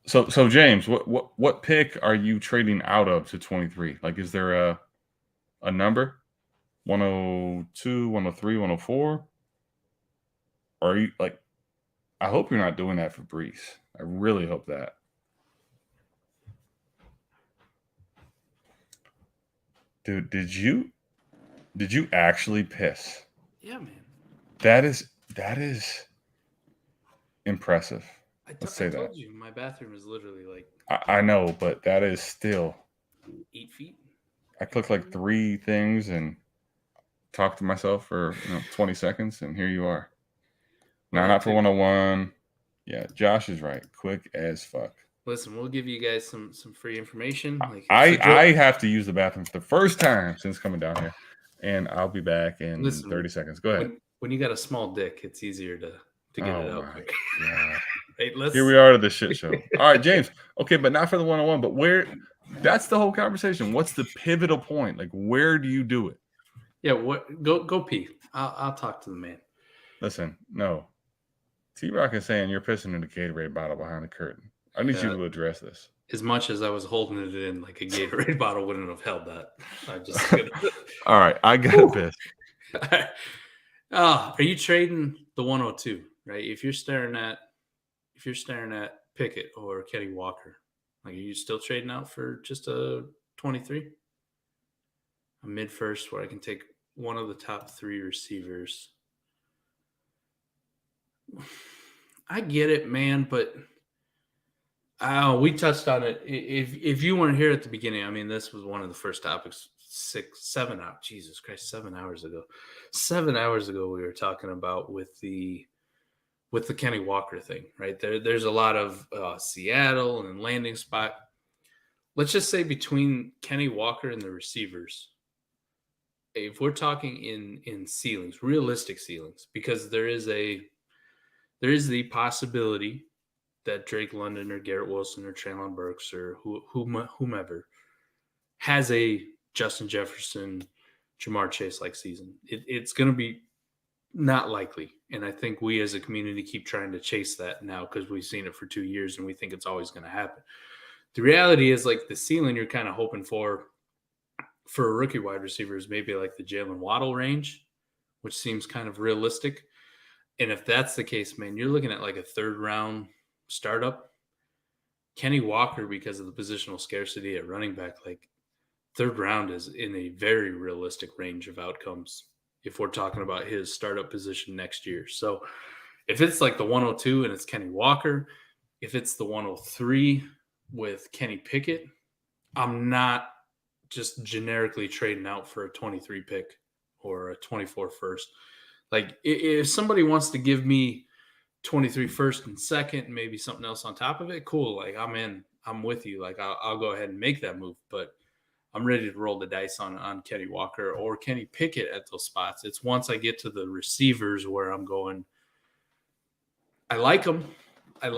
[SPEAKER 2] So James, what pick are you trading out of to 23? Like, is there a number? 102, 103, 104? Or are you like? I hope you're not doing that for Brees. I really hope that. Dude, did you actually piss?
[SPEAKER 1] Yeah, man.
[SPEAKER 2] That is impressive. Let's say
[SPEAKER 1] I told
[SPEAKER 2] that.
[SPEAKER 1] you, my bathroom is literally like.
[SPEAKER 2] I know, but that is still
[SPEAKER 1] 8 feet.
[SPEAKER 2] I clicked like 3 things and talked to myself for 20 seconds, and here you are. No, not for 101. Yeah, Josh is right. Quick as fuck.
[SPEAKER 1] Listen, we'll give you guys some free information. Like,
[SPEAKER 2] I have to use the bathroom for the first time since coming down here, and I'll be back in 30 seconds. Go ahead.
[SPEAKER 1] When you got a small dick, it's easier to get it out quick. Hey,
[SPEAKER 2] here we are to the shit show. All right, James. Okay, but not for the 101. But where? That's the whole conversation. What's the pivotal point? Like, where do you do it?
[SPEAKER 1] Yeah, go pee. I'll talk to the man.
[SPEAKER 2] Listen, no. T-Rock is saying you're pissing in a Gatorade bottle behind the curtain. I need you to address this.
[SPEAKER 1] As much as I was holding it in, like a Gatorade bottle wouldn't have held that. I just
[SPEAKER 2] all right, I got pissed.
[SPEAKER 1] Are you trading the 102? Right? If you're staring at Pickett or Kenny Walker, like, are you still trading out for just a 23? A mid first where I can take one of the top 3 receivers. I get it, man, but we touched on it. If you weren't here at the beginning, I mean, this was one of the first topics. 7 hours. Jesus Christ, 7 hours ago. 7 hours ago, we were talking about with the with the Kenny Walker thing, right? There's a lot of Seattle and landing spot. Let's just say between Kenny Walker and the receivers, if we're talking in ceilings, realistic ceilings, because there is the possibility that Drake London or Garrett Wilson or Traylon Burks or whomever has a Justin Jefferson, Jamar Chase-like season. It's going to be not likely. And I think we as a community keep trying to chase that now because we've seen it for 2 years and we think it's always going to happen. The reality is, like, the ceiling you're kind of hoping for a rookie wide receiver is maybe like the Jalen Waddle range, which seems kind of realistic. And if that's the case, man, you're looking at like a 3rd round startup. Kenny Walker, because of the positional scarcity at running back, like 3rd round is in a very realistic range of outcomes if we're talking about his startup position next year. So if it's like the 102 and it's Kenny Walker, if it's the 103 with Kenny Pickett, I'm not just generically trading out for a 23 pick or a 24 first. Like, if somebody wants to give me 23 first and second, and maybe something else on top of it, cool. Like, I'm in. I'm with you. Like, I'll go ahead and make that move. But I'm ready to roll the dice on Kenny Walker or Kenny Pickett at those spots. It's once I get to the receivers where I'm going, I like them. I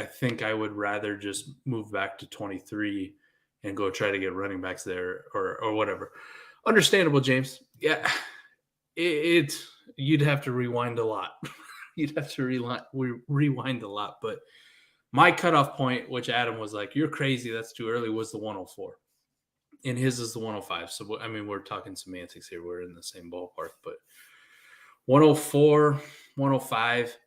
[SPEAKER 1] think I would rather just move back to 23 and go try to get running backs there or whatever. Understandable, James. Yeah, you'd have to rewind a lot. You'd have to rewind a lot. But my cutoff point, which Adam was like, "You're crazy. That's too early," was the 104, and his is the 105. So I mean, we're talking semantics here. We're in the same ballpark, but 104, 105.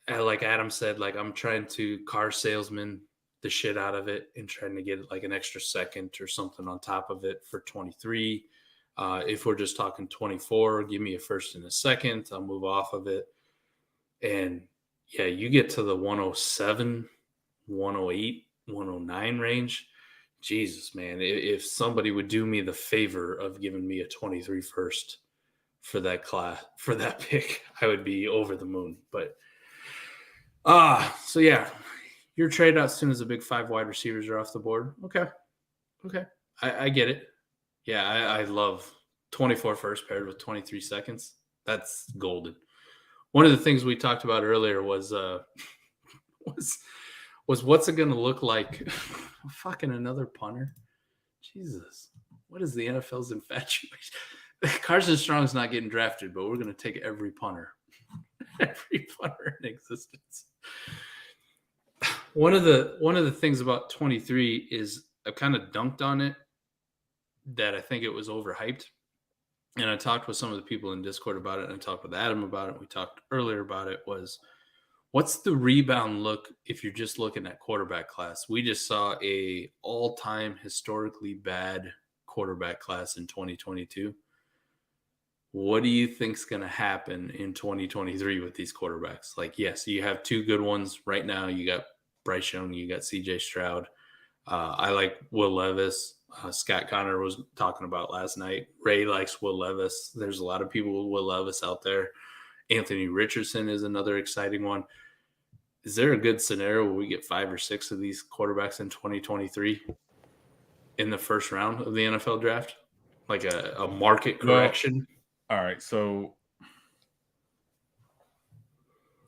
[SPEAKER 1] Like Adam said, like, I'm trying to car salesman the shit out of it and trying to get like an extra second or something on top of it for 23. If we're just talking 24, give me a first and a second. I'll move off of it. And yeah, you get to the 107, 108, 109 range. Jesus, man, if somebody would do me the favor of giving me a 23 first for that class, for that pick, I would be over the moon. But so yeah, your trade out as soon as the big 5 wide receivers are off the board. Okay. I get it. Yeah, I love 24 first paired with 23 seconds. That's golden. One of the things we talked about earlier was what's it going to look like? Fucking another punter. Jesus, what is the NFL's infatuation? Carson Strong's not getting drafted, but we're going to take every punter. Every punter in existence. One of the things about 23 is I've kind of dunked on it that I think it was overhyped. And I talked with some of the people in Discord about it, and I talked with Adam about it. We talked earlier about it. Was what's the rebound look if you're just looking at quarterback class? We just saw a all-time historically bad quarterback class in 2022. What do you think's going to happen in 2023 with these quarterbacks? Like, yes, you have 2 good ones right now. You got Bryce Young, you got CJ Stroud. I like Will Levis. Scott Connor was talking about last night. Ray likes Will Levis. There's a lot of people with Will Levis out there. Anthony Richardson is another exciting one. Is there a good scenario where we get 5 or 6 of these quarterbacks in 2023 in the first round of the NFL draft? Like a market correction?
[SPEAKER 2] All right, so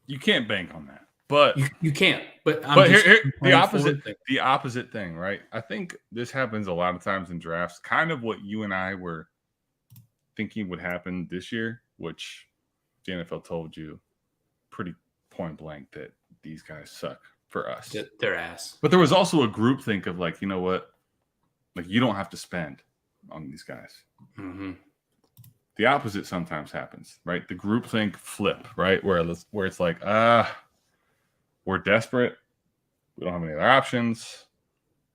[SPEAKER 2] you can't bank on that, but
[SPEAKER 1] you can't. But
[SPEAKER 2] here, the opposite thing, right? I think this happens a lot of times in drafts. Kind of what you and I were thinking would happen this year, which the NFL told you pretty point blank that these guys suck for us.
[SPEAKER 1] Their ass.
[SPEAKER 2] But there was also a group think of like, you know what? Like, you don't have to spend on these guys.
[SPEAKER 1] Mm-hmm.
[SPEAKER 2] The opposite sometimes happens, right? The groupthink flip, right? Where it's like, we're desperate. We don't have any other options.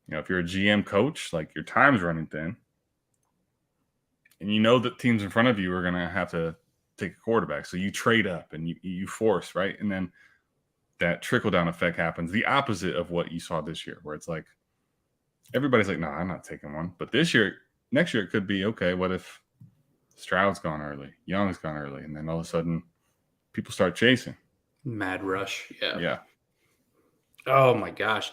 [SPEAKER 2] You know, if you're a GM coach, like, your time's running thin. And you know that teams in front of you are going to have to take a quarterback. So you trade up and you force, right? And then that trickle-down effect happens. The opposite of what you saw this year, where it's like, everybody's like, I'm not taking one. But next year, it could be, okay, what if Stroud's gone early, Young's gone early, and then all of a sudden people start chasing.
[SPEAKER 1] Mad rush. Yeah.
[SPEAKER 2] Yeah.
[SPEAKER 1] Oh my gosh.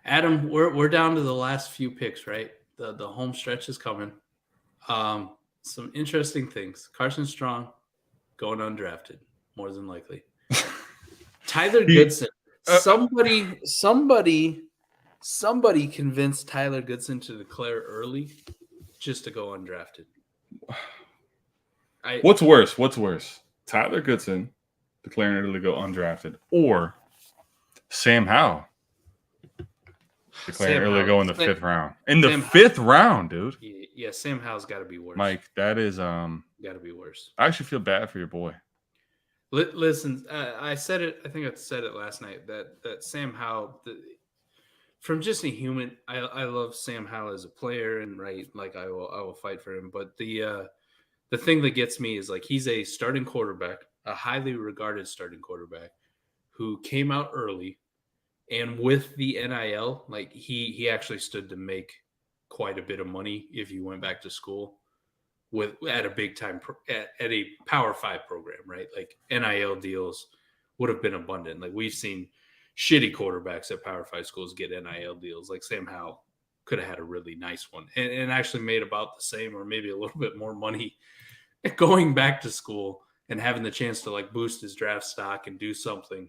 [SPEAKER 1] Adam, we're down to the last few picks, right? The home stretch is coming. Some interesting things. Carson Strong going undrafted, more than likely. Tyler Goodson. Somebody convinced Tyler Goodson to declare early just to go undrafted.
[SPEAKER 2] What's worse? Tyler Goodson declaring early to go undrafted, or Sam Howell declaring early to go in the 5th round? In the 5th round, dude.
[SPEAKER 1] Yeah, Sam Howell's got to be worse.
[SPEAKER 2] Mike, that is
[SPEAKER 1] got to be worse.
[SPEAKER 2] I actually feel bad for your boy.
[SPEAKER 1] Listen, I said it. I think I said it last night that Sam Howell, from just a human, I love Sam Howell as a player, and right, like I will fight for him. But the thing that gets me is like he's a starting quarterback, a highly regarded starting quarterback, who came out early, and with the NIL, like he actually stood to make quite a bit of money if you went back to school. At a big time at a Power 5 program, right? Like NIL deals would have been abundant. Like we've seen shitty quarterbacks at Power 5 schools get NIL deals. Like Sam Howell could have had a really nice one and actually made about the same or maybe a little bit more money going back to school and having the chance to like boost his draft stock and do something.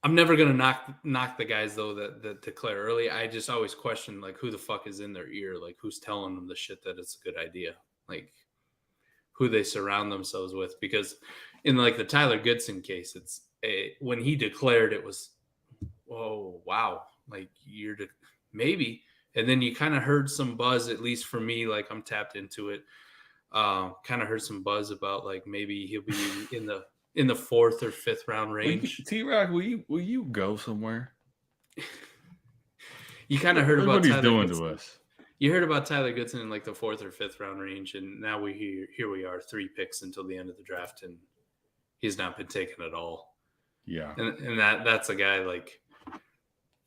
[SPEAKER 1] I'm never gonna knock the guys though that declare early. I just always question like who the fuck is in their ear, like who's telling them the shit that it's a good idea, like who they surround themselves with. Because in like the Tyler Goodson case, when he declared, it was, oh wow, like maybe, and then you kind of heard some buzz, at least for me, like I'm tapped into it. Kind of heard some buzz about like maybe he'll be in the 4th or 5th round range.
[SPEAKER 2] T-Rock, will you go somewhere?
[SPEAKER 1] You kind of heard about
[SPEAKER 2] what he's
[SPEAKER 1] Tyler
[SPEAKER 2] doing
[SPEAKER 1] Goodson.
[SPEAKER 2] To us.
[SPEAKER 1] You heard about Tyler Goodson in like the 4th or 5th round range, and now here we are, 3 picks until the end of the draft, and he's not been taken at all.
[SPEAKER 2] Yeah,
[SPEAKER 1] and that's a guy like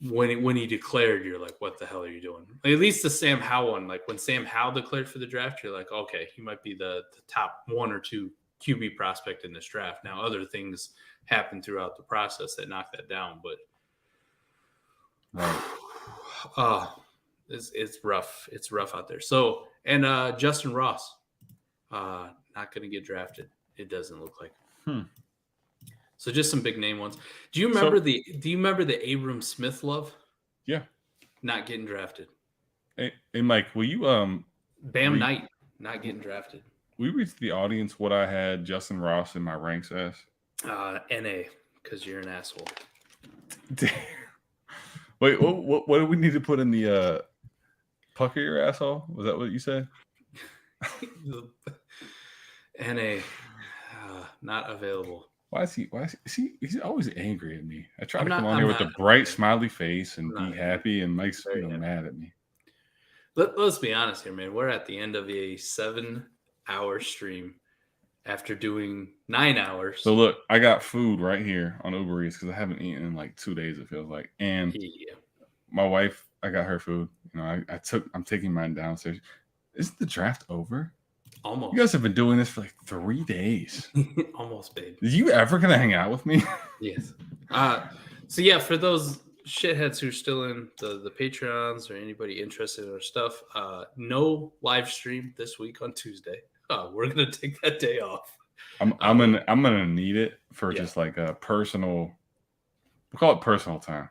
[SPEAKER 1] when he declared, you're like, what the hell are you doing? At least the Sam Howell one, like when Sam Howell declared for the draft, you're like, okay, he might be the top 1 or 2 QB prospect in this draft. Now, other things happen throughout the process that knock that down, but it's rough. It's rough out there. So, and Justin Ross, not going to get drafted. It doesn't look like. So, just some big name ones. Do you remember the Abram Smith love?
[SPEAKER 2] Yeah,
[SPEAKER 1] not getting drafted.
[SPEAKER 2] Hey, Mike, will you
[SPEAKER 1] Bam Knight not getting drafted?
[SPEAKER 2] We read to the audience what I had Justin Ross in my ranks as.
[SPEAKER 1] NA, because you're an asshole.
[SPEAKER 2] Damn. Wait, what do we need to put in the pucker your asshole? Was that what you said?
[SPEAKER 1] NA, not available.
[SPEAKER 2] Why is he? He's always angry at me. I try to come on here with a bright, smiley face and be happy, and Mike's mad at me.
[SPEAKER 1] Let's be honest here, man. We're at the end of a 7-hour stream after doing 9 hours.
[SPEAKER 2] So look, I got food right here on Uber Eats because I haven't eaten in like 2 days, it feels like. And my wife, I got her food. You know, I'm taking mine downstairs. Isn't the draft over?
[SPEAKER 1] Almost.
[SPEAKER 2] You guys have been doing this for like 3 days.
[SPEAKER 1] Almost, babe.
[SPEAKER 2] Are you ever gonna hang out with me?
[SPEAKER 1] Yes. So yeah, for those shitheads who are still in the Patreons or anybody interested in our stuff, no live stream this week on Tuesday. We're gonna take that day off.
[SPEAKER 2] I'm gonna need it for just like a personal. We'll call it personal time.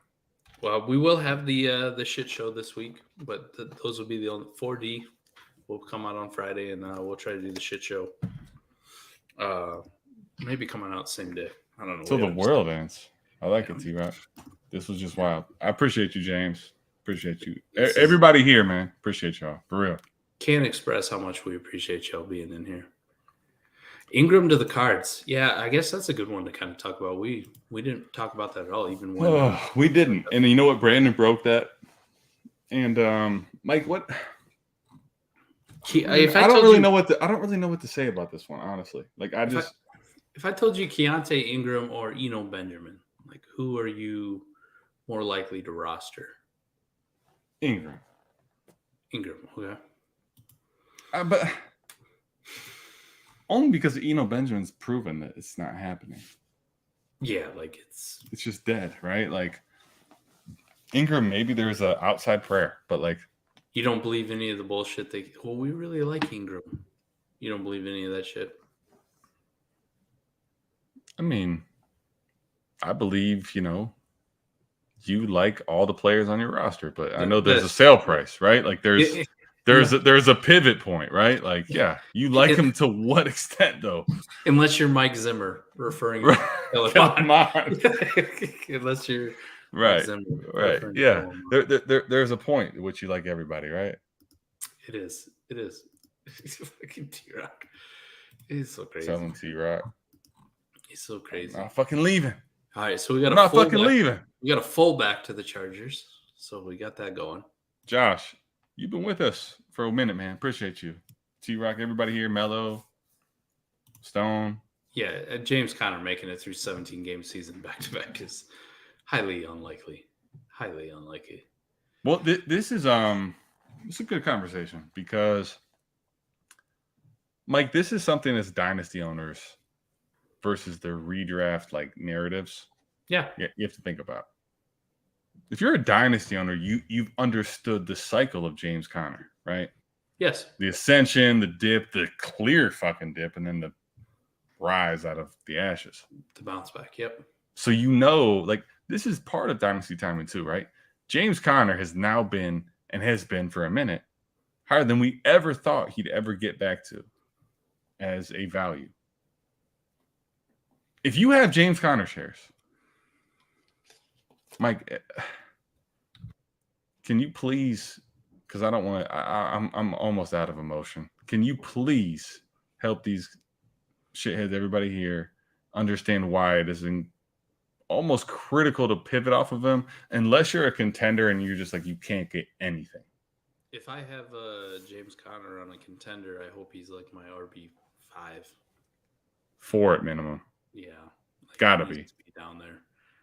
[SPEAKER 1] Well, we will have the shit show this week, but those will be the only 4D. Will come out on Friday, and we'll try to do the shit show. Maybe coming out the same day. I don't know.
[SPEAKER 2] Till the world ends. I like it, T-Rock. This was just wild. I appreciate you, James. Appreciate you. Everybody here, man. Appreciate y'all. For real.
[SPEAKER 1] Can't express how much we appreciate y'all being in here. Ingram to the Cards. Yeah, I guess that's a good one to kind of talk about. We didn't talk about that at all, even when
[SPEAKER 2] we didn't. And you know what? Brandon broke that. And Mike, what? I don't really know what to say about this one, honestly. Like
[SPEAKER 1] if I told you Keontae Ingram or Eno Benjamin, like who are you more likely to roster?
[SPEAKER 2] Ingram,
[SPEAKER 1] okay.
[SPEAKER 2] But Only because Eno Benjamin's proven that it's not happening.
[SPEAKER 1] Yeah, like it's
[SPEAKER 2] just dead, right? Like Ingram, maybe there's an outside prayer, but like
[SPEAKER 1] you don't believe any of the bullshit. We really like Ingram. You don't believe any of that shit.
[SPEAKER 2] I mean, I believe, you like all the players on your roster, but I know there's a sale price, right? Like there's a pivot point, right? Like, yeah, you like them to what extent though?
[SPEAKER 1] Unless you're Mike Zimmer referring to
[SPEAKER 2] Come on.
[SPEAKER 1] Unless you're
[SPEAKER 2] right.
[SPEAKER 1] Zimmer
[SPEAKER 2] Right. Yeah. There's a point at which you like everybody, right?
[SPEAKER 1] It is. Fucking T-Rock. He's so crazy.
[SPEAKER 2] Selling T-Rock.
[SPEAKER 1] He's so crazy.
[SPEAKER 2] I'm not fucking leaving.
[SPEAKER 1] All right, so we got
[SPEAKER 2] I'm not fucking leaving.
[SPEAKER 1] We got a fullback to the Chargers, so we got that going.
[SPEAKER 2] Josh, you've been with us for a minute, man. Appreciate you. T-Rock, everybody here, Mello, Stone.
[SPEAKER 1] Yeah, James Conner making it through 17-game season back-to-back is highly unlikely. Highly unlikely.
[SPEAKER 2] Well, this is a good conversation because, Mike, this is something as dynasty owners versus the redraft like narratives.
[SPEAKER 1] Yeah,
[SPEAKER 2] you have to think about. If you're a dynasty owner, you've understood the cycle of James Conner, right?
[SPEAKER 1] Yes.
[SPEAKER 2] The ascension, the dip, the clear fucking dip, and then the rise out of the ashes.
[SPEAKER 1] The bounce back, yep.
[SPEAKER 2] So like this is part of dynasty timing too, right? James Conner has now been and has been for a minute higher than we ever thought he'd ever get back to as a value. If you have James Conner shares, Mike, can you please, because I don't want to, I'm almost out of emotion. Can you please help these shitheads, everybody here, understand why it is almost critical to pivot off of them unless you're a contender and you're just like, you can't get anything.
[SPEAKER 1] If I have James Conner on a contender, I hope he's like my RB5.
[SPEAKER 2] 4 at minimum.
[SPEAKER 1] Yeah. Like
[SPEAKER 2] Gotta be
[SPEAKER 1] down there.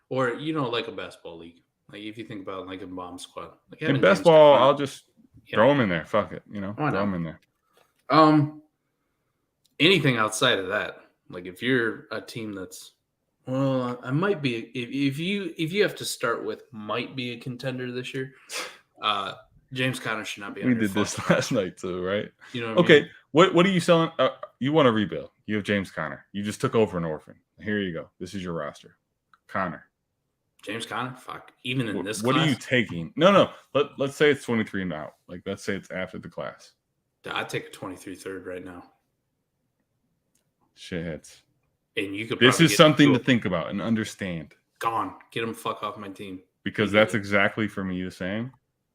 [SPEAKER 1] Or, like a basketball league. Like if you think about like a bomb squad. Like
[SPEAKER 2] in best ball, I'll just throw him in there. Fuck it. Throw him in there.
[SPEAKER 1] Anything outside of that, like if you're a team that's, well, I might be, if you have to start with might be a contender this year, James Conner should not be.
[SPEAKER 2] We did this last night too, right?
[SPEAKER 1] What I mean?
[SPEAKER 2] What are you selling? You want to rebuild? You have James Conner. You just took over an orphan. Here you go. This is your roster. Conner.
[SPEAKER 1] James Conner? Fuck. Even in this
[SPEAKER 2] what
[SPEAKER 1] class?
[SPEAKER 2] Are you taking? No. Let's say it's 23 and out. Like, let's say it's after the class.
[SPEAKER 1] I'd take a 23 third right now.
[SPEAKER 2] Shitheads.
[SPEAKER 1] And you could.
[SPEAKER 2] This is something to think about and understand.
[SPEAKER 1] Gone. Get him fuck off my team.
[SPEAKER 2] Because that's exactly for me the same.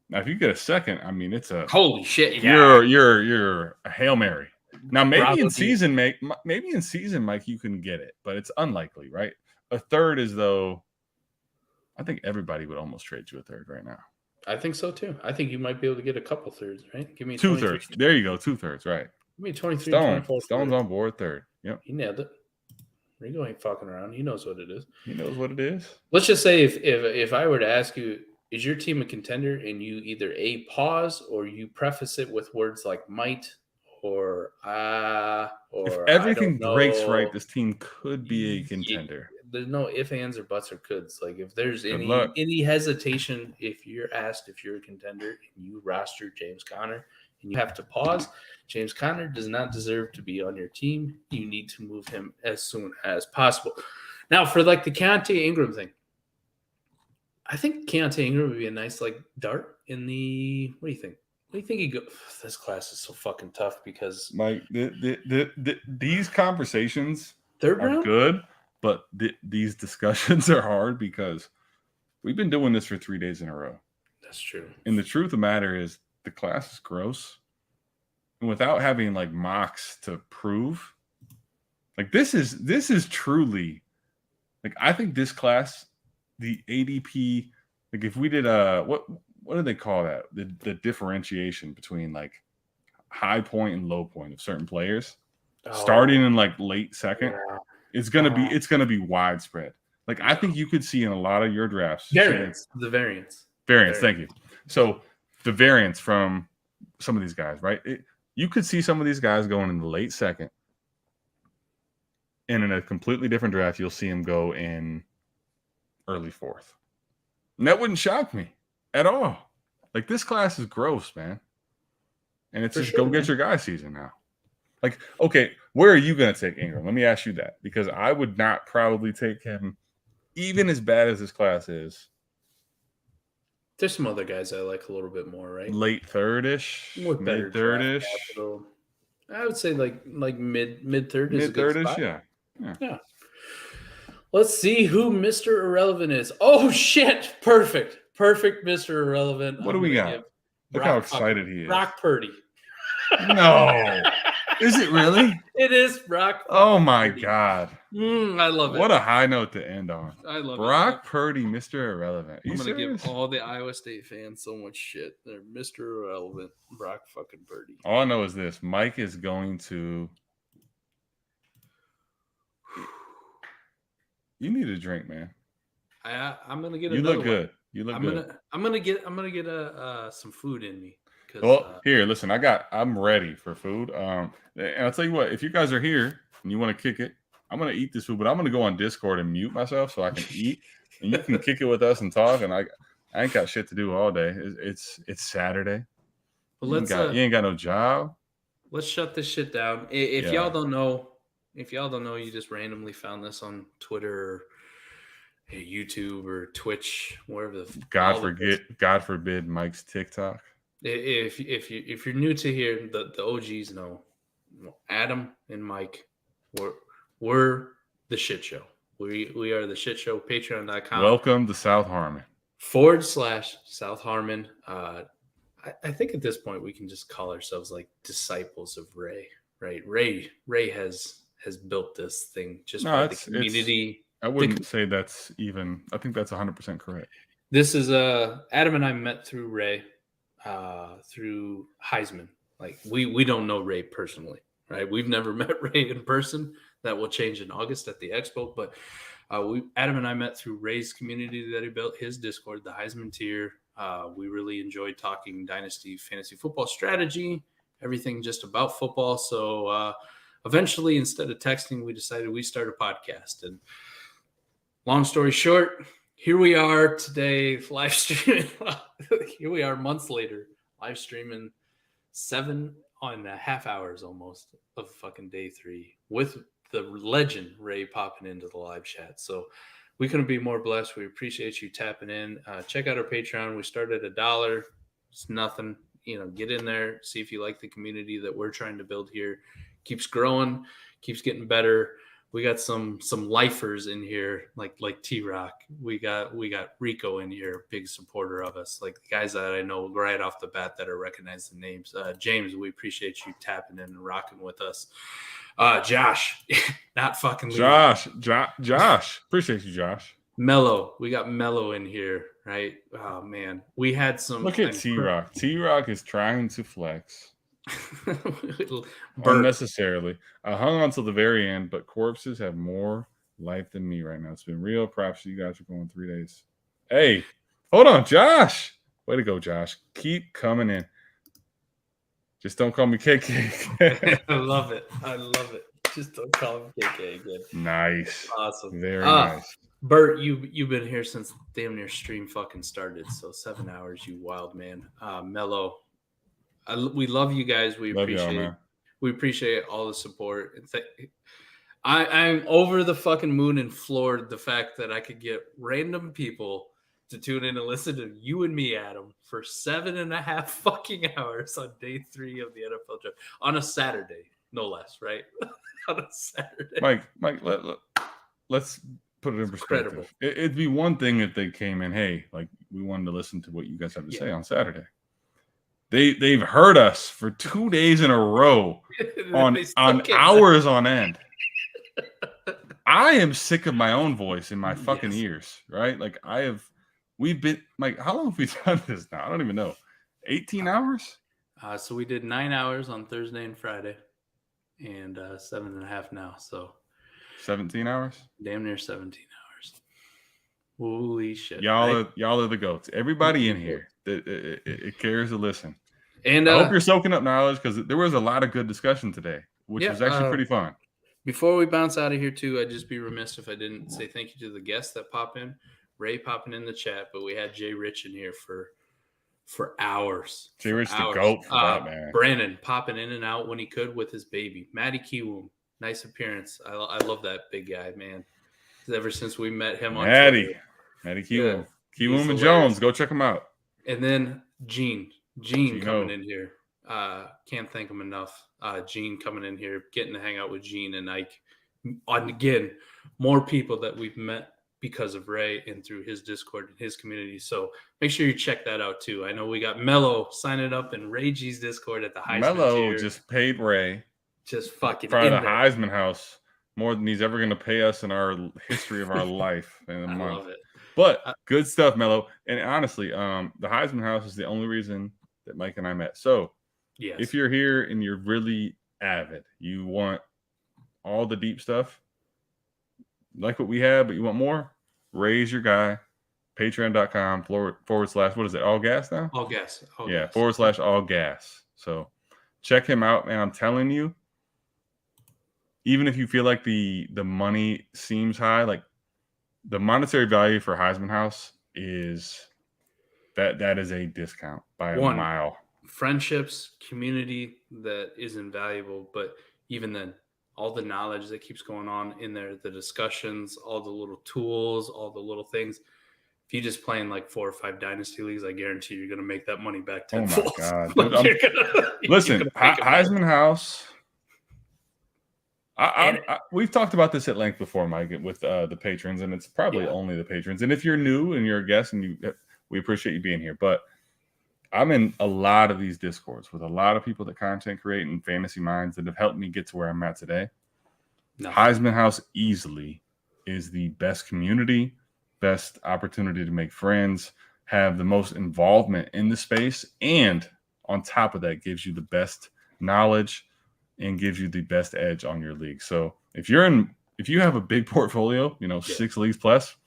[SPEAKER 2] Now, if you get a second, I mean, it's a
[SPEAKER 1] holy shit. Yeah.
[SPEAKER 2] You're a Hail Mary. Now, maybe in season, Mike, you can get it, but it's unlikely, right? A third is though. I think everybody would almost trade you a third right now.
[SPEAKER 1] I think so too. I think you might be able to get a couple thirds, right? Give me
[SPEAKER 2] 2 thirds. There you go, 2 thirds, right?
[SPEAKER 1] Give me 23.
[SPEAKER 2] Stone's on board third. Yep.
[SPEAKER 1] He nailed it. Rigo ain't fucking around. He knows what it is.
[SPEAKER 2] He knows what it is.
[SPEAKER 1] Let's just say if I were to ask you, is your team a contender, and you either pause or you preface it with words like might or or
[SPEAKER 2] if everything breaks right, this team could be a contender.
[SPEAKER 1] There's no ifs, ands, or buts, or coulds. Like if there's any hesitation, if you're asked if you're a contender and you roster James Conner and you have to pause, James Conner does not deserve to be on your team. You need to move him as soon as possible. Now, for like the Keontae Ingram thing, I think Keontae Ingram would be a nice like dart in the. What do you think? What do you think he go? This class is so fucking tough because
[SPEAKER 2] Mike, these conversations
[SPEAKER 1] third
[SPEAKER 2] are
[SPEAKER 1] round?
[SPEAKER 2] good, but these discussions are hard because we've been doing this for 3 days in a row.
[SPEAKER 1] That's true.
[SPEAKER 2] And the truth of the matter is the class is gross. And without having like mocks to prove, like this is truly like I think this class, the ADP, like if we did what do they call that? The differentiation between like high point and low point of certain players, starting in like late second, it's gonna be widespread. Like I think you could see in a lot of your drafts
[SPEAKER 1] variance.
[SPEAKER 2] Thank you. So the variance from some of these guys, right? You could see some of these guys going in the late second, And in a completely different draft, you'll see him go in early 4th. And that wouldn't shock me at all. Like, this class is gross, man. And it's just go get your guy season now. Like, okay, where are you going to take Ingram? Let me ask you that. Because I would not probably take him, even as bad as this class is.
[SPEAKER 1] There's some other guys I like a little bit more, right?
[SPEAKER 2] Late 3rd-ish, mid 3rd-ish.
[SPEAKER 1] I would say like mid 3rd is
[SPEAKER 2] mid 3rd-ish, yeah.
[SPEAKER 1] Let's see who Mr. Irrelevant is. Oh shit! Perfect, Mr. Irrelevant.
[SPEAKER 2] What do we got? Look how excited he is.
[SPEAKER 1] Brock Purdy.
[SPEAKER 2] No, is it really?
[SPEAKER 1] It is Brock.
[SPEAKER 2] Oh my God!
[SPEAKER 1] I love it.
[SPEAKER 2] What a high note to end on.
[SPEAKER 1] I love
[SPEAKER 2] Brock Purdy, Mr. Irrelevant.
[SPEAKER 1] I'm gonna give all the Iowa State fans so much shit. They're Mr. Irrelevant, Brock fucking Purdy.
[SPEAKER 2] All I know is this: Mike is going to. You need a drink, man.
[SPEAKER 1] I'm gonna get.
[SPEAKER 2] You look good. You look good.
[SPEAKER 1] I'm gonna get some food in me.
[SPEAKER 2] Well, here, listen. I'm ready for food. And I'll tell you what. If you guys are here and you want to kick it, I'm gonna eat this food, but I'm gonna go on Discord and mute myself so I can eat, and you can kick it with us and talk. And I ain't got shit to do all day. It's Saturday.
[SPEAKER 1] But
[SPEAKER 2] you ain't got no job.
[SPEAKER 1] Let's shut this shit down. If y'all don't know, you just randomly found this on Twitter or YouTube or Twitch, wherever the
[SPEAKER 2] God forbid Mike's TikTok.
[SPEAKER 1] If you're new to here, the OGs know Adam and Mike we're the shit show. We are the shit show. Patreon.com.
[SPEAKER 2] Welcome to South Harmon.
[SPEAKER 1] /South Harmon. I think at this point we can just call ourselves like disciples of Ray, right? Ray has built this thing just by the community.
[SPEAKER 2] I wouldn't say that's even. I think that's 100% correct.
[SPEAKER 1] This is Adam and I met through Ray, through Heisman. Like we don't know Ray personally, right? We've never met Ray in person. That will change in August at the Expo, but Adam and I met through Ray's community that he built, his Discord, the Heisman tier. We really enjoyed talking Dynasty Fantasy Football strategy, everything just about football. So eventually, instead of texting, we decided we start a podcast. And long story short, here we are today, live streaming. Here we are months later, live streaming 7.5 hours almost of fucking day 3 with the legend Ray popping into the live chat. So we couldn't be more blessed. We appreciate you tapping in. Check out our Patreon. We started at $1. It's nothing. Get in there. See if you like the community that we're trying to build here. Keeps growing. Keeps getting better. We got some lifers in here, like T-Rock. We got Rico in here, big supporter of us. Like the guys that I know right off the bat that are recognizing names. James, we appreciate you tapping in and rocking with us. Josh, not fucking leaving.
[SPEAKER 2] Josh. Appreciate you, Josh.
[SPEAKER 1] Mello, we got Mello in here, right? Oh man, we had some.
[SPEAKER 2] Look at T-Rock. T-Rock is trying to flex unnecessarily. I hung on till the very end, but corpses have more life than me right now. It's been real. Props. You guys are going 3 days. Hey, hold on, Josh. Way to go, Josh. Keep coming in. Just don't call me KK.
[SPEAKER 1] I love it. Just don't call him KK again.
[SPEAKER 2] Nice.
[SPEAKER 1] Awesome.
[SPEAKER 2] Very nice.
[SPEAKER 1] Bert, you've been here since damn near stream fucking started. So 7 hours, you wild man. Mello, we love you guys. We appreciate all the support. I'm over the fucking moon and floored the fact that I could get random people to tune in and listen to you and me, Adam, for 7.5 fucking hours on day 3 of the NFL draft on a Saturday, no less, right? On a Saturday.
[SPEAKER 2] Mike, let's put it in perspective. It'd be one thing if they came in, hey, like we wanted to listen to what you guys have to say on Saturday. They've heard us for 2 days in a row on hours on end. I am sick of my own voice in my fucking ears, right? Like we've been like, how long have we done this now? I don't even know. 18 hours?
[SPEAKER 1] So we did 9 hours on Thursday and Friday and 7.5 now. So
[SPEAKER 2] 17 hours?
[SPEAKER 1] Damn near 17 hours. Holy shit.
[SPEAKER 2] Y'all are the goats. Everybody in here it cares to listen.
[SPEAKER 1] And
[SPEAKER 2] I hope you're soaking up knowledge because there was a lot of good discussion today, which was actually pretty fun.
[SPEAKER 1] Before we bounce out of here, too, I'd just be remiss if I didn't say thank you to the guests that pop in. Ray popping in the chat, but we had Jay Rich in here for hours.
[SPEAKER 2] Jay Rich the GOAT for that, man.
[SPEAKER 1] Brandon popping in and out when he could with his baby. Matty Kiwoom, nice appearance. I love that big guy, man. Ever since we met him on
[SPEAKER 2] Matty Kiwoom. Kiwoom and Jones, go check him out.
[SPEAKER 1] And then Gene coming in here. Can't thank him enough. Gene coming in here, getting to hang out with Gene and Ike. And again, more people that we've met because of Ray and through his Discord and his community. So make sure you check that out too. I know we got Mello signing up in Ray G's Discord at the Heisman.
[SPEAKER 2] Mello just paid Ray.
[SPEAKER 1] Just fucking
[SPEAKER 2] for the Heisman house more than he's ever going to pay us in our history of our life in a month.
[SPEAKER 1] Love it.
[SPEAKER 2] But good stuff, Mello. And honestly, the Heisman house is the only reason that Mike and I met. So
[SPEAKER 1] yes,
[SPEAKER 2] if you're here and you're really avid, you want all the deep stuff, like what we have, but you want more, Ray's your guy. Patreon.com / what is it? All gas now?
[SPEAKER 1] All gas.
[SPEAKER 2] Yeah, / all gas. So check him out, man. I'm telling you, even if you feel like the money seems high, like the monetary value for Heisman House is that is a discount by a mile.
[SPEAKER 1] Friendships, community that is invaluable, but even then, all the knowledge that keeps going on in there, the discussions, all the little tools, all the little things. If you just play in like 4 or 5 dynasty leagues, I guarantee you're going to make that money back tenfold.
[SPEAKER 2] Oh my God. Dude, listen, Heisman House. We've talked about this at length before, Mike, with the patrons, and it's probably only the patrons. And if you're new and you're a guest, and we appreciate you being here, but I'm in a lot of these Discords with a lot of people that content create and fantasy minds that have helped me get to where I'm at today. No. Heisman House easily is the best community, best opportunity to make friends, have the most involvement in the space, and on top of that, gives you the best knowledge and gives you the best edge on your league. So if you have a big portfolio, 6 leagues plus,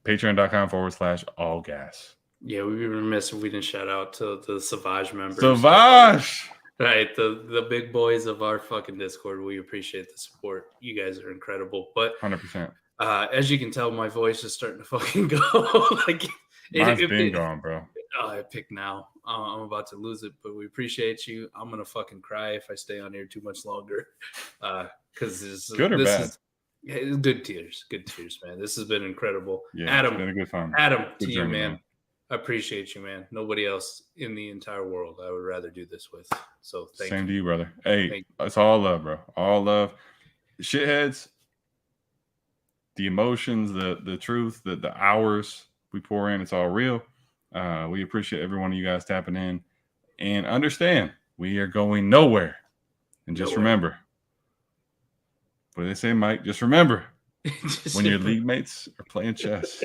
[SPEAKER 2] patreon.com / all gas.
[SPEAKER 1] Yeah, we'd be remiss if we didn't shout out to the Savage members.
[SPEAKER 2] Savage!
[SPEAKER 1] Right, the big boys of our fucking Discord. We appreciate the support. You guys are incredible. But
[SPEAKER 2] 100%.
[SPEAKER 1] As you can tell, my voice is starting to fucking go.
[SPEAKER 2] Mine's been gone, bro.
[SPEAKER 1] I pick now. I'm about to lose it, but we appreciate you. I'm gonna fucking cry if I stay on here too much longer. Because this
[SPEAKER 2] good or
[SPEAKER 1] this
[SPEAKER 2] bad?
[SPEAKER 1] Is good tears, man. This has been incredible.
[SPEAKER 2] Yeah,
[SPEAKER 1] Adam,
[SPEAKER 2] it's been a good time.
[SPEAKER 1] Adam,
[SPEAKER 2] good
[SPEAKER 1] to
[SPEAKER 2] journey,
[SPEAKER 1] you, man. I appreciate you, man. Nobody else in the entire world I would rather do this with. So thank you.
[SPEAKER 2] Same to you, brother. Hey, it's all love, bro. All love. Shitheads, the emotions, the truth, the hours we pour in, it's all real. We appreciate every one of you guys tapping in. And understand, we are going nowhere. And just remember, what do they say, Mike? Just remember, when your league mates are playing chess,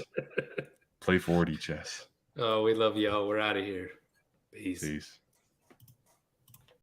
[SPEAKER 2] play 4D chess.
[SPEAKER 1] Oh, we love y'all. We're out of here. Peace.